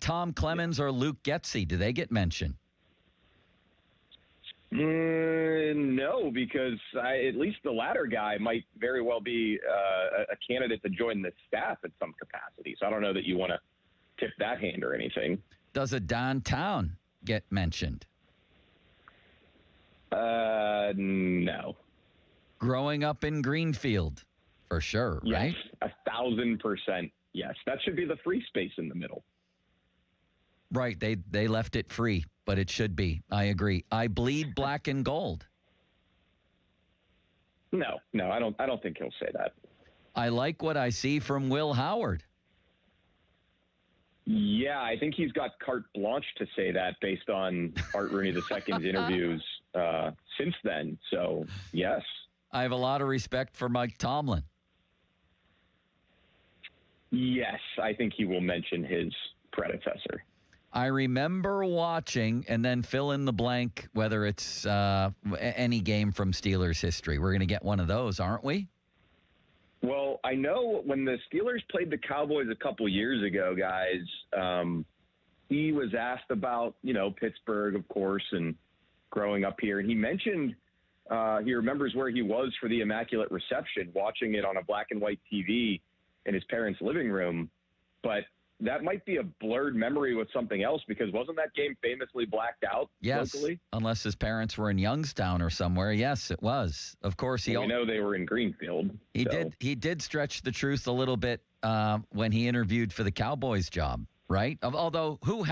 Tom Clemens or Luke Getzey, do they get mentioned? No, because at least the latter guy might very well be a candidate to join the staff at some capacity. So I don't know that you want to tip that hand or anything. Does a downtown get mentioned? No. Growing up in Greenfield, for sure, right? Yes, 1,000%. Yes, that should be the free space in the middle. Right. They left it free, but it should be. I agree. I bleed black and gold. No, I don't think he'll say that. I like what I see from Will Howard. Yeah, I think he's got carte blanche to say that based on Art Rooney II's interviews since then. So, yes. I have a lot of respect for Mike Tomlin. Yes, I think he will mention his predecessor. I remember watching, and then fill in the blank, whether it's any game from Steelers history. We're going to get one of those, aren't we? Well, I know when the Steelers played the Cowboys a couple years ago, guys, he was asked about, Pittsburgh, of course, and growing up here. And he mentioned he remembers where he was for the Immaculate Reception, watching it on a black and white TV in his parents' living room. But that might be a blurred memory with something else, because wasn't that game famously blacked out locally? Unless his parents were in Youngstown or somewhere. Yes, it was. Of course, We know they were in Greenfield. He did stretch the truth a little bit when he interviewed for the Cowboys job, right? Although who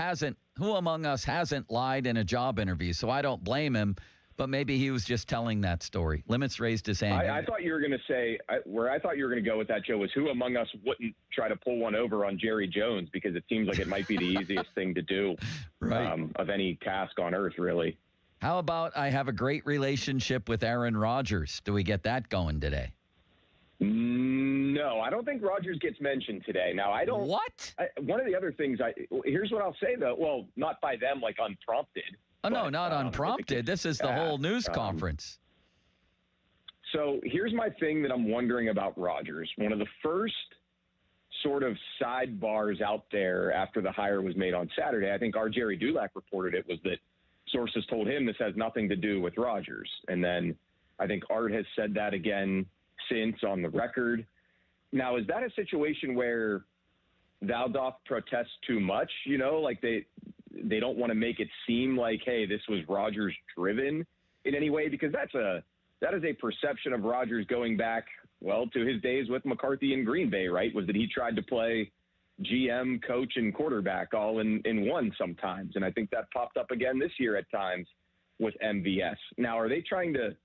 among us hasn't lied in a job interview? So I don't blame him. But maybe he was just telling that story. Limits raised his hand. I thought you were going to say, where I thought you were going to go with that, Joe, was who among us wouldn't try to pull one over on Jerry Jones, because it seems like it might be the easiest thing to do of any task on earth, really. How about I have a great relationship with Aaron Rodgers? Do we get that going today? No, I don't think Rodgers gets mentioned today. Now, I don't. What? One of the other things, here's what I'll say, though. Well, not by them, like unprompted. Oh, no, not unprompted. This is the whole news conference. So here's my thing that I'm wondering about Rodgers. One of the first sort of sidebars out there after the hire was made on Saturday, I think our Jerry Dulac reported it, was that sources told him this has nothing to do with Rodgers. And then I think Art has said that again since on the record. Now, is that a situation where thou doth protest too much? Like they don't want to make it seem like, hey, this was Rodgers driven in any way, because that is a perception of Rodgers going back, well, to his days with McCarthy in Green Bay, right? Was that he tried to play GM, coach, and quarterback all in one sometimes. And I think that popped up again this year at times with MVS. Now, are they trying to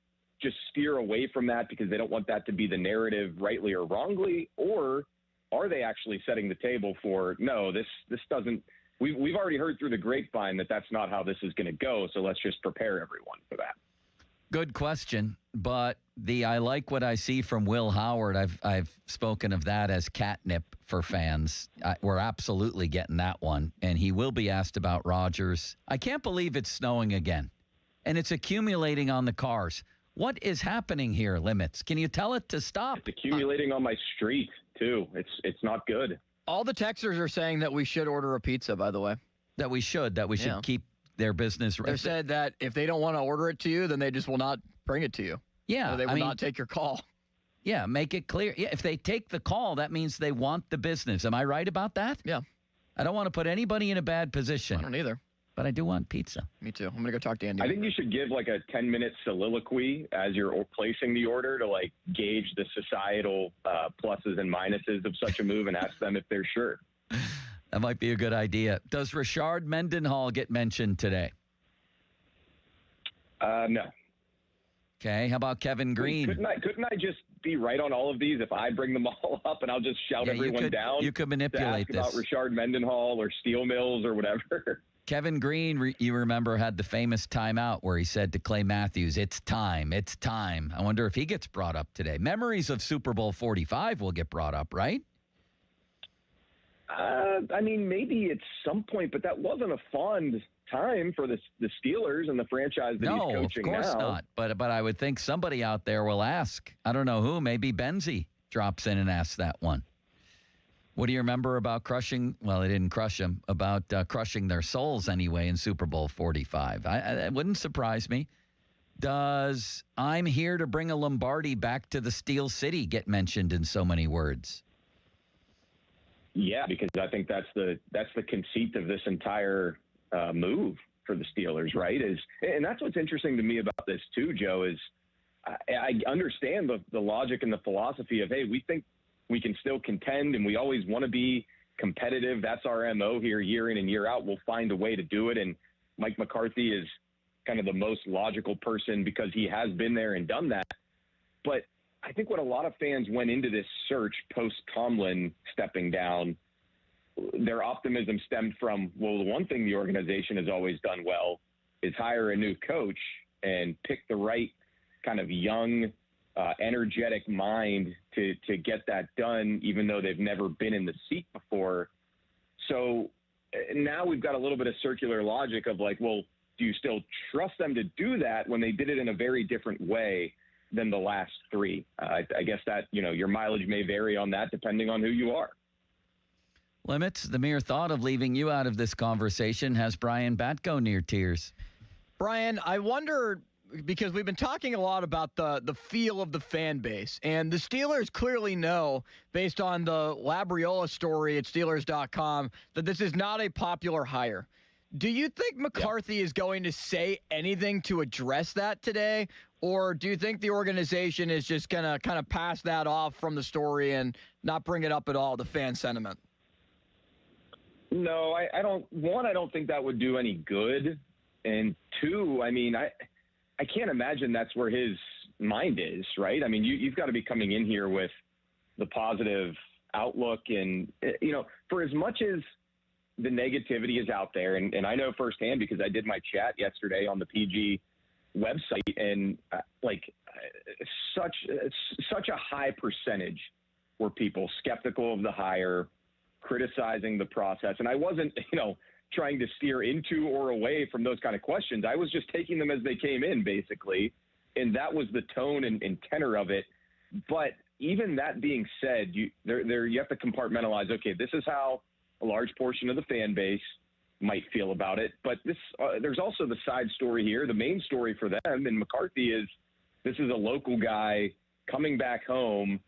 just steer away from that because they don't want that to be the narrative, rightly or wrongly? Or are they actually setting the table for, no, this doesn't, we've already heard through the grapevine that that's not how this is going to go, so let's just prepare everyone for that. Good question, but I like what I see from Will Howard. I've spoken of that as catnip for fans. We're absolutely getting that one, and he will be asked about Rodgers. I can't believe it's snowing again, and it's accumulating on the cars. What is happening here, Limits? Can you tell it to stop? It's accumulating on my street, too. It's not good. All the texters are saying that we should order a pizza, by the way. That we should keep their business. They said that if they don't want to order it to you, then they just will not bring it to you. Yeah. Or they will not take your call. Yeah, make it clear. Yeah, if they take the call, that means they want the business. Am I right about that? Yeah. I don't want to put anybody in a bad position. I don't either. But I do want pizza. Me too. I'm going to go talk to Andy. I think you should give like a 10-minute soliloquy as you're placing the order to like gauge the societal pluses and minuses of such a move and ask them if they're sure. That might be a good idea. Does Rashard Mendenhall get mentioned today? No. Okay. How about Kevin Green? Couldn't I just be right on all of these if I bring them all up and I'll just shout everyone down? You could manipulate to ask this. about Rashard Mendenhall or Steel Mills or whatever. Kevin Green, you remember, had the famous timeout where he said to Clay Matthews, it's time. I wonder if he gets brought up today. Memories of Super Bowl 45 will get brought up, right? I mean, maybe at some point, but that wasn't a fond time for the Steelers and the franchise that he's coaching now. No, of course not. But I would think somebody out there will ask. I don't know who. Maybe Benzie drops in and asks that one. What do you remember about crushing? Well, they didn't crush them. About crushing their souls anyway in Super Bowl 45. It wouldn't surprise me. Does I'm here to bring a Lombardi back to the Steel City get mentioned in so many words? Yeah, because I think that's the conceit of this entire move for the Steelers, right? And that's what's interesting to me about this too, Joe, is I understand the logic and the philosophy of, hey, we think we can still contend and we always want to be competitive. That's our MO here year in and year out. We'll find a way to do it. And Mike McCarthy is kind of the most logical person because he has been there and done that. But I think what a lot of fans went into this search post-Tomlin stepping down, their optimism stemmed from, well, the one thing the organization has always done well is hire a new coach and pick the right kind of young, energetic mind to get that done, even though they've never been in the seat before. So now we've got a little bit of circular logic of like, well, do you still trust them to do that when they did it in a very different way than the last three? I guess that, your mileage may vary on that depending on who you are. Limits, the mere thought of leaving you out of this conversation has Brian Batko near tears. Brian, I wonder, because we've been talking a lot about the feel of the fan base, and the Steelers clearly know, based on the Labriola story at Steelers.com, that this is not a popular hire. Do you think McCarthy is going to say anything to address that today? Or do you think the organization is just going to kind of pass that off from the story and not bring it up at all, the fan sentiment? No, I don't. One, I don't think that would do any good. And two, I mean, I can't imagine that's where his mind is, right? I mean, you've got to be coming in here with the positive outlook. And, for as much as the negativity is out there, and I know firsthand because I did my chat yesterday on the PG website, and such a high percentage were people skeptical of the hire, criticizing the process. And I wasn't, trying to steer into or away from those kind of questions. I was just taking them as they came in, basically. And that was the tone and tenor of it. But even that being said, you have to compartmentalize, okay, this is how a large portion of the fan base might feel about it. But there's also the side story here. The main story for them and McCarthy is this is a local guy coming back home,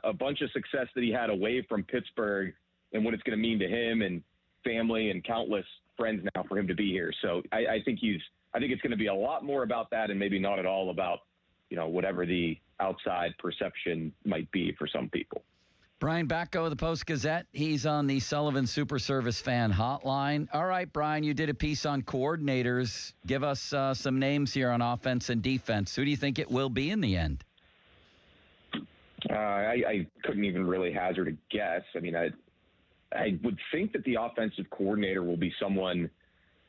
a bunch of success that he had away from Pittsburgh, and what it's going to mean to him and family and countless friends now for him to be here. So I think it's going to be a lot more about that and maybe not at all about, whatever the outside perception might be for some people. Brian Batko of the Post-Gazette. He's on the Sullivan Super Service Fan Hotline. All right, Brian, you did a piece on coordinators. Give us some names here on offense and defense. Who do you think it will be in the end? I couldn't even really hazard a guess. I mean, I would think that the offensive coordinator will be someone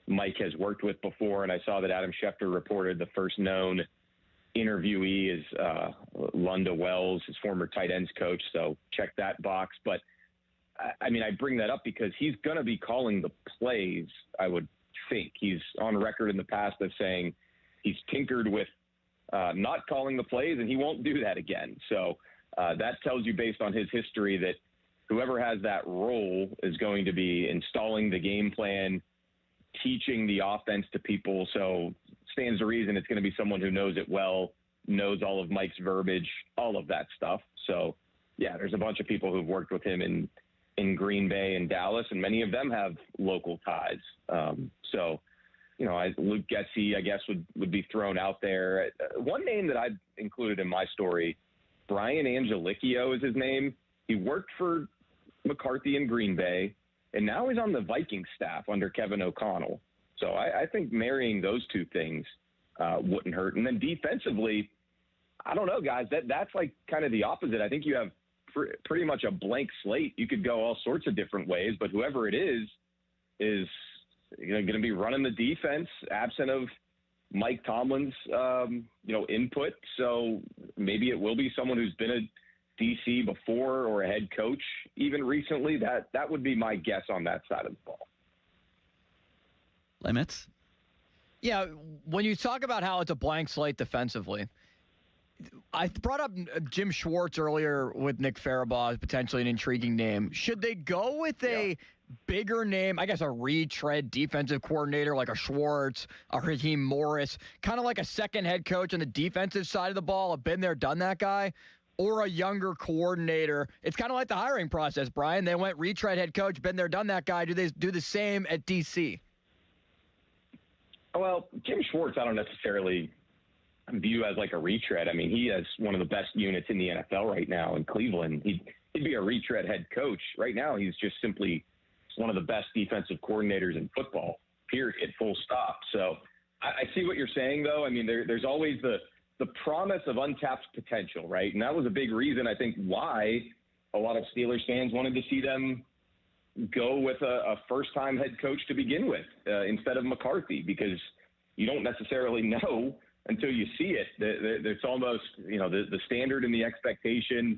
Mike has worked with before, and I saw that Adam Schefter reported the first known interviewee is Lunda Wells, his former tight ends coach, so check that box. But, I mean, I bring that up because he's going to be calling the plays, I would think. He's on record in the past of saying he's tinkered with not calling the plays, and he won't do that again. So that tells you, based on his history, that whoever has that role is going to be installing the game plan, teaching the offense to people. So stands to reason it's going to be someone who knows it well, knows all of Mike's verbiage, all of that stuff. So, yeah, there's a bunch of people who've worked with him in Green Bay and Dallas, and many of them have local ties. So, you know, Luke Getsy, I guess, would be thrown out there. One name that I included in my story, Brian Angelicchio is his name. He worked for McCarthy in Green Bay, and now he's on the Vikings staff under Kevin O'Connell. So I think marrying those two things wouldn't hurt. And then defensively, I don't know, guys. That's like kind of the opposite. I think you have pretty much a blank slate. You could go all sorts of different ways, but whoever it is going to be running the defense, absent of Mike Tomlin's input. So maybe it will be someone who's been a DC before or a head coach even recently. That would be my guess on that side of the ball. Limits? Yeah, when you talk about how it's a blank slate defensively, I brought up Jim Schwartz earlier with Nick Farabaugh as potentially an intriguing name. Should they go with a bigger name, I guess a retread defensive coordinator like a Schwartz, a Raheem Morris, kind of like a second head coach on the defensive side of the ball, a been there, done that guy, or a younger coordinator? It's kind of like the hiring process, Brian. They went retread head coach, been there, done that guy. Do they do the same at DC? Well, Jim Schwartz, I don't necessarily view as like a retread. I mean, he has one of the best units in the NFL right now in Cleveland. He'd be a retread head coach. Right now, he's just simply one of the best defensive coordinators in football, period, full stop. So I see what you're saying, though. I mean, there's always the promise of untapped potential, right? And that was a big reason, I think, why a lot of Steelers fans wanted to see them go with a first-time head coach to begin with instead of McCarthy, because you don't necessarily know until you see it. It's almost, the standard and the expectations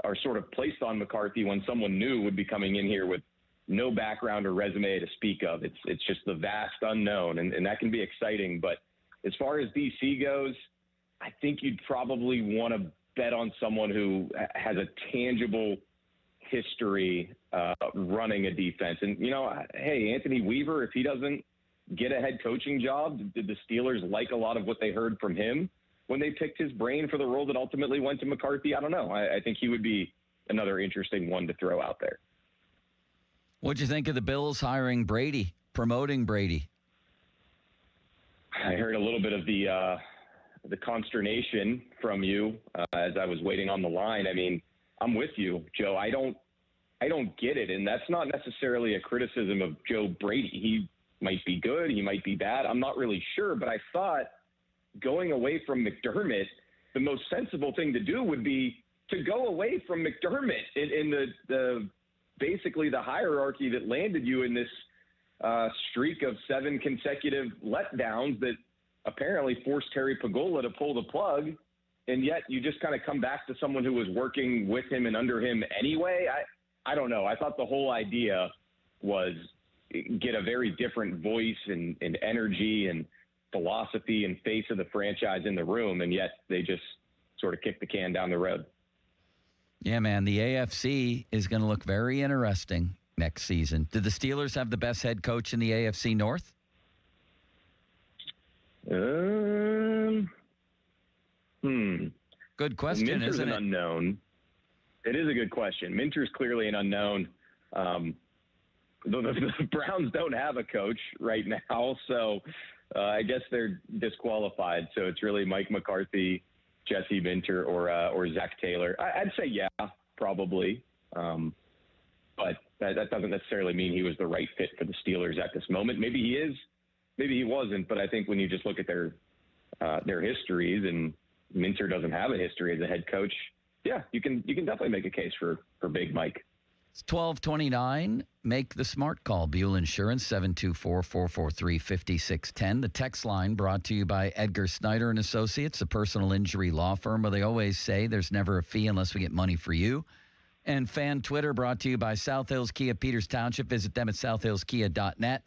are sort of placed on McCarthy when someone new would be coming in here with no background or resume to speak of. It's just the vast unknown, and that can be exciting. But as far as DC goes, I think you'd probably want to bet on someone who has a tangible history running a defense. And, hey, Anthony Weaver, if he doesn't get a head coaching job, did the Steelers like a lot of what they heard from him when they picked his brain for the role that ultimately went to McCarthy? I don't know. I think he would be another interesting one to throw out there. What'd you think of the Bills hiring Brady, promoting Brady? I heard a little bit of the consternation from you as I was waiting on the line. I mean, I'm with you, Joe. I don't get it, and that's not necessarily a criticism of Joe Brady. He might be good, he might be bad. I'm not really sure, but I thought going away from McDermott, the most sensible thing to do would be to go away from McDermott in the basically the hierarchy that landed you in this streak of 7 consecutive letdowns that apparently forced Terry Pagula to pull the plug, and yet you just kind of come back to someone who was working with him and under him anyway. I don't know. I thought the whole idea was get a very different voice and energy and philosophy and face of the franchise in the room, and yet they just sort of kicked the can down the road. Yeah, man, the AFC is going to look very interesting next season. Do the Steelers have the best head coach in the AFC North? Good question, Minter's isn't it? An unknown. It is a good question. Minter's clearly an unknown. The Browns don't have a coach right now, so I guess they're disqualified. So it's really Mike McCarthy, Jesse Minter, or Zach Taylor. I'd say, yeah, probably. But that doesn't necessarily mean he was the right fit for the Steelers at this moment. Maybe he is, maybe he wasn't. But I think when you just look at their histories, and Minter doesn't have a history as a head coach, yeah, you can definitely make a case for Big Mike. It's 12:29. Make the smart call. Buell Insurance, 724-443-5610. The text line brought to you by Edgar Snyder and Associates, a personal injury law firm where they always say there's never a fee unless we get money for you. And Fan Twitter brought to you by South Hills Kia, Peters Township. Visit them at southhillskia.net.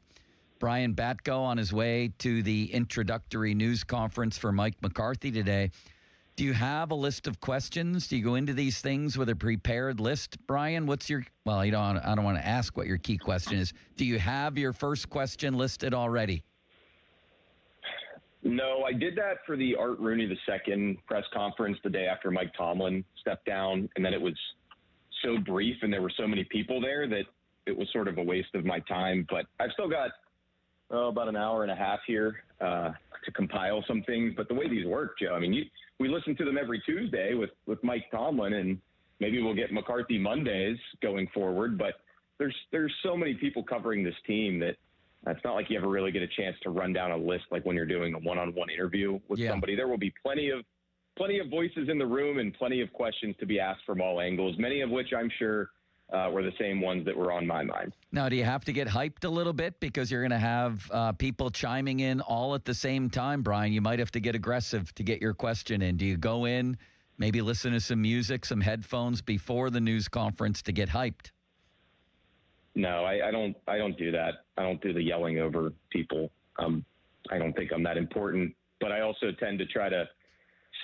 Brian Batko on his way to the introductory news conference for Mike McCarthy today. Do you have a list of questions? Do you go into these things with a prepared list, Brian? What's your, well, I don't want to ask what your key question is. Do you have your first question listed already? No, I did that for the Art Rooney II press conference the day after Mike Tomlin stepped down, and then it was so brief and there were so many people there that it was sort of a waste of my time. But I've still got about an hour and a half here to compile some things. But the way these work, Joe, I mean, we listen to them every Tuesday with Mike Tomlin, and maybe we'll get McCarthy Mondays going forward. But there's so many people covering this team that it's not like you ever really get a chance to run down a list like when you're doing a one-on-one interview with somebody. There will be plenty of voices in the room and plenty of questions to be asked from all angles, many of which I'm sure were the same ones that were on my mind. Now, do you have to get hyped a little bit because you're going to have people chiming in all at the same time, Brian? You might have to get aggressive to get your question in. Do you go in, maybe listen to some music, some headphones before the news conference to get hyped? No, I don't do that. I don't do the yelling over people. I don't think I'm that important, but I also tend to try to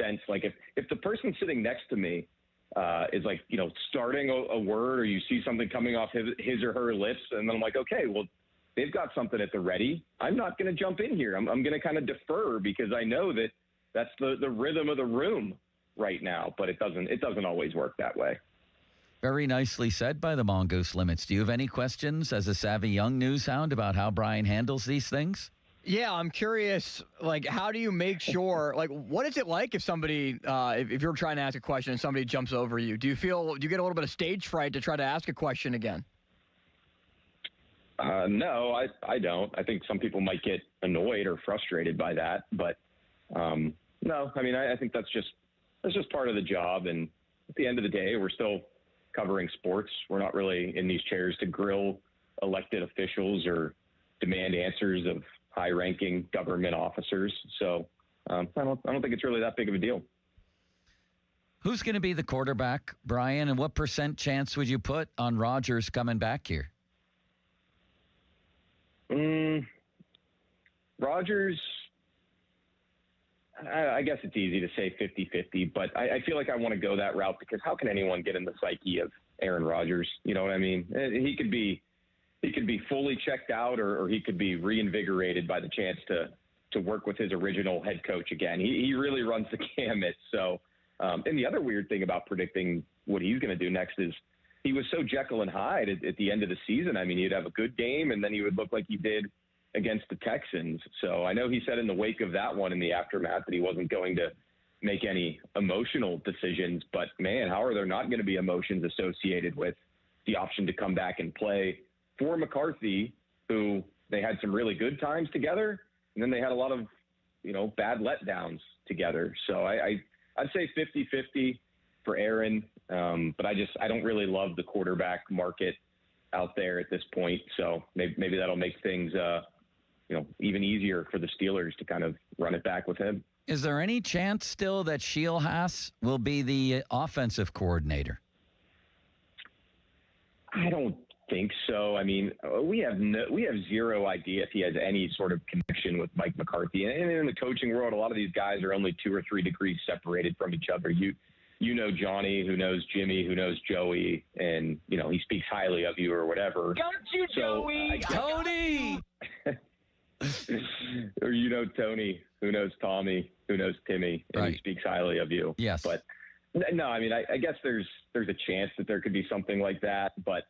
sense, like, if the person sitting next to me is like, starting a word, or you see something coming off his or her lips, and then I'm like, okay, well, they've got something at the ready. I'm not going to jump in here. I'm going to kind of defer because I know that that's the rhythm of the room right now, but it doesn't always work that way. Very nicely said by the Mongoose Limits. Do you have any questions as a savvy young news hound about how Brian handles these things? Yeah, I'm curious, like, how do you make sure, like, what is it like if somebody, if you're trying to ask a question and somebody jumps over you? Do you get a little bit of stage fright to try to ask a question again? No, I don't. I think some people might get annoyed or frustrated by that, but no, I mean, I think that's just part of the job. And at the end of the day, we're still covering sports. We're not really in these chairs to grill elected officials or demand answers of high-ranking government officers. So I don't think it's really that big of a deal. Who's going to be the quarterback, Brian, and what % chance would you put on Rodgers coming back here? Rodgers, I guess it's easy to say 50-50, but I feel like I want to go that route because how can anyone get in the psyche of Aaron Rodgers? You know what I mean? He could be fully checked out, or he could be reinvigorated by the chance to work with his original head coach again. He really runs the gamut. So, and the other weird thing about predicting what he's going to do next is he was so Jekyll and Hyde at the end of the season. I mean, he'd have a good game, and then he would look like he did against the Texans. So I know he said in the wake of that one, in the aftermath, that he wasn't going to make any emotional decisions. But, man, how are there not going to be emotions associated with the option to come back and play for McCarthy, who they had some really good times together, and then they had a lot of, bad letdowns together. So I'd say 50-50 for Aaron, but I don't really love the quarterback market out there at this point. So maybe that'll make things, even easier for the Steelers to kind of run it back with him. Is there any chance still that Scheelhaas will be the offensive coordinator? I don't think so. I mean, we have zero idea if he has any sort of connection with Mike McCarthy. And in the coaching world, a lot of these guys are only 2 or 3 degrees separated from each other. You know Johnny, who knows Jimmy, who knows Joey, and he speaks highly of you or whatever. Got you, Joey. Tony. Or Tony, who knows Tommy, who knows Timmy, and right. He speaks highly of you. Yes, but no, I mean, I guess there's a chance that there could be something like that, but.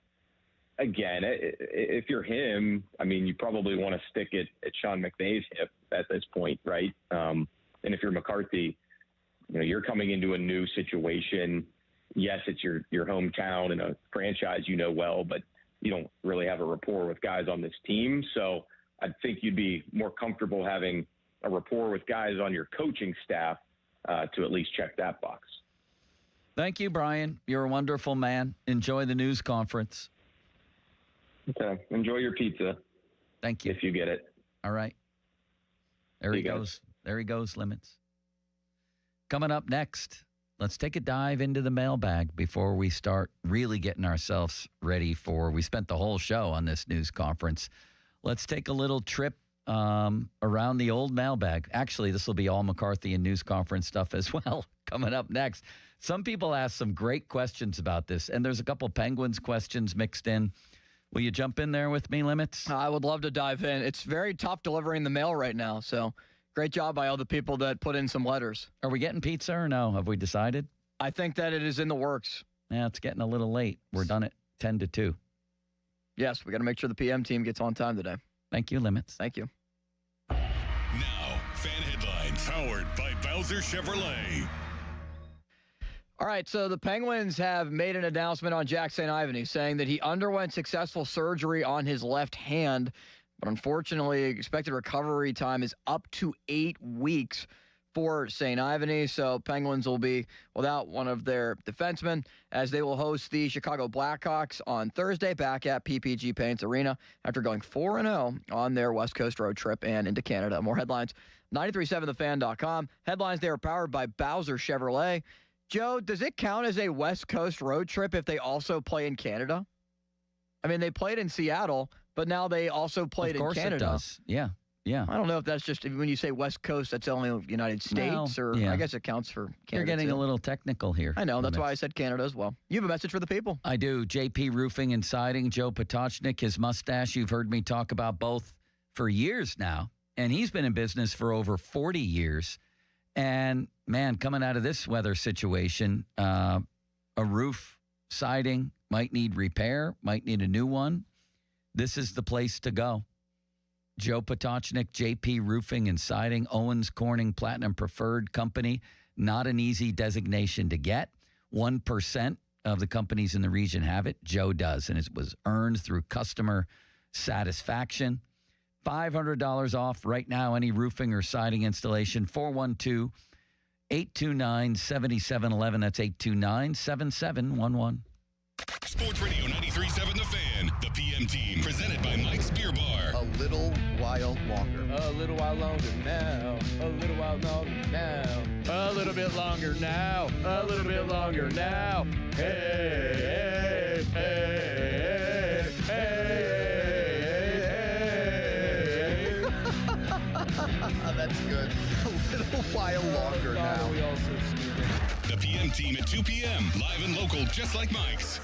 Again, if you're him, I mean, you probably want to stick it at Sean McVay's hip at this point, right? And if you're McCarthy, you're coming into a new situation. yes, it's your hometown and a franchise you know well, but you don't really have a rapport with guys on this team. So I think you'd be more comfortable having a rapport with guys on your coaching staff to at least check that box. Thank you, Brian. You're a wonderful man. Enjoy the news conference. Okay. Enjoy your pizza. Thank you. If you get it. All right. There he goes. There he goes, Limits. Coming up next, let's take a dive into the mailbag before we start really getting ourselves ready for, we spent the whole show on this news conference. Let's take a little trip around the old mailbag. Actually, this will be all McCarthy and news conference stuff as well coming up next. Some people asked some great questions about this, and there's a couple Penguins questions mixed in. Will you jump in there with me, Limits? I would love to dive in. It's very tough delivering the mail right now, so great job by all the people that put in some letters. Are we getting pizza or no? Have we decided? I think that it is in the works. Yeah, it's getting a little late. We're done at 10 to 2. Yes, we got to make sure the PM team gets on time today. Thank you, Limits. Thank you. Now, fan headlines powered by Bowser Chevrolet. All right, so the Penguins have made an announcement on Jack St. Ivany saying that he underwent successful surgery on his left hand, but unfortunately, expected recovery time is up to 8 weeks for St. Ivany. So Penguins will be without one of their defensemen as they will host the Chicago Blackhawks on Thursday back at PPG Paints Arena after going 4-0 on their West Coast road trip and into Canada. More headlines, 937thefan.com. Headlines, they are powered by Bowser Chevrolet. Joe, does it count as a West Coast road trip if they also play in Canada? I mean, they played in Seattle, but now they also played in Canada. Of course it does. Yeah. Yeah. I don't know if that's just, when you say West Coast, that's only United States, I guess it counts for Canada. You're getting too. a little technical here. I know. That's why I said Canada as well. You have a message for the people. I do. JP Roofing and Siding, Joe Potochnik, his mustache. You've heard me talk about both for years now, and he's been in business for over 40 years. And, man, coming out of this weather situation, a roof siding might need repair, might need a new one. This is the place to go. Joe Potochnik, JP Roofing and Siding, Owens Corning Platinum Preferred Company. Not an easy designation to get. 1% of the companies in the region have it. Joe does, and it was earned through customer satisfaction. $500 off right now, any roofing or siding installation. 412-829-7711. That's 829-7711. Sports Radio 93.7 The Fan, the PM team, presented by Mike's Beer Bar. A little while longer. A little while longer now. A little while longer now. A little bit longer now. A little bit longer now. Hey, hey, hey, hey, hey. That's good. A little while longer now. The PM team at 2 p.m. Live and local, just like Mike's.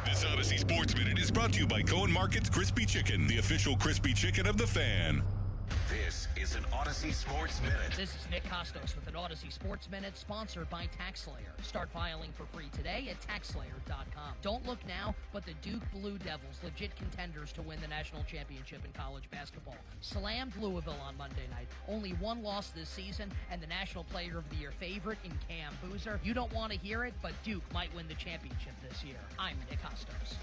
This Odyssey Sports Minute is brought to you by Cohen Market's Crispy Chicken, the official crispy chicken of the Fan. This is an Odyssey Sports Minute. This is Nick Costos with an Odyssey Sports Minute sponsored by TaxSlayer. Start filing for free today at TaxSlayer.com. Don't look now, but the Duke Blue Devils, legit contenders to win the national championship in college basketball, slammed Louisville on Monday night. Only one loss this season, and the National Player of the Year favorite in Cam Boozer. You don't want to hear it, but Duke might win the championship this year. I'm Nick Costos.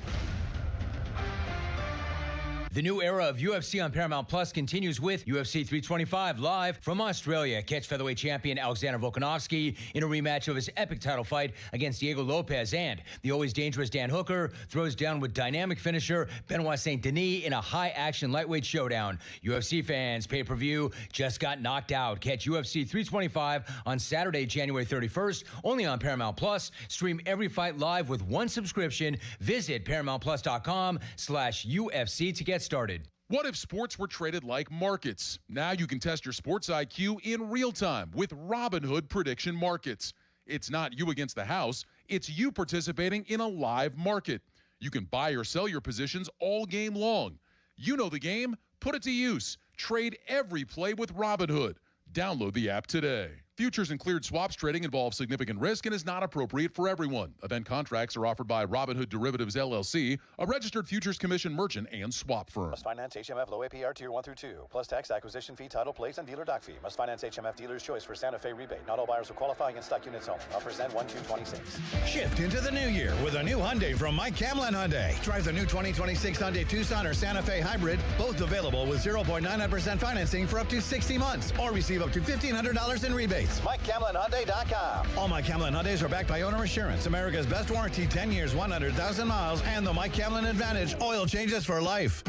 The new era of UFC on Paramount Plus continues with UFC 325 live from Australia. Catch featherweight champion Alexander Volkanovski in a rematch of his epic title fight against Diego Lopez, and the always dangerous Dan Hooker throws down with dynamic finisher Benoit Saint Denis in a high-action lightweight showdown. UFC fans, pay-per-view just got knocked out. Catch UFC 325 on Saturday, January 31st, only on Paramount Plus. Stream every fight live with one subscription. Visit ParamountPlus.com/UFC to get started. What if sports were traded like markets? Now you can test your sports IQ in real time with Robinhood Prediction Markets. It's not you against the house, it's you participating in a live market. You can buy or sell your positions all game long. You know the game, put it to use. Trade every play with Robinhood. Download the app today. Futures and cleared swaps trading involves significant risk and is not appropriate for everyone. Event contracts are offered by Robinhood Derivatives LLC, a registered futures commission merchant and swap firm. Must finance HMF low APR tier 1 through 2, plus tax, acquisition fee, title, plates, and dealer doc fee. Must finance HMF dealer's choice for Santa Fe rebate. Not all buyers will qualify in stock units only. Offers end 1/2/26. Shift into the new year with a new Hyundai from Mike Camlin Hyundai. Drive the new 2026 Hyundai Tucson or Santa Fe Hybrid, both available with 0.99% financing for up to 60 months or receive up to $1,500 in rebates. MikeCamlinHyundai.com. All Mike Camlin Hyundais are backed by owner assurance, America's best warranty, 10 years, 100,000 miles, and the Mike Camlin Advantage oil changes for life.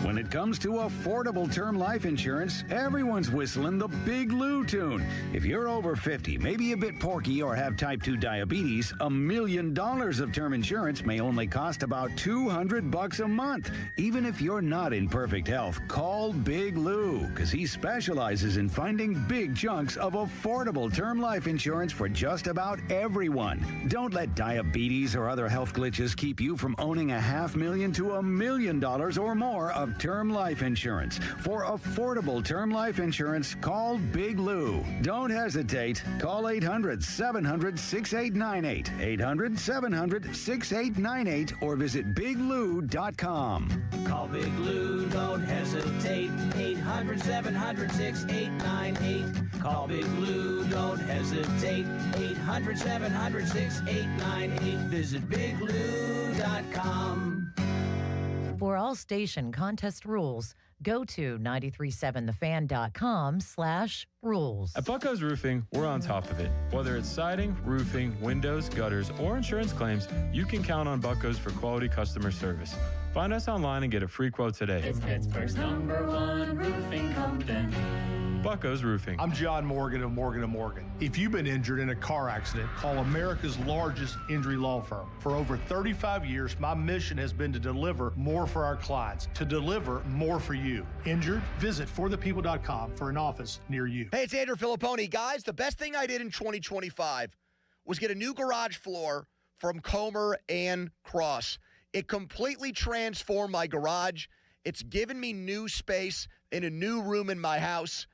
When it comes to affordable term life insurance, everyone's whistling the Big Lou tune. If you're over 50, maybe a bit porky, or have type 2 diabetes, $1 million of term insurance may only cost about $200 a month. Even if you're not in perfect health, call Big Lou, because he specializes in finding big chunks of affordable term life insurance for just about everyone. Don't let diabetes or other health glitches keep you from owning $500,000 to $1 million or more of term life insurance. For affordable term life insurance, call Big Lou. Don't hesitate. Call 800-700-6898, 800-700-6898, or visit biglou.com. Call Big Lou, don't hesitate. 800-700-6898. Call Big Lou, don't hesitate. 800-700-6898. Visit biglou.com. For all station contest rules, go to 937thefan.com/rules. At Bucko's Roofing, we're on top of it. Whether it's siding, roofing, windows, gutters, or insurance claims, you can count on Bucko's for quality customer service. Find us online and get a free quote today. It's Pittsburgh's #1 roofing company. Bucko's Roofing. I'm John Morgan of Morgan & Morgan. If you've been injured in a car accident, call America's largest injury law firm. For over 35 years, my mission has been to deliver more for our clients, to deliver more for you. Injured? Visit forthepeople.com for an office near you. Hey, it's Andrew Filipponi. Guys, the best thing I did in 2025 was get a new garage floor from Comer and Cross. It completely transformed my garage. It's given me new space in a new room in my house.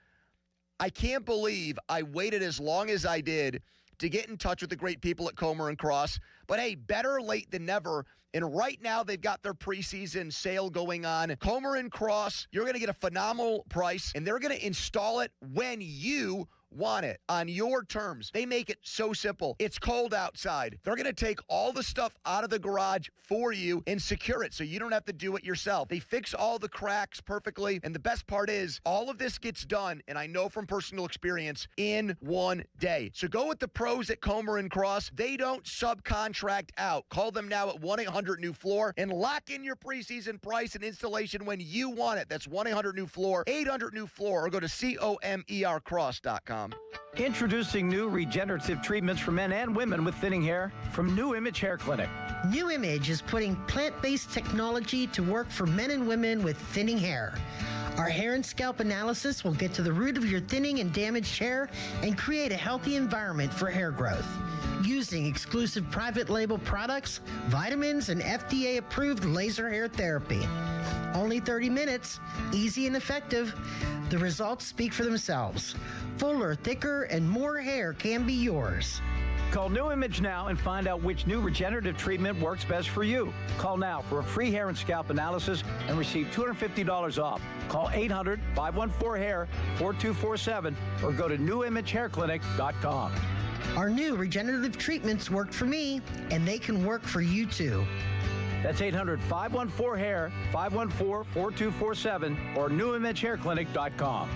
I can't believe I waited as long as I did to get in touch with the great people at Comer and Cross. But hey, better late than never. And right now, they've got their preseason sale going on. Comer and Cross, you're going to get a phenomenal price, and they're going to install it when you want it on your terms. They make it so simple. It's cold outside. They're going to take all the stuff out of the garage for you and secure it so you don't have to do it yourself. They fix all the cracks perfectly. And the best part is all of this gets done, and I know from personal experience, in one day. So go with the pros at Comer and Cross. They don't subcontract out. Call them now at 1-800-NEW-FLOOR and lock in your preseason price and installation when you want it. That's 1-800-NEW-FLOOR, 800-NEW-FLOOR, or go to COMERcross.com. Introducing new regenerative treatments for men and women with thinning hair from New Image Hair Clinic. New Image is putting plant-based technology to work for men and women with thinning hair. Our hair and scalp analysis will get to the root of your thinning and damaged hair and create a healthy environment for hair growth. Using exclusive private label products, vitamins, and FDA-approved laser hair therapy. Only 30 minutes, easy and effective. The results speak for themselves. Fuller, thicker, and more hair can be yours. Call New Image now and find out which new regenerative treatment works best for you. Call now for a free hair and scalp analysis and receive $250 off. Call 800-514-HAIR, 4247, or go to newimagehairclinic.com. Our new regenerative treatments worked for me, and they can work for you too. That's 800-514-HAIR, 514-4247, or newimagehairclinic.com.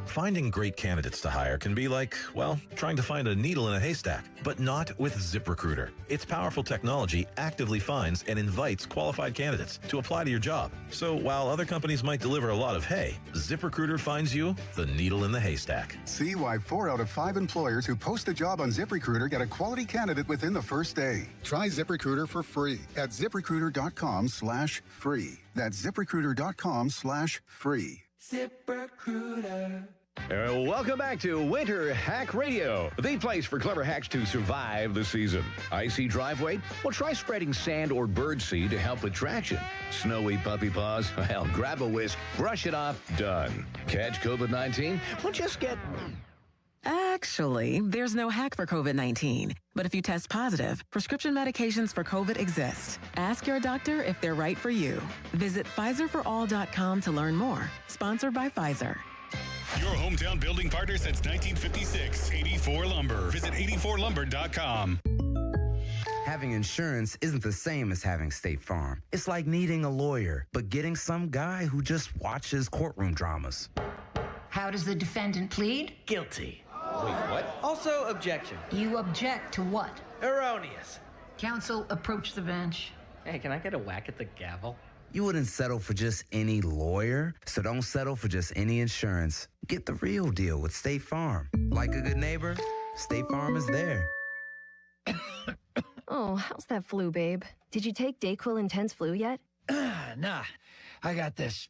Finding great candidates to hire can be like, well, trying to find a needle in a haystack, but not with ZipRecruiter. Its powerful technology actively finds and invites qualified candidates to apply to your job. So while other companies might deliver a lot of hay, ZipRecruiter finds you the needle in the haystack. See why 4 out of 5 employers who post a job on ZipRecruiter get a quality candidate within the first day. Try ZipRecruiter for free at ZipRecruiter.com/free. That's ZipRecruiter.com/free. ZipRecruiter. Welcome back to Winter Hack Radio, the place for clever hacks to survive the season. Icy driveway? Well, try spreading sand or birdseed to help with traction. Snowy puppy paws? Well, grab a whisk, brush it off, done. Catch COVID-19? Well, just get... Actually, there's no hack for COVID-19. But if you test positive, prescription medications for COVID exist. Ask your doctor if they're right for you. Visit PfizerForAll.com to learn more. Sponsored by Pfizer. Your hometown building partner since 1956, 84 Lumber. Visit 84lumber.com. Having insurance isn't the same as having State Farm. It's like needing a lawyer, but getting some guy who just watches courtroom dramas. How does the defendant plead? Guilty. Wait, what? Also, objection. You object to what? Erroneous. Counsel, approach the bench. Hey, can I get a whack at the gavel? You wouldn't settle for just any lawyer, so don't settle for just any insurance. Get the real deal with State Farm. Like a good neighbor, State Farm is there. Oh, how's that flu, babe? Did you take Dayquil Intense Flu yet? Nah, I got this.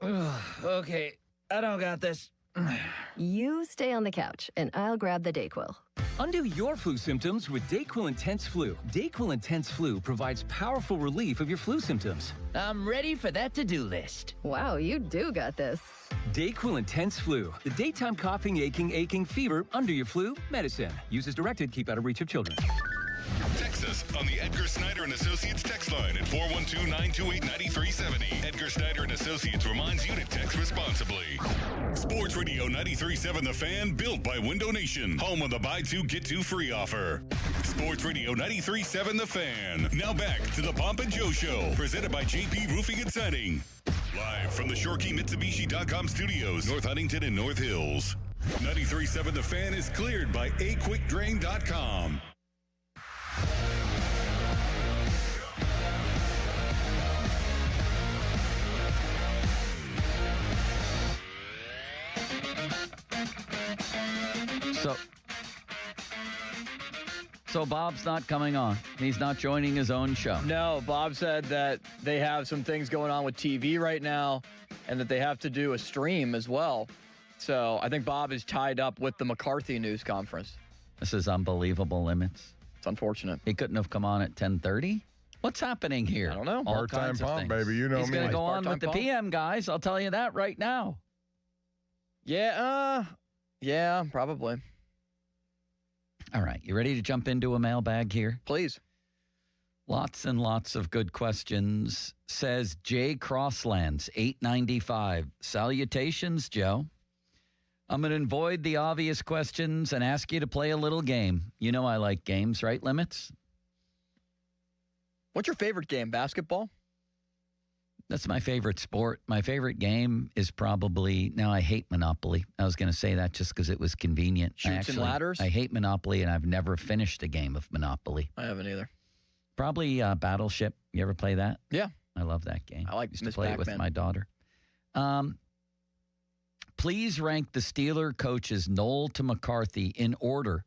Ugh, okay, I don't got this. You stay on the couch, and I'll grab the Dayquil. Undo your flu symptoms with Dayquil Intense Flu. Dayquil Intense Flu provides powerful relief of your flu symptoms. I'm ready for that to-do list. Wow, you do got this. Dayquil Intense Flu. The daytime coughing, aching, fever, under your flu medicine. Use as directed. Keep out of reach of children. Text us on the Edgar Snyder and Associates text line at 412-928-9370. Edgar Snyder and Associates reminds you to text responsibly. Sports Radio 93.7 The Fan, built by Window Nation, home of the buy two get two free offer. Sports Radio 93.7 The Fan. Now back to the Pomp and Joe Show, presented by JP Roofing and Siding. Live from the ShoreKeyMitsubishi.com studios, North Huntington and North Hills. 93.7 The Fan is cleared by AQuickDrain.com. So Bob's not coming on. He's not joining his own show. No, Bob said that they have some things going on with TV right now and that they have to do a stream as well. So I think Bob is tied up with the McCarthy news conference. This is unbelievable, Limits. It's unfortunate. He couldn't have come on at 10:30. What's happening here? I don't know. Part-time Pomp, baby. You know He's me. He's going to go on with the Pomp. PM guys. I'll tell you that right now. Yeah, probably. All right, you ready to jump into a mailbag here? Please. Lots and lots of good questions, says Jay Crosslands, 895. Salutations, Joe. I'm going to avoid the obvious questions and ask you to play a little game. You know I like games, right, Limits? What's your favorite game, basketball? That's my favorite sport. My favorite game is probably, now I hate Monopoly. I was going to say that just because it was convenient. Chutes and ladders? I hate Monopoly, and I've never finished a game of Monopoly. I haven't either. Probably Battleship. You ever play that? Yeah. I love that game. I like used to Miss play it with Pac-Man. my daughter. Please rank the Steeler coaches Noel to McCarthy in order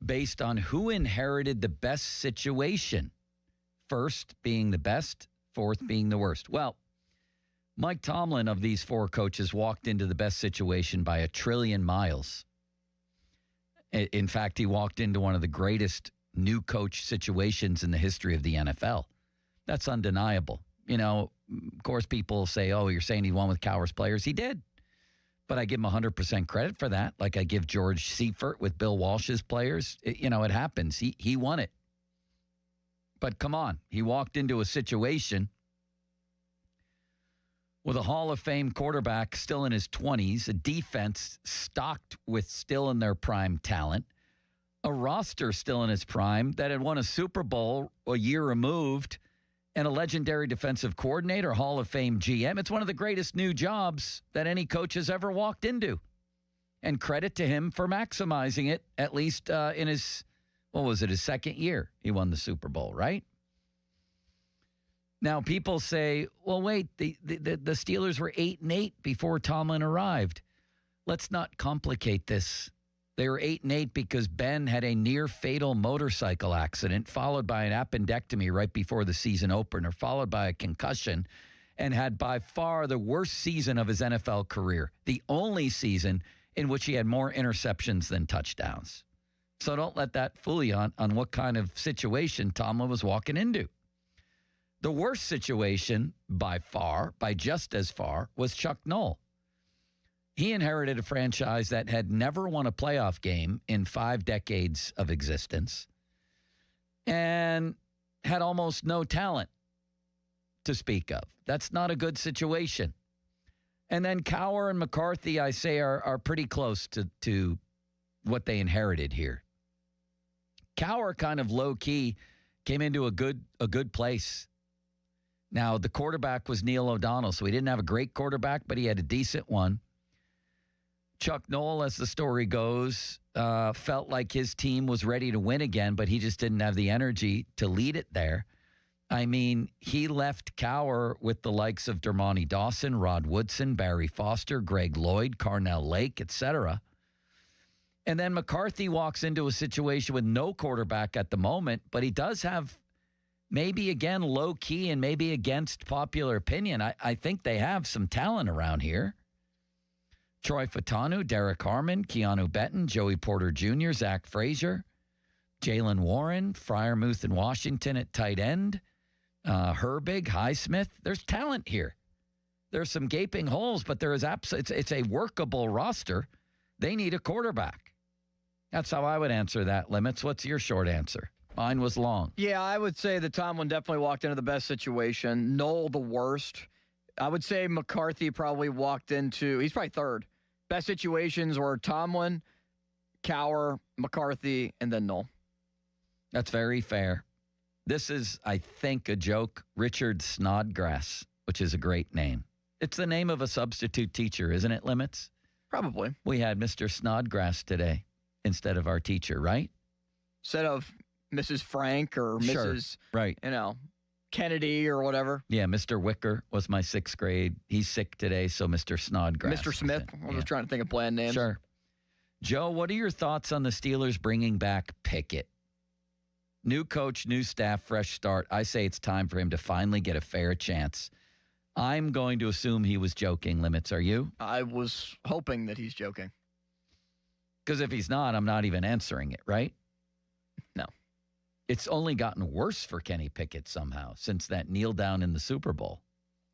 based on who inherited the best situation. First being the best, fourth being the worst. Well, Mike Tomlin of these four coaches walked into the best situation by 1 trillion miles. In fact, he walked into one of the greatest new coach situations in the history of the NFL. That's undeniable. You know, of course, people say, oh, you're saying he won with Cowher's players. He did. But I give him 100% credit for that. Like I give George Seifert with Bill Walsh's players. It happens. He won it. But come on, he walked into a situation with a Hall of Fame quarterback still in his 20s, a defense stocked with still in their prime talent, a roster still in its prime that had won a Super Bowl a year removed, and a legendary defensive coordinator, Hall of Fame GM. It's one of the greatest new jobs that any coach has ever walked into. And credit to him for maximizing it, at least in his, his second year. He won the Super Bowl, right? Now, people say, well, wait, the Steelers were 8-8 before Tomlin arrived. Let's not complicate this. They were 8-8 because Ben had a near-fatal motorcycle accident, followed by an appendectomy right before the season opener, followed by a concussion, and had by far the worst season of his NFL career. The only season in which he had more interceptions than touchdowns. So don't let that fool you on what kind of situation Tomlin was walking into. The worst situation by just as far, was Chuck Noll. He inherited a franchise that had never won a playoff game in 5 decades of existence and had almost no talent to speak of. That's not a good situation. And then Cowher and McCarthy, I say, are pretty close to what they inherited here. Cowher kind of low-key came into a good place. Now, the quarterback was Neil O'Donnell, so he didn't have a great quarterback, but he had a decent one. Chuck Noll, as the story goes, felt like his team was ready to win again, but he just didn't have the energy to lead it there. I mean, he left Cowher with the likes of Dermontti Dawson, Rod Woodson, Barry Foster, Greg Lloyd, Carnell Lake, etc. And then McCarthy walks into a situation with no quarterback at the moment, but he does have, maybe again low-key and maybe against popular opinion, I think they have some talent around here. Troy Fautanu, Derek Harmon, Keanu Benton, Joey Porter Jr., Zach Frazier, Jalen Warren, Freiermuth in Washington at tight end, Herbig, Highsmith. There's talent here. There's some gaping holes, but there is it's a workable roster. They need a quarterback. That's how I would answer that, Limits. What's your short answer? Mine was long. Yeah, I would say that Tomlin definitely walked into the best situation. Noll the worst. I would say McCarthy probably walked into, he's probably third. Best situations were Tomlin, Cowher, McCarthy, and then Noll. That's very fair. This is, I think, a joke. Richard Snodgrass, which is a great name. It's the name of a substitute teacher, isn't it, Limits? Probably. We had Mr. Snodgrass today instead of our teacher, right? Instead of Mrs. Frank or Mrs. Right. Kennedy or whatever. Yeah, Mr. Wicker was my 6th grade. He's sick today, so Mr. Snodgrass. Mr. Smith. I was trying to think of bland names. Sure. Joe, what are your thoughts on the Steelers bringing back Pickett? New coach, new staff, fresh start. I say it's time for him to finally get a fair chance. I'm going to assume he was joking, Limits. Are you? I was hoping that he's joking. Because if he's not, I'm not even answering it, right? No. It's only gotten worse for Kenny Pickett somehow since that kneel down in the Super Bowl.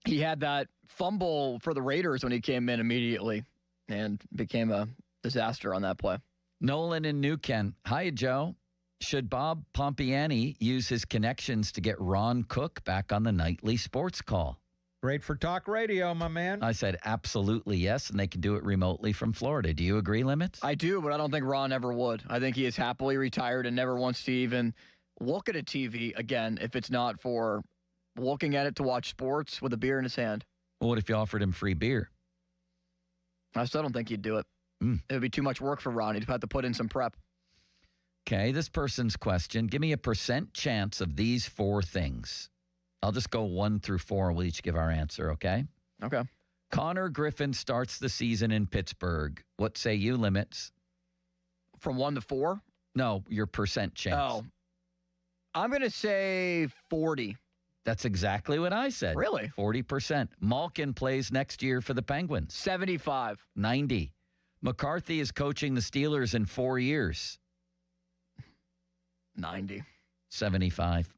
He had that fumble for the Raiders when he came in immediately and became a disaster on that play. Nolan and New Ken. Hi, Joe. Should Bob Pompiani use his connections to get Ron Cook back on the nightly sports call? Great for talk radio, my man. I said absolutely yes, and they can do it remotely from Florida. Do you agree, Limits? I do, but I don't think Ron ever would. I think he is happily retired and never wants to even look at a TV again if it's not for looking at it to watch sports with a beer in his hand. Well, what if you offered him free beer? I still don't think he'd do it. It would be too much work for Ron. He'd have to put in some prep. Okay, this person's question. Give me a % chance of these 4 things. I'll just go 1 through 4. We'll each give our answer, okay? Okay. Connor Griffin starts the season in Pittsburgh. What say you, Limits? From 1 to 4? No, your % chance. Oh. I'm going to say 40. That's exactly what I said. Really? 40%. Malkin plays next year for the Penguins. 75. 90. McCarthy is coaching the Steelers in 4 years. 90. 75.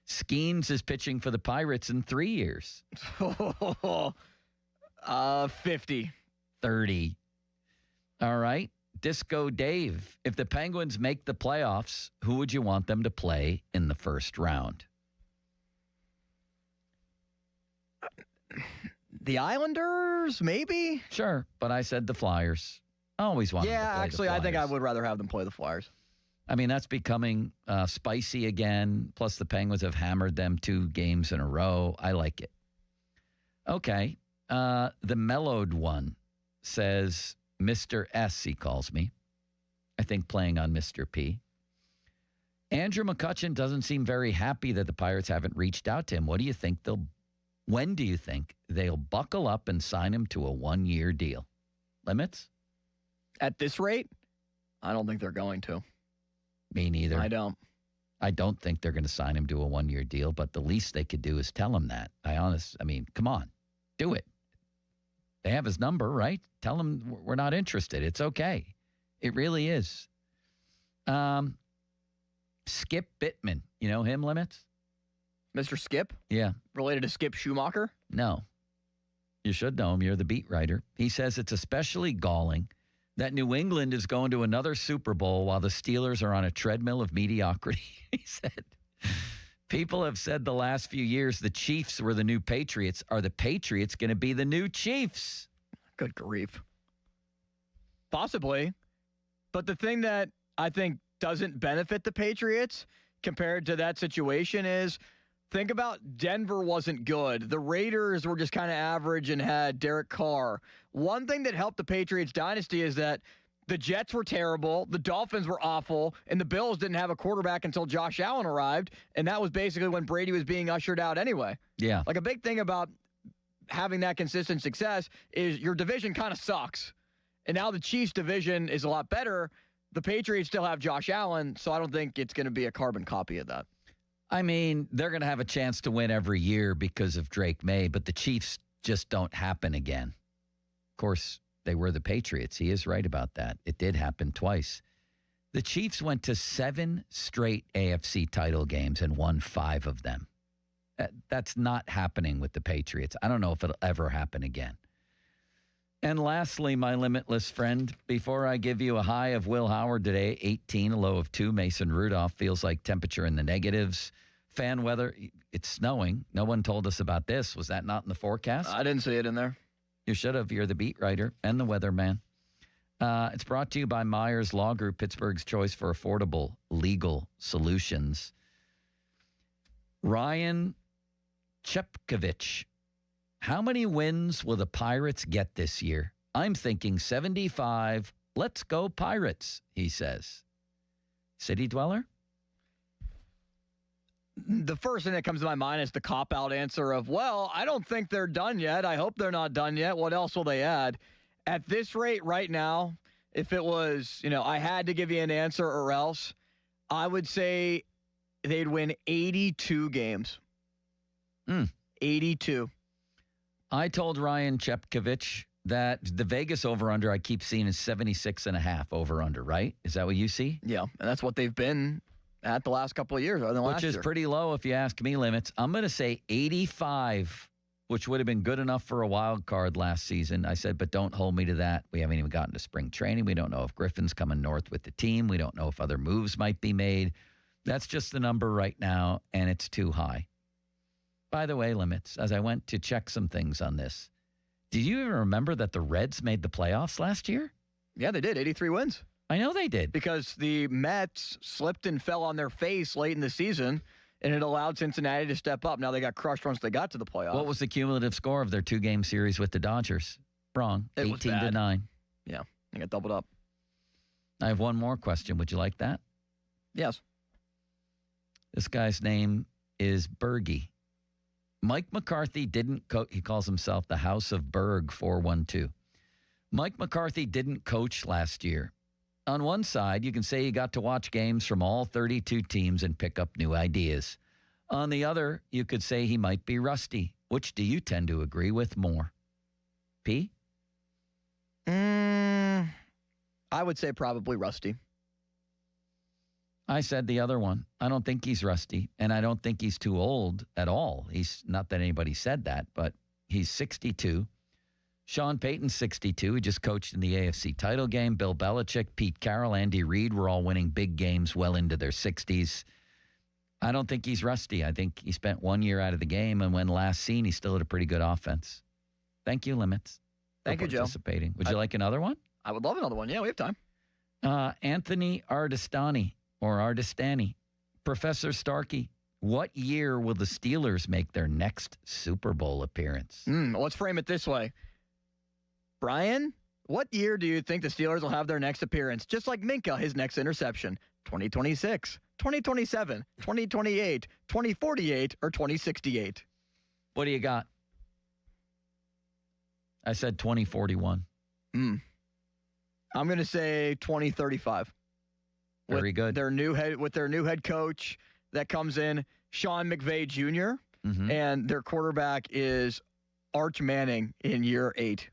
Skeens is pitching for the Pirates in 3 years. 50. 30. All right. Disco Dave. If the Penguins make the playoffs, who would you want them to play in the first round? The Islanders, maybe? Sure, but I said the Flyers. I always wanted to play actually, the Flyers. I think I would rather have them play the Flyers. I mean, that's becoming spicy again. Plus, the Penguins have hammered them 2 games in a row. I like it. Okay. The mellowed one says, Mr. S, he calls me. I think playing on Mr. P. Andrew McCutchen doesn't seem very happy that the Pirates haven't reached out to him. When do you think they'll buckle up and sign him to a 1-year deal? Limits? At this rate, I don't think they're going to. Me neither. I don't. I don't think they're going to sign him to a 1-year deal, but the least they could do is tell him that. I mean, come on. Do it. They have his number, right? Tell him we're not interested. It's okay. It really is. Skip Bittman. You know him, Limits? Mr. Skip? Yeah. Related to Skip Schumacher? No. You should know him. You're the beat writer. He says it's especially galling that New England is going to another Super Bowl while the Steelers are on a treadmill of mediocrity. He said, people have said the last few years the Chiefs were the new Patriots. Are the Patriots going to be the new Chiefs? Good grief. Possibly. But the thing that I think doesn't benefit the Patriots compared to that situation is, think about Denver wasn't good. The Raiders were just kind of average and had Derek Carr. One thing that helped the Patriots dynasty is that the Jets were terrible, the Dolphins were awful, and the Bills didn't have a quarterback until Josh Allen arrived, and that was basically when Brady was being ushered out anyway. Yeah. Like, a big thing about having that consistent success is your division kind of sucks. And now the Chiefs' division is a lot better. The Patriots still have Josh Allen, so I don't think it's going to be a carbon copy of that. I mean, they're going to have a chance to win every year because of Drake May, but the Chiefs just don't happen again. Of course, they were the Patriots. He is right about that. It did happen twice. The Chiefs went to 7 straight AFC title games and won 5 of them. That's not happening with the Patriots. I don't know if it'll ever happen again. And lastly, my limitless friend, before I give you a high of Will Howard today, 18, a low of 2, Mason Rudolph, feels like temperature in the negatives. Fan weather, it's snowing. No one told us about this. Was that not in the forecast? I didn't see it in there. You should have. You're the beat writer and the weatherman. It's brought to you by Myers Law Group, Pittsburgh's choice for affordable legal solutions. Ryan Chepkovich. How many wins will the Pirates get this year? I'm thinking 75. Let's go Pirates, he says. City dweller? The first thing that comes to my mind is the cop-out answer of, well, I don't think they're done yet. I hope they're not done yet. What else will they add? At this rate right now, if it was, I had to give you an answer or else, I would say they'd win 82 games. 82. I told Ryan Chepkovich that the Vegas over-under I keep seeing is 76.5 over-under, right? Is that what you see? Yeah, and that's what they've been at the last couple of years, other than last year. Which is pretty low if you ask me, Limits. I'm going to say 85, which would have been good enough for a wild card last season. I said, but don't hold me to that. We haven't even gotten to spring training. We don't know if Griffin's coming north with the team. We don't know if other moves might be made. That's just the number right now, and it's too high. By the way, Limits, as I went to check some things on this, do you even remember that the Reds made the playoffs last year? Yeah, they did. 83 wins. I know they did. Because the Mets slipped and fell on their face late in the season, and it allowed Cincinnati to step up. Now they got crushed once they got to the playoffs. What was the cumulative score of their 2-game series with the Dodgers? Wrong. 18-9. Yeah, they got doubled up. I have one more question. Would you like that? Yes. This guy's name is Bergie. Mike McCarthy didn't he calls himself the House of Berg 412. Mike McCarthy didn't coach last year. On one side, you can say he got to watch games from all 32 teams and pick up new ideas. On the other, you could say he might be rusty. Which do you tend to agree with more? P? I would say probably rusty. I said the other one. I don't think he's rusty, and I don't think he's too old at all. He's not that anybody said that, but he's 62. Sean Payton's 62. He just coached in the AFC title game. Bill Belichick, Pete Carroll, Andy Reid were all winning big games well into their 60s. I don't think he's rusty. I think he spent 1 year out of the game, and when last seen, he still had a pretty good offense. Thank you, Limits. Thank you, Joe. Participating. Would you like another one? I would love another one. Yeah, we have time. Anthony Ardestani. Or Ardestani. Professor Starkey, what year will the Steelers make their next Super Bowl appearance? Let's frame it this way. Brian, what year do you think the Steelers will have their next appearance? Just like Minka, his next interception. 2026, 2027, 2028, 2048, or 2068? What do you got? I said 2041. I'm going to say 2035. Very good. With their new head coach that comes in, Sean McVay Jr., and their quarterback is Arch Manning in year 8.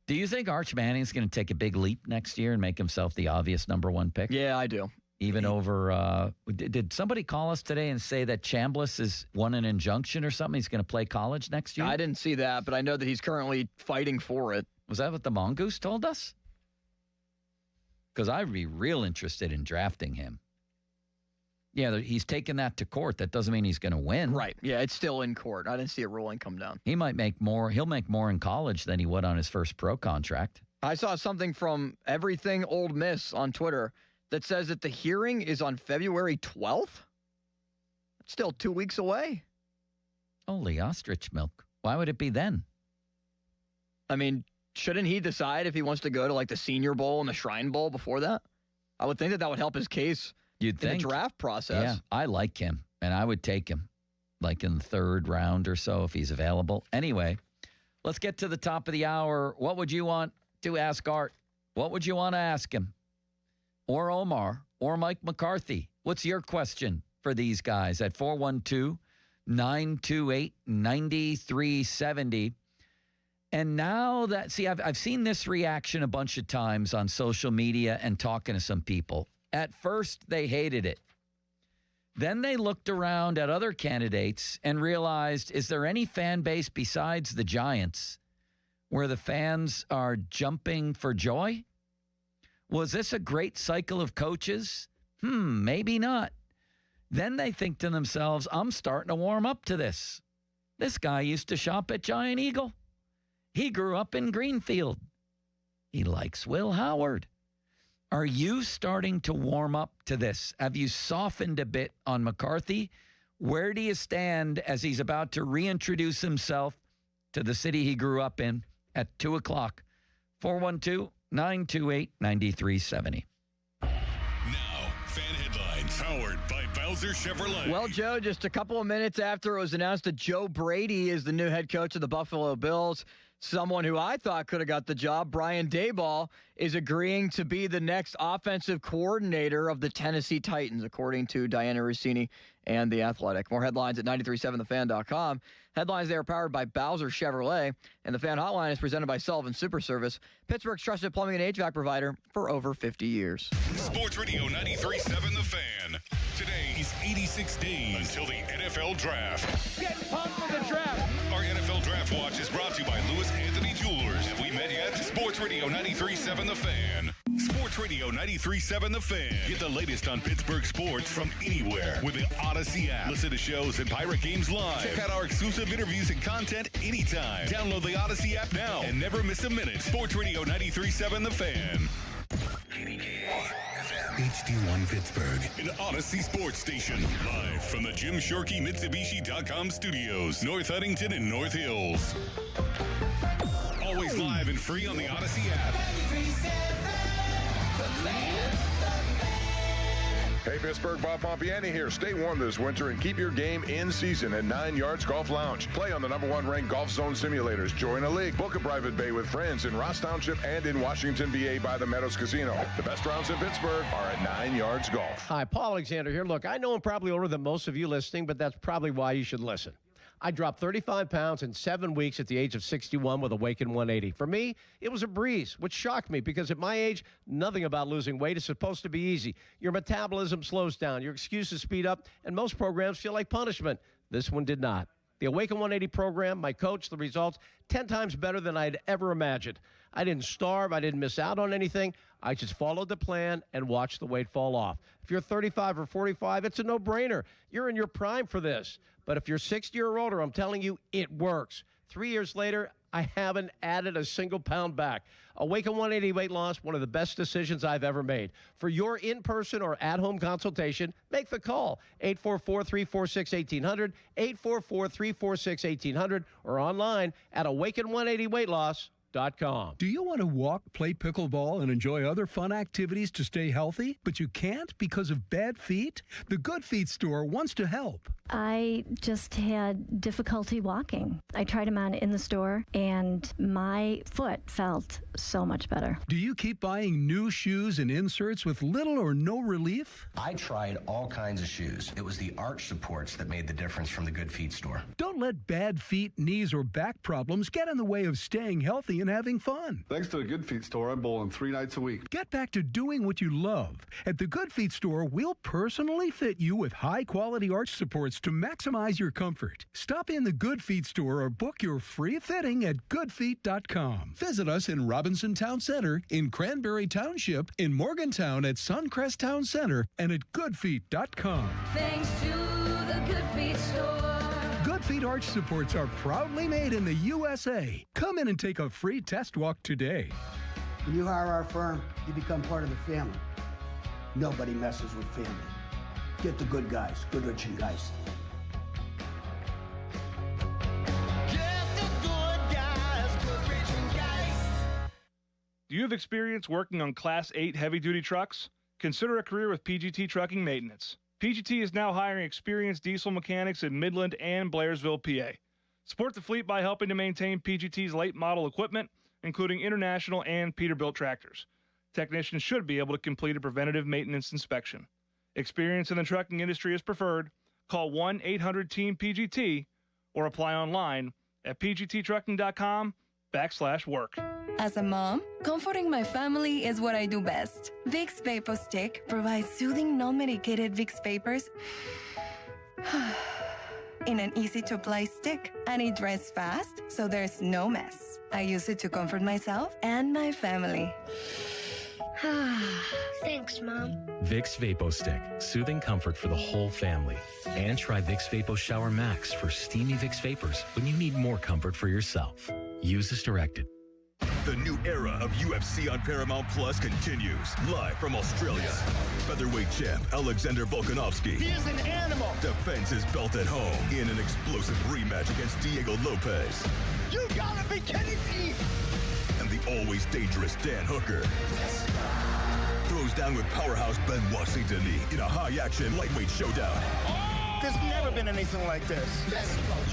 Do you think Arch Manning's going to take a big leap next year and make himself the obvious number one pick? Yeah, I do. Even over, did somebody call us today and say that Chambliss has won an injunction or something? He's going to play college next year? I didn't see that, but I know that he's currently fighting for it. Was that what the Mongoose told us? Because I'd be real interested in drafting him. Yeah, he's taken that to court. That doesn't mean he's going to win. Right. Yeah, it's still in court. I didn't see a ruling come down. He might make more. He'll make more in college than he would on his first pro contract. I saw something from Everything Ole Miss on Twitter that says that the hearing is on February 12th. It's still 2 weeks away. Holy ostrich milk. Why would it be then? I mean, shouldn't he decide if he wants to go to like the Senior Bowl and the Shrine Bowl before that? I would think that would help his case. You'd think. In the draft process. Yeah, I like him, and I would take him like in the third round or so if he's available. Anyway, let's get to the top of the hour. What would you want to ask Art? What would you want to ask him? Or Omar? Or Mike McCarthy? What's your question for these guys at 412-928-9370? And now that, see, I've seen this reaction a bunch of times on social media and talking to some people. At first, they hated it. Then they looked around at other candidates and realized, is there any fan base besides the Giants where the fans are jumping for joy? Was this a great cycle of coaches? Maybe not. Then they think to themselves, I'm starting to warm up to this. This guy used to shop at Giant Eagle. He grew up in Greenfield. He likes Will Howard. Are you starting to warm up to this? Have you softened a bit on McCarthy? Where do you stand as he's about to reintroduce himself to the city he grew up in at 2 o'clock? 412-928-9370. Now, fan headlines powered by Bowser Chevrolet. Well, Joe, just a couple of minutes after it was announced that Joe Brady is the new head coach of the Buffalo Bills, someone who I thought could have got the job, Brian Daboll, is agreeing to be the next offensive coordinator of the Tennessee Titans, according to Diana Rossini and The Athletic. More headlines at 937thefan.com. Headlines there are powered by Bowser Chevrolet, and the Fan Hotline is presented by Sullivan Super Service, Pittsburgh's trusted plumbing and HVAC provider for over 50 years. Sports Radio 93.7 The Fan. Today is 86 days until the NFL Draft. Get pumped for the draft. Our NFL Draft Watch is brought to you by Lewis Anthony Jewelers. Have we met yet? Sports Radio 93.7 The Fan. Sports Radio 93.7 The Fan. Get the latest on Pittsburgh sports from anywhere with the Odyssey app. Listen to shows and Pirate Games live. Check out our exclusive interviews and content anytime. Download the Odyssey app now and never miss a minute. Sports Radio 93.7 The Fan. HD1 Pittsburgh, an Odyssey sports station. Live from the Jim Shorkey Mitsubishi.com studios, North Huntington and North Hills. Always live and free on the Odyssey app. Hey Pittsburgh, Bob Pompiani here. Stay warm this winter and keep your game in season at 9 Yards Golf Lounge. Play on the #1 ranked Golf Zone simulators. Join a league. Book a private bay with friends in Ross Township and in Washington, VA by the Meadows Casino. The best rounds in Pittsburgh are at 9 Yards Golf. Hi, Paul Alexander here. Look, I know I'm probably older than most of you listening, but that's probably why you should listen. I dropped 35 pounds in 7 weeks at the age of 61 with Awaken 180. For me, it was a breeze, which shocked me because at my age, nothing about losing weight is supposed to be easy. Your metabolism slows down, your excuses speed up, and most programs feel like punishment. This one did not. The Awaken 180 program, my coach, the results, 10 times better than I'd ever imagined. I didn't starve. I didn't miss out on anything. I just followed the plan and watched the weight fall off. If you're 35 or 45, it's a no-brainer. You're in your prime for this. But if you're 60 or older, I'm telling you, it works. 3 years later, I haven't added a single pound back. Awaken 180 weight loss, one of the best decisions I've ever made. For your in-person or at-home consultation, make the call. 844-346-1800, 844-346-1800, or online at awaken180weightloss.com. Do you want to walk, play pickleball, and enjoy other fun activities to stay healthy, but you can't because of bad feet? The Good Feet store wants to help. I just had difficulty walking. I tried them on in the store, and my foot felt so much better. Do you keep buying new shoes and inserts with little or no relief? I tried all kinds of shoes. It was the arch supports that made the difference from the Good Feet store. Don't let bad feet, knees, or back problems get in the way of staying healthy and and having fun. Thanks to the Good Feet store, I'm bowling 3 nights a week. Get back to doing what you love. At the Good Feet store, we'll personally fit you with high-quality arch supports to maximize your comfort. Stop in the Good Feet store or book your free fitting at goodfeet.com. Visit us in Robinson Town Center, in Cranberry Township, in Morgantown at Suncrest Town Center, and at goodfeet.com. Thanks to the Good Feet store. Good Feet arch supports are proudly made in the USA. Come in and take a free test walk today. When you hire our firm, you become part of the family. Nobody messes with family. Get the good guys, Goodrich and Geist. Do you have experience working on Class 8 heavy-duty trucks? Consider a career with PGT Trucking Maintenance. PGT is now hiring experienced diesel mechanics in Midland and Blairsville, PA. Support the fleet by helping to maintain PGT's late-model equipment, including International and Peterbilt tractors. Technicians should be able to complete a preventative maintenance inspection. Experience in the trucking industry is preferred. Call 1-800-TEAM-PGT or apply online at pgttrucking.com/work. As a mom, comforting my family is what I do best. Vicks Vapor Stick provides soothing, non-medicated Vicks vapors in an easy-to-apply stick, and it dries fast, so there's no mess. I use it to comfort myself and my family. Thanks, Mom. Vicks Vapo Stick, soothing comfort for the whole family. And try Vicks Vapo Shower Max for steamy Vicks vapors when you need more comfort for yourself. Use as directed. The new era of UFC on Paramount Plus continues. Live from Australia. Featherweight champ Alexander Volkanovski. He is an animal. Defends his belt at home in an explosive rematch against Diego Lopez. You gotta be kidding me. And the always dangerous Dan Hooker. Throws down with powerhouse Benoit Saint-Denis in a high-action lightweight showdown. There's never been anything like this.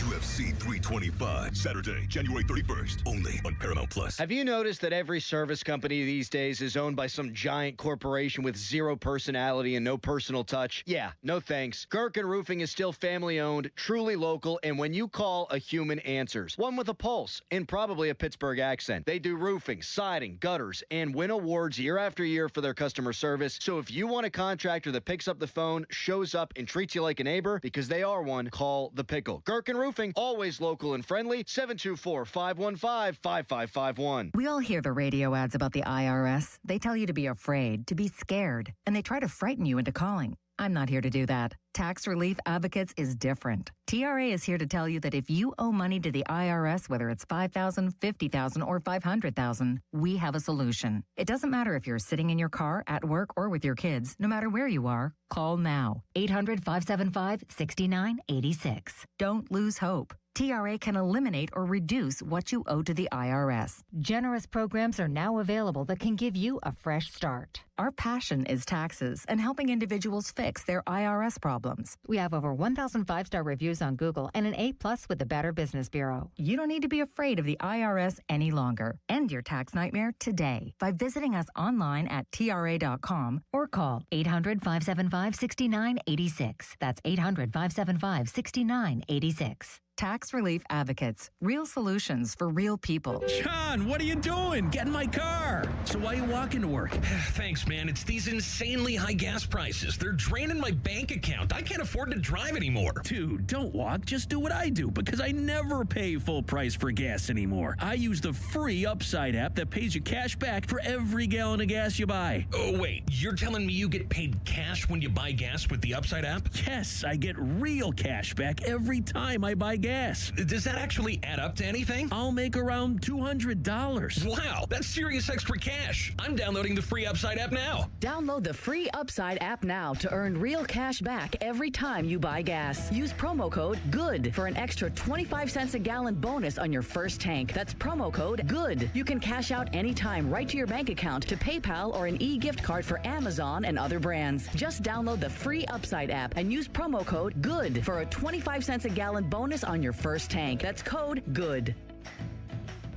UFC 325, Saturday, January 31st, only on Paramount Plus. Have you noticed that every service company these days is owned by some giant corporation with zero personality and no personal touch? Yeah, no thanks. Gherkin Roofing is still family-owned, truly local, and when you call, a human answers. One with a pulse and probably a Pittsburgh accent. They do roofing, siding, gutters, and win awards year after year for their customer service. So if you want a contractor that picks up the phone, shows up, and treats you like a neighbor, because they are one, call The Pickle. Gherkin Roofing, always local and friendly, 724-515-5551. We all hear the radio ads about the IRS. They tell you to be afraid, to be scared, and they try to frighten you into calling. I'm not here to do that. Tax Relief Advocates is different. TRA is here to tell you that if you owe money to the IRS, whether it's $5,000, $50,000, or $500,000, we have a solution. It doesn't matter if you're sitting in your car, at work, or with your kids. No matter where you are, call now. 800-575-6986. Don't lose hope. TRA can eliminate or reduce what you owe to the IRS. Generous programs are now available that can give you a fresh start. Our passion is taxes and helping individuals fix their IRS problems. We have over 1,000 5-star reviews on Google and an A+ with the Better Business Bureau. You don't need to be afraid of the IRS any longer. End your tax nightmare today by visiting us online at TRA.com or call 800-575-6986. That's 800-575-6986. Tax Relief Advocates. Real solutions for real people. John, what are you doing? Get in my car. So why are you walking to work? Thanks, man. It's these insanely high gas prices. They're draining my bank account. I can't afford to drive anymore. Dude, don't walk. Just do what I do because I never pay full price for gas anymore. I use the free Upside app that pays you cash back for every gallon of gas you buy. Oh, wait. You're telling me you get paid cash when you buy gas with the Upside app? Yes, I get real cash back every time I buy gas. Does that actually add up to anything? I'll make around $200. Wow, that's serious extra cash. I'm downloading the free Upside app now. Download the free Upside app now to earn real cash back every time you buy gas. Use promo code GOOD for an extra 25 cents a gallon bonus on your first tank. That's promo code GOOD. You can cash out anytime right to your bank account, to PayPal, or an e-gift card for Amazon and other brands. Just download the free Upside app and use promo code GOOD for a 25 cents a gallon bonus on your first tank. That's code GOOD.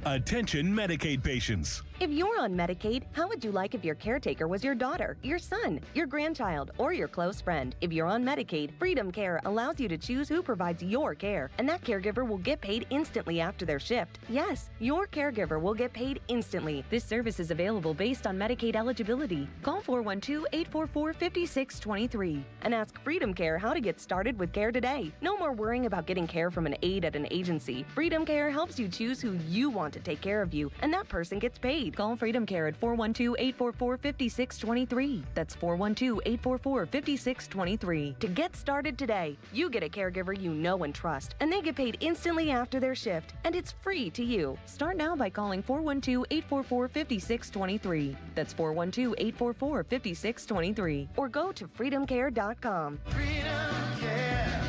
Attention Medicaid patients. If you're on Medicaid, how would you like if your caretaker was your daughter, your son, your grandchild, or your close friend? If you're on Medicaid, Freedom Care allows you to choose who provides your care, and that caregiver will get paid instantly after their shift. Yes, your caregiver will get paid instantly. This service is available based on Medicaid eligibility. Call 412-844-5623 and ask Freedom Care how to get started with care today. No more worrying about getting care from an aide at an agency. Freedom Care helps you choose who you want to take care of you, and that person gets paid. Call Freedom Care at 412-844-5623. That's 412-844-5623 to get started today. You get a caregiver you know and trust, and they get paid instantly after their shift, and it's free to you. Start now by calling 412-844-5623. That's 412-844-5623. Or go to freedomcare.com. Freedom Care,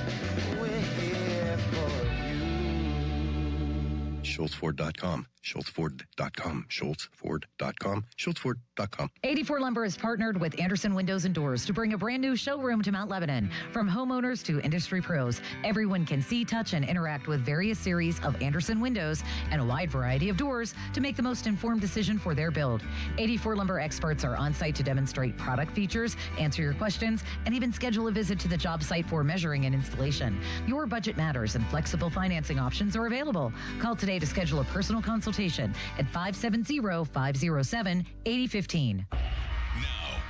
we're here for you. SchultzFord.com, SchultzFord.com, SchultzFord.com, SchultzFord.com. 84 Lumber is partnered with Anderson Windows and Doors to bring a brand new showroom to Mount Lebanon. From homeowners to industry pros, everyone can see, touch, and interact with various series of Anderson windows and a wide variety of doors to make the most informed decision for their build. 84 Lumber experts are on site to demonstrate product features, answer your questions, and even schedule a visit to the job site for measuring and installation. Your budget matters, and flexible financing options are available. Call today to schedule a personal consultation at 570-507-8015.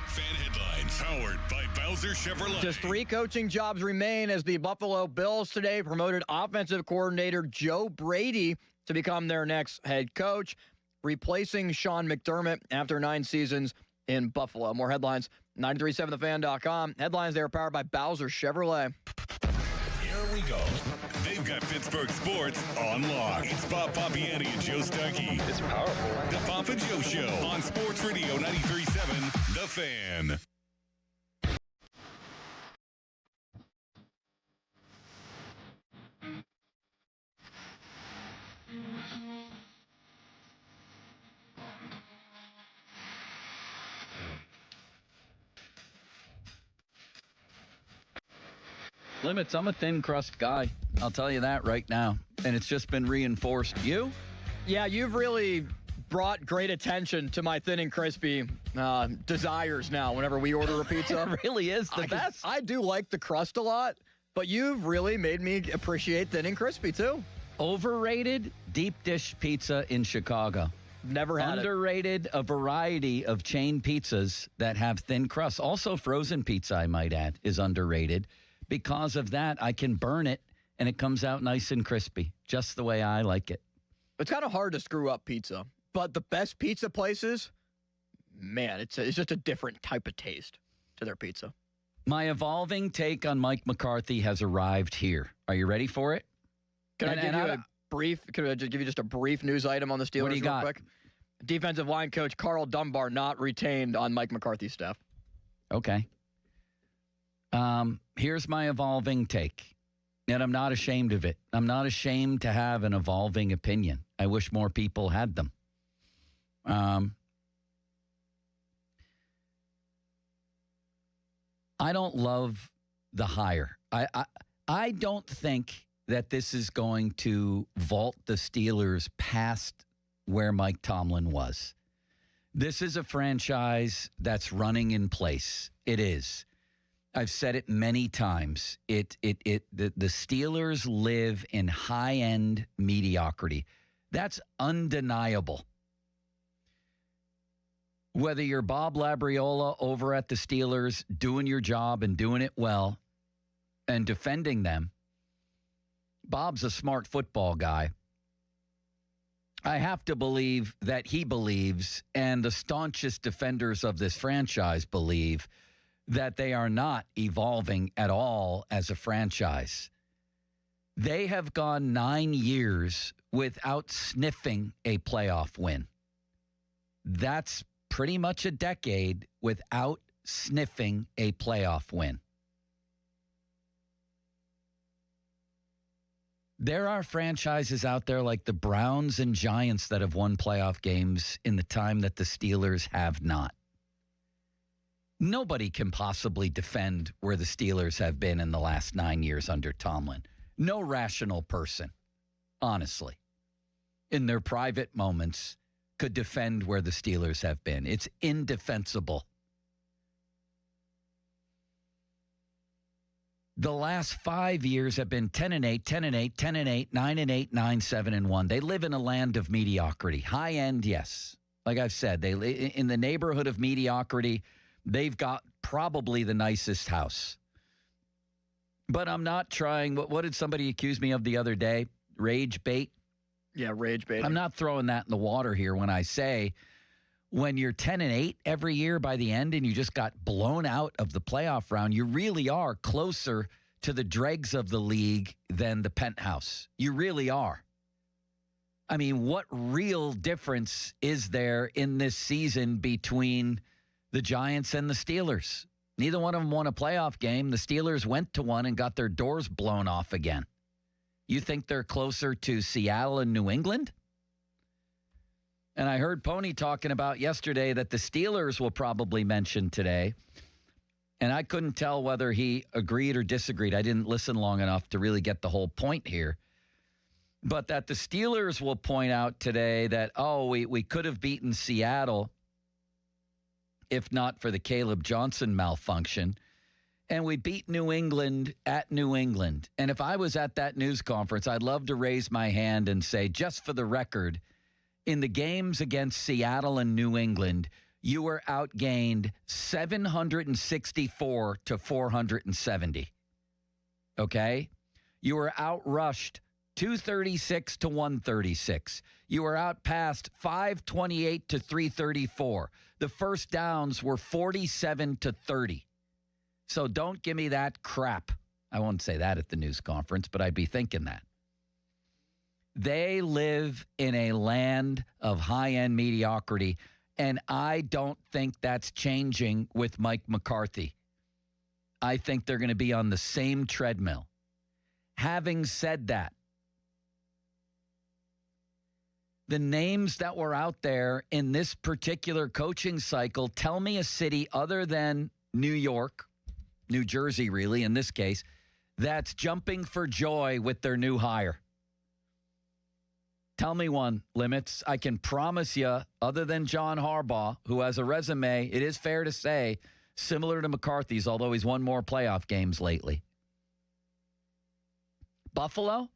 Fan headlines powered by Bowser Chevrolet. Just 3 coaching jobs remain as the Buffalo Bills today promoted offensive coordinator Joe Brady to become their next head coach, replacing Sean McDermott after 9 seasons in Buffalo. More headlines, 937thefan.com. Headlines, they are powered by Bowser Chevrolet. Here we go. They've got Pittsburgh sports on lock. It's Bob Pompiani and Joe Stuckey. It's powerful. The Pop and Joe Show on Sports Radio 93.7 The Fan. Limits, I'm a thin crust guy. I'll tell you that right now. And it's just been reinforced. You? Yeah, you've really brought great attention to my thin and crispy desires now whenever we order a pizza. It really is the best. I do like the crust a lot, but you've really made me appreciate thin and crispy too. Overrated deep dish pizza in Chicago. Never had Underrated a variety of chain pizzas that have thin crust. Also frozen pizza, I might add, is underrated. Because of that, I can burn it, and it comes out nice and crispy, just the way I like it. It's kind of hard to screw up pizza, but the best pizza places, man, it's just a different type of taste to their pizza. My evolving take on Mike McCarthy has arrived here. Are you ready for it? Can I give you just a brief news item on the Steelers what do you got? quick? Defensive line coach Carl Dunbar not retained on Mike McCarthy's staff. Okay. Here's my evolving take, and I'm not ashamed of it. I'm not ashamed to have an evolving opinion. I wish more people had them. I don't love the hire. I don't think that this is going to vault the Steelers past where Mike Tomlin was. This is a franchise that's running in place. It is. I've said it many times. The Steelers live in high-end mediocrity. That's undeniable. Whether you're Bob Labriola over at the Steelers doing your job and doing it well and defending them, Bob's a smart football guy. I have to believe that he believes, and the staunchest defenders of this franchise believe, that they are not evolving at all as a franchise. They have gone 9 years without sniffing a playoff win. That's pretty much a decade without sniffing a playoff win. There are franchises out there like the Browns and Giants that have won playoff games in the time that the Steelers have not. Nobody can possibly defend where the Steelers have been in the last 9 years under Tomlin. No rational person, honestly. In their private moments, could defend where the Steelers have been. It's indefensible. The last 5 years have been 10-8, 10-8, 10-8, 9-8, 9-7-1. They live in a land of mediocrity. High end, yes. Like I've said, they in the neighborhood of mediocrity. They've got probably the nicest house. But I'm not trying. What did somebody accuse me of the other day? Rage bait? Yeah, rage bait. I'm not throwing that in the water here when I say when you're 10-8 every year by the end and you just got blown out of the playoff round, you really are closer to the dregs of the league than the penthouse. You really are. I mean, what real difference is there in this season between the Giants and the Steelers? Neither one of them won a playoff game. The Steelers went to one and got their doors blown off again. You think they're closer to Seattle and New England? And I heard Pony talking about yesterday that the Steelers will probably mention today. And I couldn't tell whether he agreed or disagreed. I didn't listen long enough to really get the whole point here. But that the Steelers will point out today that, we could have beaten Seattle if not for the Caleb Johnson malfunction. And we beat New England at New England. And if I was at that news conference, I'd love to raise my hand and say, just for the record, in the games against Seattle and New England, you were outgained 764 to 470. Okay? You were outrushed 236 to 136. You were outpassed 528 to 334. The first downs were 47 to 30. So don't give me that crap. I won't say that at the news conference, but I'd be thinking that. They live in a land of high-end mediocrity, and I don't think that's changing with Mike McCarthy. I think they're going to be on the same treadmill. Having said that, the names that were out there in this particular coaching cycle, tell me a city other than New York, New Jersey, really, in this case, that's jumping for joy with their new hire. Tell me one, Limits. I can promise you, other than John Harbaugh, who has a resume, it is fair to say, similar to McCarthy's, although he's won more playoff games lately. Buffalo?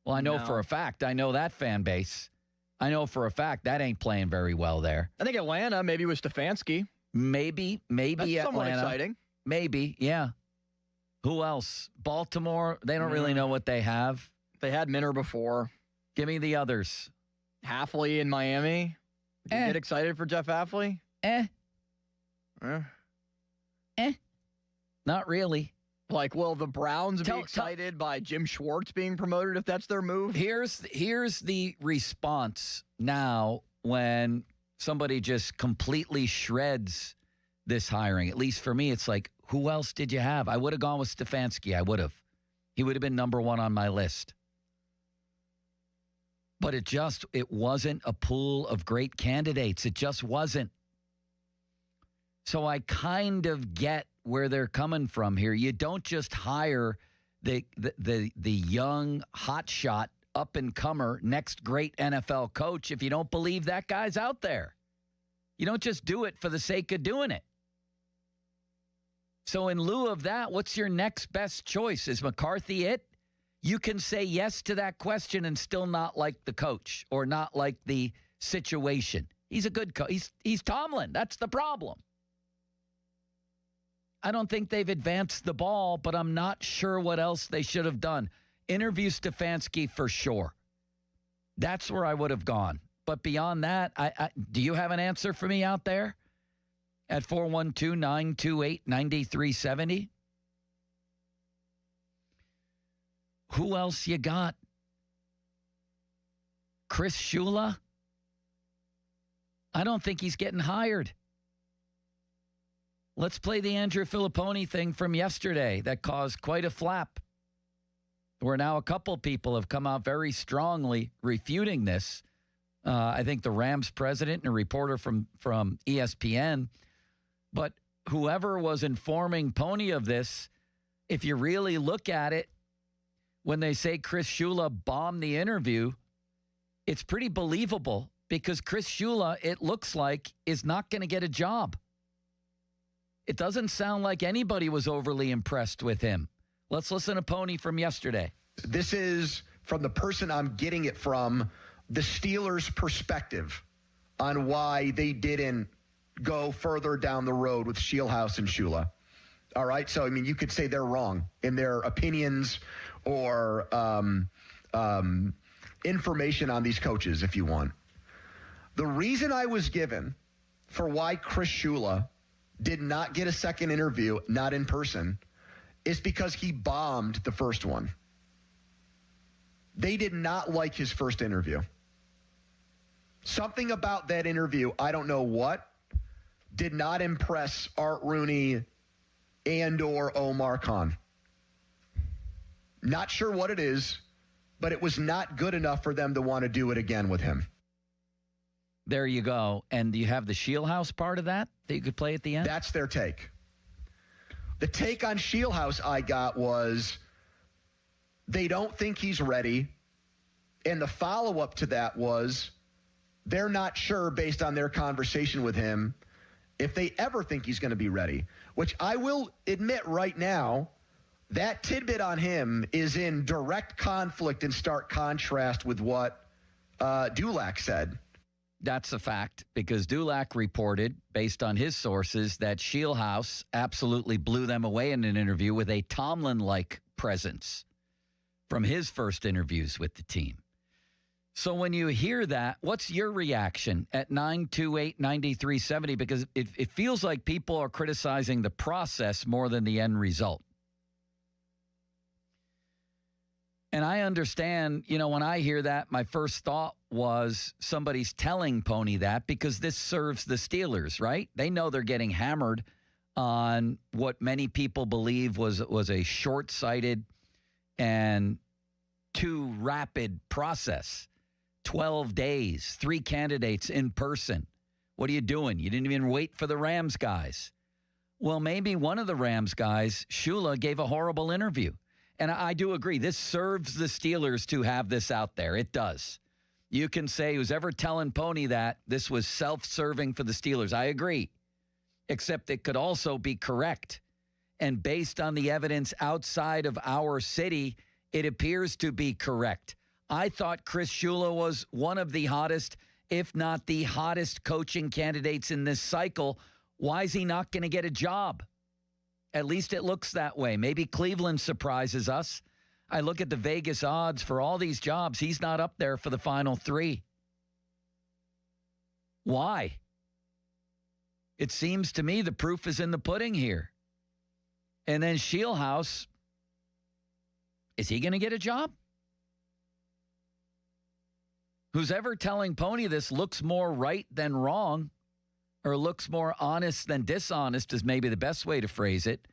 Well, I know for a fact. I know that fan base. I know for a fact that ain't playing very well there. I think Atlanta, maybe with Stefanski. Maybe That's Atlanta. somewhat exciting. Maybe, yeah. Who else? Baltimore, they don't really know what they have. They had Minner before. Give me the others. Hafley in Miami. Did you get excited for Jeff Hafley? Not really. Like, will the Browns be excited by Jim Schwartz being promoted if that's their move? Here's the response now when somebody just completely shreds this hiring. At least for me, it's like, who else did you have? I would have gone with Stefanski. I would have. He would have been number one on my list. But it wasn't a pool of great candidates. It just wasn't. So I kind of get where they're coming from here. You don't just hire the young hotshot up-and-comer next great NFL coach if you don't believe that guy's out there. You don't just do it for the sake of doing it. So in lieu of that, what's your next best choice? Is McCarthy it? You can say yes to that question and still not like the coach or not like the situation. He's a good coach. He's Tomlin. That's the problem. I don't think they've advanced the ball, but I'm not sure what else they should have done. Interview Stefanski for sure. That's where I would have gone. But beyond that, do you have an answer for me out there at 412-928-9370? Who else you got? Chris Shula? I don't think he's getting hired. Let's play the Andrew Filipponi thing from yesterday that caused quite a flap, where now a couple people have come out very strongly refuting this. I think the Rams president and a reporter from ESPN. But whoever was informing Pony of this, if you really look at it, when they say Chris Shula bombed the interview, it's pretty believable because Chris Shula, it looks like, is not going to get a job. It doesn't sound like anybody was overly impressed with him. Let's listen to Pony from yesterday. This is from the person I'm getting it from, the Steelers' perspective on why they didn't go further down the road with Shieldhouse and Shula. All right. So, I mean, you could say they're wrong in their opinions or information on these coaches if you want. The reason I was given for why Chris Shula did not get a second interview, not in person, is because he bombed the first one. They did not like his first interview. Something about that interview, I don't know what, did not impress Art Rooney and or Omar Khan. Not sure what it is, but it was not good enough for them to want to do it again with him. There you go. And do you have the Shieldhouse part of that you could play at the end? That's their take. The take on Shieldhouse I got was they don't think he's ready. And the follow-up to that was they're not sure, based on their conversation with him, if they ever think he's going to be ready, which I will admit right now, that tidbit on him is in direct conflict and stark contrast with what Dulac said. That's a fact, because Dulac reported, based on his sources, that Shieldhouse absolutely blew them away in an interview with a Tomlin-like presence from his first interviews with the team. So when you hear that, what's your reaction at 928-9370? Because it feels like people are criticizing the process more than the end result. And I understand, when I hear that, my first thought was somebody's telling Pony that because this serves the Steelers, right? They know they're getting hammered on what many people believe was a short-sighted and too rapid process. 12 days, 3 candidates in person. What are you doing? You didn't even wait for the Rams guys. Well, maybe one of the Rams guys, Shula, gave a horrible interview. And I do agree. This serves the Steelers to have this out there. It does. You can say who's ever telling Pony that this was self-serving for the Steelers. I agree. Except it could also be correct. And based on the evidence outside of our city, it appears to be correct. I thought Chris Shula was one of the hottest, if not the hottest coaching candidates in this cycle. Why is he not going to get a job? At least it looks that way. Maybe Cleveland surprises us. I look at the Vegas odds for all these jobs. He's not up there for the final 3. Why? It seems to me the proof is in the pudding here. And then Shieldhouse, is he going to get a job? Who's ever telling Pony this looks more right than wrong, or looks more honest than dishonest is maybe the best way to phrase it,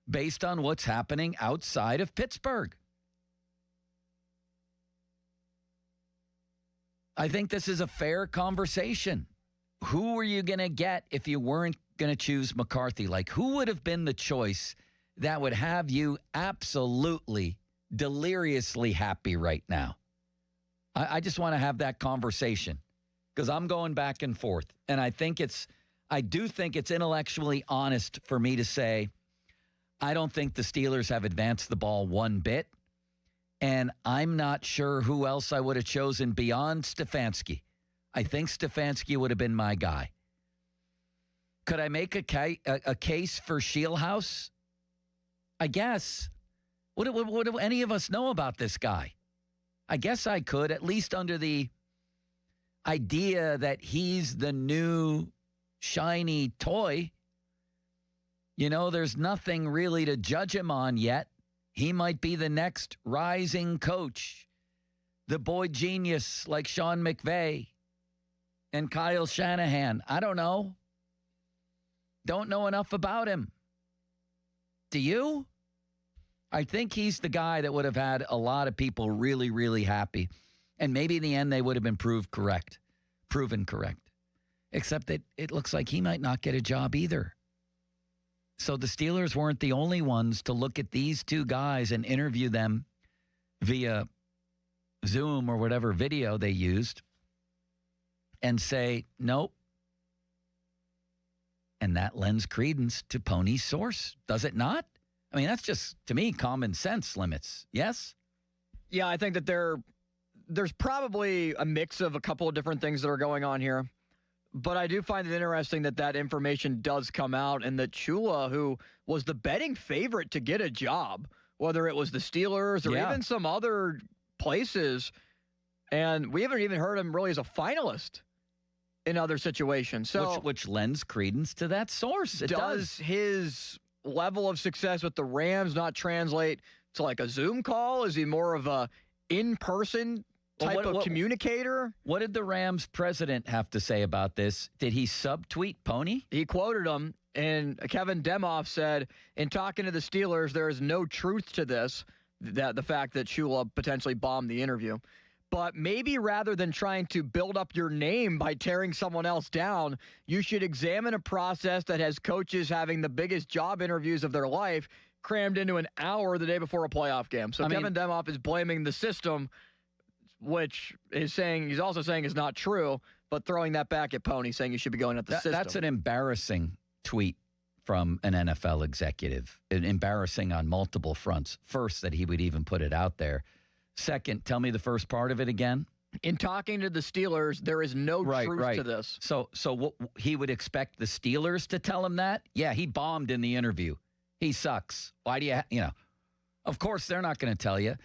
based on what's happening outside of Pittsburgh. I think this is a fair conversation. Who were you going to get if you weren't going to choose McCarthy? Like, who would have been the choice that would have you absolutely, deliriously happy right now? I just want to have that conversation because I'm going back and forth. And I do think it's intellectually honest for me to say, I don't think the Steelers have advanced the ball one bit. And I'm not sure who else I would have chosen beyond Stefanski. I think Stefanski would have been my guy. Could I make a case for Shieldhouse? I guess. What do any of us know about this guy? I guess I could, at least under the idea that he's the new shiny toy. There's nothing really to judge him on yet. He might be the next rising coach, the boy genius like Sean McVay and Kyle Shanahan. I don't know. Don't know enough about him. Do you? I think he's the guy that would have had a lot of people really, really happy. And maybe in the end they would have been proven correct. Except that it looks like he might not get a job either. So the Steelers weren't the only ones to look at these 2 guys and interview them via Zoom or whatever video they used. and say, nope. And that lends credence to Pony's source, does it not? I mean, that's just, to me, common sense limits. Yes? Yeah, I think that there's probably a mix of a couple of different things that are going on here. But I do find it interesting that information does come out and that Shula, who was the betting favorite to get a job, whether it was the Steelers or even some other places, and we haven't even heard him really as a finalist in other situations. So which lends credence to that source. It does. His level of success with the Rams not translate to like a Zoom call? Is he more of a in-person type of communicator? What did the Rams president have to say about this? Did he subtweet Pony? He quoted him, and Kevin Demoff said, in talking to the Steelers, there is no truth to this, that the fact that Shula potentially bombed the interview. But maybe rather than trying to build up your name by tearing someone else down, you should examine a process that has coaches having the biggest job interviews of their life crammed into an hour the day before a playoff game. So Kevin Demoff is blaming the system, which he's also saying is not true, but throwing that back at Pony, saying you should be going at the system. That's an embarrassing tweet from an NFL executive. Embarrassing on multiple fronts. First, that he would even put it out there. Second, tell me the first part of it again. In talking to the Steelers, there is no truth to this. So what, he would expect the Steelers to tell him that? Yeah, he bombed in the interview. He sucks. Why do you, of course they're not going to tell you.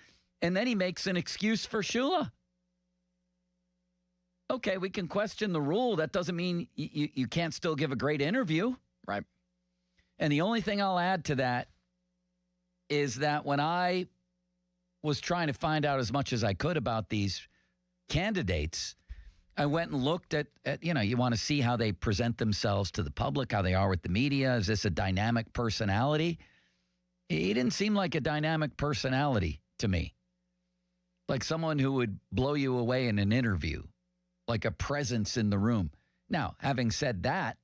And then he makes an excuse for Shula. Okay, we can question the rule. That doesn't mean you can't still give a great interview. Right. And the only thing I'll add to that is that when I was trying to find out as much as I could about these candidates, I went and looked at you want to see how they present themselves to the public, how they are with the media. Is this a dynamic personality? He didn't seem like a dynamic personality to me. Like someone who would blow you away in an interview, like a presence in the room. Now, having said that,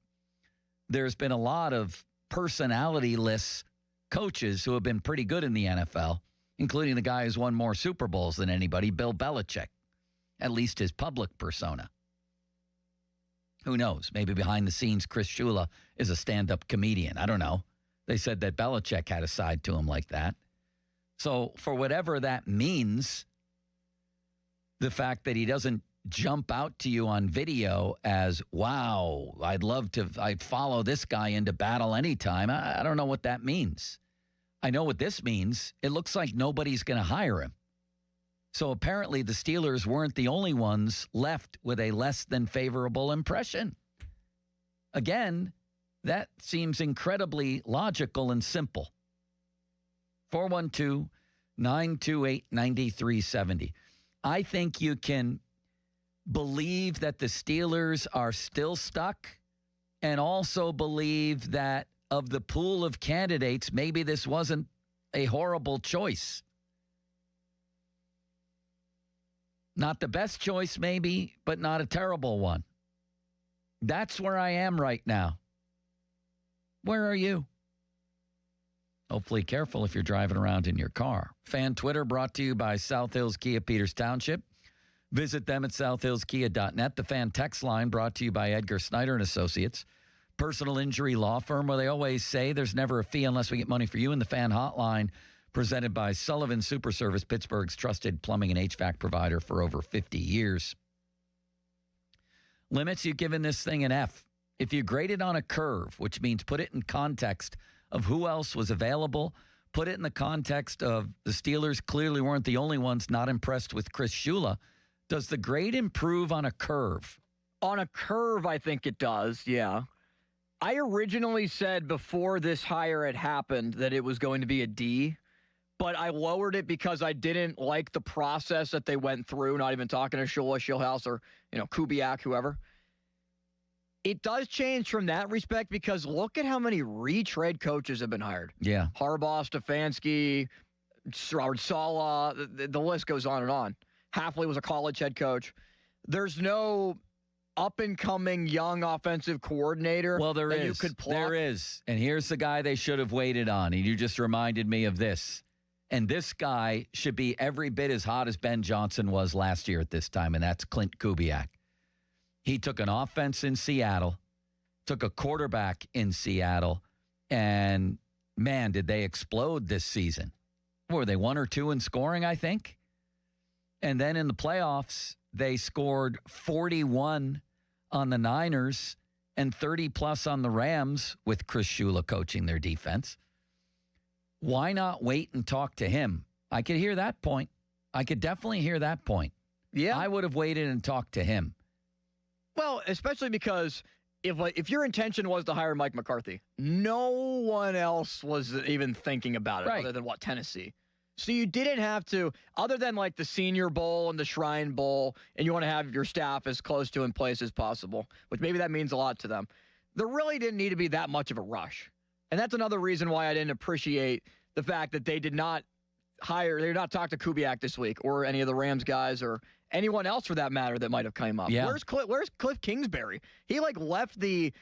there's been a lot of personality-less coaches who have been pretty good in the NFL, including the guy who's won more Super Bowls than anybody, Bill Belichick, at least his public persona. Who knows? Maybe behind the scenes, Chris Shula is a stand-up comedian. I don't know. They said that Belichick had a side to him like that. So for whatever that means, the fact that he doesn't jump out to you on video as, wow, I'd follow this guy into battle anytime. I don't know what that means. I know what this means. It looks like nobody's going to hire him. So apparently the Steelers weren't the only ones left with a less than favorable impression. Again, that seems incredibly logical and simple. 412-928-9370. I think you can believe that the Steelers are still stuck and also believe that of the pool of candidates, maybe this wasn't a horrible choice. Not the best choice, maybe, but not a terrible one. That's where I am right now. Where are you? Hopefully careful if you're driving around in your car. Fan Twitter brought to you by South Hills Kia Peters Township. Visit them at southhillskia.net. The Fan Text Line brought to you by Edgar Snyder and Associates. Personal injury law firm where they always say there's never a fee unless we get money for you. And the Fan Hotline presented by Sullivan Super Service, Pittsburgh's trusted plumbing and HVAC provider for over 50 years. Limits, you've given this thing an F. If you grade it on a curve, which means put it in context of who else was available, put it in the context of the Steelers clearly weren't the only ones not impressed with Chris Shula. Does the grade improve on a curve? On a curve, I think it does, yeah. I originally said before this hire had happened that it was going to be a D, but I lowered it because I didn't like the process that they went through, not even talking to Shula, Schillhouse, or, Kubiak, whoever. It does change from that respect because look at how many retread coaches have been hired. Yeah. Harbaugh, Stefanski, Robert Saleh, the list goes on and on. Hafley was a college head coach. There's no up-and-coming young offensive coordinator that you could pluck. There is. And here's the guy they should have waited on. And you just reminded me of this. And this guy should be every bit as hot as Ben Johnson was last year at this time, and that's Clint Kubiak. He took an offense in Seattle, took a quarterback in Seattle, and, man, did they explode this season. Were they 1 or 2 in scoring, I think? And then in the playoffs, they scored 41 on the Niners and 30-plus on the Rams with Chris Shula coaching their defense. Why not wait and talk to him? I could hear that point. I could definitely hear that point. Yeah. I would have waited and talked to him. Well, especially because if your intention was to hire Mike McCarthy, no one else was even thinking about it other than, Tennessee. So you didn't have to, other than like the Senior Bowl and the Shrine Bowl, and you want to have your staff as close to in place as possible, which maybe that means a lot to them. There really didn't need to be that much of a rush. And that's another reason why I didn't appreciate the fact that they did not talk to Kubiak this week or any of the Rams guys or anyone else for that matter that might have come up. Yeah. Where's Cliff Kingsbury? He left the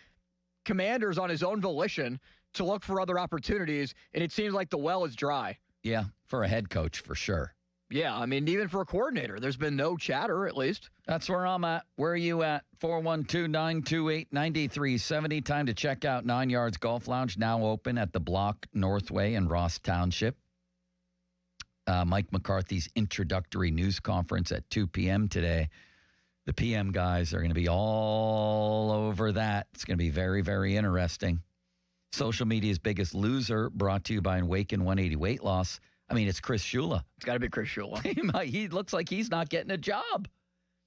Commanders on his own volition to look for other opportunities, and it seems like the well is dry. Yeah, for a head coach, for sure. Yeah, I mean, even for a coordinator, there's been no chatter, at least. That's where I'm at. Where are you at? 412-928-9370. Time to check out 9 Yards Golf Lounge, now open at the Block Northway in Ross Township. Mike McCarthy's introductory news conference at 2 p.m. today. The PM guys are going to be all over that. It's going to be very, very interesting. Social media's biggest loser, brought to you by Awaken 180 Weight Loss. I mean, it's Chris Shula. It's got to be Chris Shula. He looks like he's not getting a job.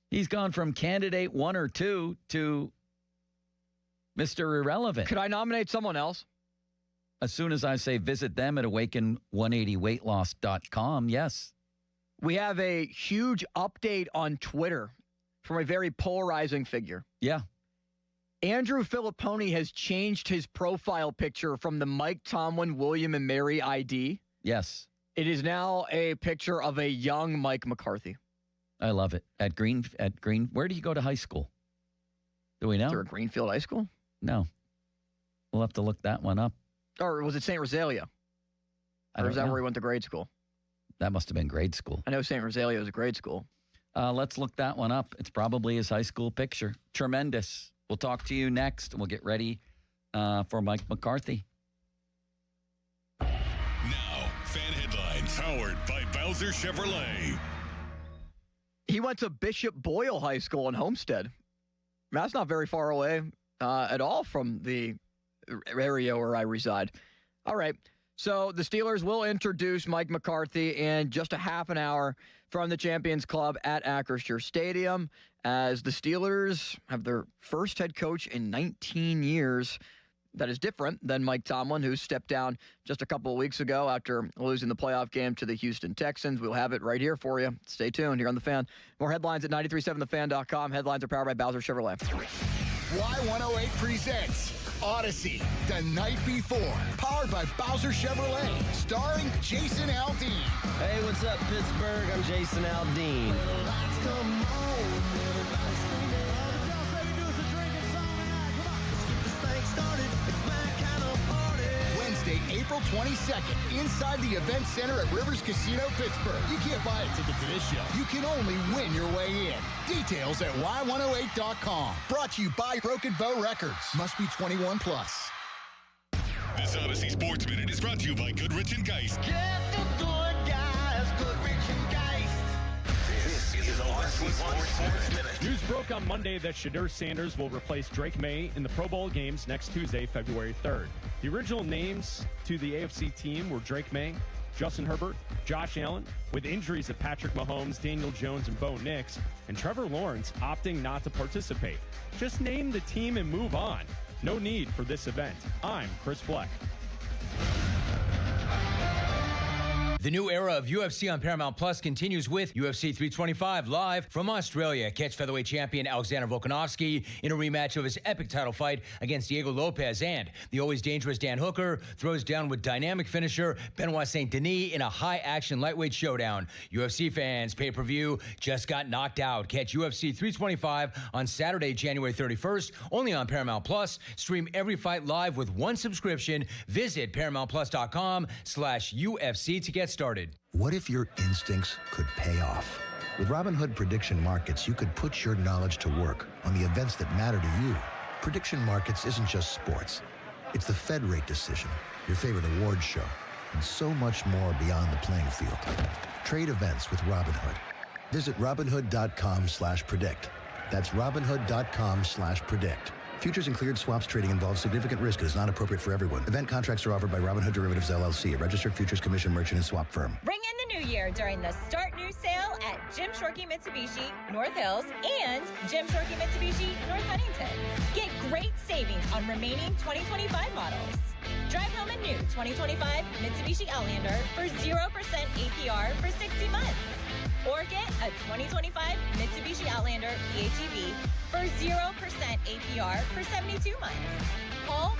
He's gone from candidate 1 or 2 to Mr. Irrelevant. Could I nominate someone else? As soon as I say visit them at awaken180weightloss.com, yes. We have a huge update on Twitter from a very polarizing figure. Yeah. Andrew Filipponi has changed his profile picture from the Mike Tomlin, William and Mary ID. Yes. It is now a picture of a young Mike McCarthy. I love it. At Green, where did he go to high school? Do we know? Is there a Greenfield High School? No. We'll have to look that one up. Or was it St. Rosalia? Or is that where he went to grade school? That must have been grade school. I know St. Rosalia was a grade school. Let's look that one up. It's probably his high school picture. Tremendous. We'll talk to you next. We'll get ready for Mike McCarthy. Now, fan headlines powered by Bowser Chevrolet. He went to Bishop Boyle High School in Homestead. That's not very far away at all from the area where I reside. All right. So the Steelers will introduce Mike McCarthy in just a half an hour from the Champions Club at Acrisure Stadium as the Steelers have their first head coach in 19 years. That is different than Mike Tomlin, who stepped down just a couple of weeks ago after losing the playoff game to the Houston Texans. We'll have it right here for you. Stay tuned here on The Fan. More headlines at 937thefan.com. Headlines are powered by Bowser Chevrolet. Y108 presents Odyssey, The Night Before, powered by Bowser Chevrolet, starring Jason Aldean. Hey, what's up, Pittsburgh? I'm Jason Aldean. Wednesday, April 22nd, inside the Event Center at Rivers Casino, Pittsburgh. You can't buy a ticket to this show. You can only win your way in. Details at y108.com. Brought to you by Broken Bow Records. Must be 21 plus. This Odyssey Sports Minute is brought to you by Goodrich and Geist. Get the good guys, Goodrich and Geist. This is Odyssey Sports Minute. News broke on Monday that Shedeur Sanders will replace Drake May in the Pro Bowl games next Tuesday, February 3rd. The original names to the AFC team were Drake May, Justin Herbert, Josh Allen, with injuries of Patrick Mahomes, Daniel Jones, and Bo Nix, and Trevor Lawrence opting not to participate. Just name the team and move on. No need for this event. I'm Chris Fleck. The new era of UFC on Paramount Plus continues with UFC 325 live from Australia. Catch featherweight champion Alexander Volkanovski in a rematch of his epic title fight against Diego Lopez, and the always dangerous Dan Hooker throws down with dynamic finisher Benoit Saint Denis in a high-action lightweight showdown. UFC fans, pay-per-view just got knocked out. Catch UFC 325 on Saturday, January 31st, only on Paramount Plus. Stream every fight live with one subscription. Visit ParamountPlus.com/UFC to get get started. What if your instincts could pay off? With Robinhood Prediction Markets, you could put your knowledge to work on the events that matter to you. Prediction Markets isn't just sports. It's the Fed rate decision, your favorite awards show, and so much more beyond the playing field. Trade events with Robinhood. Visit Robinhood.com/predict. That's Robinhood.com/predict. Futures and cleared swaps trading involves significant risk and is not appropriate for everyone. Event contracts are offered by Robinhood Derivatives LLC, a registered futures commission merchant and swap firm. Ring in the new year during the Start New sale at Jim Shorkey Mitsubishi, North Hills, and Jim Shorkey Mitsubishi, North Huntington. Get great savings on remaining 2025 models. Drive home a new 2025 Mitsubishi Outlander for 0% APR for 60 months. Or get a 2025 Mitsubishi Outlander PHEV for 0% APR for 72 months. Call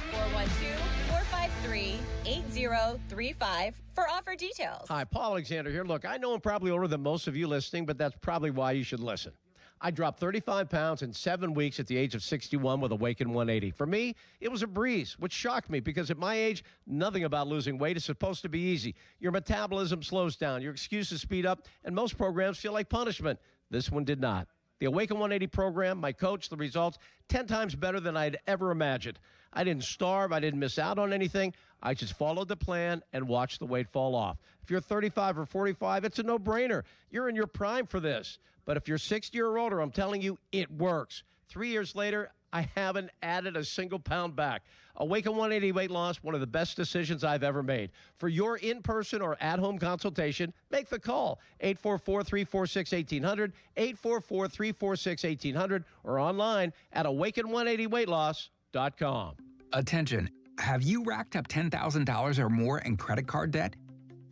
412-453-8035 for offer details. Hi, Paul Alexander here. Look, I know I'm probably older than most of you listening, but that's probably why you should listen. I dropped 35 pounds in 7 weeks at the age of 61 with Awaken 180. For me, it was a breeze, which shocked me because at my age, nothing about losing weight is supposed to be easy. Your metabolism slows down, your excuses speed up, and most programs feel like punishment. This one did not. The Awaken 180 program, my coach, the results, 10 times better than I'd ever imagined. I didn't starve. I didn't miss out on anything. I just followed the plan and watched the weight fall off. If you're 35 or 45, it's a no-brainer. You're in your prime for this. But if you're 60 or older, I'm telling you, it works. 3 years later, I haven't added a single pound back. Awaken 180 weight loss, one of the best decisions I've ever made. For your in-person or at-home consultation, make the call. 844-346-1800, 844-346-1800, or online at awaken180weightloss.com. Attention. Have you racked up $10,000 or more in credit card debt?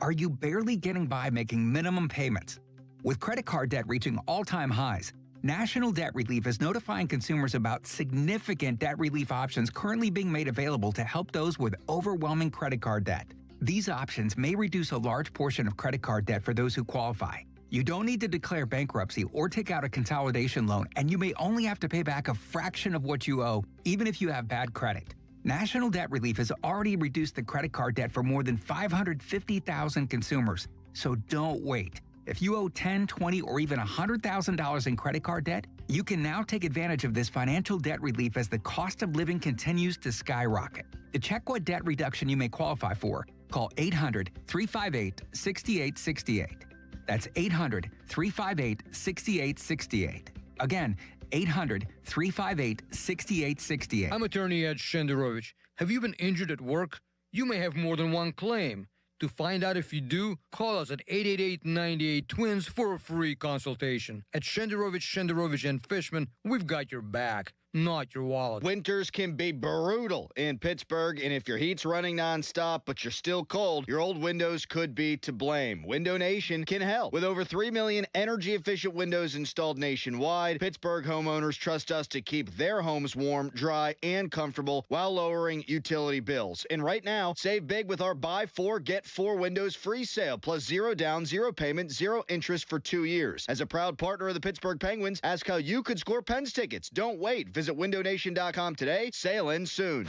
Are you barely getting by making minimum payments? With credit card debt reaching all-time highs, National Debt Relief is notifying consumers about significant debt relief options currently being made available to help those with overwhelming credit card debt. These options may reduce a large portion of credit card debt for those who qualify. You don't need to declare bankruptcy or take out a consolidation loan, and you may only have to pay back a fraction of what you owe, even if you have bad credit. National Debt Relief has already reduced the credit card debt for more than 550,000 consumers, so don't wait. If you owe $10,000, $20,000, or even $100,000 in credit card debt, you can now take advantage of this financial debt relief as the cost of living continues to skyrocket. To check what debt reduction you may qualify for, call 800-358-6868. That's 800-358-6868. Again, 800-358-6868. I'm attorney Ed Shenderovich. Have you been injured at work? You may have more than one claim. To find out if you do, call us at 888-98-TWINS for a free consultation. At Shenderovich and Fishman, we've got your back, not your wallet. Winters can be brutal in Pittsburgh, and if your heat's running nonstop but you're still cold, your old windows could be to blame. Window Nation can help. With over 3 million energy-efficient windows installed nationwide, Pittsburgh homeowners trust us to keep their homes warm, dry, and comfortable while lowering utility bills. And right now, save big with our Buy 4, Get 4 Windows free sale, plus 0 down, 0 payment, 0 interest for 2 years. As a proud partner of the Pittsburgh Penguins, ask how you could score Pens tickets. Don't wait. Visit windownation.com today. Sale ends soon.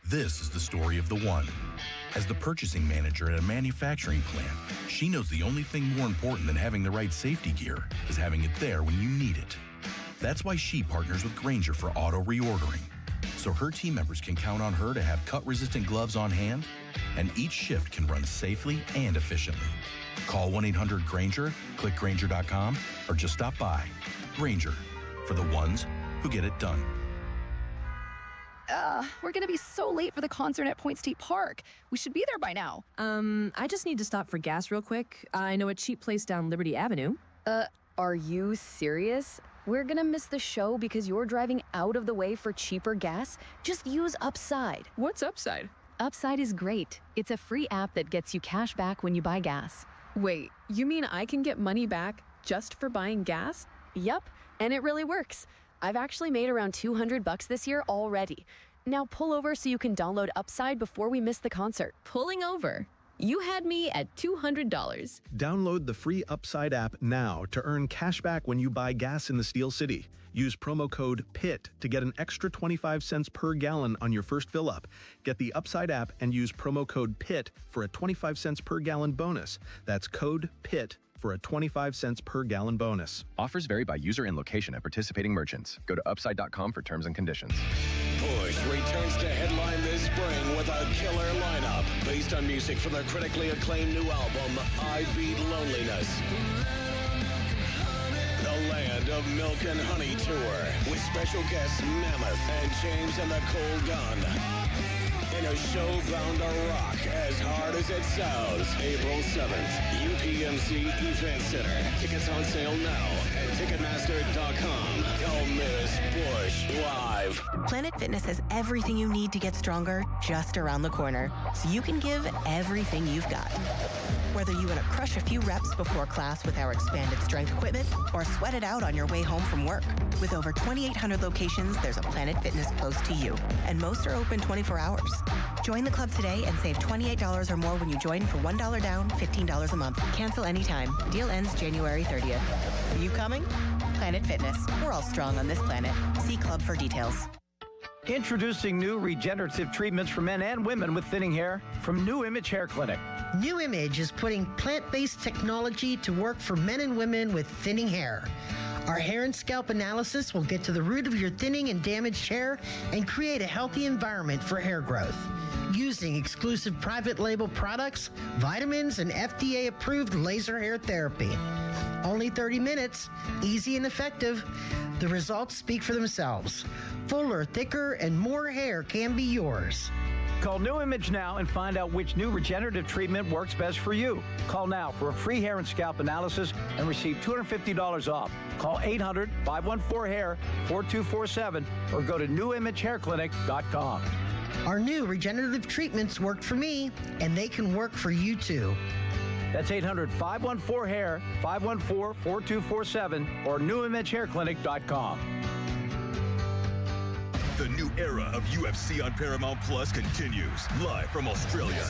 This is the story of the one. As the purchasing manager at a manufacturing plant, she knows the only thing more important than having the right safety gear is having it there when you need it. That's why she partners with Grainger for auto reordering, so her team members can count on her to have cut-resistant gloves on hand, and each shift can run safely and efficiently. Call 1-800-GRAINGER, click Grainger.com, or just stop by. Grainger, for the ones who get it done. We're gonna be so late for the concert at Point State Park. We should be there by now. I just need to stop for gas real quick. I know a cheap place down Liberty Avenue. Are you serious? We're gonna miss the show because you're driving out of the way for cheaper gas? Just use Upside. What's Upside? Upside is great. It's a free app that gets you cash back when you buy gas. Wait, you mean I can get money back just for buying gas? Yep, and it really works. I've actually made around $200 this year already. Now pull over so you can download Upside before we miss the concert. Pulling over? You had me at $200. Download the free Upside app now to earn cash back when you buy gas in the Steel City. Use promo code PIT to get an extra 25 cents per gallon on your first fill up. Get the Upside app and use promo code PIT for a 25 cents per gallon bonus. That's code PIT for a 25 cents per gallon bonus. Offers vary by user and location at participating merchants. Go to upside.com for terms and conditions. Push returns to headline this spring with a killer lineup based on music from their critically acclaimed new album, I Beat Loneliness. The Land of Milk and Honey Tour with special guests Mammoth and James and the Cold Gun. In a show bound to rock as hard as it sounds. April 7th, UPMC Event Center. Tickets on sale now at Ticketmaster.com. Don't miss Push Live. Planet Fitness has everything you need to get stronger just around the corner, so you can give everything you've got. Whether you want to crush a few reps before class with our expanded strength equipment or sweat it out on your way home from work. With over 2,800 locations, there's a Planet Fitness close to you, and most are open 24 hours. Join the club today and save $28 or more when you join for $1 down, $15 a month. Cancel anytime. Deal ends January 30th. Are you coming? Planet Fitness. We're all strong on this planet. See club for details. Introducing new regenerative treatments for men and women with thinning hair from New Image Hair Clinic. New Image is putting plant-based technology to work for men and women with thinning hair. Our hair and scalp analysis will get to the root of your thinning and damaged hair and create a healthy environment for hair growth. Using exclusive private label products, vitamins, and FDA-approved laser hair therapy. Only 30 minutes, easy and effective. The results speak for themselves. Fuller, thicker, and more hair can be yours. Call New Image now and find out which new regenerative treatment works best for you. Call now for a free hair and scalp analysis and receive $250 off. Call 800-514-HAIR 4247 or go to newimagehairclinic.com. Our new regenerative treatments worked for me, and they can work for you too. That's 800-514-HAIR 514-4247 or newimagehairclinic.com. The new era of UFC on Paramount Plus continues. Live from Australia.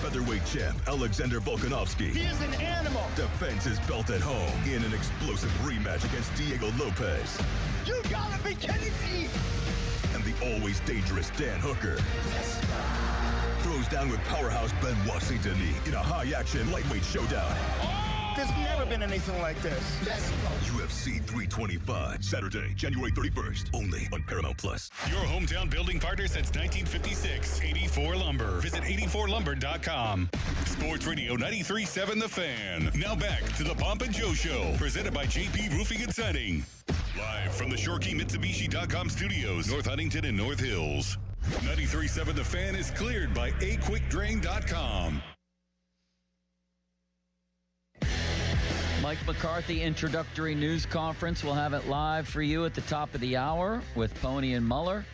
Featherweight champ Alexander Volkanovski. He is an animal. Defends his belt at home in an explosive rematch against Diego Lopez. You gotta be kidding me. And the always dangerous Dan Hooker. Throws down with powerhouse Benoit Saint-Denis in a high-action lightweight showdown. There's never been anything like this. UFC 325, Saturday, January 31st, only on Paramount Plus. Your hometown building partner since 1956, 84 Lumber. Visit 84lumber.com. Sports Radio 93.7 The Fan. Now back to the Pomp and Joe Show, presented by JP Roofing and Siding. Live from the ShorkeyMitsubishi.com studios, North Huntington and North Hills. 93.7 The Fan is cleared by AQuickDrain.com. Mike McCarthy introductory news conference. We'll have it live for you at the top of the hour with Pony and Muller.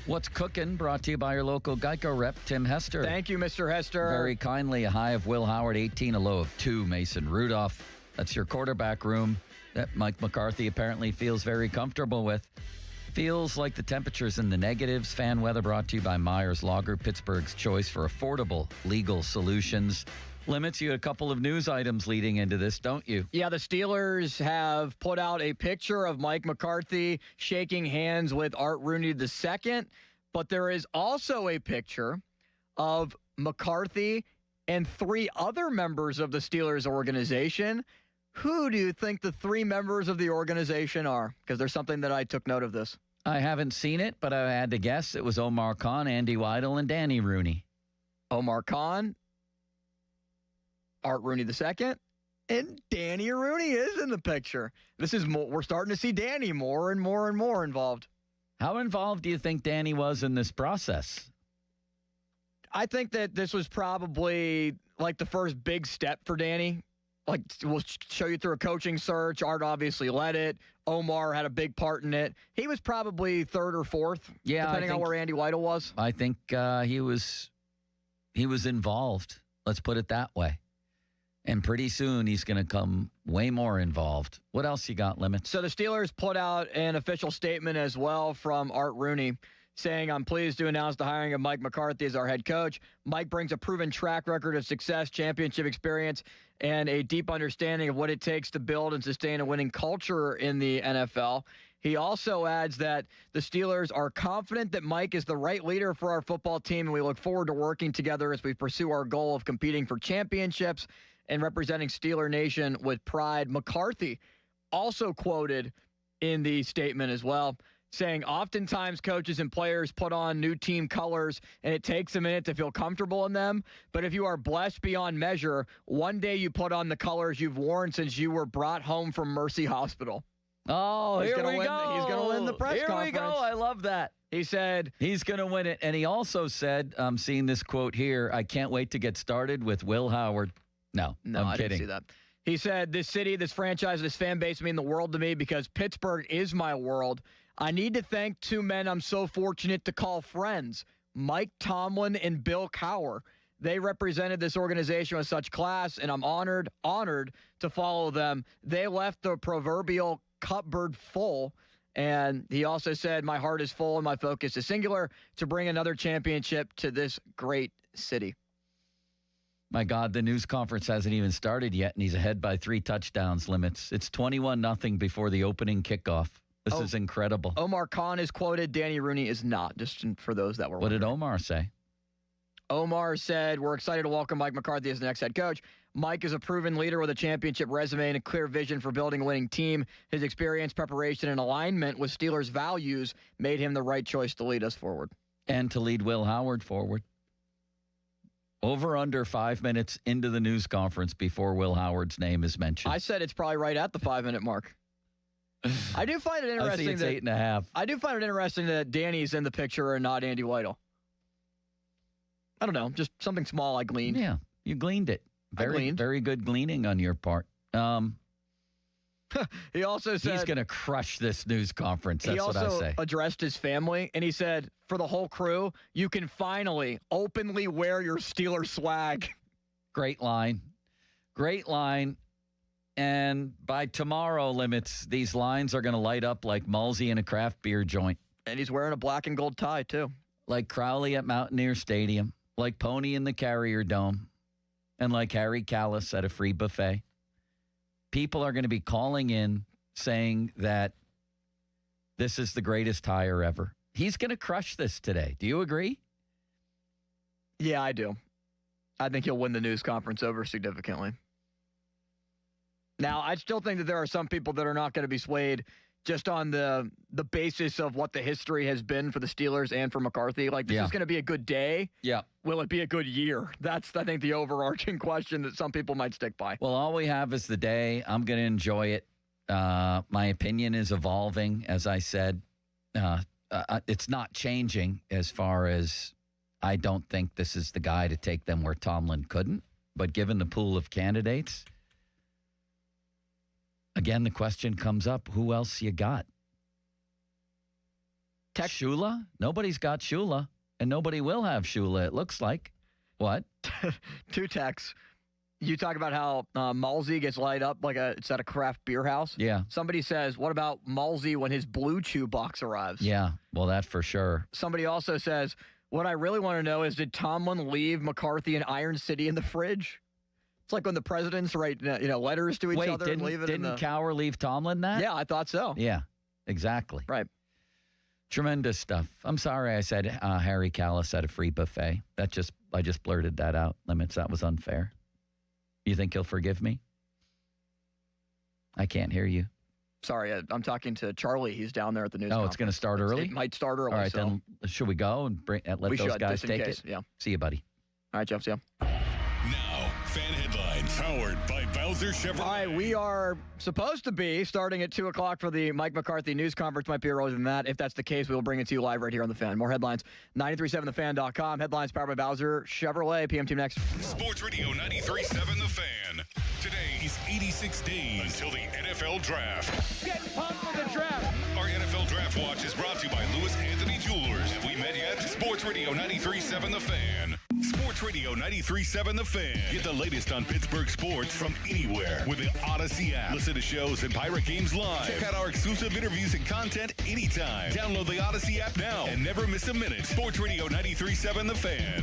What's cooking? Brought to you by your local Geico rep, Tim Hester. Thank you, Mr. Hester. Very kindly, a high of Will Howard, 18, a low of 2, Mason Rudolph. That's your quarterback room that Mike McCarthy apparently feels very comfortable with. Feels like the temperature's in the negatives. Fan weather brought to you by Myers Law Group, Pittsburgh's choice for affordable legal solutions. Limits, you had a couple of news items leading into this, don't you? Yeah, the Steelers have put out a picture of Mike McCarthy shaking hands with Art Rooney II, but there is also a picture of McCarthy and 3 other members of the Steelers organization. Who do you think the 3 members of the organization are? Because there's something that I took note of this. I haven't seen it, but I had to guess it was Omar Khan, Andy Weidel, and Danny Rooney. Omar Khan, Art Rooney II, and Danny Rooney is in the picture. This is more, we're starting to see Danny more and more and more involved. How involved do you think Danny was in this process? I think that this was probably like the first big step for Danny. Like, we'll show you through a coaching search. Art obviously led it. Omar had a big part in it. He was probably 3rd or 4th, depending on where Andy Weidel was. I think he was involved. Let's put it that way. And pretty soon he's going to come way more involved. What else you got, Limit? So the Steelers put out an official statement as well from Art Rooney saying, I'm pleased to announce the hiring of Mike McCarthy as our head coach. Mike brings a proven track record of success, championship experience, and a deep understanding of what it takes to build and sustain a winning culture in the NFL. He also adds that the Steelers are confident that Mike is the right leader for our football team, and we look forward to working together as we pursue our goal of competing for championships and representing Steeler Nation with pride. McCarthy also quoted in the statement as well, saying, oftentimes coaches and players put on new team colors, and it takes a minute to feel comfortable in them. But if you are blessed beyond measure, one day you put on the colors you've worn since you were brought home from Mercy Hospital. Oh, He's here gonna we win, go. He's going to win the press Here conference. we go. I love that. He said he's going to win it. And he also said, I'm seeing this quote here, I can't wait to get started with Will Howard. No, I'm I kidding. didn't see that. He said, this city, this franchise, this fan base mean the world to me because Pittsburgh is my world. I need to thank two men I'm so fortunate to call friends, Mike Tomlin and Bill Cowher. They represented this organization with such class, and I'm honored to follow them. They left the proverbial cupboard full. And he also said, my heart is full and my focus is singular to bring another championship to this great city. My God, the news conference hasn't even started yet, and he's ahead by 3 touchdowns limits. It's 21-0 before the opening kickoff. This is incredible. Omar Khan is quoted. Danny Rooney is not, just for those that were What wondering. did Omar say? Omar said, we're excited to welcome Mike McCarthy as the next head coach. Mike is a proven leader with a championship resume and a clear vision for building a winning team. His experience, preparation, and alignment with Steelers' values made him the right choice to lead us forward. And to lead Will Howard forward. Over under 5 minutes into the news conference before Will Howard's name is mentioned. I said it's probably right at the 5-minute mark. I do find it interesting. I see it's 8.5. I do find it interesting that Danny's in the picture and not Andy Weidel. I don't know, just something small I gleaned. Yeah, you gleaned it. Very good gleaning on your part. He also said he's going to crush this news conference. That's what I say. He also addressed his family, and he said, for the whole crew, you can finally openly wear your Steelers swag. Great line. Great line. And by tomorrow limits, these lines are going to light up like Mulsey in a craft beer joint. And he's wearing a black and gold tie, too. Like Crowley at Mountaineer Stadium. Like Pony in the Carrier Dome. And like Harry Callis at a free buffet. People are going to be calling in saying that this is the greatest hire ever. He's going to crush this today. Do you agree? Yeah, I do. I think he'll win the news conference over significantly. Now, I still think that there are some people that are not going to be swayed just on the basis of what the history has been for the Steelers and for McCarthy. Like, this is going to be a good day. Yeah. Will it be a good year? That's, I think, the overarching question that some people might stick by. Well, all we have is the day. I'm going to enjoy it. My opinion is evolving, as I said. It's not changing as far as I don't think this is the guy to take them where Tomlin couldn't. But given the pool of candidates, again, the question comes up, who else you got? Shula? Nobody's got Shula, and nobody will have Shula, it looks like. What? 2 texts. You talk about how Mulsey gets light up like it's at a craft beer house. Yeah. Somebody says, what about Mulsey when his Blue Chew box arrives? Yeah, well, that for sure. Somebody also says, what I really want to know is, did Tomlin leave McCarthy and Iron City in the fridge? It's like when the presidents write letters to each other and leave it in the... Didn't Cowher leave Tomlin that? Yeah, I thought so. Yeah, exactly. Right. Tremendous stuff. I'm sorry I said Harry Callis at a free buffet. I just blurted that out. Limits, that was unfair. You think he'll forgive me? I can't hear you. Sorry, I'm talking to Charlie. He's down there at the news conference. It's going to start early? It might start early. All right, then should we go and let those guys take it? Yeah. See you, buddy. All right, Jeff. See ya. Now, fan headlines powered by Bowser Chevrolet. All right, we are supposed to be starting at 2 o'clock for the Mike McCarthy news conference. Might be earlier than that. If that's the case, we will bring it to you live right here on The Fan. More headlines, 937thefan.com. Headlines powered by Bowser Chevrolet. PM Team next. Sports Radio 93.7 The Fan. Today is 86 days until the NFL Draft. Get pumped for the draft. Our NFL Draft Watch is brought to you by Lewis Anthony Jewelers. Have we met yet? Sports Radio 93.7 The Fan. Sports Sports Radio 93.7 The Fan. Get the latest on Pittsburgh sports from anywhere with the Odyssey app. Listen to shows and Pirate games live. Check out our exclusive interviews and content anytime. Download the Odyssey app now and never miss a minute. Sports Radio 93.7 The Fan.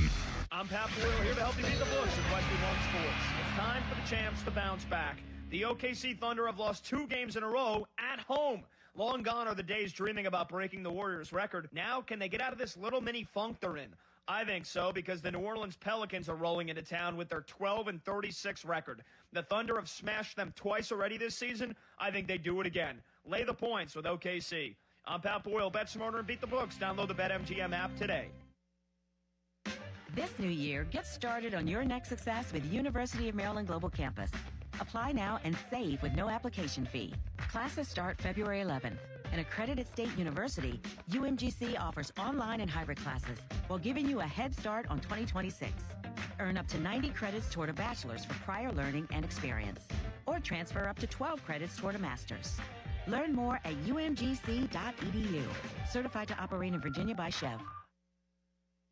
I'm Pat Boyle here to help you beat the books in Western One Sports. It's time for the champs to bounce back. The OKC Thunder have lost 2 games in a row at home. Long gone are the days dreaming about breaking the Warriors' record. Now, can they get out of this little mini funk they're in? I think so, because the New Orleans Pelicans are rolling into town with their 12-36 record. The Thunder have smashed them twice already this season. I think they do it again. Lay the points with OKC. I'm Pat Boyle. Bet smarter and beat the books. Download the BetMGM app today. This new year, get started on your next success with University of Maryland Global Campus. Apply now and save with no application fee. Classes start February 11th. An accredited state university, UMGC offers online and hybrid classes while giving you a head start on 2026. Earn up to 90 credits toward a bachelor's for prior learning and experience, or transfer up to 12 credits toward a master's. Learn more at umgc.edu. Certified to operate in Virginia by Chev.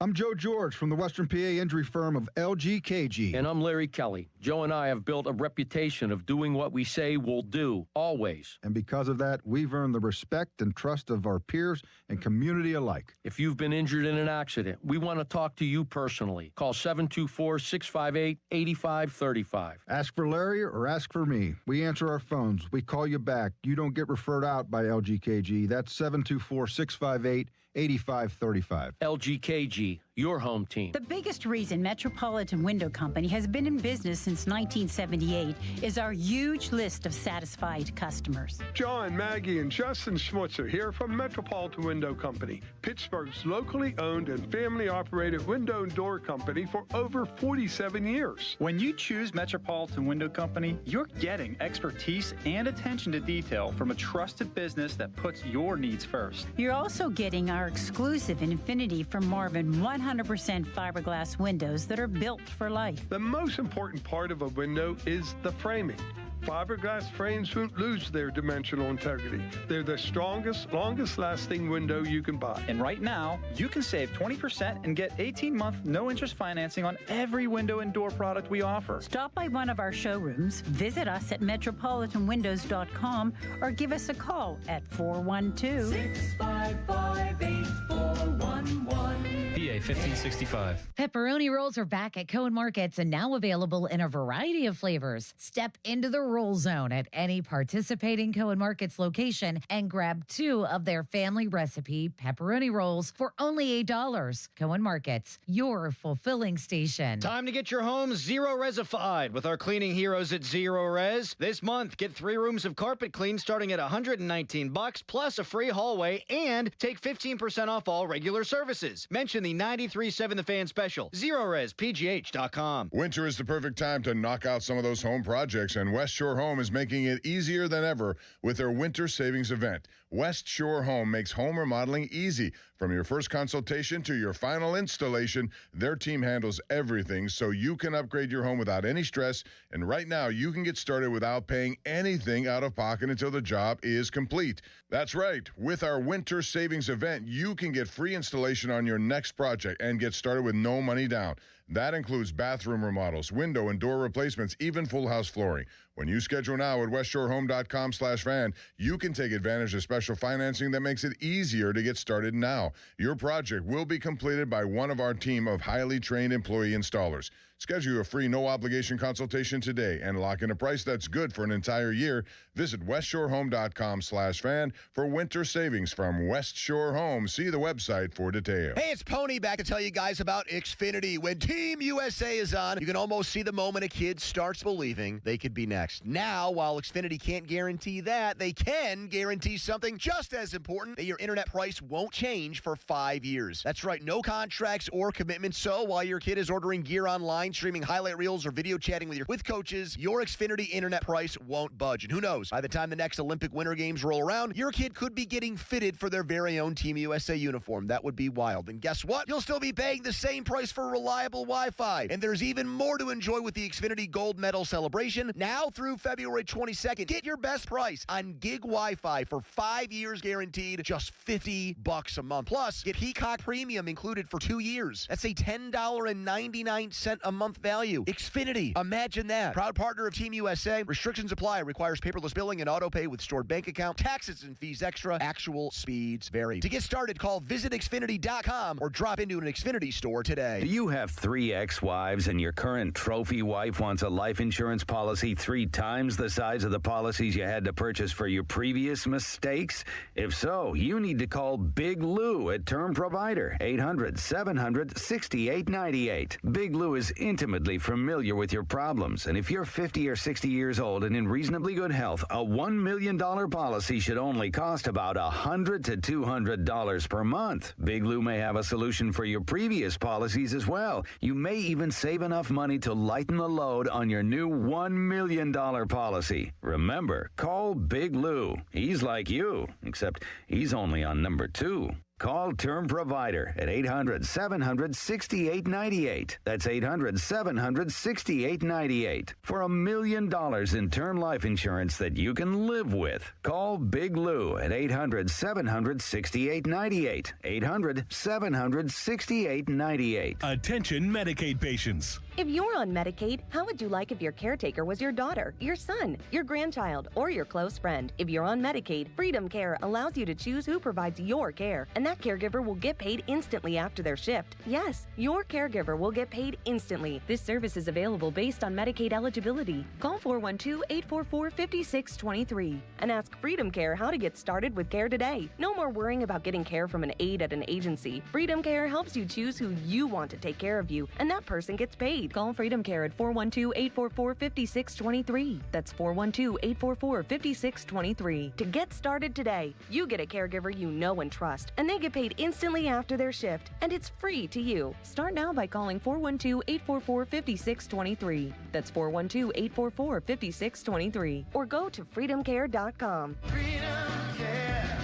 I'm Joe George from the Western PA injury firm of LGKG. And I'm Larry Kelly. Joe and I have built a reputation of doing what we say we'll do, always. And because of that, we've earned the respect and trust of our peers and community alike. If you've been injured in an accident, we want to talk to you personally. Call 724-658-8535. Ask for Larry or ask for me. We answer our phones. We call you back. You don't get referred out by LGKG. That's 724-658-8535. LGKG, your home team. The biggest reason Metropolitan Window Company has been in business since 1978 is our huge list of satisfied customers. John, Maggie, and Justin Schmutzer here from Metropolitan Window Company, Pittsburgh's locally owned and family-operated window and door company for over 47 years. When you choose Metropolitan Window Company, you're getting expertise and attention to detail from a trusted business that puts your needs first. You're also getting our exclusive Infinity from Marvin 100% fiberglass windows that are built for life. The most important part of a window is the framing. Fiberglass frames won't lose their dimensional integrity. They're the strongest, longest-lasting window you can buy. And right now, you can save 20% and get 18-month no-interest financing on every window and door product we offer. Stop by one of our showrooms, visit us at metropolitanwindows.com, or give us a call at 412-655-8411. PA 1565. Pepperoni rolls are back at Cohen Markets and now available in a variety of flavors. Step into the roll zone at any participating Cohen Markets location and grab 2 of their family recipe pepperoni rolls for only $8. Cohen Markets, your fulfilling station. Time to get your home Zero-Resified with our cleaning heroes at Zero Res. This month, get 3 rooms of carpet clean starting at $119 plus a free hallway, and take 15% off all regular services. Mention the 93.7 The Fan special. ZeroResPGH.com. Winter is the perfect time to knock out some of those home projects, and West Shore Home is making it easier than ever with their winter savings event. West Shore Home makes home remodeling easy. From your first consultation to your final installation, their team handles everything so you can upgrade your home without any stress. And right now, you can get started without paying anything out of pocket until the job is complete. That's right. With our winter savings event, you can get free installation on your next project and get started with no money down. That includes bathroom remodels, window and door replacements, even full house flooring. When you schedule now at westshorehome.com/fan, you can take advantage of special financing that makes it easier to get started now. Your project will be completed by one of our team of highly trained employee installers. Schedule a free no-obligation consultation today and lock in a price that's good for an entire year. Visit westshorehome.com/fan for winter savings from West Shore Home. See the website for details. Hey, it's Pony back to tell you guys about Xfinity. When Team USA is on, you can almost see the moment a kid starts believing they could be next. Now, while Xfinity can't guarantee that, they can guarantee something just as important, that your internet price won't change for 5 years. That's right, no contracts or commitments. So while your kid is ordering gear online online, streaming highlight reels, or video chatting with coaches, your Xfinity internet price won't budge. And who knows, by the time the next Olympic Winter Games roll around, your kid could be getting fitted for their very own Team USA uniform. That would be wild. And guess what? You'll still be paying the same price for reliable Wi-Fi. And there's even more to enjoy with the Xfinity Gold Medal celebration. Now through February 22nd, get your best price on gig Wi-Fi for 5 years guaranteed, just $50 a month. Plus, get Peacock Premium included for 2 years. That's a $10.99 a month value. Xfinity, imagine that. Proud partner of Team USA. Restrictions apply. Requires paperless billing and auto pay with stored bank account. Taxes and fees extra. Actual speeds vary. To get started, call visitxfinity.com or drop into an Xfinity store today. Do you have 3 ex-wives and your current trophy wife wants a life insurance policy 3 times the size of the policies you had to purchase for your previous mistakes? If so, you need to call Big Lou at Term Provider, 800-700-6898. Big Lou is intimately familiar with your problems, and if you're 50 or 60 years old and in reasonably good health, a $1 million policy should only cost about $100 to $200 per month. Big Lou may have a solution for your previous policies as well. You may even save enough money to lighten the load on your new $1 million policy. Remember, call Big Lou. He's like you, except he's only on number 2. Call Term Provider at 800-700-6898. That's 800-700-6898 for $1 million in term life insurance that you can live with. Call Big Lou at 800-700-6898. 800-700-6898. Attention Medicaid patients. If you're on Medicaid, how would you like if your caretaker was your daughter, your son, your grandchild, or your close friend? If you're on Medicaid, Freedom Care allows you to choose who provides your care, and that caregiver will get paid instantly after their shift. Yes, your caregiver will get paid instantly. This service is available based on Medicaid eligibility. Call 412-844-5623 and ask Freedom Care how to get started with care today. No more worrying about getting care from an aide at an agency. Freedom Care helps you choose who you want to take care of you, and that person gets paid. Call Freedom Care at 412-844-5623. That's 412-844-5623. To get started today, you get a caregiver you know and trust, and they get paid instantly after their shift, and it's free to you. Start now by calling 412-844-5623. That's 412-844-5623. Or go to freedomcare.com. Freedom Care,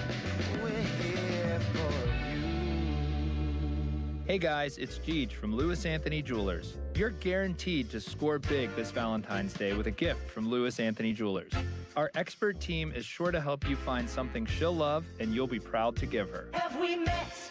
we're here for you. Hey guys, it's Jeej from Lewis Anthony Jewelers. You're guaranteed to score big this Valentine's Day with a gift from Lewis Anthony Jewelers. Our expert team is sure to help you find something she'll love and you'll be proud to give her. Have we met?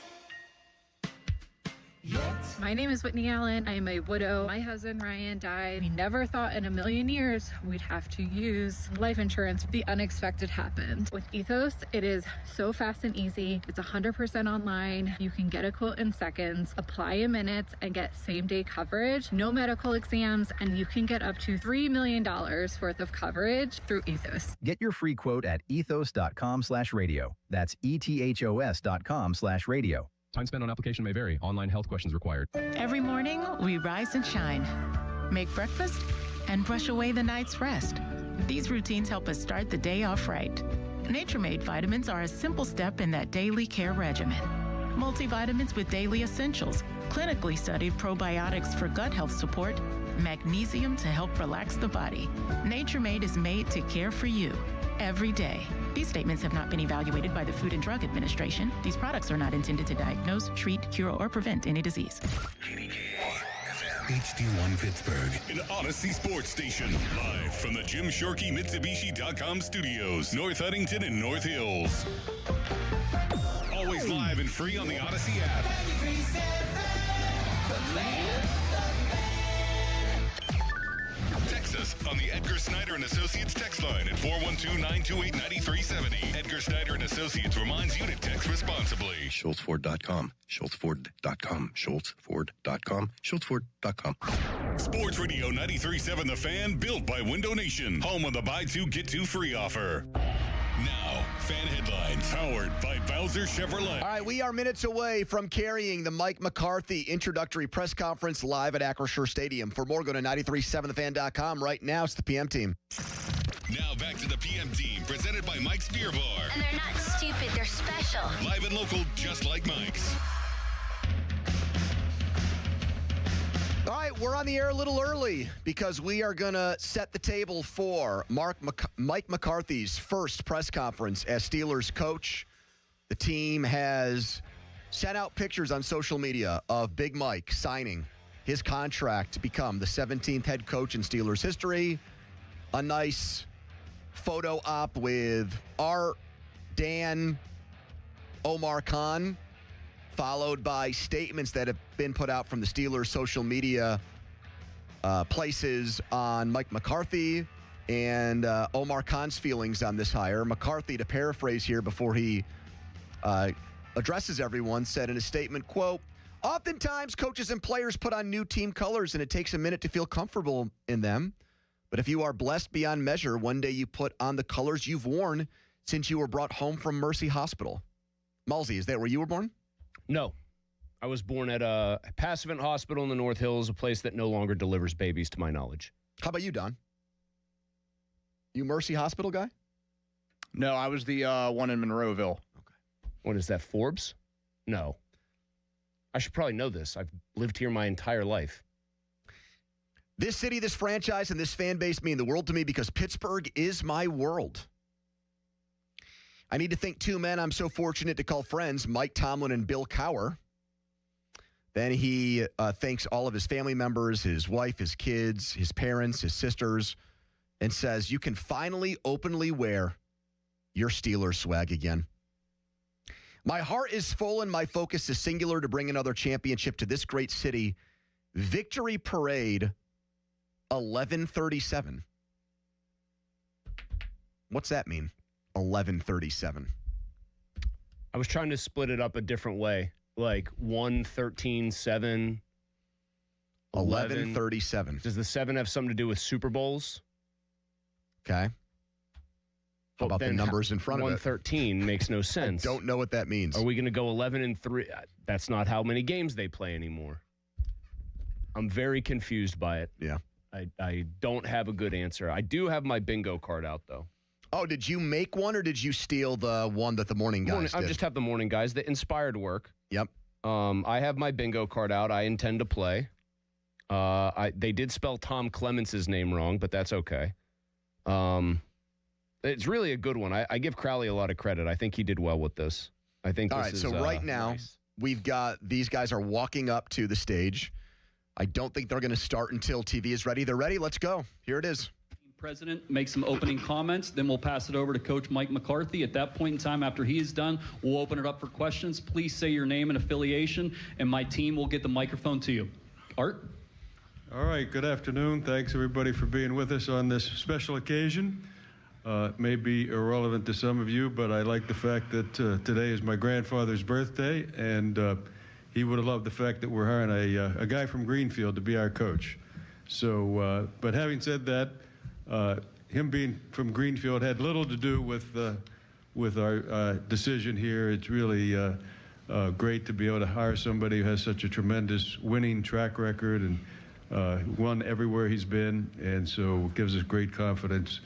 My name is Whitney Allen. I am a widow. My husband, Ryan, died. We never thought in a million years we'd have to use life insurance. The unexpected happened. With Ethos, it is so fast and easy. It's 100% online. You can get a quote in seconds, apply in minutes, and get same-day coverage. No medical exams, and you can get up to $3 million worth of coverage through Ethos. Get your free quote at ethos.com/radio. That's ethos.com/radio. Time spent on application may vary. Online health questions required. Every morning, we rise and shine, make breakfast, and brush away the night's rest. These routines help us start the day off right. Nature-Made vitamins are a simple step in that daily care regimen. Multivitamins with daily essentials, clinically studied probiotics for gut health support, magnesium to help relax the body. Nature-Made is made to care for you every day. These statements have not been evaluated by the Food and Drug Administration. These products are not intended to diagnose, treat, cure, or prevent any disease. HD1 Pittsburgh, an Odyssey sports station. Live from the Jim Shorkey Mitsubishi.com studios, North Huntington and North Hills. Always live and free on the Odyssey app. Text us on the Edgar Snyder and Associates text line at 412-928-9370. Edgar Snyder and Associates reminds you to text responsibly. SchultzFord.com. SchultzFord.com. SchultzFord.com. SchultzFord.com. Sports Radio 93.7 The Fan, built by Window Nation. Home of the buy two, get two free offer. Now, fan headlines powered by Bowser Chevrolet. All right, we are minutes away from carrying the Mike McCarthy introductory press conference live at Acrisure Stadium. For more, go to 937thefan.com. Right now, it's the PM team. Now back to the PM team, presented by Mike's Beer Bar. And they're not stupid, they're special. Live and local, just like Mike's. All right, right, we're on the air a little early because we are going to set the table for Mike McCarthy's first press conference as Steelers coach. The team has sent out pictures on social media of Big Mike signing his contract to become the 17th head coach in Steelers history. A nice photo op with Art, Dan, Omar Khan, followed by statements that have been put out from the Steelers' social media places on Mike McCarthy and Omar Khan's feelings on this hire. McCarthy, to paraphrase here before he addresses everyone, said in a statement, quote, "Oftentimes, coaches and players put on new team colors, and it takes a minute to feel comfortable in them. But if you are blessed beyond measure, one day you put on the colors you've worn since you were brought home from Mercy Hospital." Malzy, is that where you were born? No. I was born at a Passivant Hospital in the North Hills, a place that no longer delivers babies, to my knowledge. How about you, Don? You Mercy Hospital guy? No, I was the one in Monroeville. Okay. What is that, Forbes? No. I should probably know this. I've lived here my entire life. This city, this franchise, and this fan base mean the world to me because Pittsburgh is my world. I need to thank two men I'm so fortunate to call friends, Mike Tomlin and Bill Cowher. Then he thanks all of his family members, his wife, his kids, his parents, his sisters, and says, you can finally openly wear your Steelers swag again. My heart is full and my focus is singular to bring another championship to this great city. Victory Parade 1137. What's that mean? 1137. I was trying to split it up a different way, like 113-7. 1137. Does the 7 have something to do with Super Bowls? Okay. How about the numbers in front of it? 113 makes no sense. I don't know what that means. Are we going to go 11-3? That's not how many games they play anymore. I'm very confused by it. Yeah. I don't have a good answer. I do have my bingo card out, though. Oh, did you make one or did you steal the one that the morning guys did? I just have the morning guys, the inspired work. Yep. I have my bingo card out. I intend to play. They did spell Tom Clements' name wrong, but that's okay. It's really a good one. I give Crowley a lot of credit. I think he did well with this. I think All this right, is, so right now, nice. We've got these guys are walking up to the stage. I don't think they're going to start until TV is ready. They're ready. Let's go. Here it is. President make some opening comments, then we'll pass it over to Coach Mike McCarthy. At that point in time, after he is done, we'll open it up for questions. Please say your name and affiliation, and my team will get the microphone to you. Art? All right, good afternoon. Thanks, everybody, for being with us on this special occasion. It may be irrelevant to some of you, but I like the fact that today is my grandfather's birthday, and he would have loved the fact that we're hiring a guy from Greenfield to be our coach. So, but having said that, him being from Greenfield had little to do with our decision here. It's really great to be able to hire somebody who has such a tremendous winning track record and won everywhere he's been, and so it gives us great confidence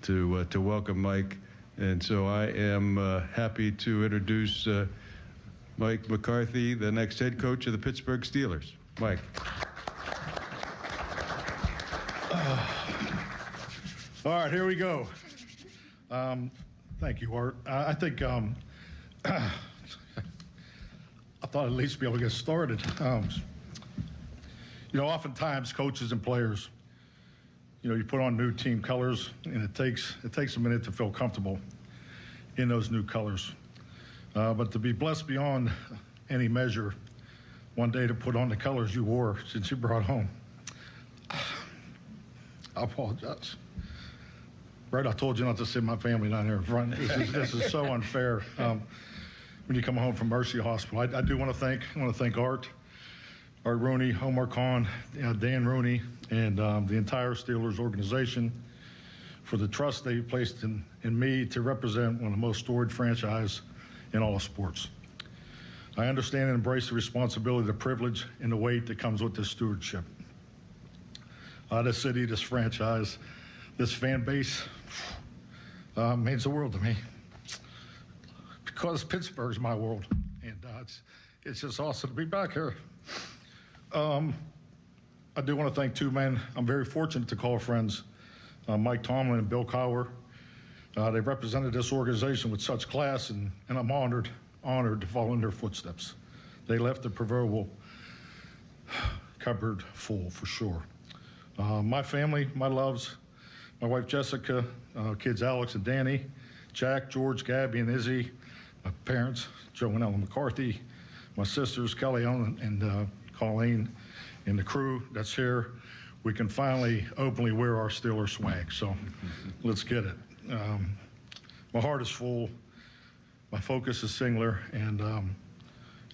to welcome Mike. And so I am happy to introduce Mike McCarthy, the next head coach of the Pittsburgh Steelers. Mike. All right, here we go. Thank you, Art. I think I thought at least be able to get started. Oftentimes coaches and players, you put on new team colors, and it takes a minute to feel comfortable in those new colors. But to be blessed beyond any measure, one day to put on the colors you wore since you brought home. I apologize. Right, I told you not to sit my family down here in front. This is so unfair. When you come home from Mercy Hospital, I do want to thank Art Rooney, Omar Khan, Dan Rooney, and the entire Steelers organization for the trust they placed in me to represent one of the most storied franchises in all of sports. I understand and embrace the responsibility, the privilege, and the weight that comes with this stewardship. This city, this franchise, this fan base means the world to me because Pittsburgh's my world, and it's just awesome to be back here. I do want to thank two men I'm very fortunate to call friends, Mike Tomlin and Bill Cowher. They've represented this organization with such class, and I'm honored to follow in their footsteps. They left the proverbial cupboard full, for sure. My family, my loves, my wife Jessica, kids Alex and Danny, Jack, George, Gabby, and Izzy, my parents, Joe and Ellen McCarthy, my sisters, Kelly Ellen and Colleen, and the crew that's here. We can finally openly wear our Steeler swag, so let's get it. My heart is full, my focus is singular, and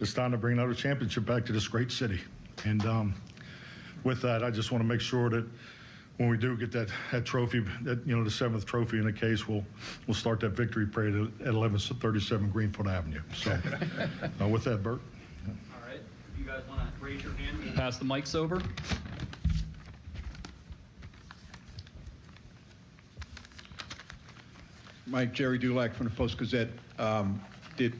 it's time to bring another championship back to this great city. And with that, I just want to make sure that when we do get that trophy, that the 7th trophy in the case, we'll start that victory parade at 1137 Greenfield Avenue. So with that, Bert. All right. If you guys want to raise your hand, we'll pass the mics over. Mike, Jerry Dulac from the Post-Gazette. Did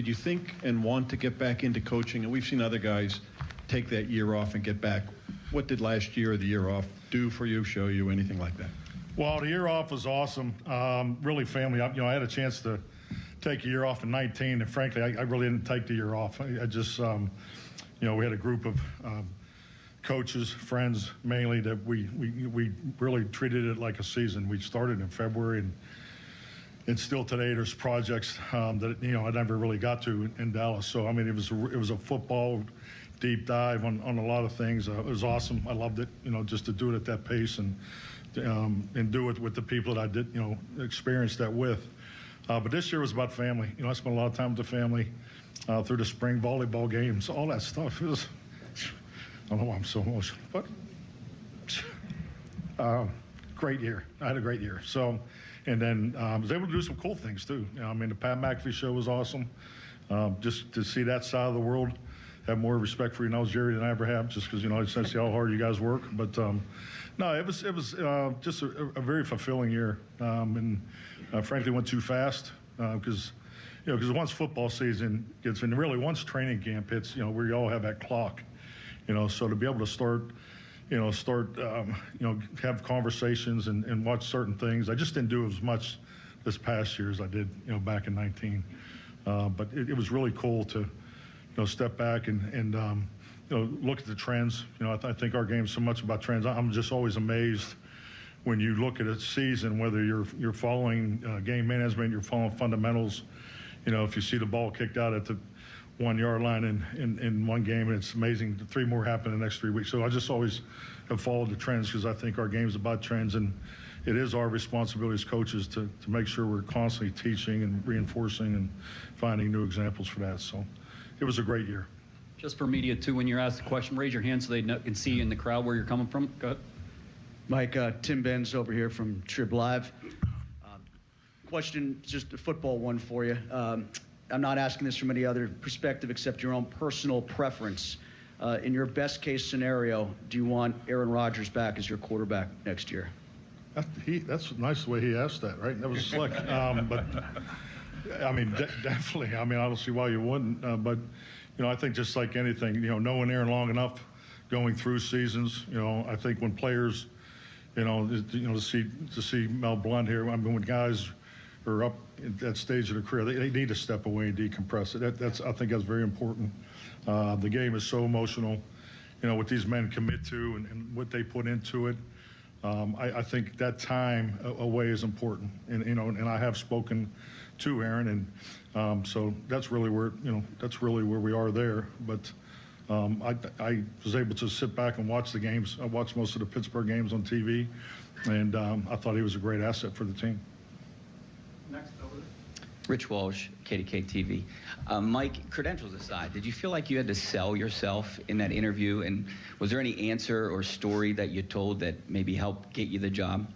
you think and want to get back into coaching? And we've seen other guys take that year off and get back. What did last year or the year off do for you, show you, anything like that? Well, the year off was awesome. Really family. I had a chance to take a year off in 19, and frankly, I really didn't take the year off. I just, we had a group of coaches, friends mainly, that we really treated it like a season. We started in February, and still today there's projects that I never really got to in Dallas. So I mean, it was a football deep dive on a lot of things. It was awesome. I loved it. Just to do it at that pace and do it with the people that I did experience that with. But this year was about family. I spent a lot of time with the family through the spring volleyball games, all that stuff. It was, I don't know why I'm so emotional, but great year. I had a great year. So. And then I was able to do some cool things, too. The Pat McAfee show was awesome. Just to see that side of the world, have more respect for Jerry, than I ever have, just because, I just see how hard you guys work. But, no, it was just a very fulfilling year. And frankly, went too fast because once football season gets in, really once training camp hits, we all have that clock. So to be able to start have conversations and watch certain things. I just didn't do as much this past year as I did, back in 19. But it was really cool to, step back and look at the trends. I think our game's so much about trends. I'm just always amazed when you look at a season, whether you're following game management, you're following fundamentals. If you see the ball kicked out at the 1 yard line in one game, and it's amazing. 3 more happen in the next 3 weeks. So I just always have followed the trends because I think our game's about trends, and it is our responsibility as coaches to make sure we're constantly teaching and reinforcing and finding new examples for that. So it was a great year. Just for media, too, when you're asked a question, raise your hand so they can see in the crowd where you're coming from. Go ahead. Mike, Tim Benz over here from Trib Live. Question, just a football one for you. I'm not asking this from any other perspective except your own personal preference. In your best case scenario, do you want Aaron Rodgers back as your quarterback next year? That's nice the way he asked that, right? That was slick. But I mean, definitely. I mean, I don't see why you wouldn't. But I think just like anything, knowing Aaron long enough, going through seasons, I think when players, to see Mel Blount here, I mean, when guys are up at that stage of their career, they need to step away and decompress. I think that's very important. The game is so emotional, what these men commit to and what they put into it. I think that time away is important, and I have spoken to Aaron, and so that's really where we are there. But I was able to sit back and watch the games. I watched most of the Pittsburgh games on TV, and I thought he was a great asset for the team. Next over there. Rich Walsh, KDK TV. Mike, credentials aside, did you feel like you had to sell yourself in that interview? And was there any answer or story that you told that maybe helped get you the job?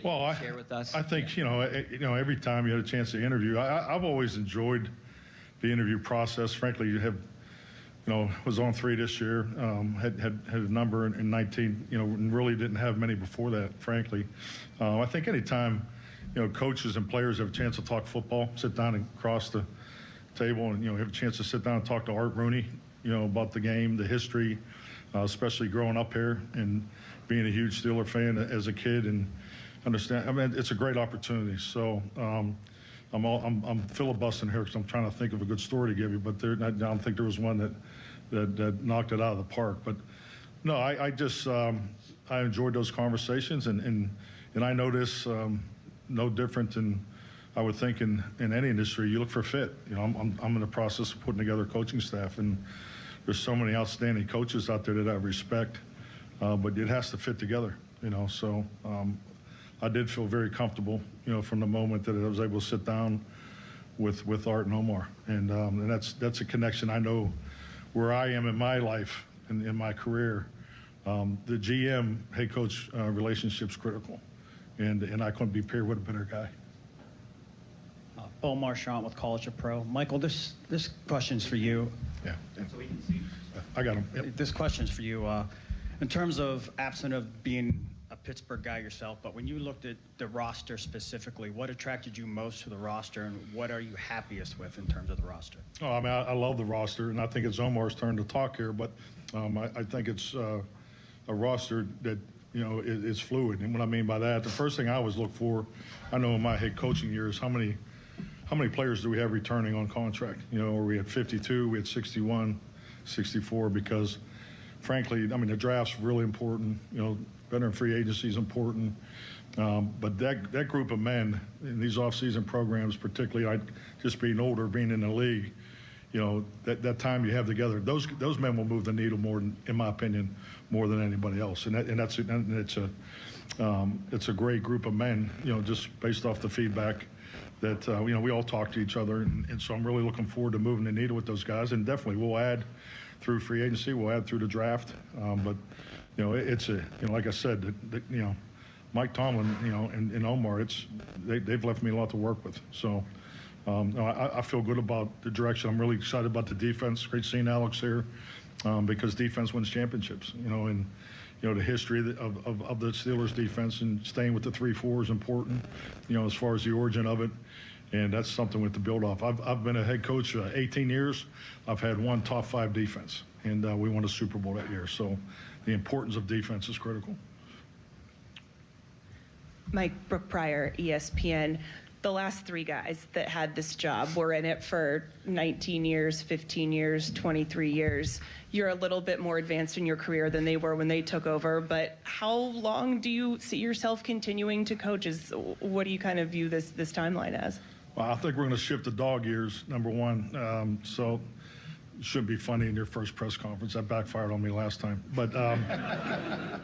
Well, share with us? I think, every time you had a chance to interview, I've always enjoyed the interview process. Frankly, you have, was on 3 this year, had a number in 19, and really didn't have many before that, frankly. I think anytime, coaches and players have a chance to talk football, sit down and cross the table and, have a chance to sit down and talk to Art Rooney, about the game, the history, especially growing up here and being a huge Steeler fan as a kid and understand. I mean, it's a great opportunity. So I'm filibustering here because I'm trying to think of a good story to give you, but I don't think there was one that knocked it out of the park. But no, I just I enjoyed those conversations, and I know this no different than I would think in any industry. You look for fit. You know, I'm in the process of putting together a coaching staff, and there's so many outstanding coaches out there that I respect, but it has to fit together. You know, so I did feel very comfortable, you know, from the moment that I was able to sit down with Art and Omar, and that's a connection I know where I am in my life and in my career. The GM head coach relationship's critical, and I couldn't be paired with a better guy. Bo Marchant with College of Pro. Michael, this question's for you. Yeah. I got him. Yep. This question's for you. In terms of absent of being a Pittsburgh guy yourself, but when you looked at the roster specifically, what attracted you most to the roster, and what are you happiest with in terms of the roster? Oh, I mean, I love the roster, and I think it's Omar's turn to talk here, but I think it's a roster that, you know, is fluid. And what I mean by that, the first thing I always look for, I know in my head coaching years, how many players do we have returning on contract? You know, or we had 52, we had 61, 64, because frankly, I mean, the draft's really important. You know, veteran free agency is important. But that group of men in these off-season programs, particularly just being older, being in the league, you know, that time you have together, those men will move the needle more, in my opinion, more than anybody else. And it's a great group of men, you know, just based off the feedback that, you know, we all talk to each other. And so I'm really looking forward to moving the needle with those guys. And definitely we'll add through free agency, we'll add through the draft. But, you know, it's you know, like I said, you know, Mike Tomlin, you know, and Omar, they've left me a lot to work with. So I feel good about the direction. I'm really excited about the defense. Great seeing Alex here, because defense wins championships, you know, and, you know, the history of the Steelers defense and staying with the 3-4 is important, you know, as far as the origin of it. And that's something with the build off. I've been a head coach 18 years. I've had one top 5 defense, and we won a Super Bowl that year. So the importance of defense is critical. Mike, Brooke Pryor, ESPN. The last 3 guys that had this job were in it for 19 years, 15 years, 23 years. You're a little bit more advanced in your career than they were when they took over, but how long do you see yourself continuing to coach? What do you kind of view this timeline as? Well, I think we're going to shift the dog years, number one. So it shouldn't be funny in your first press conference. That backfired on me last time. But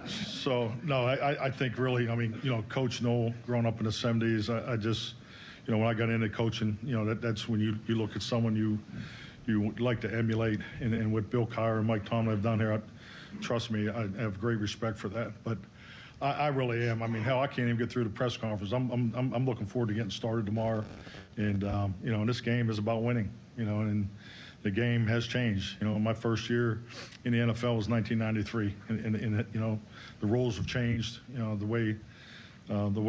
so, no, I think really, I mean, you know, Coach Noel, growing up in the 70s, I just, you know, when I got into coaching, you know, that's when you look at someone you like to emulate. And what Bill Cowher and Mike Tomlin have done here, trust me, I have great respect for that. But I really am. I mean, hell, I can't even get through the press conference. I'm looking forward to getting started tomorrow. And, you know, this game is about winning, you know, and the game has changed. You know, my first year in the NFL was 1993. And you know, the rules have changed. You know, the way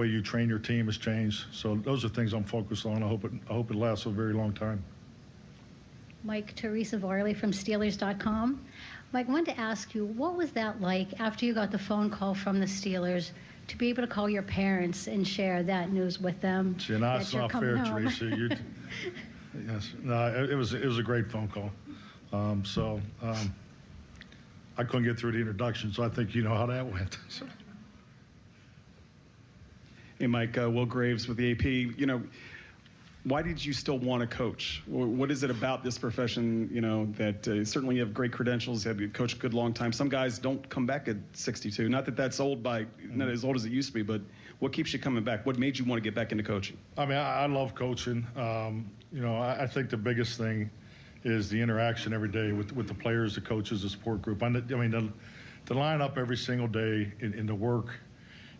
you train your team has changed. So those are things I'm focused on. I hope it lasts a very long time. Mike, Teresa Varley from Steelers.com. Mike, I wanted to ask you, what was that like after you got the phone call from the Steelers to be able to call your parents and share that news with them? See, no, that's not fair, Teresa. Yes, no, it was a great phone call. I couldn't get through the introduction, so I think you know how that went. So. Hey, Mike, Will Graves with the AP. You know, why did you still want to coach? What is it about this profession, you know, that certainly you have great credentials, you have coached a good long time. Some guys don't come back at 62. Not that that's old not as old as it used to be, but what keeps you coming back? What made you want to get back into coaching? I mean, I love coaching. You know, I think the biggest thing is the interaction every day with the players, the coaches, the support group. I mean, to line up every single day and to work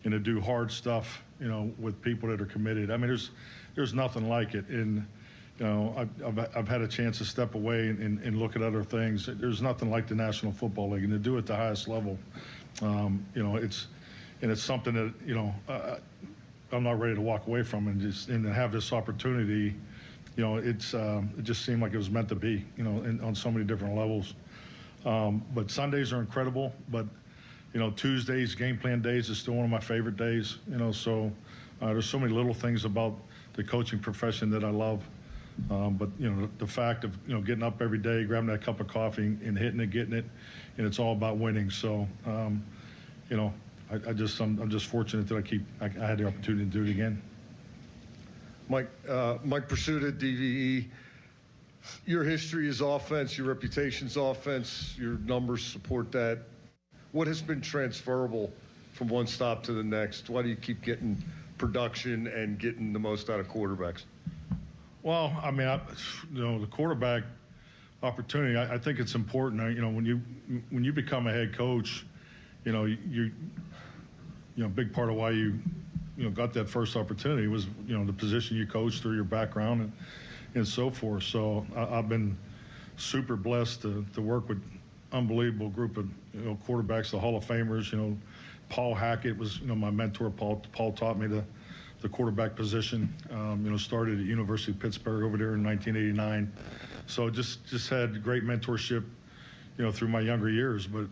and to do hard stuff, you know, with people that are committed. I mean, there's nothing like it. And, you know, I've had a chance to step away and look at other things. There's nothing like the National Football League, and to do it at the highest level, you know, it's something that, you know, I'm not ready to walk away from, and to have this opportunity, you know, it just seemed like it was meant to be, you know, on so many different levels. But Sundays are incredible. But, Tuesdays, game plan days is still one of my favorite days. So there's so many little things about the coaching profession that I love. But, the fact of, getting up every day, grabbing that cup of coffee and hitting it, getting it, and it's all about winning. So, I'm just fortunate that I had the opportunity to do it again. Mike Pursuta, DVE. Your history is offense, your reputation's offense, your numbers support that. What has been transferable from one stop to the next? Why do you keep getting production and getting the most out of quarterbacks? Well, the quarterback opportunity, I think it's important. When you become a head coach, you big part of why you got that first opportunity was, the position you coached through your background and so forth. So I've been super blessed to work with unbelievable group of quarterbacks, the Hall of Famers. Paul Hackett was my mentor. Paul taught me the quarterback position. Started at University of Pittsburgh over there in 1989. So just had great mentorship, through my younger years. But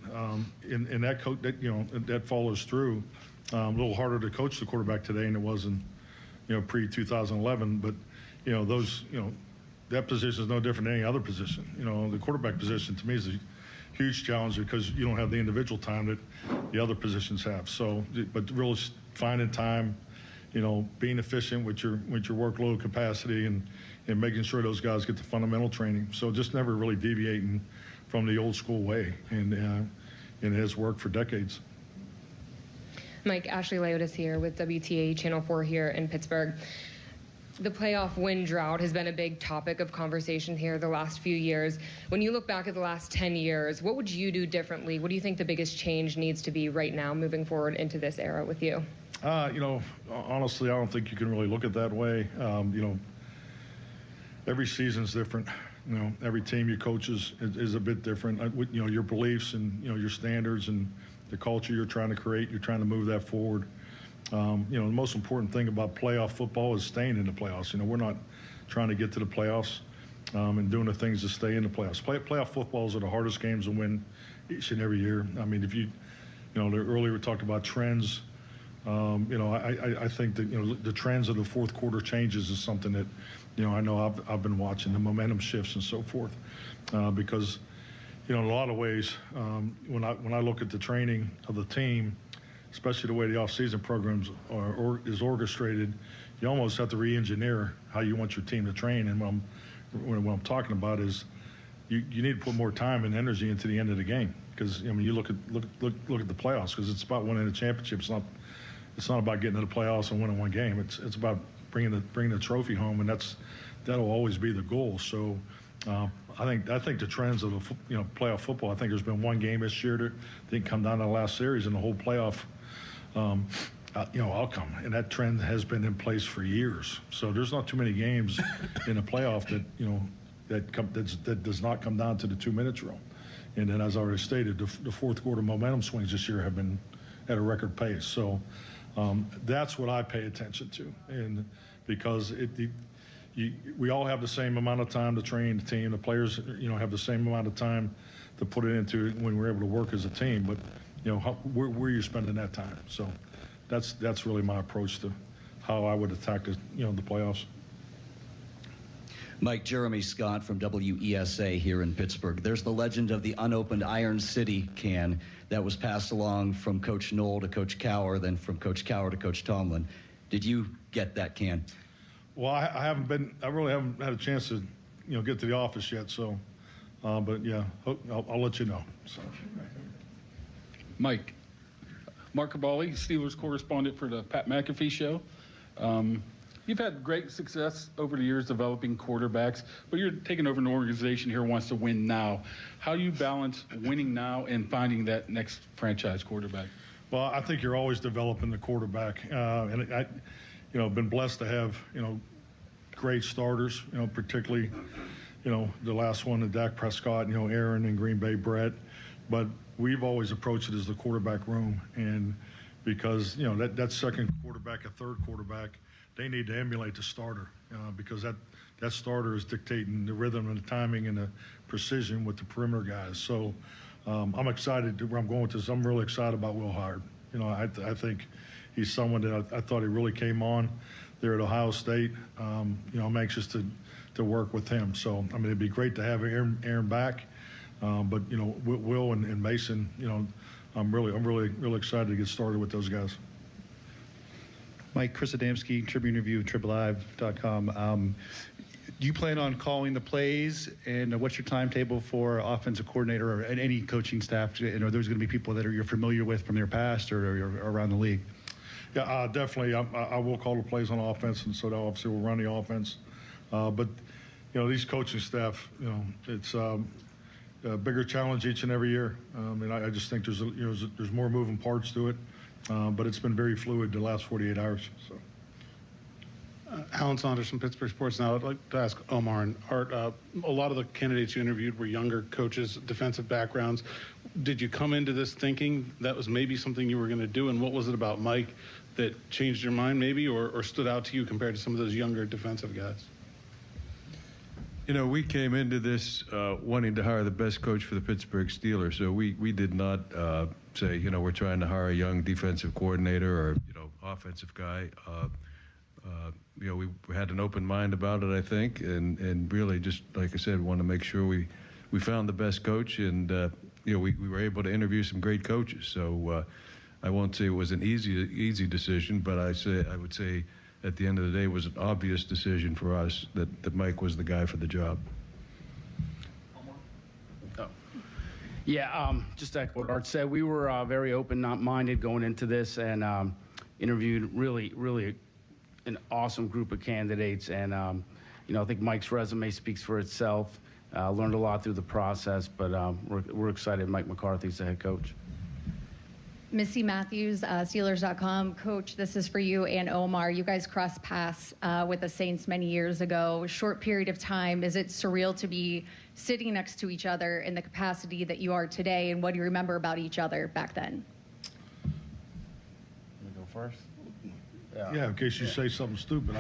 in that that follows through. A little harder to coach the quarterback today than it was in pre-2011. But that position is no different than any other position. The quarterback position to me is a huge challenge because you don't have the individual time that the other positions have. So, but really finding time, being efficient with your workload capacity and making sure those guys get the fundamental training. So just never really deviating from the old school way, and it has worked for decades. Mike, Ashley Leotis here with WTA Channel 4 here in Pittsburgh. The playoff win drought has been a big topic of conversation here the last few years. When you look back at the last 10 years, what would you do differently? What do you think the biggest change needs to be right now moving forward into this era with you? Honestly, I don't think you can really look at it that way. Every season's different. Every team you coach is a bit different. Your beliefs and, your standards and the culture you're trying to create, you're trying to move that forward. The most important thing about playoff football is staying in the playoffs. We're not trying to get to the playoffs and doing the things to stay in the playoffs. Playoff footballs are the hardest games to win each and every year. If you, earlier we talked about trends. I think that, the trends of the fourth quarter changes is something that, I know I've been watching, the momentum shifts and so forth, because, in a lot of ways, when I look at the training of the team, especially the way the off-season programs is orchestrated, you almost have to re-engineer how you want your team to train. And what I'm talking about is you need to put more time and energy into the end of the game, because you look at the playoffs, because it's about winning the championship. It's not about getting to the playoffs and winning one game. It's about bringing the trophy home, and that'll always be the goal. So I think the trends of the playoff football. I think there's been one game this year that didn't come down to the last series, and the whole playoff outcome, and that trend has been in place for years. So there's not too many games in the playoff that does not come down to the 2-minute drill. And then, as I already stated, the fourth quarter momentum swings this year have been at a record pace. So that's what I pay attention to, and because we all have the same amount of time to train the team. The players, have the same amount of time to put it into when we're able to work as a team. But where you're spending that time. So that's really my approach to how I would attack the playoffs. Mike, Jeremy Scott from WESA here in Pittsburgh. There's the legend of the unopened Iron City can that was passed along from Coach Knoll to Coach Cowher, then from Coach Cowher to Coach Tomlin. Did you get that can? Well, I really haven't had a chance to, get to the office yet. So, but yeah, I'll let you know. So. Mike, Mark Cabali, Steelers correspondent for the Pat McAfee Show. You've had great success over the years developing quarterbacks, but you're taking over an organization here who wants to win now. How do you balance winning now and finding that next franchise quarterback? Well, I think you're always developing the quarterback, and I, been blessed to have great starters. Particularly, the last one, Dak Prescott, Aaron in Green Bay, Brett, but we've always approached it as the quarterback room, and because that second quarterback, a third quarterback, they need to emulate the starter because that starter is dictating the rhythm and the timing and the precision with the perimeter guys. So I'm excited to where I'm going with this. I'm really excited about Will Howard. You know, I think he's someone that I thought he really came on there at Ohio State. You know, I'm anxious to work with him. So, I mean, it'd be great to have Aaron back. But, you know, Will and Mason, you know, I'm really excited to get started with those guys. Mike, Chris Adamski, Tribune Review, TribLive.com. Do you plan on calling the plays, and what's your timetable for offensive coordinator or any coaching staff? And are those going to be people that you're familiar with from your past or around the league? Yeah, definitely. I will call the plays on offense, and so that obviously we'll run the offense. But, you know, these coaching staff, you know, it's a bigger challenge each and every year. And I just think there's more moving parts to it. But it's been very fluid the last 48 hours. So. Alan Saunders from Pittsburgh Sports Now. I'd like to ask Omar and Art, a lot of the candidates you interviewed were younger coaches, defensive backgrounds. Did you come into this thinking that was maybe something you were going to do, and what was it about Mike that changed your mind maybe or stood out to you compared to some of those younger defensive guys? You know, we came into this wanting to hire the best coach for the Pittsburgh Steelers, so we did not say, you know, we're trying to hire a young defensive coordinator or, you know, offensive guy. You know, we had an open mind about it, I think, and really just, like I said, want to make sure we found the best coach, and, you know, we were able to interview some great coaches. So I won't say it was an easy decision, but I would say at the end of the day it was an obvious decision for us that Mike was the guy for the job. Yeah, just echo what Art said. We were very open-minded going into this, and interviewed really an awesome group of candidates. And you know, I think Mike's resume speaks for itself. Learned a lot through the process, but we're excited Mike McCarthy's the head coach. Missy Matthews, Steelers.com. Coach, this is for you and Omar. You guys crossed paths with the Saints many years ago. Short period of time. Is it surreal to be sitting next to each other in the capacity that you are today? And what do you remember about each other back then? Can we go first? Yeah, in case you say something stupid.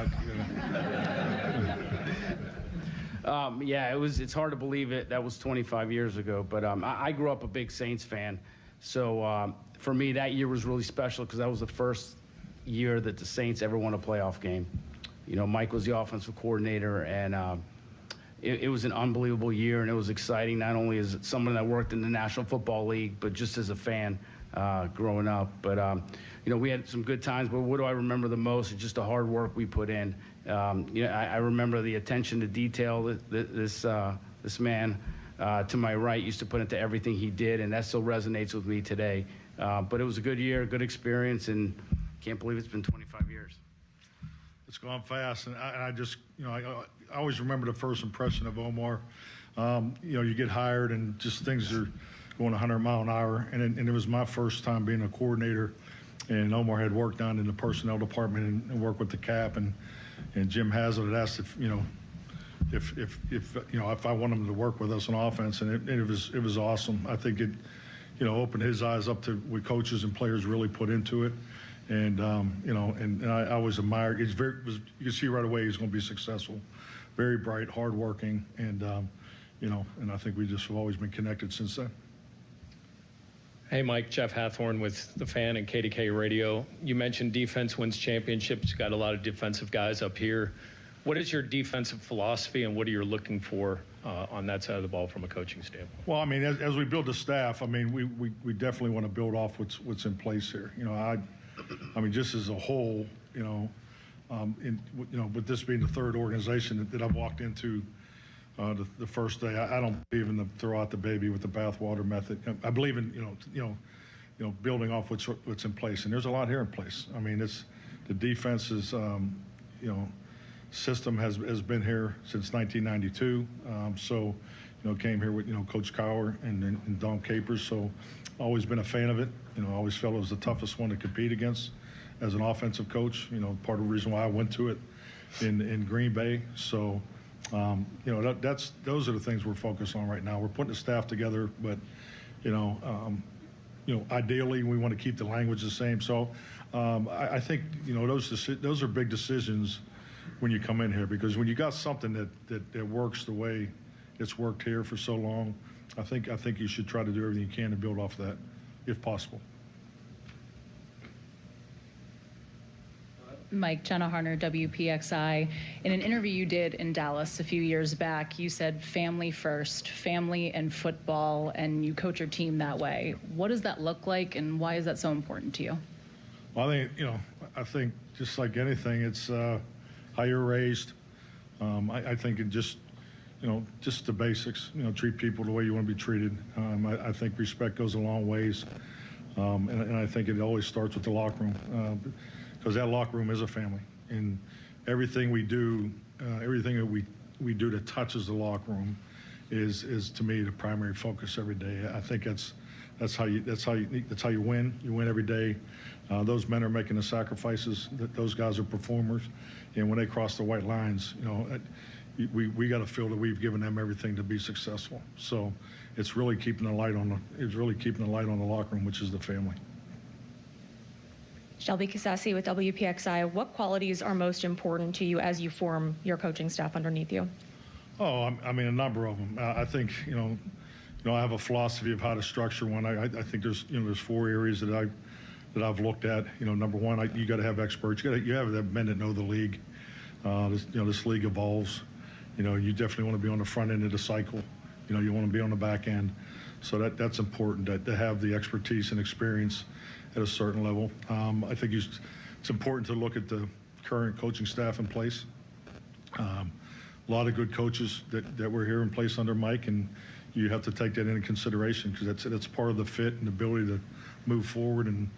Yeah, it's hard to believe it. That was 25 years ago. But I grew up a big Saints fan. So for me, that year was really special because that was the first year that the Saints ever won a playoff game. You know, Mike was the offensive coordinator, and it was an unbelievable year, and it was exciting, not only as someone that worked in the National Football League, but just as a fan growing up. But, you know, we had some good times, but what do I remember the most is just the hard work we put in. You know, I remember the attention to detail that this man to my right used to put into everything he did, and that still resonates with me today. But it was a good year, good experience, and can't believe it's been 25 years. It's gone fast, and I just, you know, I always remember the first impression of Omar. You know, you get hired, and just things are going 100 mile an hour, and it was my first time being a coordinator, and Omar had worked down in the personnel department and worked with the cap, and Jim Haslett had asked if, you know, if you know, if I want him to work with us on offense, and it was awesome. I think it, you know, opened his eyes up to what coaches and players really put into it, and you know, and I always admired. You can see right away he's going to be successful, very bright, hardworking, and you know, and I think we just have always been connected since then. Hey, Mike, Jeff Hathorn with The Fan and KDK Radio. You mentioned defense wins championships. You got a lot of defensive guys up here. What is your defensive philosophy, and what are you looking for on that side of the ball from a coaching standpoint? Well, I mean, as we build the staff, I mean, we definitely want to build off what's in place here. You know, I mean, just as a whole, you know, you know, with this being the third organization that I've walked into the first day, I don't believe in the throw out the baby with the bathwater method. I believe in you know building off what's in place, and there's a lot here in place. I mean, it's the defense is you know. System has been here since 1992. So, you know, came here with, you know, Coach Cowher and Don Capers. So, always been a fan of it. You know, always felt it was the toughest one to compete against as an offensive coach. You know, part of the reason why I went to it in Green Bay. So, you know, those are the things we're focused on right now. We're putting the staff together, but, you know, ideally we want to keep the language the same. So, I think, you know, those are big decisions when you come in here, because when you got something that works the way it's worked here for so long, I think you should try to do everything you can to build off of that, if possible. Mike, Jenna Harner, WPXI. In an interview you did in Dallas a few years back, you said family first, family and football, and you coach your team that way. What does that look like, and why is that so important to you? Well, I think just like anything, it's how you're raised. I think it just the basics. Treat people the way you want to be treated. I think respect goes a long ways, and I think it always starts with the locker room, because that locker room is a family, and everything we do, everything that we do that touches the locker room, is to me the primary focus every day. I think that's how you win. You win every day. Those men are making the sacrifices. Those guys are performers, and when they cross the white lines, we got to feel that we've given them everything to be successful. So it's really keeping the light on the locker room, which is the family. Shelby Cassasi with WPXI. What qualities are most important to you as you form your coaching staff underneath you? Oh, I mean, a number of them. I think, I have a philosophy of how to structure one. I think there's 4 areas that I've looked at. Number one, you got to have experts. You have men that know the league. This league evolves. You definitely want to be on the front end of the cycle. You want to be on the back end. So that's important to have the expertise and experience at a certain level. I think it's important to look at the current coaching staff in place. A lot of good coaches that were here in place under Mike, and you have to take that into consideration, because that's part of the fit and ability to move forward and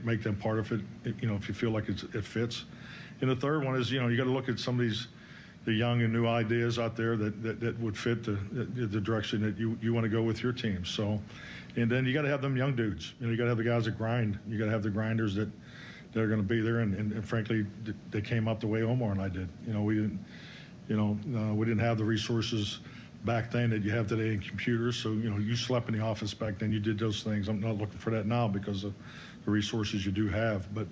make them part of it. If you feel like it fits. And the third one is you got to look at some of the young and new ideas out there that would fit the direction that you want to go with your team. So, and then you got to have them young dudes. You got to have the guys that grind. You got to have the grinders that are going to be there. And frankly, they came up the way Omar and I did. We didn't have the resources back then that you have today in computers. So you slept in the office back then. You did those things. I'm not looking for that now because of the resources you do have. But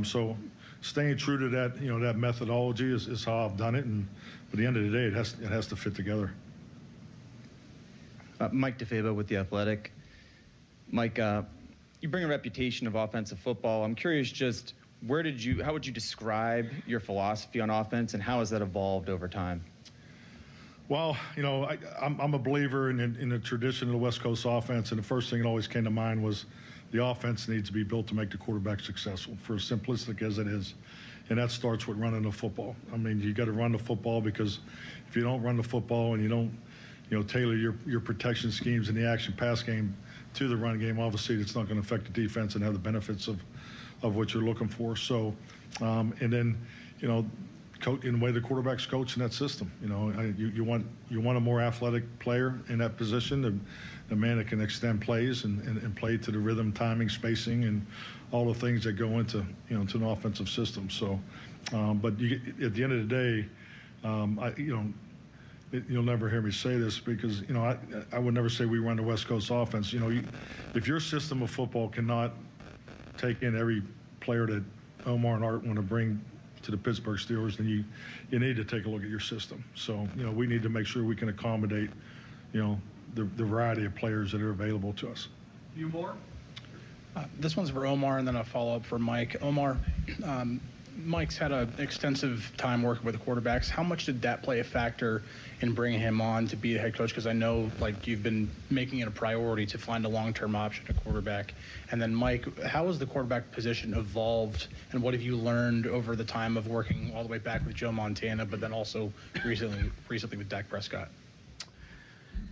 so staying true to that, that methodology is how I've done it. And at the end of the day, it has to fit together. Mike DeFabo with The Athletic. Mike, you bring a reputation of offensive football. I'm curious, just how would you describe your philosophy on offense, and how has that evolved over time? Well, I'm a believer in the tradition of the West Coast offense, and the first thing that always came to mind was the offense needs to be built to make the quarterback successful, for as simplistic as it is. And that starts with running the football. I mean, you got to run the football, because if you don't run the football and you don't tailor your protection schemes in the action pass game to the run game, obviously it's not going to affect the defense and have the benefits of what you're looking for. So, and then, in the way the quarterback's coached in that system, you want a more athletic player in that position, the man that can extend plays and play to the rhythm, timing, spacing, and all the things that go into to an offensive system. So, but at the end of the day, you'll never hear me say this, because I would never say we run the West Coast offense. If your system of football cannot take in every player that Omar and Art want to bring to the Pittsburgh Steelers, then you need to take a look at your system. So we need to make sure we can accommodate the variety of players that are available to us. You more? This one's for Omar, and then a follow-up for Mike. Omar, Mike's had an extensive time working with the quarterbacks. How much did that play a factor in bringing him on to be the head coach? Because I know, you've been making it a priority to find a long-term option at quarterback. And then, Mike, how has the quarterback position evolved, and what have you learned over the time of working all the way back with Joe Montana, but then also recently with Dak Prescott?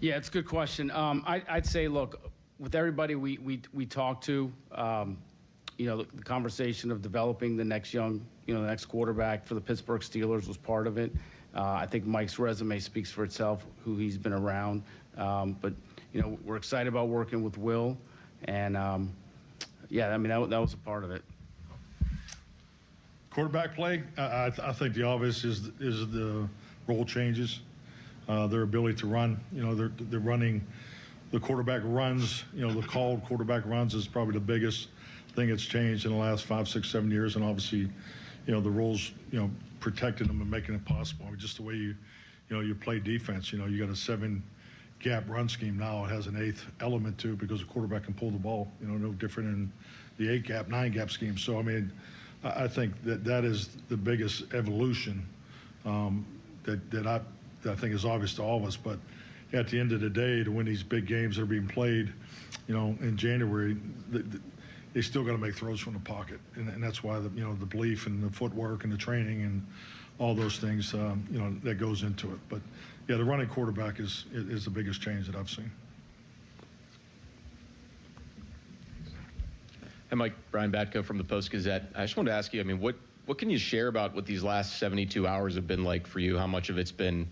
Yeah, it's a good question. I'd say, look, with everybody we talk to, the conversation of developing the next the next quarterback for the Pittsburgh Steelers was part of it. I think Mike's resume speaks for itself, who he's been around. But we're excited about working with Will, and that was a part of it. Quarterback play, I think the obvious is the role changes, their ability to run. They're running. The quarterback runs. The called quarterback runs is probably the biggest thing that's changed in the last 5, 6, 7 years, and obviously, the rules, protecting them and making it possible. Just the way you play defense. You got a gap run scheme now. It has an eighth element to it because the quarterback can pull the ball, no different in the 8-gap, 9-gap scheme. So, I mean, I think that is the biggest evolution that I think is obvious to all of us. But at the end of the day, to win these big games that are being played, in January, they still got to make throws from the pocket. And that's why, the belief and the footwork and the training and all those things, that goes into it. But, yeah, the running quarterback is the biggest change that I've seen. Hey, Mike, Brian Batko from the Post-Gazette. I just wanted to ask you, I mean, what can you share about what these last 72 hours have been like for you? How much of it's been,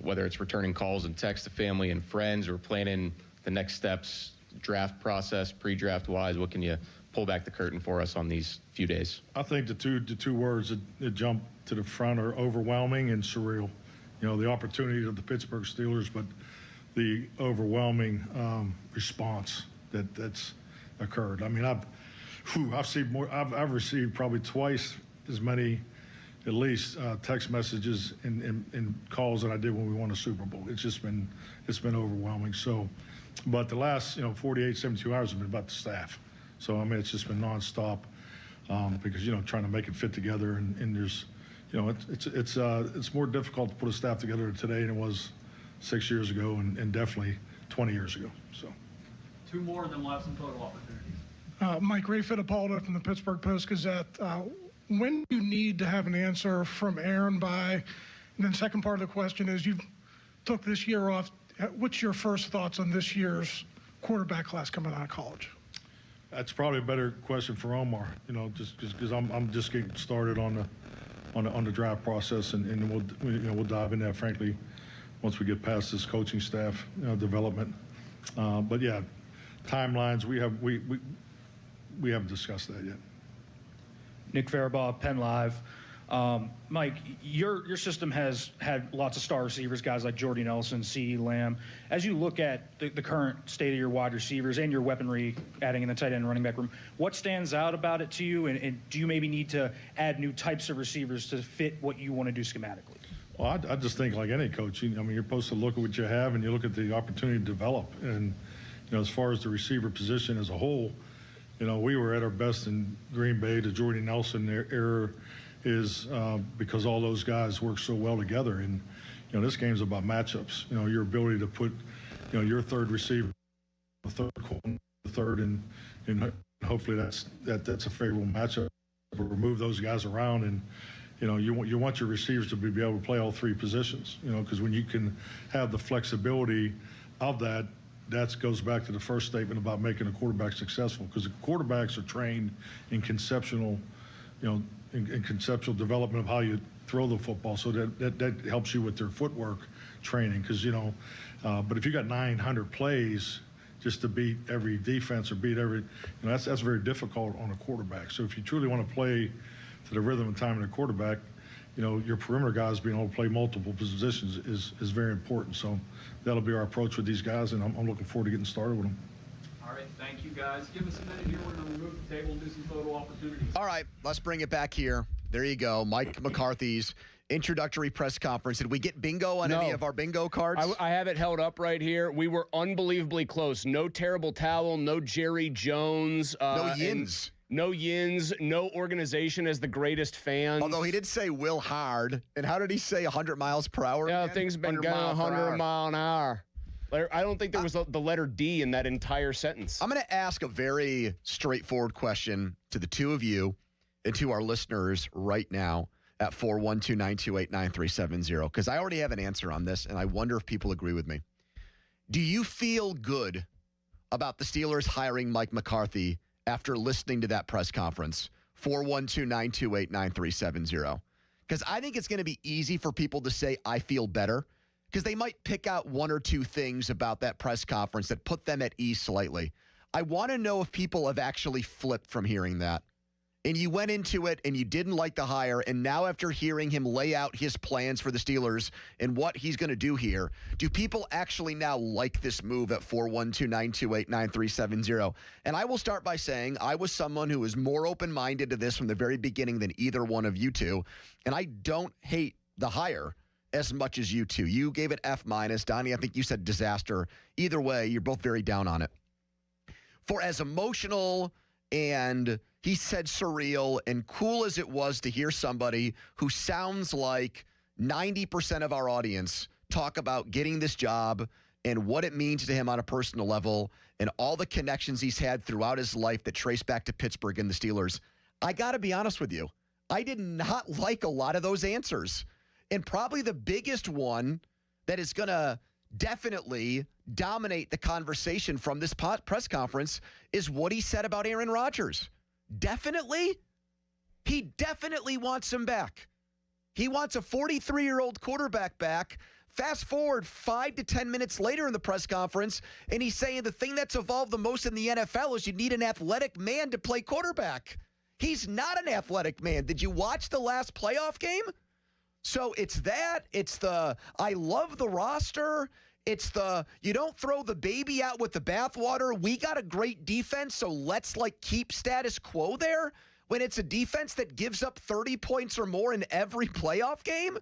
whether it's returning calls and texts to family and friends or planning the next steps, draft process, pre-draft wise? What can you pull back the curtain for us on these few days? I think the two words that jump to the front are overwhelming and surreal. The opportunity of the Pittsburgh Steelers, but the overwhelming response that's occurred. I mean, I've seen more. I've received probably twice as many, at least, text messages and calls than I did when we won the Super Bowl. It's been overwhelming. So, but the last 48, 72 hours have been about the staff. So I mean, it's just been nonstop because trying to make it fit together and there's it's more difficult to put a staff together today than it was 6 years ago and definitely 20 years ago. So. Two more, then we'll have some total opportunities. Mike, Ray Fittipaldo from the Pittsburgh Post-Gazette. When do you need to have an answer from Aaron by? And then second part of the question is, you took this year off. What's your first thoughts on this year's quarterback class coming out of college? That's probably a better question for Omar. Just because I'm just getting started on the draft process, and we'll dive into that, frankly, once we get past this coaching staff development. But yeah, timelines we haven't discussed that yet. Nick Farabaugh, Penn Live. Mike, your system has had lots of star receivers, guys like Jordy Nelson, CeeDee Lamb. As you look at the current state of your wide receivers and your weaponry, adding in the tight end and running back room, what stands out about it to you, and do you maybe need to add new types of receivers to fit what you want to do schematically? Well, I just think like any coach, I mean, you're supposed to look at what you have and you look at the opportunity to develop. And, as far as the receiver position as a whole, we were at our best in Green Bay. The Jordy Nelson era is because all those guys work so well together. And, this game's about matchups. Your ability to put, your third receiver, the third, and hopefully that's a favorable matchup. But remove those guys around, and you want your receivers to be able to play all three positions. Because when you can have the flexibility of that. That goes back to the first statement about making a quarterback successful, because the quarterbacks are trained in conceptual, in conceptual development of how you throw the football. So that helps you with their footwork training, because but if you got 900 plays just to beat every defense or beat every, that's very difficult on a quarterback. So if you truly want to play to the rhythm and time of the quarterback, your perimeter guys being able to play multiple positions is very important. So that'll be our approach with these guys, and I'm looking forward to getting started with them. All right, thank you, guys. Give us a minute here. We're going to remove the table and do some photo opportunities. All right, let's bring it back here. There you go. Mike McCarthy's introductory press conference. Did we get bingo on any of our bingo cards? I have it held up right here. We were unbelievably close. No terrible towel, no Jerry Jones. No Yins. No Yins, no organization as the greatest fans. Although he did say Will Hard. And how did he say 100 miles per hour? Yeah, things have been going 100 mile an hour. I don't think there was the letter D in that entire sentence. I'm going to ask a very straightforward question to the two of you and to our listeners right now at 412-928-9370, because I already have an answer on this, and I wonder if people agree with me. Do you feel good about the Steelers hiring Mike McCarthy after listening to that press conference? 412-928-9370. Because I think it's going to be easy for people to say, I feel better, because they might pick out one or two things about that press conference that put them at ease slightly. I want to know if people have actually flipped from hearing that. And you went into it and you didn't like the hire, and now after hearing him lay out his plans for the Steelers and what he's going to do here, do people actually now like this move at 412-928-9370? And I will start by saying I was someone who was more open-minded to this from the very beginning than either one of you two, and I don't hate the hire. as much as you two. You gave it F-. Donnie, I think you said disaster. Either way, you're both very down on it. For as emotional and he said surreal and cool as it was to hear somebody who sounds like 90% of our audience talk about getting this job and what it means to him on a personal level and all the connections he's had throughout his life that trace back to Pittsburgh and the Steelers, I got to be honest with you. I did not like a lot of those answers. And probably the biggest one that is going to definitely dominate the conversation from this press conference is what he said about Aaron Rodgers. Definitely. He definitely wants him back. He wants a 43-year-old quarterback back. Fast forward 5 to 10 minutes later in the press conference, and he's saying the thing that's evolved the most in the NFL is you need an athletic man to play quarterback. He's not an athletic man. Did you watch the last playoff game? So it's that. It's the I love the roster. It's the you don't throw the baby out with the bathwater. We got a great defense, so let's keep status quo there when it's a defense that gives up 30 points or more in every playoff game.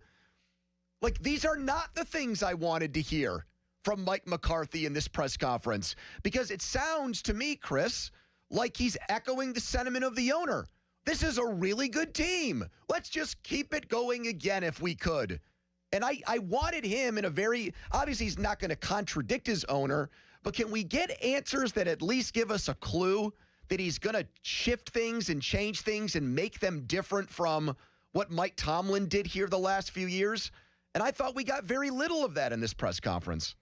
These are not the things I wanted to hear from Mike McCarthy in this press conference, because it sounds to me, Chris, like he's echoing the sentiment of the owner. This is a really good team. Let's just keep it going again if we could. And I wanted him in a very, obviously he's not going to contradict his owner, but can we get answers that at least give us a clue that he's going to shift things and change things and make them different from what Mike Tomlin did here the last few years? And I thought we got very little of that in this press conference.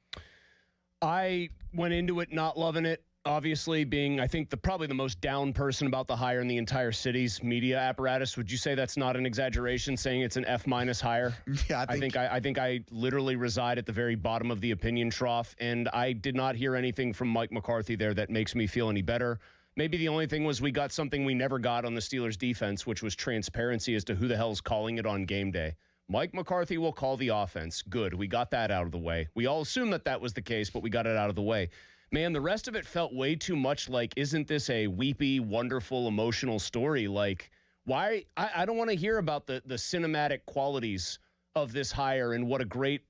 I went into it not loving it. Obviously, being, I think, probably the most down person about the hire in the entire city's media apparatus. Would you say that's not an exaggeration, saying it's an F- hire? Yeah, I think I literally reside at the very bottom of the opinion trough, and I did not hear anything from Mike McCarthy there that makes me feel any better. Maybe the only thing was we got something we never got on the Steelers' defense, which was transparency as to who the hell's calling it on game day. Mike McCarthy will call the offense. Good. We got that out of the way. We all assumed that was the case, but we got it out of the way. Man, the rest of it felt way too much like, isn't this a weepy, wonderful, emotional story? Why? I don't want to hear about the cinematic qualities of this hire and what a great,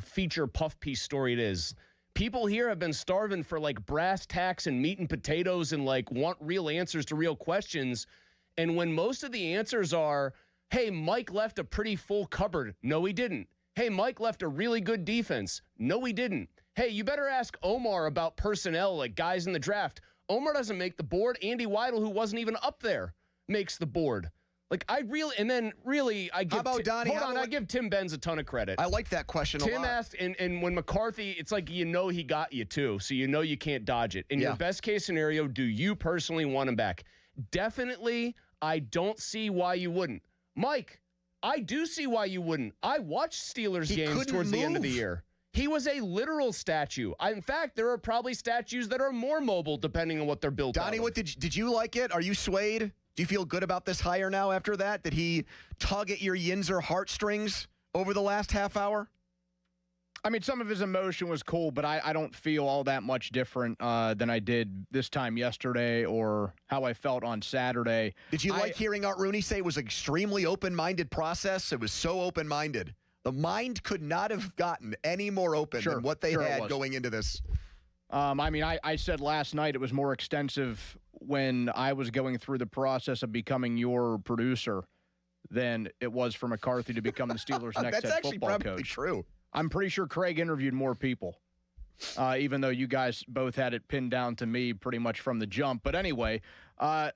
feature puff piece story it is. People here have been starving for brass tacks and meat and potatoes and want real answers to real questions. And when most of the answers are, hey, Mike left a pretty full cupboard. No, he didn't. Hey, Mike left a really good defense. No, he didn't. Hey, you better ask Omar about personnel, guys in the draft. Omar doesn't make the board. Andy Weidel, who wasn't even up there, makes the board. I give. How about Donnie? I give Tim Benz a ton of credit. I like that question a lot. Tim asked, and when McCarthy, it's he got you too, so you can't dodge it. In your best case scenario, do you personally want him back? Definitely, I don't see why you wouldn't. Mike, I do see why you wouldn't. I watched Steelers games towards the end of the year. He was a literal statue. In fact, there are probably statues that are more mobile depending on what they're built on. Donnie, what did you like it? Are you swayed? Do you feel good about this hire now after that? Did he tug at your Yinzer heartstrings over the last half hour? I mean, some of his emotion was cool, but I don't feel all that much different than I did this time yesterday or how I felt on Saturday. Did you like hearing Art Rooney say it was an extremely open-minded process? It was so open-minded. The mind could not have gotten any more open than what they had going into this. I said last night it was more extensive when I was going through the process of becoming your producer than it was for McCarthy to become the Steelers' next That's head actually football probably coach. True. I'm pretty sure Craig interviewed more people, even though you guys both had it pinned down to me pretty much from the jump. But anyway, I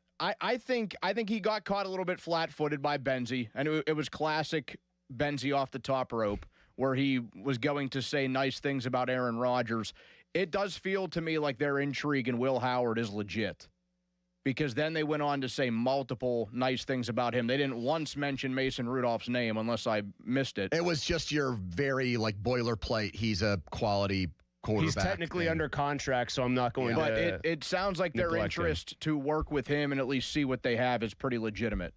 think he got caught a little bit flat-footed by Benzie, and it was classic Benzie off the top rope, where he was going to say nice things about Aaron Rodgers. It does feel to me like their intrigue in Will Howard is legit, because then they went on to say multiple nice things about him. They didn't once mention Mason Rudolph's name, unless I missed it. It was just your very boilerplate. He's a quality quarterback. He's technically under contract, so I'm not going to. But it sounds like their interest to work with him and at least see what they have is pretty legitimate.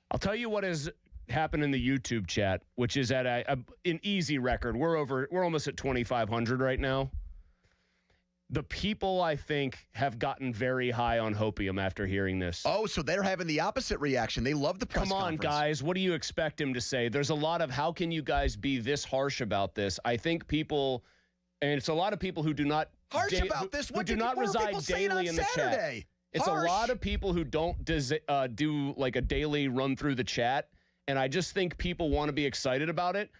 I'll tell you what has happened in the YouTube chat, which is at an easy record. We're almost at 2,500 right now. The people, I think, have gotten very high on hopium after hearing this. Oh, so they're having the opposite reaction. They love the press conference. Come on, guys. What do you expect him to say? There's a lot of, how can you guys be this harsh about this? I think people, and it's a lot of people who do not... Harsh about this? What do not reside daily in the chat. It's Harsh. a lot of people who don't do like a daily run through the chat, and I just think people want to be excited about it.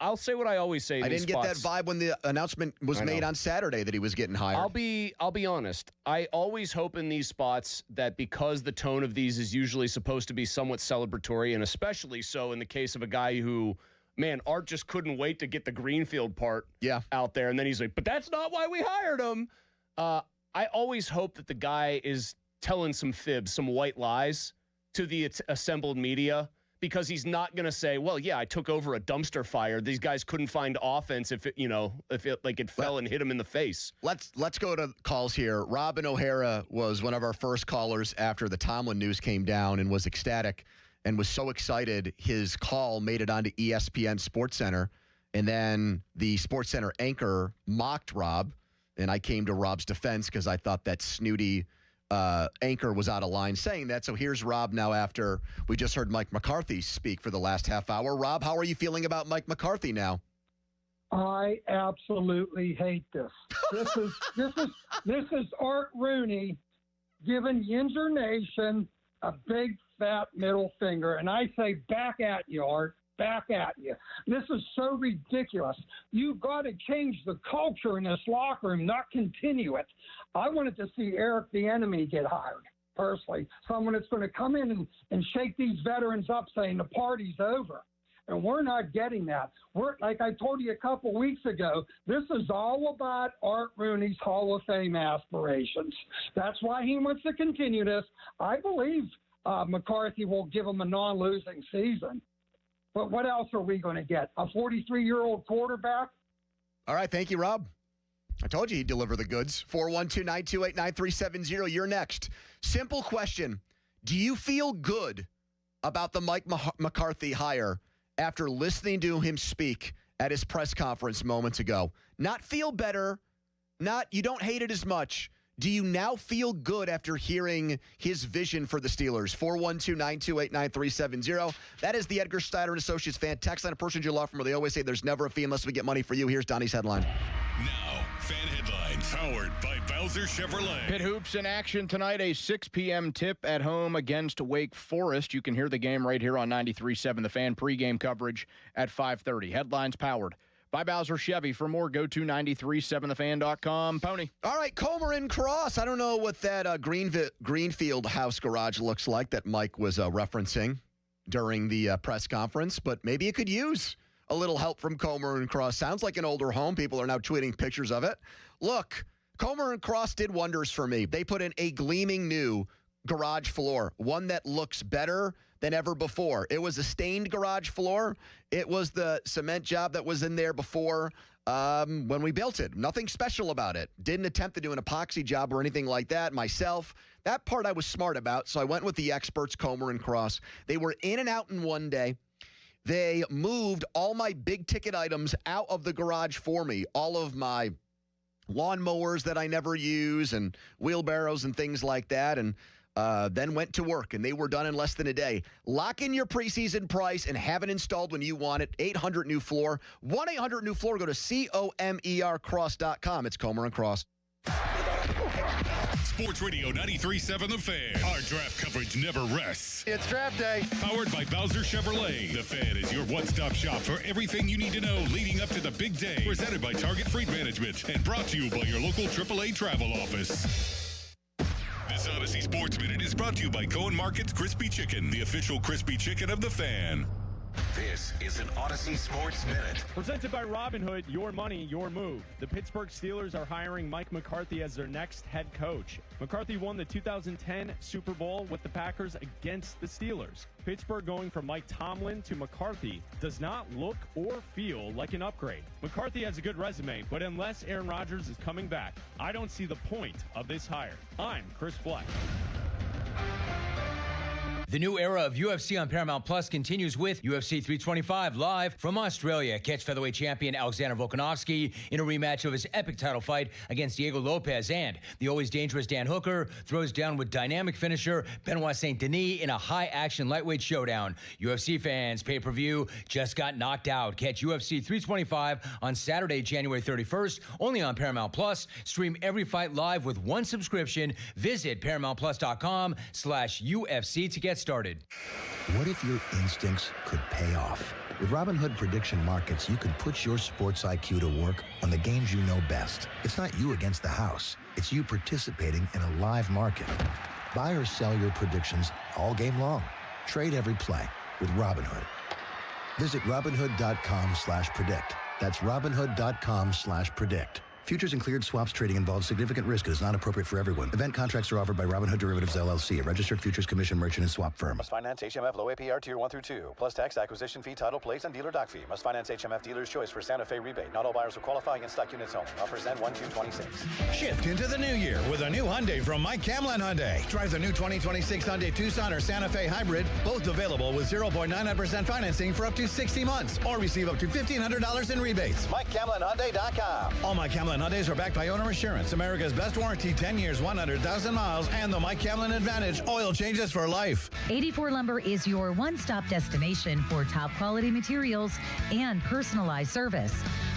I'll say what I always say. I didn't get that vibe when the announcement was made on Saturday that he was getting hired. I'll be honest. I always hope in these spots that because the tone of these is usually supposed to be somewhat celebratory, and especially so in the case of a guy who, man, Art just couldn't wait to get the Greenfield part out there, and then he's like, but that's not why we hired him. I always hope that the guy is telling some fibs, some white lies to the assembled media, because he's not going to say, well, yeah, I took over a dumpster fire. These guys couldn't find offense if it fell and hit him in the face. Let's go to calls here. Robin O'Hara was one of our first callers after the Tomlin news came down and was ecstatic and was so excited his call made it onto ESPN SportsCenter, and then the SportsCenter anchor mocked Rob, and I came to Rob's defense because I thought that snooty anchor was out of line saying that. So here's Rob now after we just heard Mike McCarthy speak for the last half hour. Rob, how are you feeling about Mike McCarthy now? I absolutely hate this. This is Art Rooney giving Yinzer Nation a big fat middle finger, and I say back at you, Art. Back at you. This is so ridiculous. You've got to change the culture in this locker room, not continue it. I wanted to see Eric the Enemy get hired, personally. Someone that's going to come in and shake these veterans up saying the party's over. And we're not getting that. We're, like I told you a couple weeks ago, this is all about Art Rooney's Hall of Fame aspirations. That's why he wants to continue this. I believe McCarthy will give him a non-losing season. But what else are we going to get? A 43-year-old quarterback? All right, thank you, Rob. I told you he'd deliver the goods. 412-928-9370. You're next. Simple question. Do you feel good about the Mike McCarthy hire after listening to him speak at his press conference moments ago? Not feel better, not you don't hate it as much. Do you now feel good after hearing his vision for the Steelers? 412-928-9370. That is the Edgar Steiner & Associates fan text line. A person you love from where they always say there's never a fee unless we get money for you. Here's Donnie's headline. Now, fan headlines powered by Bowser Chevrolet. Pitt Hoops in action tonight. A 6 p.m. tip at home against Wake Forest. You can hear the game right here on 93.7. The Fan pregame coverage at 5:30. Headlines powered by Bowser Chevy. For more, go to 937thefan.com. Pony. All right, Comer and Cross. I don't know what that Greenfield house garage looks like that Mike was referencing during the press conference, but maybe it could use a little help from Comer and Cross. Sounds like an older home. People are now tweeting pictures of it. Look, Comer and Cross did wonders for me. They put in a gleaming new garage floor, one that looks better than ever before. It was a stained garage floor. It was the cement job that was in there before when we built it. Nothing special about it. Didn't attempt to do an epoxy job or anything like that myself. That part I was smart about, so I went with the experts, Comer and Cross. They were in and out in one day. They moved all my big-ticket items out of the garage for me, all of my lawnmowers that I never use and wheelbarrows and things like that, and then went to work, and they were done in less than a day. Lock in your preseason price and have it installed when you want it. 800 New Floor. 1-800 New Floor. Go to COMERcross.com. It's Comer and Cross. Sports Radio 93.7 The Fan. Our draft coverage never rests. It's draft day. Powered by Bowser Chevrolet. The Fan is your one-stop shop for everything you need to know leading up to the big day. Presented by Target Freight Management and brought to you by your local AAA travel office. This Odyssey Sports Minute is brought to you by Cohen Market's Crispy Chicken, the official crispy chicken of The Fan. This is an Odyssey Sports Minute. Presented by Robinhood, your money, your move. The Pittsburgh Steelers are hiring Mike McCarthy as their next head coach. McCarthy won the 2010 Super Bowl with the Packers against the Steelers. Pittsburgh going from Mike Tomlin to McCarthy does not look or feel like an upgrade. McCarthy has a good resume, but unless Aaron Rodgers is coming back, I don't see the point of this hire. I'm Chris Fleck. The new era of UFC on Paramount Plus continues with UFC 325 live from Australia. Catch featherweight champion Alexander Volkanovski in a rematch of his epic title fight against Diego Lopez. And the always dangerous Dan Hooker throws down with dynamic finisher Benoit Saint Denis in a high-action lightweight showdown. UFC fans, pay-per-view just got knocked out. Catch UFC 325 on Saturday, January 31st, only on Paramount Plus. Stream every fight live with one subscription. Visit ParamountPlus.com/UFC to get started. What if your instincts could pay off? With Robinhood Prediction Markets, you can put your sports IQ to work on the games you know best. It's not you against the house. It's you participating in a live market. Buy or sell your predictions all game long. Trade every play with Robinhood. Visit Robinhood.com/predict. That's Robinhood.com/predict. Futures and cleared swaps trading involves significant risk and is not appropriate for everyone. Event contracts are offered by Robinhood Derivatives LLC, a registered futures commission merchant and swap firm. Must finance HMF low APR tier 1 through 2, plus tax, acquisition fee, title, place, and dealer doc fee. Must finance HMF dealer's choice for Santa Fe rebate. Not all buyers will qualify in stock units only. Offers end 1/2/26. Shift into the new year with a new Hyundai from Mike Camlin Hyundai. Drive the new 2026 Hyundai Tucson or Santa Fe Hybrid, both available with 0.99% financing for up to 60 months, or receive up to $1,500 in rebates. MikeCamlinHyundai.com. All Mike Camlin Hyundais are backed by Owner Assurance, America's best warranty, 10 years, 100,000 miles, and the Mike Camlin Advantage, oil changes for life. 84 Lumber is your one-stop destination for top quality materials and personalized service.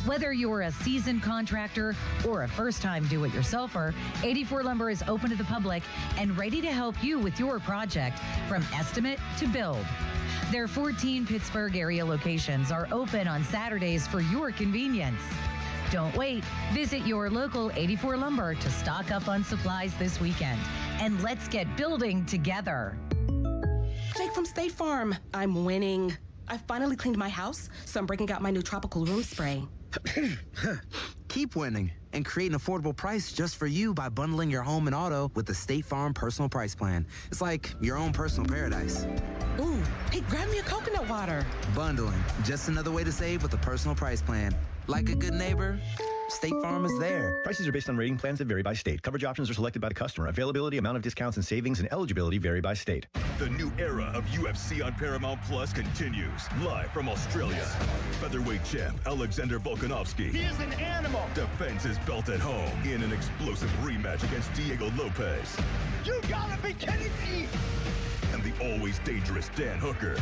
Whether you're a seasoned contractor or a first-time do-it-yourselfer, 84 Lumber is open to the public and ready to help you with your project from estimate to build. Their 14 Pittsburgh area locations are open on Saturdays for your convenience. Don't wait. Visit your local 84 Lumber to stock up on supplies this weekend. And let's get building together. Jake from State Farm. I'm winning. I finally cleaned my house, so I'm breaking out my new tropical room spray. Keep winning and create an affordable price just for you by bundling your home and auto with the State Farm Personal Price Plan. It's like your own personal paradise. Ooh, hey, grab me a coconut water. Bundling, just another way to save with the Personal Price Plan. Like a good neighbor, State Farm is there. Prices are based on rating plans that vary by state. Coverage options are selected by the customer. Availability, amount of discounts and savings, and eligibility vary by state. The new era of UFC on Paramount Plus continues. Live from Australia. Featherweight champ Alexander Volkanovski. He is an animal. Defends his belt at home in an explosive rematch against Diego Lopez. You gotta be kidding me! And the always dangerous Dan Hooker.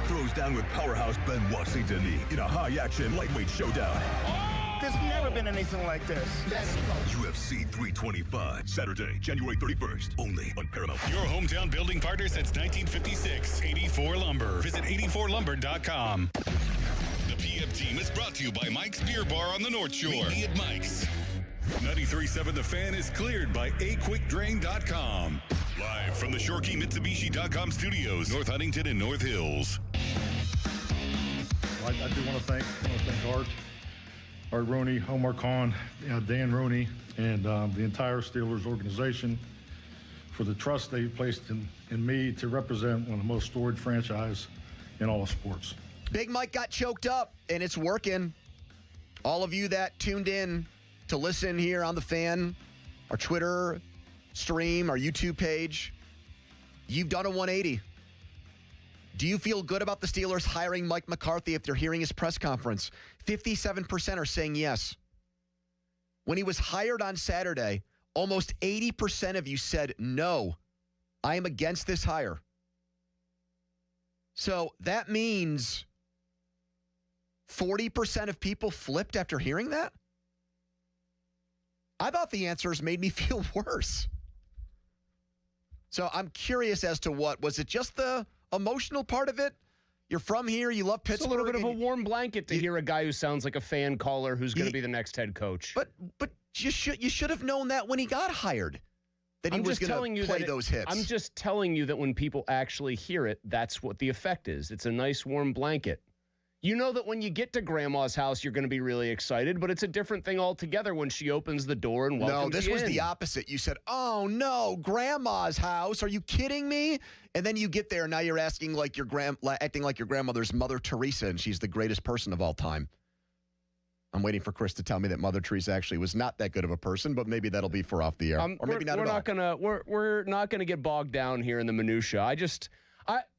Throws down with powerhouse Benoit Saint Denis in a high-action lightweight showdown. There's never been anything like this. UFC 325, Saturday, January 31st, only on Paramount. Your hometown building partner since 1956, 84 Lumber. Visit 84lumber.com. The PM team is brought to you by Mike's Beer Bar on the North Shore. Meet me at Mike's. 93.7 The Fan is cleared by aquickdrain.com. Live from the Shorkey Mitsubishi.com studios, North Huntington and North Hills. I do want to thank Art Rooney, Omar Khan, Dan Rooney, and the entire Steelers organization for the trust they placed in me to represent one of the most storied franchise in all of sports. Big Mike got choked up, and it's working. All of you that tuned in to listen here on The Fan, our Twitter stream, our YouTube page, you've done a 180. Do you feel good about the Steelers hiring Mike McCarthy if they're hearing his press conference? 57% are saying yes. When he was hired on Saturday, almost 80% of you said, no, I am against this hire. So that means 40% of people flipped after hearing that? I thought the answers made me feel worse. So I'm curious as to what. Was it just the emotional part of it? You're from here. You love Pittsburgh. It's a little bit of a warm blanket to hear a guy who sounds like a fan caller who's going to be the next head coach. But you should have known that when he got hired, that he was going to play those hits. I'm just telling you that when people actually hear it, that's what the effect is. It's a nice warm blanket. You know that when you get to Grandma's house, you're going to be really excited, but it's a different thing altogether when she opens the door and welcomes you in. No, this was the opposite. You said, oh, no, Grandma's house. Are you kidding me? And then you get there, and now you're acting like your grandmother's Mother Teresa, and she's the greatest person of all time. I'm waiting for Chris to tell me that Mother Teresa actually was not that good of a person, but maybe that'll be for off the air, or maybe not at all. We're not gonna get bogged down here in the minutia.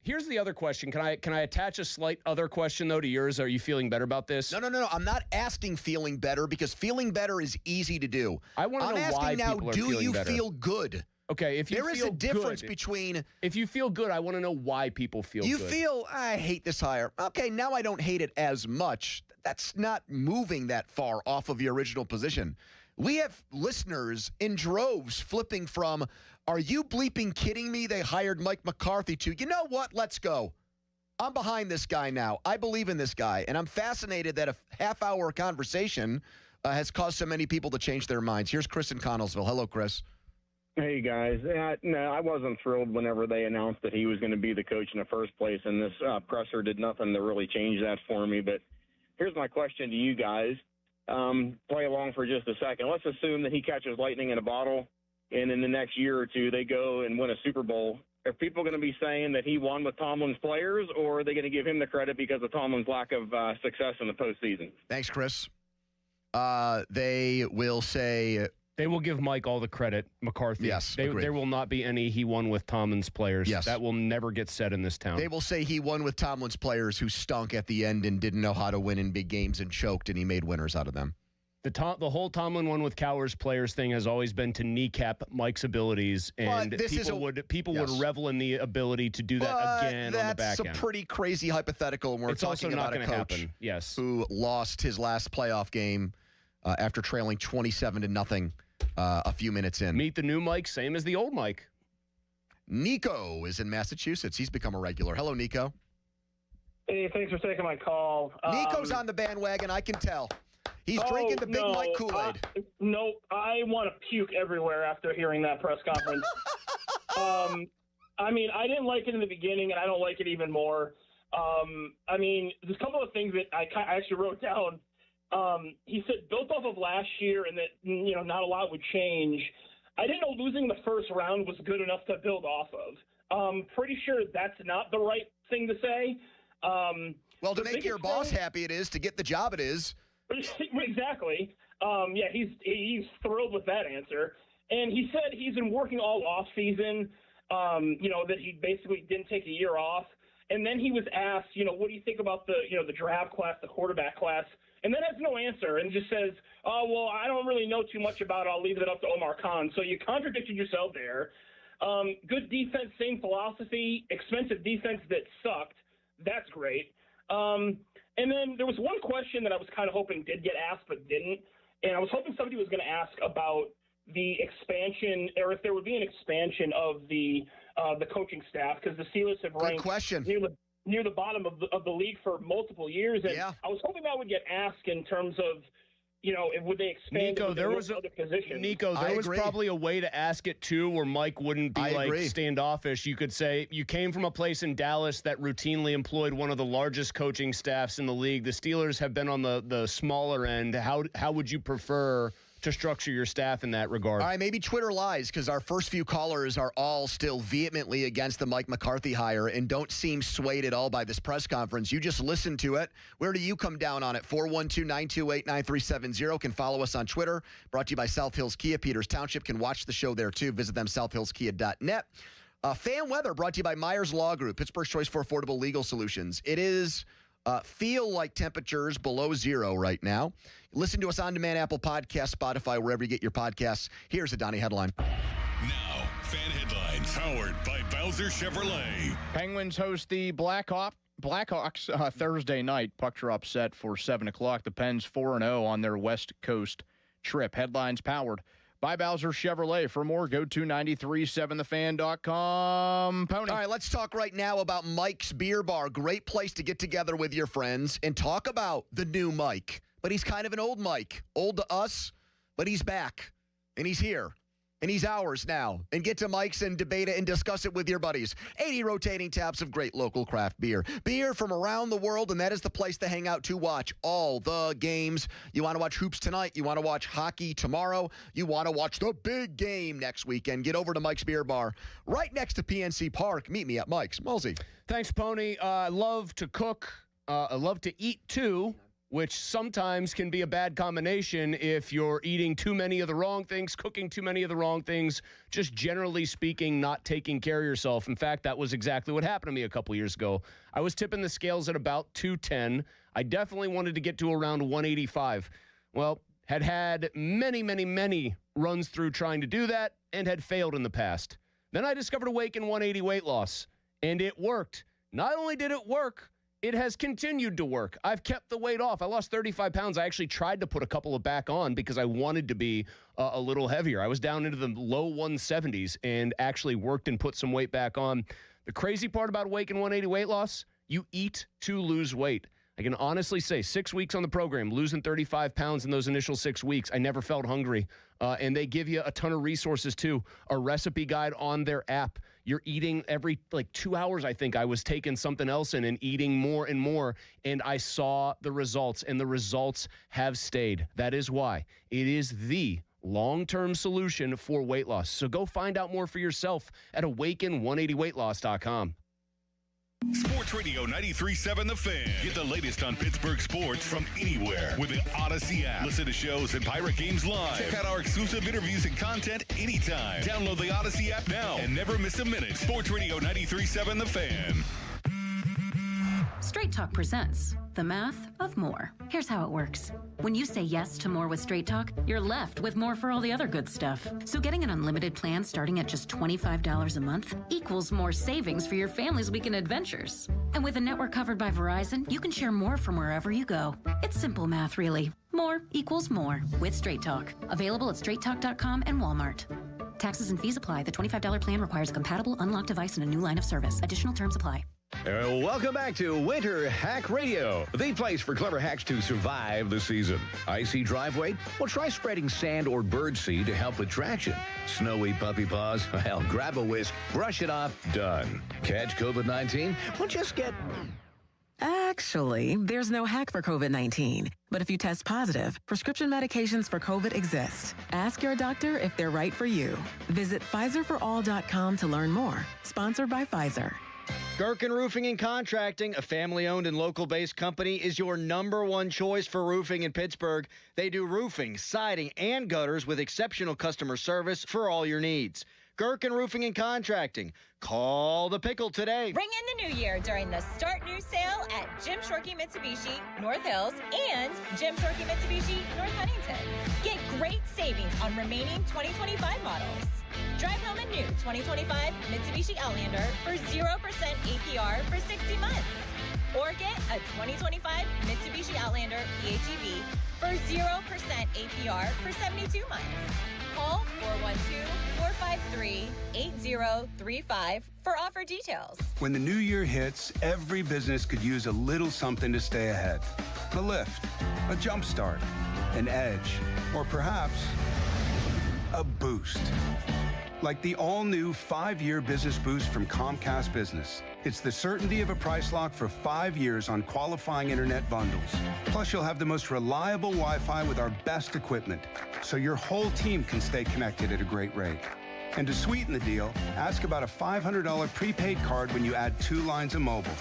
Here's the other question. Can I attach a slight other question though to yours? Are you feeling better about this? No. I'm not asking feeling better because feeling better is easy to do. I want to know why people are feeling better. Do you feel good? Okay, if you there feel is a difference good, between. If you feel good, I want to know why people feel good. You feel, I hate this hire. Okay, now I don't hate it as much. That's not moving that far off of your original position. We have listeners in droves flipping from, are you bleeping kidding me? They hired Mike McCarthy to, you know what? Let's go. I'm behind this guy now. I believe in this guy. And I'm fascinated that a half-hour conversation has caused so many people to change their minds. Here's Chris in Connellsville. Hello, Chris. Hey, guys. No, I wasn't thrilled whenever they announced that he was going to be the coach in the first place, and this presser did nothing to really change that for me. But here's my question to you guys. Play along for just a second. Let's assume that he catches lightning in a bottle, and in the next year or two they go and win a Super Bowl. Are people going to be saying that he won with Tomlin's players, or are they going to give him the credit because of Tomlin's lack of success in the postseason? Thanks, Chris. They will say... They will give Mike all the credit, McCarthy. Yes, there will not be any he won with Tomlin's players. Yes. That will never get said in this town. They will say he won with Tomlin's players who stunk at the end and didn't know how to win in big games and choked, and he made winners out of them. The whole Tomlin won with Cowher's players thing has always been to kneecap Mike's abilities, and people would revel in the ability to do that again on the back end. That's a pretty crazy hypothetical, and we're talking about a coach who lost his last playoff game after trailing 27-0 a few minutes in. Meet the new Mike, same as the old Mike. Nico is in Massachusetts. He's become a regular. Hello, Nico. Hey, thanks for taking my call. Nico's on the bandwagon, I can tell. He's drinking the Big Mike Kool-Aid. No, I want to puke everywhere after hearing that press conference. I mean, I didn't like it in the beginning, and I don't like it even more. I mean, there's a couple of things that I actually wrote down. He said built off of last year and that, not a lot would change. I didn't know losing the first round was good enough to build off of. Pretty sure that's not the right thing to say. Well, to make your boss happy it is, to get the job it is. Exactly. Yeah, he's thrilled with that answer. And he said he's been working all off season, that he basically didn't take a year off. And then he was asked, what do you think about the draft class, the quarterback class? And then has no answer and just says, oh, well, I don't really know too much about it. I'll leave it up to Omar Khan. So you contradicted yourself there. Good defense, same philosophy. Expensive defense that sucked. That's great. And then there was one question that I was kind of hoping did get asked but didn't. And I was hoping somebody was going to ask about the expansion, or if there would be an expansion of the coaching staff, because the Steelers have ranked near the bottom of the league for multiple years. And I was hoping that would get asked in terms of, would they expand Nico, there was other positions? Nico, there was probably a way to ask it too, where Mike wouldn't be standoffish. You could say you came from a place in Dallas that routinely employed one of the largest coaching staffs in the league. The Steelers have been on the smaller end. How would you prefer to structure your staff in that regard? All right, maybe Twitter lies because our first few callers are all still vehemently against the Mike McCarthy hire and don't seem swayed at all by this press conference. You just listen to it. Where do you come down on it? 412-928-9370. Can follow us on Twitter. Brought to you by South Hills Kia. Peters Township can watch the show there too. Visit them, southhillskia.net. Fan weather brought to you by Myers Law Group, Pittsburgh's choice for affordable legal solutions. It is feel like temperatures below zero right now. Listen to us on demand, Apple Podcasts, Spotify, wherever you get your podcasts. Here's a Donnie headline. Now, fan headlines powered by Bowser Chevrolet. Penguins host the Blackhawks Thursday night. Pucks are upset for 7 o'clock. The Pens 4-0 on their West Coast trip. Headlines powered by Bowser Chevrolet. For more, go to 937thefan.com. Pony. All right, let's talk right now about Mike's Beer Bar. Great place to get together with your friends and talk about the new Mike. But he's kind of an old Mike. Old to us, but he's back. And he's here. And he's ours now. And get to Mike's and debate it and discuss it with your buddies. 80 rotating taps of great local craft beer. Beer from around the world, and that is the place to hang out to watch all the games. You want to watch hoops tonight. You want to watch hockey tomorrow. You want to watch the big game next weekend. Get over to Mike's Beer Bar right next to PNC Park. Meet me at Mike's. Mulsey. Thanks, Pony. I love to cook. I love to eat, too. which sometimes can be a bad combination if you're eating too many of the wrong things, cooking too many of the wrong things, just generally speaking, not taking care of yourself. In fact, that was exactly what happened to me a couple years ago. I was tipping the scales at about 210. I definitely wanted to get to around 185. Well, had many runs through trying to do that and had failed in the past. Then I discovered Awaken 180 weight loss, and it worked. Not only did it work, it has continued to work. I've kept the weight off. I lost 35 pounds. I actually tried to put a couple of back on because I wanted to be a little heavier. I was down into the low 170s and actually worked and put some weight back on. The crazy part about Awaken 180 weight loss, you eat to lose weight. I can honestly say 6 weeks on the program, losing 35 pounds in those initial 6 weeks, I never felt hungry. And they give you a ton of resources too. A recipe guide on their app. You're eating every 2 hours, I think. I was taking something else in and eating more and more, and I saw the results, and the results have stayed. That is why it is the long-term solution for weight loss. So go find out more for yourself at awaken180weightloss.com. Sports Radio 93.7 The Fan. Get the latest on Pittsburgh sports from anywhere with the Odyssey app. Listen to shows and Pirate Games live. Check out our exclusive interviews and content anytime. Download the Odyssey app now and never miss a minute. Sports Radio 93.7 The Fan. Straight Talk presents The Math of More. Here's how it works. When you say yes to more with Straight Talk, you're left with more for all the other good stuff. So getting an unlimited plan starting at just $25 a month equals more savings for your family's weekend adventures. And with a network covered by Verizon, you can share more from wherever you go. It's simple math, really. More equals more with Straight Talk. Available at straighttalk.com and Walmart. Taxes and fees apply. The $25 plan requires a compatible unlocked device and a new line of service. Additional terms apply. Welcome back to Winter Hack Radio, the place for clever hacks to survive the season. Icy driveway? Well, try spreading sand or birdseed to help with traction. Snowy puppy paws? Well, grab a whisk, brush it off, done. Catch COVID-19? Well, just get... Actually, there's no hack for COVID-19. But if you test positive, prescription medications for COVID exist. Ask your doctor if they're right for you. Visit PfizerForAll.com to learn more. Sponsored by Pfizer. Gerken Roofing and Contracting, a family-owned and local-based company, is your #1 choice for roofing in Pittsburgh. They do roofing, siding, and gutters with exceptional customer service for all your needs. Gerken Roofing and Contracting. Call the pickle today. Ring in the new year during the Start New sale at Jim Shorkey Mitsubishi, North Hills, and Jim Shorkey Mitsubishi, North Huntington. Get great savings on remaining 2025 models. Drive home a new 2025 Mitsubishi Outlander for 0% APR for 60 months. Or get a 2025 Mitsubishi Outlander PHEV for 0% APR for 72 months. Call 412-453-8035 for offer details. When the new year hits, every business could use a little something to stay ahead. A lift, a jump start, an edge, or perhaps a boost. Like the all-new 5-year business boost from Comcast Business. It's the certainty of a price lock for 5 years on qualifying internet bundles. Plus, you'll have the most reliable Wi-Fi with our best equipment, so your whole team can stay connected at a great rate. And to sweeten the deal, ask about a $500 prepaid card when you add 2 lines of mobile.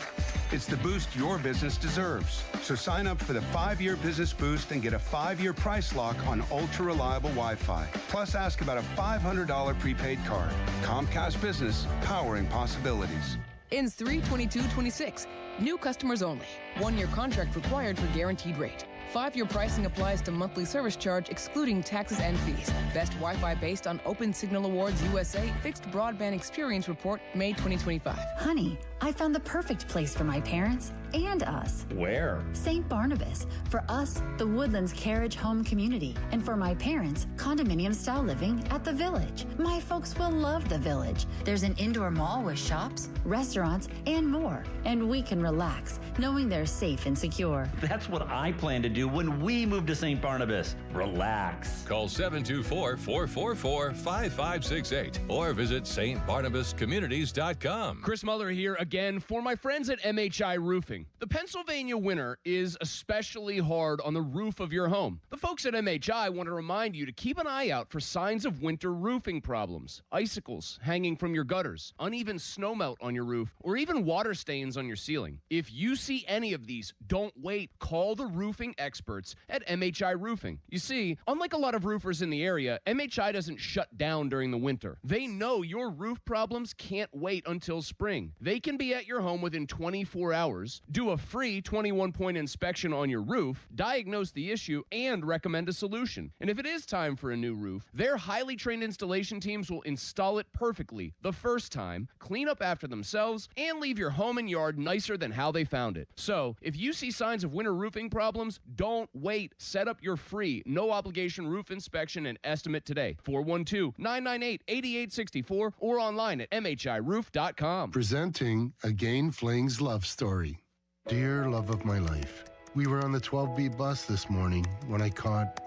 It's the boost your business deserves. So sign up for the 5-year business boost and get a 5-year price lock on ultra-reliable Wi-Fi. Plus, ask about a $500 prepaid card. Comcast Business, powering possibilities. Ends 3/22/26. New customers only. 1-year contract required for guaranteed rate. 5-year pricing applies to monthly service charge excluding taxes and fees. Best Wi-Fi based on Open Signal Awards USA Fixed Broadband Experience Report, May 2025. Honey, I found the perfect place for my parents and us. Where? St. Barnabas. For us, the Woodlands Carriage Home Community. And for my parents, condominium-style living at the Village. My folks will love the Village. There's an indoor mall with shops, restaurants, and more. And we can relax, knowing they're safe and secure. That's what I plan to do when we move to St. Barnabas. Relax. Call 724-444-5568 or visit stbarnabascommunities.com. Chris Muller here again for my friends at MHI Roofing. The Pennsylvania winter is especially hard on the roof of your home. The folks at MHI want to remind you to keep an eye out for signs of winter roofing problems. Icicles hanging from your gutters, uneven snowmelt on your roof, or even water stains on your ceiling. If you see any of these, don't wait. Call the roofing experts at MHI Roofing. You see, unlike a lot of roofers in the area, MHI doesn't shut down during the winter. They know your roof problems can't wait until spring. They can be at your home within 24 hours, do a free 21-point inspection on your roof, diagnose the issue, and recommend a solution. And if it is time for a new roof, their highly trained installation teams will install it perfectly the first time, clean up after themselves, and leave your home and yard nicer than how they found it. So, if you see signs of winter roofing problems, don't wait. Set up your free, no-obligation roof inspection and estimate today. 412-998-8864 or online at mhiroof.com. Presenting a Gain Flings love story. Dear love of my life, we were on the 12B bus this morning when I caught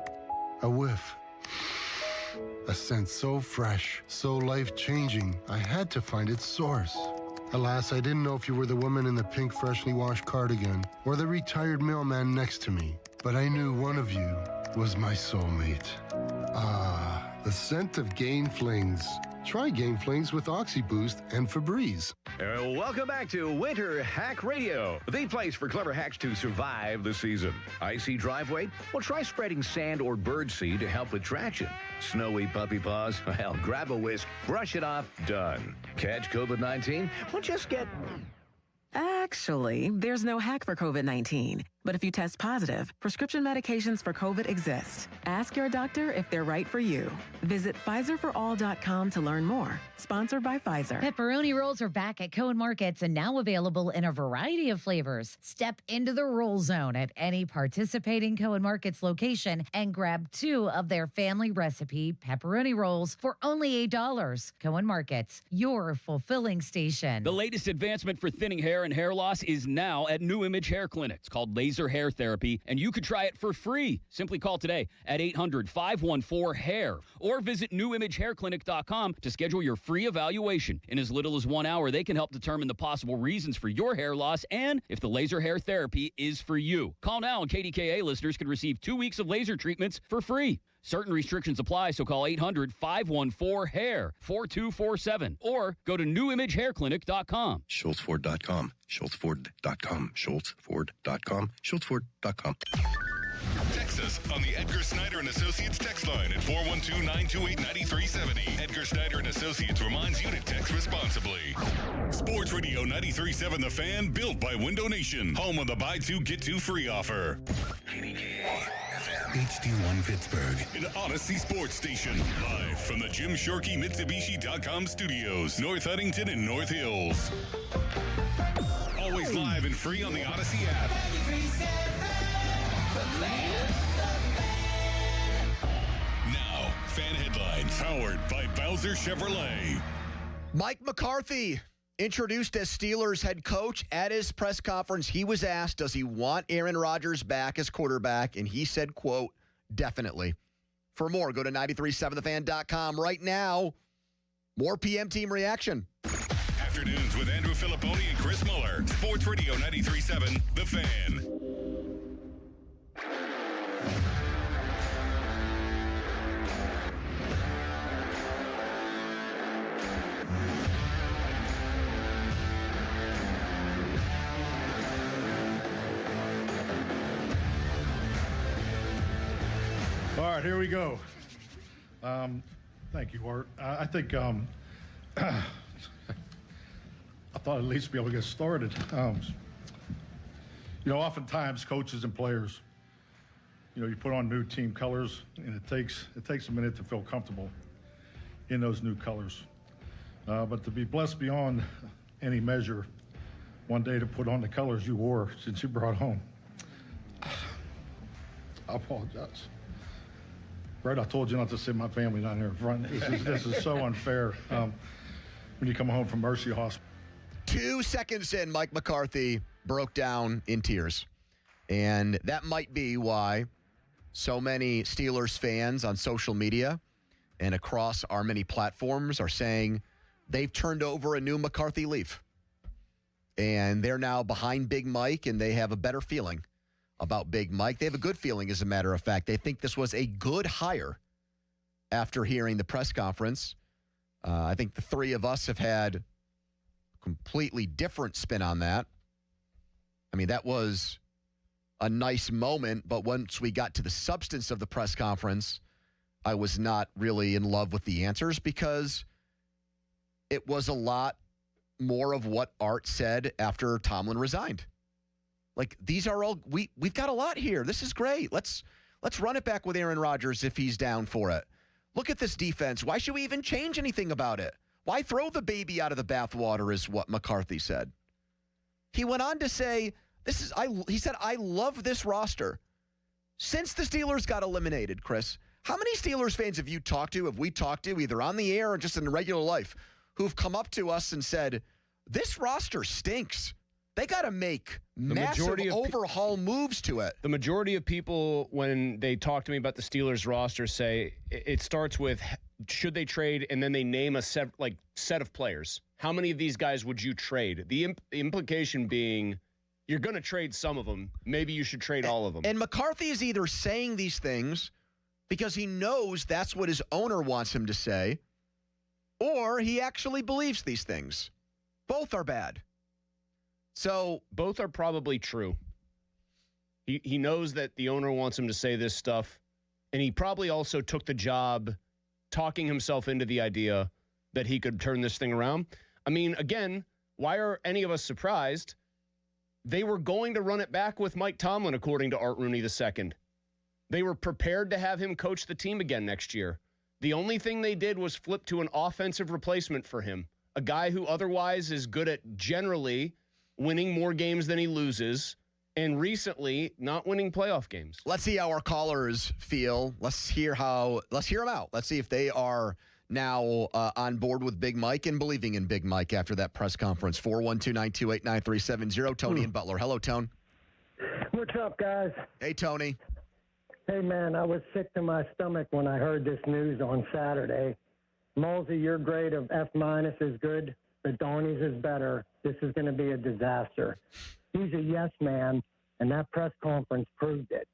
a whiff. A scent so fresh, so life-changing, I had to find its source. Alas, I didn't know if you were the woman in the pink freshly washed cardigan or the retired mailman next to me, but I knew one of you was my soulmate. Ah, the scent of Gain Flings. Try Gain Flings with OxyBoost and Febreze. Welcome back to Winter Hack Radio, the place for clever hacks to survive the season. Icy driveway? Well, try spreading sand or birdseed to help with traction. Snowy puppy paws? Well, grab a whisk, brush it off, done. Catch COVID-19? Well, just get... Actually, there's no hack for COVID-19. But if you test positive, prescription medications for COVID exist. Ask your doctor if they're right for you. Visit PfizerForAll.com to learn more. Sponsored by Pfizer. Pepperoni rolls are back at Cohen Markets and now available in a variety of flavors. Step into the roll zone at any participating Cohen Markets location and grab 2 of their family recipe pepperoni rolls for only $8. Cohen Markets, your fulfilling station. The latest advancement for thinning hair and hair loss is now at New Image Hair Clinic. It's called Laser Hair Therapy, and you could try it for free. Simply call today at 800-514-HAIR or visit newimagehairclinic.com to schedule your free evaluation. In as little as 1 hour, they can help determine the possible reasons for your hair loss and if the laser hair therapy is for you. Call now and KDKA listeners can receive 2 weeks of laser treatments for free. Certain restrictions apply, so call 800-514-HAIR 4247 or go to newimagehairclinic.com. SchultzFord.com. SchultzFord.com. SchultzFord.com. SchultzFord.com. Text us on the Edgar Snyder and Associates text line at 412-928-9370. Edgar Snyder and Associates reminds you to text responsibly. Sports Radio 93.7 The Fan, built by Window Nation. Home of the buy 2, get 2 free offer. HD1 Pittsburgh. An Odyssey Sports Station. Live from the Jim Shorkey Mitsubishi.com studios. North Huntington and North Hills. Always live and free on the Odyssey app. Now, fan headlines powered by Bowser Chevrolet. Mike McCarthy, introduced as Steelers head coach. At his press conference, he was asked, does he want Aaron Rodgers back as quarterback? And he said, quote, definitely. For more, go to 937thefan.com right now. More PM team reaction. Afternoons with Andrew Filipponi and Chris Muller. Sports Radio 93.7 The Fan. All right, here we go. Thank you, Art. I think I thought at least be able to get started. Oftentimes coaches and players, you put on new team colors, and it takes a minute to feel comfortable in those new colors. But to be blessed beyond any measure, one day to put on the colors you wore since you brought home. I apologize. Right, I told you not to sit my family down here in front. This is so unfair. When you come home from Mercy Hospital. 2 seconds in, Mike McCarthy broke down in tears. And that might be why so many Steelers fans on social media and across our many platforms are saying they've turned over a new McCarthy leaf. And they're now behind Big Mike, and they have a better feeling about Big Mike. They have a good feeling, as a matter of fact. They think this was a good hire after hearing the press conference. I think the three of us have had a completely different spin on that. I mean, that was a nice moment, but once we got to the substance of the press conference, I was not really in love with the answers because it was a lot more of what Art said after Tomlin resigned. Like, these are all we've got a lot here. This is great. Let's run it back with Aaron Rodgers if he's down for it. Look at this defense. Why should we even change anything about it? Why throw the baby out of the bathwater is what McCarthy said. He went on to say, he said, I love this roster. Since the Steelers got eliminated, Chris, how many Steelers fans have we talked to, either on the air or just in regular life, who've come up to us and said, this roster stinks. They got to make massive overhaul moves to it. The majority of people, when they talk to me about the Steelers roster, say it starts with, should they trade? And then they name a set of players. How many of these guys would you trade? The implication being, you're going to trade some of them. Maybe you should trade all of them. And McCarthy is either saying these things because he knows that's what his owner wants him to say, or he actually believes these things. Both are bad. So both are probably true. He knows that the owner wants him to say this stuff, and he probably also took the job talking himself into the idea that he could turn this thing around. I mean, again, why are any of us surprised? They were going to run it back with Mike Tomlin, according to Art Rooney II. They were prepared to have him coach the team again next year. The only thing they did was flip to an offensive replacement for him, a guy who otherwise is good at generally winning more games than he loses, and recently not winning playoff games. Let's see how our callers feel. Let's hear them out. Let's see if they are now on board with Big Mike and believing in Big Mike after that press conference. 412-928-9370. Tony and Butler. Hello, Tone. What's up, guys? Hey, Tony. Hey, man, I was sick to my stomach when I heard this news on Saturday. Molesy, your grade of F- is good, but Donnie's is better. This is going to be a disaster. He's a yes man, and that press conference proved it.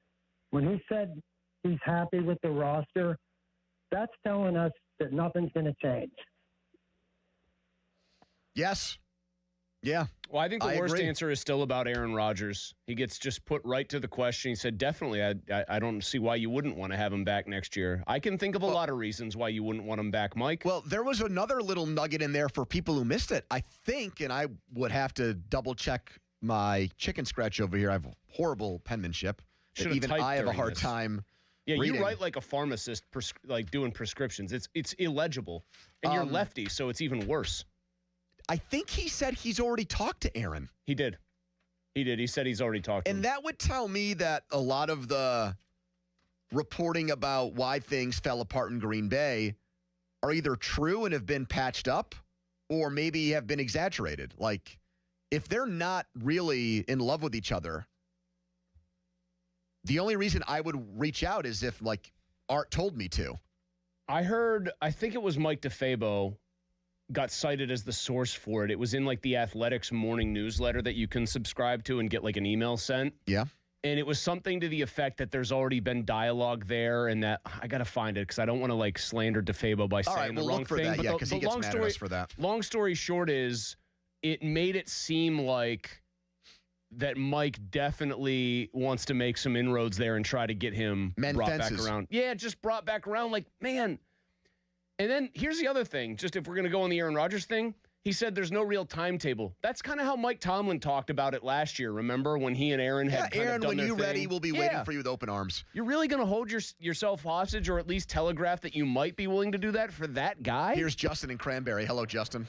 When he said he's happy with the roster, that's telling us that nothing's going to change. Yes. Yeah. Well, I think the worst answer is still about Aaron Rodgers. He gets just put right to the question. He said, definitely, I don't see why you wouldn't want to have him back next year. I can think of a lot of reasons why you wouldn't want him back, Mike. Well, there was another little nugget in there for people who missed it. I think, and I would have to double-check my chicken scratch over here. I have horrible penmanship. Even I have a hard time reading. You write like a pharmacist, like doing prescriptions. It's illegible. And you're lefty, so it's even worse. I think he said he's already talked to Aaron. He did. He said he's already talked to him. And that would tell me that a lot of the reporting about why things fell apart in Green Bay are either true and have been patched up or maybe have been exaggerated. Like, if they're not really in love with each other, the only reason I would reach out is if, like, Art told me to. I think it was Mike DeFabo got cited as the source for it. It was in like the Athletics morning newsletter that you can subscribe to and get like an email sent. Yeah. And it was something to the effect that there's already been dialogue there and that I got to find it because I don't want to like slander DeFabo by saying the wrong thing. That, because he gets mad at us for that. Long story short is it made it seem like that Mike definitely wants to make some inroads there and try to get him brought back around. Yeah, just brought back around like, man. And then here's the other thing, just if we're going to go on the Aaron Rodgers thing, he said there's no real timetable. That's kind of how Mike Tomlin talked about it last year, remember, when he and Aaron had kind Aaron, of done when their you're thing? ready, we'll be waiting for you with open arms. You're really going to hold yourself hostage or at least telegraph that you might be willing to do that for that guy? Here's Justin in Cranberry. Hello, Justin.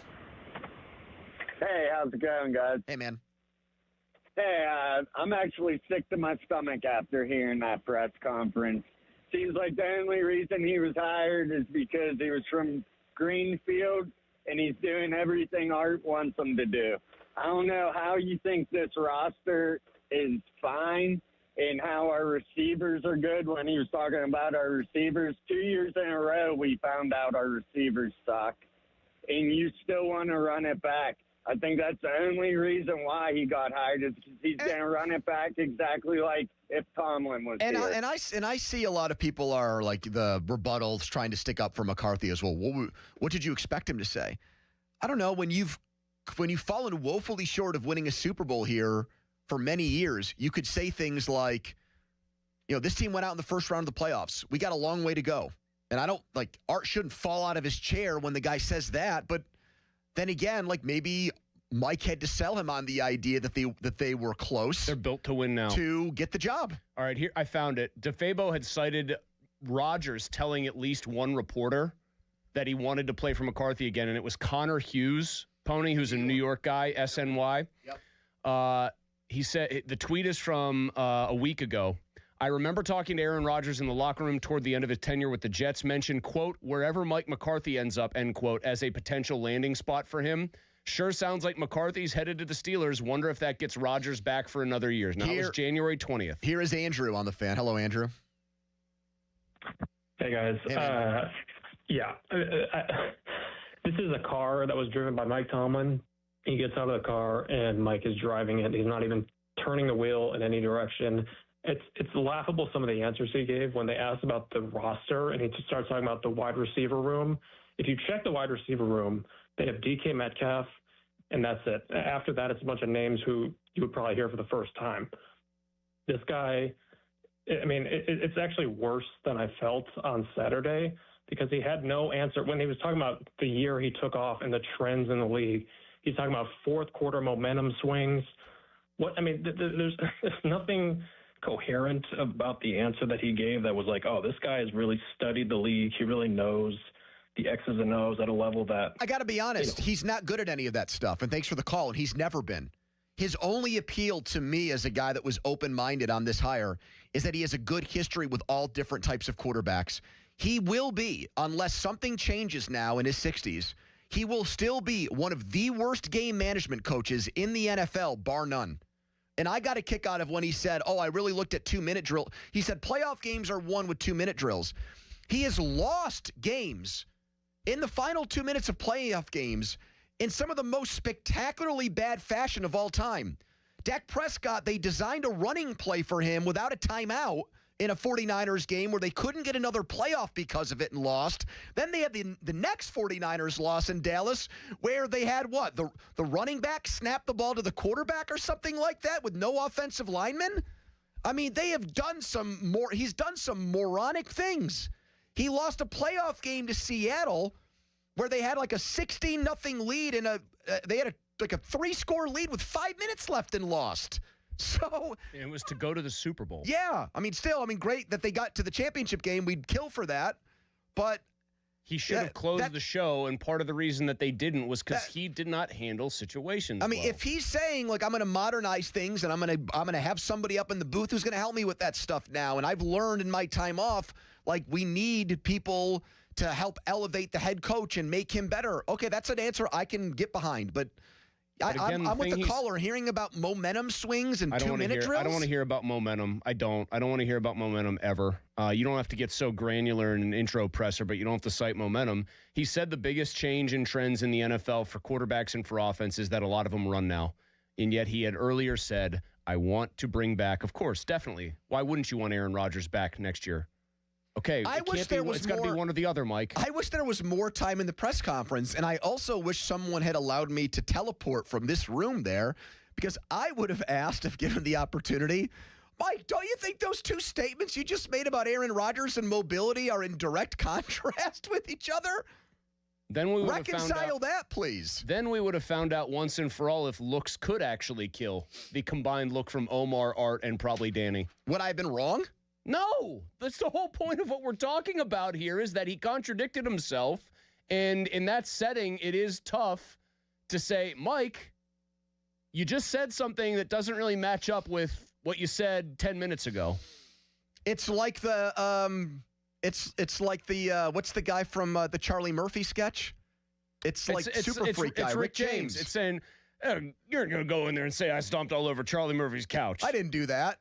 Hey, how's it going, guys? Hey, man. Hey, I'm actually sick to my stomach after hearing that press conference. Seems like the only reason he was hired is because he was from Greenfield, and he's doing everything Art wants him to do. I don't know how you think this roster is fine and how our receivers are good when he was talking about our receivers. 2 years in a row, we found out our receivers suck, and you still want to run it back. I think that's the only reason why he got hired is because he's going to run it back exactly like if Tomlin was here. And I see a lot of people are like the rebuttals trying to stick up for McCarthy as well. What did you expect him to say? I don't know. When you've fallen woefully short of winning a Super Bowl here, for many years, you could say things like, this team went out in the first round of the playoffs. We got a long way to go. And I don't, Art shouldn't fall out of his chair when the guy says that. But then again, maybe Mike had to sell him on the idea that they were close. They're built to win now. To get the job. All right, here, I found it. DeFabo had cited Rodgers telling at least one reporter that he wanted to play for McCarthy again, and it was Connor Hughes, Pony, who's a New York guy, SNY. Yep. He said, the tweet is from a week ago. I remember talking to Aaron Rodgers in the locker room toward the end of his tenure with the Jets, mentioned, quote, wherever Mike McCarthy ends up, end quote, as a potential landing spot for him. Sure sounds like McCarthy's headed to the Steelers. Wonder if that gets Rodgers back for another year. Now, it was January 20th. Here is Andrew on the Fan. Hello, Andrew. Hey, guys. Hey, This is a car that was driven by Mike Tomlin. He gets out of the car, and Mike is driving it. He's not even turning the wheel in any direction. It's laughable, some of the answers he gave when they asked about the roster, and he just starts talking about the wide receiver room. If you check the wide receiver room, they have DK Metcalf, and that's it. After that, it's a bunch of names who you would probably hear for the first time. This guy, it's actually worse than I felt on Saturday because he had no answer. When he was talking about the year he took off and the trends in the league, he's talking about fourth quarter momentum swings. There's nothing coherent about the answer that he gave that was like, oh, this guy has really studied the league. He really knows the X's and O's at a level that... I got to be honest, he's not good at any of that stuff, and thanks for the call, and he's never been. His only appeal to me as a guy that was open-minded on this hire is that he has a good history with all different types of quarterbacks. He will be, unless something changes now in his 60s, he will still be one of the worst game management coaches in the NFL, bar none. And I got a kick out of when he said, I really looked at 2-minute drill. He said playoff games are won with 2-minute drills. He has lost games in the final 2 minutes of playoff games in some of the most spectacularly bad fashion of all time. Dak Prescott, they designed a running play for him without a timeout in a 49ers game where they couldn't get another playoff because of it and lost. Then they had the next 49ers loss in Dallas where they had what? The running back snapped the ball to the quarterback or something like that with no offensive linemen? They have done he's done some moronic things. He lost a playoff game to Seattle where they had like a 16-0 lead and they had a 3-score lead with 5 minutes left and lost. So it was to go to the Super Bowl. Yeah. Great that they got to the championship game. We'd kill for that. But he should have closed the show, and part of the reason that they didn't was because he did not handle situations well. If he's saying, I'm going to modernize things and I'm going to have somebody up in the booth who's going to help me with that stuff now, and I've learned in my time off, we need people to help elevate the head coach and make him better. Okay, that's an answer I can get behind, but I'm with the caller hearing about momentum swings and 2-minute drills. I don't want to hear about momentum. I don't want to hear about momentum ever. You don't have to get so granular in an intro presser, but you don't have to cite momentum. He said the biggest change in trends in the NFL for quarterbacks and for offense is that a lot of them run now. And yet he had earlier said, I want to bring back, of course, definitely. Why wouldn't you want Aaron Rodgers back next year? Okay, it's got to be one or the other, Mike. I wish there was more time in the press conference, and I also wish someone had allowed me to teleport from this room there, because I would have asked if given the opportunity, Mike, don't you think those two statements you just made about Aaron Rodgers and mobility are in direct contrast with each other? Then we would reconcile that, please. Then we would have found out once and for all if looks could actually kill. The combined look from Omar, Art, and probably Danny. Would I have been wrong? No, that's the whole point of what we're talking about here is that he contradicted himself. And in that setting, it is tough to say, Mike, you just said something that doesn't really match up with what you said 10 minutes ago. It's like the, it's like the, what's the guy from the Charlie Murphy sketch? It's Super Freak guy, Rick James. It's saying, you're going to go in there and say I stomped all over Charlie Murphy's couch. I didn't do that.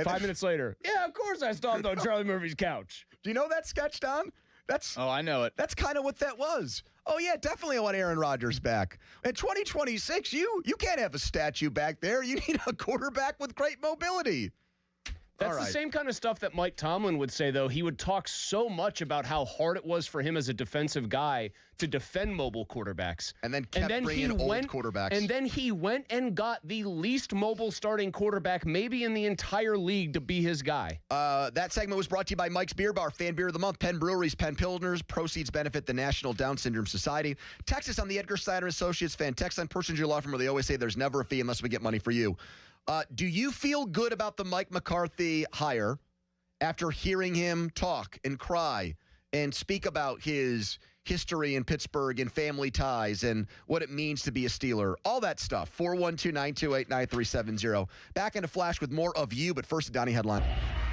5 minutes later, yeah, of course I stomped on Charlie Murphy's couch. Do you know that sketch, Don? I know it. That's kind of what that was. Oh, yeah, definitely I want Aaron Rodgers back. In 2026, you can't have a statue back there. You need a quarterback with great mobility. That's the same kind of stuff that Mike Tomlin would say, though. He would talk so much about how hard it was for him as a defensive guy to defend mobile quarterbacks. And then bringing old quarterbacks. And then he went and got the least mobile starting quarterback maybe in the entire league to be his guy. That segment was brought to you by Mike's Beer Bar, Fan Beer of the Month, Penn Breweries, Penn Pilsners. Proceeds benefit the National Down Syndrome Society. Text us on the Edgar Steiner Associates fan text line. Personal Injury Law Firm, where they always say there's never a fee unless we get money for you. Do you feel good about the Mike McCarthy hire after hearing him talk and cry and speak about his history in Pittsburgh and family ties and what it means to be a Steeler? All that stuff. 412-928-9370. Back in a flash with more of you, but first, a Donnie headline.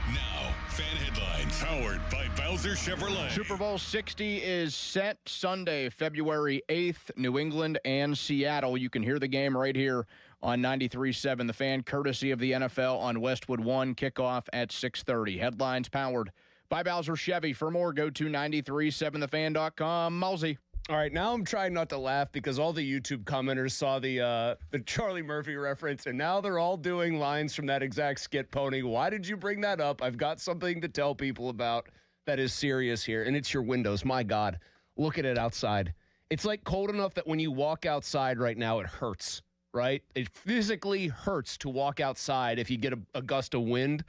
Now, fan headlines powered by Bowser Chevrolet. Super Bowl 60 is set Sunday, February 8th, New England and Seattle. You can hear the game right here on 93.7 The Fan, courtesy of the NFL on Westwood One. Kickoff at 6:30. Headlines powered by Bowser Chevy. For more, go to 937thefan.com. Mulsey. All right, now I'm trying not to laugh because all the YouTube commenters saw the Charlie Murphy reference, and now they're all doing lines from that exact skit, Pony. Why did you bring that up? I've got something to tell people about that is serious here, and it's your windows. My God, look at it outside. It's like cold enough that when you walk outside right now, it hurts, right? It physically hurts to walk outside if you get a gust of wind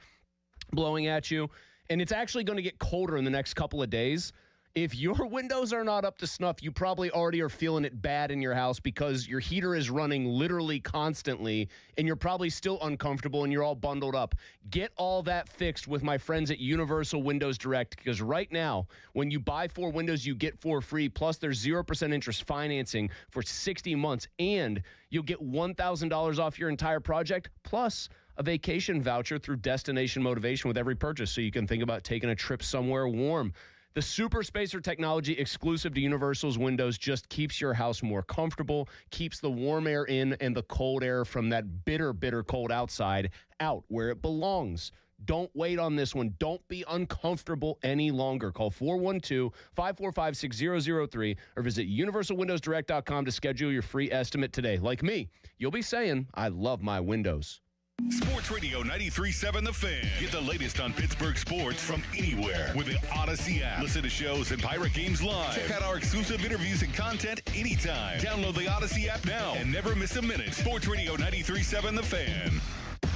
blowing at you, and it's actually going to get colder in the next couple of days. If your windows are not up to snuff, you probably already are feeling it bad in your house because your heater is running literally constantly, and you're probably still uncomfortable and you're all bundled up. Get all that fixed with my friends at Universal Windows Direct, because right now, when you buy 4 windows, you get 4 free, plus there's 0% interest financing for 60 months, and you'll get $1,000 off your entire project, plus a vacation voucher through Destination Motivation with every purchase, so you can think about taking a trip somewhere warm. The Super Spacer technology exclusive to Universal's windows just keeps your house more comfortable, keeps the warm air in and the cold air from that bitter, bitter cold outside out where it belongs. Don't wait on this one. Don't be uncomfortable any longer. Call 412-545-6003 or visit universalwindowsdirect.com to schedule your free estimate today. Like me, you'll be saying, I love my windows. Sports Radio 93.7 The Fan. Get the latest on Pittsburgh sports from anywhere with the Odyssey app. Listen to shows and Pirate Games live. Check out our exclusive interviews and content anytime. Download the Odyssey app now and never miss a minute. Sports Radio 93.7 The Fan.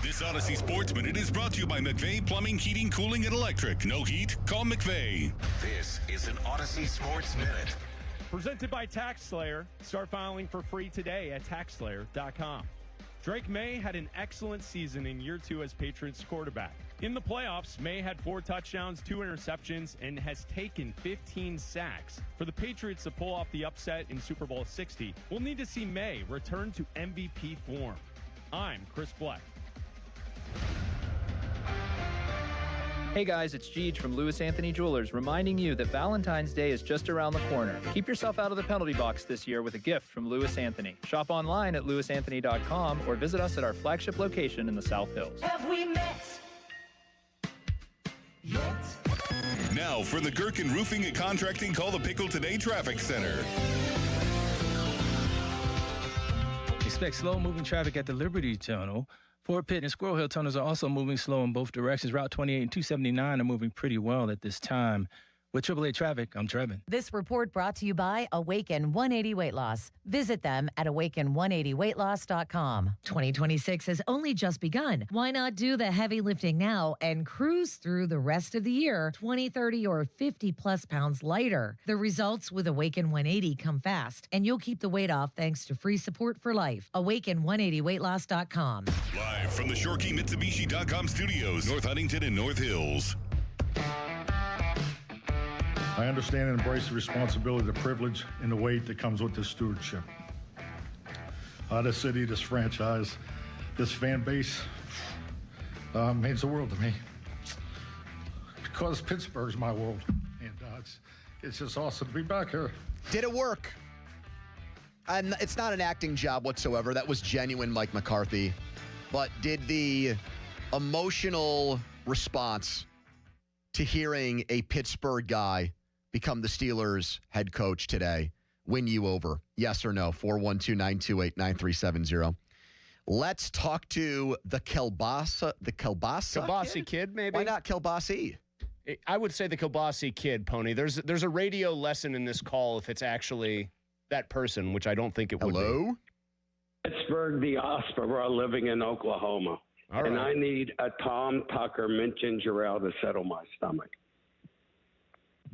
This Odyssey Sports Minute is brought to you by McVeigh Plumbing, Heating, Cooling, and Electric. No heat? Call McVeigh. This is an Odyssey Sports Minute. Presented by TaxSlayer. Start filing for free today at TaxSlayer.com. Drake May had an excellent season in year 2 as Patriots quarterback. In the playoffs, May had 4 touchdowns, 2 interceptions, and has taken 15 sacks. For the Patriots to pull off the upset in Super Bowl 60, we'll need to see May return to MVP form. I'm Chris Black. Hey guys, it's Jeej from Lewis Anthony Jewelers, reminding you that Valentine's Day is just around the corner. Keep yourself out of the penalty box this year with a gift from Lewis Anthony. Shop online at lewisanthony.com or visit us at our flagship location in the South Hills. Have we met yet? Now for the Gherkin Roofing and Contracting, call the Pickle Today Traffic Center. Expect slow-moving traffic at the Liberty Tunnel. Fort Pitt and Squirrel Hill tunnels are also moving slow in both directions. Route 28 and 279 are moving pretty well at this time. With AAA Traffic, I'm Trevin. This report brought to you by Awaken 180 Weight Loss. Visit them at awaken180weightloss.com. 2026 has only just begun. Why not do the heavy lifting now and cruise through the rest of the year 20, 30, or 50 plus pounds lighter? The results with Awaken 180 come fast, and you'll keep the weight off thanks to free support for life. Awaken180weightloss.com. Live from the ShoreKeyMitsubishi.com studios, North Huntington and North Hills. I understand and embrace the responsibility, the privilege, and the weight that comes with this stewardship. This city, this franchise, this fan base means the world to me. Because Pittsburgh's my world. And it's just awesome to be back here. Did it work? It's not an acting job whatsoever. That was genuine Mike McCarthy. But did the emotional response to hearing a Pittsburgh guy become the Steelers head coach today win you over? Yes or no? 412-928-9370. Let's talk to the Kielbasa Kielbasi kid, maybe? Why not Kielbasi? I would say the Kielbasi kid, Pony. There's a radio lesson in this call if it's actually that person, which I don't think it would be. Hello? Pittsburgh diaspora living in Oklahoma. All and right. I need a Tom Tucker mint ginger ale to settle my stomach.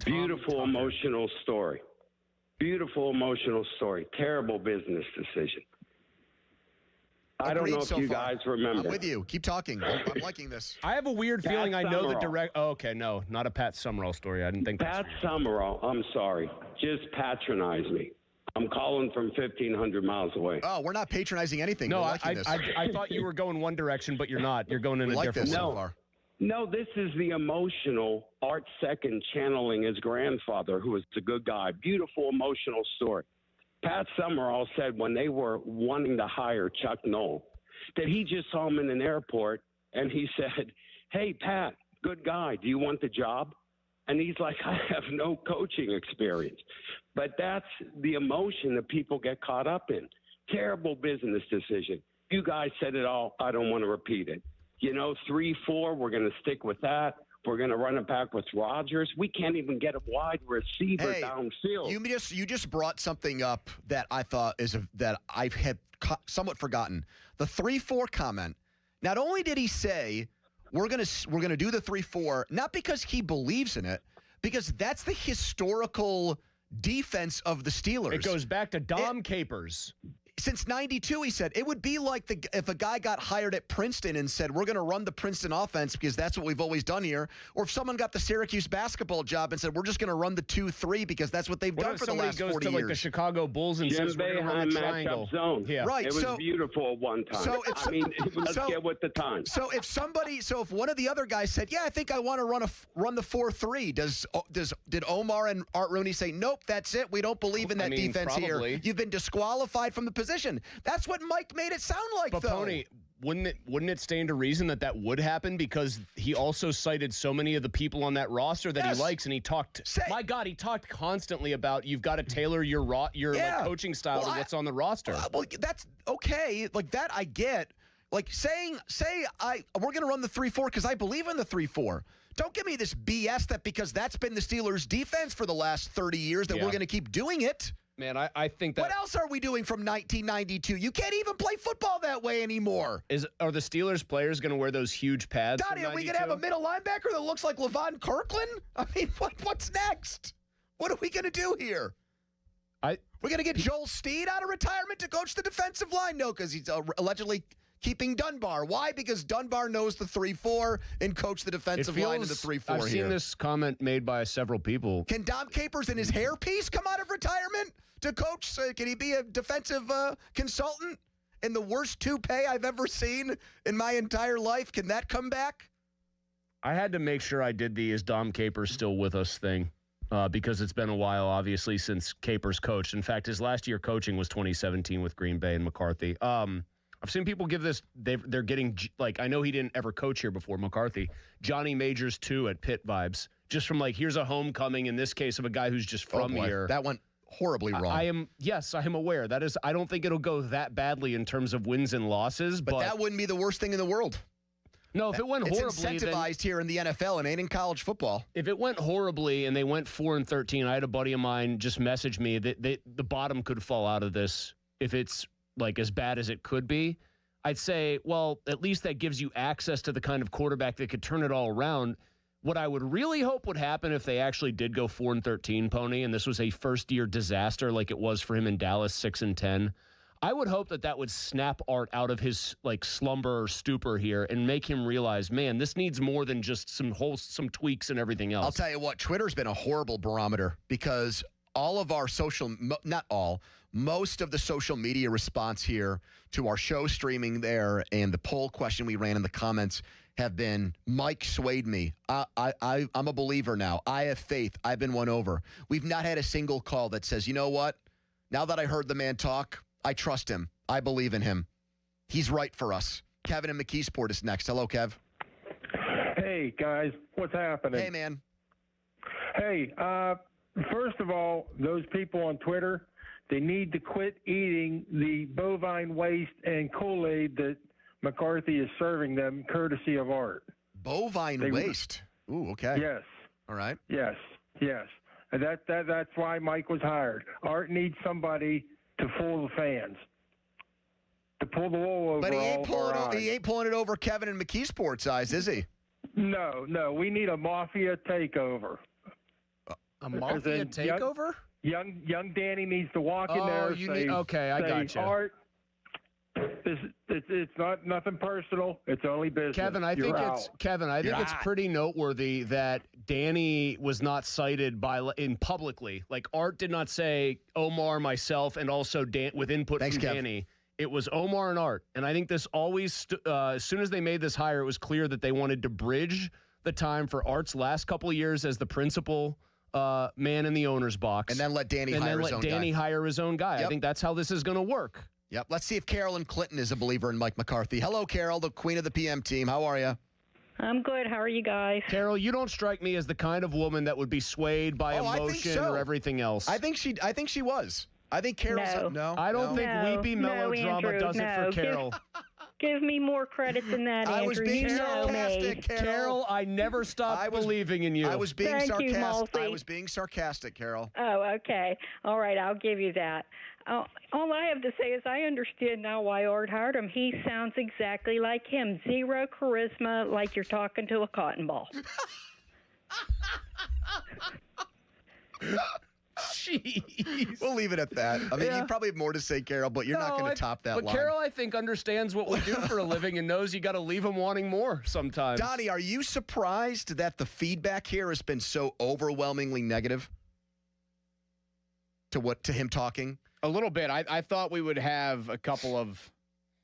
Beautiful emotional story. Beautiful emotional story. Terrible business decision. I don't know if so you far. guys remember. I'm with you. Keep talking. I'm liking this. I have a weird Pat feeling I know the Summerall. direct. Oh, okay, no, not a Pat Summerall story. I didn't think Pat Summerall, I'm sorry, just patronize me. I'm calling from 1,500 miles away. Oh, we're not patronizing anything. No, We're I liking this. thought you were going one direction, but you're not. You're going in We a like different this one. so far. No, this is the emotional Art Second channeling his grandfather, who was a good guy. Beautiful emotional story. Pat Summerall said when they were wanting to hire Chuck Noll, that he just saw him in an airport and he said, "Hey, Pat, good guy. Do you want the job?" And he's like, "I have no coaching experience." But that's the emotion that people get caught up in. Terrible business decision. You guys said it all. I don't want to repeat it. 3-4, we're going to stick with that. We're going to run it back with Rodgers. We can't even get a wide receiver downfield. You just brought something up that I thought that I had somewhat forgotten. The 3-4 comment. Not only did he say we're gonna do the 3-4, not because he believes in it, because that's the historical defense of the Steelers. It goes back to Dom Capers. Since 92, he said, it would be like if a guy got hired at Princeton and said, we're going to run the Princeton offense because that's what we've always done here. Or if someone got the Syracuse basketball job and said, we're just going to run the 2-3 because that's what they've done for the last 40 years. What if somebody goes to like the Chicago Bulls and Jim says, we're going to run Boeheim the triangle? matchup zone. Yeah. Right. It was beautiful at one time. Let's get with the time. So if one of the other guys said, yeah, I think I want to run the 4-3, did Omar and Art Rooney say, nope, that's it. We don't believe in that defense probably. here. You've been disqualified from the position. That's what Mike made it sound like, But though. Pony, wouldn't it stand to reason that would happen because he also cited so many of the people on that roster that he likes, and he talked. My God, he talked constantly about you've got to tailor your like, coaching style to what's on the roster. Well, that's okay. Like that, I get. Like we're going to run the 3-4 because I believe in the 3-4. Don't give me this BS that because that's been the Steelers' defense for the last 30 years that we're going to keep doing it. Man, I think that. What else are we doing from 1992? You can't even play football that way anymore. Are the Steelers players going to wear those huge pads? Donnie, are we going to have a middle linebacker that looks like Levon Kirkland? I mean, what's next? What are we going to do here? We're going to get Joel Steed out of retirement to coach the defensive line? No, because he's allegedly keeping Dunbar. Why? Because Dunbar knows the 3-4 and coach the defensive line in the 3-4 I've here. seen this comment made by several people. Can Dom Capers and his hairpiece come out of retirement to coach? Can he be a defensive consultant in the worst toupee I've ever seen in my entire life? Can that come back? I had to make sure I did the "Is Dom Capers still with us" thing because it's been a while, obviously, since Capers coached. In fact, his last year coaching was 2017 with Green Bay and McCarthy. I've seen people give this, they're getting, like, I know he didn't ever coach here before, McCarthy. Johnny Majors, too, at Pitt vibes. Just from, like, here's a homecoming, in this case, of a guy who's just from here. That went horribly wrong. I am aware. That is, I don't think it'll go that badly in terms of wins and losses. But that wouldn't be the worst thing in the world. No, if it went horribly, it's incentivized here in the NFL and ain't in college football. If it went horribly and they went 4-13, I had a buddy of mine just message me that the bottom could fall out of this if it's like as bad as it could be. I'd say, well, at least that gives you access to the kind of quarterback that could turn it all around. What I would really hope would happen if they actually did go 4-13, Pony, and this was a first-year disaster like it was for him in Dallas, 6-10. I would hope that would snap Art out of his like slumber or stupor here and make him realize, man, this needs more than just some tweaks and everything else. I'll tell you what, Twitter's been a horrible barometer because all of our most of the social media response here to our show streaming there and the poll question we ran in the comments have been, Mike swayed me. I'm a believer now. I have faith. I've been won over. We've not had a single call that says, you know what? Now that I heard the man talk, I trust him. I believe in him. He's right for us. Kevin in McKeesport is next. Hello, Kev. Hey, guys. What's happening? Hey, man. Hey, first of all, those people on Twitter They need to quit eating the bovine waste and Kool-Aid that McCarthy is serving them, courtesy of Art. Bovine waste. Ooh, okay. Yes. All right. Yes. And that's why Mike was hired. Art needs somebody to fool the fans, to pull the wool over But he ain't all of our eyes. he ain't pulling it over Kevin and McKeesport's eyes, is he? No. We need a mafia takeover. A mafia takeover? Young Danny needs to walk in there. Okay, I gotcha. Art, it's not nothing personal. It's only business. Kevin, I think it's pretty noteworthy that Danny was not cited in publicly. Like Art did not say Omar, myself, and also with input from Danny. It was Omar and Art, and I think this always. As soon as they made this hire, it was clear that they wanted to bridge the time for Art's last couple of years as the principal man in the owner's box, and then let Danny hire his own guy. Yep. I think that's how this is going to work. Yep. Let's see if Carolyn Clinton is a believer in Mike McCarthy. Hello, Carol, the queen of the PM team. How are you? I'm good. How are you guys? Carol, you don't strike me as the kind of woman that would be swayed by emotion or everything else. I think she was. I think Carol's No. I don't think weepy melodrama Andrew, does it for Carol. Give me more credit than that, Andrew. I was being sarcastic, Carol. I never stopped believing in you. I was being Thank you, sarcastic. Malsey. I was being sarcastic, Carol. Oh, okay. All right, I'll give you that. All I have to say is I understand now why Art hired him. He sounds exactly like him. Zero charisma, like you're talking to a cotton ball. Jeez. We'll leave it at that. I mean, you probably have more to say, Carol, but you're not going to top that line. But Carol, I think, understands what we do for a living and knows you got to leave him wanting more sometimes. Donnie, are you surprised that the feedback here has been so overwhelmingly negative to him talking? A little bit. I thought we would have a couple of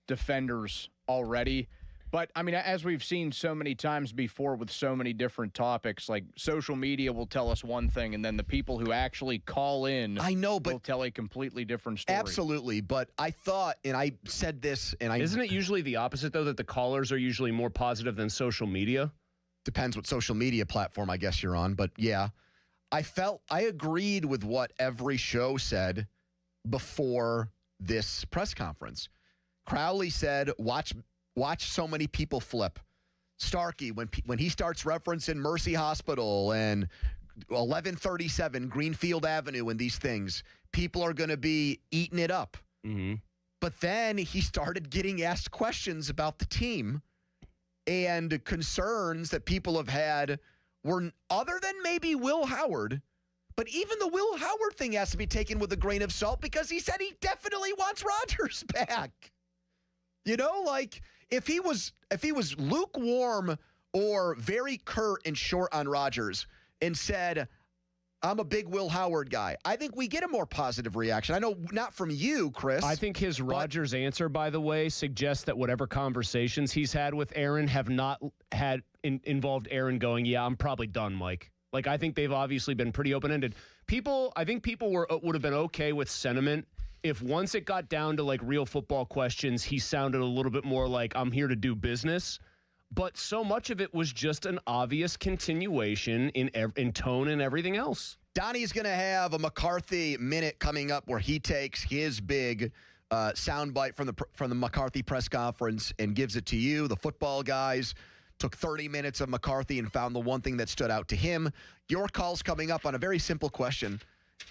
defenders already. But, I mean, as we've seen so many times before with so many different topics, like social media will tell us one thing, and then the people who actually call in will tell a completely different story. Absolutely. But I thought, and I said this, and Isn't it usually the opposite, though, that the callers are usually more positive than social media? Depends what social media platform I guess you're on. But, yeah, I agreed with what every show said before this press conference. Crowley said, watch so many people flip. Starkey, when he starts referencing Mercy Hospital and 1137 Greenfield Avenue and these things, people are going to be eating it up. Mm-hmm. But then he started getting asked questions about the team, and concerns that people have had were other than maybe Will Howard. But even the Will Howard thing has to be taken with a grain of salt, because he said he definitely wants Rodgers back. You know, like if he was lukewarm or very curt and short on Rodgers and said, I'm a big Will Howard guy, I think we get a more positive reaction. I know not from you, Chris. I think his Rodgers answer, by the way, suggests that whatever conversations he's had with Aaron have not had involved Aaron going, yeah, I'm probably done, Mike. Like, I think they've obviously been pretty open-ended. I think people would have been okay with sentiment if once it got down to like real football questions, he sounded a little bit more like, I'm here to do business. But so much of it was just an obvious continuation in tone and everything else. Donnie's going to have a McCarthy minute coming up where he takes his big soundbite from the McCarthy press conference and gives it to you, the football guys. Took 30 minutes of McCarthy and found the one thing that stood out to him. Your call's coming up on a very simple question.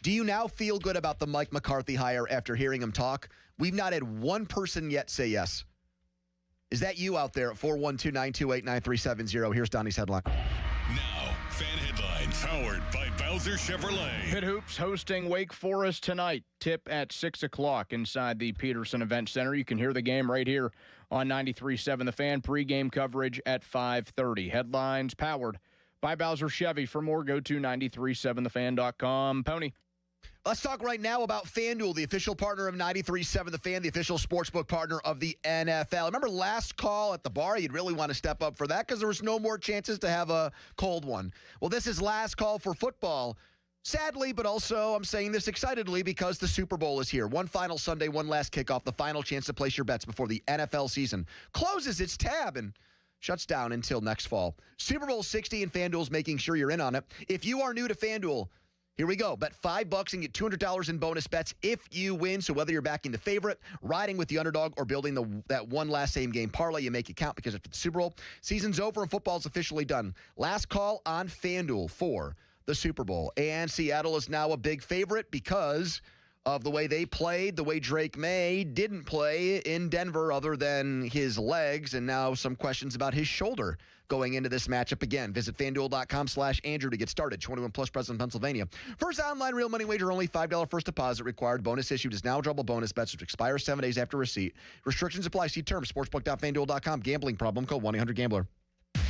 Do you now feel good about the Mike McCarthy hire after hearing him talk? We've not had one person yet say yes. Is that you out there at 412-928-9370? Here's Donnie's headline. Now, fan headlines powered by Bowser Chevrolet. Pitt Hoops hosting Wake Forest tonight. Tip at 6 o'clock inside the Peterson Event Center. You can hear the game right here on 93.7 The Fan. Pre-game coverage at 5:30. Headlines powered by Bowser Chevy. For more, go to 937thefan.com. Pony. Let's talk right now about FanDuel, the official partner of 93.7 The Fan, the official sportsbook partner of the NFL. Remember last call at the bar? You'd really want to step up for that because there was no more chances to have a cold one. Well, this is last call for football. Sadly, but also I'm saying this excitedly because the Super Bowl is here. One final Sunday, one last kickoff, the final chance to place your bets before the NFL season closes its tab and shuts down until next fall. Super Bowl 60 and FanDuel's making sure you're in on it. If you are new to FanDuel, Here we go. Bet $5 and get $200 in bonus bets if you win. So whether you're backing the favorite, riding with the underdog, or building that one last same game parlay, you make it count because it's the Super Bowl. Season's over and football's officially done. Last call on FanDuel for the Super Bowl. And Seattle is now a big favorite because of the way they played, the way Drake May didn't play in Denver other than his legs, and now some questions about his shoulder going into this matchup again. Visit FanDuel.com/Andrew to get started. 21 plus present in Pennsylvania. First online real money wager, only $5 first deposit required. Bonus issued is now double bonus bets, which expire 7 days after receipt. Restrictions apply. See terms. Sportsbook.FanDuel.com. Gambling problem. Call 1-800-GAMBLER.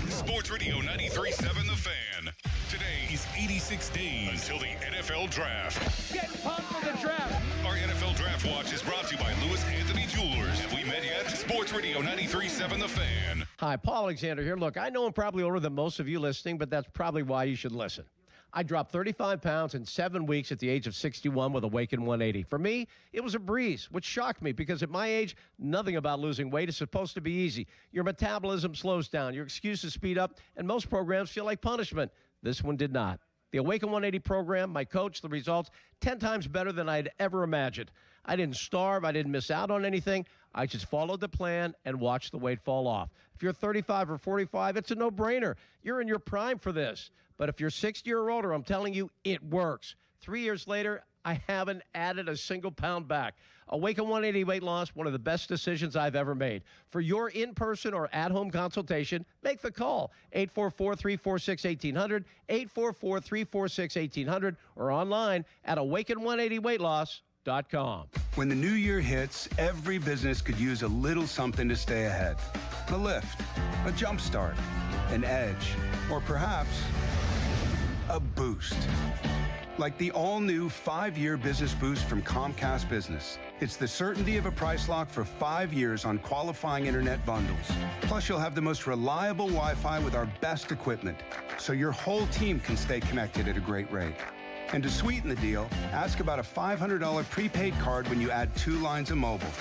Sports Radio 93.7 The Fan. Today is 86 days until the NFL Draft. Get pumped for the draft. Our NFL Draft Watch is brought to you by Lewis Anthony Jewelers. Have we met yet? Sports Radio 93.7 The Fan. Hi, Paul Alexander here. Look, I know I'm probably older than most of you listening, but that's probably why you should listen. I dropped 35 pounds in 7 weeks at the age of 61 with Awaken 180. For me, it was a breeze, which shocked me because at my age, nothing about losing weight is supposed to be easy. Your metabolism slows down, your excuses speed up, and most programs feel like punishment. This one did not. The Awaken 180 program, my coach, the results, 10 times better than I'd ever imagined. I didn't starve. I didn't miss out on anything. I just followed the plan and watched the weight fall off. If you're 35 or 45, it's a no-brainer. You're in your prime for this. But if you're 60 or older, I'm telling you, it works. 3 years later, I haven't added a single pound back. Awaken 180 weight loss, one of the best decisions I've ever made. For your in-person or at-home consultation, make the call. 844-346-1800, 844-346-1800, or online at awaken180weightloss.com. When the new year hits, every business could use a little something to stay ahead. A lift, a jump start, an edge, or perhaps a boost. Like the all-new 5-year business boost from Comcast Business. It's the certainty of a price lock for 5 years on qualifying internet bundles. Plus, you'll have the most reliable Wi-Fi with our best equipment, so your whole team can stay connected at a great rate. And to sweeten the deal, ask about a $500 prepaid card when you add 2 lines of mobile.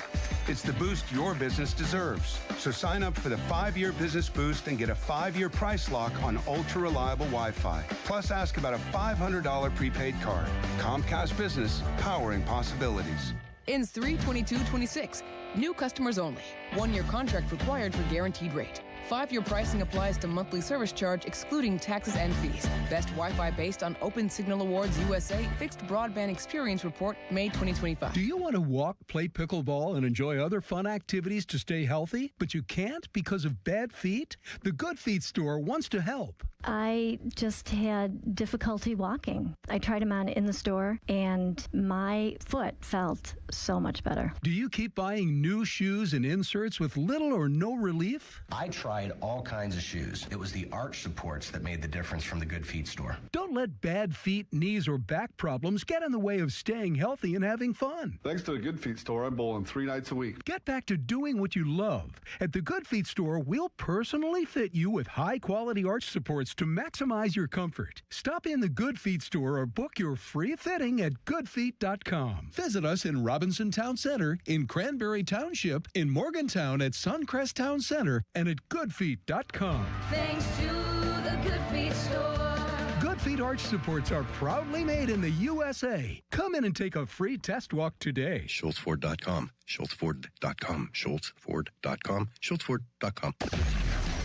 It's the boost your business deserves. So sign up for the 5-year business boost and get a 5-year price lock on ultra-reliable Wi-Fi. Plus, ask about a $500 prepaid card. Comcast Business, powering possibilities. Ends 3/22/26. New customers only. 1-year contract required for guaranteed rate. 5-year pricing applies to monthly service charge excluding taxes and fees. Best Wi-Fi based on Open Signal Awards USA Fixed Broadband Experience Report, May 2025. Do you want to walk, play pickleball, and enjoy other fun activities to stay healthy, but you can't because of bad feet? The Good Feet store wants to help. I just had difficulty walking. I tried them on in the store, and my foot felt so much better. Do you keep buying new shoes and inserts with little or no relief? I tried all kinds of shoes. It was the arch supports that made the difference from the Good Feet store. Don't let bad feet, knees, or back problems get in the way of staying healthy and having fun. Thanks to the Good Feet store, I'm bowling 3 nights a week. Get back to doing what you love. At the Good Feet store, we'll personally fit you with high-quality arch supports to maximize your comfort. Stop in the Good Feet store or book your free fitting at goodfeet.com. Visit us in Robinson Town Center, in Cranberry Township, in Morgantown at Suncrest Town Center, and at goodfeet.com. Thanks to the Good Feet store. Good Feet arch supports are proudly made in the USA. Come in and take a free test walk today. SchultzFord.com. SchultzFord.com. SchultzFord.com. SchultzFord.com.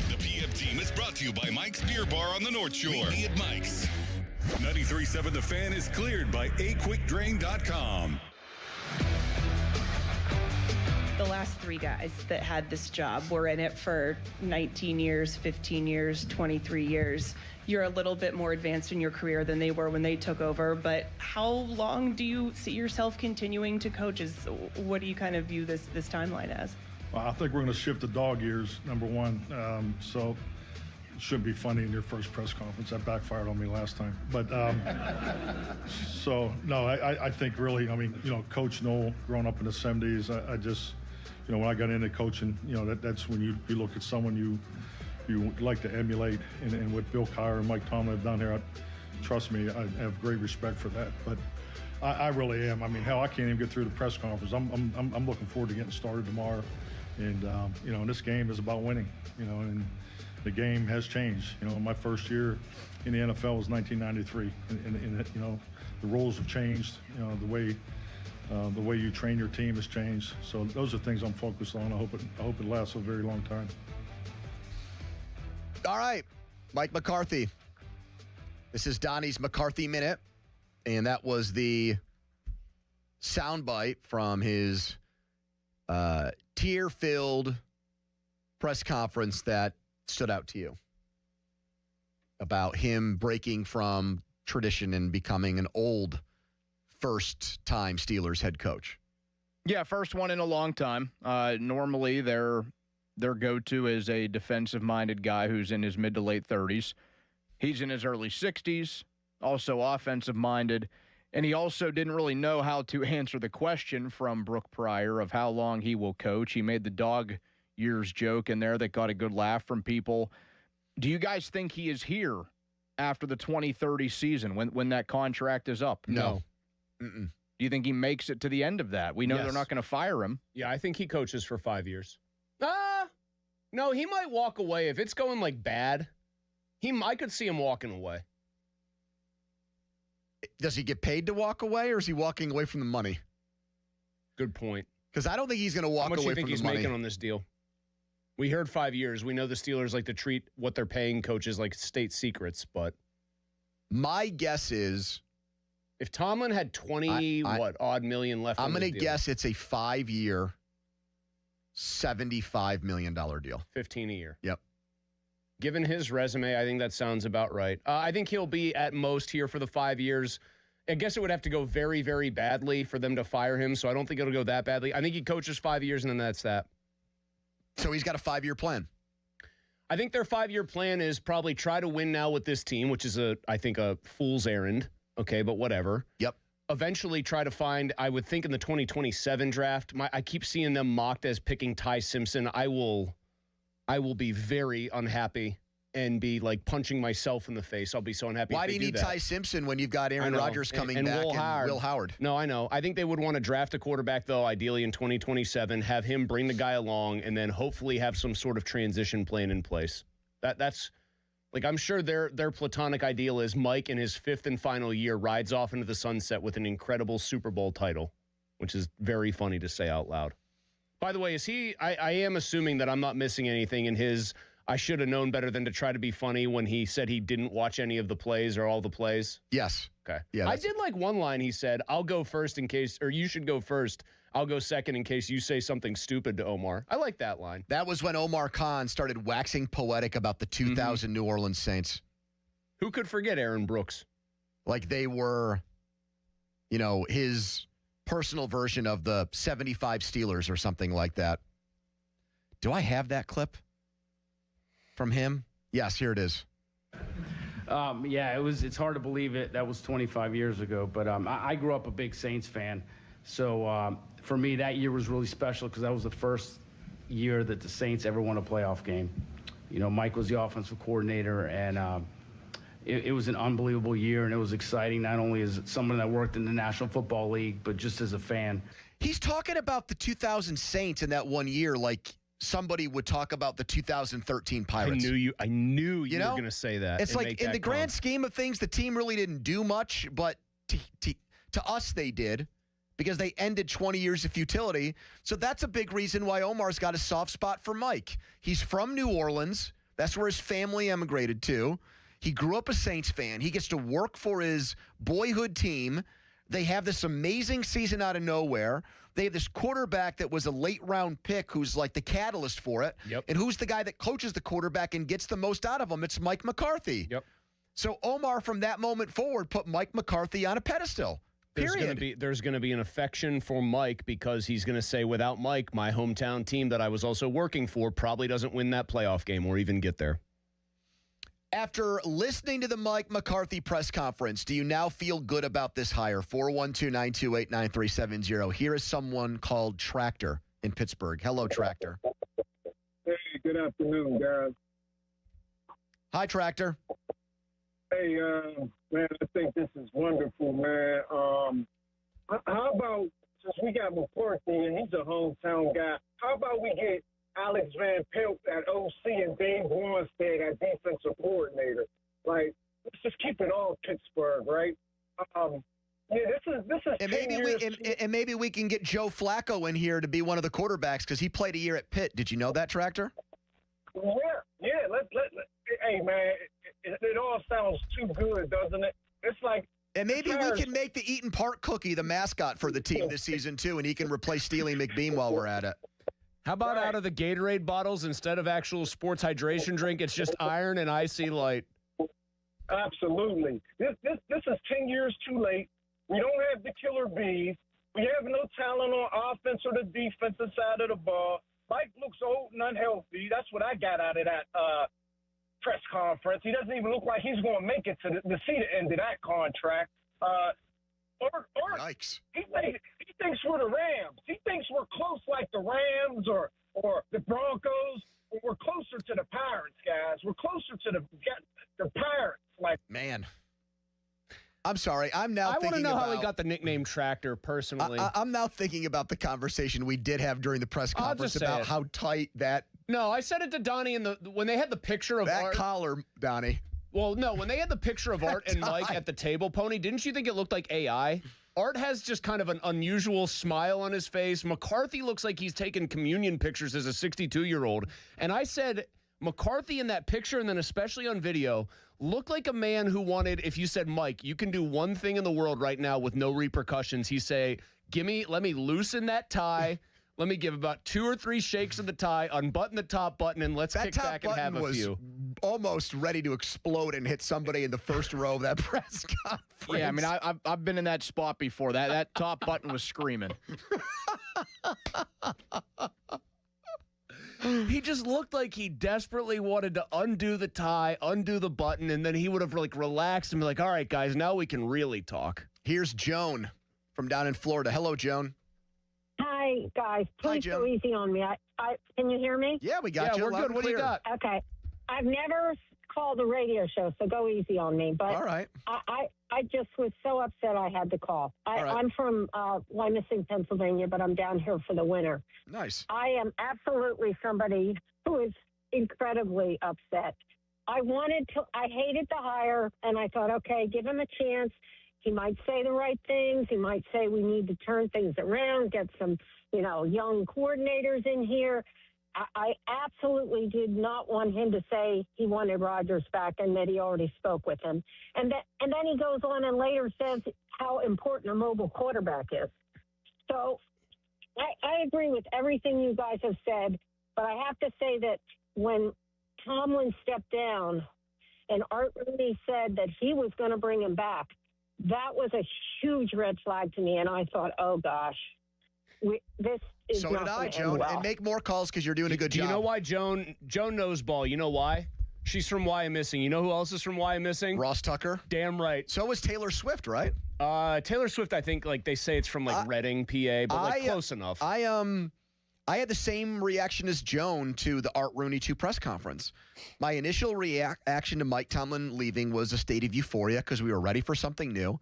The PM team is brought to you by Mike's Beer Bar on the North Shore. Meet me at Mike's. 93.7 The Fan is cleared by aquickdrain.com. The last 3 guys that had this job were in it for 19 years, 15 years, 23 years. You're a little bit more advanced in your career than they were when they took over, but how long do you see yourself continuing to coach? What do you kind of view this timeline as? Well, I think we're going to shift the dog years, number one. So it shouldn't be funny in your first press conference. That backfired on me last time. But so, no, I think really, I mean, you know, Coach Noel, growing up in the 70s, I just, you know, when I got into coaching, you know, that's when you look at someone you like to emulate, and what Bill Cowher and Mike Tomlin have done here, trust me, I have great respect for that. But I really am. I mean, hell, I can't even get through the press conference. I'm looking forward to getting started tomorrow. And, you know, this game is about winning, you know, and the game has changed. You know, my first year in the NFL was 1993. And you know, The rules have changed. The way you train your team has changed. So those are things I'm focused on. I hope it lasts a very long time. All right, Mike McCarthy. This is Donnie's McCarthy Minute, and that was the soundbite from his tear-filled press conference that stood out to you about him breaking from tradition and becoming an old first-time Steelers head coach. Yeah, first one in a long time. Normally, their go-to is a defensive-minded guy who's in his mid to late 30s. He's in his early 60s, also offensive-minded, and he also didn't really know how to answer the question from Brooke Pryor of how long he will coach. He made the dog years joke in there that got a good laugh from people. Do you guys think he is here after the 2030 season when that contract is up? No. Do you think he makes it to the end of that? We know they're not going to fire him. Yeah, I think he coaches for 5 years. No, he might walk away. If it's going like bad, I could see him walking away. Does he get paid to walk away, or is he walking away from the money? Good point. Because I don't think he's going to walk away from the money. How much do you think he's making on this deal? We heard 5 years. We know the Steelers like to treat what they're paying coaches like state secrets, but my guess is if Tomlin had 20 odd million left, I'm going to guess it's a 5-year, $75 million deal. 15 a year. Yep. Given his resume, I think that sounds about right. I think he'll be at most here for the 5 years. I guess it would have to go very, very badly for them to fire him, so I don't think it'll go that badly. I think he coaches 5 years, and then that's that. So he's got a 5-year plan. I think their 5-year plan is probably try to win now with this team, which is, I think, a fool's errand. Okay, but whatever. Yep. Eventually try to find, I would think in the 2027 draft, I keep seeing them mocked as picking Ty Simpson. I will be very unhappy and be like punching myself in the face. I'll be so unhappy. Why do you need Ty Simpson when you've got Aaron Rodgers coming back and Will Howard? No, I know. I think they would want to draft a quarterback, though, ideally in 2027, have him bring the guy along, and then hopefully have some sort of transition plan in place. That's like, I'm sure their platonic ideal is Mike in his 5th and final year rides off into the sunset with an incredible Super Bowl title, which is very funny to say out loud. By the way, I am assuming that I'm not missing anything in his I should have known better than to try to be funny when he said he didn't watch any of the plays or all the plays. Yes. Okay. Yeah. I did like one line he said, I'll go first in case, or you should go first. I'll go second in case you say something stupid to Omar. I like that line. That was when Omar Khan started waxing poetic about the 2000 New Orleans Saints. Who could forget Aaron Brooks? Like they were, his personal version of the 75 Steelers or something like that. Do I have that clip from him? Yes, here it is. Yeah, it's hard to believe it. That was 25 years ago. But I grew up a big Saints fan. So for me, that year was really special because that was the first year that the Saints ever won a playoff game. Mike was the offensive coordinator, and it was an unbelievable year, and it was exciting, not only as someone that worked in the National Football League, but just as a fan. He's talking about the 2000 Saints in that one year like somebody would talk about the 2013 Pirates. I knew you were going to say that. It's like in the grand scheme of things, the team really didn't do much, but to us they did because they ended 20 years of futility. So that's a big reason why Omar's got a soft spot for Mike. He's from New Orleans. That's where his family emigrated to. He grew up a Saints fan. He gets to work for his boyhood team. They have this amazing season out of nowhere. They have this quarterback that was a late-round pick who's like the catalyst for it. Yep. And who's the guy that coaches the quarterback and gets the most out of him? It's Mike McCarthy. Yep. So Omar, from that moment forward, put Mike McCarthy on a pedestal. Period. There's going to be an affection for Mike because he's going to say, without Mike, my hometown team that I was also working for probably doesn't win that playoff game or even get there. After listening to the Mike McCarthy press conference, do you now feel good about this hire? 412-928-9370. Here is someone called Tractor in Pittsburgh. Hello, Tractor. Hey, good afternoon, guys. Hi, Tractor. Hey, man, I think this is wonderful, man. How about, since we got McCarthy and he's a hometown guy, how about we get Alex Van Pelt at OC and Dave Wanstead at defensive coordinator? Like, let's just keep it all Pittsburgh, right? and maybe we can get Joe Flacco in here to be one of the quarterbacks because he played a year at Pitt. Did you know that, Tractor? Yeah. Hey, man, it all sounds too good, doesn't it? It's like. And maybe we can make the Eaton Park cookie the mascot for the team this season, too, and he can replace Steely McBeam while we're at it. How about out of the Gatorade bottles, instead of actual sports hydration drink, it's just iron and icy light? Absolutely. This is 10 years too late. We don't have the killer bees. We have no talent on offense or the defensive side of the ball. Mike looks old and unhealthy. That's what I got out of that press conference. He doesn't even look like he's going to make it to the see the end of that contract. Yikes. He thinks we're the Rams. He thinks we're close like the Rams or the Broncos. We're closer to the Pirates, guys. We're closer to the Pirates. Like, man. I'm sorry. I'm now I thinking want to know about, how he got the nickname Tractor, personally. I'm now thinking about the conversation we did have during the press conference about how tight that. No, I said it to Donnie when they had the picture of that Art. collar, Donnie. Well, no, when they had the picture of Art and Mike at the table, Pony, didn't you think it looked like AI? Art has just kind of an unusual smile on his face. McCarthy looks like he's taken communion pictures as a 62-year-old. And I said, McCarthy in that picture, and then especially on video, looked like a man who wanted, if you said, Mike, you can do one thing in the world right now with no repercussions, he'd say, let me loosen that tie. Let me give about 2 or 3 shakes of the tie, unbutton the top button, and let's kick back and have a few. Almost ready to explode and hit somebody in the first row of that press conference. Yeah, I mean, I've been in that spot before. That top button was screaming. He just looked like he desperately wanted to undo the tie, undo the button, and then he would have relaxed and be like, all right, guys, now we can really talk. Here's Joan from down in Florida. Hello, Joan. Hi, guys. Please go easy on me. Can you hear me? Yeah, we got you. We're good. What do you got? Okay. I've never called a radio show, so go easy on me. But all right. I just was so upset I had to call. I'm from Wyomissing, Pennsylvania, but I'm down here for the winter. Nice. I am absolutely somebody who is incredibly upset. I hated the hire, and I thought, okay, give him a chance. He might say the right things. He might say we need to turn things around, get some, young coordinators in here. I absolutely did not want him to say he wanted Rodgers back and that he already spoke with him. And then he goes on and later says how important a mobile quarterback is. So I agree with everything you guys have said, but I have to say that when Tomlin stepped down and Art Rooney said that he was going to bring him back, that was a huge red flag to me, and I thought, oh, gosh, this is so not did I, going to Joan. end well. And make more calls because you're doing a good job. You know why Joan knows ball? You know why? She's from Wyomissing. You know who else is from Wyomissing? Ross Tucker. Damn right. So is Taylor Swift, right? Taylor Swift, I think, they say it's from Reading, PA, but close enough. I had the same reaction as Joan to the Art Rooney 2 press conference. My initial reaction to Mike Tomlin leaving was a state of euphoria because we were ready for something new.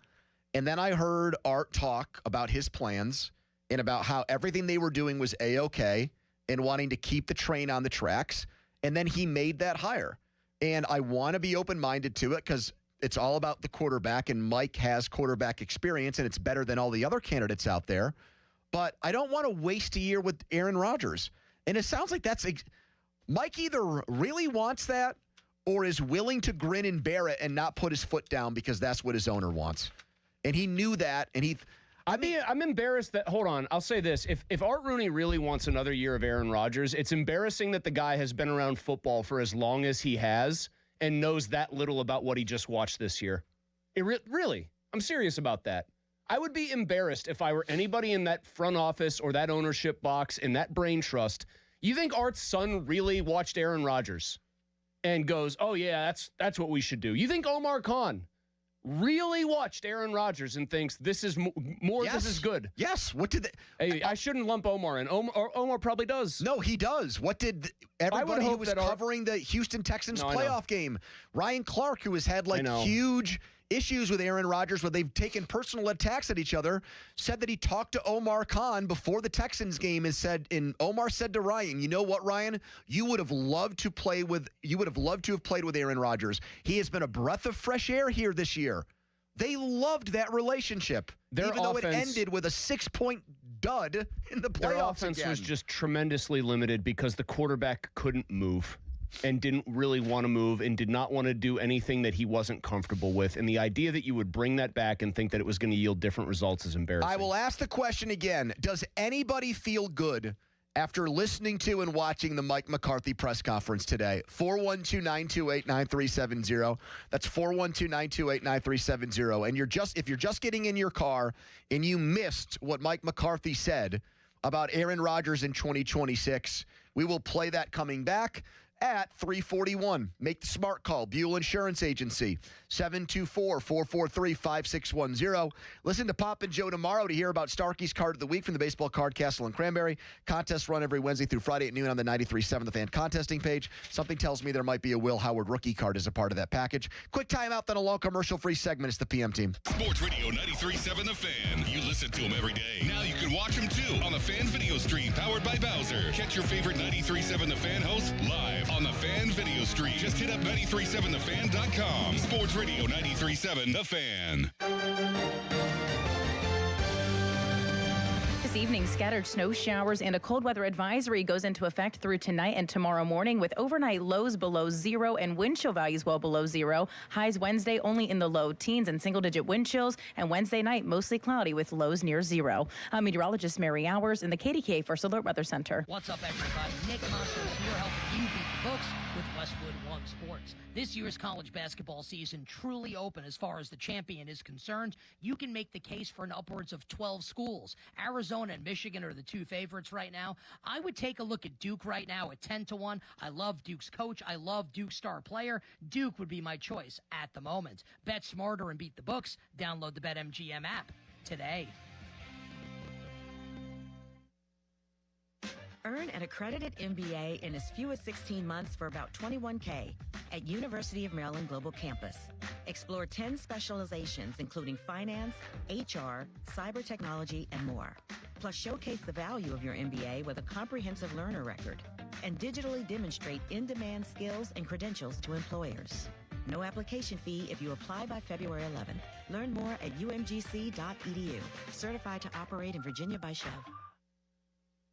And then I heard Art talk about his plans and about how everything they were doing was A-OK and wanting to keep the train on the tracks. And then he made that hire. And I want to be open-minded to it because it's all about the quarterback, and Mike has quarterback experience, and it's better than all the other candidates out there. But I don't want to waste a year with Aaron Rodgers. And it sounds like Mike either really wants that or is willing to grin and bear it and not put his foot down because that's what his owner wants. And he knew that, and I'm embarrassed that, hold on, I'll say this. If Art Rooney really wants another year of Aaron Rodgers, it's embarrassing that the guy has been around football for as long as he has and knows that little about what he just watched this year. Really, I'm serious about that. I would be embarrassed if I were anybody in that front office or that ownership box in that brain trust. You think Art's son really watched Aaron Rodgers and goes, oh, yeah, that's what we should do? You think Omar Khan really watched Aaron Rodgers and thinks this is more, yes. This is good? Yes. What did Hey, I shouldn't lump Omar in. Omar probably does. No, he does. What did everybody who was covering the Houston Texans playoff game? Ryan Clark, who has had huge issues with Aaron Rodgers where they've taken personal attacks at each other, said that he talked to Omar Khan before the Texans game and Omar said to Ryan, you know what, Ryan? You would have loved to have played with Aaron Rodgers. He has been a breath of fresh air here this year. They loved that relationship, even though it ended with a 6-point dud in the playoffs. Their offense again. was just tremendously limited because the quarterback couldn't move and didn't really want to move and did not want to do anything that he wasn't comfortable with. And the idea that you would bring that back and think that it was going to yield different results is embarrassing. I will ask the question again. Does anybody feel good after listening to and watching the Mike McCarthy press conference today? 412-928-9370. That's 412-928-9370. And if you're just getting in your car and you missed what Mike McCarthy said about Aaron Rodgers in 2026, we will play that coming back at 3:41. Make the smart call. Buell Insurance Agency, 724-443-5610. Listen to Pop and Joe tomorrow to hear about Starkey's Card of the Week from the Baseball Card Castle and Cranberry. Contests run every Wednesday through Friday at noon on the 93.7 The Fan contesting page. Something tells me there might be a Will Howard rookie card as a part of that package. Quick timeout, then a long commercial-free segment. It's the PM team. Sports Radio 93.7 The Fan. You listen to them every day. Now you can watch them, too, on the Fan video stream powered by Bowser. Catch your favorite 93.7 The Fan hosts live on the Fan video stream. Just hit up 937thefan.com. Sports Radio 93.7 The Fan. This evening, scattered snow showers and a cold weather advisory goes into effect through tonight and tomorrow morning with overnight lows below zero and wind chill values well below zero. Highs Wednesday only in the low teens and single-digit wind chills, and Wednesday night mostly cloudy with lows near zero. Meteorologist Mary Hours in the KDKA First Alert Weather Center. What's up, everybody? Nick Monsters here helping you beat the books with Westwood One Sports. This year's college basketball season truly open as far as the champion is concerned. You can make the case for an upwards of 12 schools. Arizona and Michigan are the two favorites right now. I would take a look at Duke right now at 10-1. I love Duke's coach. I love Duke's star player. Duke would be my choice at the moment. Bet smarter and beat the books. Download the BetMGM app today. Earn an accredited MBA in as few as 16 months for about $21K at University of Maryland Global Campus. Explore 10 specializations, including finance, HR, cyber technology, and more. Plus, showcase the value of your MBA with a comprehensive learner record and digitally demonstrate in-demand skills and credentials to employers. No application fee if you apply by February 11th. Learn more at umgc.edu. Certified to operate in Virginia by Chev.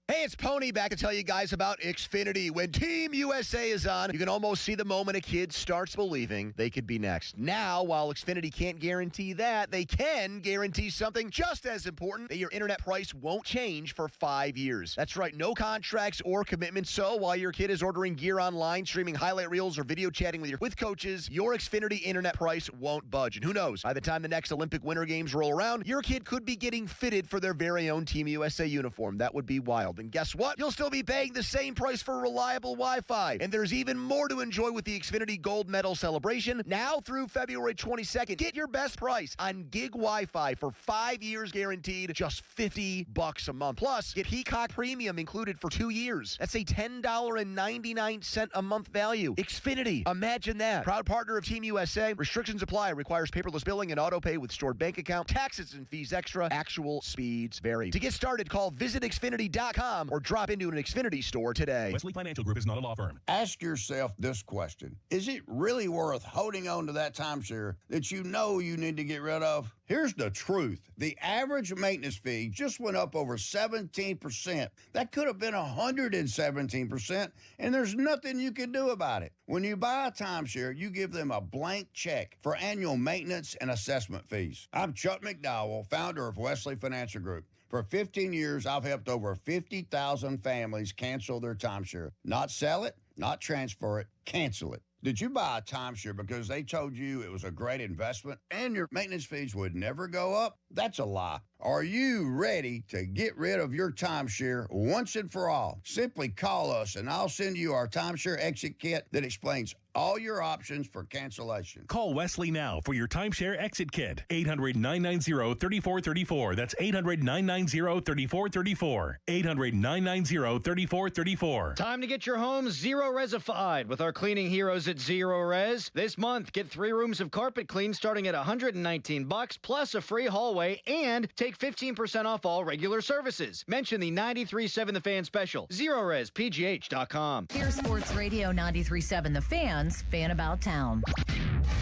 Hey, it's Pony back to tell you guys about Xfinity. When Team USA is on, you can almost see the moment a kid starts believing they could be next. Now, while Xfinity can't guarantee that, they can guarantee something just as important, that your internet price won't change for 5 years. That's right, no contracts or commitments. So while your kid is ordering gear online, streaming highlight reels, or video chatting with coaches, your Xfinity internet price won't budge. And who knows, by the time the next Olympic Winter Games roll around, your kid could be getting fitted for their very own Team USA uniform. That would be wild. And guess what? You'll still be paying the same price for reliable Wi-Fi. And there's even more to enjoy with the Xfinity Gold Medal celebration. Now through February 22nd, get your best price on gig Wi-Fi for 5 years guaranteed, just $50 a month. Plus, get Peacock Premium included for 2 years. That's a $10.99 a month value. Xfinity, imagine that. Proud partner of Team USA. Restrictions apply. Requires paperless billing and auto pay with stored bank account. Taxes and fees extra. Actual speeds vary. To get started, call visitxfinity.com or drop into an Xfinity store today. Wesley Financial Group is not a law firm. Ask yourself this question. Is it really worth holding on to that timeshare that you know you need to get rid of? Here's the truth. The average maintenance fee just went up over 17%. That could have been 117%, and there's nothing you can do about it. When you buy a timeshare, you give them a blank check for annual maintenance and assessment fees. I'm Chuck McDowell, founder of Wesley Financial Group. For 15 years, I've helped over 50,000 families cancel their timeshare. Not sell it, not transfer it, cancel it. Did you buy a timeshare because they told you it was a great investment and your maintenance fees would never go up? That's a lie. Are you ready to get rid of your timeshare once and for all? Simply call us and I'll send you our timeshare exit kit that explains all your options for cancellation. Call Wesley now for your timeshare exit kit. 800-990-3434. That's 800-990-3434. 800-990-3434. Time to get your home zero-resified with our cleaning heroes at Zero Res. This month, get 3 rooms of carpet clean starting at $119 plus a free hallway, and take 15% off all regular services. Mention the 93.7 The Fan special. ZeroResPGH.com. Here's Sports Radio 93.7 The Fan's Fan About Town.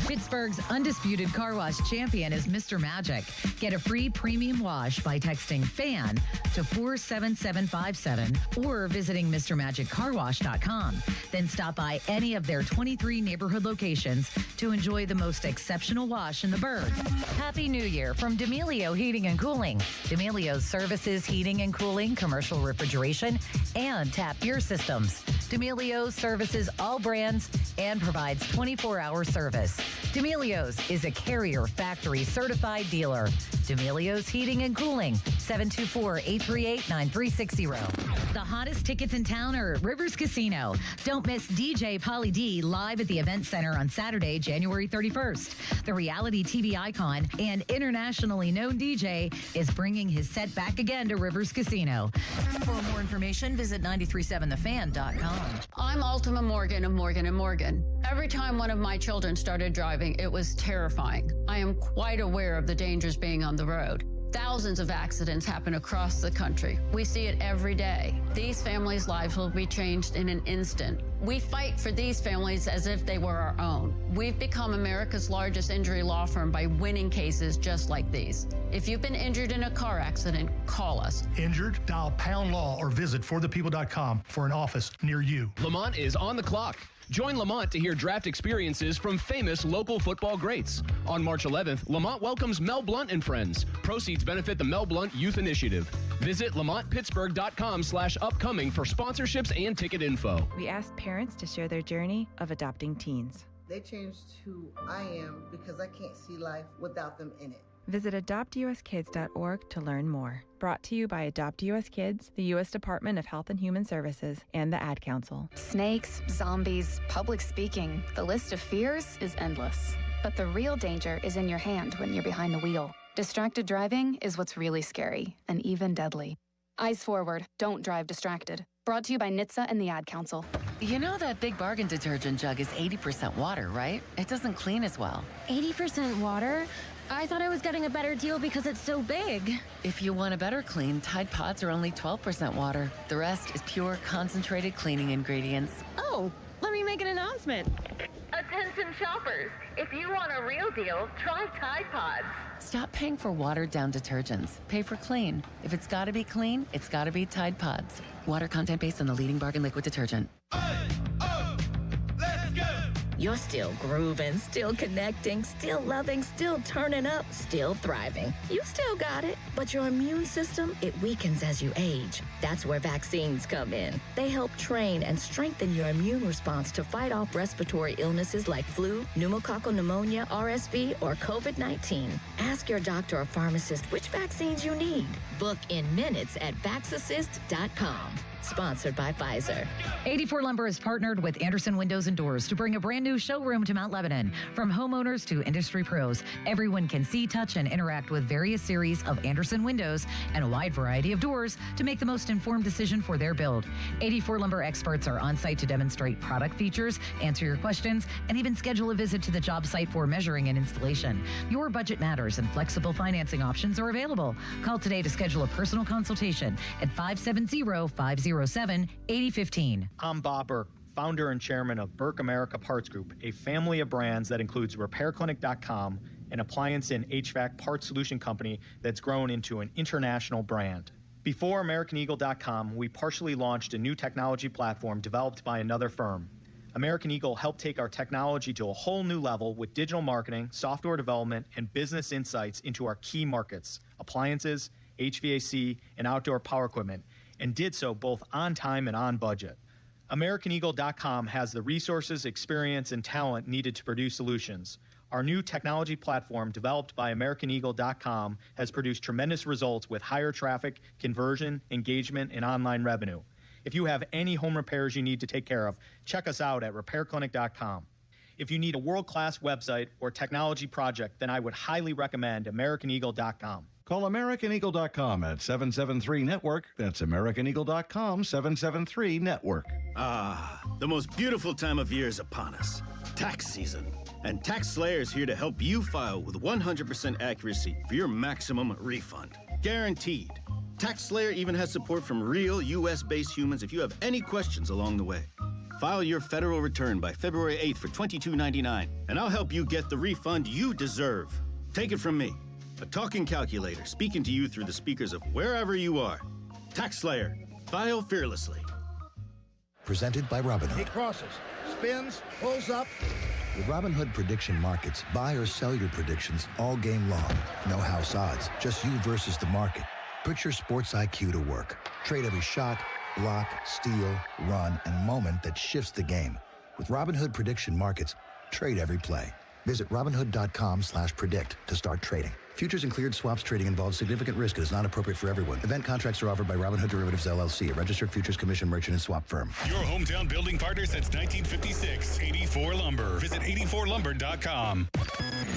Pittsburgh's undisputed car wash champion is Mr. Magic. Get a free premium wash by texting FAN to 47757 or visiting MrMagicCarWash.com. Then stop by any of their 23 neighborhood locations to enjoy the most exceptional wash in the burg. Happy New Year from D'Amelio Heating and Cooling. D'Amelio's services heating and cooling, commercial refrigeration, and tap beer systems. D'Amelio's services all brands and provides 24-hour service. D'Amelio's is a Carrier Factory certified dealer. D'Amelio's Heating and Cooling, 724-838-9360. The hottest tickets in town are at Rivers Casino. Don't miss DJ Pauly D live at the Event Center on Saturday, January 31st. The reality TV icon and internationally known DJ is bringing his set back again to Rivers Casino. For more information, visit 937thefan.com. I'm Ultima Morgan of Morgan & Morgan. Every time one of my children started driving, it was terrifying. I am quite aware of the dangers being on the road. Thousands of accidents happen across the country. We see it every day. These families' lives will be changed in an instant. We fight for these families as if they were our own. We've become America's largest injury law firm by winning cases just like these. If you've been injured in a car accident, call us. Injured? Dial Pound Law or visit forthepeople.com for an office near you. Lamont is on the clock. Join Lamont to hear draft experiences from famous local football greats. On March 11th, Lamont welcomes Mel Blount and friends. Proceeds benefit the Mel Blount Youth Initiative. Visit LamontPittsburgh.com/upcoming for sponsorships and ticket info. We asked parents to share their journey of adopting teens. They changed who I am because I can't see life without them in it. Visit adoptuskids.org to learn more. Brought to you by Adopt US Kids, the U.S. Department of Health and Human Services, and the Ad Council. Snakes, zombies, public speaking. The list of fears is endless. But the real danger is in your hand when you're behind the wheel. Distracted driving is what's really scary and even deadly. Eyes forward. Don't drive distracted. Brought to you by NHTSA and the Ad Council. You know that Big Bargain detergent jug is 80% water, right? It doesn't clean as well. 80% water? I thought I was getting a better deal because it's so big. If you want a better clean, Tide Pods are only 12% water. The rest is pure, concentrated cleaning ingredients. Oh, let me make an announcement. Attention shoppers, if you want a real deal, try Tide Pods. Stop paying for watered-down detergents. Pay for clean. If it's gotta be clean, it's gotta be Tide Pods. Water content based on the leading bargain liquid detergent. You're still grooving, still connecting, still loving, still turning up, still thriving. You still got it, but your immune system, it weakens as you age. That's where vaccines come in. They help train and strengthen your immune response to fight off respiratory illnesses like flu, pneumococcal pneumonia, RSV, or COVID-19. Ask your doctor or pharmacist which vaccines you need. Book in minutes at VaxAssist.com. Sponsored by Pfizer. 84 Lumber has partnered with Anderson Windows and Doors to bring a brand new showroom to Mount Lebanon. From homeowners to industry pros, everyone can see, touch, and interact with various series of Anderson windows and a wide variety of doors to make the most informed decision for their build. 84 Lumber experts are on site to demonstrate product features, answer your questions, and even schedule a visit to the job site for measuring and installation. Your budget matters and flexible financing options are available. Call today to schedule a personal consultation at 570-507-8015. I'm Bob Burke, founder and chairman of Burke America Parts Group, a family of brands that includes RepairClinic.com, an appliance and HVAC parts solution company that's grown into an international brand. Before AmericanEagle.com, we partially launched a new technology platform developed by another firm. American Eagle helped take our technology to a whole new level with digital marketing, software development, and business insights into our key markets, appliances, HVAC, and outdoor power equipment, and did so both on time and on budget. AmericanEagle.com has the resources, experience, and talent needed to produce solutions. Our new technology platform, developed by AmericanEagle.com, has produced tremendous results with higher traffic, conversion, engagement, and online revenue. If you have any home repairs you need to take care of, check us out at RepairClinic.com. If you need a world-class website or technology project, then I would highly recommend AmericanEagle.com. Call AmericanEagle.com at 773-NETWORK. That's AmericanEagle.com, 773-NETWORK. Ah, the most beautiful time of year is upon us. Tax season. And Tax Slayer is here to help you file with 100% accuracy for your maximum refund. Guaranteed. Tax Slayer even has support from real U.S.-based humans if you have any questions along the way. File your federal return by February 8th for $22.99, and I'll help you get the refund you deserve. Take it from me, a talking calculator speaking to you through the speakers of wherever you are. TaxSlayer. File fearlessly. Presented by Robinhood. He crosses, spins, pulls up. With Robinhood Prediction Markets, buy or sell your predictions all game long. No house odds, just you versus the market. Put your sports IQ to work. Trade every shot, block, steal, run, and moment that shifts the game. With Robinhood Prediction Markets, trade every play. Visit Robinhood.com/predict to start trading. Futures and cleared swaps trading involves significant risk and is not appropriate for everyone. Event contracts are offered by Robinhood Derivatives LLC, a registered futures commission merchant and swap firm. Your hometown building partner since 1956, 84 Lumber. Visit 84lumber.com.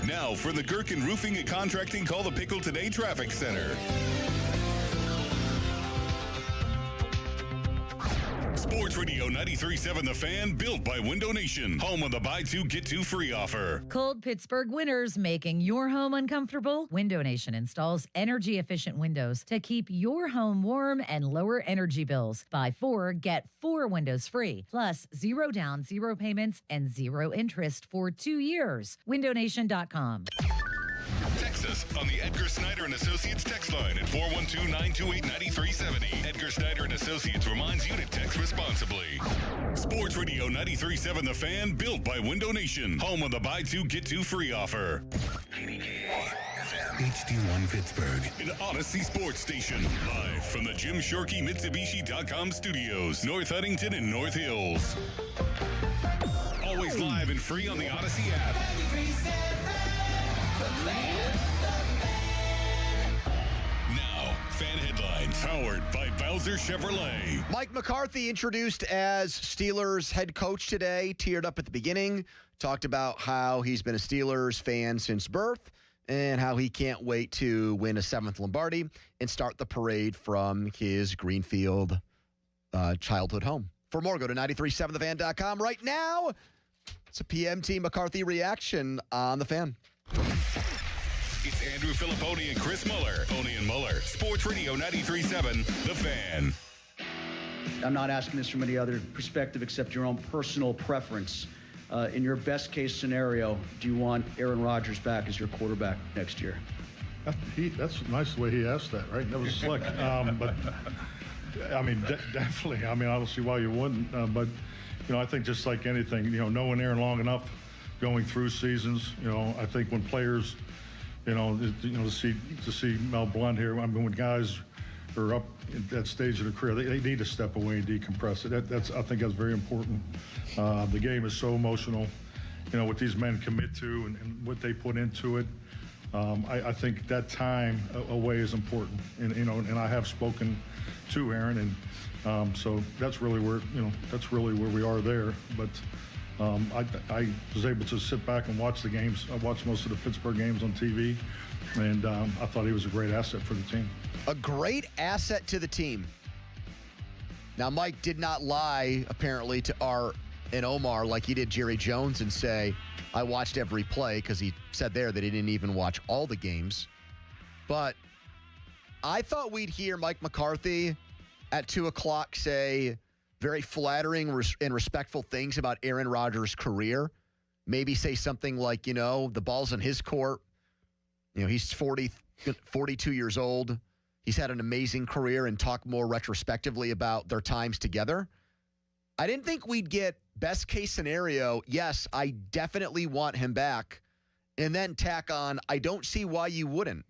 Now for the Gherkin Roofing and Contracting Call the Pickle Today Traffic Center. Sports Radio 93.7 The Fan, built by Window Nation, home of the buy two, get two free offer. Cold Pittsburgh winters making your home uncomfortable? Window Nation installs energy-efficient windows to keep your home warm and lower energy bills. Buy 4, get 4 windows free, plus 0 down, 0 payments, and 0 interest for 2 years. WindowNation.com. Text us on the Edgar Snyder and Associates text line at 412-928-9370. Edgar Snyder and Associates reminds you to text responsibly. Sports Radio 93.7 The Fan, built by Window Nation, home of the buy two, get two free offer. HD1 Pittsburgh, an Odyssey Sports Station, live from the Jim Shorkey Mitsubishi.com studios, North Huntington and North Hills. Always live and free on the Odyssey app. Now, fan headlines powered by Bowser Chevrolet. Mike McCarthy, introduced as Steelers head coach today, teared up at the beginning, talked about how he's been a Steelers fan since birth and how he can't wait to win a 7th Lombardi and start the parade from his Greenfield childhood home. For more, go to 937thefan.com right now. It's a PMT McCarthy reaction on The Fan. It's Andrew Filipponi and Chris Muller. Pony and Muller. Sports Radio 93.7, The Fan. I'm not asking this from any other perspective except your own personal preference. In your best case scenario, do you want Aaron Rodgers back as your quarterback next year? That's nice the way he asked that, right? That was slick. But, I mean, definitely. I mean, I don't see why you wouldn't. But, you know, I think just like anything, you know, knowing Aaron long enough, going through seasons, you know, I think when players, to see Mel Blount here, I mean, when guys are up at that stage of their career, they need to step away and decompress. I think that's very important. The game is so emotional, you know, what these men commit to and what they put into it. I think that time away is important, and I have spoken to Aaron, and so that's really where we are there. But I was able to sit back and watch the games. I watched most of the Pittsburgh games on TV, and I thought he was a great asset for the team. A great asset to the team. Now, Mike did not lie, apparently, to Art and Omar like he did Jerry Jones and say, I watched every play, because he said there that he didn't even watch all the games. But I thought we'd hear Mike McCarthy at 2 o'clock say very flattering and respectful things about Aaron Rodgers' career. Maybe say something like, you know, the ball's in his court. You know, he's 42 years old. He's had an amazing career, and talk more retrospectively about their times together. I didn't think we'd get best case scenario. Yes, I definitely want him back. And then tack on, I don't see why you wouldn't.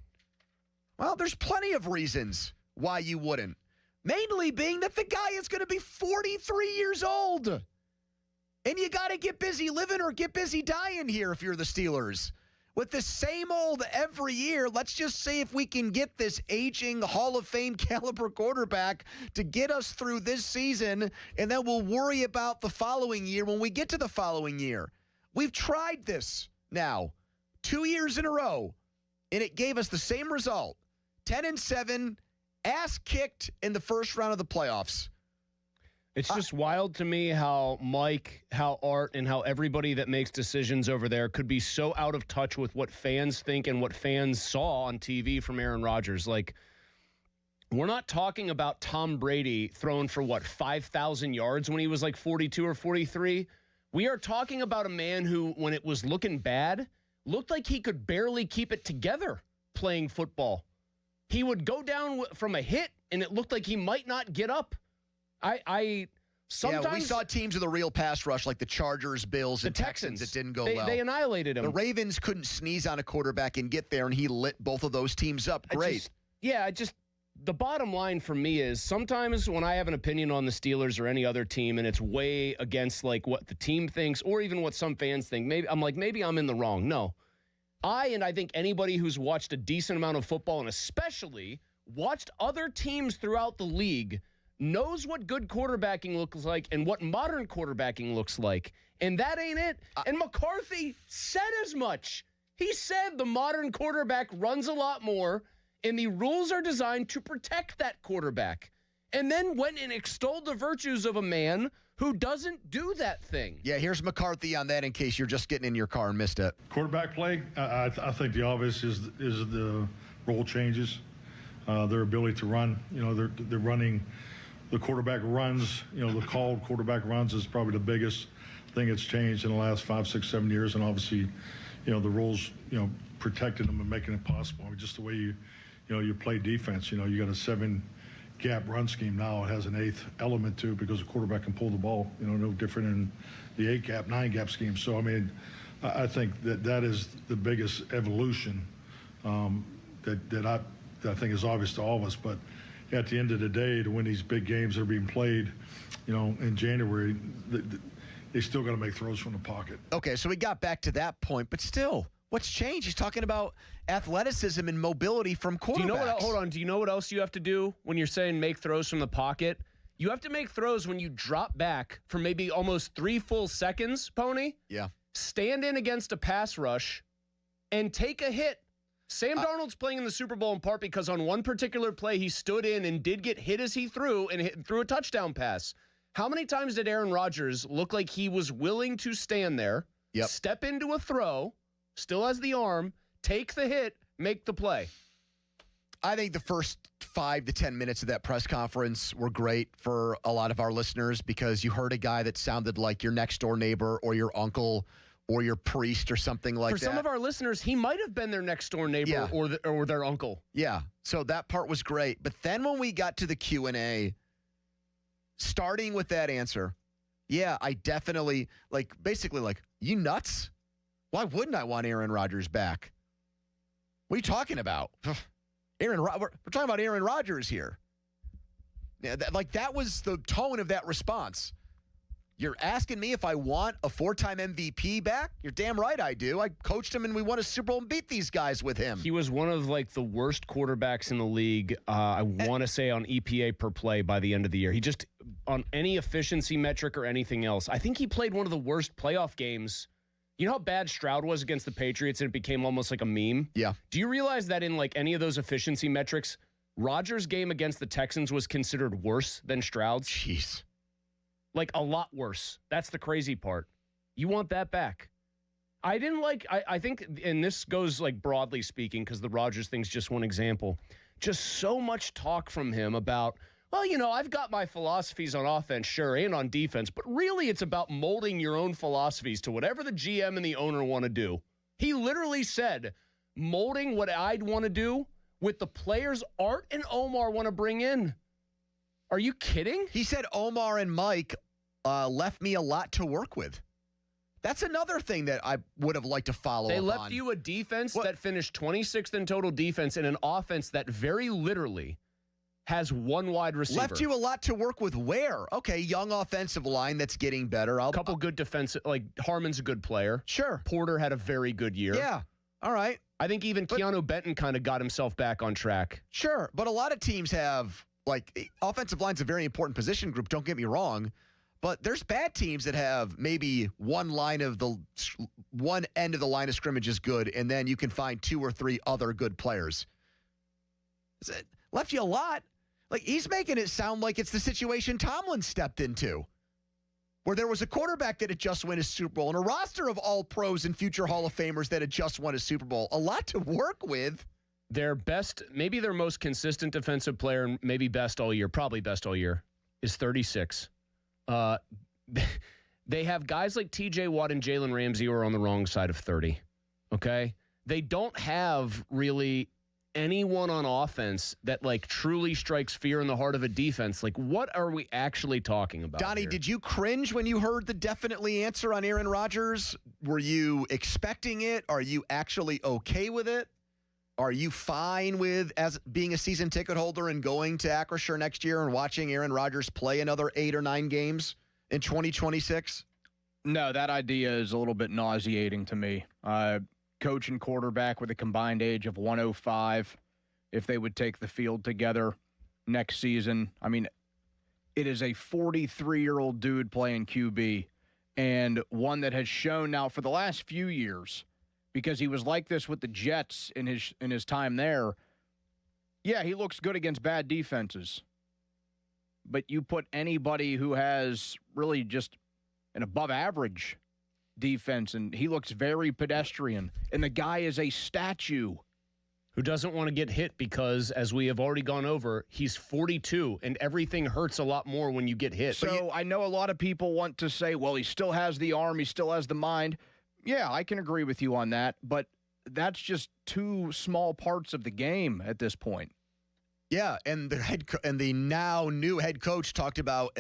Well, there's plenty of reasons why you wouldn't. Mainly being that the guy is going to be 43 years old. And you got to get busy living or get busy dying here if you're the Steelers. With the same old every year, let's just see if we can get this aging Hall of Fame caliber quarterback to get us through this season, and then we'll worry about the following year when we get to the following year. We've tried this now 2 years in a row, and it gave us the same result. 10-7, ass kicked in the first round of the playoffs. It's just wild to me how Mike, how Art, and how everybody that makes decisions over there could be so out of touch with what fans think and what fans saw on TV from Aaron Rodgers. Like, We're not talking about Tom Brady throwing for, 5,000 yards when he was like 42 or 43. We are talking about a man who, when it was looking bad, looked like he could barely keep it together playing football. He would go down from a hit, and it looked like he might not get up. Sometimes, we saw teams with a real pass rush like the Chargers, Bills, and Texans. It didn't go well. They annihilated him. The Ravens couldn't sneeze on a quarterback and get there, and he lit both of those teams up. Great. The bottom line for me is sometimes when I have an opinion on the Steelers or any other team and it's way against like what the team thinks or even what some fans think, maybe I'm in the wrong. No. I think anybody who's watched a decent amount of football and especially watched other teams throughout the league knows what good quarterbacking looks like and what modern quarterbacking looks like. And that ain't it. And McCarthy said as much. He said the modern quarterback runs a lot more and the rules are designed to protect that quarterback. And then went and extolled the virtues of a man who doesn't do that thing. Yeah, here's McCarthy on that in case you're just getting in your car and missed it. Quarterback play, I think the obvious is the role changes, their ability to run. They're running. The quarterback runs, the called quarterback runs is probably the biggest thing that's changed in the last 5, 6, 7 years. And obviously, the rules, protecting them and making it possible. Just the way you play defense. You got a 7-gap run scheme now. It has an 8th element to it because the quarterback can pull the ball, no different in the 8-gap, 9-gap scheme. So, I think that is the biggest evolution that I think is obvious to all of us. But at the end of the day, to win these big games that are being played, in January, they still got to make throws from the pocket. Okay, so we got back to that point, but still, what's changed? He's talking about athleticism and mobility from quarterbacks. Do you know what else you have to do when you're saying make throws from the pocket? You have to make throws when you drop back for maybe almost 3 full seconds, Pony. Yeah. Stand in against a pass rush and take a hit. Sam Darnold's playing in the Super Bowl in part because on one particular play, he stood in and did get hit as he threw and threw a touchdown pass. How many times did Aaron Rodgers look like he was willing to stand there, step into a throw, still has the arm, take the hit, make the play? I think the first 5 to 10 minutes of that press conference were great for a lot of our listeners because you heard a guy that sounded like your next door neighbor or your uncle or your priest or something like that. For some of our listeners, he might have been their next door neighbor or their uncle. Yeah, so that part was great. But then when we got to the Q&A, starting with that answer, I definitely, basically, you nuts? Why wouldn't I want Aaron Rodgers back? What are you talking about? We're talking about Aaron Rodgers here. Yeah, that was the tone of that response. You're asking me if I want a 4-time MVP back? You're damn right I do. I coached him and we won a Super Bowl and beat these guys with him. He was one of the worst quarterbacks in the league, I want to say, on EPA per play by the end of the year. He just, on any efficiency metric or anything else, I think he played one of the worst playoff games. You know how bad Stroud was against the Patriots and it became almost like a meme? Yeah. Do you realize that in any of those efficiency metrics, Rodgers' game against the Texans was considered worse than Stroud's? Jeez. A lot worse. That's the crazy part. You want that back. I think, and this goes broadly speaking, because the Rodgers thing's just one example, just so much talk from him about, I've got my philosophies on offense, sure, and on defense, but really it's about molding your own philosophies to whatever the GM and the owner want to do. He literally said, molding what I'd want to do with the players Art and Omar want to bring in. Are you kidding? He said Omar and Mike left me a lot to work with. That's another thing that I would have liked to follow up on. They left you a defense that finished 26th in total defense and an offense that very literally has one wide receiver. Left you a lot to work with where? Okay, young offensive line that's getting better. A couple good defensive, Harmon's a good player. Sure. Porter had a very good year. Yeah, all right. I think even Keanu Benton kind of got himself back on track. Sure, but a lot of teams have, offensive line's a very important position group, don't get me wrong, but there's bad teams that have maybe one end of the line of scrimmage is good, and then you can find 2 or 3 other good players. Left you a lot. He's making it sound like it's the situation Tomlin stepped into, where there was a quarterback that had just won a Super Bowl and a roster of all pros and future Hall of Famers that had just won a Super Bowl. A lot to work with. maybe their most consistent defensive player, and maybe best all year, probably best all year, is 36. They have guys like TJ Watt and Jalen Ramsey who are on the wrong side of 30. Okay? They don't have really anyone on offense that like truly strikes fear in the heart of a defense. Like, what are we actually talking about? Donnie, did you cringe when you heard the definitely answer on Aaron Rodgers? Were you expecting it? Are you actually okay with it? Are you fine with as being a season ticket holder and going to Acrisure next year and watching Aaron Rodgers play another 8 or 9 games in 2026? No, that idea is a little bit nauseating to me. Coach and quarterback with a combined age of 105, if they would take the field together next season. I mean, it is a 43-year-old dude playing QB, and one that has shown now for the last few years, because he was like this with the Jets in his time there. Yeah, he looks good against bad defenses. But you put anybody who has really just an above-average defense, and he looks very pedestrian. And the guy is a statue. Who doesn't want to get hit because, as we have already gone over, he's 42, and everything hurts a lot more when you get hit. So I know a lot of people want to say, well, he still has the arm, he still has the mind. Yeah, I can agree with you on that, but that's just two small parts of the game at this point. Yeah, and the now new head coach talked about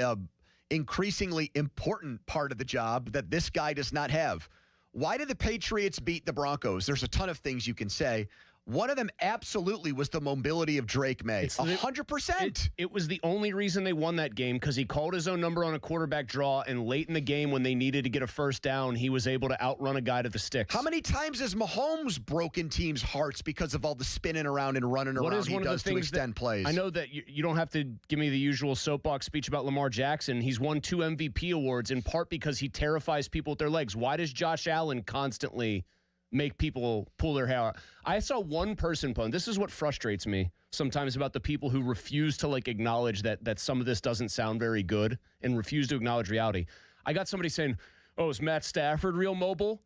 increasingly important part of the job that this guy does not have. Why did the Patriots beat the Broncos? There's a ton of things you can say. One of them absolutely was the mobility of Drake May. 100%. It was the only reason they won that game, because he called his own number on a quarterback draw, and late in the game when they needed to get a first down, he was able to outrun a guy to the sticks. How many times has Mahomes broken teams' hearts because of all the spinning around and running around he does to extend plays? I know that you don't have to give me the usual soapbox speech about Lamar Jackson. He's won 2 MVP awards in part because he terrifies people with their legs. Why does Josh Allen constantly make people pull their hair out? I saw one person put, this is what frustrates me sometimes about the people who refuse to acknowledge that some of this doesn't sound very good and refuse to acknowledge reality. I got somebody saying, oh, is Matt Stafford real mobile?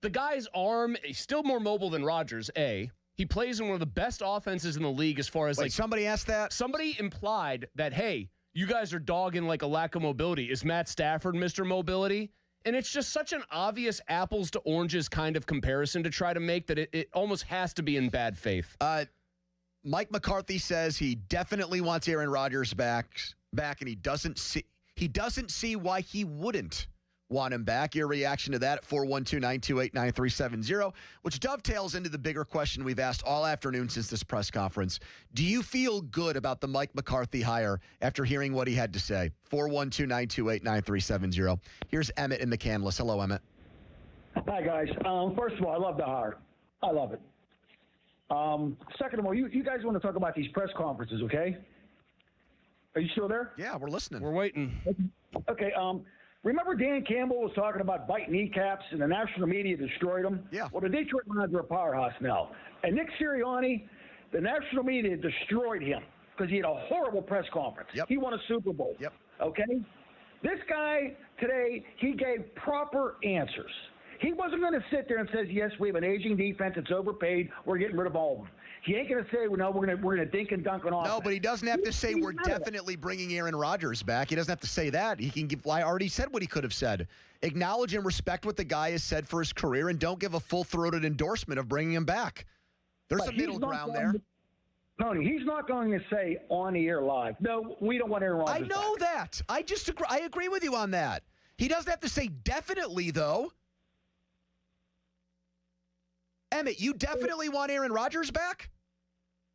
The guy's arm is still more mobile than Rodgers, A. He plays in one of the best offenses in the league as far as somebody asked that? Somebody implied that, hey, you guys are dogging a lack of mobility. Is Matt Stafford Mr. Mobility? And it's just such an obvious apples to oranges kind of comparison to try to make that it almost has to be in bad faith. Mike McCarthy says he definitely wants Aaron Rodgers back, and he doesn't see why he wouldn't want him back. Your reaction to that at 412-928-9370, which dovetails into the bigger question we've asked all afternoon since this press conference. Do you feel good about the Mike McCarthy hire after hearing what he had to say? 412-928-9370. Here's Emmett in McCandless. Hello, Emmett. Hi, guys. First of all, I love the hire. I love it. Second of all, you guys want to talk about these press conferences, okay? Are you still there? Yeah, we're listening. We're waiting. Okay, remember Dan Campbell was talking about biting kneecaps and the national media destroyed him? Yeah. Well, the Detroit Lions are a powerhouse now. And Nick Sirianni, the national media destroyed him because he had a horrible press conference. Yep. He won a Super Bowl. Yep. Okay? This guy today, he gave proper answers. He wasn't going to sit there and say, yes, we have an aging defense. It's overpaid. We're getting rid of all of them. He ain't going to say, well, no, we're going to dink and dunk on offense. No, but he doesn't have to say we're definitely bringing Aaron Rodgers back. He doesn't have to say that. He can give. I already said what he could have said. Acknowledge and respect what the guy has said for his career, and don't give a full-throated endorsement of bringing him back. There's a middle ground there. Tony, he's not going to say on the air live, no, we don't want Aaron Rodgers I know back. that. I agree with you on that. He doesn't have to say definitely, though. Emmett, you definitely want Aaron Rodgers back?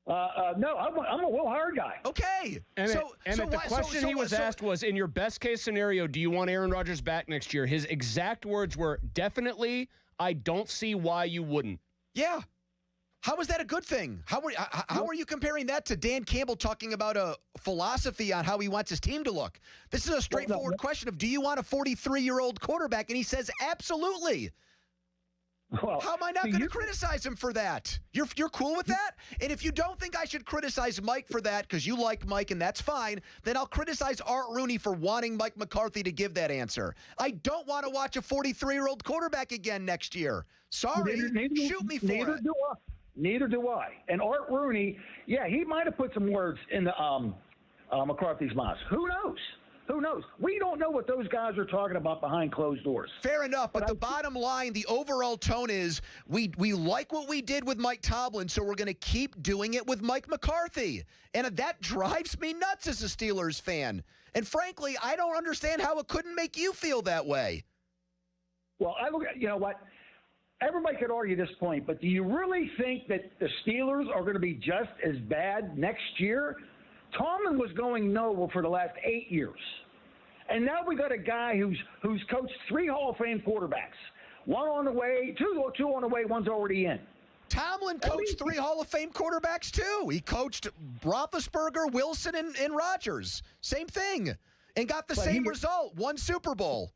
No, I'm a Will Howard guy. Okay. The question he was asked was, in your best case scenario, do you want Aaron Rodgers back next year? His exact words were, definitely, I don't see why you wouldn't. Yeah. How is that a good thing? How are you comparing that to Dan Campbell talking about a philosophy on how he wants his team to look? This is a straightforward question of, do you want a 43-year-old quarterback? And he says, absolutely. Well, how am I not going to criticize him for that? You're cool with that? And if you don't think I should criticize Mike for that because you like Mike and that's fine, then I'll criticize Art Rooney for wanting Mike McCarthy to give that answer. I don't want to watch a 43-year-old quarterback again next year. Sorry. Shoot me for it. Neither do I. And Art Rooney, yeah, he might have put some words in the McCarthy's mouth. Who knows? Who knows? We don't know what those guys are talking about behind closed doors. Fair enough, but the bottom line, the overall tone is we like what we did with Mike Tomlin, so we're going to keep doing it with Mike McCarthy. And that drives me nuts as a Steelers fan. And frankly, I don't understand how it couldn't make you feel that way. Well, I look at, you know what? Everybody could argue this point, but do you really think that the Steelers are going to be just as bad next year? Tomlin was going nowhere for the last 8 years. And now we got a guy who's coached 3 Hall of Fame quarterbacks. One on the way, two on the way, one's already in. Tomlin coached 3 Hall of Fame quarterbacks, too. He coached Roethlisberger, Wilson, and Rodgers. Same thing. And got the same result, won Super Bowl.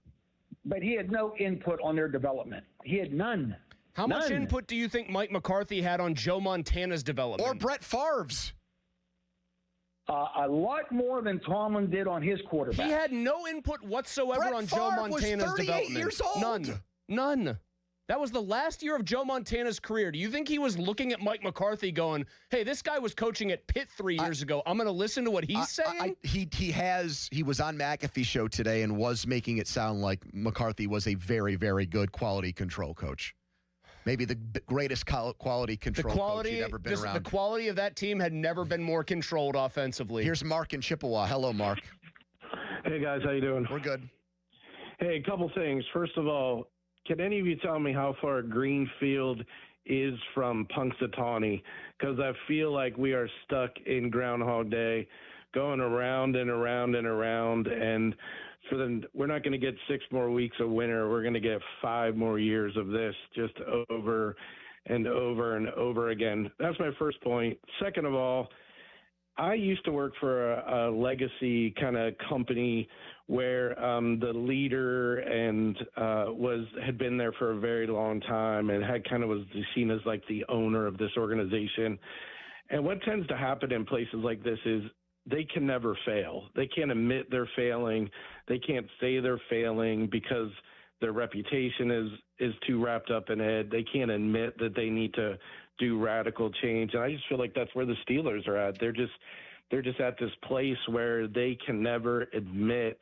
But he had no input on their development. He had none. How much input do you think Mike McCarthy had on Joe Montana's development? Or Brett Favre's? A lot more than Tomlin did on his quarterback. He had no input whatsoever Brett on Favre Joe Montana's was 38 development. Years old. None. That was the last year of Joe Montana's career. Do you think he was looking at Mike McCarthy going, hey, this guy was coaching at Pitt 3 years ago. I'm going to listen to what he's saying? He was on McAfee show today and was making it sound like McCarthy was a very, very good quality control coach. Maybe the greatest quality control coach he'd ever been around. The quality of that team had never been more controlled offensively. Here's Mark in Chippewa. Hello, Mark. Hey, guys. How you doing? We're good. Hey, a couple things. First of all, can any of you tell me how far Greenfield is from Punxsutawney? Because I feel like we are stuck in Groundhog Day, going around and around and around, and we're not going to get 6 more weeks of winter. We're going to get 5 more years of this just over and over and over again. That's my first point. Second of all, I used to work for a legacy kind of company where the leader and had been there for a very long time and had kind of was seen as like the owner of this organization. And what tends to happen in places like this is they can never fail. They can't admit they're failing. They can't say they're failing because their reputation is too wrapped up in it. They can't admit that they need to do radical change. And I just feel like that's where the Steelers are at. They're just at this place where they can never admit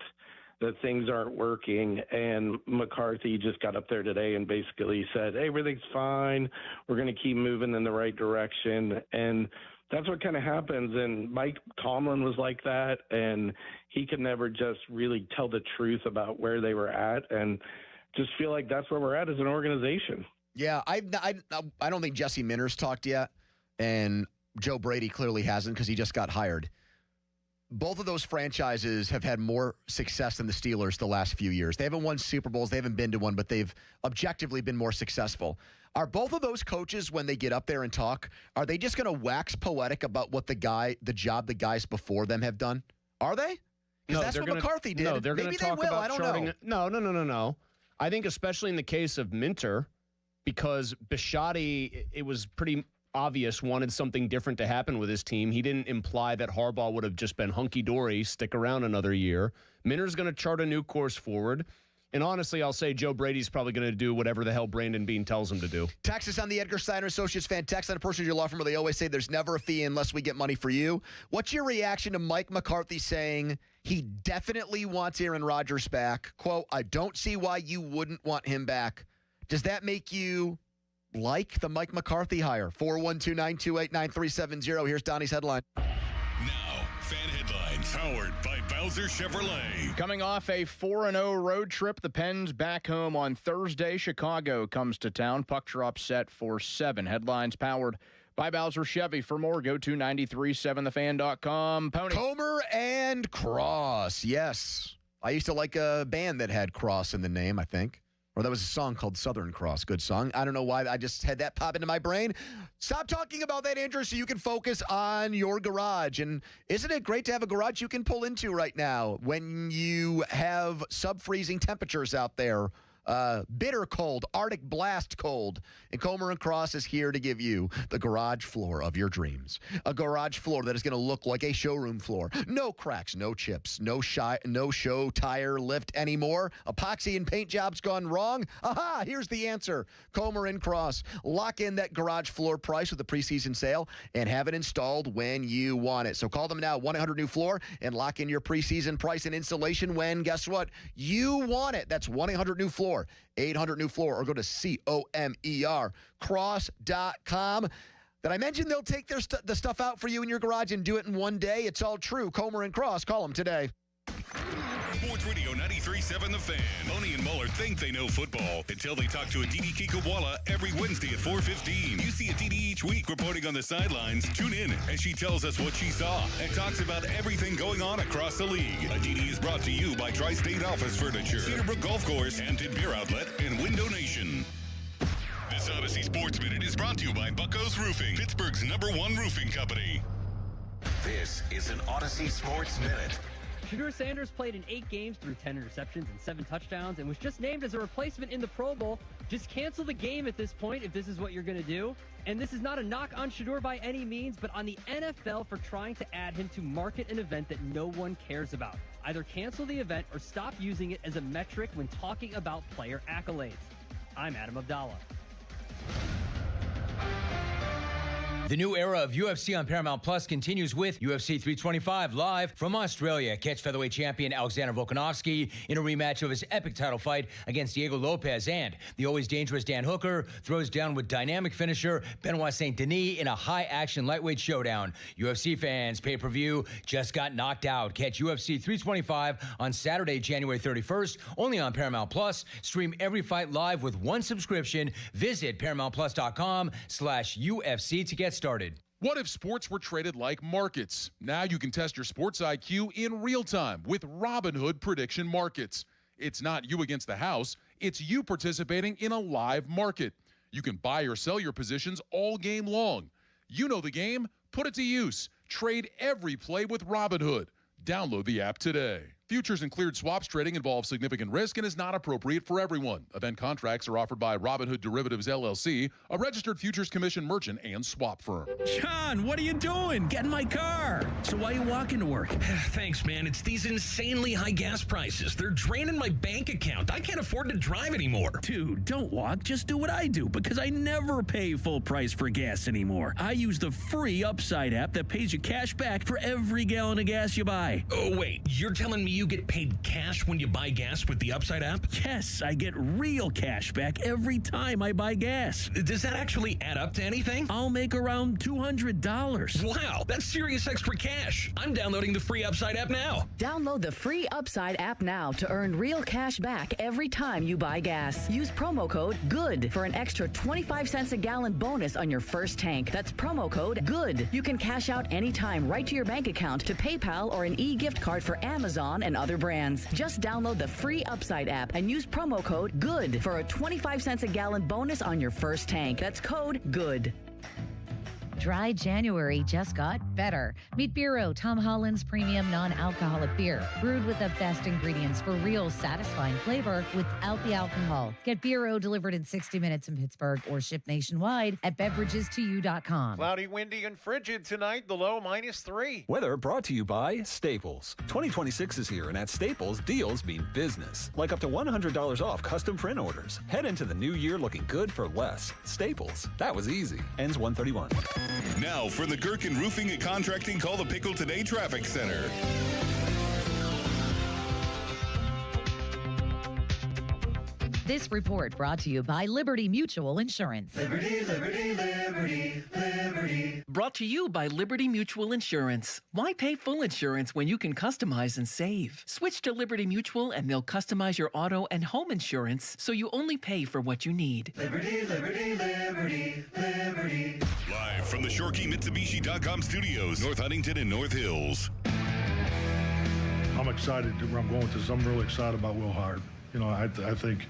that things aren't working. And McCarthy just got up there today and basically said, hey, everything's fine. We're going to keep moving in the right direction. And that's what kind of happens. And Mike Tomlin was like that, and he could never just really tell the truth about where they were at, and just feel like that's where we're at as an organization. Yeah, I don't think Jesse Minter's talked yet, and Joe Brady clearly hasn't because he just got hired. Both of those franchises have had more success than the Steelers the last few years. They haven't won Super Bowls. They haven't been to one, but they've objectively been more successful. Are both of those coaches, when they get up there and talk, are they just going to wax poetic about what the job the guys before them have done? Are they? Because that's what McCarthy did. No, they're going to talk about charting. No. I think especially in the case of Minter, because Bisciotti, it was pretty obvious, wanted something different to happen with his team. He didn't imply that Harbaugh would have just been hunky-dory, stick around another year. Minter's going to chart a new course forward. And honestly, I'll say Joe Brady's probably going to do whatever the hell Brandon Beane tells him to do. Texas on the Edgar Steiner Associates fan. Text on a person in your law firm where they always say there's never a fee unless we get money for you. What's your reaction to Mike McCarthy saying he definitely wants Aaron Rodgers back? Quote, I don't see why you wouldn't want him back. Does that make you like the Mike McCarthy hire? 412-928-9370. Here's Donnie's headline. Now, fan headlines powered by Bowser Chevrolet. Coming off a 4-0 road trip, the Pens back home on Thursday. Chicago comes to town. Puck drop set for 7. Headlines powered by Bowser Chevy. For more, go to 937thefan.com. Pony. Comer and Cross. Yes. I used to like a band that had Cross in the name, I think. Or that was a song called Southern Cross. Good song. I don't know why. I just had that pop into my brain. Stop talking about that, Andrew, so you can focus on your garage. And isn't it great to have a garage you can pull into right now when you have sub-freezing temperatures out there? bitter cold, Arctic blast cold. And Comer & Cross is here to give you the garage floor of your dreams. A garage floor that is going to look like a showroom floor. No cracks, no chips, no show tire lift anymore. Epoxy and paint jobs gone wrong? Aha, here's the answer. Comer & Cross. Lock in that garage floor price with a preseason sale and have it installed when you want it. So call them now, 1-800-NEW-FLOOR, and lock in your preseason price and installation when, guess what? You want it. That's 1-800-NEW-FLOOR. 800-NEW-FLOOR, or go to COMERcross.com. Did I mention they'll take the stuff out for you in your garage and do it in one day? It's all true. Comer & Cross. Call them today. Sports Radio 93.7 The Fan. Boney and Muller think they know football until they talk to Aditi Kikawala every Wednesday at 4:15. You see Aditi each week reporting on the sidelines. Tune in as she tells us what she saw and talks about everything going on across the league. Aditi is brought to you by Tri-State Office Furniture, Cedarbrook Golf Course, Hampton Beer Outlet, and Window Nation. This Odyssey Sports Minute is brought to you by Bucko's Roofing, Pittsburgh's #1 roofing company. This is an Odyssey Sports Minute. Shedeur Sanders played in 8 games, threw 10 interceptions and 7 touchdowns, and was just named as a replacement in the Pro Bowl. Just cancel the game at this point if this is what you're going to do. And this is not a knock on Shedeur by any means, but on the NFL for trying to add him to market an event that no one cares about. Either cancel the event or stop using it as a metric when talking about player accolades. I'm Adam Abdallah. The new era of UFC on Paramount Plus continues with UFC 325 live from Australia. Catch featherweight champion Alexander Volkanovski in a rematch of his epic title fight against Diego Lopez, and the always dangerous Dan Hooker throws down with dynamic finisher Benoit Saint Denis in a high-action lightweight showdown. UFC fans, pay-per-view just got knocked out. Catch UFC 325 on Saturday, January 31st, only on Paramount Plus. Stream every fight live with one subscription. Visit ParamountPlus.com/UFC to get started. What if sports were traded like markets? Now you can test your sports IQ in real time with Robinhood Prediction Markets. It's not you against the house, it's you participating in a live market. You can buy or sell your positions all game long. You know the game, put it to use. Trade every play with Robinhood. Download the app today. Futures and cleared swaps trading involves significant risk and is not appropriate for everyone. Event contracts are offered by Robinhood Derivatives LLC, a registered futures commission merchant and swap firm. John, what are you doing? Get in my car. So why are you walking to work? Thanks, man. It's these insanely high gas prices. They're draining my bank account. I can't afford to drive anymore. Dude, don't walk. Just do what I do, because I never pay full price for gas anymore. I use the free Upside app that pays you cash back for every gallon of gas you buy. Oh, wait. You're telling me you get paid cash when you buy gas with the Upside app? Yes, I get real cash back every time I buy gas. Does that actually add up to anything? I'll make around $200. Wow, that's serious extra cash. I'm downloading the free Upside app now. Download the free Upside app now to earn real cash back every time you buy gas. Use promo code GOOD for an extra 25 cents a gallon bonus on your first tank. That's promo code GOOD. You can cash out anytime right to your bank account, to PayPal, or an e-gift card for Amazon and other brands. Just download the free Upside app and use promo code GOOD for a 25 cents a gallon bonus on your first tank. That's code GOOD. Dry January just got better. Meet Bureau, Tom Holland's premium non-alcoholic beer, brewed with the best ingredients for real satisfying flavor without the alcohol. Get Bureau delivered in 60 minutes in Pittsburgh or shipped nationwide at beverages2u.com. Cloudy, windy, and frigid tonight. The low -3. Weather brought to you by Staples. 2026 is here, and at Staples, deals mean business. Like up to $100 off custom print orders. Head into the new year looking good for less. Staples. That was easy. Ends 1/31. Now for the Gherkin Roofing and Contracting Call the Pickle Today Traffic Center. This report brought to you by Liberty Mutual Insurance. Liberty, liberty, liberty, liberty. Brought to you by Liberty Mutual Insurance. Why pay full insurance when you can customize and save? Switch to Liberty Mutual and they'll customize your auto and home insurance so you only pay for what you need. Liberty, liberty, liberty, liberty. Live from the ShorkeyMitsubishi.com studios, North Huntington and North Hills. I'm excited. I'm going to. I'm really excited about Will Howard. You know, I think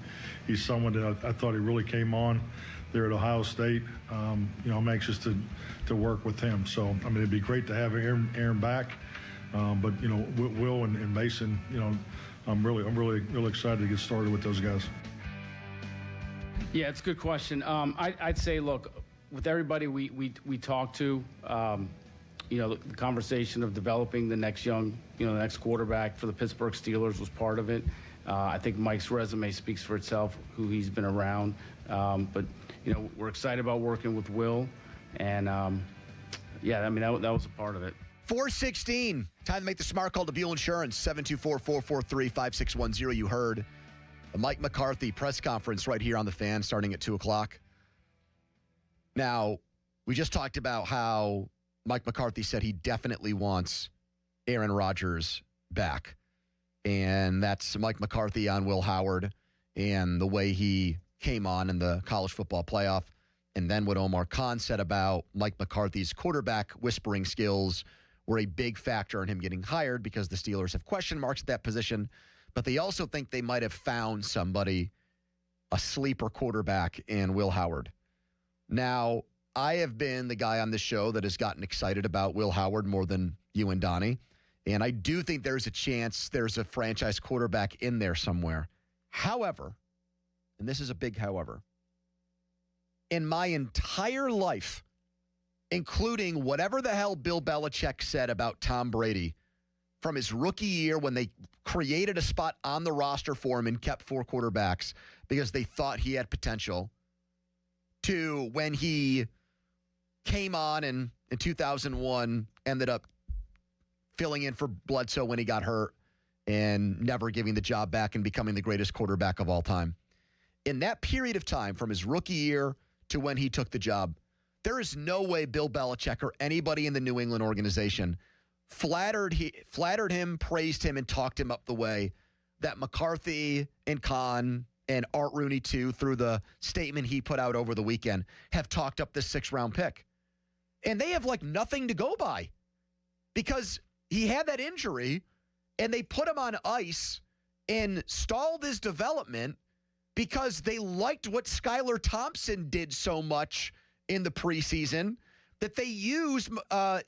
he's someone that I thought he really came on there at Ohio State. You know, I'm anxious to work with him. So, I mean, it'd be great to have Aaron back. But, you know, Will and Mason, you know, I'm really excited to get started with those guys. Yeah, it's a good question. I'd say, look, with everybody we talk to, the conversation of developing the next the next quarterback for the Pittsburgh Steelers was part of it. I think Mike's resume speaks for itself, who he's been around. But we're excited about working with Will, and that was a part of it. 4:16. Time to make the smart call to Buell Insurance. 724-443-5610. You heard the Mike McCarthy press conference right here on the Fan starting at 2 o'clock. Now, we just talked about how Mike McCarthy said he definitely wants Aaron Rodgers back. And that's Mike McCarthy on Will Howard and the way he came on in the college football playoff. And then what Omar Khan said about Mike McCarthy's quarterback whispering skills were a big factor in him getting hired because the Steelers have question marks at that position. But they also think they might have found somebody, a sleeper quarterback in Will Howard. Now, I have been the guy on this show that has gotten excited about Will Howard more than you and Donnie. And I do think there's a chance there's a franchise quarterback in there somewhere. However, and this is a big however, in my entire life, including whatever the hell Bill Belichick said about Tom Brady from his rookie year when they created a spot on the roster for him and kept 4 quarterbacks because they thought he had potential, to when he came on and in 2001 ended up filling in for Bledsoe when he got hurt and never giving the job back and becoming the greatest quarterback of all time. In that period of time, from his rookie year to when he took the job, there is no way Bill Belichick or anybody in the New England organization flattered him, praised him, and talked him up the way that McCarthy and Khan and Art Rooney, too, through the statement he put out over the weekend, have talked up this 6th-round pick. And they have, nothing to go by because he had that injury, and they put him on ice and stalled his development because they liked what Skylar Thompson did so much in the preseason that they used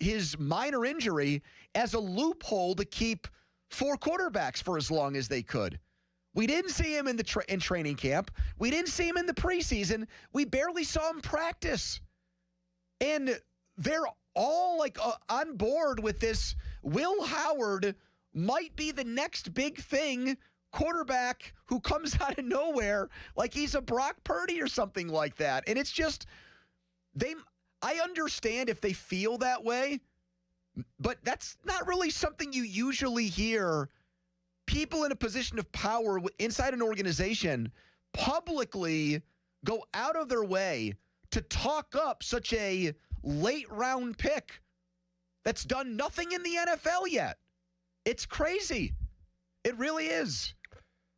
his minor injury as a loophole to keep 4 quarterbacks for as long as they could. We didn't see him in training camp. We didn't see him in the preseason. We barely saw him practice. And they're all on board with this. Will Howard might be the next big thing quarterback who comes out of nowhere like he's a Brock Purdy or something like that. And it's just, I understand if they feel that way, but that's not really something you usually hear people in a position of power inside an organization publicly go out of their way to talk up such a late round pick that's done nothing in the NFL yet. It's crazy. It really is.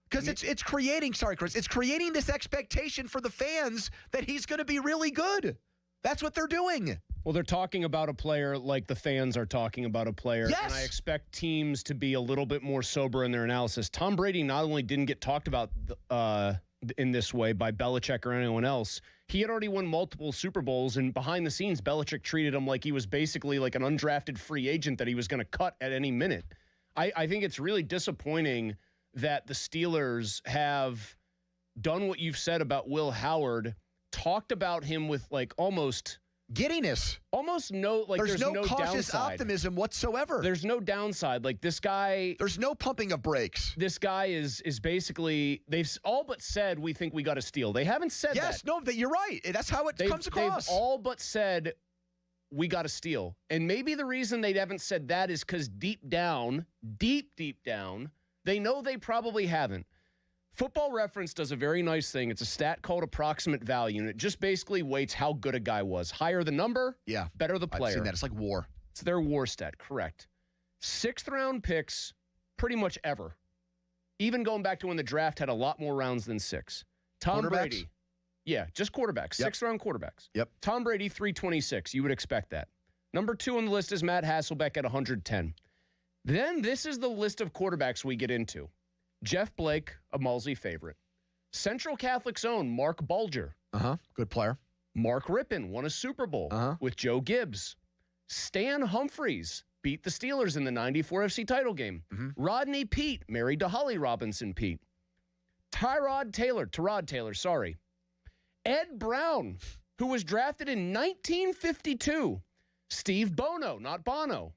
Because it's creating, sorry, Chris, it's creating this expectation for the fans that he's going to be really good. That's what they're doing. Well, they're talking about a player like the fans are talking about a player. Yes. And I expect teams to be a little bit more sober in their analysis. Tom Brady not only didn't get talked about in this way by Belichick or anyone else, he had already won multiple Super Bowls, and behind the scenes, Belichick treated him like he was basically like an undrafted free agent that he was going to cut at any minute. I think it's really disappointing that the Steelers have done what you've said about Will Howard, talked about him with almost giddiness. Almost no, there's no cautious downside. Optimism whatsoever. There's no downside. This guy. There's no pumping of brakes. This guy is basically, they've all but said, we think we got to steal. They haven't said that. Yes, no, you're right. That's how it comes across. They've all but said, we got to steal. And maybe the reason they haven't said that is because deep down, they know they probably haven't. Football Reference does a very nice thing. It's a stat called approximate value, and it just basically weights how good a guy was. Higher the number, better the player. I've seen that. It's like WAR. It's their WAR stat, correct. 6th-round picks, pretty much ever. Even going back to when the draft had a lot more rounds than 6. Tom Brady. Yeah, just quarterbacks. Yep. 6th-round quarterbacks. Yep. Tom Brady, 326. You would expect that. Number 2 on the list is Matt Hasselbeck at 110. Then this is the list of quarterbacks we get into. Jeff Blake, a Mulsey favorite. Central Catholic's own Mark Bulger. Good player. Mark Rippon won a Super Bowl with Joe Gibbs. Stan Humphries beat the Steelers in the 94 FC title game. Rodney Peete married to Holly Robinson Peete. Tyrod Taylor, Ed Brown, who was drafted in 1952. Steve Bono, not Bono.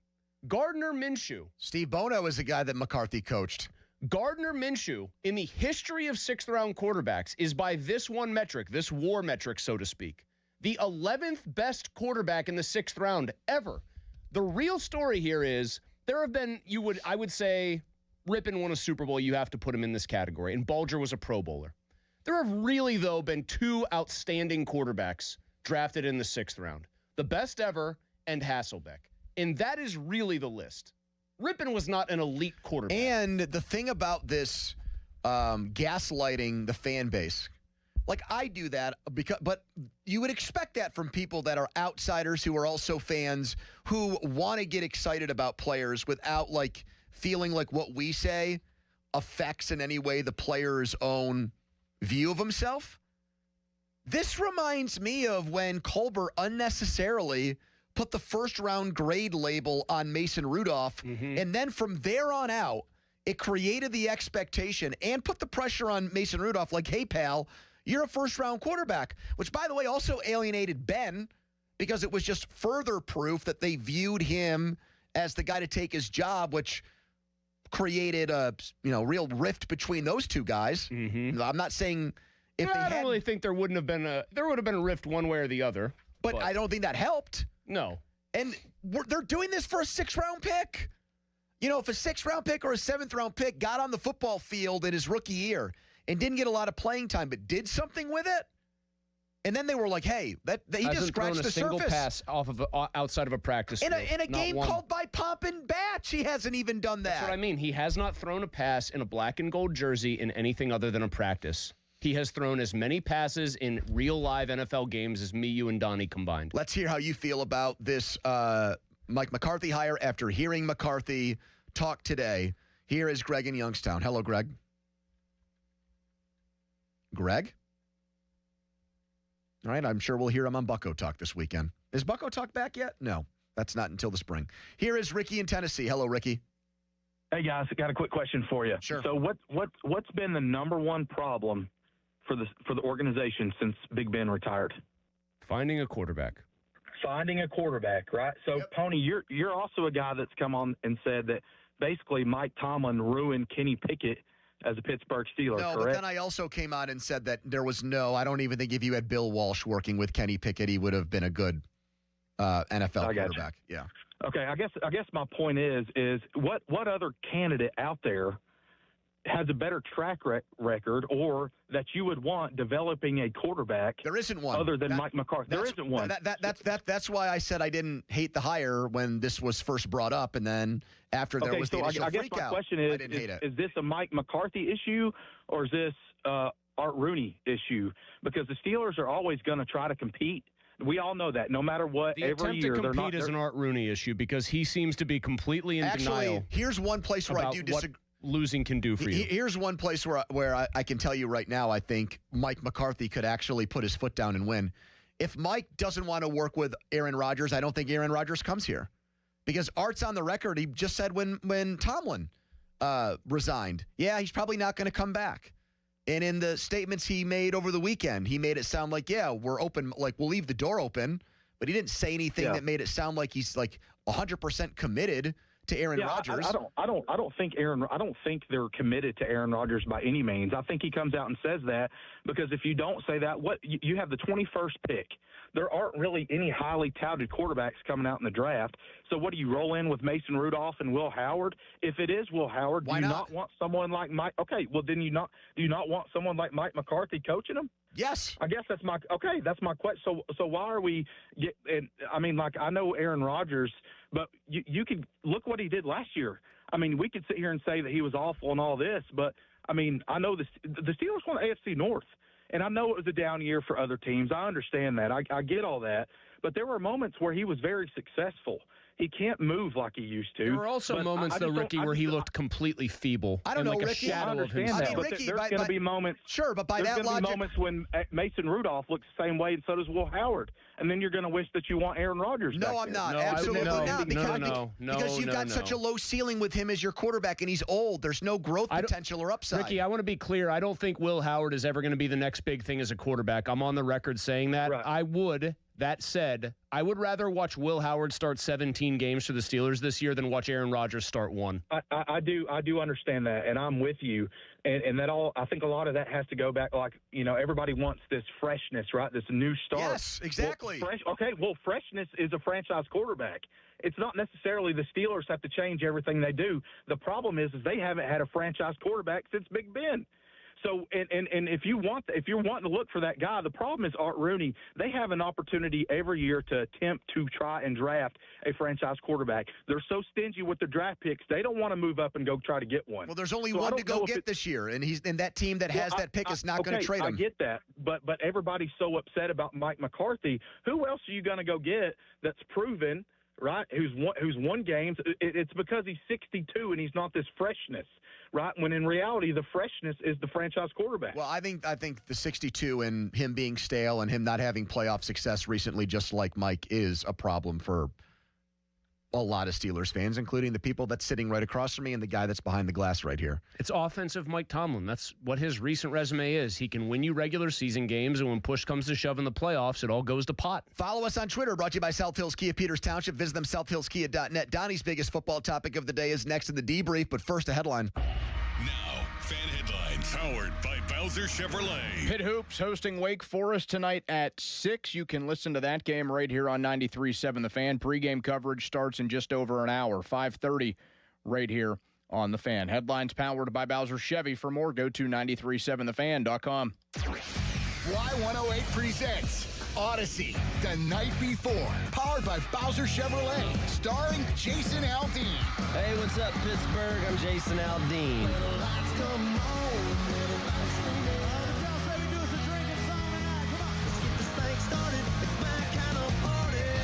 Gardner Minshew. Steve Bono is the guy that McCarthy coached. Gardner Minshew, in the history of sixth-round quarterbacks, is by this one metric, this war metric, so to speak, the 11th best quarterback in the sixth round ever. The real story here is there have been, I would say, Rippon won a Super Bowl, you have to put him in this category, and Bulger was a Pro Bowler. There have really, though, been two outstanding quarterbacks drafted in the sixth round. The best ever and Hasselbeck. And that is really the list. Rippon was not an elite quarterback. And the thing about this gaslighting the fan base, like I do that, but you would expect that from people that are outsiders who are also fans who want to get excited about players without like feeling like what we say affects in any way the player's own view of himself. This reminds me of when Colbert unnecessarily put the first-round grade label on Mason Rudolph, and then from there on out, it created the expectation and put the pressure on Mason Rudolph like, hey, pal, you're a first-round quarterback, which, by the way, also alienated Ben because it was just further proof that they viewed him as the guy to take his job, which created a real rift between those two guys. I'm not saying if I don't really think there would have been a rift one way or the other. But I don't think that helped. No. And they're doing this for a sixth-round pick. You know, if a sixth-round pick or a seventh-round pick got on the football field in his rookie year and didn't get a lot of playing time but did something with it, and then they were like, hey, he just scratched the single surface. Pass off of outside of a practice In field. a game called by Pomp and Batch, he hasn't even done that. That's what I mean. He has not thrown a pass in a black and gold jersey in anything other than a practice. He has thrown as many passes in real live NFL games as me, you, and Donnie combined. Let's hear how you feel about this Mike McCarthy hire after hearing McCarthy talk today. Here is Greg in Youngstown. Hello, Greg. Greg? All right, I'm sure we'll hear him on Bucko Talk this weekend. Is Bucko Talk back yet? No, that's not until the spring. Here is Ricky in Tennessee. Hello, Ricky. Hey, guys, I got a quick question for you. Sure. So what's been the number one problem for the organization since Big Ben retired? Finding a quarterback. Finding a quarterback, right? So, yep. Pony, you're also a guy that's come on and said that basically Mike Tomlin ruined Kenny Pickett as a Pittsburgh Steeler, no, correct? But then I also came out and said that I don't even think if you had Bill Walsh working with Kenny Pickett, he would have been a good NFL quarterback. Yeah. Okay, I guess my point is what other candidate out there has a better track record or that you would want developing a quarterback? There isn't one. Other than Mike McCarthy. There isn't one. That's why I said I didn't hate the hire when this was first brought up, and then after there was the initial I guess freak my out, question I didn't hate it. Is this a Mike McCarthy issue or is this Art Rooney issue? Because the Steelers are always going to try to compete. We all know that. No matter what, The every attempt year to they're compete not. is an Art Rooney issue because he seems to be completely in denial. Here's one place where I do disagree. Losing can do for you. Here's one place where I can tell you right now, I think Mike McCarthy could actually put his foot down and win. If Mike doesn't want to work with Aaron Rodgers, I don't think Aaron Rodgers comes here. Because Art's on the record, he just said when Tomlin resigned, yeah, he's probably not going to come back. And in the statements he made over the weekend, he made it sound like, yeah, we're open, like we'll leave the door open. But he didn't say anything that made it sound like he's like 100% committed to Aaron Rodgers. I don't think they're committed to Aaron Rodgers by any means. I think he comes out and says that because if you don't say that, you have the 21st pick. There aren't really any highly touted quarterbacks coming out in the draft. So what do you roll in with Mason Rudolph and Will Howard? If it is Will Howard, do you not want someone like Mike? Okay, well then do you not want someone like Mike McCarthy coaching him? Yes. I guess that's my question. So why are we I know Aaron Rodgers, but you could look what he did last year. I mean, we could sit here and say that he was awful and all this, but I mean, I know the Steelers won the AFC North, and I know it was a down year for other teams. I understand that. I get all that, but there were moments where he was very successful. He can't move like he used to. There were also But moments, I though, just don't- Ricky, I where just he don't- looked completely feeble. I don't and know, like Ricky. a shadow I of understand himself. that, but Ricky, there's by going to be moments. Sure, but by there's that gonna be logic, moments when Mason Rudolph looks the same way, and so does Will Howard, and then you're going to wish that you want Aaron Rodgers. No, back I'm there. not. No, I would Absolutely never- not. no, Because you've got such a low ceiling with him as your quarterback, and he's old. There's no growth potential or upside. Ricky, I want to be clear. I don't think Will Howard is ever going to be the next big thing as a quarterback. I'm on the record saying that. Right. That said, I would rather watch Will Howard start 17 games for the Steelers this year than watch Aaron Rodgers start one. I do understand that, and I'm with you. And that all, I think a lot of that has to go back, like, everybody wants this freshness, right? This new start. Yes, exactly. Well, freshness is a franchise quarterback. It's not necessarily the Steelers have to change everything they do. The problem is they haven't had a franchise quarterback since Big Ben. So, and if you're wanting to look for that guy, the problem is Art Rooney. They have an opportunity every year to attempt to try and draft a franchise quarterback. They're so stingy with their draft picks, they don't want to move up and go try to get one. Well, there's only So I one don't to go know if get this year, and that team that has that pick is not going to trade him. I get that, but everybody's so upset about Mike McCarthy. Who else are you going to go get that's proven? Right, who's won games? It's because he's 62 and he's not this freshness, right? When in reality, the freshness is the franchise quarterback. Well, I think the 62 and him being stale and him not having playoff success recently, just like Mike, is a problem for a lot of Steelers fans, including the people that's sitting right across from me and the guy that's behind the glass right here. It's offensive Mike Tomlin. That's what his recent resume is. He can win you regular season games, and when push comes to shove in the playoffs, it all goes to pot. Follow us on Twitter, brought to you by South Hills Kia Peters Township. Visit them, southhillskia.net. Donnie's biggest football topic of the day is next in the debrief, but first a headline. Now, fan headlines powered by Bowser Chevrolet. Pitt Hoops hosting Wake Forest tonight at 6. You can listen to that game right here on 93.7 The Fan. Pre-game coverage starts in just over an hour, 5:30 right here on The Fan. Headlines powered by Bowser Chevy. For more, go to 937thefan.com. Y108 presents Odyssey, The Night Before, powered by Bowser Chevrolet, starring Jason Aldean. Hey, what's up, Pittsburgh? I'm Jason Aldean.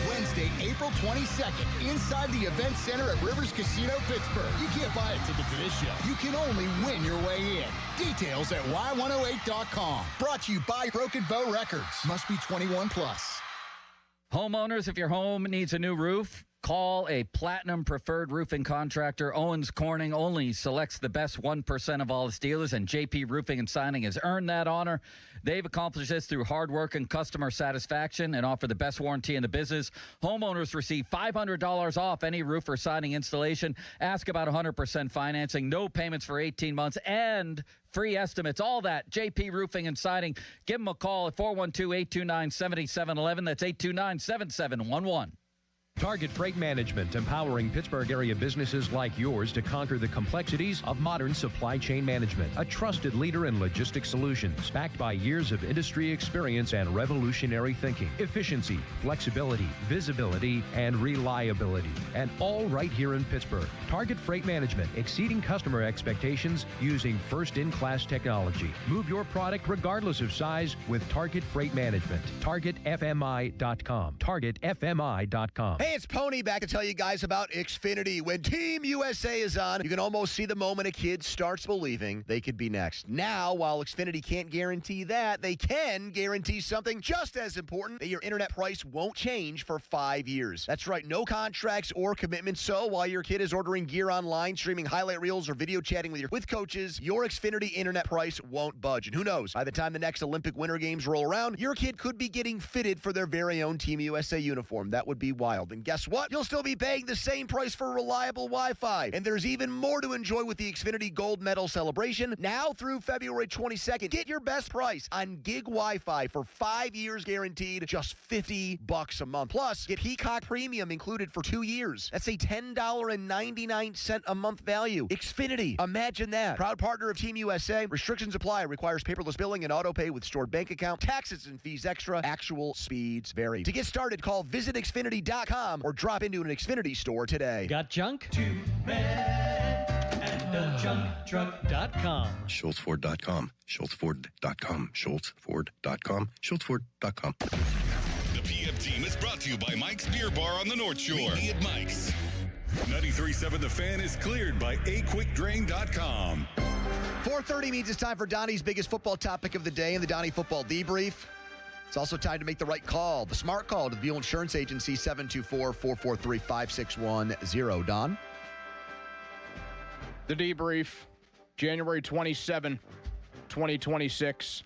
Wednesday, April 22nd, inside the Event Center at Rivers Casino, Pittsburgh. You can't buy a ticket to this show. You can only win your way in. Details at y108.com. Brought to you by Broken Bow Records. Must be 21 plus. Homeowners, if your home needs a new roof, call a Platinum Preferred Roofing Contractor. Owens Corning only selects the best 1% of all its dealers, and JP Roofing and Signing has earned that honor. They've accomplished this through hard work and customer satisfaction and offer the best warranty in the business. Homeowners receive $500 off any roof or siding installation. Ask about 100% financing, no payments for 18 months, and free estimates. All that, JP Roofing and Siding. Give them a call at 412-829-7711. That's 829-7711. Target Freight Management, empowering Pittsburgh area businesses like yours to conquer the complexities of modern supply chain management. A trusted leader in logistics solutions, backed by years of industry experience and revolutionary thinking. Efficiency, flexibility, visibility, and reliability. And all right here in Pittsburgh. Target Freight Management, exceeding customer expectations using first-in-class technology. Move your product regardless of size with Target Freight Management. TargetFMI.com. TargetFMI.com. Hey, it's Pony back to tell you guys about Xfinity. When Team USA is on, you can almost see the moment a kid starts believing they could be next. Now, while Xfinity can't guarantee that, they can guarantee something just as important, that your internet price won't change for 5 years. That's right, no contracts or commitments. So while your kid is ordering gear online, streaming highlight reels, or video chatting with coaches, your Xfinity internet price won't budge. And who knows, by the time the next Olympic Winter Games roll around, your kid could be getting fitted for their very own Team USA uniform. That would be wild. And guess what? You'll still be paying the same price for reliable Wi-Fi. And there's even more to enjoy with the Xfinity Gold Medal celebration. Now through February 22nd, get your best price on gig Wi-Fi for 5 years guaranteed, just $50 a month. Plus, get Peacock Premium included for 2 years. That's a $10.99 a month value. Xfinity, imagine that. Proud partner of Team USA. Restrictions apply. Requires paperless billing and auto pay with stored bank account. Taxes and fees extra. Actual speeds vary. To get started, call visitxfinity.com or drop into an Xfinity store today. Got junk? Two men and a junk truck.com. SchultzFord.com. SchultzFord.com. SchultzFord.com. SchultzFord.com. The PFT Team is brought to you by Mike's Beer Bar on the North Shore. Meet me at Mike's. 93.7 The Fan is cleared by aquickdrain.com. 4:30 means it's time for Donnie's biggest football topic of the day in the Donnie Football Debrief. It's also time to make the right call, the smart call to the Buell Insurance Agency, 724-443-5610. Don? The debrief, January 27, 2026.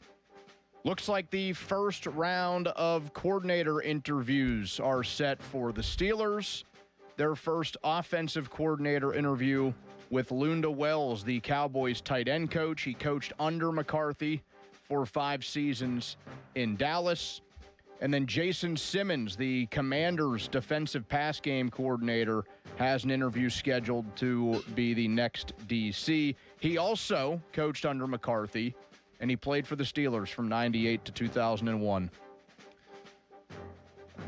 Looks like the first round of coordinator interviews are set for the Steelers. Their first offensive coordinator interview with Lunda Wells, the Cowboys tight end coach. He coached under McCarthy for 5 seasons in Dallas. And then Jason Simmons, the Commanders defensive pass game coordinator, has an interview scheduled to be the next DC. He also coached under McCarthy, and he played for the Steelers from 98 to 2001.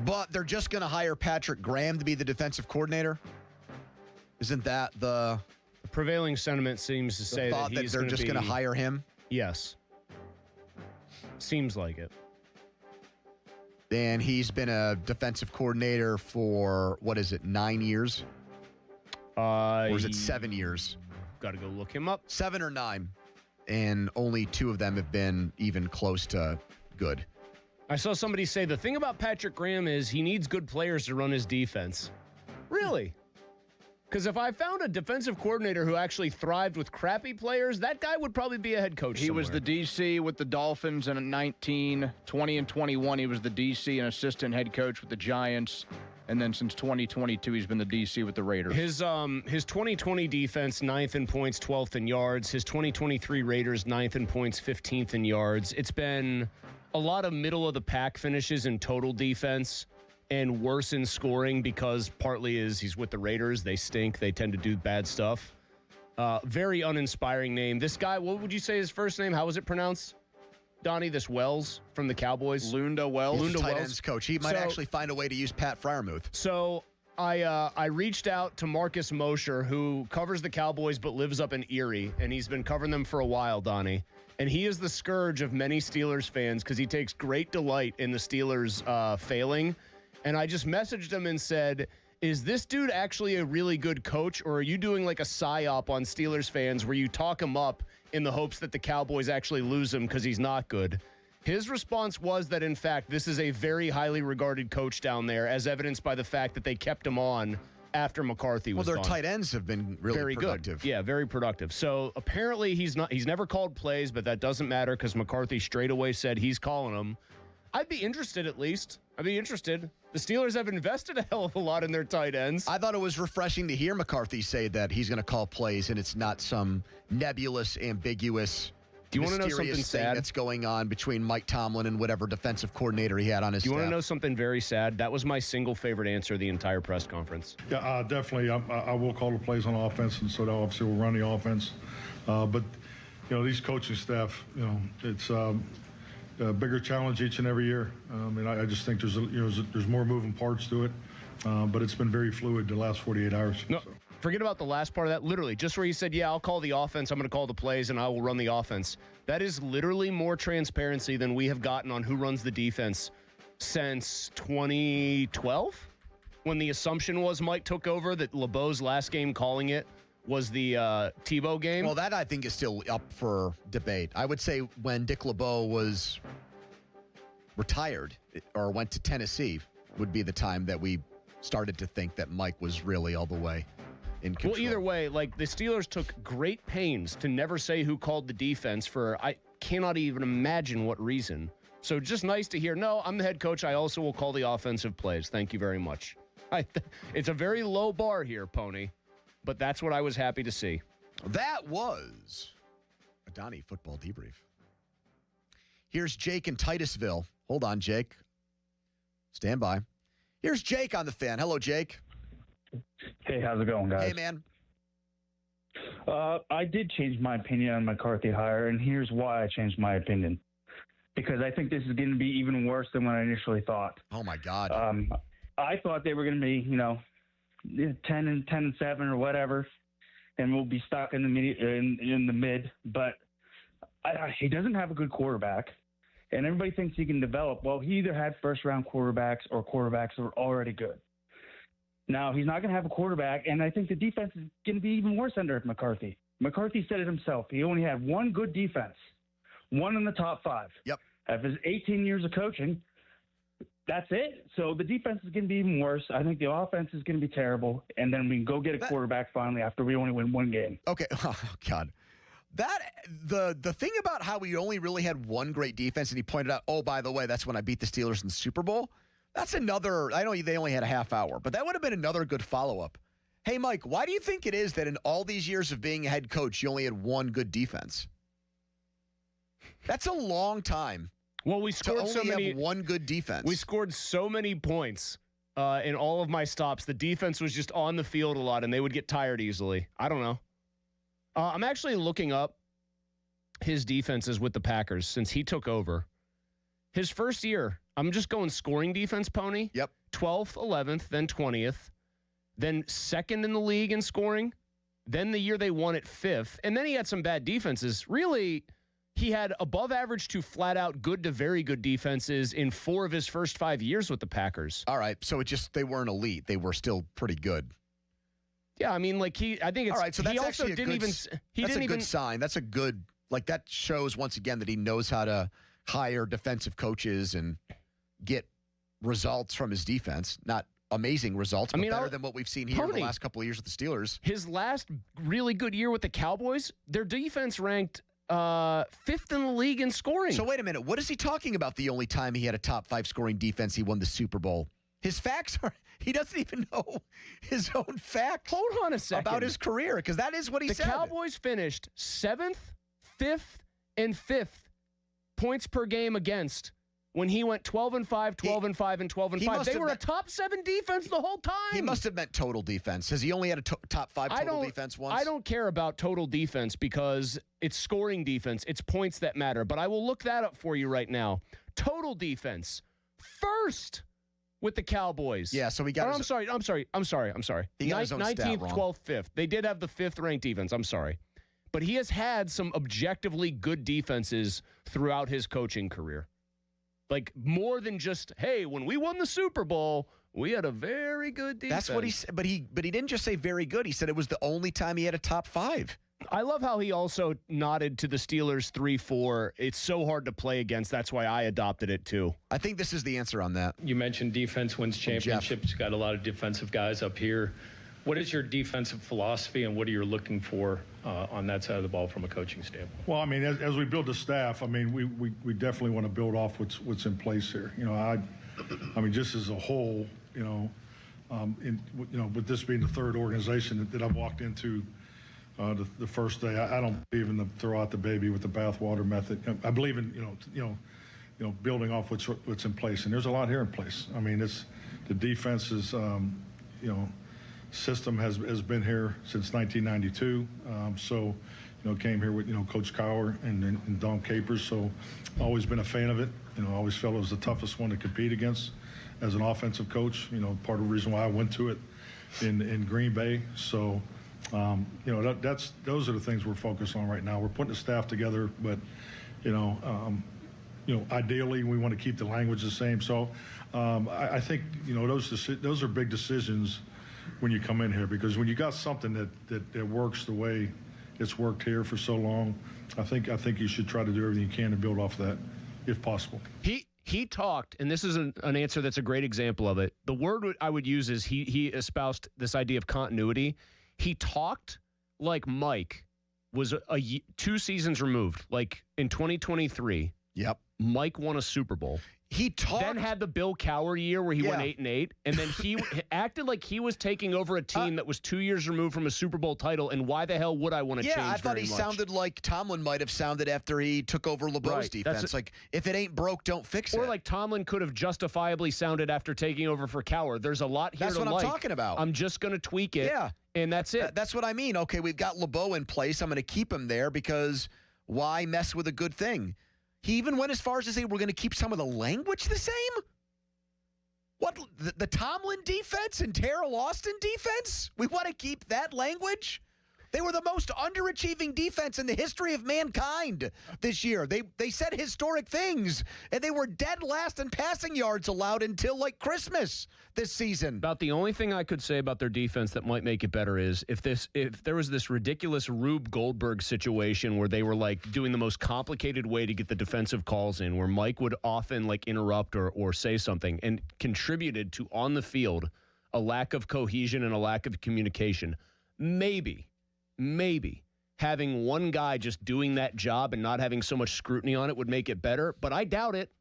But they're just going to hire Patrick Graham to be the defensive coordinator? Isn't that the prevailing sentiment seems to say thought that he's they're just going to hire him? Yes. Seems like it. And he's been a defensive coordinator for, 9 years? Or is it 7 years? Got to go look him up. 7 or 9. And only 2 of them have been even close to good. I saw somebody say the thing about Patrick Graham is he needs good players to run his defense. Really? Because if I found a defensive coordinator who actually thrived with crappy players, that guy would probably be a head coach He was somewhere. the DC with the Dolphins in 19, 20, and 21. He was the DC and assistant head coach with the Giants. And then since 2022, he's been the DC with the Raiders. His 2020 defense, 9th in points, 12th in yards. His 2023 Raiders, 9th in points, 15th in yards. It's been a lot of middle-of-the-pack finishes in total defense and worse in scoring because partly is he's with the Raiders. They stink. They tend to do bad stuff. Very uninspiring name. This guy, what would you say his first name? How was it pronounced? Donnie, this Wells from the Cowboys. Lunda Wells. He's a tight ends coach. He might actually find a way to use Pat Freiermuth. So I reached out to Marcus Mosher, who covers the Cowboys but lives up in Erie, and he's been covering them for a while, Donnie. And he is the scourge of many Steelers fans because he takes great delight in the Steelers failing. And I just messaged him and said, is this dude actually a really good coach, or are you doing like a psyop on Steelers fans where you talk him up in the hopes that the Cowboys actually lose him because he's not good? His response was that, in fact, this is a very highly regarded coach down there, as evidenced by the fact that they kept him on after McCarthy was Well, their gone. tight ends have been really very productive. good. Yeah, very productive. So apparently he's never called plays, but that doesn't matter because McCarthy straight away said he's calling them. I'd be interested at least. I'd be interested. The Steelers have invested a hell of a lot in their tight ends. I thought it was refreshing to hear McCarthy say that he's going to call plays and it's not some nebulous, ambiguous, Do you want to know mysterious something thing sad? that's going on between Mike Tomlin and whatever defensive coordinator he had on his Do you staff. want to know something very sad? That was my single favorite answer of the entire press conference. Yeah, definitely. I will call the plays on offense, and so that obviously will run the offense. But, these coaching staff, it's a bigger challenge each and every year. And I just think there's more moving parts to it. But it's been very fluid the last 48 hours. No, forget about the last part of that. Literally, just where he said, yeah, I'll call the offense, I'm going to call the plays, and I will run the offense. That is literally more transparency than we have gotten on who runs the defense since 2012, when the assumption was Mike took over, that LeBeau's last game calling it was the Tebow game. Well, that I think is still up for debate. I would say when Dick LeBeau was retired or went to Tennessee would be the time that we started to think that Mike was really all the way in control. Well, either way, the Steelers took great pains to never say who called the defense for, I cannot even imagine what reason. So just nice to hear, no, I'm the head coach. I also will call the offensive plays. Thank you very much. It's a very low bar here, Pony, but that's what I was happy to see. That was a Donnie Football Debrief. Here's Jake in Titusville. Hold on, Jake. Stand by. Here's Jake on the Fan. Hello, Jake. Hey, how's it going, guys? Hey, man. I did change my opinion on McCarthy hire, and here's why I changed my opinion. Because I think this is going to be even worse than what I initially thought. Oh, my God. I thought they were going to be, 10 and 7 or whatever, and we'll be stuck in the mid. But he doesn't have a good quarterback. and everybody thinks he can develop. Well, he either had first-round quarterbacks or quarterbacks that were already good. Now, he's not going to have a quarterback, and I think the defense is going to be even worse under McCarthy. McCarthy said it himself. He only had one good defense, one in the top 5. Yep. Of his 18 years of coaching, that's it. So the defense is going to be even worse. I think the offense is going to be terrible, and then we can go get a quarterback finally after we only win one game. Okay. Oh, God. The thing about how we only really had one great defense, and he pointed out, oh, by the way, that's when I beat the Steelers in the Super Bowl. That's another, I know they only had a half hour, but that would have been another good follow-up. Hey, Mike, why do you think it is that in all these years of being a head coach, you only had one good defense? That's a long time. Well, we scored to only have one good defense. We scored so many points in all of my stops. The defense was just on the field a lot, and they would get tired easily. I don't know. I'm actually looking up his defenses with the Packers since he took over. His first year, I'm just going scoring defense, Pony. Yep. 12th, 11th, then 20th, then second in the league in scoring. Then the year they won at 5th, and then he had some bad defenses. Really, he had above average to flat out good to very good defenses in 4 of his first 5 years with the Packers. All right, so they weren't elite. They were still pretty good. Yeah, I mean, I think it's. All right, so that's he also actually a good sign. That's a good, that shows once again that he knows how to hire defensive coaches and get results from his defense. Not amazing results, but better than what we've seen here in the last couple of years with the Steelers. His last really good year with the Cowboys, their defense ranked 5th in the league in scoring. So wait a minute. What is he talking about the only time he had a top 5 scoring defense, he won the Super Bowl? His facts are, he doesn't even know his own facts. Hold on a second. About his career, because that is what he said. The Cowboys finished 7th, 5th, and 5th points per game against when he went 12-5, 12-5, and 12-5. They were a top 7 defense the whole time. He must have meant total defense. Has he only had a top 5 total defense once? I don't care about total defense because it's scoring defense. It's points that matter. But I will look that up for you right now. Total defense. First with the Cowboys. Yeah, so we got I'm sorry. He got his own 19th, stat wrong. 12th, 5th. They did have the 5th ranked defense. I'm sorry. But he has had some objectively good defenses throughout his coaching career. Like more than just, hey, when we won the Super Bowl, we had a very good defense. That's what he said. But he didn't just say very good. He said it was the only time he had a top 5. I love how he also nodded to the Steelers 3-4. It's so hard to play against. That's why I adopted it too. I think this is the answer on that. You mentioned defense wins championships. Got a lot of defensive guys up here. What is your defensive philosophy, and what are you looking for on that side of the ball from a coaching standpoint? Well, I mean, as we build the staff, I mean, we definitely want to build off what's in place here. You know, I mean, just as a whole, with this being the third organization that I've walked into the first day, I don't believe in the throw out the baby with the bathwater method. I believe in building off what's in place, and there's a lot here in place. I mean, the defense is system has been here since 1992. Came here with Coach Cowher and Don Capers. So always been a fan of it. Always felt it was the toughest one to compete against as an offensive coach. Part of the reason why I went to it in Green Bay. So. Those are the things we're focused on right now. We're putting the staff together, but ideally we want to keep the language the same. So I think those are big decisions when you come in here, because when you got something that works the way it's worked here for so long, I think you should try to do everything you can to build off that, if possible. He talked, and this is an answer that's a great example of it. The word I would use is he espoused this idea of continuity. He talked like Mike was 2 seasons removed. Like in 2023, yep, Mike won a Super Bowl. He talked. Then had the Bill Cowher year where he went 8-8, and then he acted like he was taking over a team that was 2 years removed from a Super Bowl title. And why the hell would I want to change? Yeah, I thought he sounded like Tomlin might have sounded after he took over LeBeau's defense. Like, if it ain't broke, don't fix it. Or like Tomlin could have justifiably sounded after taking over for Cowher. There's a lot here. That's what I'm talking about. I'm just going to tweak it. Yeah, and that's it. That's what I mean. Okay, we've got LeBeau in place. I'm going to keep him there because why mess with a good thing? He even went as far as to say we're going to keep some of the language the same? What, the Tomlin defense and Terrell Austin defense? We want to keep that language? They were the most underachieving defense in the history of mankind this year. They said historic things, and they were dead last in passing yards allowed until like Christmas this season. About the only thing I could say about their defense that might make it better is if there was this ridiculous Rube Goldberg situation where they were like doing the most complicated way to get the defensive calls in, where Mike would often like interrupt or say something and contributed to on the field a lack of cohesion and a lack of communication. Maybe having one guy just doing that job and not having so much scrutiny on it would make it better, but I doubt it.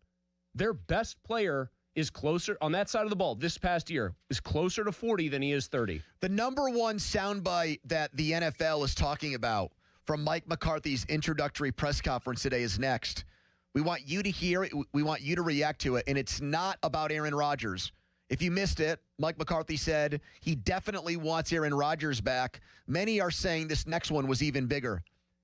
Their best player is closer on that side of the ball this past year is closer to 40 than he is 30. The number one soundbite that the NFL is talking about from Mike McCarthy's introductory press conference today is next. We want you to hear it. We want you to react to it. And it's not about Aaron Rodgers. If you missed it, Mike McCarthy said he definitely wants Aaron Rodgers back. Many are saying this next one was even bigger.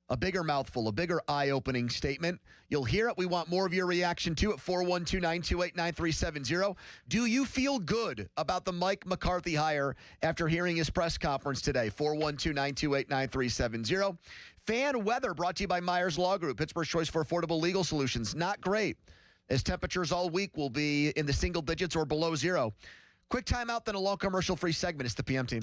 A bigger mouthful, a bigger eye-opening statement. You'll hear it. We want more of your reaction to it. 412-928-9370. Do you feel good about the Mike McCarthy hire after hearing his press conference today? 412-928-9370. Fan weather brought to you by Myers Law Group, Pittsburgh's choice for affordable legal solutions. Not great, as temperatures all week will be in the single digits or below zero. Quick timeout, then a long commercial-free segment. It's the PM Team.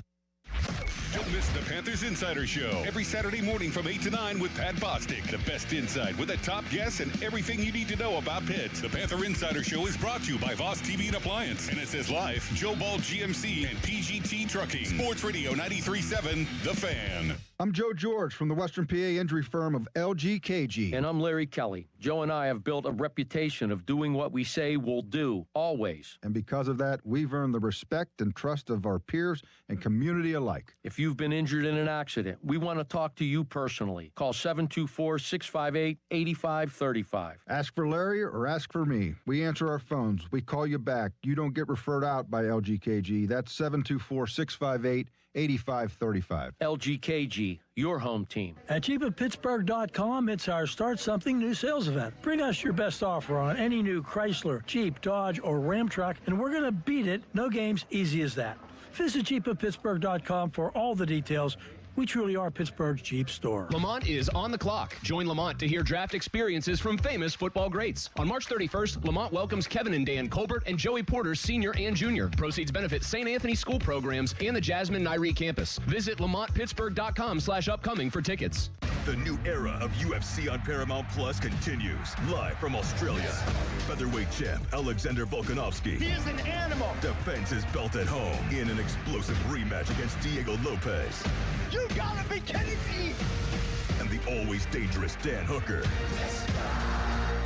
Don't miss the Panthers Insider Show every Saturday morning from 8 to 9 with Pat Bostic. The best insight with the top guests and everything you need to know about Pitt. The Panther Insider Show is brought to you by Voss TV and Appliance, NSS Life, Joe Ball GMC, and PGT Trucking. Sports Radio 93.7, The Fan. I'm Joe George from the Western PA injury firm of LGKG. And I'm Larry Kelly. Joe and I have built a reputation of doing what we say we'll do, always. And because of that, we've earned the respect and trust of our peers and community alike. If you've been injured in an accident, we want to talk to you personally. Call 724-658-8535. Ask for Larry or ask for me. We answer our phones. We call you back. You don't get referred out by LGKG. That's 724-658-8535. LGKG, your home team. At JeepofPittsburgh.com, it's our Start Something New sales event. Bring us your best offer on any new Chrysler, Jeep, Dodge, or Ram truck, and we're going to beat it. No games, easy as that. Visit JeepofPittsburgh.com for all the details. We truly are Pittsburgh's Jeep store. Lamont is on the clock. Join Lamont to hear draft experiences from famous football greats. On March 31st, Lamont welcomes Kevin and Dan Colbert and Joey Porter Sr. and Jr. Proceeds benefit St. Anthony School programs and the Jasmine Nairi campus. Visit LamontPittsburgh.com/upcoming for tickets. The new era of UFC on Paramount Plus continues. Live from Australia. Featherweight champ Alexander Volkanovski. He is an animal. Defends his belt at home in an explosive rematch against Diego Lopez. You gotta be kidding me! And the always dangerous Dan Hooker.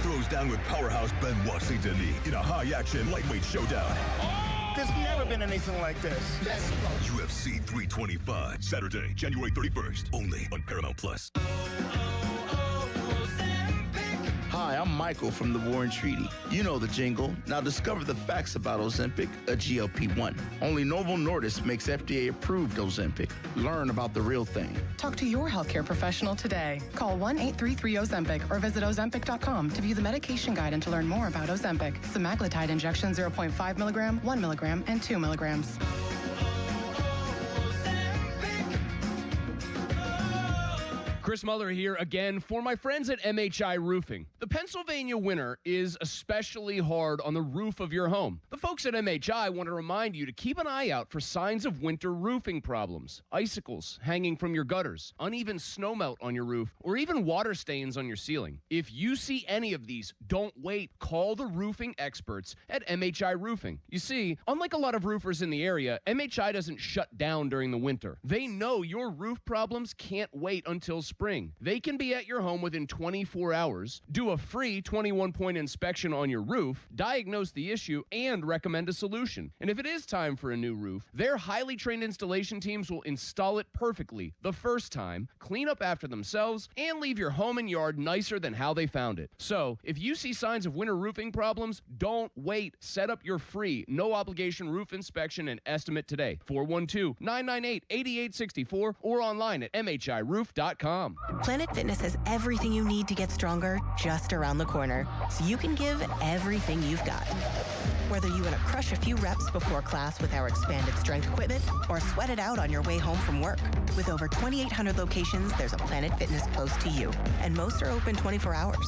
Throws down with powerhouse Benoit Saint-Denis in a high-action lightweight showdown. There's never been anything like this. UFC 325, Saturday, January 31st, only on Paramount Plus. Hi, I'm Michael from the War and Treaty. You know the jingle. Now discover the facts about Ozempic, a GLP-1. Only Novo Nordisk makes FDA-approved Ozempic. Learn about the real thing. Talk to your healthcare professional today. Call 1-833-OZEMPIC or visit Ozempic.com to view the medication guide and to learn more about Ozempic. Semaglutide injection 0.5 milligram, 1 milligram, and 2 milligrams. Chris Muller here again for my friends at MHI Roofing. The Pennsylvania winter is especially hard on the roof of your home. The folks at MHI want to remind you to keep an eye out for signs of winter roofing problems. Icicles hanging from your gutters, uneven snowmelt on your roof, or even water stains on your ceiling. If you see any of these, don't wait. Call the roofing experts at MHI Roofing. You see, unlike a lot of roofers in the area, MHI doesn't shut down during the winter. They know your roof problems can't wait until spring. They can be at your home within 24 hours, do a free 21-point inspection on your roof, diagnose the issue, and recommend a solution. And if it is time for a new roof, their highly trained installation teams will install it perfectly the first time, clean up after themselves, and leave your home and yard nicer than how they found it. So, if you see signs of winter roofing problems, don't wait. Set up your free, no-obligation roof inspection and estimate today. 412-998-8864 or online at mhiroof.com. PlanetFitness.com. Planet Fitness has everything you need to get stronger just around the corner, so you can give everything you've got. Whether you want to crush a few reps before class with our expanded strength equipment or sweat it out on your way home from work. With over 2,800 locations, there's a Planet Fitness close to you, and most are open 24 hours.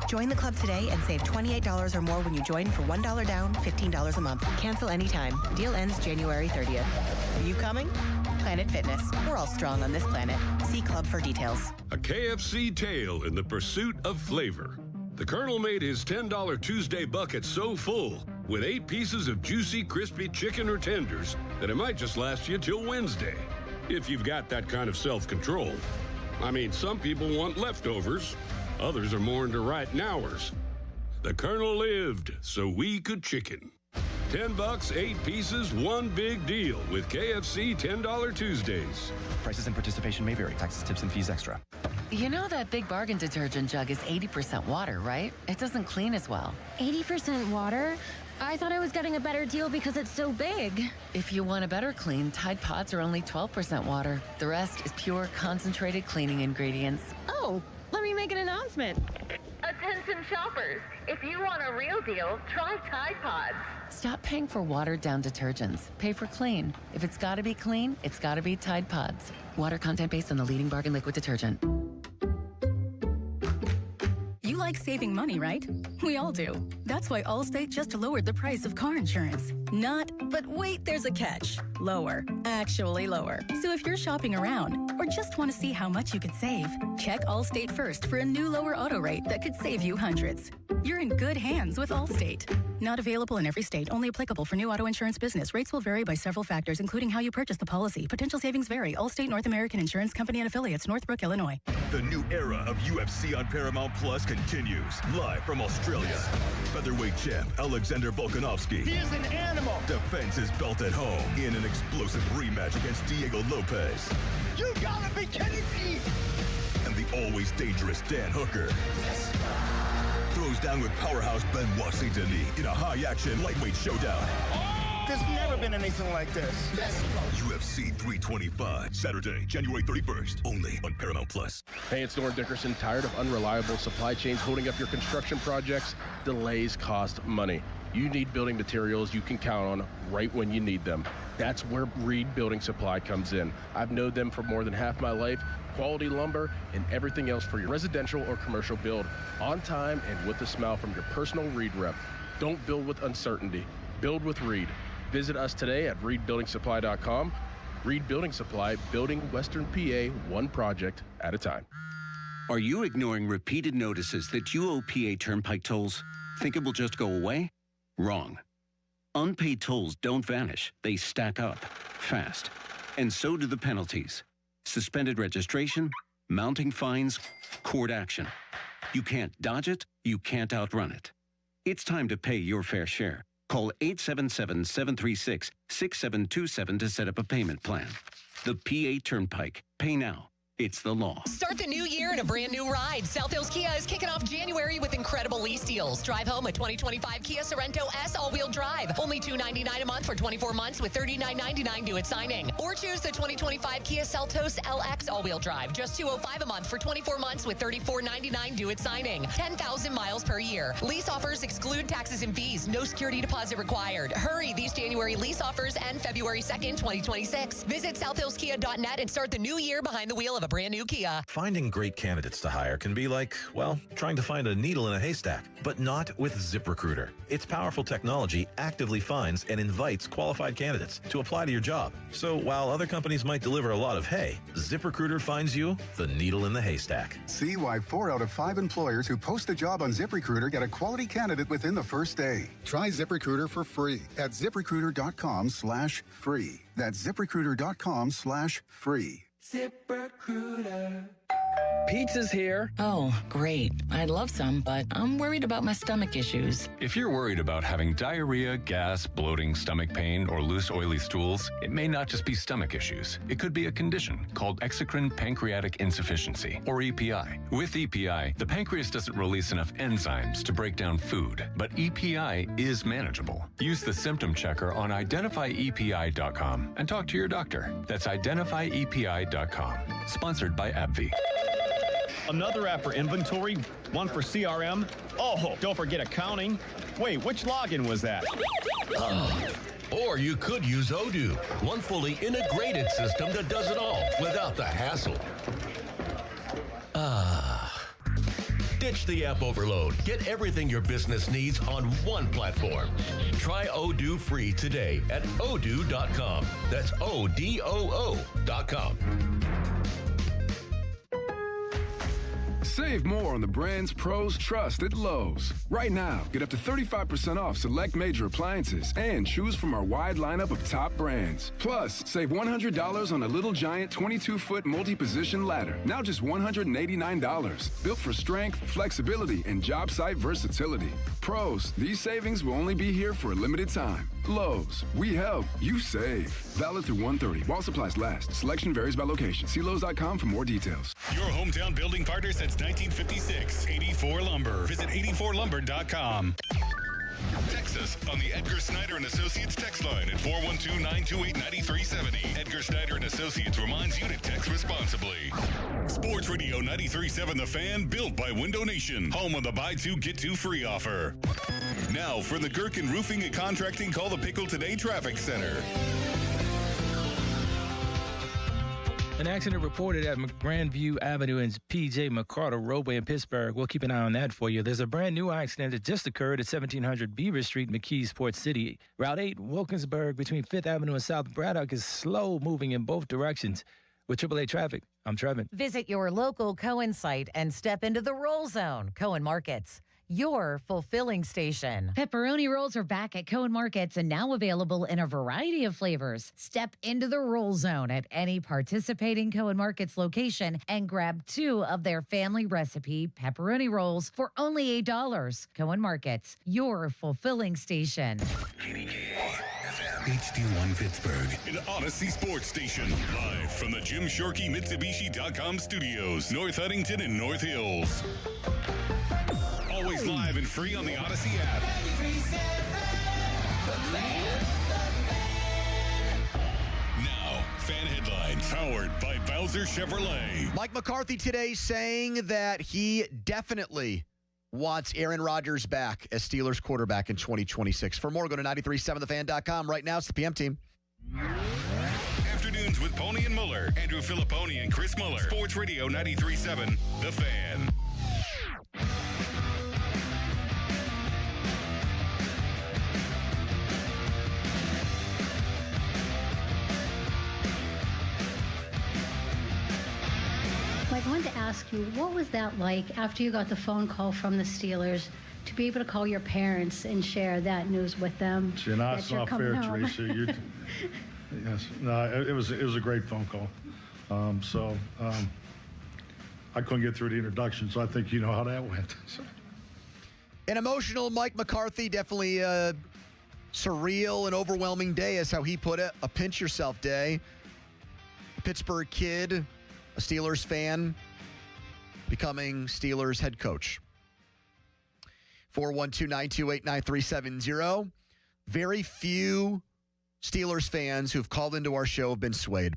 Join the club today and save $28 or more when you join for $1 down, $15 a month. Cancel anytime. Deal ends January 30th. Are you coming? Planet Fitness. We're all strong on this planet. See club for details. A KFC tale in the pursuit of flavor. The Colonel made his $10 Tuesday bucket so full with 8 pieces of juicy, crispy chicken or tenders that it might just last you till Wednesday. If you've got that kind of self-control. I mean, some people want leftovers. Others are more into right nowers. The Colonel lived so we could chicken. $10, 8 pieces, one big deal with KFC $10 Tuesdays. Prices and participation may vary. Taxes, tips, and fees extra. You know that Big Bargain detergent jug is 80% water, right? It doesn't clean as well. 80% water? I thought I was getting a better deal because it's so big. If you want a better clean, Tide Pods are only 12% water. The rest is pure, concentrated cleaning ingredients. Oh, let me make an announcement. Attention shoppers, if you want a real deal, try Tide Pods. Stop paying for watered-down detergents. Pay for clean. If it's gotta be clean, it's gotta be Tide Pods. Water content based on the leading bargain liquid detergent. You like saving money, right? We all do. That's why Allstate just lowered the price of car insurance. But wait, there's a catch. Lower. Actually lower. So if you're shopping around or just want to see how much you could save, check Allstate first for a new lower auto rate that could save you hundreds. You're in good hands with Allstate. Not available in every state. Only applicable for new auto insurance business. Rates will vary by several factors, including how you purchase the policy. Potential savings vary. Allstate North American Insurance Company and Affiliates, Northbrook, Illinois. The new era of UFC on Paramount Plus continues. Live from Australia. Featherweight champ Alexander Volkanovski. He is an animal. Defends his belt at home in an explosive rematch against Diego Lopez. You gotta be kidding me! And the always dangerous Dan Hooker. Throws down with powerhouse Benoit Saint-Denis in a high-action lightweight showdown. There's never been anything like this. UFC 325, Saturday, January 31st, only on Paramount Plus. Hey, it's Norm Dickerson. Tired of unreliable supply chains holding up your construction projects? Delays cost money. You need building materials you can count on right when you need them. That's where Reed Building Supply comes in. I've known them for more than half my life. Quality lumber and everything else for your residential or commercial build. On time and with a smile from your personal Reed rep. Don't build with uncertainty. Build with Reed. Visit us today at reedbuildingsupply.com. Reed Building Supply, building Western PA one project at a time. Are you ignoring repeated notices that you owe PA Turnpike tolls? Think it will just go away? Wrong. Unpaid tolls don't vanish. They stack up fast. And so do the penalties. Suspended registration, mounting fines, court action. You can't dodge it. You can't outrun it. It's time to pay your fair share. Call 877-736-6727 to set up a payment plan. The PA Turnpike. Pay now. It's the law. Start the new year in a brand new ride. South Hills Kia is kicking off January with incredible lease deals. Drive home a 2025 Kia Sorento S all-wheel drive. Only $299 a month for 24 months with $39.99 due at signing. Or choose the 2025 Kia Seltos LX all-wheel drive. Just $205 a month for 24 months with $34.99 due at signing. 10,000 miles per year. Lease offers exclude taxes and fees. No security deposit required. Hurry. These January lease offers end February 2nd, 2026. Visit southhillskia.net and start the new year behind the wheel of a brand new Kia. Finding great candidates to hire can be like, well, trying to find a needle in a haystack, but not with ZipRecruiter. Its powerful technology actively finds and invites qualified candidates to apply to your job. So while other companies might deliver a lot of hay, ZipRecruiter finds you the needle in the haystack. See why 4 out of 5 employers who post a job on ZipRecruiter get a quality candidate within the first day. Try ZipRecruiter for free at ZipRecruiter.com/free. That's ZipRecruiter.com/free. ZipRecruiter. Pizza's here. Oh, great. I'd love some, but I'm worried about my stomach issues. If you're worried about having diarrhea, gas, bloating, stomach pain, or loose, oily stools, it may not just be stomach issues. It could be a condition called exocrine pancreatic insufficiency, or EPI. With EPI, the pancreas doesn't release enough enzymes to break down food, but EPI is manageable. Use the symptom checker on identifyepi.com and talk to your doctor. That's identifyepi.com. Sponsored by AbbVie. Another app for inventory, one for CRM. Oh, don't forget accounting. Wait, which login was that? Or you could use Odoo, one fully integrated system that does it all without the hassle. Ditch the app overload. Get everything your business needs on one platform. Try Odoo free today at odoo.com. That's ODOO.com. Save more on the brands pros trust at Lowe's. Right now, get up to 35% off select major appliances and choose from our wide lineup of top brands. Plus, save $100 on a Little Giant 22-foot multi-position ladder, now just $189. Built for strength, flexibility, and job site versatility. Pros, these savings will only be here for a limited time. Lowe's, we help, you save. Valid through 1/30 while supplies last. Selection varies by location. See Lowe's.com for more details. Your hometown building partner since 1956. 84 Lumber. Visit 84lumber.com. Text us on the Edgar Snyder and Associates text line at 412-928-9370. Edgar Snyder and Associates reminds you to text responsibly. Sports Radio 93.7 The Fan, built by Window Nation, home of the buy two get two free offer. Now for the Gherkin Roofing and Contracting, call the Pickle Today Traffic Center. An accident reported at Grandview Avenue and P.J. McCarter roadway in Pittsburgh. We'll keep an eye on that for you. There's a brand new accident that just occurred at 1700 Beaver Street, McKeesport City. Route 8, Wilkinsburg, between 5th Avenue and South Braddock is slow moving in both directions. With AAA Traffic, I'm Trevin. Visit your local Cohen site and step into the Roll Zone. Cohen Markets, your fulfilling station. Pepperoni rolls are back at Cohen Markets and now available in a variety of flavors. Step into the Roll Zone at any participating Cohen Markets location and grab 2 of their family recipe pepperoni rolls for only $8. Cohen Markets, your fulfilling station. HD1 Pittsburgh. An Odyssey Sports Station. Live from the Jim Shorkey Mitsubishi.com studios. North Huntington and North Hills. Always live and free on the Odyssey app. Now, fan headlines powered by Bowser Chevrolet. Mike McCarthy today saying that he definitely wants Aaron Rodgers back as Steelers quarterback in 2026. For more, go to 937thefan.com. Right now, it's the PM team. Afternoons with Pony and Muller. Andrew Filipponi and Chris Muller. Sports Radio 93.7, The Fan. Mike, I wanted to ask you, what was that like after you got the phone call from the Steelers to be able to call your parents and share that news with them? You know, it's not fair, Teresa. Yes, no, it was a great phone call. I couldn't get through the introduction, so I think you know how that went. An emotional Mike McCarthy, definitely a surreal and overwhelming day, is how he put it. A pinch yourself day. A Pittsburgh kid, a Steelers fan, becoming Steelers head coach. 412-928-9370. Very few Steelers fans who've called into our show have been swayed.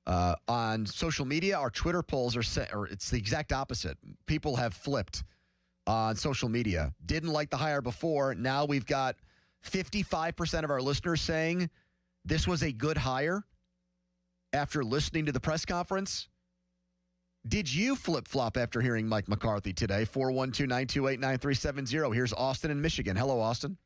On social media, our Twitter polls or it's the exact opposite. People have flipped on social media. Didn't like the hire before. Now we've got 55% of our listeners saying this was a good hire after listening to the press conference. Did you flip-flop after hearing Mike McCarthy today? 412-928-9370. Here's Austin in Michigan. Hello, Austin.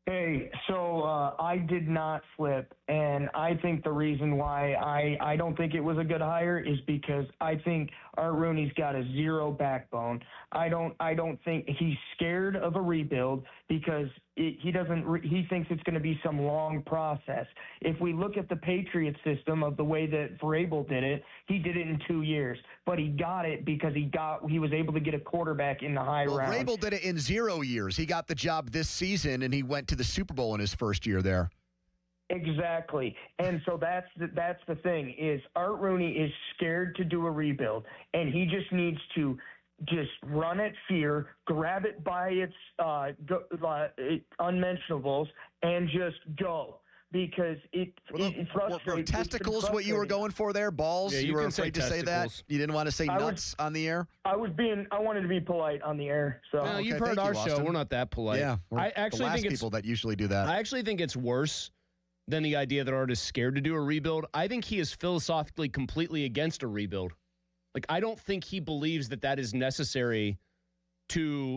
Hey, so I did not flip, and I think the reason why I don't think it was a good hire is because I think Art Rooney's got a zero backbone. I don't think he's scared of a rebuild because he thinks it's going to be some long process. If we look at the Patriot system of the way that Vrabel did it, he did it in 2 years, but he got it because he was able to get a quarterback in the high round. Vrabel did it in 0 years. He got the job this season, and he went to the Super Bowl in his first year there. Exactly. And so that's the thing is Art Rooney is scared to do a rebuild, and he just needs to just run at fear, grab it by its unmentionables, and just go. because it frustrates. Were testicles what you were going for there? Balls? Yeah, you were afraid to say that? testicles. You didn't want to say nuts on the air? I wanted to be polite on the air. So Well, you've heard our show. We're not that polite. Yeah, we're I actually the last think it's people that usually do that. I actually think it's worse than the idea that Art is scared to do a rebuild. I think he is philosophically completely against a rebuild. Like, I don't think he believes that is necessary to